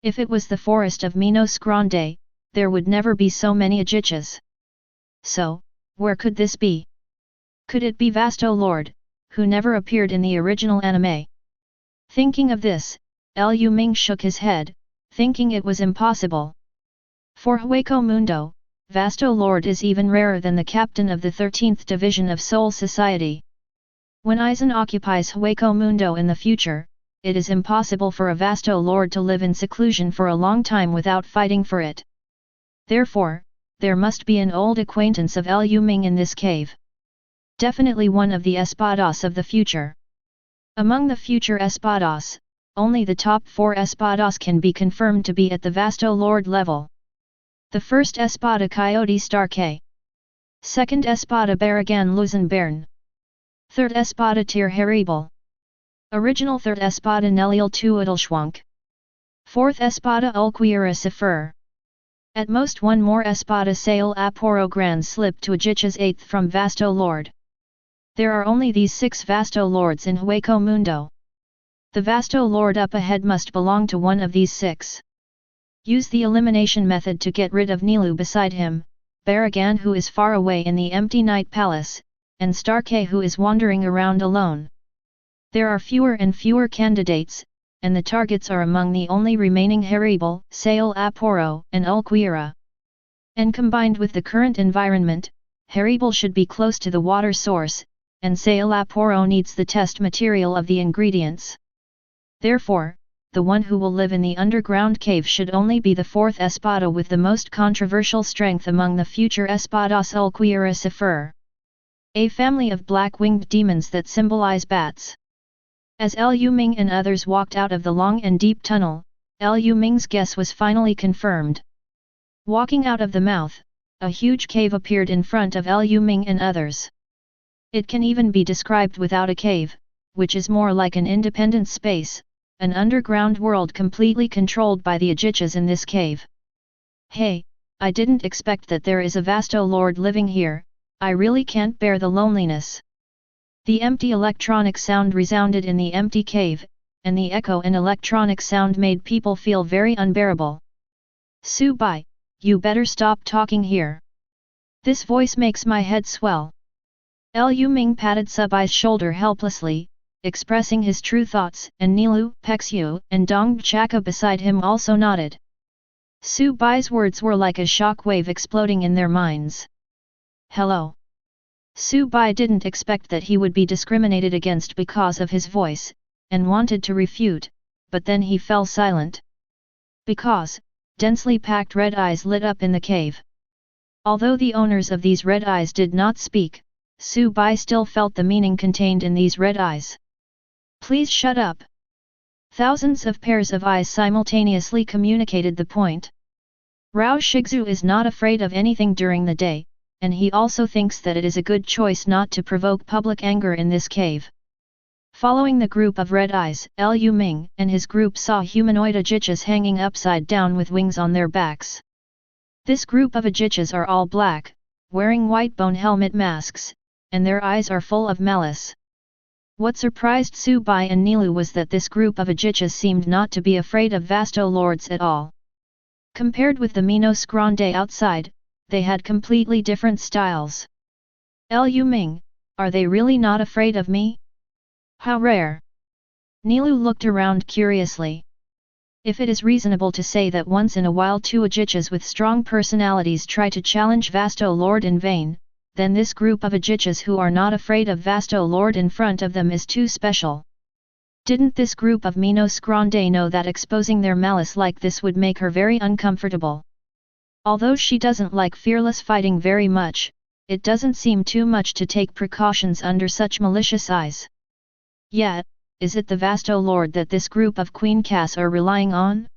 If it was the forest of Minos Grande, there would never be so many Ajichas. So, where could this be? Could it be Vasto Lord, who never appeared in the original anime? Thinking of this, Lu Ming shook his head, thinking it was impossible. For Hueco Mundo, Vasto Lord is even rarer than the captain of the 13th Division of Soul Society. When Aizen occupies Hueco Mundo in the future, it is impossible for a Vasto Lord to live in seclusion for a long time without fighting for it. Therefore, there must be an old acquaintance of Lu Ming in this cave. Definitely one of the espadas of the future. Among the future espadas, only the top 4 espadas can be confirmed to be at the Vasto Lord level. The first espada Coyote Star K. Second espada Baragan Luzenbern. Third espada Tir Haribal. Original third espada Neliel Tuadalschwank. Fourth espada Ulquiera Sefer. At most one more espada Sale Aporo Grand slip to Ajich's 8th from Vasto Lord. There are only these 6 Vasto Lords in Hueco Mundo. The Vasto Lord up ahead must belong to one of these 6. Use the elimination method to get rid of Nilu beside him, Baragan who is far away in the empty night palace, and Stark who is wandering around alone. There are fewer and fewer candidates, and the targets are among the only remaining Haribal, Sale Aporo, and Ulquiera. And combined with the current environment, Haribal should be close to the water source, and Sale Aporo needs the test material of the ingredients. Therefore, the one who will live in the underground cave should only be the 4th espada with the most controversial strength among the future espadas Ulquiera Sefer. A family of black-winged demons that symbolize bats. As Lu Ming and others walked out of the long and deep tunnel, Lu Ming's guess was finally confirmed. Walking out of the mouth, a huge cave appeared in front of Lu Ming and others. It can even be described without a cave, which is more like an independent space, an underground world completely controlled by the Ajichas in this cave. Hey, I didn't expect that there is a Vasto Lord living here, I really can't bear the loneliness. The empty electronic sound resounded in the empty cave, and the echo and electronic sound made people feel very unbearable. Su-bai, you better stop talking here. This voice makes my head swell. Lu Ming patted Su-bai's shoulder helplessly, expressing his true thoughts, and Nilu, Pexu, and Dong Chaka beside him also nodded. Su-bai's words were like a shock wave exploding in their minds. Hello. Su-bai didn't expect that he would be discriminated against because of his voice, and wanted to refute, but then he fell silent. Because, densely packed red eyes lit up in the cave. Although the owners of these red eyes did not speak, Su-bai still felt the meaning contained in these red eyes. Please shut up. Thousands of pairs of eyes simultaneously communicated the point. Rao Shigzu is not afraid of anything during the day, and he also thinks that it is a good choice not to provoke public anger in this cave. Following the group of red eyes, Lu Ming and his group saw humanoid Ajichas hanging upside down with wings on their backs. This group of Ajichas are all black, wearing white bone helmet masks, and their eyes are full of malice. What surprised Su-bai and Nilu was that this group of Ajichas seemed not to be afraid of Vasto Lords at all. Compared with the Minos Grande outside, they had completely different styles. Lu Ming, are they really not afraid of me? How rare! Nilu looked around curiously. If it is reasonable to say that once in a while 2 Ajichas with strong personalities try to challenge Vasto Lord in vain, then this group of Ajichas who are not afraid of Vasto Lord in front of them is too special. Didn't this group of Minos Grande know that exposing their malice like this would make her very uncomfortable? Although she doesn't like fearless fighting very much, it doesn't seem too much to take precautions under such malicious eyes. Yet, is it the Vasto Lord that this group of Queen Cass are relying on?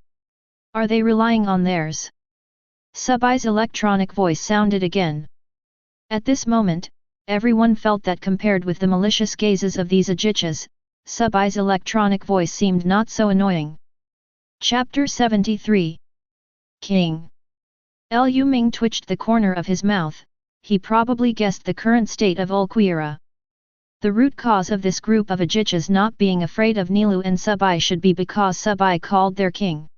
Are they relying on theirs? Su-bai's electronic voice sounded again. At this moment, everyone felt that compared with the malicious gazes of these Ajichas, Su-bai's electronic voice seemed not so annoying. Chapter 73. King. Lu Ming twitched the corner of his mouth, he probably guessed the current state of Ulquiera. The root cause of this group of Ajichas not being afraid of Nilu and Su-bai should be because Su-bai called their king.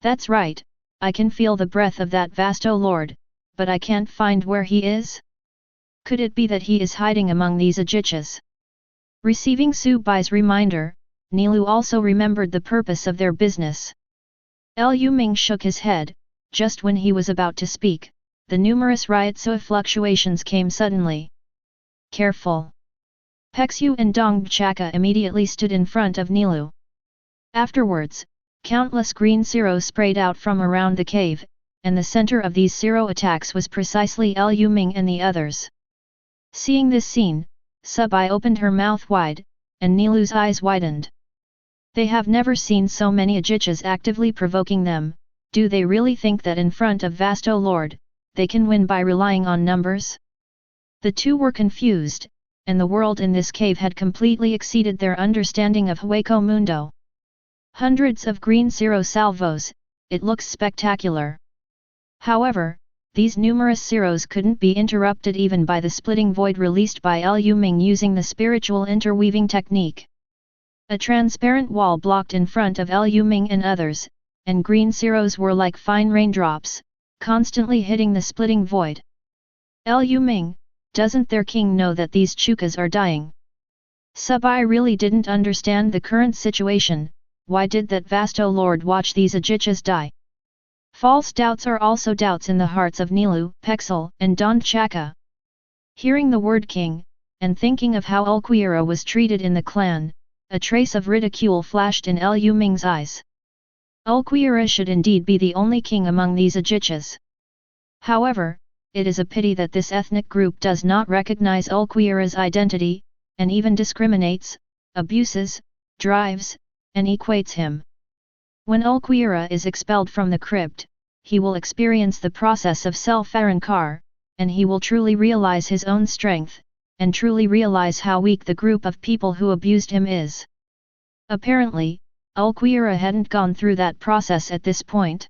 That's right, I can feel the breath of that Vasto Lord, but I can't find where he is? Could it be that he is hiding among these Ajichas? Receiving Su-bai's reminder, Nilu also remembered the purpose of their business. Lu Ming shook his head. Just when he was about to speak, the numerous Reiatsu fluctuations came suddenly. Careful! Pexu and Dong Chaka immediately stood in front of Nilu. Afterwards, countless green siro sprayed out from around the cave, and the center of these zero attacks was precisely Lu Ming and the others. Seeing this scene, Subai opened her mouth wide, and Nilu's eyes widened. They have never seen so many Ajichas actively provoking them. Do they really think that in front of Vasto Lord, they can win by relying on numbers? The two were confused, and the world in this cave had completely exceeded their understanding of Hueco Mundo. Hundreds of green zero salvos, it looks spectacular. However, these numerous zeros couldn't be interrupted even by the splitting void released by Lu Ming using the spiritual interweaving technique. A transparent wall blocked in front of Lu Ming and others, and green zeros were like fine raindrops, constantly hitting the splitting void. Lu Ming, doesn't their king know that these chukas are dying? Subai really didn't understand the current situation. Why did that Vasto Lord watch these Ajichas die? False doubts are also doubts in the hearts of Nilu, Pexel, and Don Chaka. Hearing the word king, and thinking of how Ulquiera was treated in the clan, a trace of ridicule flashed in Lu Ming's eyes. Ulquiera should indeed be the only king among these Ajichas. However, it is a pity that this ethnic group does not recognize Ulquiera's identity, and even discriminates, abuses, drives, and equates him. When Ulquiera is expelled from the crypt, he will experience the process of self-arankar, and he will truly realize his own strength, and truly realize how weak the group of people who abused him is. Apparently, Ulquiera hadn't gone through that process at this point.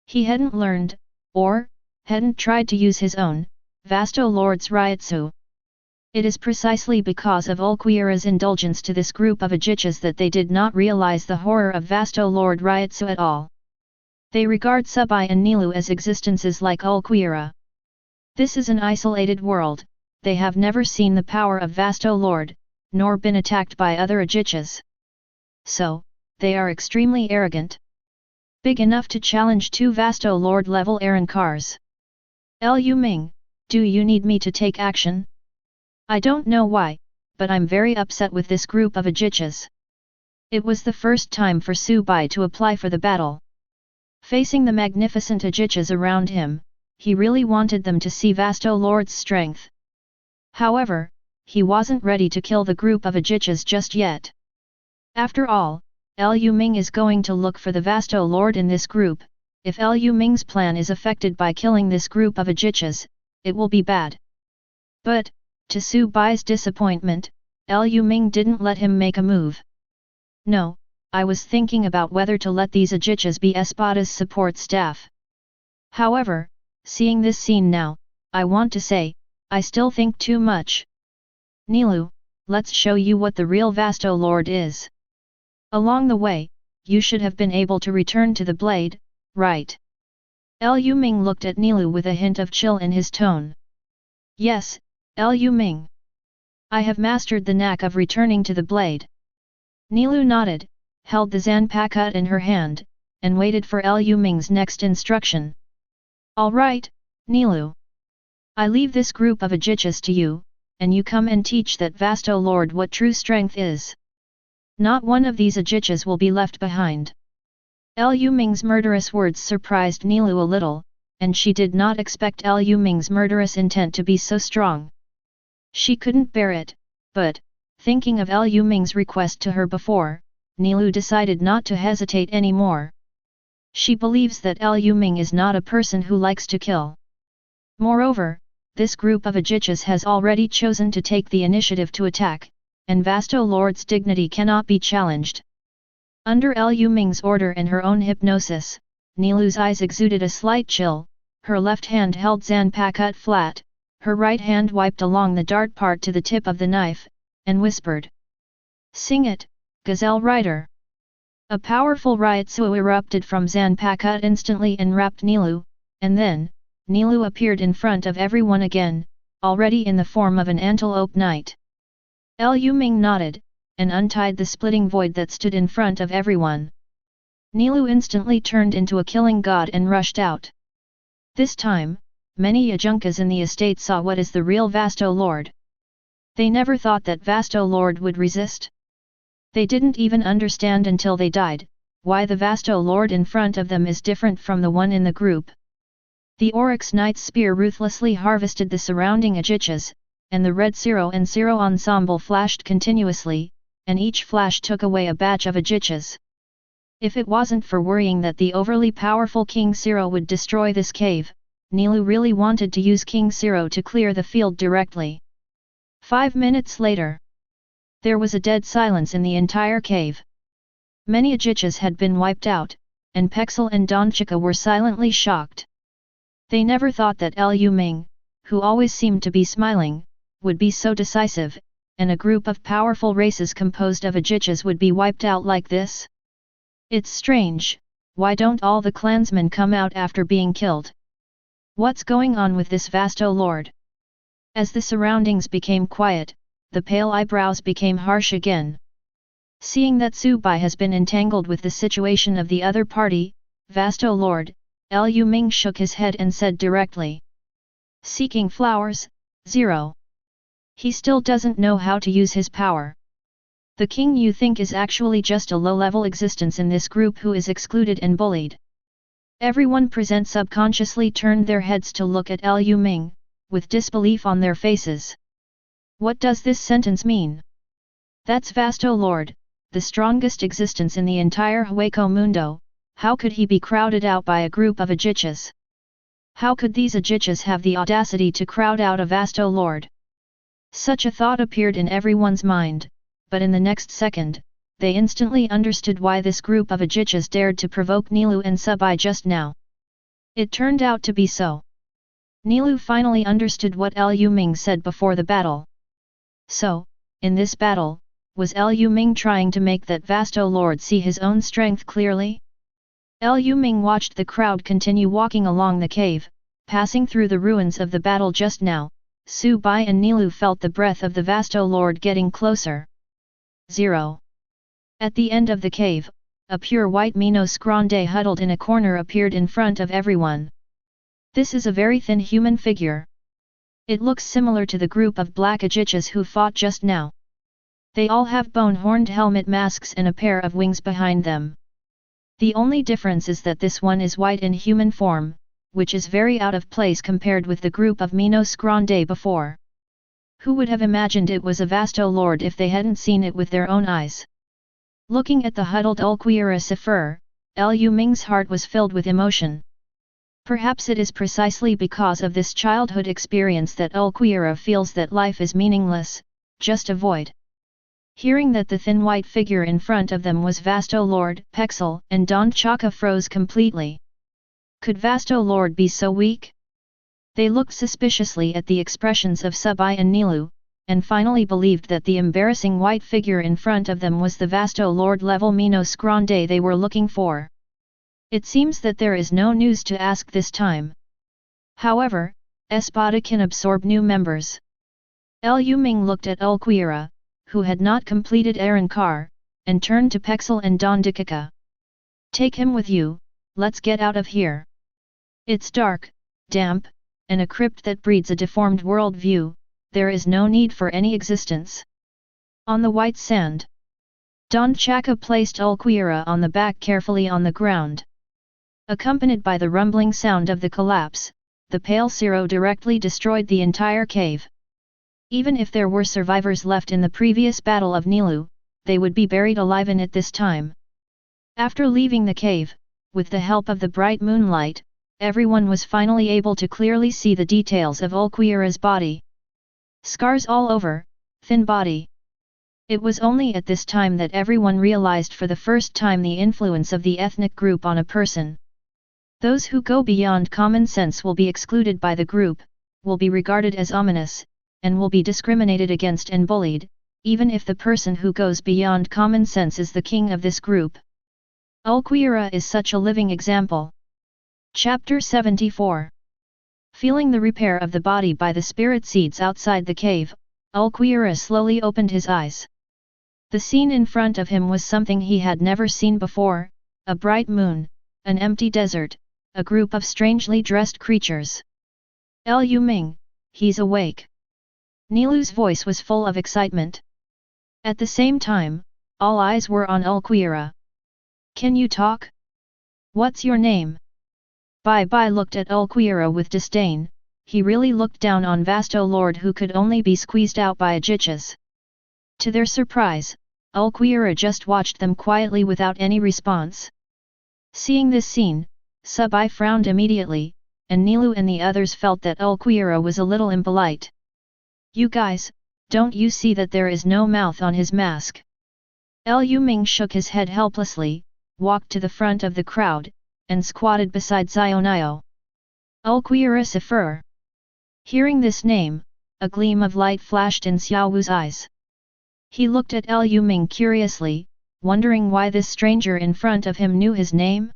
He hadn't learned, or hadn't tried to use his own, Vasto Lord's Reiatsu. It is precisely because of Ulquiera's indulgence to this group of Ajichas that they did not realize the horror of Vasto Lord Reiatsu at all. They regard Subai and Nilu as existences like Ulquiera. This is an isolated world. They have never seen the power of Vasto Lord, nor been attacked by other Ajichas. So, they are extremely arrogant. Big enough to challenge two Vasto Lord level Arankars. Lu Ming, do you need me to take action? I don't know why, but I'm very upset with this group of Ajichas. It was the first time for Subai to apply for the battle. Facing the magnificent Ajichas around him, he really wanted them to see Vasto Lord's strength. However, he wasn't ready to kill the group of Ajichas just yet. After all, Lu Ming is going to look for the Vasto Lord in this group. If Lu Ming's plan is affected by killing this group of Ajichas, it will be bad. But, to Subai's disappointment, Lu Ming didn't let him make a move. No, I was thinking about whether to let these Ajichas be Espada's support staff. However, seeing this scene now, I want to say, I still think too much. Nilu, let's show you what the real Vasto Lord is. Along the way, you should have been able to return to the blade, right? Lu Ming looked at Nilu with a hint of chill in his tone. Yes, Lu Ming. I have mastered the knack of returning to the blade. Nilu nodded, held the zanpakuto in her hand, and waited for Lu Ming's next instruction. All right, Nilu. I leave this group of Ajichas to you, and you come and teach that Vasto Lord what true strength is. Not one of these Ajichas will be left behind. Lu Ming's murderous words surprised Nilu a little, and she did not expect Lu Ming's murderous intent to be so strong. She couldn't bear it, but, thinking of Lu Ming's request to her before, Nilu decided not to hesitate anymore. She believes that Lu Ming is not a person who likes to kill. Moreover, this group of Ajichas has already chosen to take the initiative to attack, and Vasto Lord's dignity cannot be challenged. Under Lu Ming's order and her own hypnosis, Nilu's eyes exuded a slight chill, her left hand held zanpakuto flat, her right hand wiped along the dart part to the tip of the knife, and whispered. Sing it, Gazelle Rider! A powerful Reiatsu erupted from Zanpakutō instantly and wrapped Nilu, and then, Nilu appeared in front of everyone again, already in the form of an antelope knight. Lu Ming nodded, and untied the splitting void that stood in front of everyone. Nilu instantly turned into a killing god and rushed out. This time, many Yajunkas in the estate saw what is the real Vasto Lord. They never thought that Vasto Lord would resist. They didn't even understand until they died, why the Vasto Lord in front of them is different from the one in the group, The Oryx Knight's spear ruthlessly harvested the surrounding ajichas, and the red Zero and Zero ensemble flashed continuously, and each flash took away a batch of ajichas. If it wasn't for worrying that the overly powerful King Zero would destroy this cave, Nilu really wanted to use King Zero to clear the field directly. 5 minutes later, there was a dead silence in the entire cave. Many ajichas had been wiped out, and Pexel and Donchika were silently shocked. They never thought that Lu Ming, who always seemed to be smiling, would be so decisive, and a group of powerful races composed of ajichas would be wiped out like this. It's strange, why don't all the clansmen come out after being killed? What's going on with this vasto lord? As the surroundings became quiet, the pale eyebrows became harsh again. Seeing that Subai has been entangled with the situation of the other party, vasto lord, Lu Ming shook his head and said directly. Seeking flowers, Zero. He still doesn't know how to use his power. The king you think is actually just a low-level existence in this group who is excluded and bullied. Everyone present subconsciously turned their heads to look at Lu Ming, with disbelief on their faces. What does this sentence mean? That's vasto lord, the strongest existence in the entire Hueco Mundo. How could he be crowded out by a group of ajichas? How could these ajichas have the audacity to crowd out a vasto lord? Such a thought appeared in everyone's mind, but in the next second, they instantly understood why this group of ajichas dared to provoke Nilu and Subai just now. It turned out to be so. Nilu finally understood what Lu Ming said before the battle. So, in this battle, was Lu Ming trying to make that vasto lord see his own strength clearly? Lu Ming watched the crowd continue walking along the cave, passing through the ruins of the battle just now. Subai and Nilu felt the breath of the vasto lord getting closer. 0. At the end of the cave, a pure white Minos Grande huddled in a corner appeared in front of everyone. This is a very thin human figure. It looks similar to the group of black ajichas who fought just now. They all have bone-horned helmet masks and a pair of wings behind them. The only difference is that this one is white in human form, which is very out of place compared with the group of Minos Grande before. Who would have imagined it was a vasto lord if they hadn't seen it with their own eyes? Looking at the huddled Ulquiera Sifur, Lu Ming's heart was filled with emotion. Perhaps it is precisely because of this childhood experience that Ulquiera feels that life is meaningless, just a void. Hearing that the thin white figure in front of them was Vasto Lord, Pexel and Don Chaka froze completely. Could Vasto Lord be so weak? They looked suspiciously at the expressions of Subai and Nilu, and finally believed that the embarrassing white figure in front of them was the Vasto Lord level Minos Grande they were looking for. It seems that there is no news to ask this time. However, Espada can absorb new members. Lu Ming looked at Ulquiera, who had not completed Arankar, and turned to Pexel and Don Dikika. Take him with you, let's get out of here. It's dark, damp, and a crypt that breeds a deformed world view, there is no need for any existence. On the white sand, Don Chaka placed Ulquiera on the back carefully on the ground. Accompanied by the rumbling sound of the collapse, the pale Zero directly destroyed the entire cave. Even if there were survivors left in the previous battle of Nilu, they would be buried alive in it this time. After leaving the cave, with the help of the bright moonlight, everyone was finally able to clearly see the details of Ulquiera's body. Scars all over, thin body. It was only at this time that everyone realized for the first time the influence of the ethnic group on a person. Those who go beyond common sense will be excluded by the group, will be regarded as ominous, and will be discriminated against and bullied, even if the person who goes beyond common sense is the king of this group. Ulquiera is such a living example. Chapter 74. Feeling the repair of the body by the spirit seeds outside the cave, Ulquiera slowly opened his eyes. The scene in front of him was something he had never seen before, a bright moon, an empty desert, a group of strangely dressed creatures. Lu Ming, he's awake. Nilu's voice was full of excitement. At the same time, all eyes were on Ulquiera. Can you talk? What's your name? Bai looked at Ulquiorra with disdain. He really looked down on Vasto Lord who could only be squeezed out by ajichas. To their surprise, Ulquiorra just watched them quietly without any response. Seeing this scene, Subai frowned immediately, and Nilu and the others felt that Ulquiorra was a little impolite. "You guys, don't you see that there is no mouth on his mask?" Lu Ming shook his head helplessly, walked to the front of the crowd, and squatted beside Xionio. "Ulquiorra Sifur." Hearing this name, a gleam of light flashed in Xiao Wu's eyes. He looked at Lu Ming curiously, wondering why this stranger in front of him knew his name.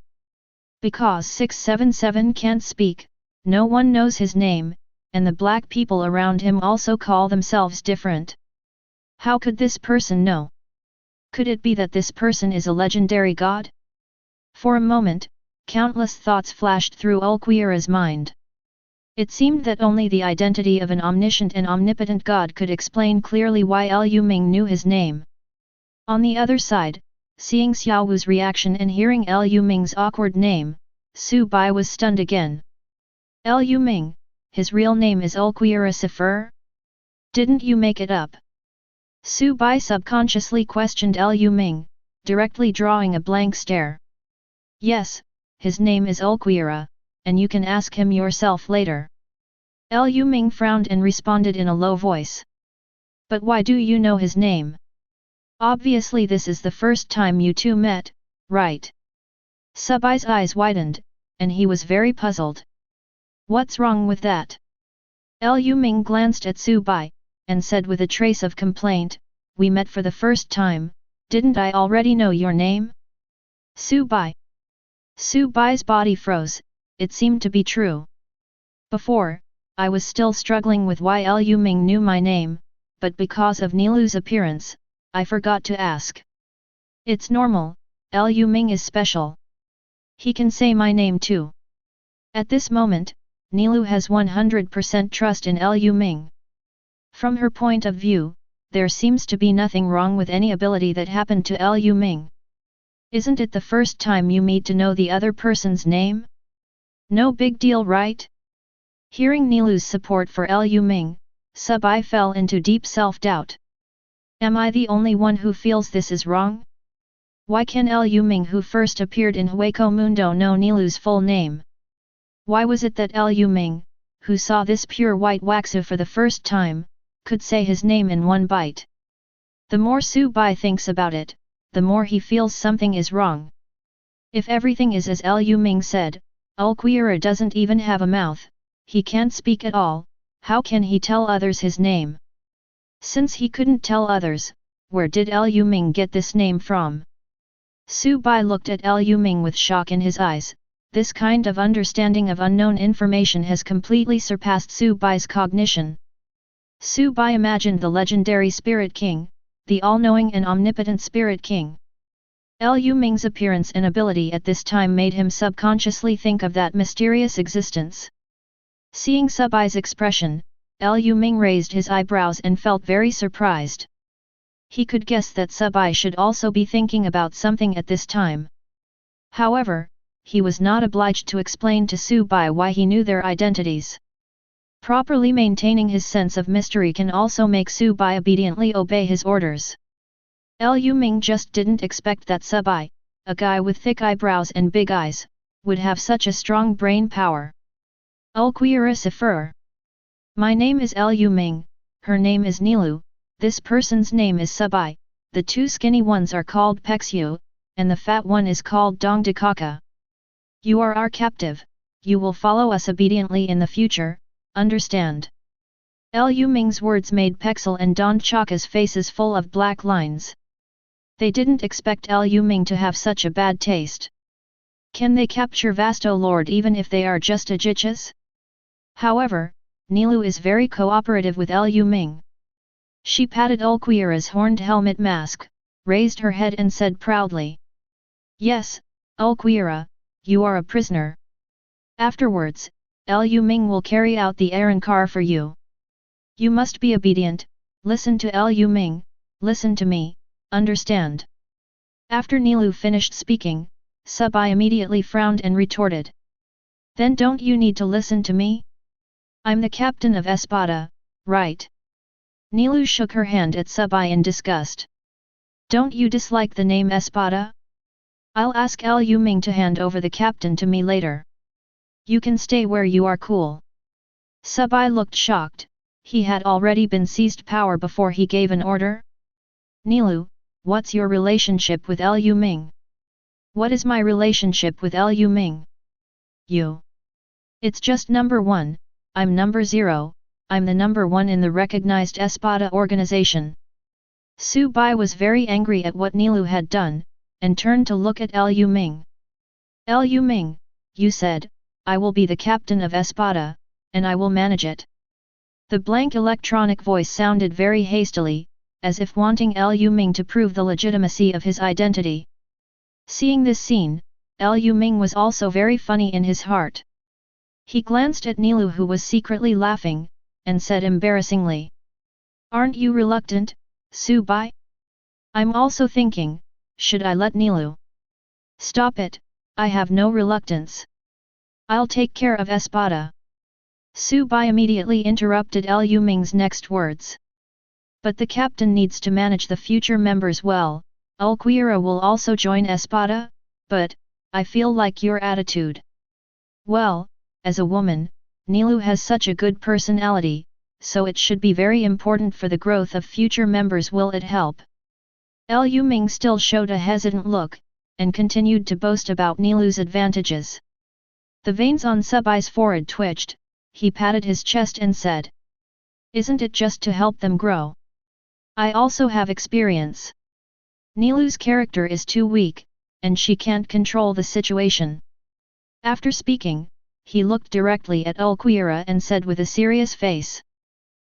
Because 677 can't speak, no one knows his name, and the black people around him also call themselves different. How could this person know? Could it be that this person is a legendary god? For a moment, countless thoughts flashed through Ulquiorra's mind. It seemed that only the identity of an omniscient and omnipotent god could explain clearly why Lu Ming knew his name. On the other side, seeing Xiao Wu's reaction and hearing Lu Ming's awkward name, Su Bai was stunned again. "Lu Ming, his real name is Ulquiorra Sifur? Didn't you make it up?" Su Bai subconsciously questioned Lu Ming, directly drawing a blank stare. "Yes, his name is Ulquiorra, and you can ask him yourself later." Lu Ming frowned and responded in a low voice. "But why do you know his name? Obviously this is the first time you two met, right?" Subai's eyes widened, and he was very puzzled. "What's wrong with that?" Lu Ming glanced at Su Bai, and said with a trace of complaint, "We met for the first time, didn't I already know your name?" "Su Bai." Su Bai's body froze. It seemed to be true. "Before, I was still struggling with why Lu Ming knew my name, but because of Nilu's appearance, I forgot to ask." "It's normal, Lu Ming is special. He can say my name too." At this moment, Nilu has 100% trust in Lu Ming. From her point of view, there seems to be nothing wrong with any ability that happened to Lu Ming. "Isn't it the first time you meet to know the other person's name? No big deal, right?" Hearing Nilu's support for Lu Ming, Subai fell into deep self-doubt. "Am I the only one who feels this is wrong? Why can Lu Ming who first appeared in Hueco Mundo know Nilu's full name? Why was it that Lu Ming, who saw this pure white waxu for the first time, could say his name in one bite?" The more Su Bai thinks about it, the more he feels something is wrong. If everything is as Lu Ming said, Ulquiorra doesn't even have a mouth, he can't speak at all, how can he tell others his name? Since he couldn't tell others, where did Lu Ming get this name from? Su Bai looked at Lu Ming with shock in his eyes. This kind of understanding of unknown information has completely surpassed Su Bai's cognition. Su Bai imagined the legendary Spirit King, the all-knowing and omnipotent Spirit King. Lu Ming's appearance and ability at this time made him subconsciously think of that mysterious existence. Seeing Subai's expression, Lu Ming raised his eyebrows and felt very surprised. He could guess that Subai should also be thinking about something at this time. However, he was not obliged to explain to Su Bai why he knew their identities. Properly maintaining his sense of mystery can also make Su Bai obediently obey his orders. Lu Ming just didn't expect that Subai, a guy with thick eyebrows and big eyes, would have such a strong brain power. "Ulquiorra Sifur. My name is Lu Ming, her name is Nilu, this person's name is Subai, the two skinny ones are called Pexu, and the fat one is called Dong Dakaka. You are our captive, you will follow us obediently in the future, understand?" Lu Ming's words made Pexel and Don Chaka's faces full of black lines. They didn't expect Lu Ming to have such a bad taste. Can they capture Vasto Lord even if they are just ajichas? However, Nilu is very cooperative with Lu Ming. She patted Ulquiorra's horned helmet mask, raised her head and said proudly, "Yes, Ulquiorra, you are a prisoner. Afterwards, Lu Ming will carry out the Arankar for you. You must be obedient, listen to Lu Ming, listen to me, understand?" After Nilu finished speaking, Subai immediately frowned and retorted, Then don't you need to listen to me? I'm the captain of Espada, right? Nilu shook her hand at Subai in disgust. Don't you dislike the name Espada? I'll ask Lu Ming to hand over the captain to me later. You can stay where you are cool. Subai looked shocked, he had already been seized power before he gave an order? Nilu, what's your relationship with Lu Ming? What is my relationship with Lu Ming? You. It's just number 1, I'm number 0, I'm the number 1 in the recognized Espada organization. Su Bai was very angry at what Nilu had done, and turned to look at Lu Ming. Lu Ming, you said, I will be the captain of Espada, and I will manage it. The blank electronic voice sounded very hastily, as if wanting Lu Ming to prove the legitimacy of his identity. Seeing this scene, Lu Ming was also very funny in his heart. He glanced at Nilu who was secretly laughing, and said embarrassingly. Aren't you reluctant, Su Bai? I'm also thinking, should I let Nilu? Stop it, I have no reluctance. I'll take care of Espada. Su Bai immediately interrupted Lu Ming's next words. But the captain needs to manage the future members well, Ulquiorra will also join Espada, but, I feel like your attitude. Well, as a woman, Nilu has such a good personality, so it should be very important for the growth of future members. Will it help? Lu Ming still showed a hesitant look, and continued to boast about Nilu's advantages. The veins on Subai's forehead twitched, he patted his chest and said. Isn't it just to help them grow? I also have experience. Nilu's character is too weak, and she can't control the situation. After speaking, he looked directly at Ulquiorra and said with a serious face.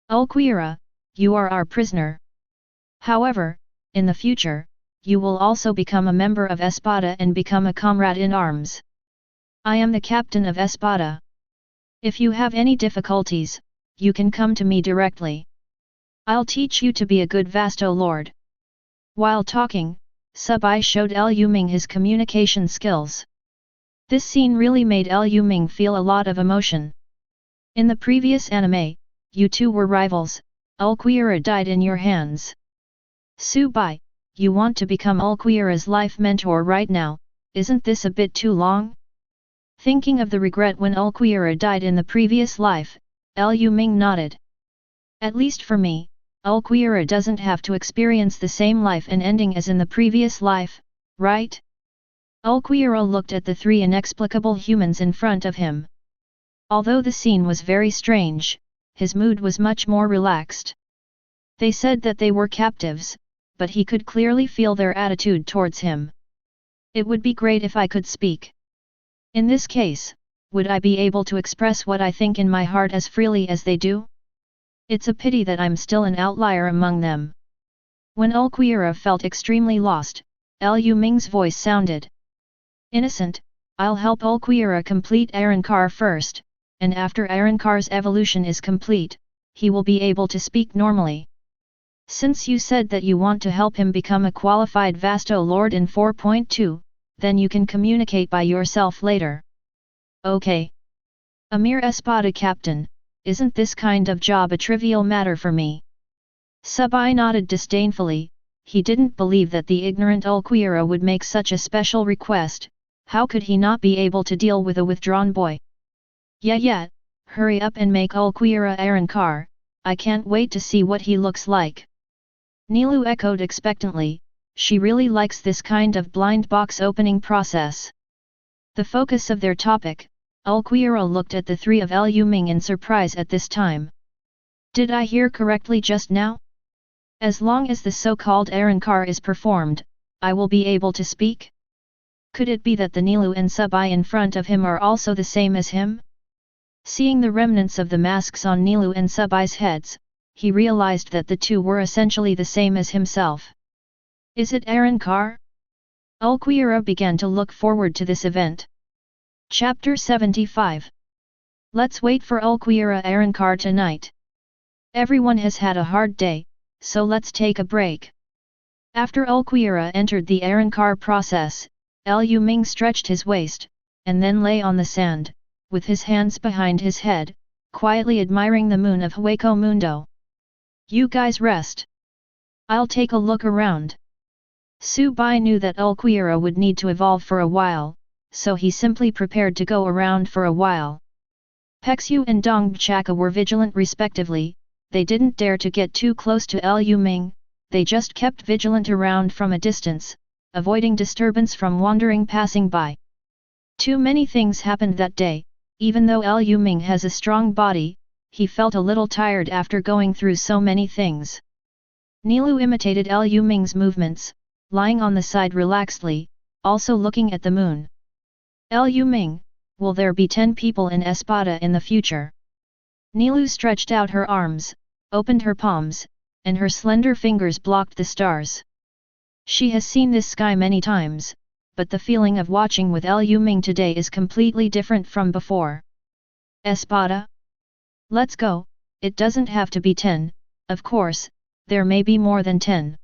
Ulquiorra, you are our prisoner. However, in the future, you will also become a member of Espada and become a comrade in arms. I am the captain of Espada. If you have any difficulties, you can come to me directly. I'll teach you to be a good Vasto Lord. While talking, Subai showed Lu Ming his communication skills. This scene really made Lu Ming feel a lot of emotion. In the previous anime, you two were rivals, Ulquiorra died in your hands. Su Bai, you want to become Ulquiorra's life mentor right now, isn't this a bit too long? Thinking of the regret when Ulquiorra died in the previous life, Lu Ming nodded. At least for me, Ulquiorra doesn't have to experience the same life and ending as in the previous life, right? Ulquiorra looked at the three inexplicable humans in front of him. Although the scene was very strange, his mood was much more relaxed. They said that they were captives, but he could clearly feel their attitude towards him. It would be great if I could speak. In this case, would I be able to express what I think in my heart as freely as they do? It's a pity that I'm still an outlier among them. When Ulquiorra felt extremely lost, Lu Ming's voice sounded. Innocent, I'll help Ulquiorra complete Arrancar first, and after Arrancar's evolution is complete, he will be able to speak normally. Since you said that you want to help him become a qualified Vasto Lord in 4.2, then you can communicate by yourself later. Okay. A mere Espada captain, isn't this kind of job a trivial matter for me? Subai nodded disdainfully, he didn't believe that the ignorant Ulquiorra would make such a special request. How could he not be able to deal with a withdrawn boy? Yeah, hurry up and make Ulquiorra Arrancar, I can't wait to see what he looks like. Nilu echoed expectantly, she really likes this kind of blind box opening process. The focus of their topic, Ulquiorra looked at the three of Lu Ming in surprise at this time. Did I hear correctly just now? As long as the so-called Arrancar is performed, I will be able to speak? Could it be that the Nilu and Subai in front of him are also the same as him? Seeing the remnants of the masks on Nilu and Subai's heads, he realized that the two were essentially the same as himself. Is it Arrancar? Ulquiorra began to look forward to this event. Chapter 75. Let's wait for Ulquiorra Arrancar tonight. Everyone has had a hard day, so let's take a break. After Ulquiorra entered the Arrancar process, Lu Ming stretched his waist, and then lay on the sand, with his hands behind his head, quietly admiring the moon of Hueco Mundo. You guys rest. I'll take a look around. Su Bai knew that Ulquiorra would need to evolve for a while, so he simply prepared to go around for a while. Pexu and Dong Bchaka were vigilant respectively, they didn't dare to get too close to Lu Ming, they just kept vigilant around from a distance, avoiding disturbance from wandering passing by. Too many things happened that day, even though Lu Ming has a strong body, he felt a little tired after going through so many things. Nilu imitated Lu Ming's movements, lying on the side relaxedly, also looking at the moon. Lu Ming, will there be 10 people in Espada in the future? Nilu stretched out her arms, opened her palms, and her slender fingers blocked the stars. She has seen this sky many times, but the feeling of watching with Lu Ming today is completely different from before. Espada? Let's go, it doesn't have to be 10, of course, there may be more than 10.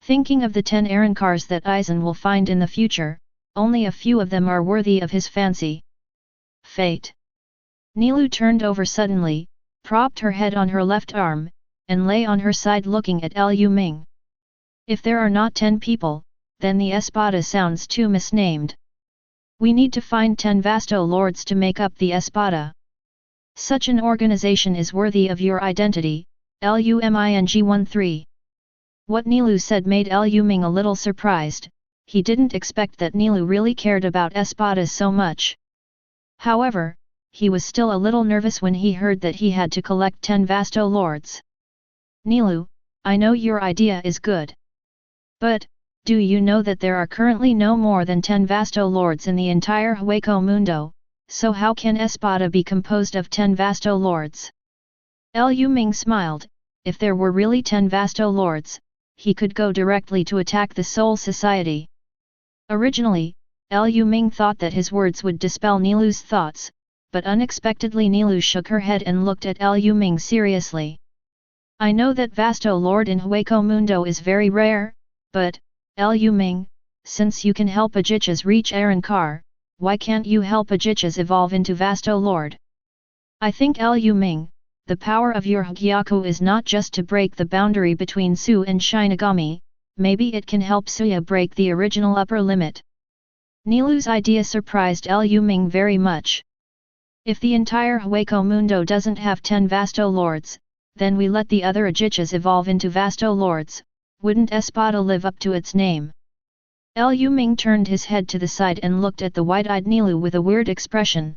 Thinking of the 10 Arancars that Aizen will find in the future, only a few of them are worthy of his fancy. Fate. Nilu turned over suddenly, propped her head on her left arm, and lay on her side looking at Lu Ming. If there are not 10 people, then the Espada sounds too misnamed. We need to find 10 Vasto Lords to make up the Espada. Such an organization is worthy of your identity, Luming 13. What Nilu said made Lu Ming a little surprised, he didn't expect that Nilu really cared about Espadas so much. However, he was still a little nervous when he heard that he had to collect 10 Vasto Lords. Nilu, I know your idea is good. But, do you know that there are currently no more than 10 Vasto Lords in the entire Hueco Mundo, so how can Espada be composed of 10 Vasto Lords? Lu Ming smiled, if there were really 10 Vasto Lords, he could go directly to attack the Soul Society. Originally, Lu Ming thought that his words would dispel Nilu's thoughts, but unexpectedly Nilu shook her head and looked at Lu Ming seriously. I know that Vasto Lord in Hueco Mundo is very rare, but, Lu Ming, since you can help Ajichas reach Arankar, why can't you help Ajichas evolve into Vasto Lord? I think Lu Ming, the power of your Hogyoku is not just to break the boundary between Su and Shinigami, maybe it can help Suya break the original upper limit. Nilu's idea surprised Lu Ming very much. If the entire Hueco Mundo doesn't have 10 Vasto Lords, then we let the other Ajichas evolve into Vasto Lords, wouldn't Espada live up to its name? Lu Ming turned his head to the side and looked at the wide-eyed Nilu with a weird expression.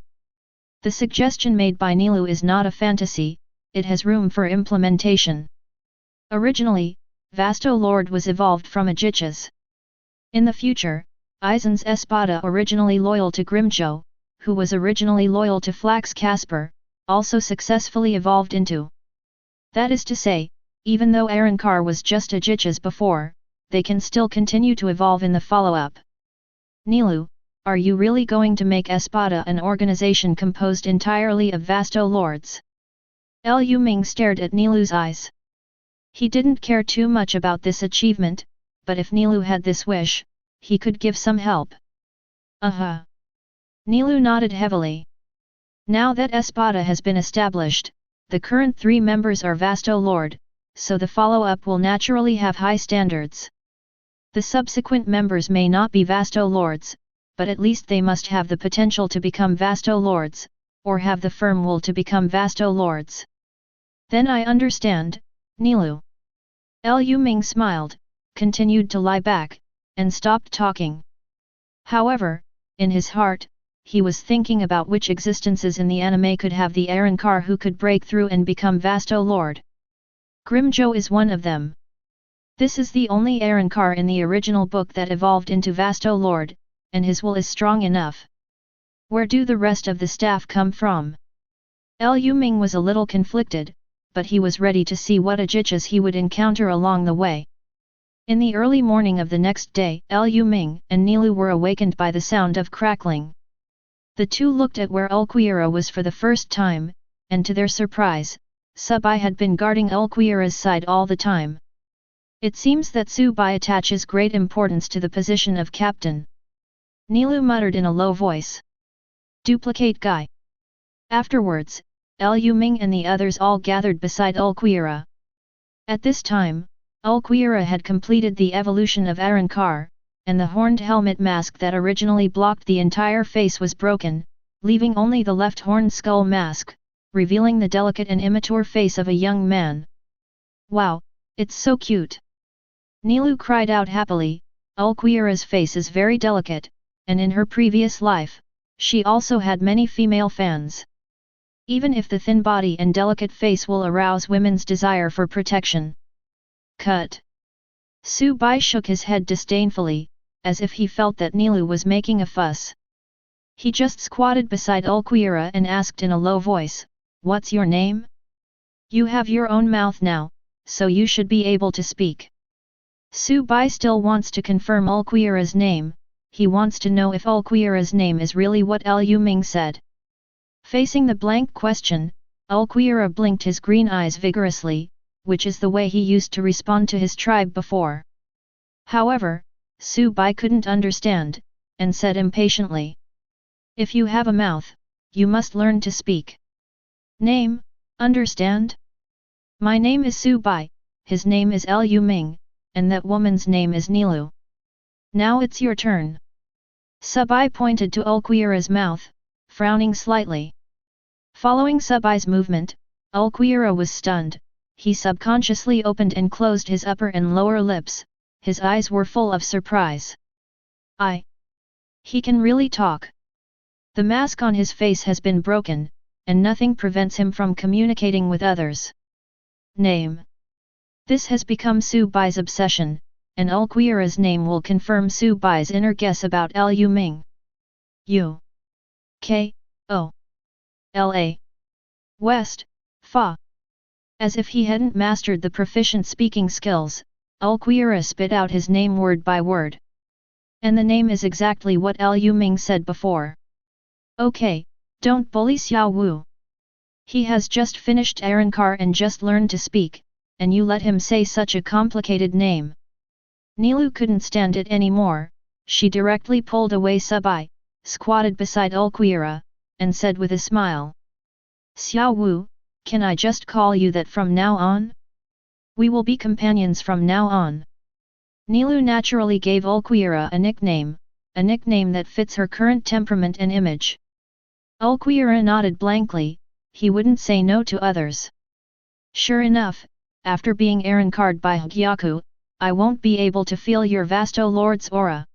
The suggestion made by Nilu is not a fantasy, it has room for implementation. Originally, Vasto Lord was evolved from Ajichas. In the future, Aizen's Espada originally loyal to Grimjo, who was originally loyal to Flax Casper, also successfully evolved into. That is to say, even though Arankar was just Ajichas before, they can still continue to evolve in the follow-up. Nilu, are you really going to make Espada an organization composed entirely of Vasto Lords? Lu Ming stared at Nilu's eyes. He didn't care too much about this achievement, but if Nilu had this wish, he could give some help. Nilu nodded heavily. Now that Espada has been established, the current 3 members are Vasto Lord, so the follow-up will naturally have high standards. The subsequent members may not be Vasto Lords, but at least they must have the potential to become Vasto Lords, or have the firm will to become Vasto Lords. Then I understand, Nilu. Lu Ming smiled, continued to lie back, and stopped talking. However, in his heart, he was thinking about which existences in the anime could have the Arankar who could break through and become Vasto Lord. Grimjo is one of them. This is the only Arankar in the original book that evolved into Vasto Lord, and his will is strong enough. Where do the rest of the staff come from? Lu Ming was a little conflicted, but he was ready to see what Ajichas he would encounter along the way. In the early morning of the next day, Lu Ming and Nilu were awakened by the sound of crackling. The two looked at where Ulquiorra was for the first time, and to their surprise, Subai had been guarding Ulquiorra's side all the time. It seems that Subai attaches great importance to the position of captain. Nilu muttered in a low voice. Duplicate guy. Afterwards, Lu Ming and the others all gathered beside Ulquiorra. At this time, Ulquiorra had completed the evolution of Arrancar, and the horned helmet mask that originally blocked the entire face was broken, leaving only the left horned skull mask, revealing the delicate and immature face of a young man. Wow, it's so cute! Nilu cried out happily. Ulquiorra's face is very delicate, and in her previous life, she also had many female fans. Even if the thin body and delicate face will arouse women's desire for protection. Cut! Su Bai shook his head disdainfully, as if he felt that Nilu was making a fuss. He just squatted beside Ulquiorra and asked in a low voice, "What's your name? You have your own mouth now, so you should be able to speak." Su Bai still wants to confirm Ulquiorra's name, he wants to know if Ulquiorra's name is really what Lu Ming said. Facing the blank question, Ulquiorra blinked his green eyes vigorously, which is the way he used to respond to his tribe before. However, Su Bai couldn't understand, and said impatiently. "If you have a mouth, you must learn to speak. Name, understand? My name is Su Bai, his name is Lu Ming, and that woman's name is Nilu. Now it's your turn." Su Bai pointed to Ulquiorra's mouth, frowning slightly. Following Su Bai's movement, Ulquiorra was stunned, he subconsciously opened and closed his upper and lower lips, his eyes were full of surprise. He can really talk. The mask on his face has been broken, and nothing prevents him from communicating with others. Name. This has become Su Bai's obsession, and Ulquiorra's name will confirm Su Bai's inner guess about Lu Ming. U.K.O.L.A. West, Fa. As if he hadn't mastered the proficient speaking skills, Ulquiorra spit out his name word by word. And the name is exactly what Lu Ming said before. Okay, don't bully Xiao Wu. He has just finished Arrancar and just learned to speak, and you let him say such a complicated name. Nilu couldn't stand it anymore, she directly pulled away Su Bai, squatted beside Ulquiorra, and said with a smile. "Xiao Wu, can I just call you that from now on? We will be companions from now on." Nilu naturally gave Ulquiorra a nickname that fits her current temperament and image. Ulquiorra nodded blankly, he wouldn't say no to others. Sure enough, after being Arrancar'd by Hogyoku, I won't be able to feel your Vasto Lord's aura.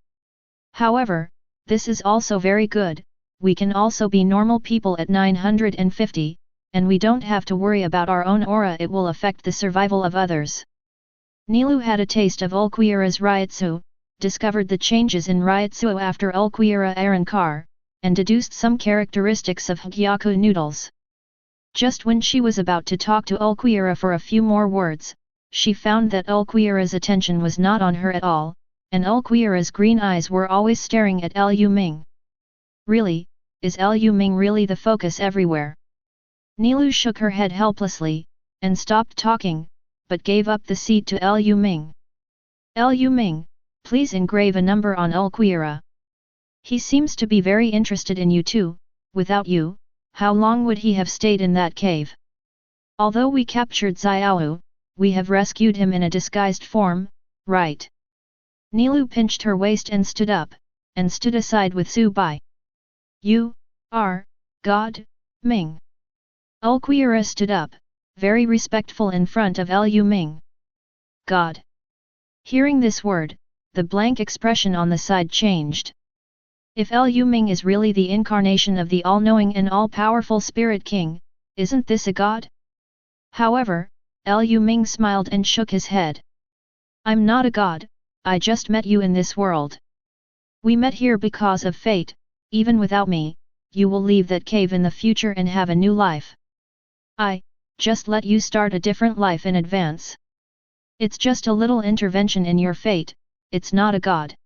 However, this is also very good, we can also be normal people at 950, and we don't have to worry about our own aura, it will affect the survival of others. Nilu had a taste of Ulquiorra's Reiatsu, discovered the changes in Reiatsu after Ulquiorra Arrancar, and deduced some characteristics of Hogyoku noodles. Just when she was about to talk to Ulquiorra for a few more words, she found that Ulquiorra's attention was not on her at all, and Ulquiorra's green eyes were always staring at Lu Ming. Really, is Lu Ming really the focus everywhere? Nilu shook her head helplessly, and stopped talking, but gave up the seat to Lu Ming. "Lu Ming, please engrave a number on Ulquiorra. He seems to be very interested in you too, without you, how long would he have stayed in that cave? Although we captured Xiaowu, we have rescued him in a disguised form, right?" Nilu pinched her waist and stood up, and stood aside with Su Bai. "You are God, Ming." Ulquiorra stood up, very respectful in front of Lu Ming. God. Hearing this word, the blank expression on the side changed. If Lu Ming is really the incarnation of the all-knowing and all-powerful Spirit King, isn't this a god? However, Lu Ming smiled and shook his head. "I'm not a god, I just met you in this world. We met here because of fate, even without me, you will leave that cave in the future and have a new life. I just let you start a different life in advance. It's just a little intervention in your fate, it's not a god.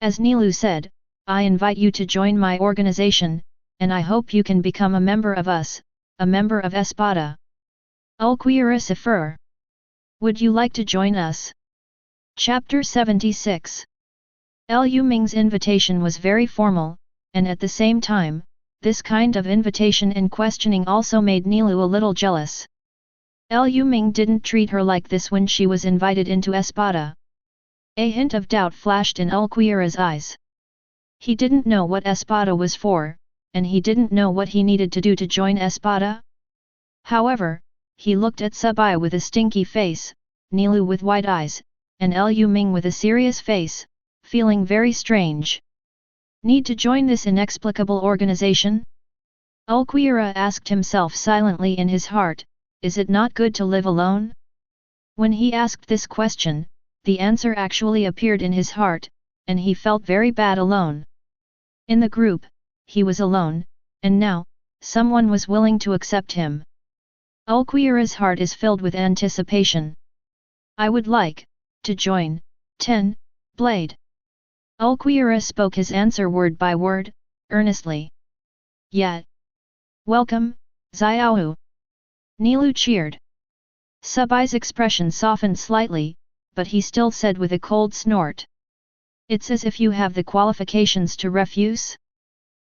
As Nilu said, I invite you to join my organization, and I hope you can become a member of us, a member of Espada." Ulquiorra Sifur. Would you like to join us? Chapter 76. Lu Ming's invitation was very formal, and at the same time, This kind of invitation and questioning also made Nilu a little jealous. Lu Ming didn't treat her like this when she was invited into Espada. A hint of doubt flashed in Ulquiorra's eyes. He didn't know what Espada was for, and he didn't know what he needed to do to join Espada. However, he looked at Subai with a stinky face, Nilu with wide eyes, and Lu Ming with a serious face, feeling very strange. Need to join this inexplicable organization? Ulquiorra asked himself silently in his heart, is it not good to live alone? When he asked this question, the answer actually appeared in his heart, and he felt very bad alone. In the group, he was alone, and now, someone was willing to accept him. Ulquiorra's heart is filled with anticipation. I would like to join 10 Blade. Ulquiorra spoke his answer word by word, earnestly. Yet. Welcome, Xiaohu. Nilu cheered. Subai's expression softened slightly, but he still said with a cold snort. It's as if you have the qualifications to refuse?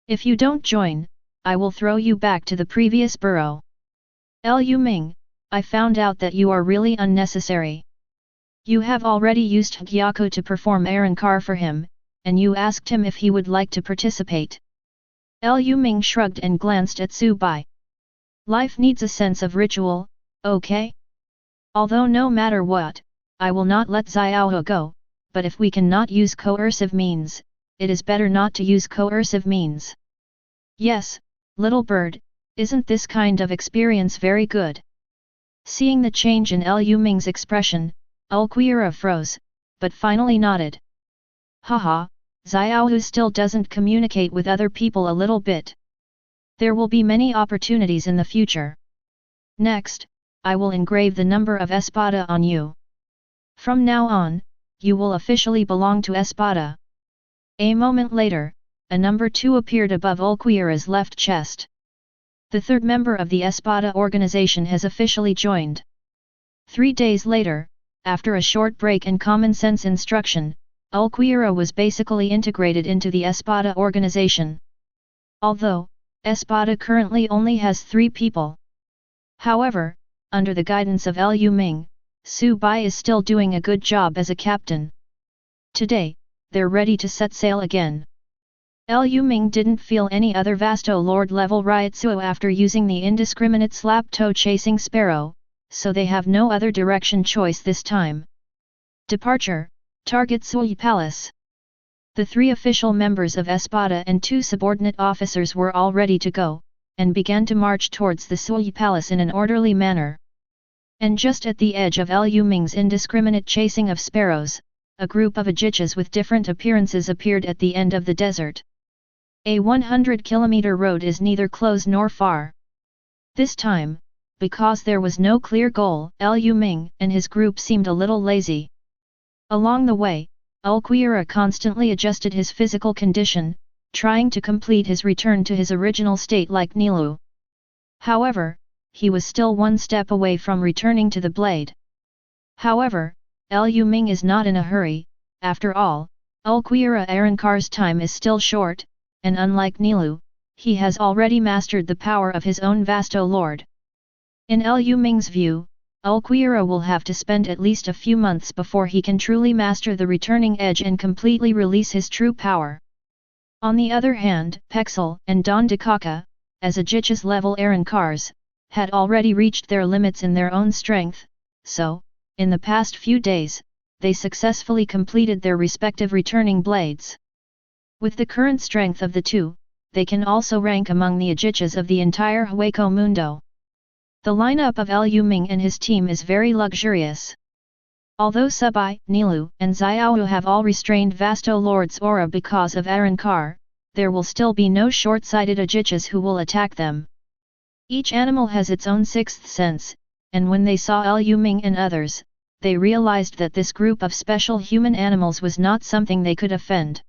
If you don't join, I will throw you back to the previous burrow. Lu Ming, I found out that you are really unnecessary. You have already used Hogyoku to perform Arrancar for him, and you asked him if he would like to participate. Lu Ming shrugged and glanced at Subai. Life needs a sense of ritual, okay? Although no matter what, I will not let Xiaohu go, but if we cannot use coercive means, it is better not to use coercive means. Yes, little bird, isn't this kind of experience very good? Seeing the change in Lu Ming's expression, Ulquiorra froze, but finally nodded. Haha, Xiaohu still doesn't communicate with other people a little bit. There will be many opportunities in the future. Next, I will engrave the number of Espada on you. From now on, you will officially belong to Espada. A moment later, a number 2 appeared above Ulquiorra's left chest. The third member of the Espada organization has officially joined. 3 days later, after a short break and common sense instruction, Ulquiorra was basically integrated into the Espada organization. Although, Espada currently only has 3 people. However, under the guidance of Lu Ming, Subai is still doing a good job as a captain. Today, they're ready to set sail again. Lu Ming didn't feel any other Vasto Lord level Reiatsu after using the indiscriminate slap-toe chasing sparrow, so they have no other direction choice this time. Departure, target Sui Palace. The 3 official members of Espada and 2 subordinate officers were all ready to go, and began to march towards the Sui Palace in an orderly manner. And just at the edge of Lu Ming's indiscriminate chasing of sparrows, a group of ajichas with different appearances appeared at the end of the desert. A 100-kilometer road is neither close nor far. This time, because there was no clear goal, Lu Ming and his group seemed a little lazy. Along the way, Ulquiorra constantly adjusted his physical condition, trying to complete his return to his original state like Nilu. However, he was still one step away from returning to the blade. However, Lu Ming is not in a hurry. After all, Ulquiorra Arrancar's time is still short, and unlike Nilu, he has already mastered the power of his own Vasto Lord. In Lu Ming's view, Ulquiorra will have to spend at least a few months before he can truly master the returning edge and completely release his true power. On the other hand, Pexel and Don Dakaka, as Ajich's level Arrancars, had already reached their limits in their own strength, so, in the past few days, they successfully completed their respective returning blades. With the current strength of the 2, they can also rank among the Ajichas of the entire Hueco Mundo. The lineup of Lu Ming and his team is very luxurious. Although Subai, Nilu, and Xiaohu have all restrained Vasto Lord's aura because of Arrancar, there will still be no short-sighted Ajichas who will attack them. Each animal has its own sixth sense, and when they saw Lu Ming and others, they realized that this group of special human animals was not something they could offend.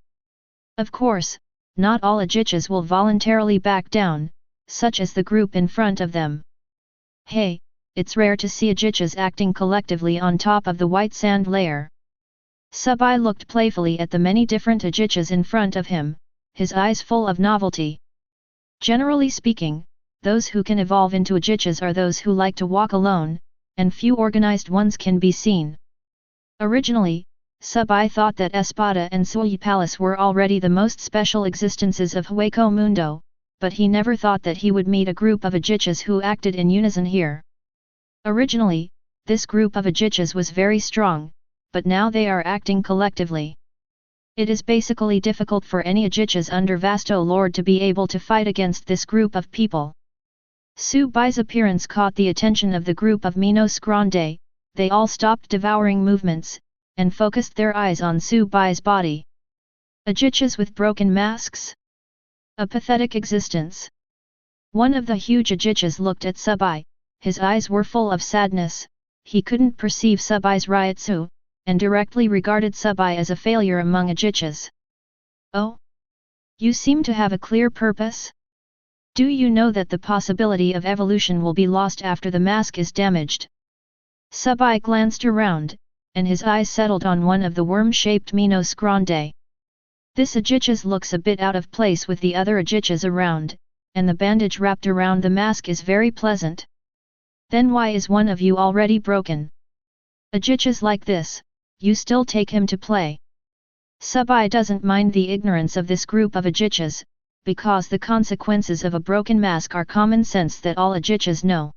Of course, not all Ajichas will voluntarily back down, such as the group in front of them. Hey, it's rare to see Ajichas acting collectively on top of the white sand layer. Subai looked playfully at the many different Ajichas in front of him, his eyes full of novelty. Generally speaking, those who can evolve into ajichas are those who like to walk alone, and few organized ones can be seen. Originally, Subai thought that Espada and Sui Palace were already the most special existences of Hueco Mundo, but he never thought that he would meet a group of ajichas who acted in unison here. Originally, this group of ajichas was very strong, but now they are acting collectively. It is basically difficult for any ajichas under Vasto Lord to be able to fight against this group of people. Subai's appearance caught the attention of the group of Minos Grande. They all stopped devouring movements, and focused their eyes on Subai's body. Ajichas with broken masks? A pathetic existence. One of the huge ajichas looked at Subai, his eyes were full of sadness, he couldn't perceive Subai's Reiatsu, and directly regarded Subai as a failure among ajichas. Oh? You seem to have a clear purpose? Do you know that the possibility of evolution will be lost after the mask is damaged? Subai glanced around, and his eyes settled on one of the worm-shaped Minos Grande. This ajichas looks a bit out of place with the other ajichas around, and the bandage wrapped around the mask is very pleasant. Then why is one of you already broken? Ajichas like this, you still take him to play. Subai doesn't mind the ignorance of this group of ajichas, because the consequences of a broken mask are common sense that all ajichas know.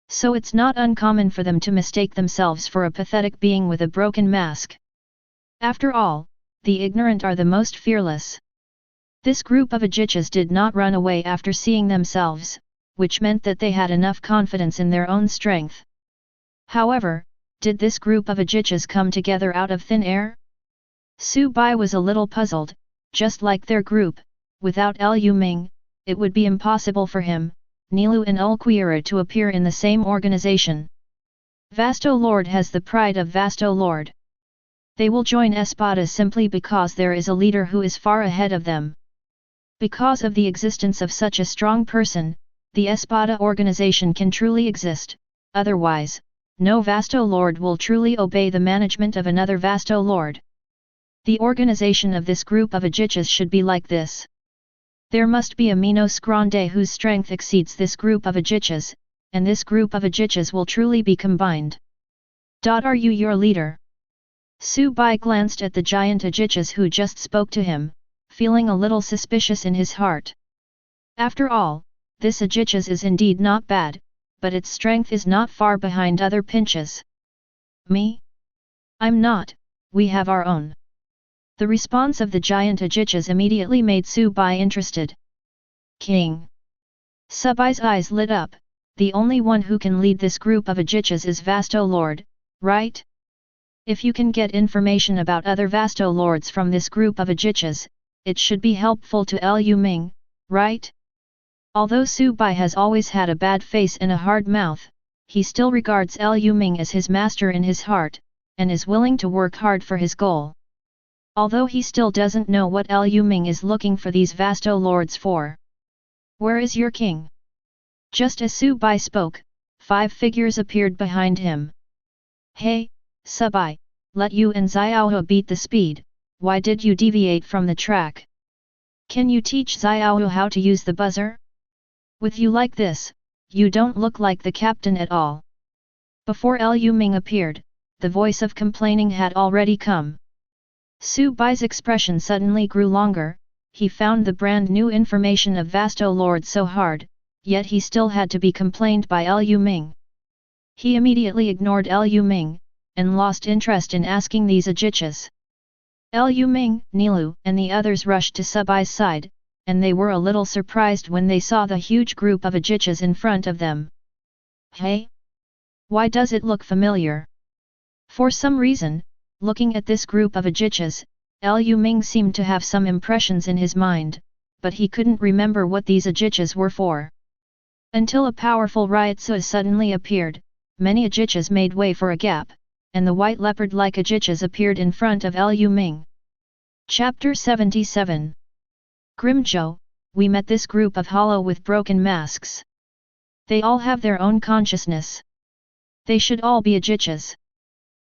So it's not uncommon for them to mistake themselves for a pathetic being with a broken mask. After all, the ignorant are the most fearless. This group of ajichas did not run away after seeing themselves, which meant that they had enough confidence in their own strength. However, did this group of ajichas come together out of thin air? Subai was a little puzzled. Just like their group, without Lu Ming, it would be impossible for him, Nilu and Ulquiera to appear in the same organization. Vasto Lord has the pride of Vasto Lord. They will join Espada simply because there is a leader who is far ahead of them. Because of the existence of such a strong person, the Espada organization can truly exist, otherwise, no Vasto Lord will truly obey the management of another Vasto Lord. The organization of this group of ajichas should be like this. There must be a Minos Grande whose strength exceeds this group of ajichas, and this group of ajichas will truly be combined. Are you your leader? Subai glanced at the giant ajichas who just spoke to him, feeling a little suspicious in his heart. After all, this ajichas is indeed not bad, but its strength is not far behind other pinches. Me? I'm not, we have our own. The response of the giant ajichas immediately made Subai interested. King. Subai's eyes lit up, the only one who can lead this group of ajichas is Vasto Lord, right? If you can get information about other Vasto Lords from this group of ajichas, it should be helpful to Lu Ming, right? Although Subai has always had a bad face and a hard mouth, he still regards Lu Ming as his master in his heart, and is willing to work hard for his goal. Although he still doesn't know what Lu Ming is looking for these Vasto Lords for. Where is your king? Just as Subai spoke, 5 figures appeared behind him. Hey, Subai, let you and Xiaohu beat the speed, why did you deviate from the track? Can you teach Xiaohu how to use the buzzer? With you like this, you don't look like the captain at all. Before Lu Ming appeared, the voice of complaining had already come. Subai's expression suddenly grew longer, he found the brand new information of Vasto Lord so hard, yet he still had to be complained by Lu Ming. He immediately ignored Lu Ming, and lost interest in asking these ajichas. Lu Ming, Nilu and the others rushed to Subai's side, and they were a little surprised when they saw the huge group of ajichas in front of them. Hey? Why does it look familiar? For some reason, looking at this group of ajichas, Lu Ming seemed to have some impressions in his mind, but he couldn't remember what these ajichas were for. Until a powerful Reiatsu suddenly appeared, many ajichas made way for a gap, and the white leopard-like ajichas appeared in front of Lu Ming. Chapter 77. Grimjo, we met this group of hollow with broken masks. They all have their own consciousness. They should all be ajichas.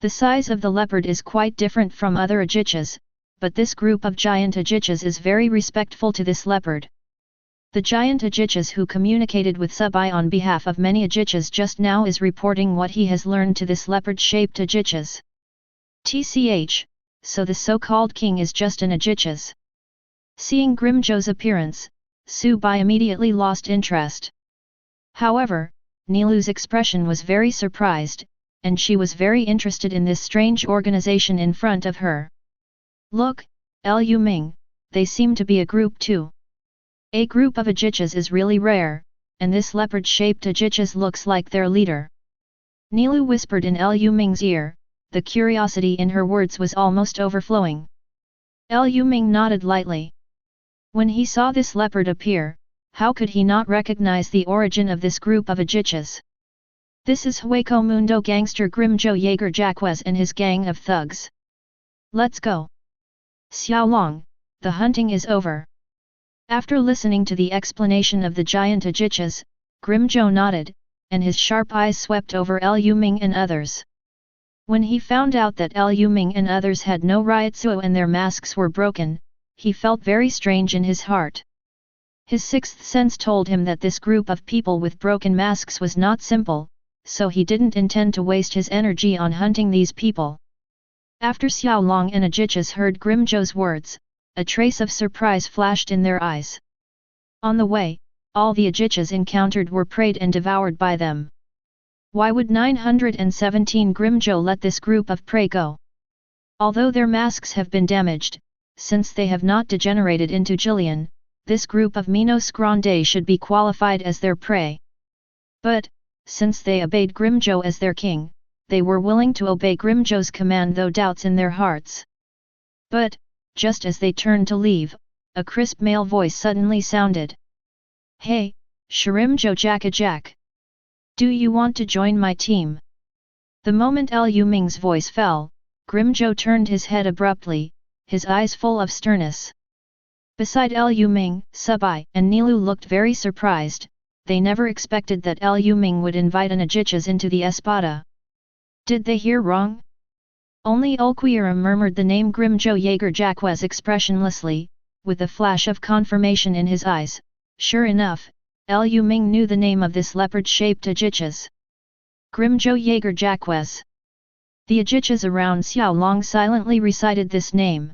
The size of the leopard is quite different from other ajichas, but this group of giant ajichas is very respectful to this leopard. The giant Ajichas who communicated with Subai on behalf of many Ajichas just now is reporting what he has learned to this leopard-shaped Ajichas. TCH, so the so-called king is just an Ajichas. Seeing Grimjo's appearance, Subai immediately lost interest. However, Nilu's expression was very surprised, and she was very interested in this strange organization in front of her. Look, Lu Ming, they seem to be a group too. A group of Ajichas is really rare, and this leopard-shaped Ajichas looks like their leader. Nilu whispered in Lu Ming's ear, the curiosity in her words was almost overflowing. Lu Ming nodded lightly. When he saw this leopard appear, how could he not recognize the origin of this group of Ajichas? This is Hueco Mundo gangster Grimjo Jaeger Jacques and his gang of thugs. Let's go. Xiaolong, the hunting is over. After listening to the explanation of the giant Ajichas, Grimjo nodded, and his sharp eyes swept over Lu Ming and others. When he found out that Lu Ming and others had no Reiatsu and their masks were broken, he felt very strange in his heart. His sixth sense told him that this group of people with broken masks was not simple, so he didn't intend to waste his energy on hunting these people. After Xiaolong and Ajichas heard Grimjo's words, a trace of surprise flashed in their eyes. On the way, all the Ajichas encountered were preyed and devoured by them. Why would 917 Grimjo let this group of prey go? Although their masks have been damaged, since they have not degenerated into Jillian, this group of Minos Grande should be qualified as their prey. But, since they obeyed Grimjo as their king, they were willing to obey Grimjo's command though doubts in their hearts. But, just as they turned to leave, a crisp male voice suddenly sounded. Hey, Shirimjo Jack. Do you want to join my team? The moment Lu Ming's voice fell, Grimjo turned his head abruptly, his eyes full of sternness. Beside Lu Ming, Subai and Nilu looked very surprised, they never expected that Lu Ming would invite an Ajichas into the Espada. Did they hear wrong? Only Ulquiera murmured the name Grimjo Jaeger Jacques expressionlessly, with a flash of confirmation in his eyes. Sure enough, Lu Ming knew the name of this leopard-shaped Ajichas. Grimjo Jaeger Jacques. The Ajichas around Xiaolong silently recited this name.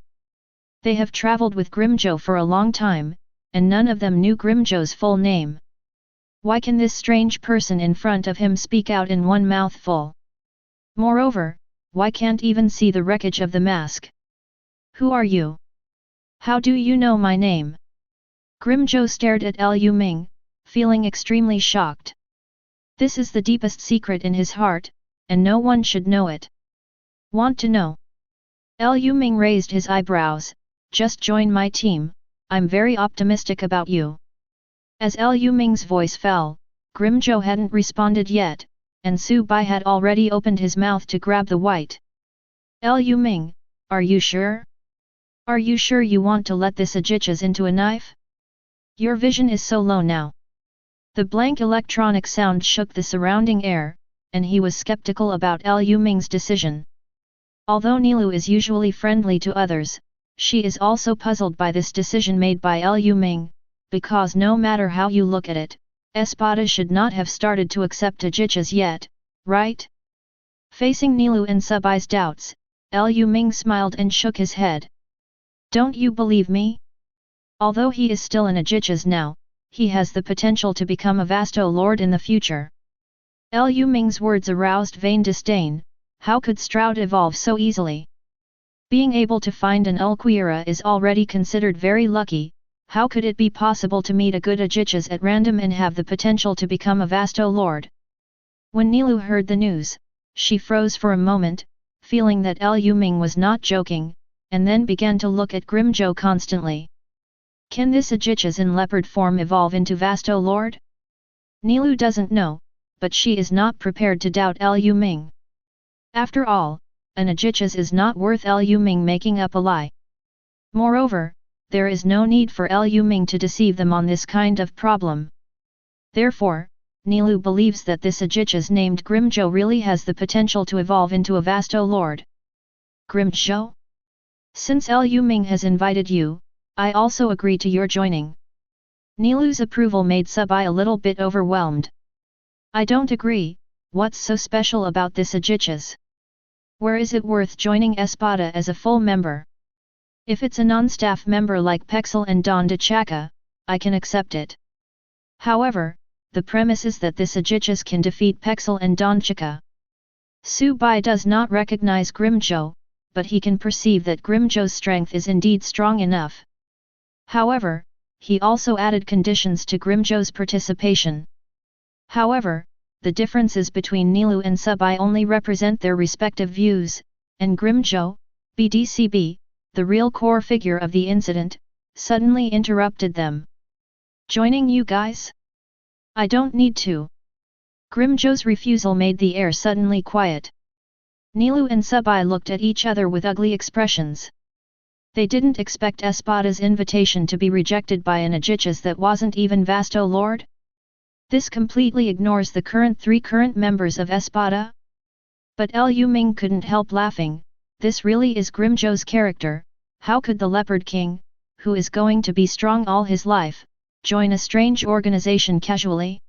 They have traveled with Grimjo for a long time, and none of them knew Grimjo's full name. Why can this strange person in front of him speak out in one mouthful? Moreover, why can't even see the wreckage of the mask? Who are you? How do you know my name? Grimjo stared at Lu Ming, feeling extremely shocked. This is the deepest secret in his heart, and no one should know it. Want to know? Lu Ming raised his eyebrows. Just join my team, I'm very optimistic about you. As Lu Ming's voice fell, Grimjo hadn't responded yet, and Subai had already opened his mouth to grab the white. Lu Ming, are you sure? Are you sure you want to let this Ajichas into a knife? Your vision is so low now. The blank electronic sound shook the surrounding air, and he was skeptical about Lu Ming's decision. Although Nilu is usually friendly to others, she is also puzzled by this decision made by Lu Ming, because no matter how you look at it, Espada should not have started to accept Ajichas yet, right? Facing Nilu and Subai's doubts, Lu Ming smiled and shook his head. Don't you believe me? Although he is still an Ajichas now, he has the potential to become a Vasto Lord in the future. Lu Ming's words aroused vain disdain. How could Stroud evolve so easily? Being able to find an Ulquiera is already considered very lucky. How could it be possible to meet a good Ajichas at random and have the potential to become a Vasto Lord? When Nilu heard the news, she froze for a moment, feeling that Lu Ming was not joking, and then began to look at Grimjo constantly. Can this Ajichas in leopard form evolve into Vasto Lord? Nilu doesn't know, but she is not prepared to doubt Lu Ming. After all, an Ajichas is not worth Lu Ming making up a lie. Moreover, there is no need for Lu Ming to deceive them on this kind of problem. Therefore, Nilu believes that this Ajichas named Grimjo really has the potential to evolve into a Vasto Lord. Grimjo? Since Lu Ming has invited you, I also agree to your joining. Nilu's approval made Subai a little bit overwhelmed. I don't agree, what's so special about this Ajichas? Where is it worth joining Espada as a full member? If it's a non-staff member like Pexel and Don de Chaka, I can accept it. However, the premise is that this Ajichas can defeat Pexel and Don Chaka. Subai does not recognize Grimjo, but he can perceive that Grimjo's strength is indeed strong enough. However, he also added conditions to Grimjo's participation. However, the differences between Nilu and Subai only represent their respective views, and Grimjo, BDCB, the real core figure of the incident, suddenly interrupted them. Joining you guys? I don't need to. Grimjo's refusal made the air suddenly quiet. Nilu and Subai looked at each other with ugly expressions. They didn't expect Espada's invitation to be rejected by an Ajichas that wasn't even Vasto Lord? This completely ignores the three current members of Espada? But Lu Ming couldn't help laughing. This really is Grimjo's character. How could the Leopard King, who is going to be strong all his life, join a strange organization casually?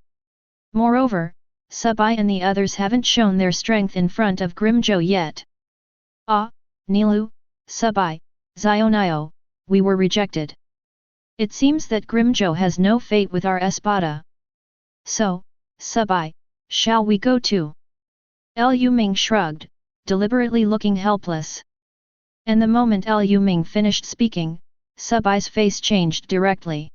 Moreover, Subai and the others haven't shown their strength in front of Grimjo yet. Ah, Nilu, Subai, Zionio, we were rejected. It seems that Grimjo has no fate with our Espada. So, Subai, shall we go too? Lu Ming shrugged, deliberately looking helpless. And the moment Lu Ming finished speaking, Subai's face changed directly.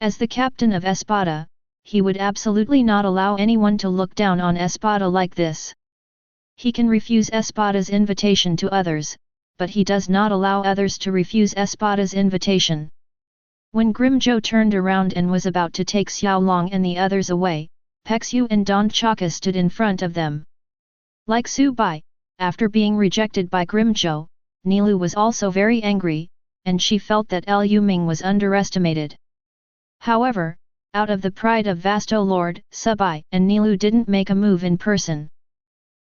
As the captain of Espada, he would absolutely not allow anyone to look down on Espada like this. He can refuse Espada's invitation to others, but he does not allow others to refuse Espada's invitation. When Grimjo turned around and was about to take Xiaolong and the others away, Pexu and Don Chaka stood in front of them. Like Subai, after being rejected by Grimjo, Nilu was also very angry, and she felt that Lu Ming was underestimated. However, out of the pride of Vasto Lord, Subai and Nilu didn't make a move in person.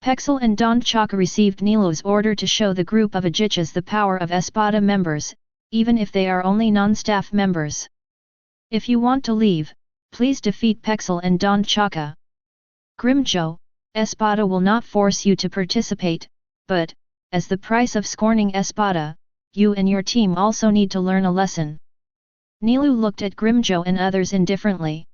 Pexel and Don Chaka received Nilu's order to show the group of Ajichas the power of Espada members, even if they are only non-staff members. If you want to leave, please defeat Pexel and Don Chaka. Grimjo, Espada will not force you to participate, but, as the price of scorning Espada, you and your team also need to learn a lesson. Nilu looked at Grimjo and others indifferently.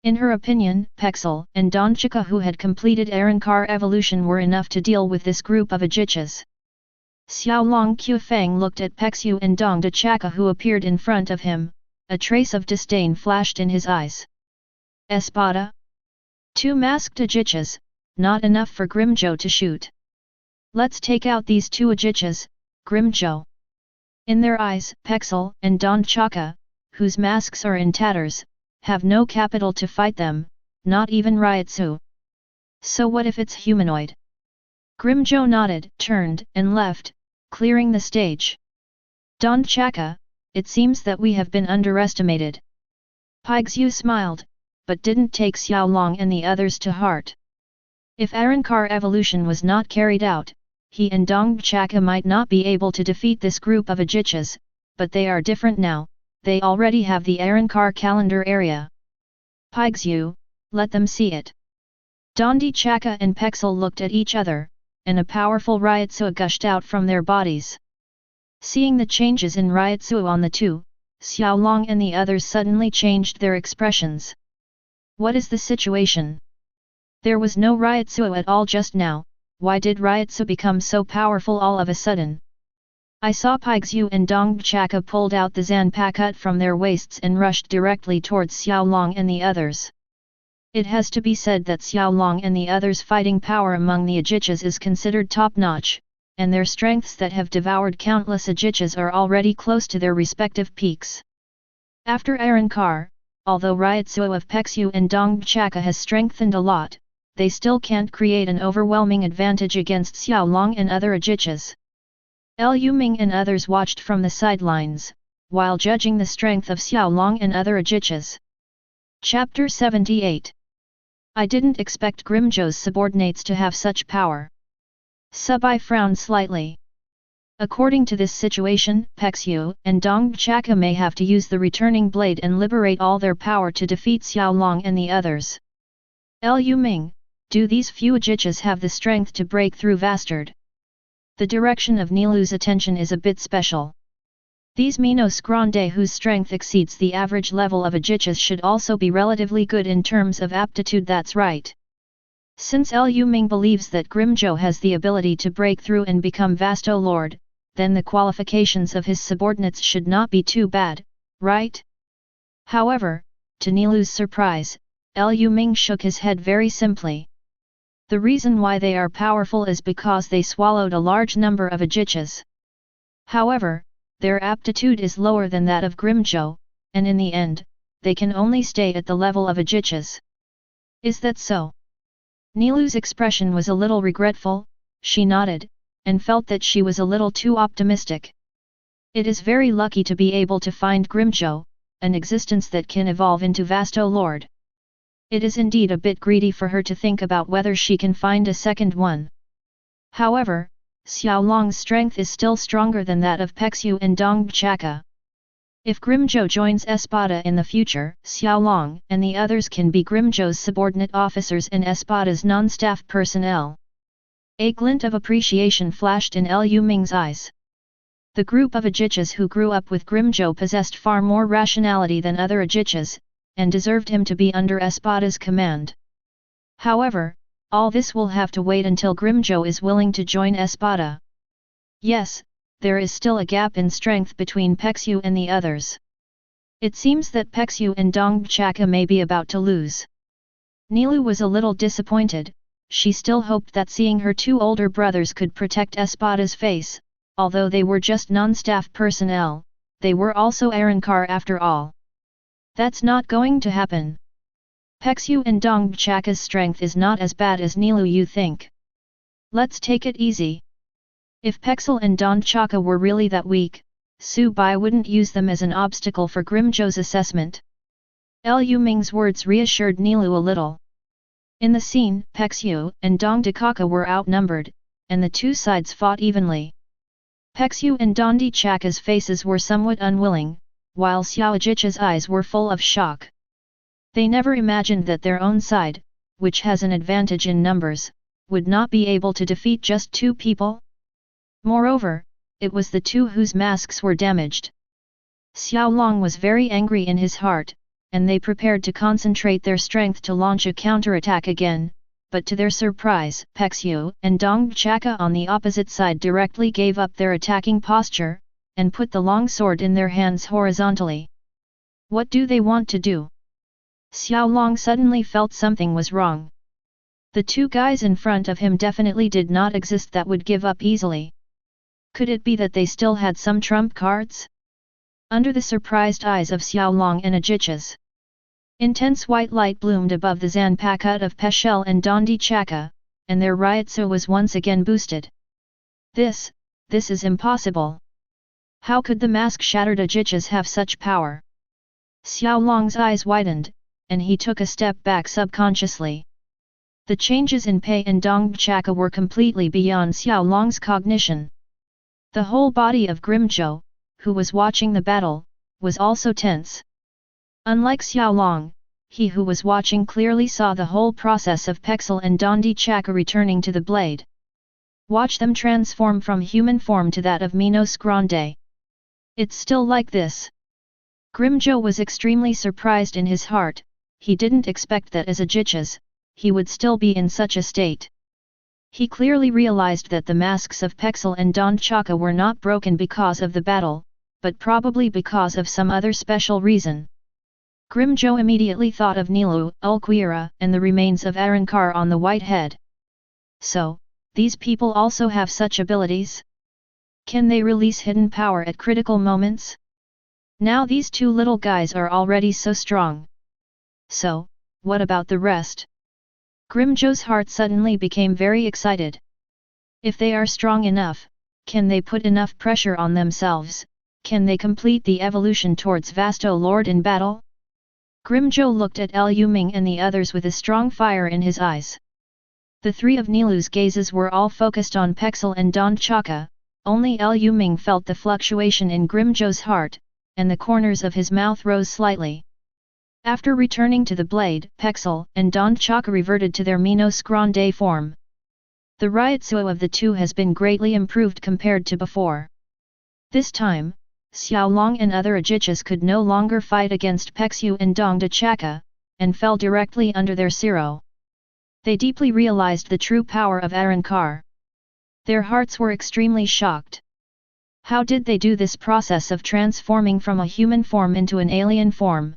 In her opinion, Pexel and Don Chaka who had completed Arankar evolution were enough to deal with this group of Ajichas. Xiaolong Qufeng looked at Pexu and Dong de Chaka who appeared in front of him, a trace of disdain flashed in his eyes. Espada? 2 masked Ajichas, not enough for Grimjo to shoot. Let's take out these 2 Ajichas, Grimjo. In their eyes, Pexel and Don Chaka, whose masks are in tatters, have no capital to fight them, not even Reiatsu. So what if it's humanoid? Grimjo nodded, turned, and left, clearing the stage. Don Chaka, it seems that we have been underestimated. Pixu smiled, but didn't take Xiaolong and the others to heart. If Arankar evolution was not carried out, he and Dong Chaka might not be able to defeat this group of Ajichas, but they are different now, they already have the Arankar calendar area. Pixu, let them see it. Dondi Chaka and Pexel looked at each other, and a powerful Reiatsu gushed out from their bodies. Seeing the changes in Reiatsu on the 2, Xiaolong and the others suddenly changed their expressions. What is the situation? There was no Reiatsu at all just now, why did Reiatsu become so powerful all of a sudden? I saw Pixu and Dong Chaka pulled out the zanpakuto from their waists and rushed directly towards Xiaolong and the others. It has to be said that Xiaolong and the others' fighting power among the Ajichas is considered top-notch, and their strengths that have devoured countless Ajichas are already close to their respective peaks. After Arankar, although Reiatsu of Pexu and Dong Chaka has strengthened a lot, they still can't create an overwhelming advantage against Xiaolong and other Ajichas. Lu Ming and others watched from the sidelines, while judging the strength of Xiaolong and other Ajichas. Chapter 78. I didn't expect Grimjo's subordinates to have such power. Subai frowned slightly. According to this situation, Pexu and Dongchaka may have to use the returning blade and liberate all their power to defeat Xiaolong and the others. Lu Ming, do these few Ajichas have the strength to break through Vastard? The direction of Nilu's attention is a bit special. These Minos Grande whose strength exceeds the average level of Ajichas should also be relatively good in terms of aptitude. That's right. Since Lu Ming believes that Grimjo has the ability to break through and become Vasto Lord, then the qualifications of his subordinates should not be too bad, right? However, to Nilu's surprise, Lu Ming shook his head very simply. The reason why they are powerful is because they swallowed a large number of Ajichas. However, their aptitude is lower than that of Grimjo, and in the end, they can only stay at the level of Ajichas. Is that so? Nilu's expression was a little regretful. She nodded, and felt that she was a little too optimistic. It is very lucky to be able to find Grimjo, an existence that can evolve into Vasto Lord. It is indeed a bit greedy for her to think about whether she can find a second one. However, Xiaolong's strength is still stronger than that of Pexu and Dongchaka. If Grimjo joins Espada in the future, Xiaolong and the others can be Grimjo's subordinate officers and Espada's non-staff personnel. A glint of appreciation flashed in Lu Ming's eyes. The group of Ajichas who grew up with Grimjo possessed far more rationality than other Ajichas, and deserved him to be under Espada's command. However, all this will have to wait until Grimjo is willing to join Espada. Yes, there is still a gap in strength between Pexu and the others. It seems that Pexu and Dongchaka may be about to lose. Nilu was a little disappointed. She still hoped that seeing her two older brothers could protect Espada's face. Although they were just non-staff personnel, they were also Arrancar after all. That's not going to happen. Pexu and Dongchaka's strength is not as bad as Nilu you think. Let's take it easy. If Pexel and Dongchaka were really that weak, Su Bai wouldn't use them as an obstacle for Grimjo's assessment. Lu Ming's words reassured Nilu a little. In the scene, Pexu and Dongchaka were outnumbered, and the two sides fought evenly. Pexu and Dongchaka's faces were somewhat unwilling, while Xiaojicha's eyes were full of shock. They never imagined that their own side, which has an advantage in numbers, would not be able to defeat just two people. Moreover, it was the two whose masks were damaged. Xiaolong was very angry in his heart, and they prepared to concentrate their strength to launch a counterattack again, but to their surprise, Pexu and Dongchaka on the opposite side directly gave up their attacking posture, and put the long sword in their hands horizontally. What do they want to do? Xiaolong suddenly felt something was wrong. The two guys in front of him definitely did not exist that would give up easily. Could it be that they still had some trump cards? Under the surprised eyes of Xiaolong and Ajichas, intense white light bloomed above the Zanpakutō of Peshel and Dongchaka, and their Reiatsu was once again boosted. This is impossible. How could the mask-shattered Ajichas have such power? Xiaolong's eyes widened, and he took a step back subconsciously. The changes in Pei and Dongchaka were completely beyond Xiaolong's cognition. The whole body of Grimjo, who was watching the battle, was also tense. Unlike Xiaolong, he who was watching clearly saw the whole process of Pexel and Dongchaka returning to the blade. Watch them transform from human form to that of Minos Grande. It's still like this. Grimjo was extremely surprised in his heart. He didn't expect that as Ajichas, he would still be in such a state. He clearly realized that the masks of Pexel and Dongchaka were not broken because of the battle, but probably because of some other special reason. Grimjo immediately thought of Nilu, Ulquira, and the remains of Arrancar on the white head. So, these people also have such abilities? Can they release hidden power at critical moments? Now these two little guys are already so strong. So, what about the rest? Grimjo's heart suddenly became very excited. If they are strong enough, can they put enough pressure on themselves? Can they complete the evolution towards Vasto Lord in battle? Grimjo looked at Lu Ming and the others with a strong fire in his eyes. The three of Nilu's gazes were all focused on Pexel and Dongchaka, Only Lu Ming felt the fluctuation in Grimjo's heart, and the corners of his mouth rose slightly. After returning to the blade, Pexel and Zanpakuto reverted to their Minos Grande form. The Reiatsu of the two has been greatly improved compared to before. This time, Xiaolong and other Ajichas could no longer fight against Pexu and Zanpakuto, and fell directly under their Siro. They deeply realized the true power of Arankar. Their hearts were extremely shocked. How did they do this process of transforming from a human form into an alien form?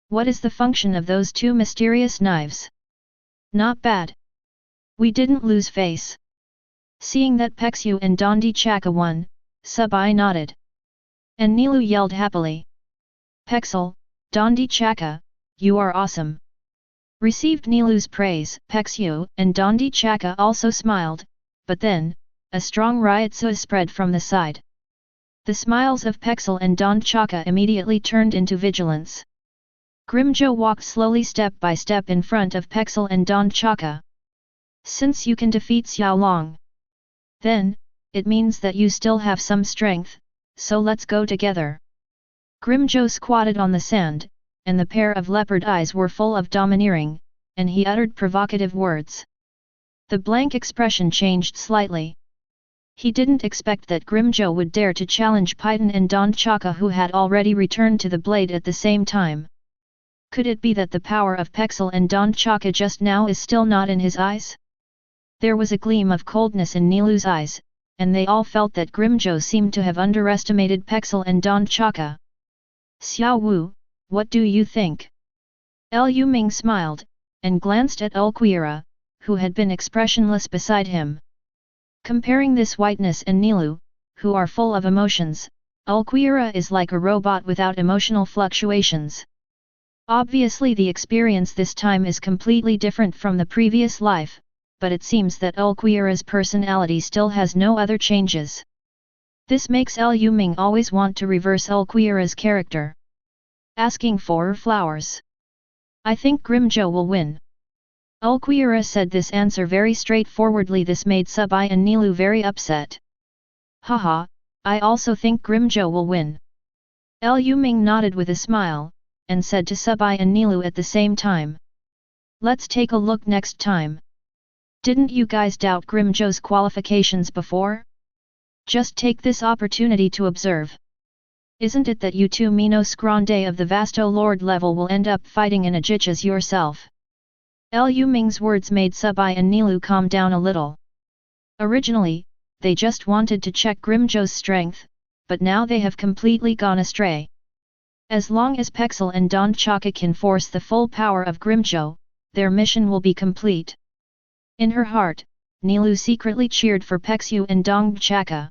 What is the function of those two mysterious knives? Not bad. We didn't lose face. Seeing that Pexu and Zanpakuto won, Subai nodded. And Nilu yelled happily. Pexel, Zanpakuto, you are awesome. Received Nilu's praise, Pexu and Zanpakuto also smiled, but then, a strong Reiatsu spread from the side. The smiles of Pexel and Zanpakuto immediately turned into vigilance. Grimjo walked slowly step by step in front of Pexel and Zanpakuto. Since you can defeat Xiaolong, then, it means that you still have some strength, so let's go together. Grimjo squatted on the sand, and the pair of leopard eyes were full of domineering, and he uttered provocative words. The blank expression changed slightly. He didn't expect that Grimjo would dare to challenge Python and Zanpakuto, who had already returned to the blade at the same time. Could it be that the power of Pexel and Zanpakuto just now is still not in his eyes? There was a gleam of coldness in Nilu's eyes, and they all felt that Grimjo seemed to have underestimated Pexel and Zanpakuto. Xiao Wu, what do you think? Lu Ming smiled, and glanced at Ulquiera, who had been expressionless beside him. Comparing this whiteness and Nilu, who are full of emotions, Ulquiera is like a robot without emotional fluctuations. Obviously the experience this time is completely different from the previous life, but it seems that Ulquiera's personality still has no other changes. This makes Lu Ming always want to reverse Ulquiera's character. Asking for flowers. I think Grimjo will win. Ulquiera said this answer very straightforwardly. This made Subai and Nilu very upset. Haha, I also think Grimjo will win. Lu Ming nodded with a smile, and said to Subai and Nilu at the same time. Let's take a look next time. Didn't you guys doubt Grimjo's qualifications before? Just take this opportunity to observe. Isn't it that you two Minos Grande of the Vasto Lord level will end up fighting in Ajichas yourself? Lu Ming's words made Subai and Nilu calm down a little. Originally, they just wanted to check Grimjo's strength, but now they have completely gone astray. As long as Pexel and Zanpakuto can force the full power of Grimjo, their mission will be complete. In her heart, Nilu secretly cheered for Pexu and Zanpakuto.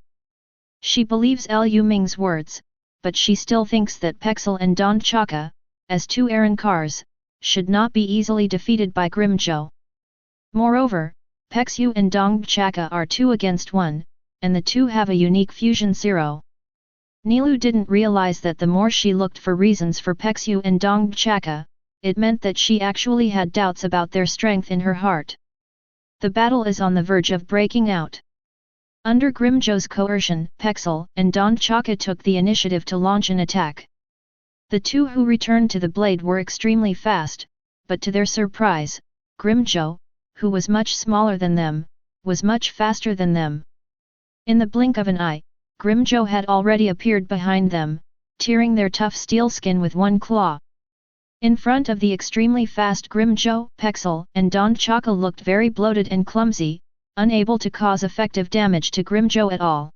She believes Lu Ming's words, but she still thinks that Pexel and Zanpakuto, as two Arankars, should not be easily defeated by Grimjo. Moreover, Pexu and Zanpakuto are 2 against 1, and the two have a unique fusion Siro. Nilu didn't realize that the more she looked for reasons for Pexu and Zanpakuto, it meant that she actually had doubts about their strength in her heart. The battle is on the verge of breaking out. Under Grimjo's coercion, Pexel and Zanpakuto took the initiative to launch an attack. The two who returned to the blade were extremely fast, but to their surprise, Grimjo, who was much smaller than them, was much faster than them. In the blink of an eye, Grimjo had already appeared behind them, tearing their tough steel skin with one claw. In front of the extremely fast Grimjo, Pexel and Zanpakuto looked very bloated and clumsy, unable to cause effective damage to Grimjo at all.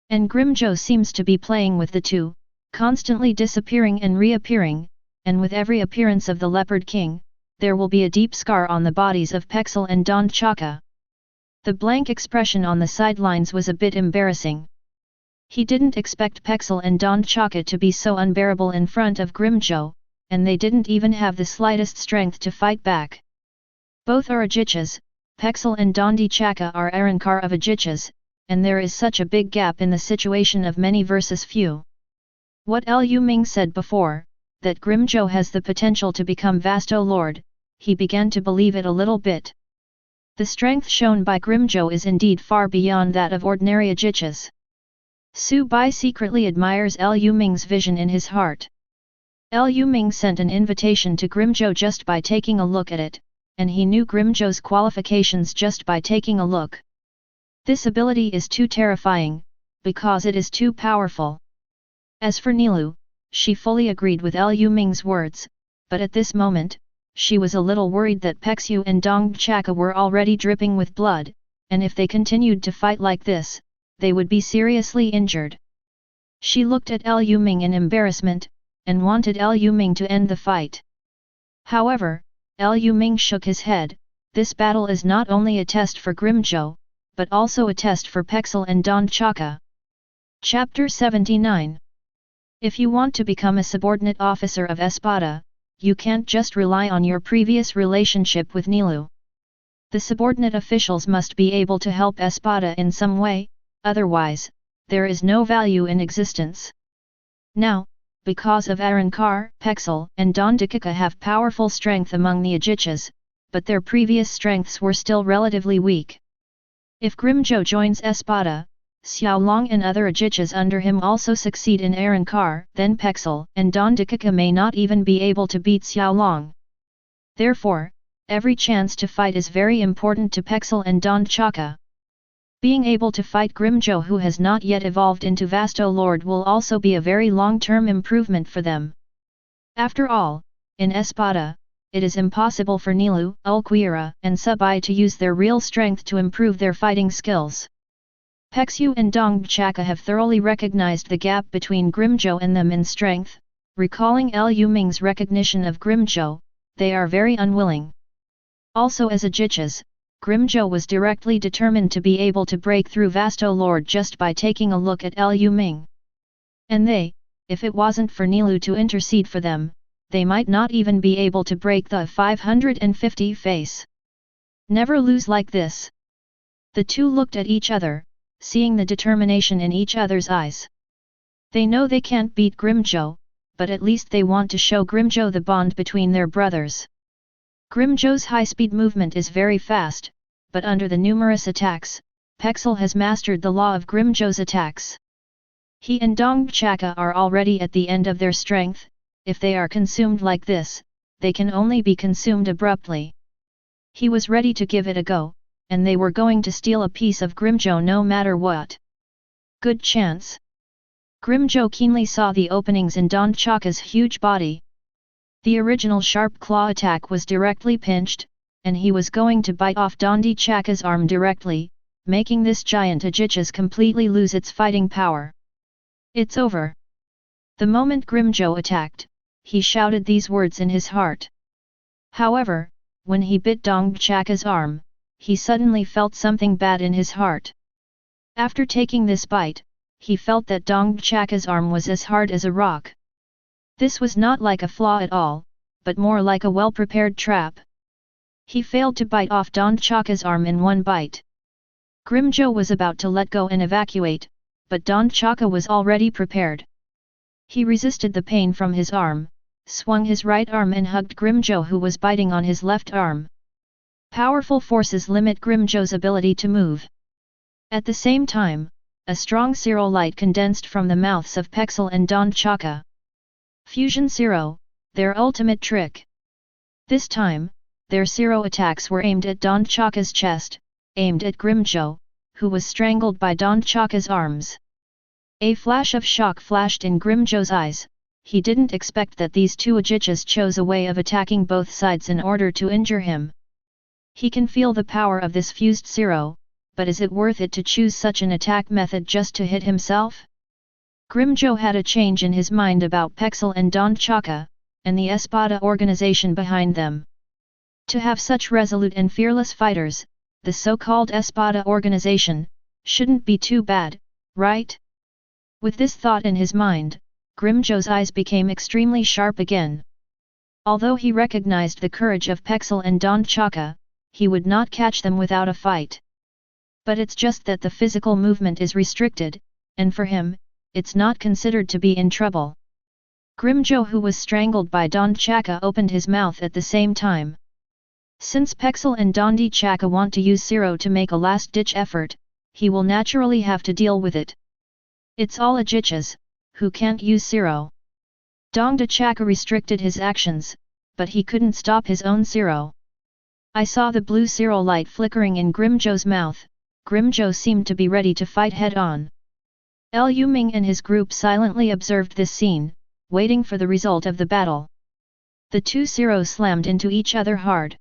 And Grimjo seems to be playing with the two, constantly disappearing and reappearing, and with every appearance of the Leopard King, there will be a deep scar on the bodies of Pexel and Zanpakuto. The blank expression on the sidelines was a bit embarrassing. He didn't expect Pexel and Zanpakuto to be so unbearable in front of Grimjo, and they didn't even have the slightest strength to fight back. Both are Ajichas, Pexel and Zanpakuto are Arankar of Ajichas, and there is such a big gap in the situation of many versus few. What Lu Ming said before, that Grimjo has the potential to become Vasto Lord, he began to believe it a little bit. The strength shown by Grimjo is indeed far beyond that of ordinary Ajichas. Su Bai secretly admires Lu Ming's vision in his heart. Lu Ming sent an invitation to Grimjo just by taking a look at it, and he knew Grimjo's qualifications just by taking a look. This ability is too terrifying, because it is too powerful. As for Nilu, she fully agreed with Lu Ming's words, but at this moment, she was a little worried that Pexu and Dongchaka were already dripping with blood, and if they continued to fight like this, they would be seriously injured. She looked at Lu Ming in embarrassment, and wanted Lu Ming to end the fight. However, Lu Ming shook his head. This battle is not only a test for Grimjo, but also a test for Pexel and Dongchaka. Chapter 79. If you want to become a subordinate officer of Espada, you can't just rely on your previous relationship with Nilu. The subordinate officials must be able to help Espada in some way, otherwise, there is no value in existence. Now, because of Arankar, Pexel, and Dondikaka have powerful strength among the Ajichas, but their previous strengths were still relatively weak. If Grimjo joins Espada, Xiaolong and other Ajichas under him also succeed in Arankar, then Pexel and Dondikaka may not even be able to beat Xiaolong. Therefore, every chance to fight is very important to Pexel and Dongchaka. Being able to fight Grimjo who has not yet evolved into Vasto Lord will also be a very long-term improvement for them. After all, in Espada, it is impossible for Nilu, Ulquira, and Subai to use their real strength to improve their fighting skills. Pexu and Dongchaka have thoroughly recognized the gap between Grimjo and them in strength. Recalling Lu Ming's recognition of Grimjo, they are very unwilling. Also as Ajichas, Grimjo was directly determined to be able to break through Vasto Lord just by taking a look at Lu Ming. And they, if it wasn't for Nilu to intercede for them, they might not even be able to break the 550 face. Never lose like this. The two looked at each other, seeing the determination in each other's eyes. They know they can't beat Grimjo, but at least they want to show Grimjo the bond between their brothers. Grimjo's high-speed movement is very fast, but under the numerous attacks, Pexel has mastered the law of Grimjo's attacks. He and Dongchaka are already at the end of their strength. If they are consumed like this, they can only be consumed abruptly. He was ready to give it a go, and they were going to steal a piece of Grimjo no matter what. Good chance. Grimjo keenly saw the openings in Dongchaka's huge body. The original sharp claw attack was directly pinched, and he was going to bite off Dongchaka's arm directly, making this giant Ajichas completely lose its fighting power. It's over. The moment Grimjo attacked, he shouted these words in his heart. However, when he bit Dongchaka's arm, he suddenly felt something bad in his heart. After taking this bite, he felt that Dongchaka's arm was as hard as a rock. This was not like a flaw at all, but more like a well-prepared trap. He failed to bite off Dongchaka's arm in one bite. Grimjo was about to let go and evacuate, but Dongchaka was already prepared. He resisted the pain from his arm, swung his right arm and hugged Grimjo who was biting on his left arm. Powerful forces limit Grimjo's ability to move. At the same time, a strong Zero light condensed from the mouths of Pexel and Dongchaka. Fusion Zero, their ultimate trick. This time, their Zero attacks were aimed at Dongchaka's chest, aimed at Grimjo, who was strangled by Dongchaka's arms. A flash of shock flashed in Grimjo's eyes. He didn't expect that these two Ajichas chose a way of attacking both sides in order to injure him. He can feel the power of this fused Zero, but is it worth it to choose such an attack method just to hit himself? Grimjo had a change in his mind about Pexel and Dongchaka, and the Espada organization behind them. To have such resolute and fearless fighters, the so-called Espada organization, shouldn't be too bad, right? With this thought in his mind, Grimjo's eyes became extremely sharp again. Although he recognized the courage of Pexel and Dongchaka, he would not catch them without a fight. But it's just that the physical movement is restricted, and for him, it's not considered to be in trouble. Grimjo who was strangled by Dongchaka opened his mouth at the same time. Since Pexel and Dondi Chaka want to use Zero to make a last-ditch effort, he will naturally have to deal with it. It's all Ajichas, who can't use Zero. Dongda Chaka restricted his actions, but he couldn't stop his own Zero. I saw the blue Zero light flickering in Grimjo's mouth. Grimjo seemed to be ready to fight head-on. Liu Ming and his group silently observed this scene, waiting for the result of the battle. The two Zeros slammed into each other hard.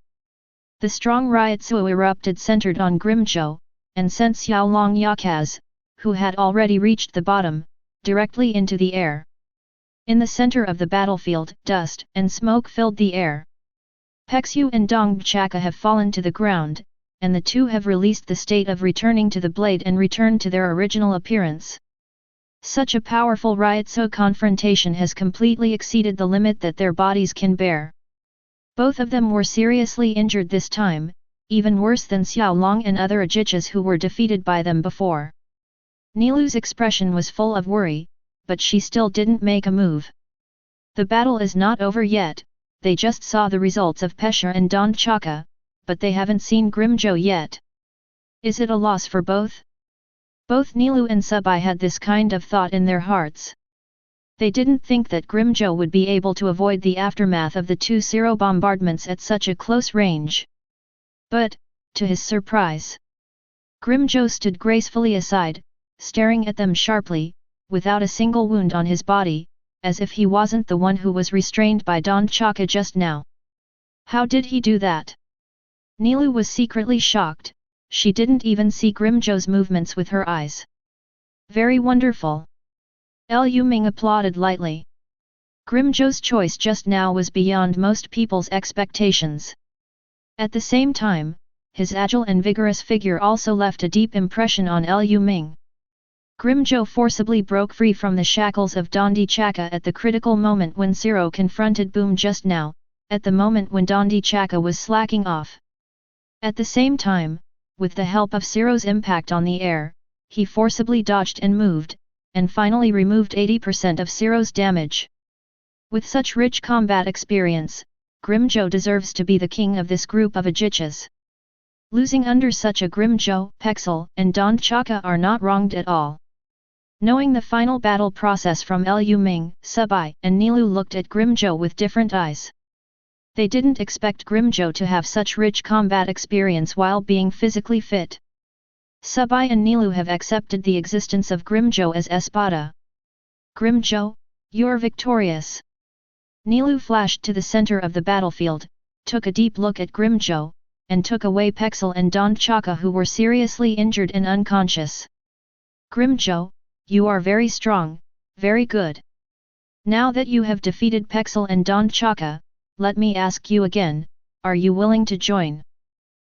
The strong Reiatsu erupted centered on Grimjo, and sent Xiaolong Yakaz, who had already reached the bottom, directly into the air. In the center of the battlefield, dust and smoke filled the air. Pexu and Dong Chaka have fallen to the ground, and the two have released the state of returning to the blade and returned to their original appearance. Such a powerful Reiatsu confrontation has completely exceeded the limit that their bodies can bear. Both of them were seriously injured this time, even worse than Xiaolong and other Ajichas who were defeated by them before. Nilu's expression was full of worry, but she still didn't make a move. The battle is not over yet, they just saw the results of Pesha and Don Chaka, but they haven't seen Grimjo yet. Is it a loss for both? Both Nilu and Subai had this kind of thought in their hearts. They didn't think that Grimjo would be able to avoid the aftermath of the two Zero bombardments at such a close range. But, to his surprise, Grimjo stood gracefully aside, staring at them sharply, without a single wound on his body, as if he wasn't the one who was restrained by Don Chaka just now. How did he do that? Nilu was secretly shocked. She didn't even see Grimjo's movements with her eyes. Very wonderful. Liu Ming applauded lightly. Grimjo's choice just now was beyond most people's expectations. At the same time, his agile and vigorous figure also left a deep impression on Liu Ming. Grimjo forcibly broke free from the shackles of Dondi Chaka at the critical moment when Zero confronted Boom just now, at the moment when Dondi Chaka was slacking off. At the same time, with the help of Zero's impact on the air, he forcibly dodged and moved, and finally removed 80% of Zero's damage. With such rich combat experience, Grimjo deserves to be the king of this group of Ajichas. Losing under such a Grimjo, Pexel, and Don Chaka are not wronged at all. Knowing the final battle process from Liu Ming, Subai, and Nilu looked at Grimjo with different eyes. They didn't expect Grimjo to have such rich combat experience while being physically fit. Subai and Nilu have accepted the existence of Grimjo as Espada. Grimjo, you're victorious. Nilu flashed to the center of the battlefield, took a deep look at Grimjo, and took away Pexel and Don Chaka who were seriously injured and unconscious. Grimjo, you are very strong, very good. Now that you have defeated Pexel and Don Chaka, let me ask you again, are you willing to join?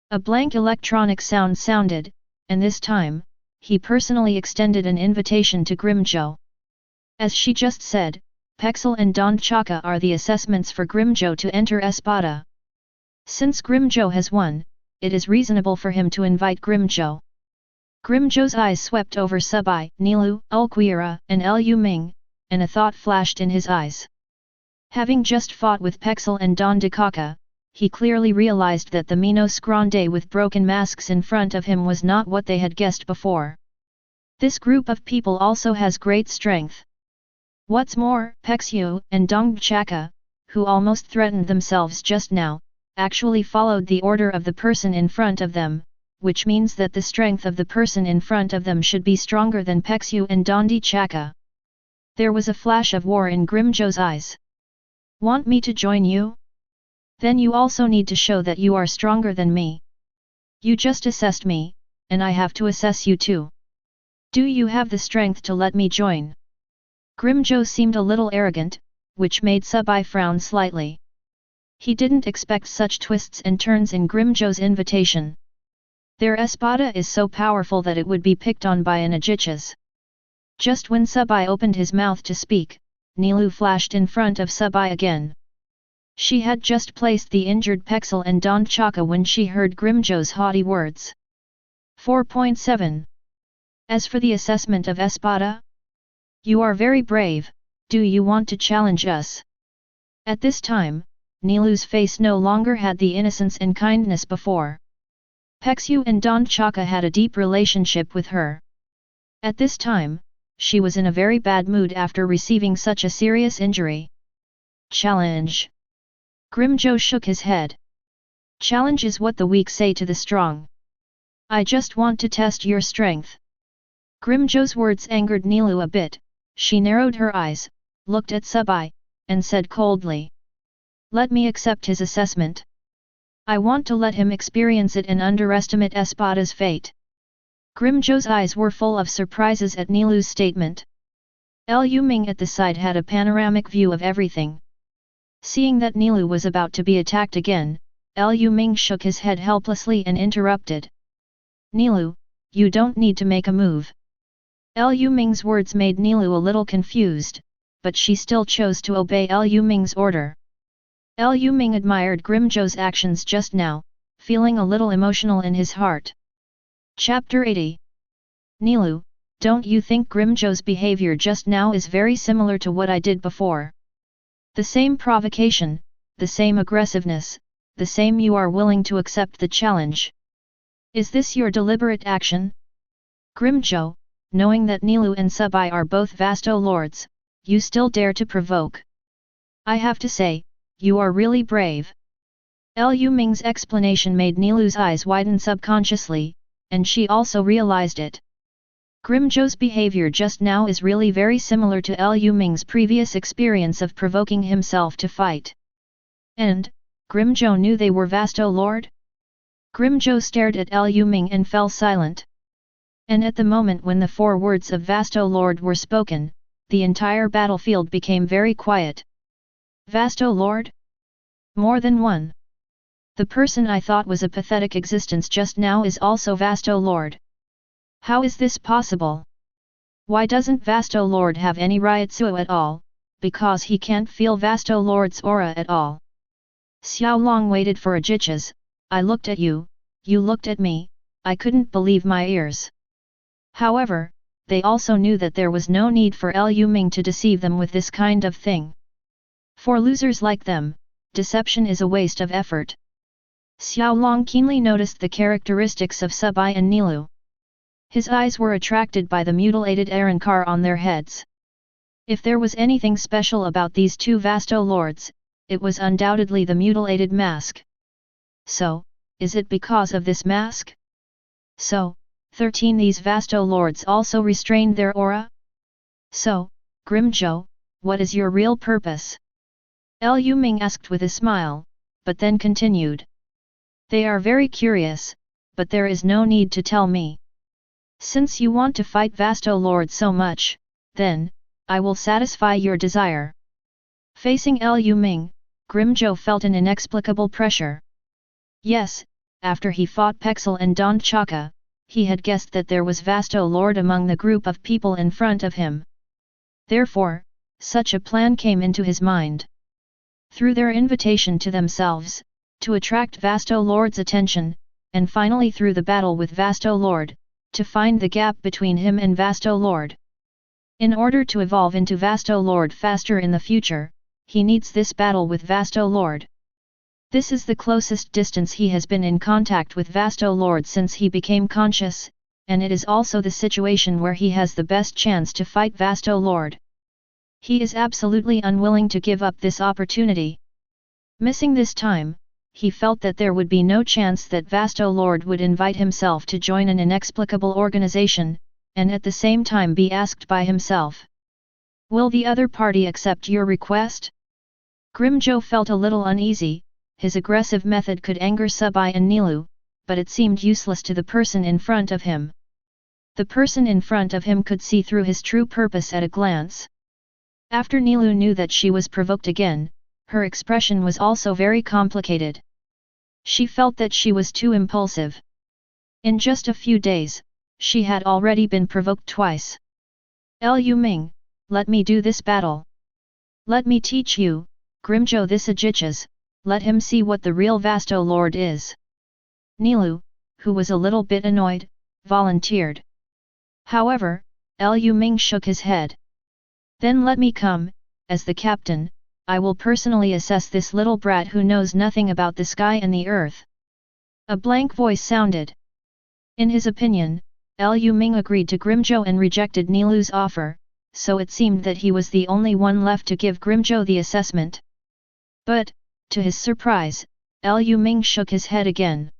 A blank electronic sound sounded, and this time, he personally extended an invitation to Grimjo. As she just said, Pexel and Don Chaka are the assessments for Grimjo to enter Espada. Since Grimjo has won, it is reasonable for him to invite Grimjo. Grimjo's eyes swept over Subai, Nilu, Ulquira, and Liu Ming, and a thought flashed in his eyes. Having just fought with Pexel and Don Dakaka, he clearly realized that the Minos Grande with broken masks in front of him was not what they had guessed before. This group of people also has great strength. What's more, Pexu and Dong Chaka, who almost threatened themselves just now, actually followed the order of the person in front of them, which means that the strength of the person in front of them should be stronger than Pexu and Dondi Chaka. There was a flash of war in Grimjo's eyes. Want me to join you? Then you also need to show that you are stronger than me. You just assessed me, and I have to assess you too. Do you have the strength to let me join? Grimjo seemed a little arrogant, which made Subai frown slightly. He didn't expect such twists and turns in Grimjo's invitation. Their Espada is so powerful that it would be picked on by an Ajichas. Just when Subai opened his mouth to speak, Nilu flashed in front of Subai again. She had just placed the injured Pexel and Don Chaka when she heard Grimjo's haughty words. 4.7. As for the assessment of Espada? You are very brave, do you want to challenge us? At this time, Nilu's face no longer had the innocence and kindness before. Peksu and Zanpakuto had a deep relationship with her. At this time, she was in a very bad mood after receiving such a serious injury. Challenge. Grimjo shook his head. Challenge is what the weak say to the strong. I just want to test your strength. Grimjo's words angered Nilu a bit. She narrowed her eyes, looked at Subai, and said coldly. Let me accept his assessment. I want to let him experience it and underestimate Espada's fate. Grimjo's eyes were full of surprises at Nilu's statement. Lu Ming at the side had a panoramic view of everything. Seeing that Nilu was about to be attacked again, Lu Ming shook his head helplessly and interrupted. Nilu, you don't need to make a move. Lu Ming's words made Nilu a little confused, but she still chose to obey Lu Ming's order. Lu Ming admired Grimjo's actions just now, feeling a little emotional in his heart. Chapter 80. Nilu, don't you think Grimjo's behavior just now is very similar to what I did before? The same provocation, the same aggressiveness, the same you are willing to accept the challenge. Is this your deliberate action? Grimjo, knowing that Nilu and Subai are both Vasto lords, you still dare to provoke. I have to say, you are really brave. Lu Ming's explanation made Nilu's eyes widen subconsciously, and she also realized it. Grimjo's behavior just now is really very similar to Lu Ming's previous experience of provoking himself to fight. And, Grimjo knew they were Vasto Lord? Grimjo stared at Lu Ming and fell silent. And at the moment when the 4 words of Vasto Lord were spoken, the entire battlefield became very quiet. Vasto Lord? More than one. The person I thought was a pathetic existence just now is also Vasto Lord. How is this possible? Why doesn't Vasto Lord have any Reiatsu at all? Because he can't feel Vasto Lord's aura at all. Xiao Long waited for a jichas. I looked at you, you looked at me, I couldn't believe my ears. However, they also knew that there was no need for Lu Ming to deceive them with this kind of thing. For losers like them, deception is a waste of effort. Xiao Long keenly noticed the characteristics of Subai and Nilu. His eyes were attracted by the mutilated Arankar on their heads. If there was anything special about these 2 Vasto lords, it was undoubtedly the mutilated mask. So, is it because of this mask? So, 13 these Vasto lords also restrained their aura? So, Grimjo, what is your real purpose? Lu Ming asked with a smile, but then continued. They are very curious, but there is no need to tell me. Since you want to fight Vasto Lord so much, then, I will satisfy your desire. Facing Lu Ming, Grimjo felt an inexplicable pressure. Yes, after he fought Pexel and Zanpakuto, he had guessed that there was Vasto Lord among the group of people in front of him. Therefore, such a plan came into his mind. Through their invitation to themselves, to attract Vasto Lord's attention, and finally through the battle with Vasto Lord, to find the gap between him and Vasto Lord. In order to evolve into Vasto Lord faster in the future, he needs this battle with Vasto Lord. This is the closest distance he has been in contact with Vasto Lord since he became conscious, and it is also the situation where he has the best chance to fight Vasto Lord. He is absolutely unwilling to give up this opportunity. Missing this time, he felt that there would be no chance that Vasto Lord would invite himself to join an inexplicable organization, and at the same time be asked by himself. Will the other party accept your request? Grimjo felt a little uneasy. His aggressive method could anger Subai and Nilu, but it seemed useless to the person in front of him. The person in front of him could see through his true purpose at a glance. After Nilu knew that she was provoked again, her expression was also very complicated. She felt that she was too impulsive. In just a few days, she had already been provoked twice. Lu Ming, let me do this battle. Let me teach you, Grimjo this ajichas, let him see what the real Vasto Lord is. Nilu, who was a little bit annoyed, volunteered. However, Lu Ming shook his head. Then let me come, as the captain, I will personally assess this little brat who knows nothing about the sky and the earth." A blank voice sounded. In his opinion, Lu Ming agreed to Grimjo and rejected Nilu's offer, so it seemed that he was the only one left to give Grimjo the assessment. But, to his surprise, Lu Ming shook his head again.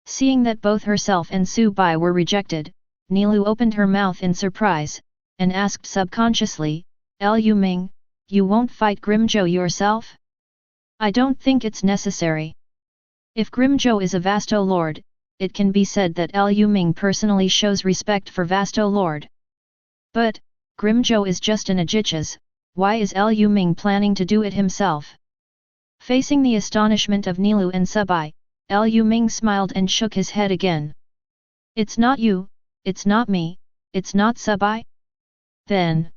Seeing that both herself and Su Bai were rejected, Nilu opened her mouth in surprise, and asked subconsciously, "Lu Ming, you won't fight Grimjo yourself? I don't think it's necessary." If Grimjo is a Vasto Lord, it can be said that Lu Ming personally shows respect for Vasto Lord. But, Grimjo is just an Ajichas, why is Lu Ming planning to do it himself? Facing the astonishment of Nilu and Subai, Lu Ming smiled and shook his head again. "It's not you, it's not me, it's not Subai?" Then,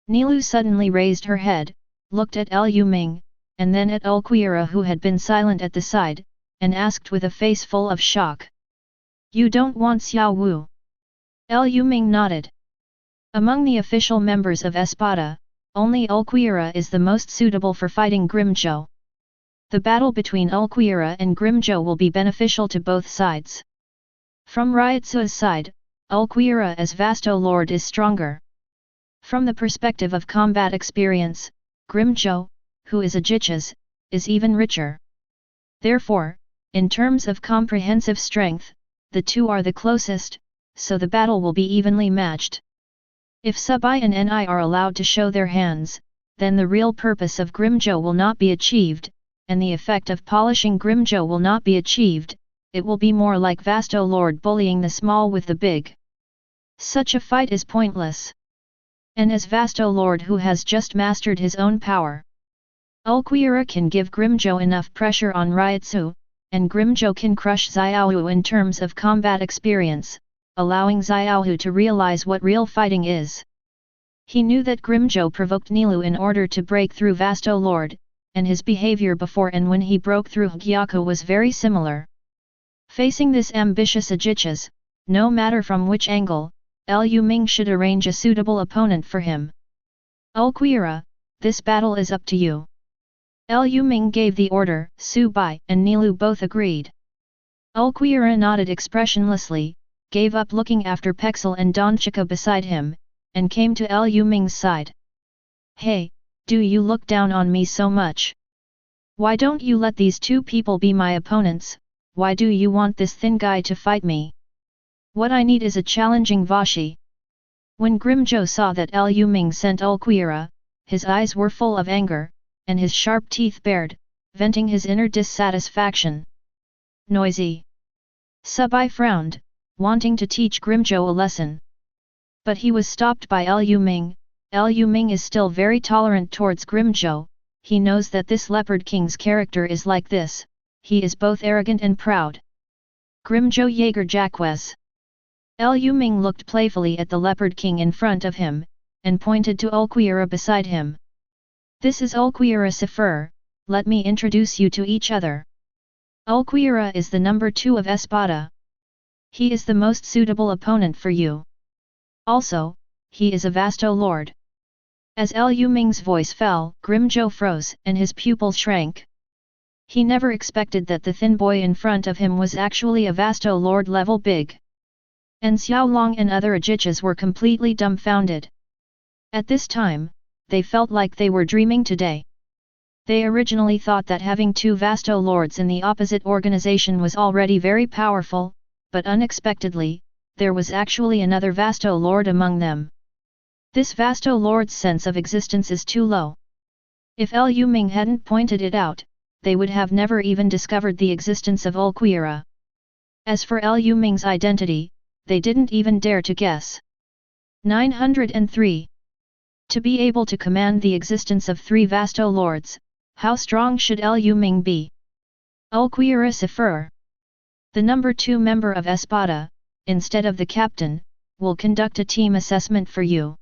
Nilu suddenly raised her head, looked at Lu Ming, and then at Ulquiera who had been silent at the side, and asked with a face full of shock. "You don't want Xiao Wu?" Lu Ming nodded. Among the official members of Espada, only Ulquiera is the most suitable for fighting Grimjo. The battle between Ulquiera and Grimjo will be beneficial to both sides. From Reiatsu's side, Ulquiera as Vasto Lord is stronger. From the perspective of combat experience, Grimjo, who is Ajichas, is even richer. Therefore, in terms of comprehensive strength, the two are the closest, so the battle will be evenly matched. If Subai and Ni are allowed to show their hands, then the real purpose of Grimjo will not be achieved, and the effect of polishing Grimjo will not be achieved, it will be more like Vasto Lord bullying the small with the big. Such a fight is pointless. And as Vasto Lord who has just mastered his own power, Ulquiera can give Grimjo enough pressure on Reiatsu, and Grimjo can crush Xiaohu in terms of combat experience, allowing Xiaohu to realize what real fighting is. He knew that Grimjo provoked Nilu in order to break through Vasto Lord, and his behavior before and when he broke through Hogyoku was very similar. Facing this ambitious Ajichas, no matter from which angle, Lu Ming should arrange a suitable opponent for him. "Ulquiera, this battle is up to you." Lu Ming gave the order, Su Bai and Nilu both agreed. Ulquiera nodded expressionlessly, gave up looking after Pexel and Donchika beside him, and came to Lu Ming's side. "Hey, do you look down on me so much? Why don't you let these two people be my opponents? Why do you want this thin guy to fight me? What I need is a challenging Vashi." When Grimjo saw that Lu Ming sent Ulquiera, his eyes were full of anger, and his sharp teeth bared, venting his inner dissatisfaction. "Noisy." Subai frowned, wanting to teach Grimjo a lesson. But he was stopped by Lu Ming. Lu Ming is still very tolerant towards Grimjo, he knows that this Leopard King's character is like this, he is both arrogant and proud. Grimjo Jaeger Jacques. Lu Ming looked playfully at the Leopard King in front of him, and pointed to Ulquiera beside him. "This is Ulquiera Sifur, let me introduce you to each other. Ulquiera is the number 2 of Espada. He is the most suitable opponent for you. Also, he is a Vasto Lord." As Lu Ming's voice fell, Grimjo froze and his pupils shrank. He never expected that the thin boy in front of him was actually a Vasto Lord level big. And Xiaolong and other Ajichas were completely dumbfounded. At this time, they felt like they were dreaming today. They originally thought that having two Vasto Lords in the opposite organization was already very powerful, but unexpectedly, there was actually another Vasto Lord among them. This Vasto Lord's sense of existence is too low. If Lu Ming hadn't pointed it out, they would have never even discovered the existence of Ulquiera. As for Lu Ming's identity, they didn't even dare to guess. 903. To be able to command the existence of 3 Vasto Lords, how strong should Lu Ming be? Ulquiera Sifur, the number 2 member of Espada, instead of the captain, will conduct a team assessment for you.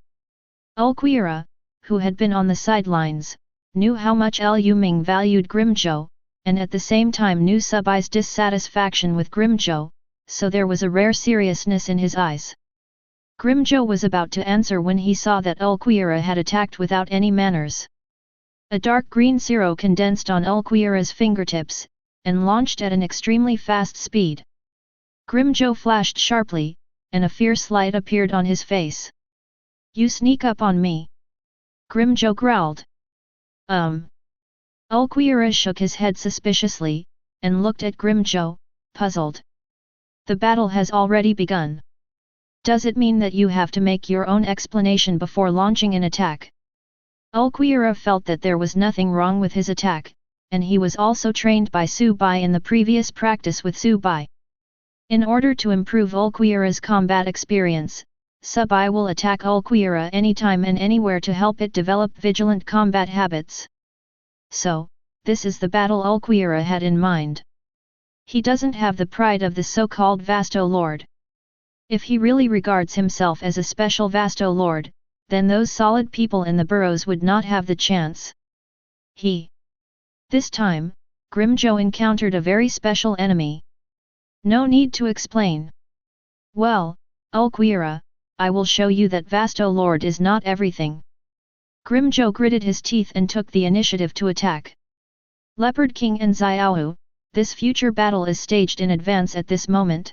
Ulquiera, who had been on the sidelines, knew how much Lu Ming valued Grimjo, and at the same time knew Subai's dissatisfaction with Grimjo, so there was a rare seriousness in his eyes. Grimjo was about to answer when he saw that Ulquiera had attacked without any manners. A dark green zero condensed on Ulquiorra's fingertips, and launched at an extremely fast speed. Grimjo flashed sharply, and a fierce light appeared on his face. "You sneak up on me!" Grimjo growled. Ulquiorra shook his head suspiciously, and looked at Grimjo, puzzled. "The battle has already begun. Does it mean that you have to make your own explanation before launching an attack?" Ulquiorra felt that there was nothing wrong with his attack, and he was also trained by Su Bai in the previous practice with Su Bai. In order to improve Ulquiorra's combat experience, Su Bai will attack Ulquiorra anytime and anywhere to help it develop vigilant combat habits. So, this is the battle Ulquiorra had in mind. He doesn't have the pride of the so-called Vasto Lord. If he really regards himself as a special Vasto Lord, then those solid people in the burrows would not have the chance. This time, Grimjo encountered a very special enemy. No need to explain. "Well, Ulquiorra, I will show you that Vasto Lord is not everything." Grimjo gritted his teeth and took the initiative to attack. Leopard King and Xiaohu, this future battle is staged in advance at this moment.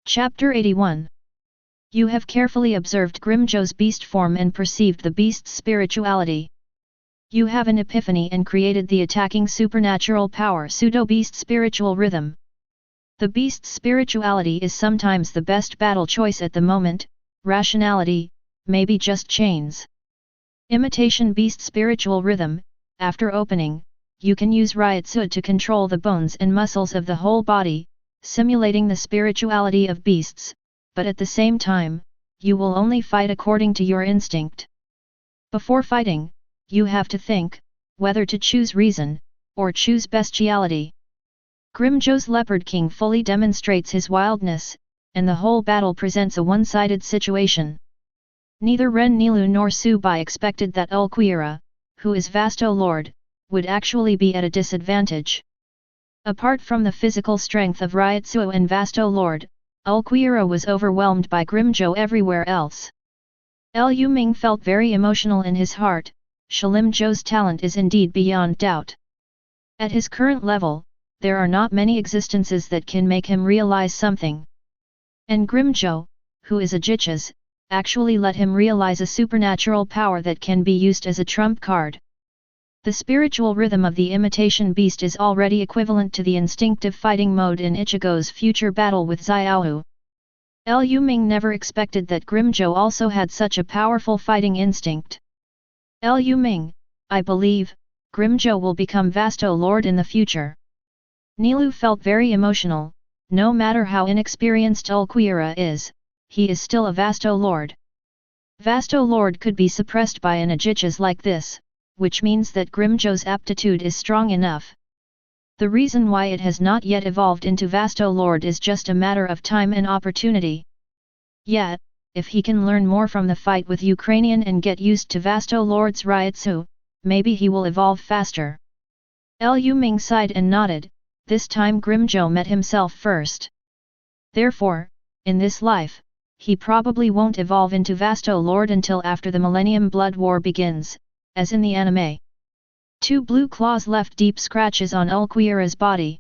Chapter 81. You have carefully observed Grimjo's beast form and perceived the beast's spirituality. You have an epiphany and created the attacking supernatural power pseudo-beast spiritual rhythm. The beast's spirituality is sometimes the best battle choice at the moment, rationality, maybe just chains. Imitation beast spiritual rhythm, after opening, you can use Reiatsu to control the bones and muscles of the whole body, simulating the spirituality of beasts, but at the same time, you will only fight according to your instinct. Before fighting, you have to think, whether to choose reason, or choose bestiality. Grimjo's Leopard King fully demonstrates his wildness, and the whole battle presents a one-sided situation. Neither Ren Nilu nor Su Bai expected that Ulquiorra, who is Vasto Lord, would actually be at a disadvantage. Apart from the physical strength of Reiatsu and Vasto Lord, Ulquiorra was overwhelmed by Grimjo everywhere else. Lu Ming felt very emotional in his heart. Shalimjo's talent is indeed beyond doubt. At his current level, there are not many existences that can make him realize something. And Grimjo, who is a Jichas, actually let him realize a supernatural power that can be used as a trump card. The spiritual rhythm of the imitation beast is already equivalent to the instinctive fighting mode in Ichigo's future battle with Xiaohu. Lu Ming never expected that Grimjo also had such a powerful fighting instinct. Lu Ming, I believe, Grimjo will become Vasto Lord in the future. Nilu felt very emotional. No matter how inexperienced Ulquiorra is, he is still a Vasto Lord. Vasto Lord could be suppressed by an Ajichas like this, which means that Grimjo's aptitude is strong enough. The reason why it has not yet evolved into Vasto Lord is just a matter of time and opportunity. Yet, if he can learn more from the fight with Ukrainian and get used to Vasto Lord's Reiatsu, maybe he will evolve faster. Lu Ming sighed and nodded. This time Grimjo met himself first. Therefore, in this life, he probably won't evolve into Vasto Lord until after the Millennium Blood War begins, as in the anime. 2 blue claws left deep scratches on Ulquiorra's body.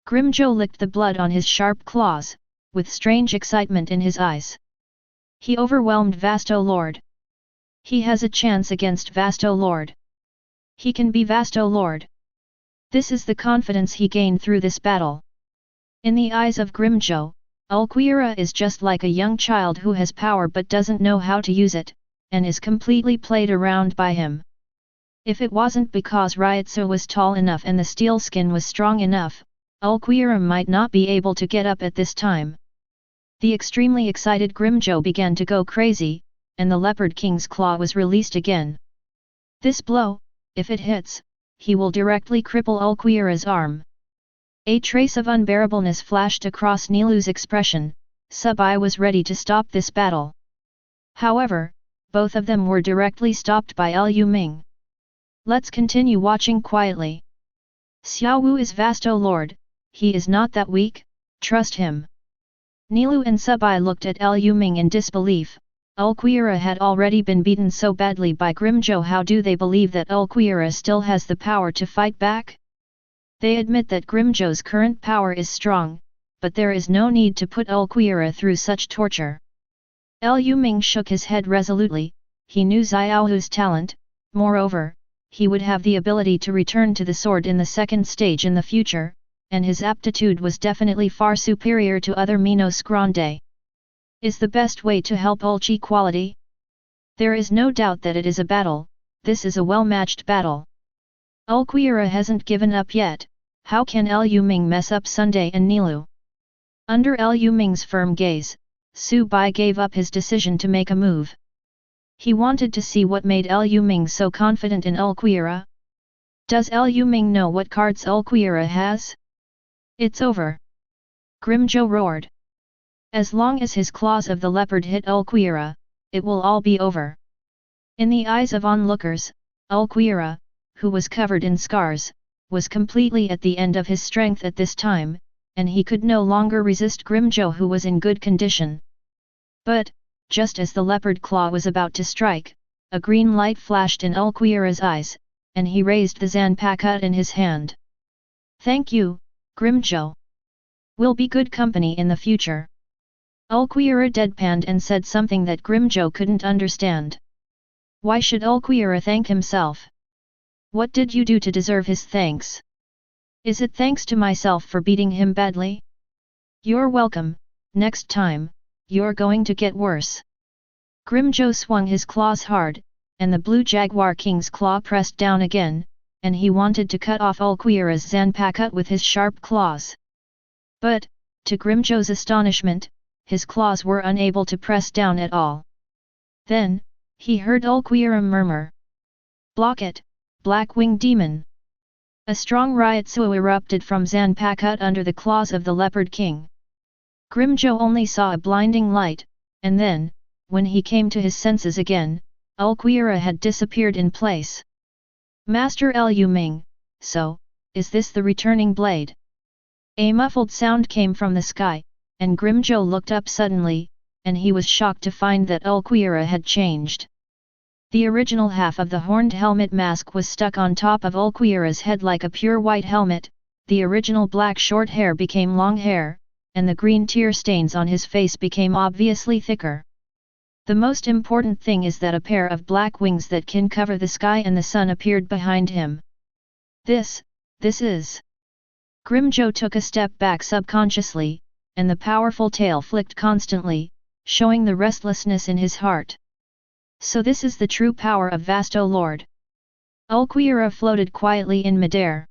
Grimjo licked the blood on his sharp claws, with strange excitement in his eyes. He overwhelmed Vasto Lord. He has a chance against Vasto Lord. He can be Vasto Lord. This is the confidence he gained through this battle. In the eyes of Grimjo, Ulquiorra is just like a young child who has power but doesn't know how to use it, and is completely played around by him. If it wasn't because Reiatsu was tall enough and the steel skin was strong enough, Ulquiorra might not be able to get up at this time. The extremely excited Grimjo began to go crazy, and the Leopard King's claw was released again. This blow, if it hits, he will directly cripple Ulquiorra's arm. A trace of unbearableness flashed across Nilu's expression. Su Bai was ready to stop this battle. However, both of them were directly stopped by Lu Ming. Let's continue watching quietly. Xiaowu is Vasto Lord, he is not that weak, trust him. Nilu and Su Bai looked at Lu Ming in disbelief. Ulquiorra had already been beaten so badly by Grimmjow. How do they believe that Ulquiorra still has the power to fight back? They admit that Grimmjow's current power is strong, but there is no need to put Ulquiorra through such torture. Lu Ming shook his head resolutely. He knew Xiaohu's talent, moreover, he would have the ability to return to the sword in the second stage in the future, and his aptitude was definitely far superior to other Minos Grande. Is the best way to help Ulchi quality? There is no doubt that it is a battle. This is a well-matched battle. Ulquiorra hasn't given up yet. How can Lu Ming mess up Sunday and Nilu? Under Lu Ming's firm gaze, Su Bai gave up his decision to make a move. He wanted to see what made Lu Ming so confident in Ulquiorra. Does Lu Ming know what cards Ulquiorra has? It's over. Grimmjow roared. As long as his claws of the leopard hit Ulquiorra, it will all be over. In the eyes of onlookers, Ulquiorra, who was covered in scars, was completely at the end of his strength at this time, and he could no longer resist Grimmjow, who was in good condition. But, just as the leopard claw was about to strike, a green light flashed in Ulquiorra's eyes, and he raised the Zanpakuto in his hand. Thank you, Grimmjow. We'll be good company in the future. Ulquiorra deadpanned and said something that Grimmjow couldn't understand. Why should Ulquiorra thank himself? What did you do to deserve his thanks? Is it thanks to myself for beating him badly? You're welcome. Next time, you're going to get worse. Grimmjow swung his claws hard, and the blue jaguar king's claw pressed down again, and he wanted to cut off Ulquiorra's Zanpakuto with his sharp claws. But, to Grimmjow's astonishment, his claws were unable to press down at all. Then, he heard Ulquiorra murmur. Block it, Black-winged demon! A strong Reiatsu erupted from Zanpakuto under the claws of the leopard king. Grimmjow only saw a blinding light, and then, when he came to his senses again, Ulquiorra had disappeared in place. Master Lu Ming, so, is this the returning blade? A muffled sound came from the sky, and Grimmjow looked up suddenly, and he was shocked to find that Ulquiorra had changed. The original half of the horned helmet mask was stuck on top of Ulquiorra's head like a pure white helmet, the original black short hair became long hair, and the green tear stains on his face became obviously thicker. The most important thing is that a pair of black wings that can cover the sky and the sun appeared behind him. This is... Grimmjow took a step back subconsciously, and the powerful tail flicked constantly, showing the restlessness in his heart. So this is the true power of Vasto Lord. Ulquiorra floated quietly in midair.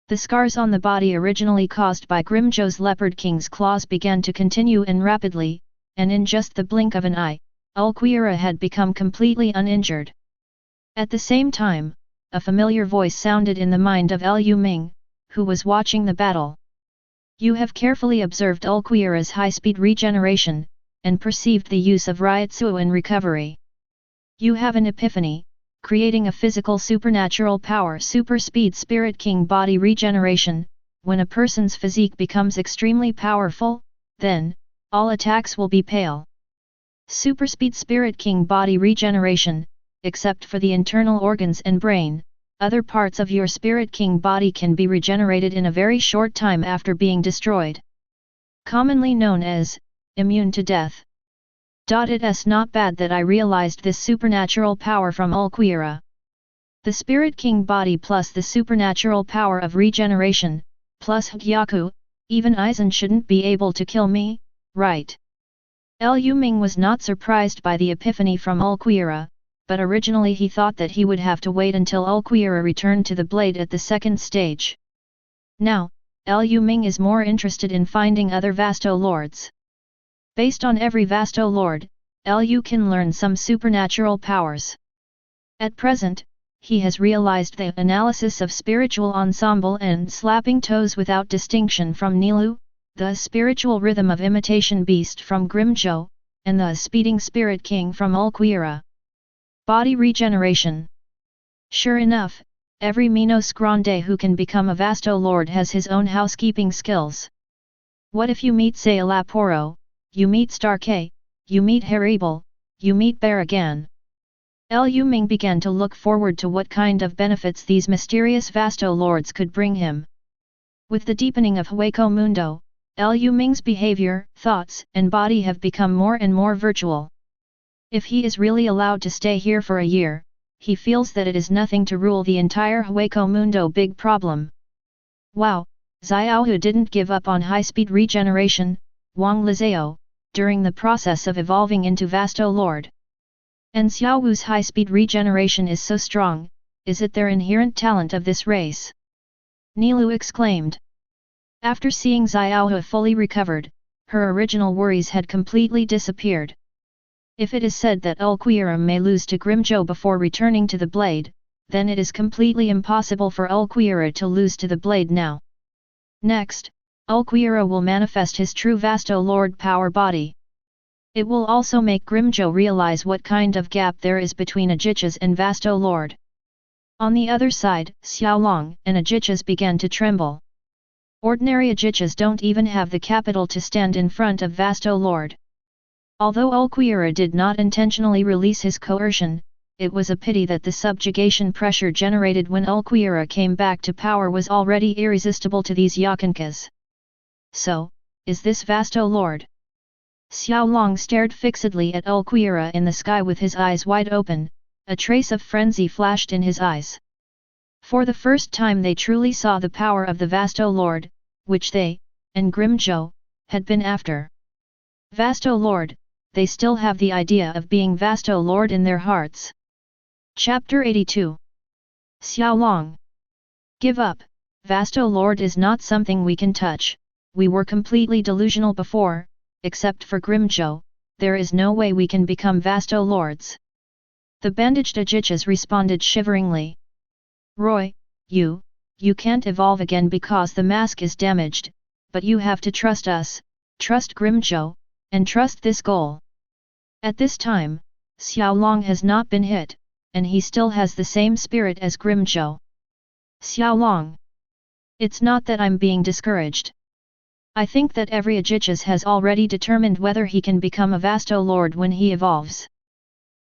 The scars on the body originally caused by Grimmjow's leopard king's claws began to continue and rapidly, and in just the blink of an eye, Ulquiorra had become completely uninjured. At the same time, a familiar voice sounded in the mind of Lu Ming, who was watching the battle. You have carefully observed Ulquiorra's high-speed regeneration, and perceived the use of Reiatsu in recovery. You have an epiphany, creating a physical supernatural power super speed spirit king body regeneration. When a person's physique becomes extremely powerful, then, all attacks will be pale. Super speed spirit king body regeneration, except for the internal organs and brain. Other parts of your Spirit King body can be regenerated in a very short time after being destroyed. Commonly known as, immune to death. It's not bad that I realized this supernatural power from Ulquiorra. The Spirit King body plus the supernatural power of regeneration, plus Hogyoku, even Aizen shouldn't be able to kill me, right? Lu Ming was not surprised by the epiphany from Ulquiorra, but originally he thought that he would have to wait until Ulquiorra returned to the blade at the second stage. Now, Lu Ming is more interested in finding other Vasto Lords. Based on every Vasto Lord, Lu can learn some supernatural powers. At present, he has realized the analysis of spiritual ensemble and slapping toes without distinction from Nilu, the spiritual rhythm of imitation beast from Grimmjow, and the speeding spirit king from Ulquiorra. Body regeneration. Sure enough, every Minos Grande who can become a Vasto Lord has his own housekeeping skills. What if you meet say Laporo, you meet Stark, you meet Haribal, you meet Bear again. Lu Ming began to look forward to what kind of benefits these mysterious Vasto Lords could bring him. With the deepening of Hueco Mundo, Lu Ming's behavior, thoughts, and body have become more and more virtual. If he is really allowed to stay here for a year, he feels that it is nothing to rule the entire Hueco Mundo big problem. Wow, Xiaohu didn't give up on high-speed regeneration, Wang Lizao, during the process of evolving into Vasto Lord. And Xiaowu's high-speed regeneration is so strong, is it their inherent talent of this race? Nilu exclaimed. After seeing Xiaohu fully recovered, her original worries had completely disappeared. If it is said that Ulquiorra may lose to Grimjo before returning to the blade, then it is completely impossible for Ulquiorra to lose to the blade now. Next, Ulquiorra will manifest his true Vasto Lord power body. It will also make Grimjo realize what kind of gap there is between Ajichas and Vasto Lord. On the other side, Xiaolong and Ajichas began to tremble. Ordinary Ajichas don't even have the capital to stand in front of Vasto Lord. Although Ulquiorra did not intentionally release his coercion, it was a pity that the subjugation pressure generated when Ulquiorra came back to power was already irresistible to these Yakankas. So, is this Vasto Lord? Xiaolong stared fixedly at Ulquiorra in the sky with his eyes wide open, a trace of frenzy flashed in his eyes. For the first time they truly saw the power of the Vasto Lord, which they, and Grimjo, had been after. Vasto Lord, they still have the idea of being Vasto Lord in their hearts. Chapter 82. Xiaolong. Give up, Vasto Lord is not something we can touch, we were completely delusional before, except for Grimjo, there is no way we can become Vasto Lords. The bandaged Ajichas responded shiveringly. Roy, you can't evolve again because the mask is damaged, but you have to trust us, trust Grimjo, and trust this goal. At this time, Xiaolong has not been hit, and he still has the same spirit as Grimjo. Xiaolong. It's not that I'm being discouraged. I think that every Ajichas has already determined whether he can become a Vasto Lord when he evolves.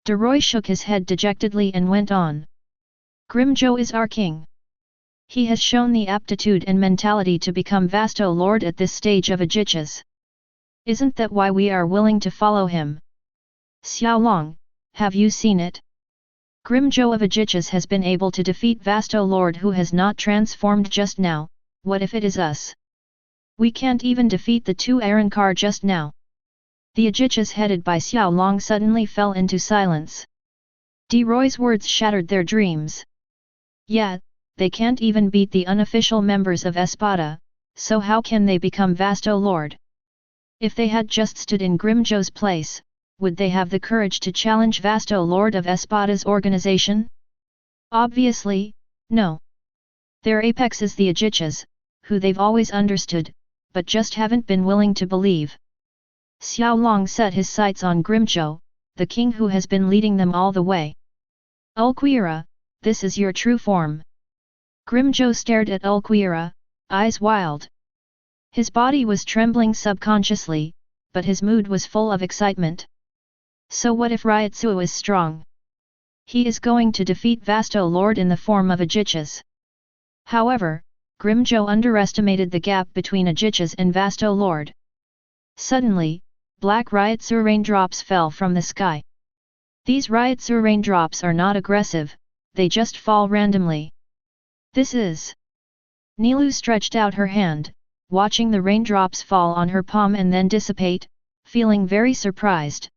De Roy shook his head dejectedly and went on. Grimjo is our king. He has shown the aptitude and mentality to become Vasto Lord at this stage of Ajichas. Isn't that why we are willing to follow him? Xiaolong, have you seen it? Grimjo of Ajichas has been able to defeat Vasto Lord who has not transformed just now, what if it is us? We can't even defeat the two Arankar just now. The Ajichas headed by Xiaolong suddenly fell into silence. De Roy's words shattered their dreams. Yeah, they can't even beat the unofficial members of Espada, so how can they become Vasto Lord? If they had just stood in Grimjo's place, would they have the courage to challenge Vasto Lord of Espada's organization? Obviously, no. Their apex is the Ajichas, who they've always understood, but just haven't been willing to believe. Xiaolong set his sights on Grimjo, the king who has been leading them all the way. Ulquiorra, this is your true form. Grimjo stared at Ulquiorra, eyes wild. His body was trembling subconsciously, but his mood was full of excitement. So what if Reiatsu is strong? He is going to defeat Vasto Lord in the form of Ajichas. However, Grimjo underestimated the gap between Ajichas and Vasto Lord. Suddenly, black Reiatsu raindrops fell from the sky. These Reiatsu raindrops are not aggressive, they just fall randomly. This is... Nilu stretched out her hand, watching the raindrops fall on her palm and then dissipate, feeling very surprised.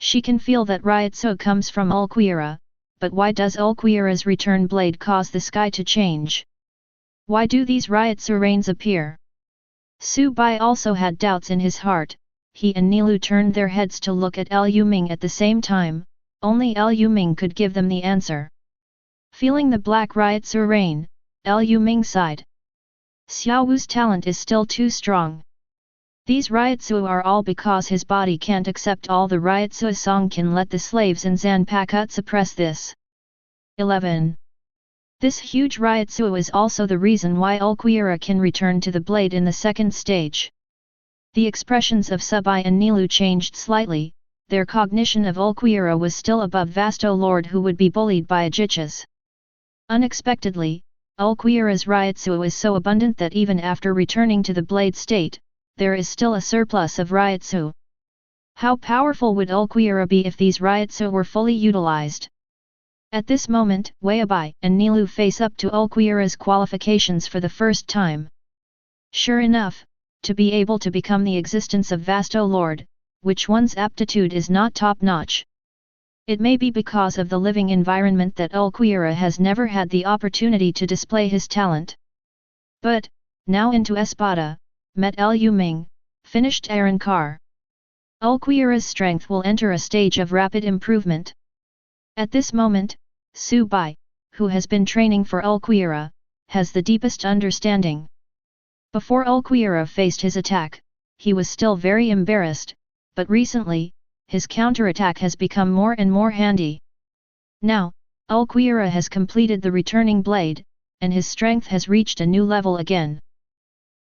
She can feel that Reiatsu comes from Ulquiorra, but why does Ulquiorra's return blade cause the sky to change? Why do these Reiatsu rains appear? Su Bai also had doubts in his heart. He and Nilu turned their heads to look at Lu Ming at the same time, only Lu Ming could give them the answer. Feeling the black Reiatsu rain, Lu Ming sighed. Xiaowu's talent is still too strong. These Reiatsu are all because his body can't accept all the Reiatsu Song can let the slaves in Zanpakutō suppress this. 11. This huge Reiatsu is also the reason why Ulquiorra can return to the blade in the second stage. The expressions of Subai and Nilu changed slightly, their cognition of Ulquiorra was still above Vasto Lord who would be bullied by Ajichas. Unexpectedly, Ulquiorra's Reiatsu is so abundant that even after returning to the blade state, there is still a surplus of Reiatsu. How powerful would Ulquiorra be if these Reiatsu were fully utilized? At this moment, Weiabai and Nilu face up to Ulquiorra's qualifications for the first time. Sure enough, to be able to become the existence of Vasto Lord, which one's aptitude is not top-notch. It may be because of the living environment that Ulquiorra has never had the opportunity to display his talent. But, now into Espada, met Lu Ming, finished Arankar. Ulquiorra's strength will enter a stage of rapid improvement. At this moment, Su Bai, who has been training for Ulquiorra, has the deepest understanding. Before Ulquiorra faced his attack, he was still very embarrassed, but recently, his counterattack has become more and more handy. Now, Ulquiorra has completed the returning blade, and his strength has reached a new level again.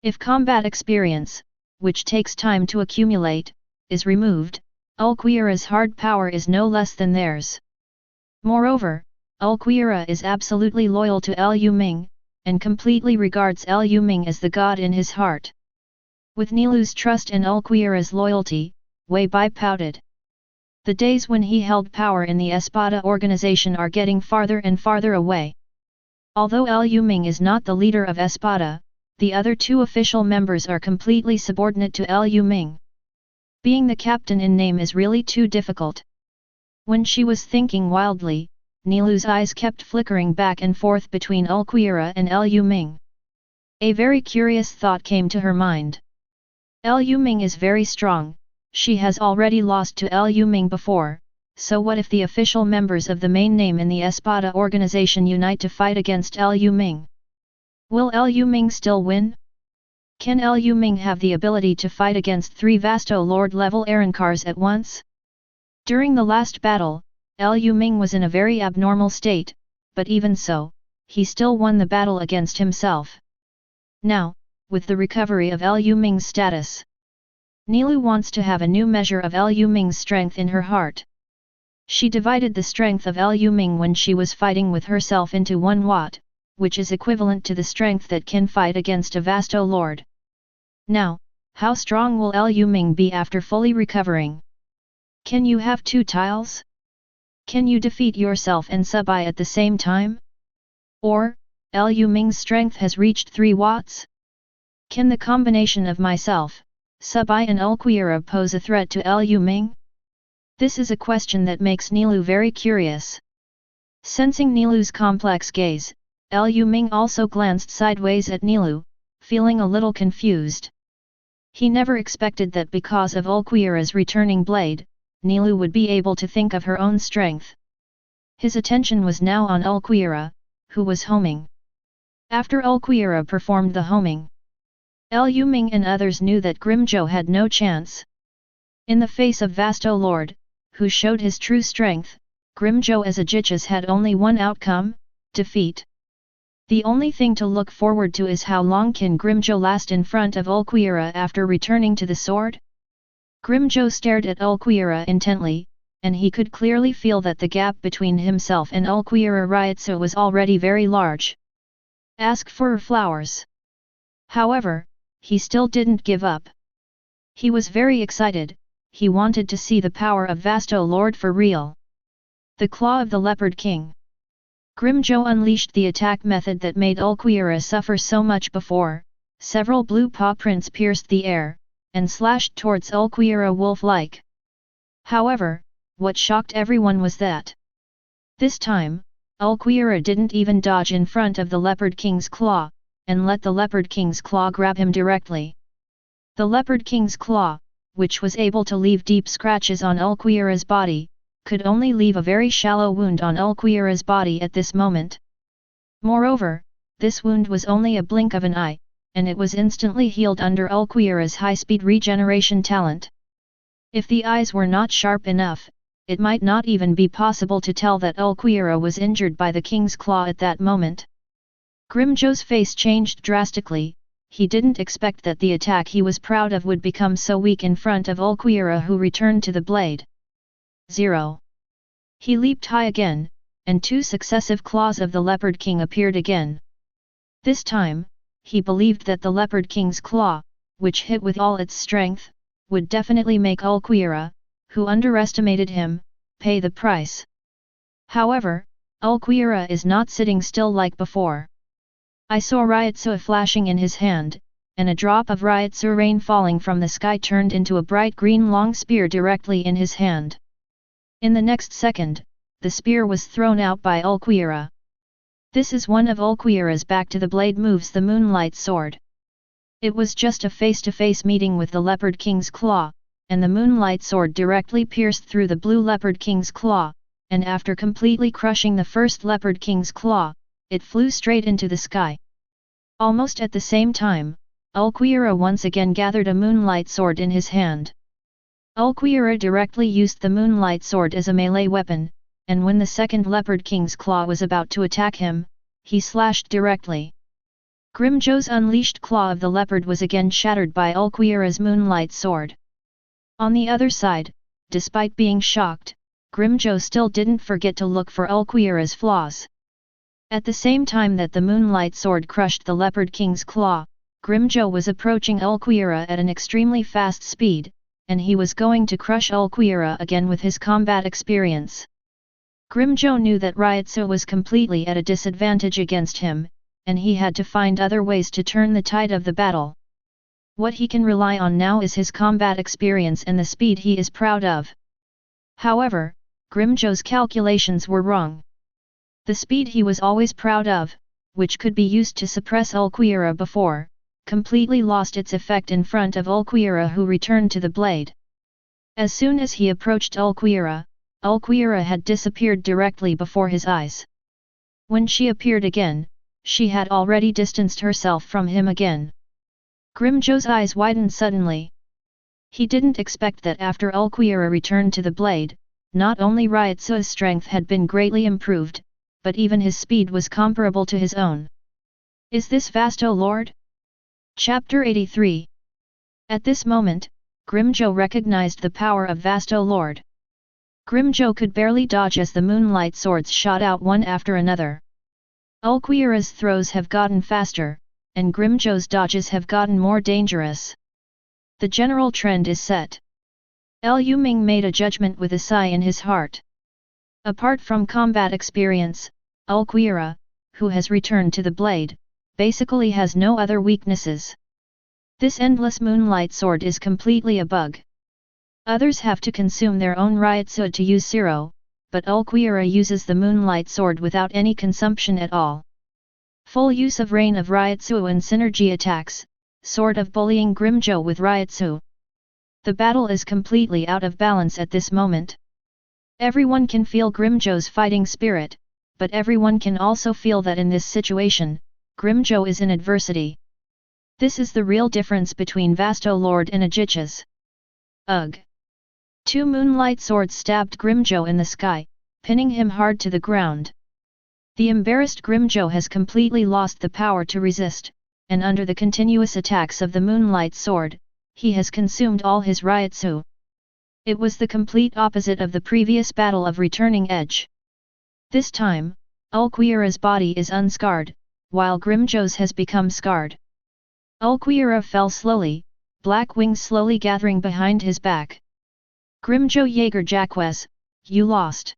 If combat experience, which takes time to accumulate, is removed, Ulquiorra's hard power is no less than theirs. Moreover, Ulquiorra is absolutely loyal to Lu Ming, and completely regards Lu Ming as the god in his heart. With Nilu's trust and Ulquiorra's loyalty, Weibai pouted. The days when he held power in the Espada organization are getting farther and farther away. Although Lu Ming is not the leader of Espada, the other two official members are completely subordinate to Lu Ming. Being the captain in name is really too difficult. When she was thinking wildly, Nilu's eyes kept flickering back and forth between Ulquiorra and Lu Ming. A very curious thought came to her mind. Lu Ming is very strong. She has already lost to Lu Ming before, so what if the official members of the main name in the Espada organization unite to fight against Lu Ming? Will Lu Ming still win? Can Lu Ming have the ability to fight against 3 Vasto Lord level Arankars at once? During the last battle, Lu Ming was in a very abnormal state, but even so, he still won the battle against himself. Now, with the recovery of Lu Ming's status, Nilu wants to have a new measure of Lu Ming's strength in her heart. She divided the strength of Lu Ming when she was fighting with herself into 1 watt, which is equivalent to the strength that can fight against a Vasto Lord. Now, how strong will Lu Ming be after fully recovering? Can you have 2 tiles? Can you defeat yourself and Subai at the same time? Or, Lu Ming's strength has reached 3 watts? Can the combination of myself, Subai and Ulquiorra pose a threat to Lu Ming? This is a question that makes Nilu very curious. Sensing Nilu's complex gaze, Lu Ming also glanced sideways at Nilu, feeling a little confused. He never expected that because of Ulquiorra's returning blade, Nilu would be able to think of her own strength. His attention was now on Ulquiorra, who was homing. After Ulquiorra performed the homing, Lu Ming and others knew that Grimjo had no chance. In the face of Vasto Lord, who showed his true strength, Grimjo as Ajichas had only one outcome: defeat. The only thing to look forward to is how long can Grimjo last in front of Ulquiorra after returning to the sword? Grimjo stared at Ulquiorra intently, and he could clearly feel that the gap between himself and Ulquiorra Reiatsu was already very large. Ask for flowers. However, he still didn't give up. He was very excited, he wanted to see the power of Vasto Lord for real. The Claw of the Leopard King. Grimjo unleashed the attack method that made Ulquiorra suffer so much before. Several blue paw prints pierced the air, and slashed towards Ulquiorra wolf-like. However, what shocked everyone was that this time, Ulquiorra didn't even dodge in front of the Leopard King's claw, and let the Leopard King's claw grab him directly. The Leopard King's claw, which was able to leave deep scratches on Ulquiorra's body, could only leave a very shallow wound on Ulquiorra's body at this moment. Moreover, this wound was only a blink of an eye, and it was instantly healed under Ulquiorra's high-speed regeneration talent. If the eyes were not sharp enough, it might not even be possible to tell that Ulquiorra was injured by the king's claw at that moment. Grimjo's face changed drastically. He didn't expect that the attack he was proud of would become so weak in front of Ulquiorra, who returned to the blade. 0. He leaped high again, and 2 successive claws of the Leopard King appeared again. This time, he believed that the Leopard King's claw, which hit with all its strength, would definitely make Ulquiorra, who underestimated him, pay the price. However, Ulquiorra is not sitting still like before. I saw Reiatsu flashing in his hand, and a drop of Reiatsu rain falling from the sky turned into a bright green long spear directly in his hand. In the next second, the spear was thrown out by Ulquiorra. This is one of Ulquiorra's back-to-the-blade moves, the Moonlight Sword. It was just a face-to-face meeting with the Leopard King's claw, and the Moonlight Sword directly pierced through the Blue Leopard King's claw, and after completely crushing the first Leopard King's claw, it flew straight into the sky. Almost at the same time, Ulquiorra once again gathered a Moonlight Sword in his hand. Ulquiorra directly used the Moonlight Sword as a melee weapon, and when the second Leopard King's claw was about to attack him, he slashed directly. Grimjo's unleashed claw of the leopard was again shattered by Ulquiorra's Moonlight Sword. On the other side, despite being shocked, Grimjo still didn't forget to look for Ulquiorra's flaws. At the same time that the Moonlight Sword crushed the Leopard King's claw, Grimjo was approaching Ulquiorra at an extremely fast speed, and he was going to crush Ulquiorra again with his combat experience. Grimjo knew that Reiatsu was completely at a disadvantage against him, and he had to find other ways to turn the tide of the battle. What he can rely on now is his combat experience and the speed he is proud of. However, Grimjo's calculations were wrong. The speed he was always proud of, which could be used to suppress Ulquiorra before, completely lost its effect in front of Ulquiorra, who returned to the blade. As soon as he approached Ulquiorra, Ulquiorra had disappeared directly before his eyes. When she appeared again, she had already distanced herself from him again. Grimjo's eyes widened suddenly. He didn't expect that after Ulquiorra returned to the blade, not only Reiatsu's strength had been greatly improved, but even his speed was comparable to his own. Is this Vasto Lord? Chapter 83. At this moment, Grimjo recognized the power of Vasto Lord. Grimjo could barely dodge as the Moonlight Swords shot out one after another. Ulquiorra's throws have gotten faster, and Grimjo's dodges have gotten more dangerous. The general trend is set. Lu Ming made a judgment with a sigh in his heart. Apart from combat experience, Ulquiorra, who has returned to the blade, basically has no other weaknesses. This endless Moonlight Sword is completely a bug. Others have to consume their own Reiatsu to use Zero, but Ulquiorra uses the Moonlight Sword without any consumption at all. Full use of Rain of Reiatsu and synergy attacks, sort of bullying Grimjo with Reiatsu. The battle is completely out of balance at this moment. Everyone can feel Grimjo's fighting spirit, but everyone can also feel that in this situation, Grimjo is in adversity. This is the real difference between Vasto Lord and Ajichas. Ugh! 2 Moonlight Swords stabbed Grimjo in the sky, pinning him hard to the ground. The embarrassed Grimjo has completely lost the power to resist, and under the continuous attacks of the Moonlight Sword, he has consumed all his Reiatsu. It was the complete opposite of the previous battle of Returning Edge. This time, Ulquiorra's body is unscarred, while Grimjo's has become scarred. Ulquiorra fell slowly, black wings slowly gathering behind his back. Grimjo Jaeger Jacques, you lost.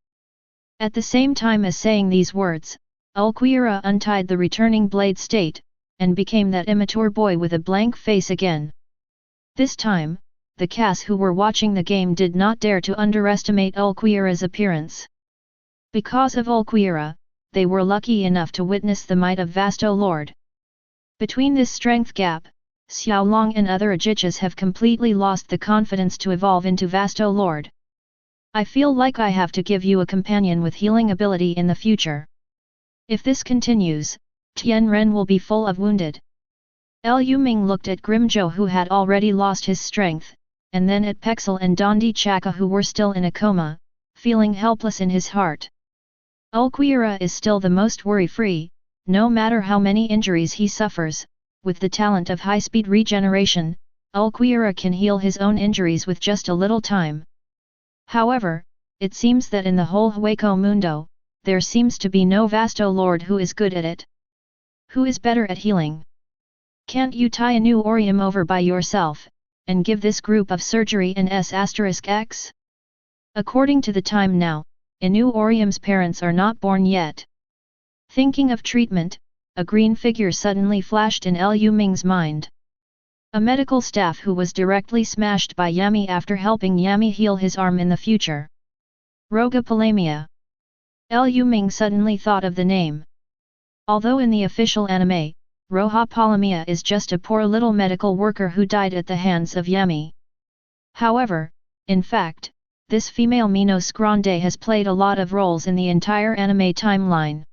At the same time as saying these words, Ulquiorra untied the returning blade state, and became that immature boy with a blank face again. This time, the Cas who were watching the game did not dare to underestimate Ulquiorra's appearance. Because of Ulquiorra, they were lucky enough to witness the might of Vasto Lord. Between this strength gap, Xiaolong and other Ajichas have completely lost the confidence to evolve into Vasto Lord. I feel like I have to give you a companion with healing ability in the future. If this continues, Tianren will be full of wounded. Lu Ming looked at Grimjo, who had already lost his strength, and then at Pexel and Dondi Chaka, who were still in a coma, feeling helpless in his heart. Ulquiorra is still the most worry-free, no matter how many injuries he suffers. With the talent of high-speed regeneration, Ulquiorra can heal his own injuries with just a little time. However, it seems that in the whole Hueco Mundo, there seems to be no vasto lord who is good at it. Who is better at healing? Can't you tie a new Orium over by yourself, and give this group of surgery an S**X? According to the time now, Inu Orium's parents are not born yet. Thinking of treatment, a green figure suddenly flashed in Lu Ming's mind. A medical staff who was directly smashed by Yami after helping Yami heal his arm in the future. Roga Palamia. Lu Ming suddenly thought of the name. Although in the official anime, Roja Palamia is just a poor little medical worker who died at the hands of Yami. However, in fact, this female Minos Grande has played a lot of roles in the entire anime timeline.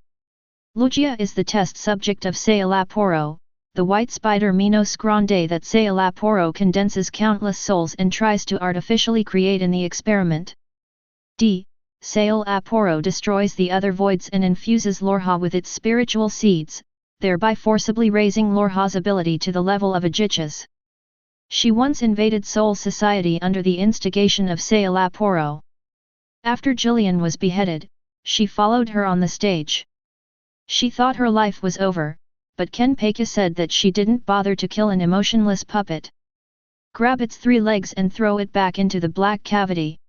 Lugia is the test subject of Sailaporo, the white spider Minos Grande that Sailaporo condenses countless souls and tries to artificially create in the experiment. Sailaporo destroys the other voids and infuses Lorha with its spiritual seeds, thereby forcibly raising Lorha's ability to the level of a Jichas. She once invaded Soul Society under the instigation of Sailaporo. After Jillian was beheaded, she followed her on the stage. She thought her life was over, but Kenpeka said that she didn't bother to kill an emotionless puppet. Grab its 3 legs and throw it back into the black cavity.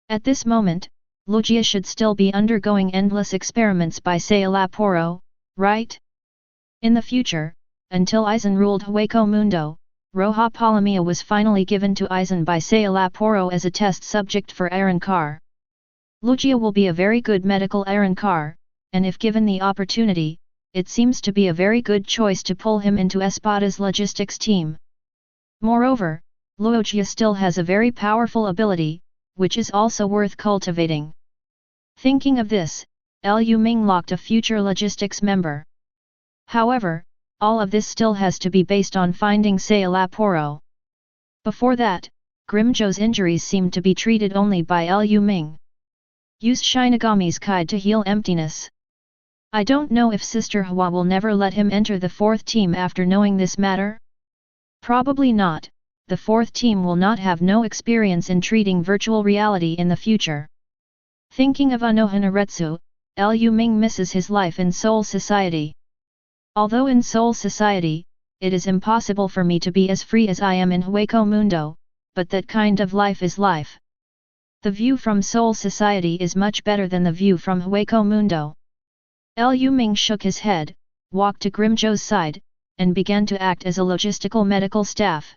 At this moment, Lugia should still be undergoing endless experiments by Sailaporo, right? In the future, until Aizen ruled Hueco Mundo, Roja Palamia was finally given to Aizen by Sailaporo as a test subject for Arrancar. Lugia will be a very good medical Arrancar, and if given the opportunity, it seems to be a very good choice to pull him into Espada's logistics team. Moreover, Lugia still has a very powerful ability, which is also worth cultivating. Thinking of this, Lu Ming locked a future logistics member. However, all of this still has to be based on finding Sailaporo. Before that, Grimjo's injuries seemed to be treated only by Lu Ming. Used Shinigami's Kide to heal emptiness. I don't know if Sister Hua will never let him enter the 4th team after knowing this matter? Probably not, the 4th team will not have no experience in treating virtual reality in the future. Thinking of Anohanaretsu, Lu Ming misses his life in Soul Society. Although in Soul Society, it is impossible for me to be as free as I am in Hueco Mundo, but that kind of life is life. The view from Soul Society is much better than the view from Hueco Mundo. Lu Ming shook his head, walked to Grimjo's side, and began to act as a logistical medical staff.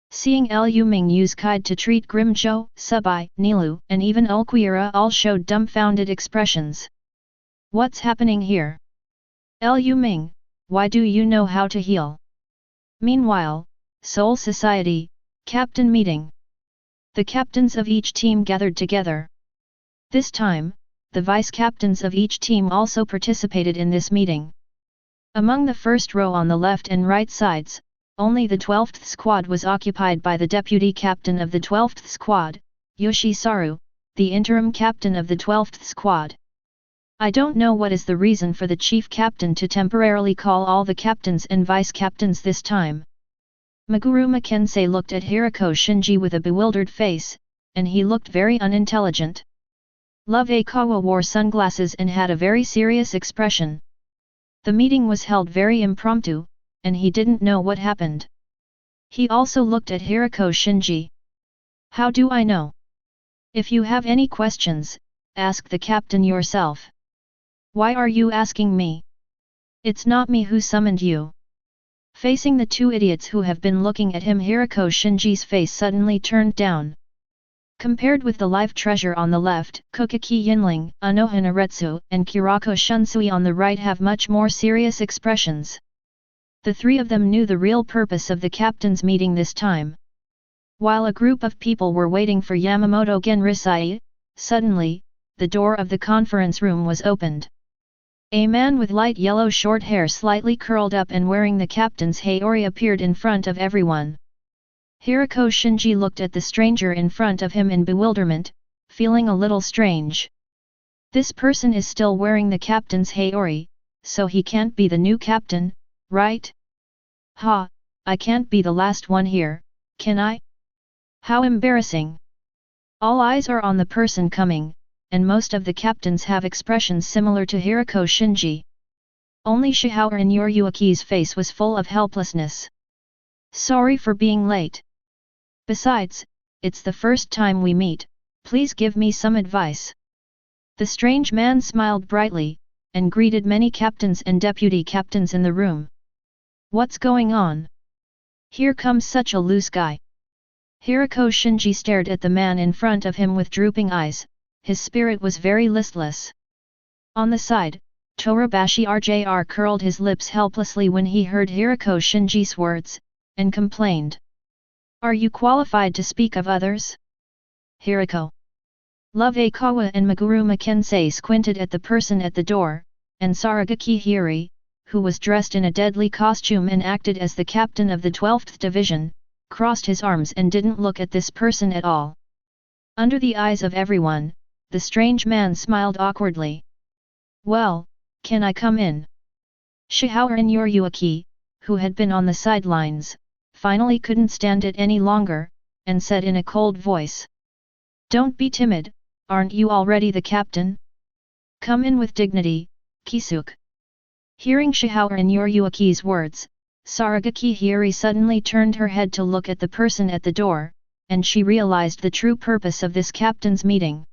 Seeing Lu Ming use Kide to treat Grimjo, Subai, Nilu, and even Ulquiera all showed dumbfounded expressions. What's happening here? Lu Ming, why do you know how to heal? Meanwhile, Soul Society, Captain Meeting. The captains of each team gathered together. This time, the vice-captains of each team also participated in this meeting. Among the first row on the left and right sides, only the 12th squad was occupied by the deputy captain of the 12th squad, Yoshisaru, the interim captain of the 12th squad. I don't know what is the reason for the chief captain to temporarily call all the captains and vice-captains this time. Meguruma Kensei looked at Hirako Shinji with a bewildered face, and he looked very unintelligent. Love Akawa wore sunglasses and had a very serious expression. The meeting was held very impromptu, and he didn't know what happened. He also looked at Hirako Shinji. How do I know? If you have any questions, ask the captain yourself. Why are you asking me? It's not me who summoned you. Facing the 2 idiots who have been looking at him, Hirako Shinji's face suddenly turned down. Compared with the live treasure on the left, Kuchiki Yinling, Anohanaretsu, and Kurako Shunsui on the right have much more serious expressions. The 3 of them knew the real purpose of the captain's meeting this time. While a group of people were waiting for Yamamoto Genrisai, suddenly, the door of the conference room was opened. A man with light yellow short hair slightly curled up and wearing the captain's haori appeared in front of everyone. Hirako Shinji looked at the stranger in front of him in bewilderment, feeling a little strange. This person is still wearing the captain's haori, so he can't be the new captain, right? Ha, I can't be the last one here, can I? How embarrassing! All eyes are on the person coming, and most of the captains have expressions similar to Hirako Shinji. Only Shihaoran Yoriyuki's face was full of helplessness. Sorry for being late. Besides, it's the first time we meet, please give me some advice. The strange man smiled brightly, and greeted many captains and deputy captains in the room. What's going on? Here comes such a loose guy. Hirako Shinji stared at the man in front of him with drooping eyes, his spirit was very listless. On the side, Torabashi RJR curled his lips helplessly when he heard Hirako Shinji's words, and complained. Are you qualified to speak of others? Hirako. Love Aikawa and Meguruma Kensei squinted at the person at the door, and Saragaki Hiri, who was dressed in a deadly costume and acted as the captain of the 12th Division, crossed his arms and didn't look at this person at all. Under the eyes of everyone, the strange man smiled awkwardly. Well, can I come in? Shihaoran Yoriyuki, who had been on the sidelines, finally couldn't stand it any longer, and said in a cold voice. Don't be timid, aren't you already the captain? Come in with dignity, Kisuke. Hearing Shihaoran Yoriyuki's words, Saragaki Hiri suddenly turned her head to look at the person at the door, and she realized the true purpose of this captain's meeting.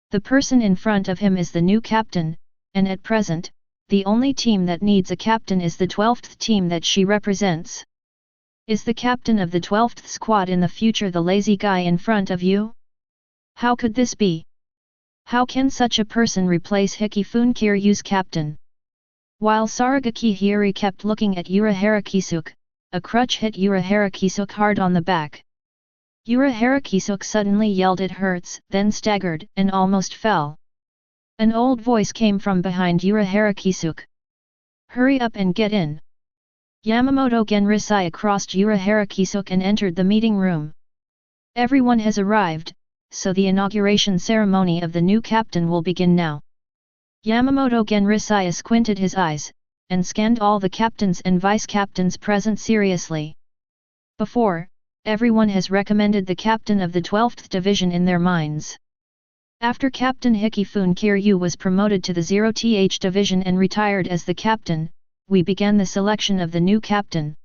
The person in front of him is the new captain, and at present, the only team that needs a captain is the 12th team that she represents. Is the captain of the 12th squad in the future the lazy guy in front of you? How could this be? How can such a person replace Hikifune Kiryu's captain? While Saragaki Hiri kept looking at Urahara Kisuke, a crutch hit Urahara Kisuke hard on the back. Urahara Kisuke suddenly yelled it hurts, then staggered and almost fell. An old voice came from behind Urahara Kisuke. Hurry up and get in. Yamamoto Genrisaya crossed Urahara Kisuke and entered the meeting room. Everyone has arrived, so the inauguration ceremony of the new captain will begin now. Yamamoto Genrisaya squinted his eyes, and scanned all the captains and vice-captains present seriously. Before, everyone has recommended the captain of the 12th Division in their minds. After Captain Hikifune Kiryu was promoted to the 0th Division and retired as the captain, we began the selection of the new captain.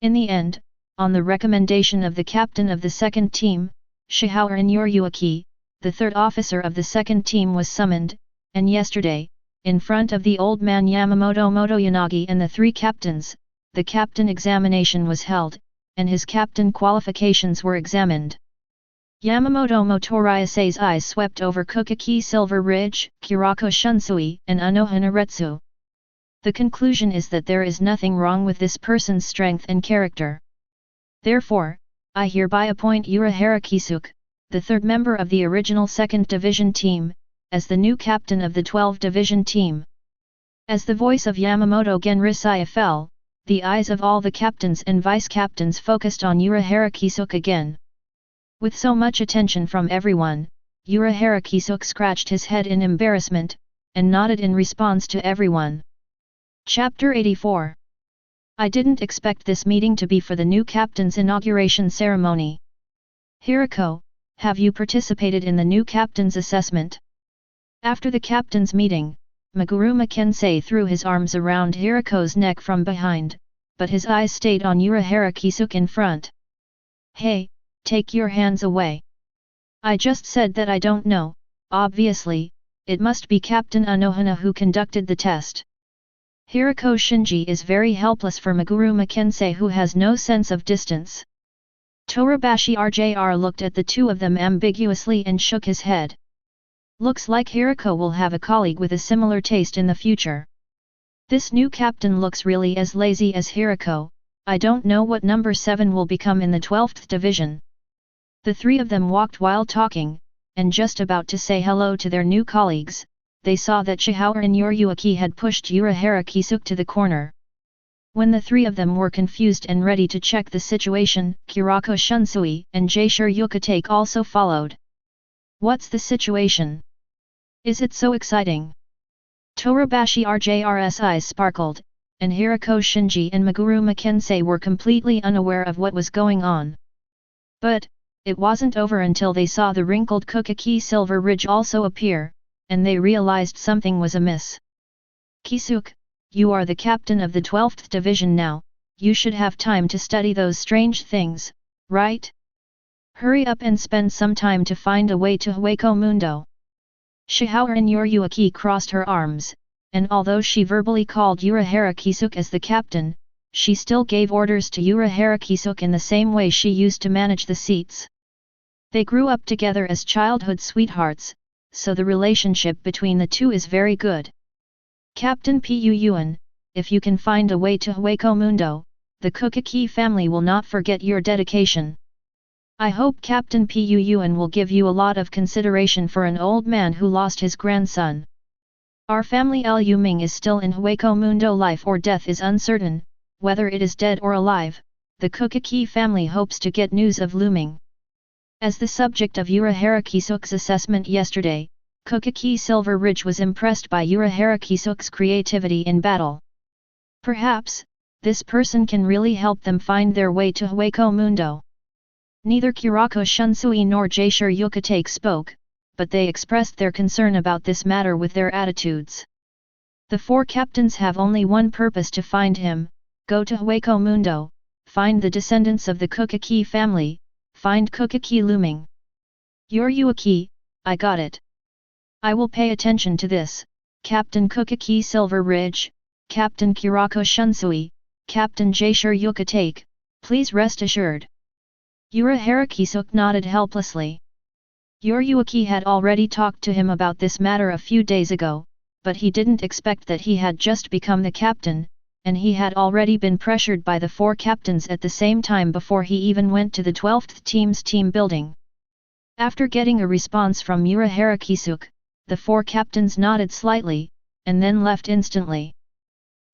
In the end, on the recommendation of the captain of the second team, Shihaoran Yoriyuki, the third officer of the second team was summoned, and yesterday, in front of the old man Yamamoto Motoyanagi and the three captains, the captain examination was held, and his captain qualifications were examined. Yamamoto Motoriase's eyes swept over Kuchiki Silver Ridge, Kurako Shunsui, and Anohanaretsu. The conclusion is that there is nothing wrong with this person's strength and character. Therefore, I hereby appoint Urahara Kisuke, the third member of the original 2nd Division team, as the new captain of the 12th Division team. As the voice of Yamamoto Genrisaya fell, the eyes of all the captains and vice-captains focused on Urahara Kisuke again. With so much attention from everyone, Urahara Kisuke scratched his head in embarrassment, and nodded in response to everyone. Chapter 84. I didn't expect this meeting to be for the new captain's inauguration ceremony. Hirako, have you participated in the new captain's assessment? After the captain's meeting, Meguruma Kensei threw his arms around Hirako's neck from behind, but his eyes stayed on Urahara Kisuke in front. Hey, take your hands away. I just said that I don't know, obviously, it must be Captain Anohana who conducted the test. Hirako Shinji is very helpless for Meguruma Kensei who has no sense of distance. Torabashi RJR looked at the two of them ambiguously and shook his head. Looks like Hirako will have a colleague with a similar taste in the future. This new captain looks really as lazy as Hirako, I don't know what number 7 will become in the 12th Division. The three of them walked while talking, and just about to say hello to their new colleagues, they saw that Shihaoran Yoriyuki had pushed Urahara Kisuke to the corner. When the three of them were confused and ready to check the situation, Kurako Shunsui and Jaishur Yukatake also followed. What's the situation? Is it so exciting? Torabashi RJR's eyes sparkled, and Hirako Shinji and Meguruma Kensei were completely unaware of what was going on. But, It wasn't over until they saw the wrinkled Kuchiki Silver Ridge also appear, and they realized something was amiss. Kisuke, you are the captain of the 12th Division now, you should have time to study those strange things, right? Hurry up and spend some time to find a way to Hueco Mundo. Shihaoran Yoryuaki crossed her arms, and although she verbally called Urahara Kisuke as the captain, she still gave orders to Urahara Kisuke in the same way she used to manage the seats. They grew up together as childhood sweethearts, so the relationship between the two is very good. Captain Pu Yuan, if you can find a way to Hueco Mundo, the Kuchiki family will not forget your dedication. I hope Captain Pu Yuan will give you a lot of consideration for an old man who lost his grandson. Our family Lu Ming is still in Hueco Mundo. Life or death is uncertain, whether it is dead or alive. The Kuchiki family hopes to get news of Lu Ming. As the subject of Urahara Kisuke's assessment yesterday, Kuchiki Silver Ridge was impressed by Urahara Kisuke's creativity in battle. Perhaps, this person can really help them find their way to Hueco Mundo. Neither Kurako Shunsui nor Jaishur Yukatake spoke, but they expressed their concern about this matter with their attitudes. The four captains have only one purpose: to find him, go to Hueco Mundo, find the descendants of the Kuchiki family, find Kuchiki Lu Ming. Yoryuaki, I got it. I will pay attention to this, Captain Kuchiki Silver Ridge, Captain Kurako Shunsui, Captain Jaishur Yukatake, please rest assured. Urahara Kisuke nodded helplessly. Yoryuaki had already talked to him about this matter a few days ago, but he didn't expect that he had just become the captain, and he had already been pressured by the four captains at the same time before he even went to the 12th team's team building. After getting a response from Urahara Kisuke, the four captains nodded slightly, and then left instantly.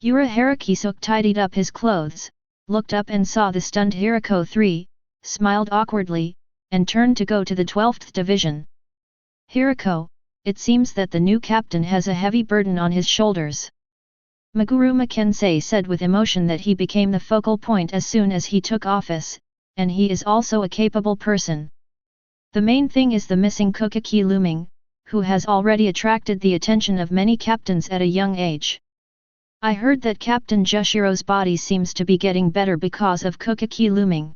Urahara Kisuke tidied up his clothes, looked up and saw the stunned Hirako 3, smiled awkwardly, and turned to go to the 12th division. Hirako, it seems that the new captain has a heavy burden on his shoulders. Maguruma Kensei said with emotion that he became the focal point as soon as he took office, and he is also a capable person. The main thing is the missing Kuchiki Lu Ming, who has already attracted the attention of many captains at a young age. I heard that Captain Jushiro's body seems to be getting better because of Kuchiki Lu Ming.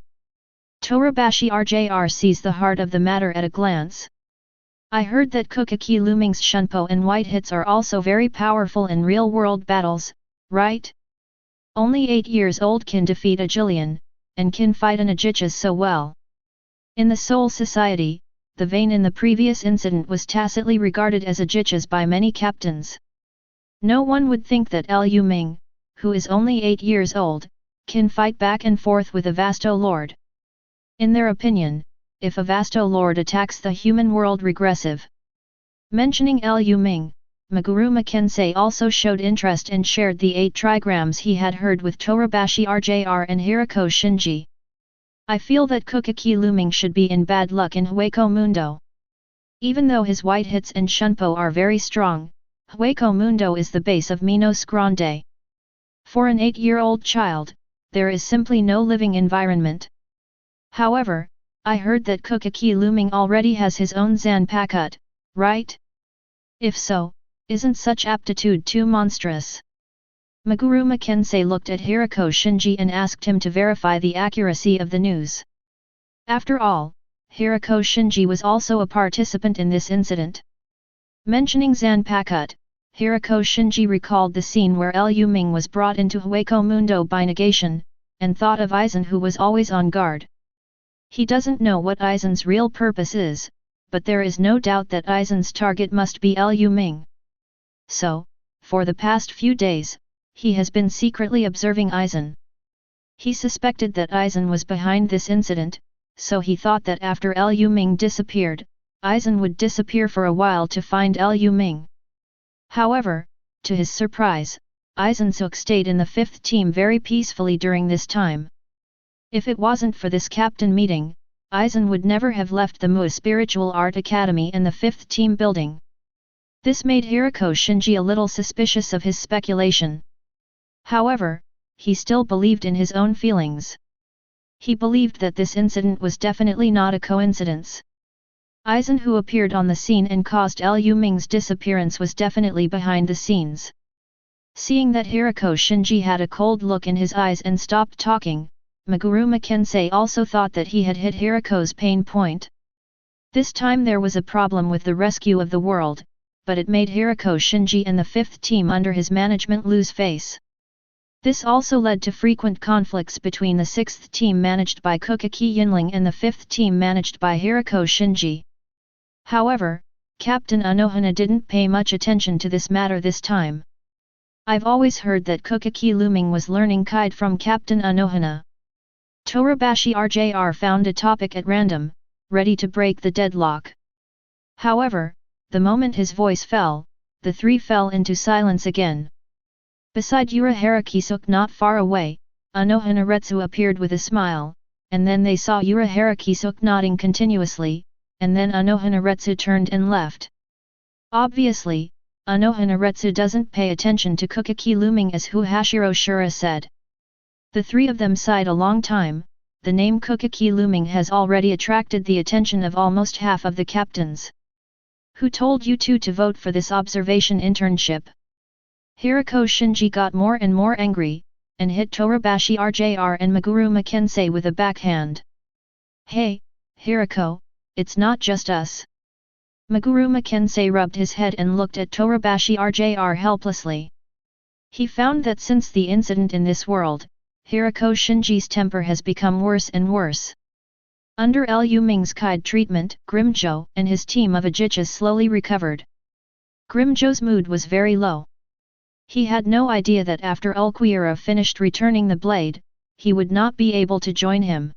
Torabashi RJR sees the heart of the matter at a glance. I heard that Kuchiki Lu Ming's Shunpo and white hits are also very powerful in real-world battles, right? Only 8 years old can defeat a Jillian, and can fight an Ajichas so well. In the Soul Society, the vein in the previous incident was tacitly regarded as Ajichas by many captains. No one would think that Lu Ming, who is only 8 years old, can fight back and forth with a Vasto Lord. In their opinion, if a Vasto Lord attacks the human world regressive. Mentioning Lu Ming, Maguruma Kensei also showed interest and shared the 8 trigrams he had heard with Torabashi RJR and Hirako Shinji. I feel that Kuchiki Lu Ming should be in bad luck in Hueco Mundo. Even though his white hits and Shunpo are very strong, Hueco Mundo is the base of Minos Grande. For an 8-year-old child, there is simply no living environment. However, I heard that Kuchiki Lu Ming already has his own Zanpakutō, right? If so, isn't such aptitude too monstrous? Maguruma Kensei looked at Hirako Shinji and asked him to verify the accuracy of the news. After all, Hirako Shinji was also a participant in this incident. Mentioning Zanpakutō, Hirako Shinji recalled the scene where Lu Ming was brought into Hueco Mundo by negation, and thought of Aizen, who was always on guard. He doesn't know what Aizen's real purpose is, but there is no doubt that Aizen's target must be Lu Ming. So, for the past few days, he has been secretly observing Aizen. He suspected that Aizen was behind this incident, so he thought that after Lu Ming disappeared, Aizen would disappear for a while to find Lu Ming. However, to his surprise, Aizen stayed in the 5th team very peacefully during this time. If it wasn't for this captain meeting, Aizen would never have left the Mu Spiritual Art Academy and the 5th team building. This made Hirako Shinji a little suspicious of his speculation. However, he still believed in his own feelings. He believed that this incident was definitely not a coincidence. Aizen, who appeared on the scene and caused Liu Ming's disappearance, was definitely behind the scenes. Seeing that Hirako Shinji had a cold look in his eyes and stopped talking, Meguruma Kensei also thought that he had hit Hirako's pain point. This time there was a problem with the rescue of the world, but it made Hirako Shinji and the fifth team under his management lose face. This also led to frequent conflicts between the sixth team managed by Kuchiki Yinling and the fifth team managed by Hirako Shinji. However, Captain Anohana didn't pay much attention to this matter this time. I've always heard that Kuchiki Lu Ming was learning kite from Captain Anohana. Torabashi RJR found a topic at random, ready to break the deadlock. However, the moment his voice fell, the three fell into silence again. Beside Urahara Kisuk not far away, Anohana Retsu appeared with a smile, and then they saw Urahara Kisuk nodding continuously, and then Anohana Retsu turned and left. Obviously, Anohana Retsu doesn't pay attention to Kuchiki Lu Ming, as Hashiro Shura said. The three of them sighed a long time. The name Kuchiki Lu Ming has already attracted the attention of almost half of the captains. Who told you two to vote for this observation internship? Hirako Shinji got more and more angry, and hit Torabashi RJR and Meguruma Kensei with a backhand. Hey, Hirako, it's not just us. Meguruma Kensei rubbed his head and looked at Torabashi RJR helplessly. He found that since the incident in this world, Hirako Shinji's temper has become worse and worse. Under Liu Ming's Kide treatment, Grimjo and his team of Ajichas slowly recovered. Grimjo's mood was very low. He had no idea that after Ulquiorra finished returning the blade, he would not be able to join him.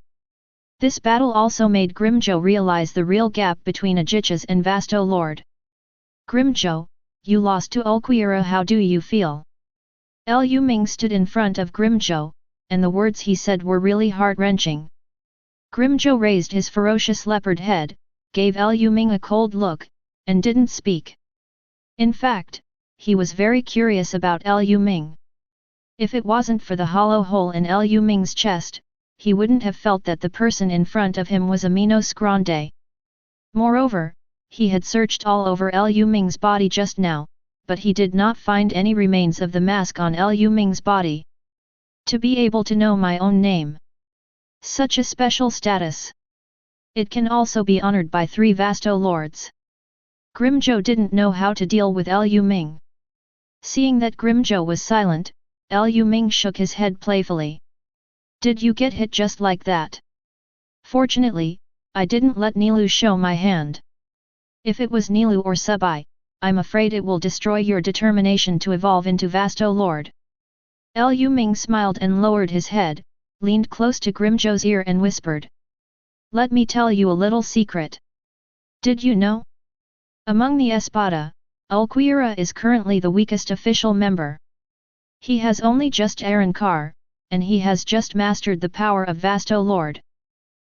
This battle also made Grimjo realize the real gap between Ajichas and Vasto Lord. Grimjo, you lost to Ulquiorra, how do you feel? Liu Ming stood in front of Grimjo, and the words he said were really heart-wrenching. Grimjo raised his ferocious leopard head, gave Liu Ming a cold look, and didn't speak. In fact, he was very curious about Liu Ming. If it wasn't for the hollow hole in Liu Ming's chest, he wouldn't have felt that the person in front of him was a Minos Grande. Moreover, he had searched all over Liu Ming's body just now, but he did not find any remains of the mask on Liu Ming's body. To be able to know my own name. Such a special status. It can also be honored by three Vasto Lords. Grimjo didn't know how to deal with Liu Ming. Seeing that Grimjo was silent, Liu Ming shook his head playfully. Did you get hit just like that? Fortunately, I didn't let Nilu show my hand. If it was Nilu or Subai, I'm afraid it will destroy your determination to evolve into Vasto Lord. Liu Ming smiled and lowered his head, leaned close to Grimjo's ear and whispered. Let me tell you a little secret. Did you know? Among the Espada, Ulquiorra is currently the weakest official member. He has only just Arankar, and he has just mastered the power of Vasto Lord.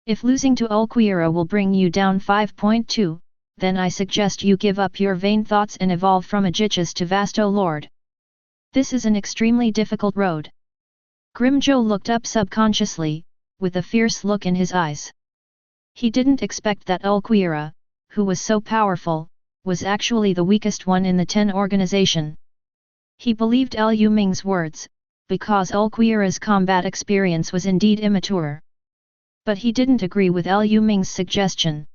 If losing to Ulquiorra will bring you down 5.2, then I suggest you give up your vain thoughts and evolve from Ajichas to Vasto Lord. This is an extremely difficult road. Grimjo looked up subconsciously, with a fierce look in his eyes. He didn't expect that Ulquiorra, who was so powerful, was actually the weakest one in the 10 organization. He believed Liu Ming's words, because Ulquiorra's combat experience was indeed immature. But he didn't agree with Liu Ming's suggestion.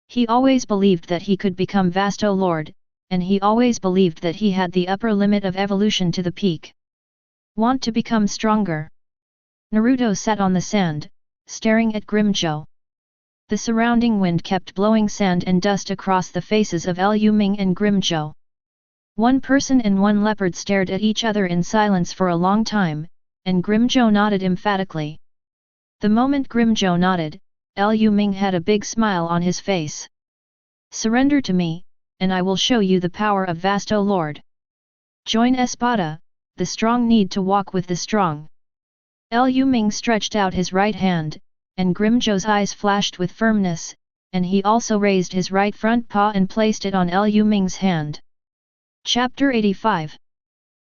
He always believed that he could become Vasto Lord, and he always believed that he had the upper limit of evolution to the peak. Want to become stronger? Naruto sat on the sand, staring at Grimjo. The surrounding wind kept blowing sand and dust across the faces of Liu Ming and Grimjo. One person and one leopard stared at each other in silence for a long time, and Grimjo nodded emphatically. The moment Grimjo nodded, Liu Ming had a big smile on his face. Surrender to me, and I will show you the power of Vasto Lord. Join Espada, the strong need to walk with the strong. Liu Ming stretched out his right hand, and Grimjo's eyes flashed with firmness, and he also raised his right front paw and placed it on Liu Ming's hand. Chapter 85.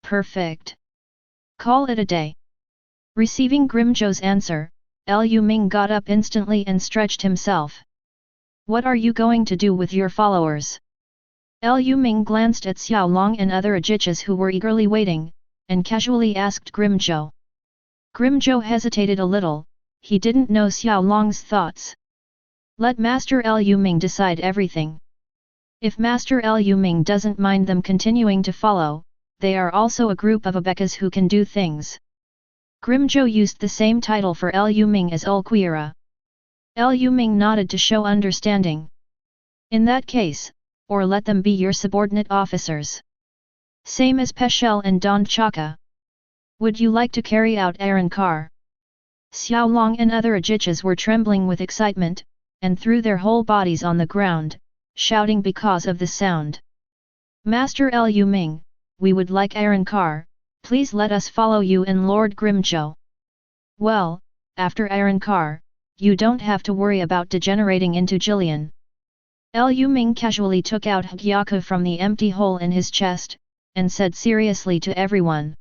Perfect. Call it a day. Receiving Grimjo's answer, Lu Ming got up instantly and stretched himself. What are you going to do with your followers? Lu Ming glanced at Xiao Long and other Ajichas who were eagerly waiting, and casually asked Grimjo. Grimjo hesitated a little, he didn't know Xiao Long's thoughts. Let Master Lu Ming decide everything. If Master Lu Ming doesn't mind them continuing to follow, they are also a group of abekas who can do things. Grimjo used the same title for Lu Ming as Ulquiera. Lu Ming nodded to show understanding. In that case, or let them be your subordinate officers. Same as Peshel and Don Chaka. Would you like to carry out Arrancar? Xiao Long and other Ajichas were trembling with excitement, and threw their whole bodies on the ground, shouting because of the sound. Master Lu Ming, we would like Arrancar, please let us follow you and Lord Grimjo. Well, after Arrancar, you don't have to worry about degenerating into Jillian. Lu Ming casually took out Hogyoku from the empty hole in his chest, and said seriously to everyone.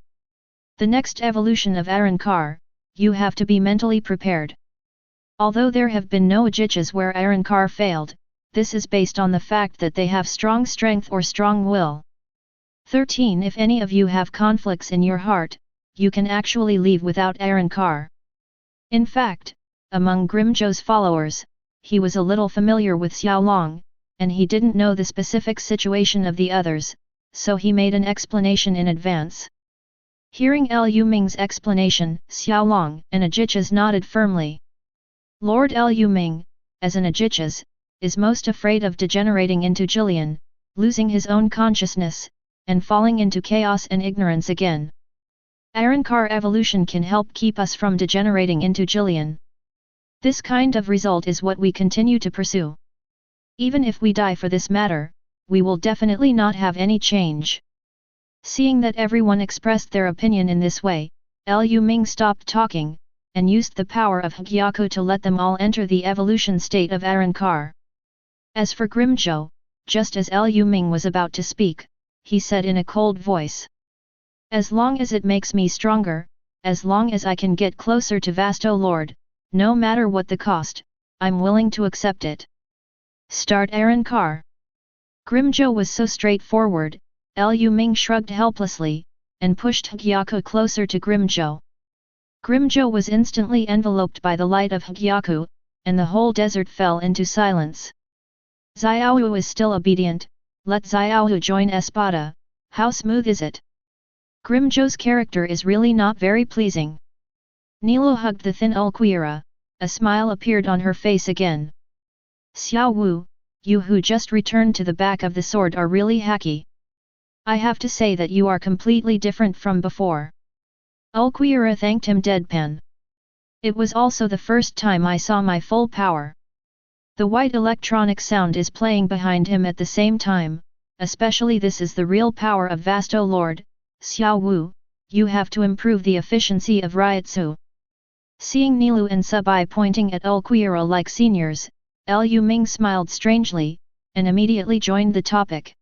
The next evolution of Arrancar, you have to be mentally prepared. Although there have been no Ajichas where Arrancar failed, this is based on the fact that they have strong strength or strong will. 13. If any of you have conflicts in your heart, you can actually leave without Arrancar. In fact, among Grimjo's followers, he was a little familiar with Xiao Long, and he didn't know the specific situation of the others, so he made an explanation in advance. Hearing Lu Ming's explanation, Xiao Long and Ajichas nodded firmly. Lord Lu Ming, as an Ajichas, is most afraid of degenerating into Jillian, losing his own consciousness, and falling into chaos and ignorance again. Arrancar evolution can help keep us from degenerating into Jillian. This kind of result is what we continue to pursue. Even if we die for this matter, we will definitely not have any change. Seeing that everyone expressed their opinion in this way, Lu Ming stopped talking, and used the power of Hogyoku to let them all enter the evolution state of Arrancar. As for Grimjo, just as Lu Ming was about to speak, he said in a cold voice. As long as it makes me stronger, as long as I can get closer to Vasto Lord, no matter what the cost, I'm willing to accept it. Start Arrancar. Grimjo was so straightforward, Lu Ming shrugged helplessly, and pushed Hogyoku closer to Grimjo. Grimjo was instantly enveloped by the light of Hogyoku, and the whole desert fell into silence. Xiaohu is still obedient, let Xiaohu join Espada, how smooth is it? Grimjo's character is really not very pleasing. Nilo hugged the thin Ulquiera, a smile appeared on her face again. Xiao Wu, you who just returned to the back of the sword are really hacky. I have to say that you are completely different from before. Ulquiera thanked him deadpan. It was also the first time I saw my full power. The white electronic sound is playing behind him at the same time, especially this is the real power of Vasto Lord, Xiao Wu, you have to improve the efficiency of Reiatsu. Seeing Nilu and Subai pointing at Ulquiera like seniors, Lu Ming smiled strangely, and immediately joined the topic.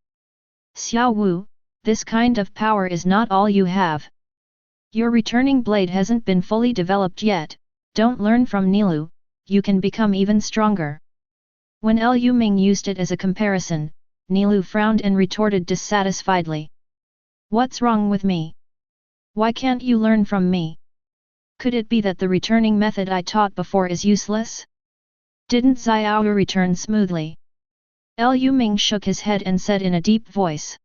Xiao Wu, this kind of power is not all you have. Your returning blade hasn't been fully developed yet, don't learn from Nilu, you can become even stronger. When Lu Ming used it as a comparison, Nilu frowned and retorted dissatisfiedly. What's wrong with me? Why can't you learn from me? Could it be that the returning method I taught before is useless? Didn't Xiao return smoothly? Lu Ming shook his head and said in a deep voice.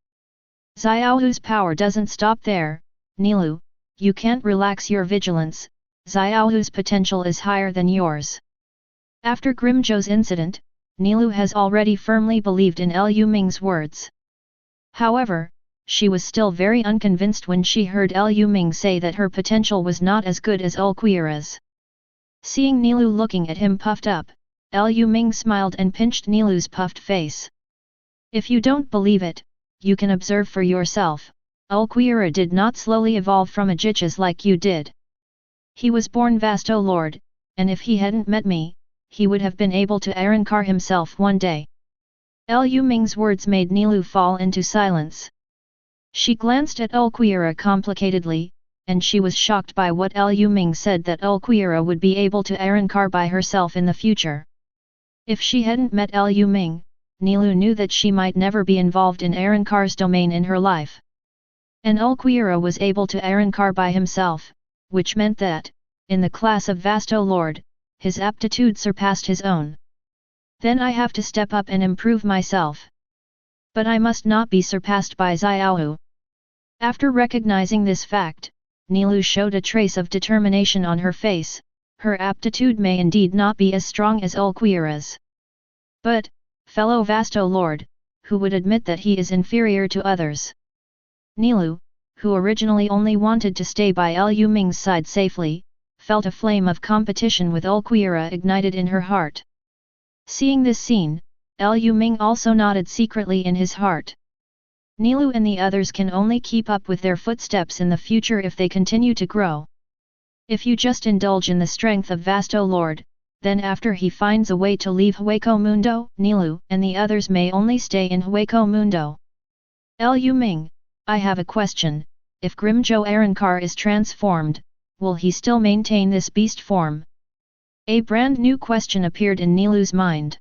Xiaohu's power doesn't stop there, Nilu, you can't relax your vigilance, Xiaohu's potential is higher than yours. After Grimjo's incident, Nilu has already firmly believed in Lu Ming's words. However, she was still very unconvinced when she heard Lu Ming say that her potential was not as good as Ulquiera's. Seeing Nilu looking at him puffed up, Lu Ming smiled and pinched Nilu's puffed face. If you don't believe it, you can observe for yourself, Ulquiera did not slowly evolve from Ajichas like you did. He was born Vasto Lord, and if he hadn't met me, he would have been able to Arrancar himself one day. Lu Ming's words made Nilu fall into silence. She glanced at Ulquiera complicatedly, and she was shocked by what Lu Ming said that Ulquiorra would be able to Arrancar by herself in the future. If she hadn't met Lu Ming, Nilu knew that she might never be involved in Arrancar's domain in her life. And Ulquiorra was able to Arrancar by himself, which meant that, in the class of Vasto Lord, his aptitude surpassed his own. Then I have to step up and improve myself. But I must not be surpassed by Xiaohu. After recognizing this fact, Nilu showed a trace of determination on her face. Her aptitude may indeed not be as strong as Ulquiorra's. But, fellow Vasto Lord, who would admit that he is inferior to others? Nilu, who originally only wanted to stay by Lu Ming's side safely, felt a flame of competition with Ulquiorra ignited in her heart. Seeing this scene, Lu Ming also nodded secretly in his heart. Nilu and the others can only keep up with their footsteps in the future if they continue to grow. If you just indulge in the strength of Vasto Lord, then after he finds a way to leave Hueco Mundo, Nilu and the others may only stay in Hueco Mundo. Lu Ming, I have a question. If Grimjo Arrancar is transformed, will he still maintain this beast form? A brand new question appeared in Nilu's mind.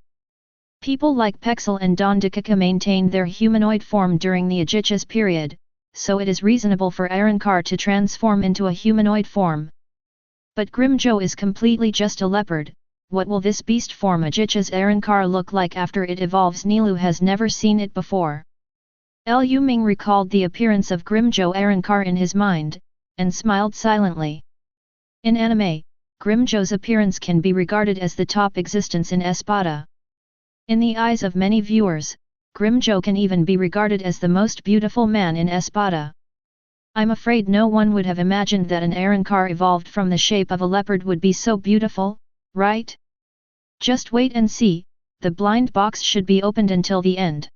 People like Pexel and Dondikaka maintained their humanoid form during the Ajichas period, so it is reasonable for Arrancar to transform into a humanoid form. But Grimjo is completely just a leopard. What will this beast form Ajichas Arrancar look like after it evolves? Nilu has never seen it before. Lu Ming recalled the appearance of Grimjo Arrancar in his mind, and smiled silently. In anime, Grimjo's appearance can be regarded as the top existence in Espada. In the eyes of many viewers, Grimjo can even be regarded as the most beautiful man in Espada. I'm afraid no one would have imagined that an Arrancar evolved from the shape of a leopard would be so beautiful, right? Just wait and see, the blind box should be opened until the end.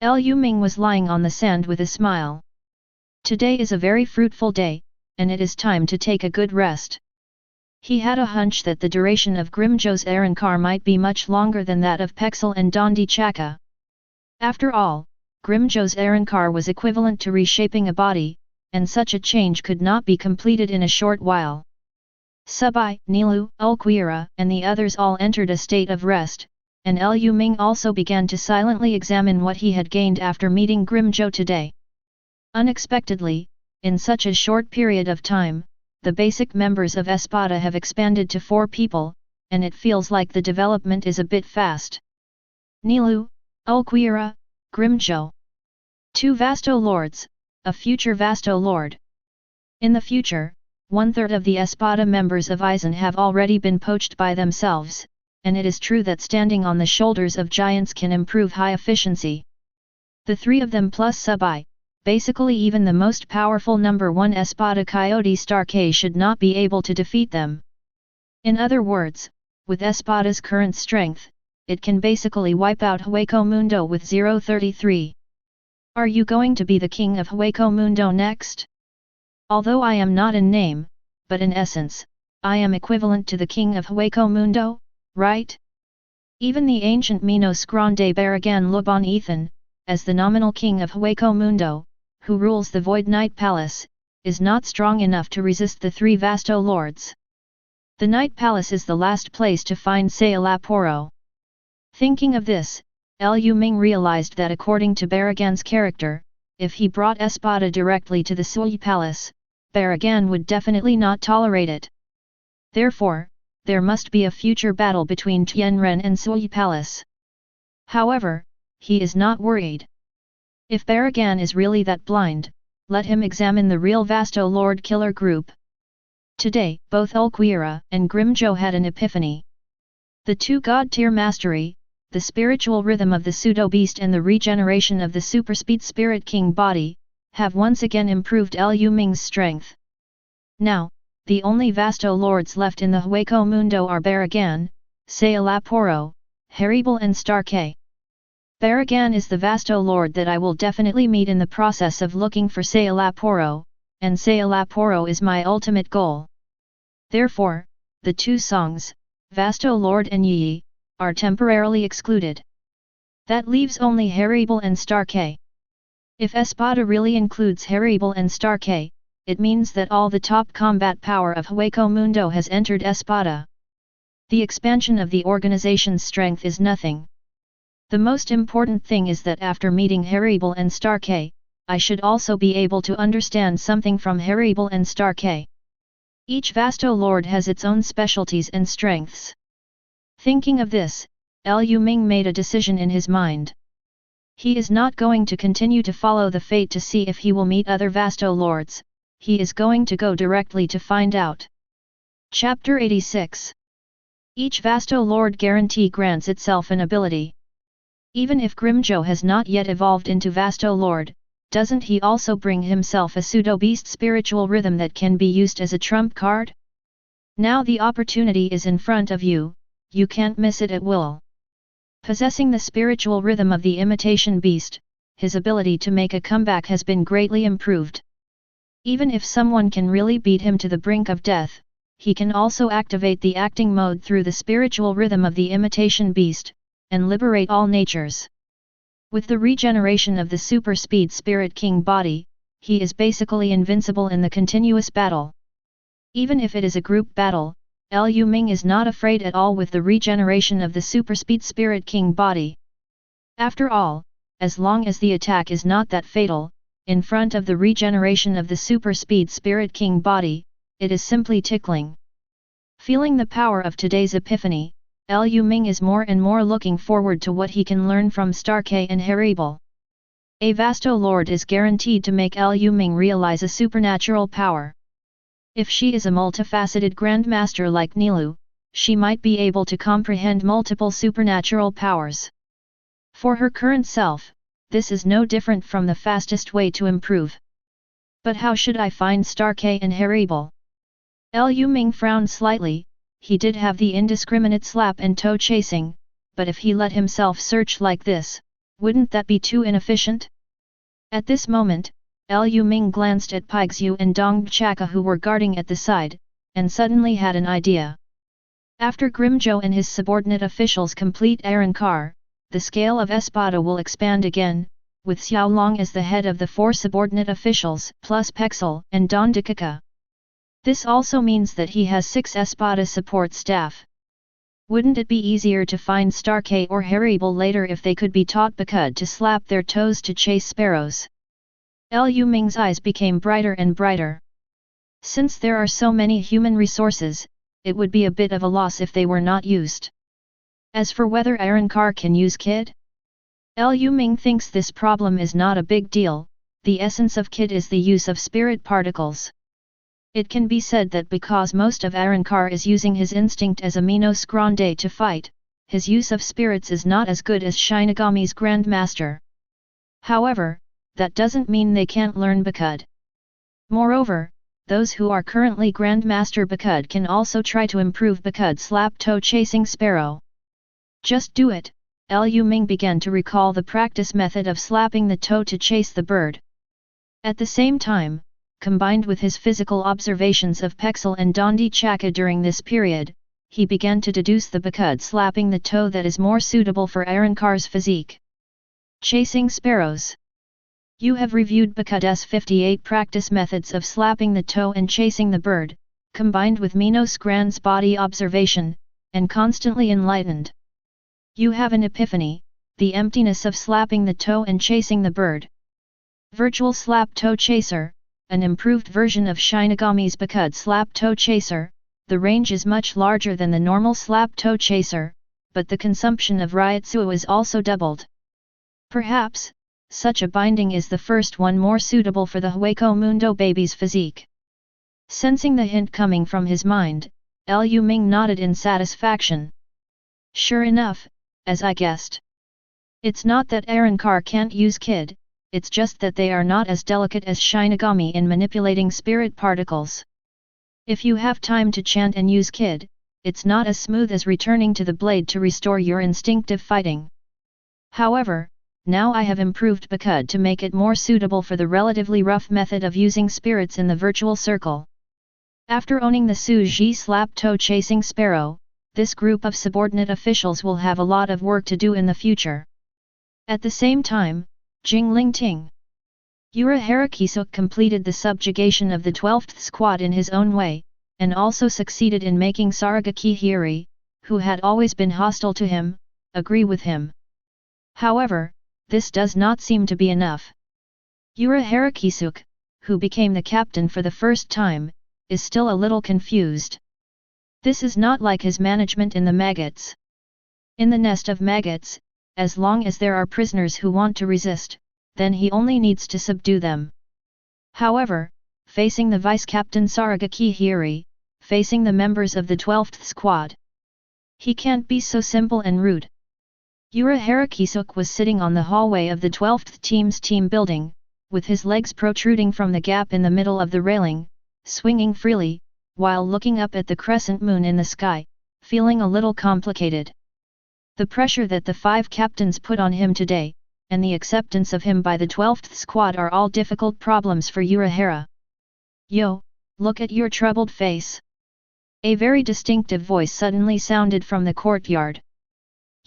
Lu Ming was lying on the sand with a smile. Today is a very fruitful day, and it is time to take a good rest. He had a hunch that the duration of Grimjo's Arrancar might be much longer than that of Pexel and Dondi Chaka. After all, Grimjo's Arrancar was equivalent to reshaping a body, and such a change could not be completed in a short while. Subai, Nilu, Ulquiorra, and the others all entered a state of rest, and Lu Ming also began to silently examine what he had gained after meeting Grimjo today. Unexpectedly, in such a short period of time, the basic members of Espada have expanded to 4 people, and it feels like the development is a bit fast. Nilu, Ulquiorra, Grimjo. 2 Vasto Lords, a future Vasto Lord. In the future, 1/3 of the Espada members of Aizen have already been poached by themselves, and it is true that standing on the shoulders of giants can improve high efficiency. The 3 of them plus Subai, basically even the most powerful number 1 Espada Coyote Star K should not be able to defeat them. In other words, with Espada's current strength, it can basically wipe out Hueco Mundo with 033. Are you going to be the king of Hueco Mundo next? Although I am not in name, but in essence, I am equivalent to the king of Hueco Mundo, right? Even the ancient Minos Grande Barragan Lubon Ethan, as the nominal king of Hueco Mundo, who rules the Void Night Palace, is not strong enough to resist the 3 Vasto Lords. The Night Palace is the last place to find Sayalaporo. Thinking of this, Lu Ming realized that according to Barragan's character, if he brought Espada directly to the Sui Palace, Barragan would definitely not tolerate it. Therefore, there must be a future battle between Tianren and Sui Palace. However, he is not worried. If Barragan is really that blind, let him examine the real Vasto Lord killer group. Today, both Ulquiorra and Grimjo had an epiphany. The 2 God-tier mastery, the spiritual rhythm of the pseudo-beast and the regeneration of the superspeed Spirit King body, have once again improved Lu Ming's strength. Now, the only Vasto Lords left in the Hueco Mundo are Barragan, Sayalaporo, Haribal and Star K. Barragan is the Vasto Lord that I will definitely meet in the process of looking for Sayalaporo, and Sayalaporo is my ultimate goal. Therefore, the 2 songs, Vasto Lord and Yi, are temporarily excluded. That leaves only Haribal and Star K. If Espada really includes Haribal and Star K, it means that all the top combat power of Hueco Mundo has entered Espada. The expansion of the organization's strength is nothing. The most important thing is that after meeting Haribal and Stark, I should also be able to understand something from Haribal and Stark. Each Vasto Lord has its own specialties and strengths. Thinking of this, Lu Ming made a decision in his mind. He is not going to continue to follow the fate to see if he will meet other Vasto Lords, he is going to go directly to find out. Chapter 86. Each Vasto Lord guarantee grants itself an ability. Even if Grimjo has not yet evolved into Vasto Lord, doesn't he also bring himself a pseudo-beast spiritual rhythm that can be used as a trump card? Now the opportunity is in front of you, you can't miss it at will. Possessing the spiritual rhythm of the imitation beast, his ability to make a comeback has been greatly improved. Even if someone can really beat him to the brink of death, he can also activate the acting mode through the spiritual rhythm of the imitation beast, and liberate all natures. With the regeneration of the super speed Spirit King body, he is basically invincible in the continuous battle. Even if it is a group battle, Lu Ming is not afraid at all with the regeneration of the super speed Spirit King body. After all, as long as the attack is not that fatal, in front of the regeneration of the super speed Spirit King body, it is simply tickling. Feeling the power of today's epiphany, Lu Ming is more and more looking forward to what he can learn from Stark and Haribal. A Vasto Lord is guaranteed to make Lu Ming realize a supernatural power. If she is a multifaceted Grandmaster like Nilu, she might be able to comprehend multiple supernatural powers. For her current self, this is no different from the fastest way to improve. But how should I find Stark and Haribal? Lu Ming frowned slightly. He did have the indiscriminate slap and toe chasing, but if he let himself search like this, wouldn't that be too inefficient? At this moment, Lu Ming glanced at Pygzhu and Dong Chaka who were guarding at the side, and suddenly had an idea. After Grimjo and his subordinate officials complete Arrancar, the scale of Espada will expand again, with Xiaolong as the head of the 4 subordinate officials plus Pexel and Don Dakika. This also means that he has 6 Espada support staff. Wouldn't it be easier to find Stark or Haribal later if they could be taught Bakud to slap their toes to chase sparrows? Lu Ming's eyes became brighter and brighter. Since there are so many human resources, it would be a bit of a loss if they were not used. As for whether Arrancar can use Kid? Lu Ming thinks this problem is not a big deal, the essence of Kid is the use of spirit particles. It can be said that because most of Arrancar is using his instinct as a Minos Grande to fight, his use of spirits is not as good as Shinigami's Grandmaster. However, that doesn't mean they can't learn Bakud. Moreover, those who are currently Grandmaster Bakud can also try to improve Bakud slap toe chasing sparrow. Just do it, Lu Ming began to recall the practice method of slapping the toe to chase the bird. At the same time, combined with his physical observations of Pexel and Dondi Chaka during this period, he began to deduce the Bakud slapping the toe that is more suitable for Arrancar's physique. Chasing sparrows. You have reviewed Bakud's 58 practice methods of slapping the toe and chasing the bird, combined with Minos Grande's body observation, and constantly enlightened. You have an epiphany, the emptiness of slapping the toe and chasing the bird. Virtual slap toe chaser, an improved version of Shinigami's Bakud slap toe chaser. The range is much larger than the normal slap toe chaser, but the consumption of Reiatsu is also doubled. Perhaps, such a binding is the first one more suitable for the Hueco Mundo baby's physique. Sensing the hint coming from his mind, Lu Ming nodded in satisfaction. Sure enough, as I guessed. It's not that Arrancar can't use Kid, it's just that they are not as delicate as Shinigami in manipulating spirit particles. If you have time to chant and use Kid, it's not as smooth as returning to the blade to restore your instinctive fighting. However, now I have improved Bakud to make it more suitable for the relatively rough method of using spirits in the virtual circle. After owning the Su Ji slap toe chasing sparrow, this group of subordinate officials will have a lot of work to do in the future. At the same time, Jing Ling Ting. Urahara Kisuk completed the subjugation of the 12th squad in his own way, and also succeeded in making Saragaki Hiri, who had always been hostile to him, agree with him. However, this does not seem to be enough. Urahara Kisuk, who became the captain for the first time, is still a little confused. This is not like his management in the maggots. In the nest of maggots, as long as there are prisoners who want to resist, then he only needs to subdue them. However, facing the vice-captain Saragaki Hiri, facing the members of the 12th squad, he can't be so simple and rude. Urahara Kisuk was sitting on the hallway of the 12th team's team building, with his legs protruding from the gap in the middle of the railing, swinging freely, while looking up at the crescent moon in the sky, feeling a little complicated. The pressure that the 5 captains put on him today, and the acceptance of him by the 12th squad are all difficult problems for Urahara. "Yo, look at your troubled face." A very distinctive voice suddenly sounded from the courtyard.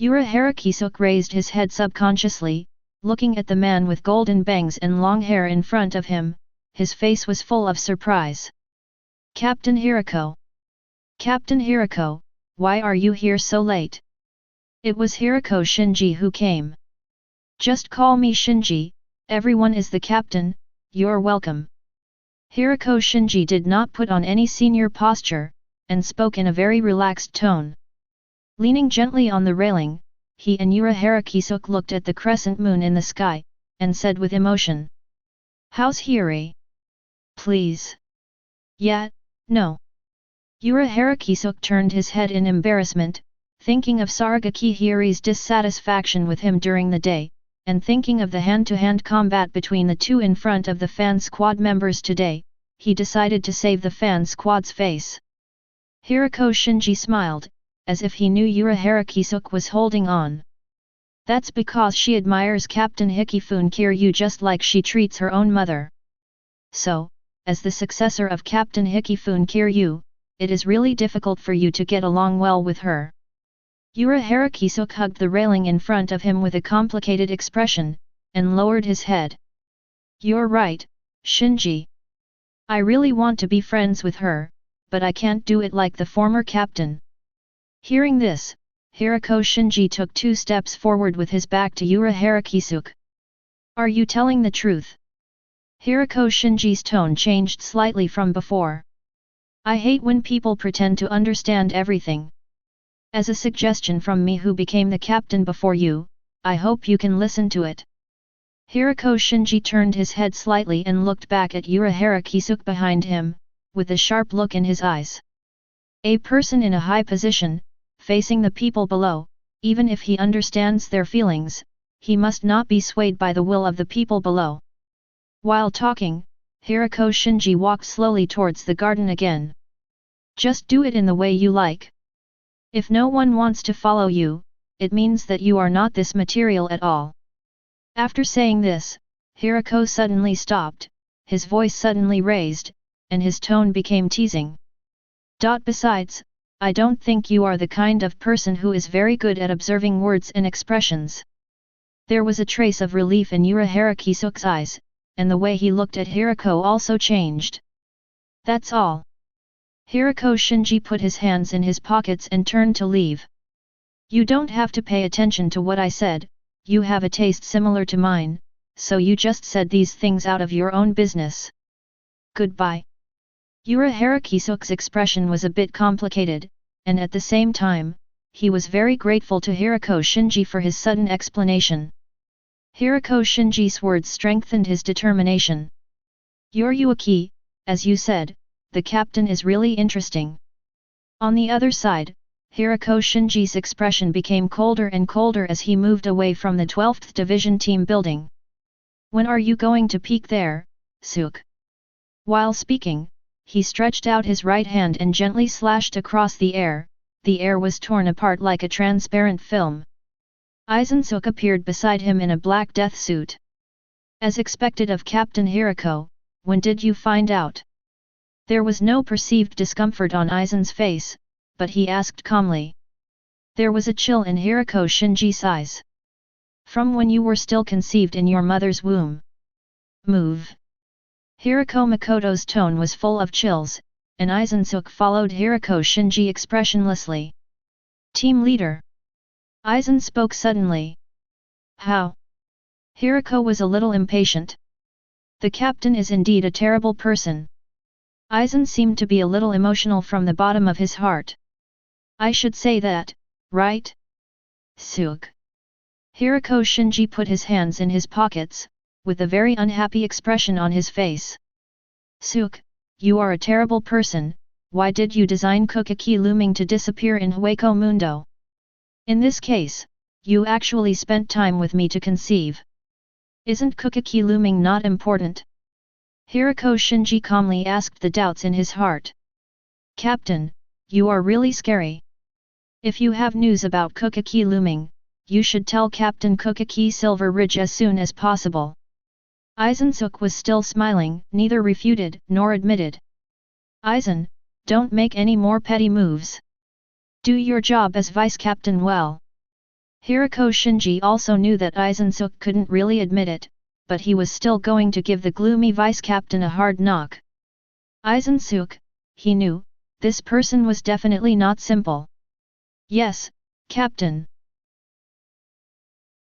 Urahara Kisuk raised his head subconsciously, looking at the man with golden bangs and long hair in front of him. His face was full of surprise. "Captain Hirako! Captain Hirako, why are you here so late?" It was Hirako Shinji who came. "Just call me Shinji, everyone is the captain, you're welcome." Hirako Shinji did not put on any senior posture, and spoke in a very relaxed tone. Leaning gently on the railing, he and Urahara Kisuk looked at the crescent moon in the sky, and said with emotion, "How's Hiri? Please?" "Yeah, no." Urahara Kisuk turned his head in embarrassment, thinking of Saragaki Hiri's dissatisfaction with him during the day, and thinking of the hand-to-hand combat between the two in front of the fan squad members today, he decided to save the fan squad's face. Hirako Shinji smiled, as if he knew Urahara Kisuk was holding on. "That's because she admires Captain Hikifune Kiryu just like she treats her own mother. So, as the successor of Captain Hikifune Kiryu, it is really difficult for you to get along well with her." Urahara Kisuk hugged the railing in front of him with a complicated expression, and lowered his head. "You're right, Shinji. I really want to be friends with her, but I can't do it like the former captain." Hearing this, Hirako Shinji took 2 steps forward with his back to Urahara Kisuk. "Are you telling the truth?" Hirako Shinji's tone changed slightly from before. "I hate when people pretend to understand everything. As a suggestion from me who became the captain before you, I hope you can listen to it." Hirako Shinji turned his head slightly and looked back at Urahara Kisuk behind him, with a sharp look in his eyes. A person in a high position, facing the people below, even if he understands their feelings, he must not be swayed by the will of the people below. While talking, Hirako Shinji walked slowly towards the garden again. "Just do it in the way you like. If no one wants to follow you, it means that you are not this material at all." After saying this, Hirako suddenly stopped, his voice suddenly raised, and his tone became teasing. "Besides, I don't think you are the kind of person who is very good at observing words and expressions." There was a trace of relief in Urahara Kisuk's eyes, and the way he looked at Hirako also changed. "That's all." Hirako Shinji put his hands in his pockets and turned to leave. "You don't have to pay attention to what I said, you have a taste similar to mine, so you just said these things out of your own business. Goodbye." Urahara Kisuk's expression was a bit complicated, and at the same time, he was very grateful to Hirako Shinji for his sudden explanation. Hirako Shinji's words strengthened his determination. "You're Yuaki, as you said, the captain is really interesting." On the other side, Hirako Shinji's expression became colder and colder as he moved away from the 12th Division team building. "When are you going to peek there, Suk?" While speaking, he stretched out his right hand and gently slashed across the air was torn apart like a transparent film. Aizen-suk appeared beside him in a black death suit. "As expected of Captain Hirako, when did you find out?" There was no perceived discomfort on Aizen's face, but he asked calmly. There was a chill in Hirako Shinji's eyes. "From when you were still conceived in your mother's womb." Move. Hirako Makoto's tone was full of chills, and Izansuke followed Hirako Shinji expressionlessly. Team leader. Izan spoke suddenly. How? Hirako was a little impatient. The captain is indeed a terrible person. Izan seemed to be a little emotional from the bottom of his heart. I should say that, right? Suke. Hirako Shinji put his hands in his pockets, with a very unhappy expression on his face. Suke, you are a terrible person. Why did you design Kuchiki Lu Ming to disappear in Hueco Mundo? In this case, you actually spent time with me to conceive. Isn't Kuchiki Lu Ming not important? Hirako Shinji calmly asked the doubts in his heart. Captain, you are really scary. If you have news about Kuchiki Lu Ming, you should tell Captain Kuchiki Silver Ridge as soon as possible. Izansuke was still smiling, neither refuted nor admitted. Izan, don't make any more petty moves. Do your job as vice captain well. Hirako Shinji also knew that Izansuke couldn't really admit it, but he was still going to give the gloomy vice captain a hard knock. Izansuke, he knew, this person was definitely not simple. Yes, captain.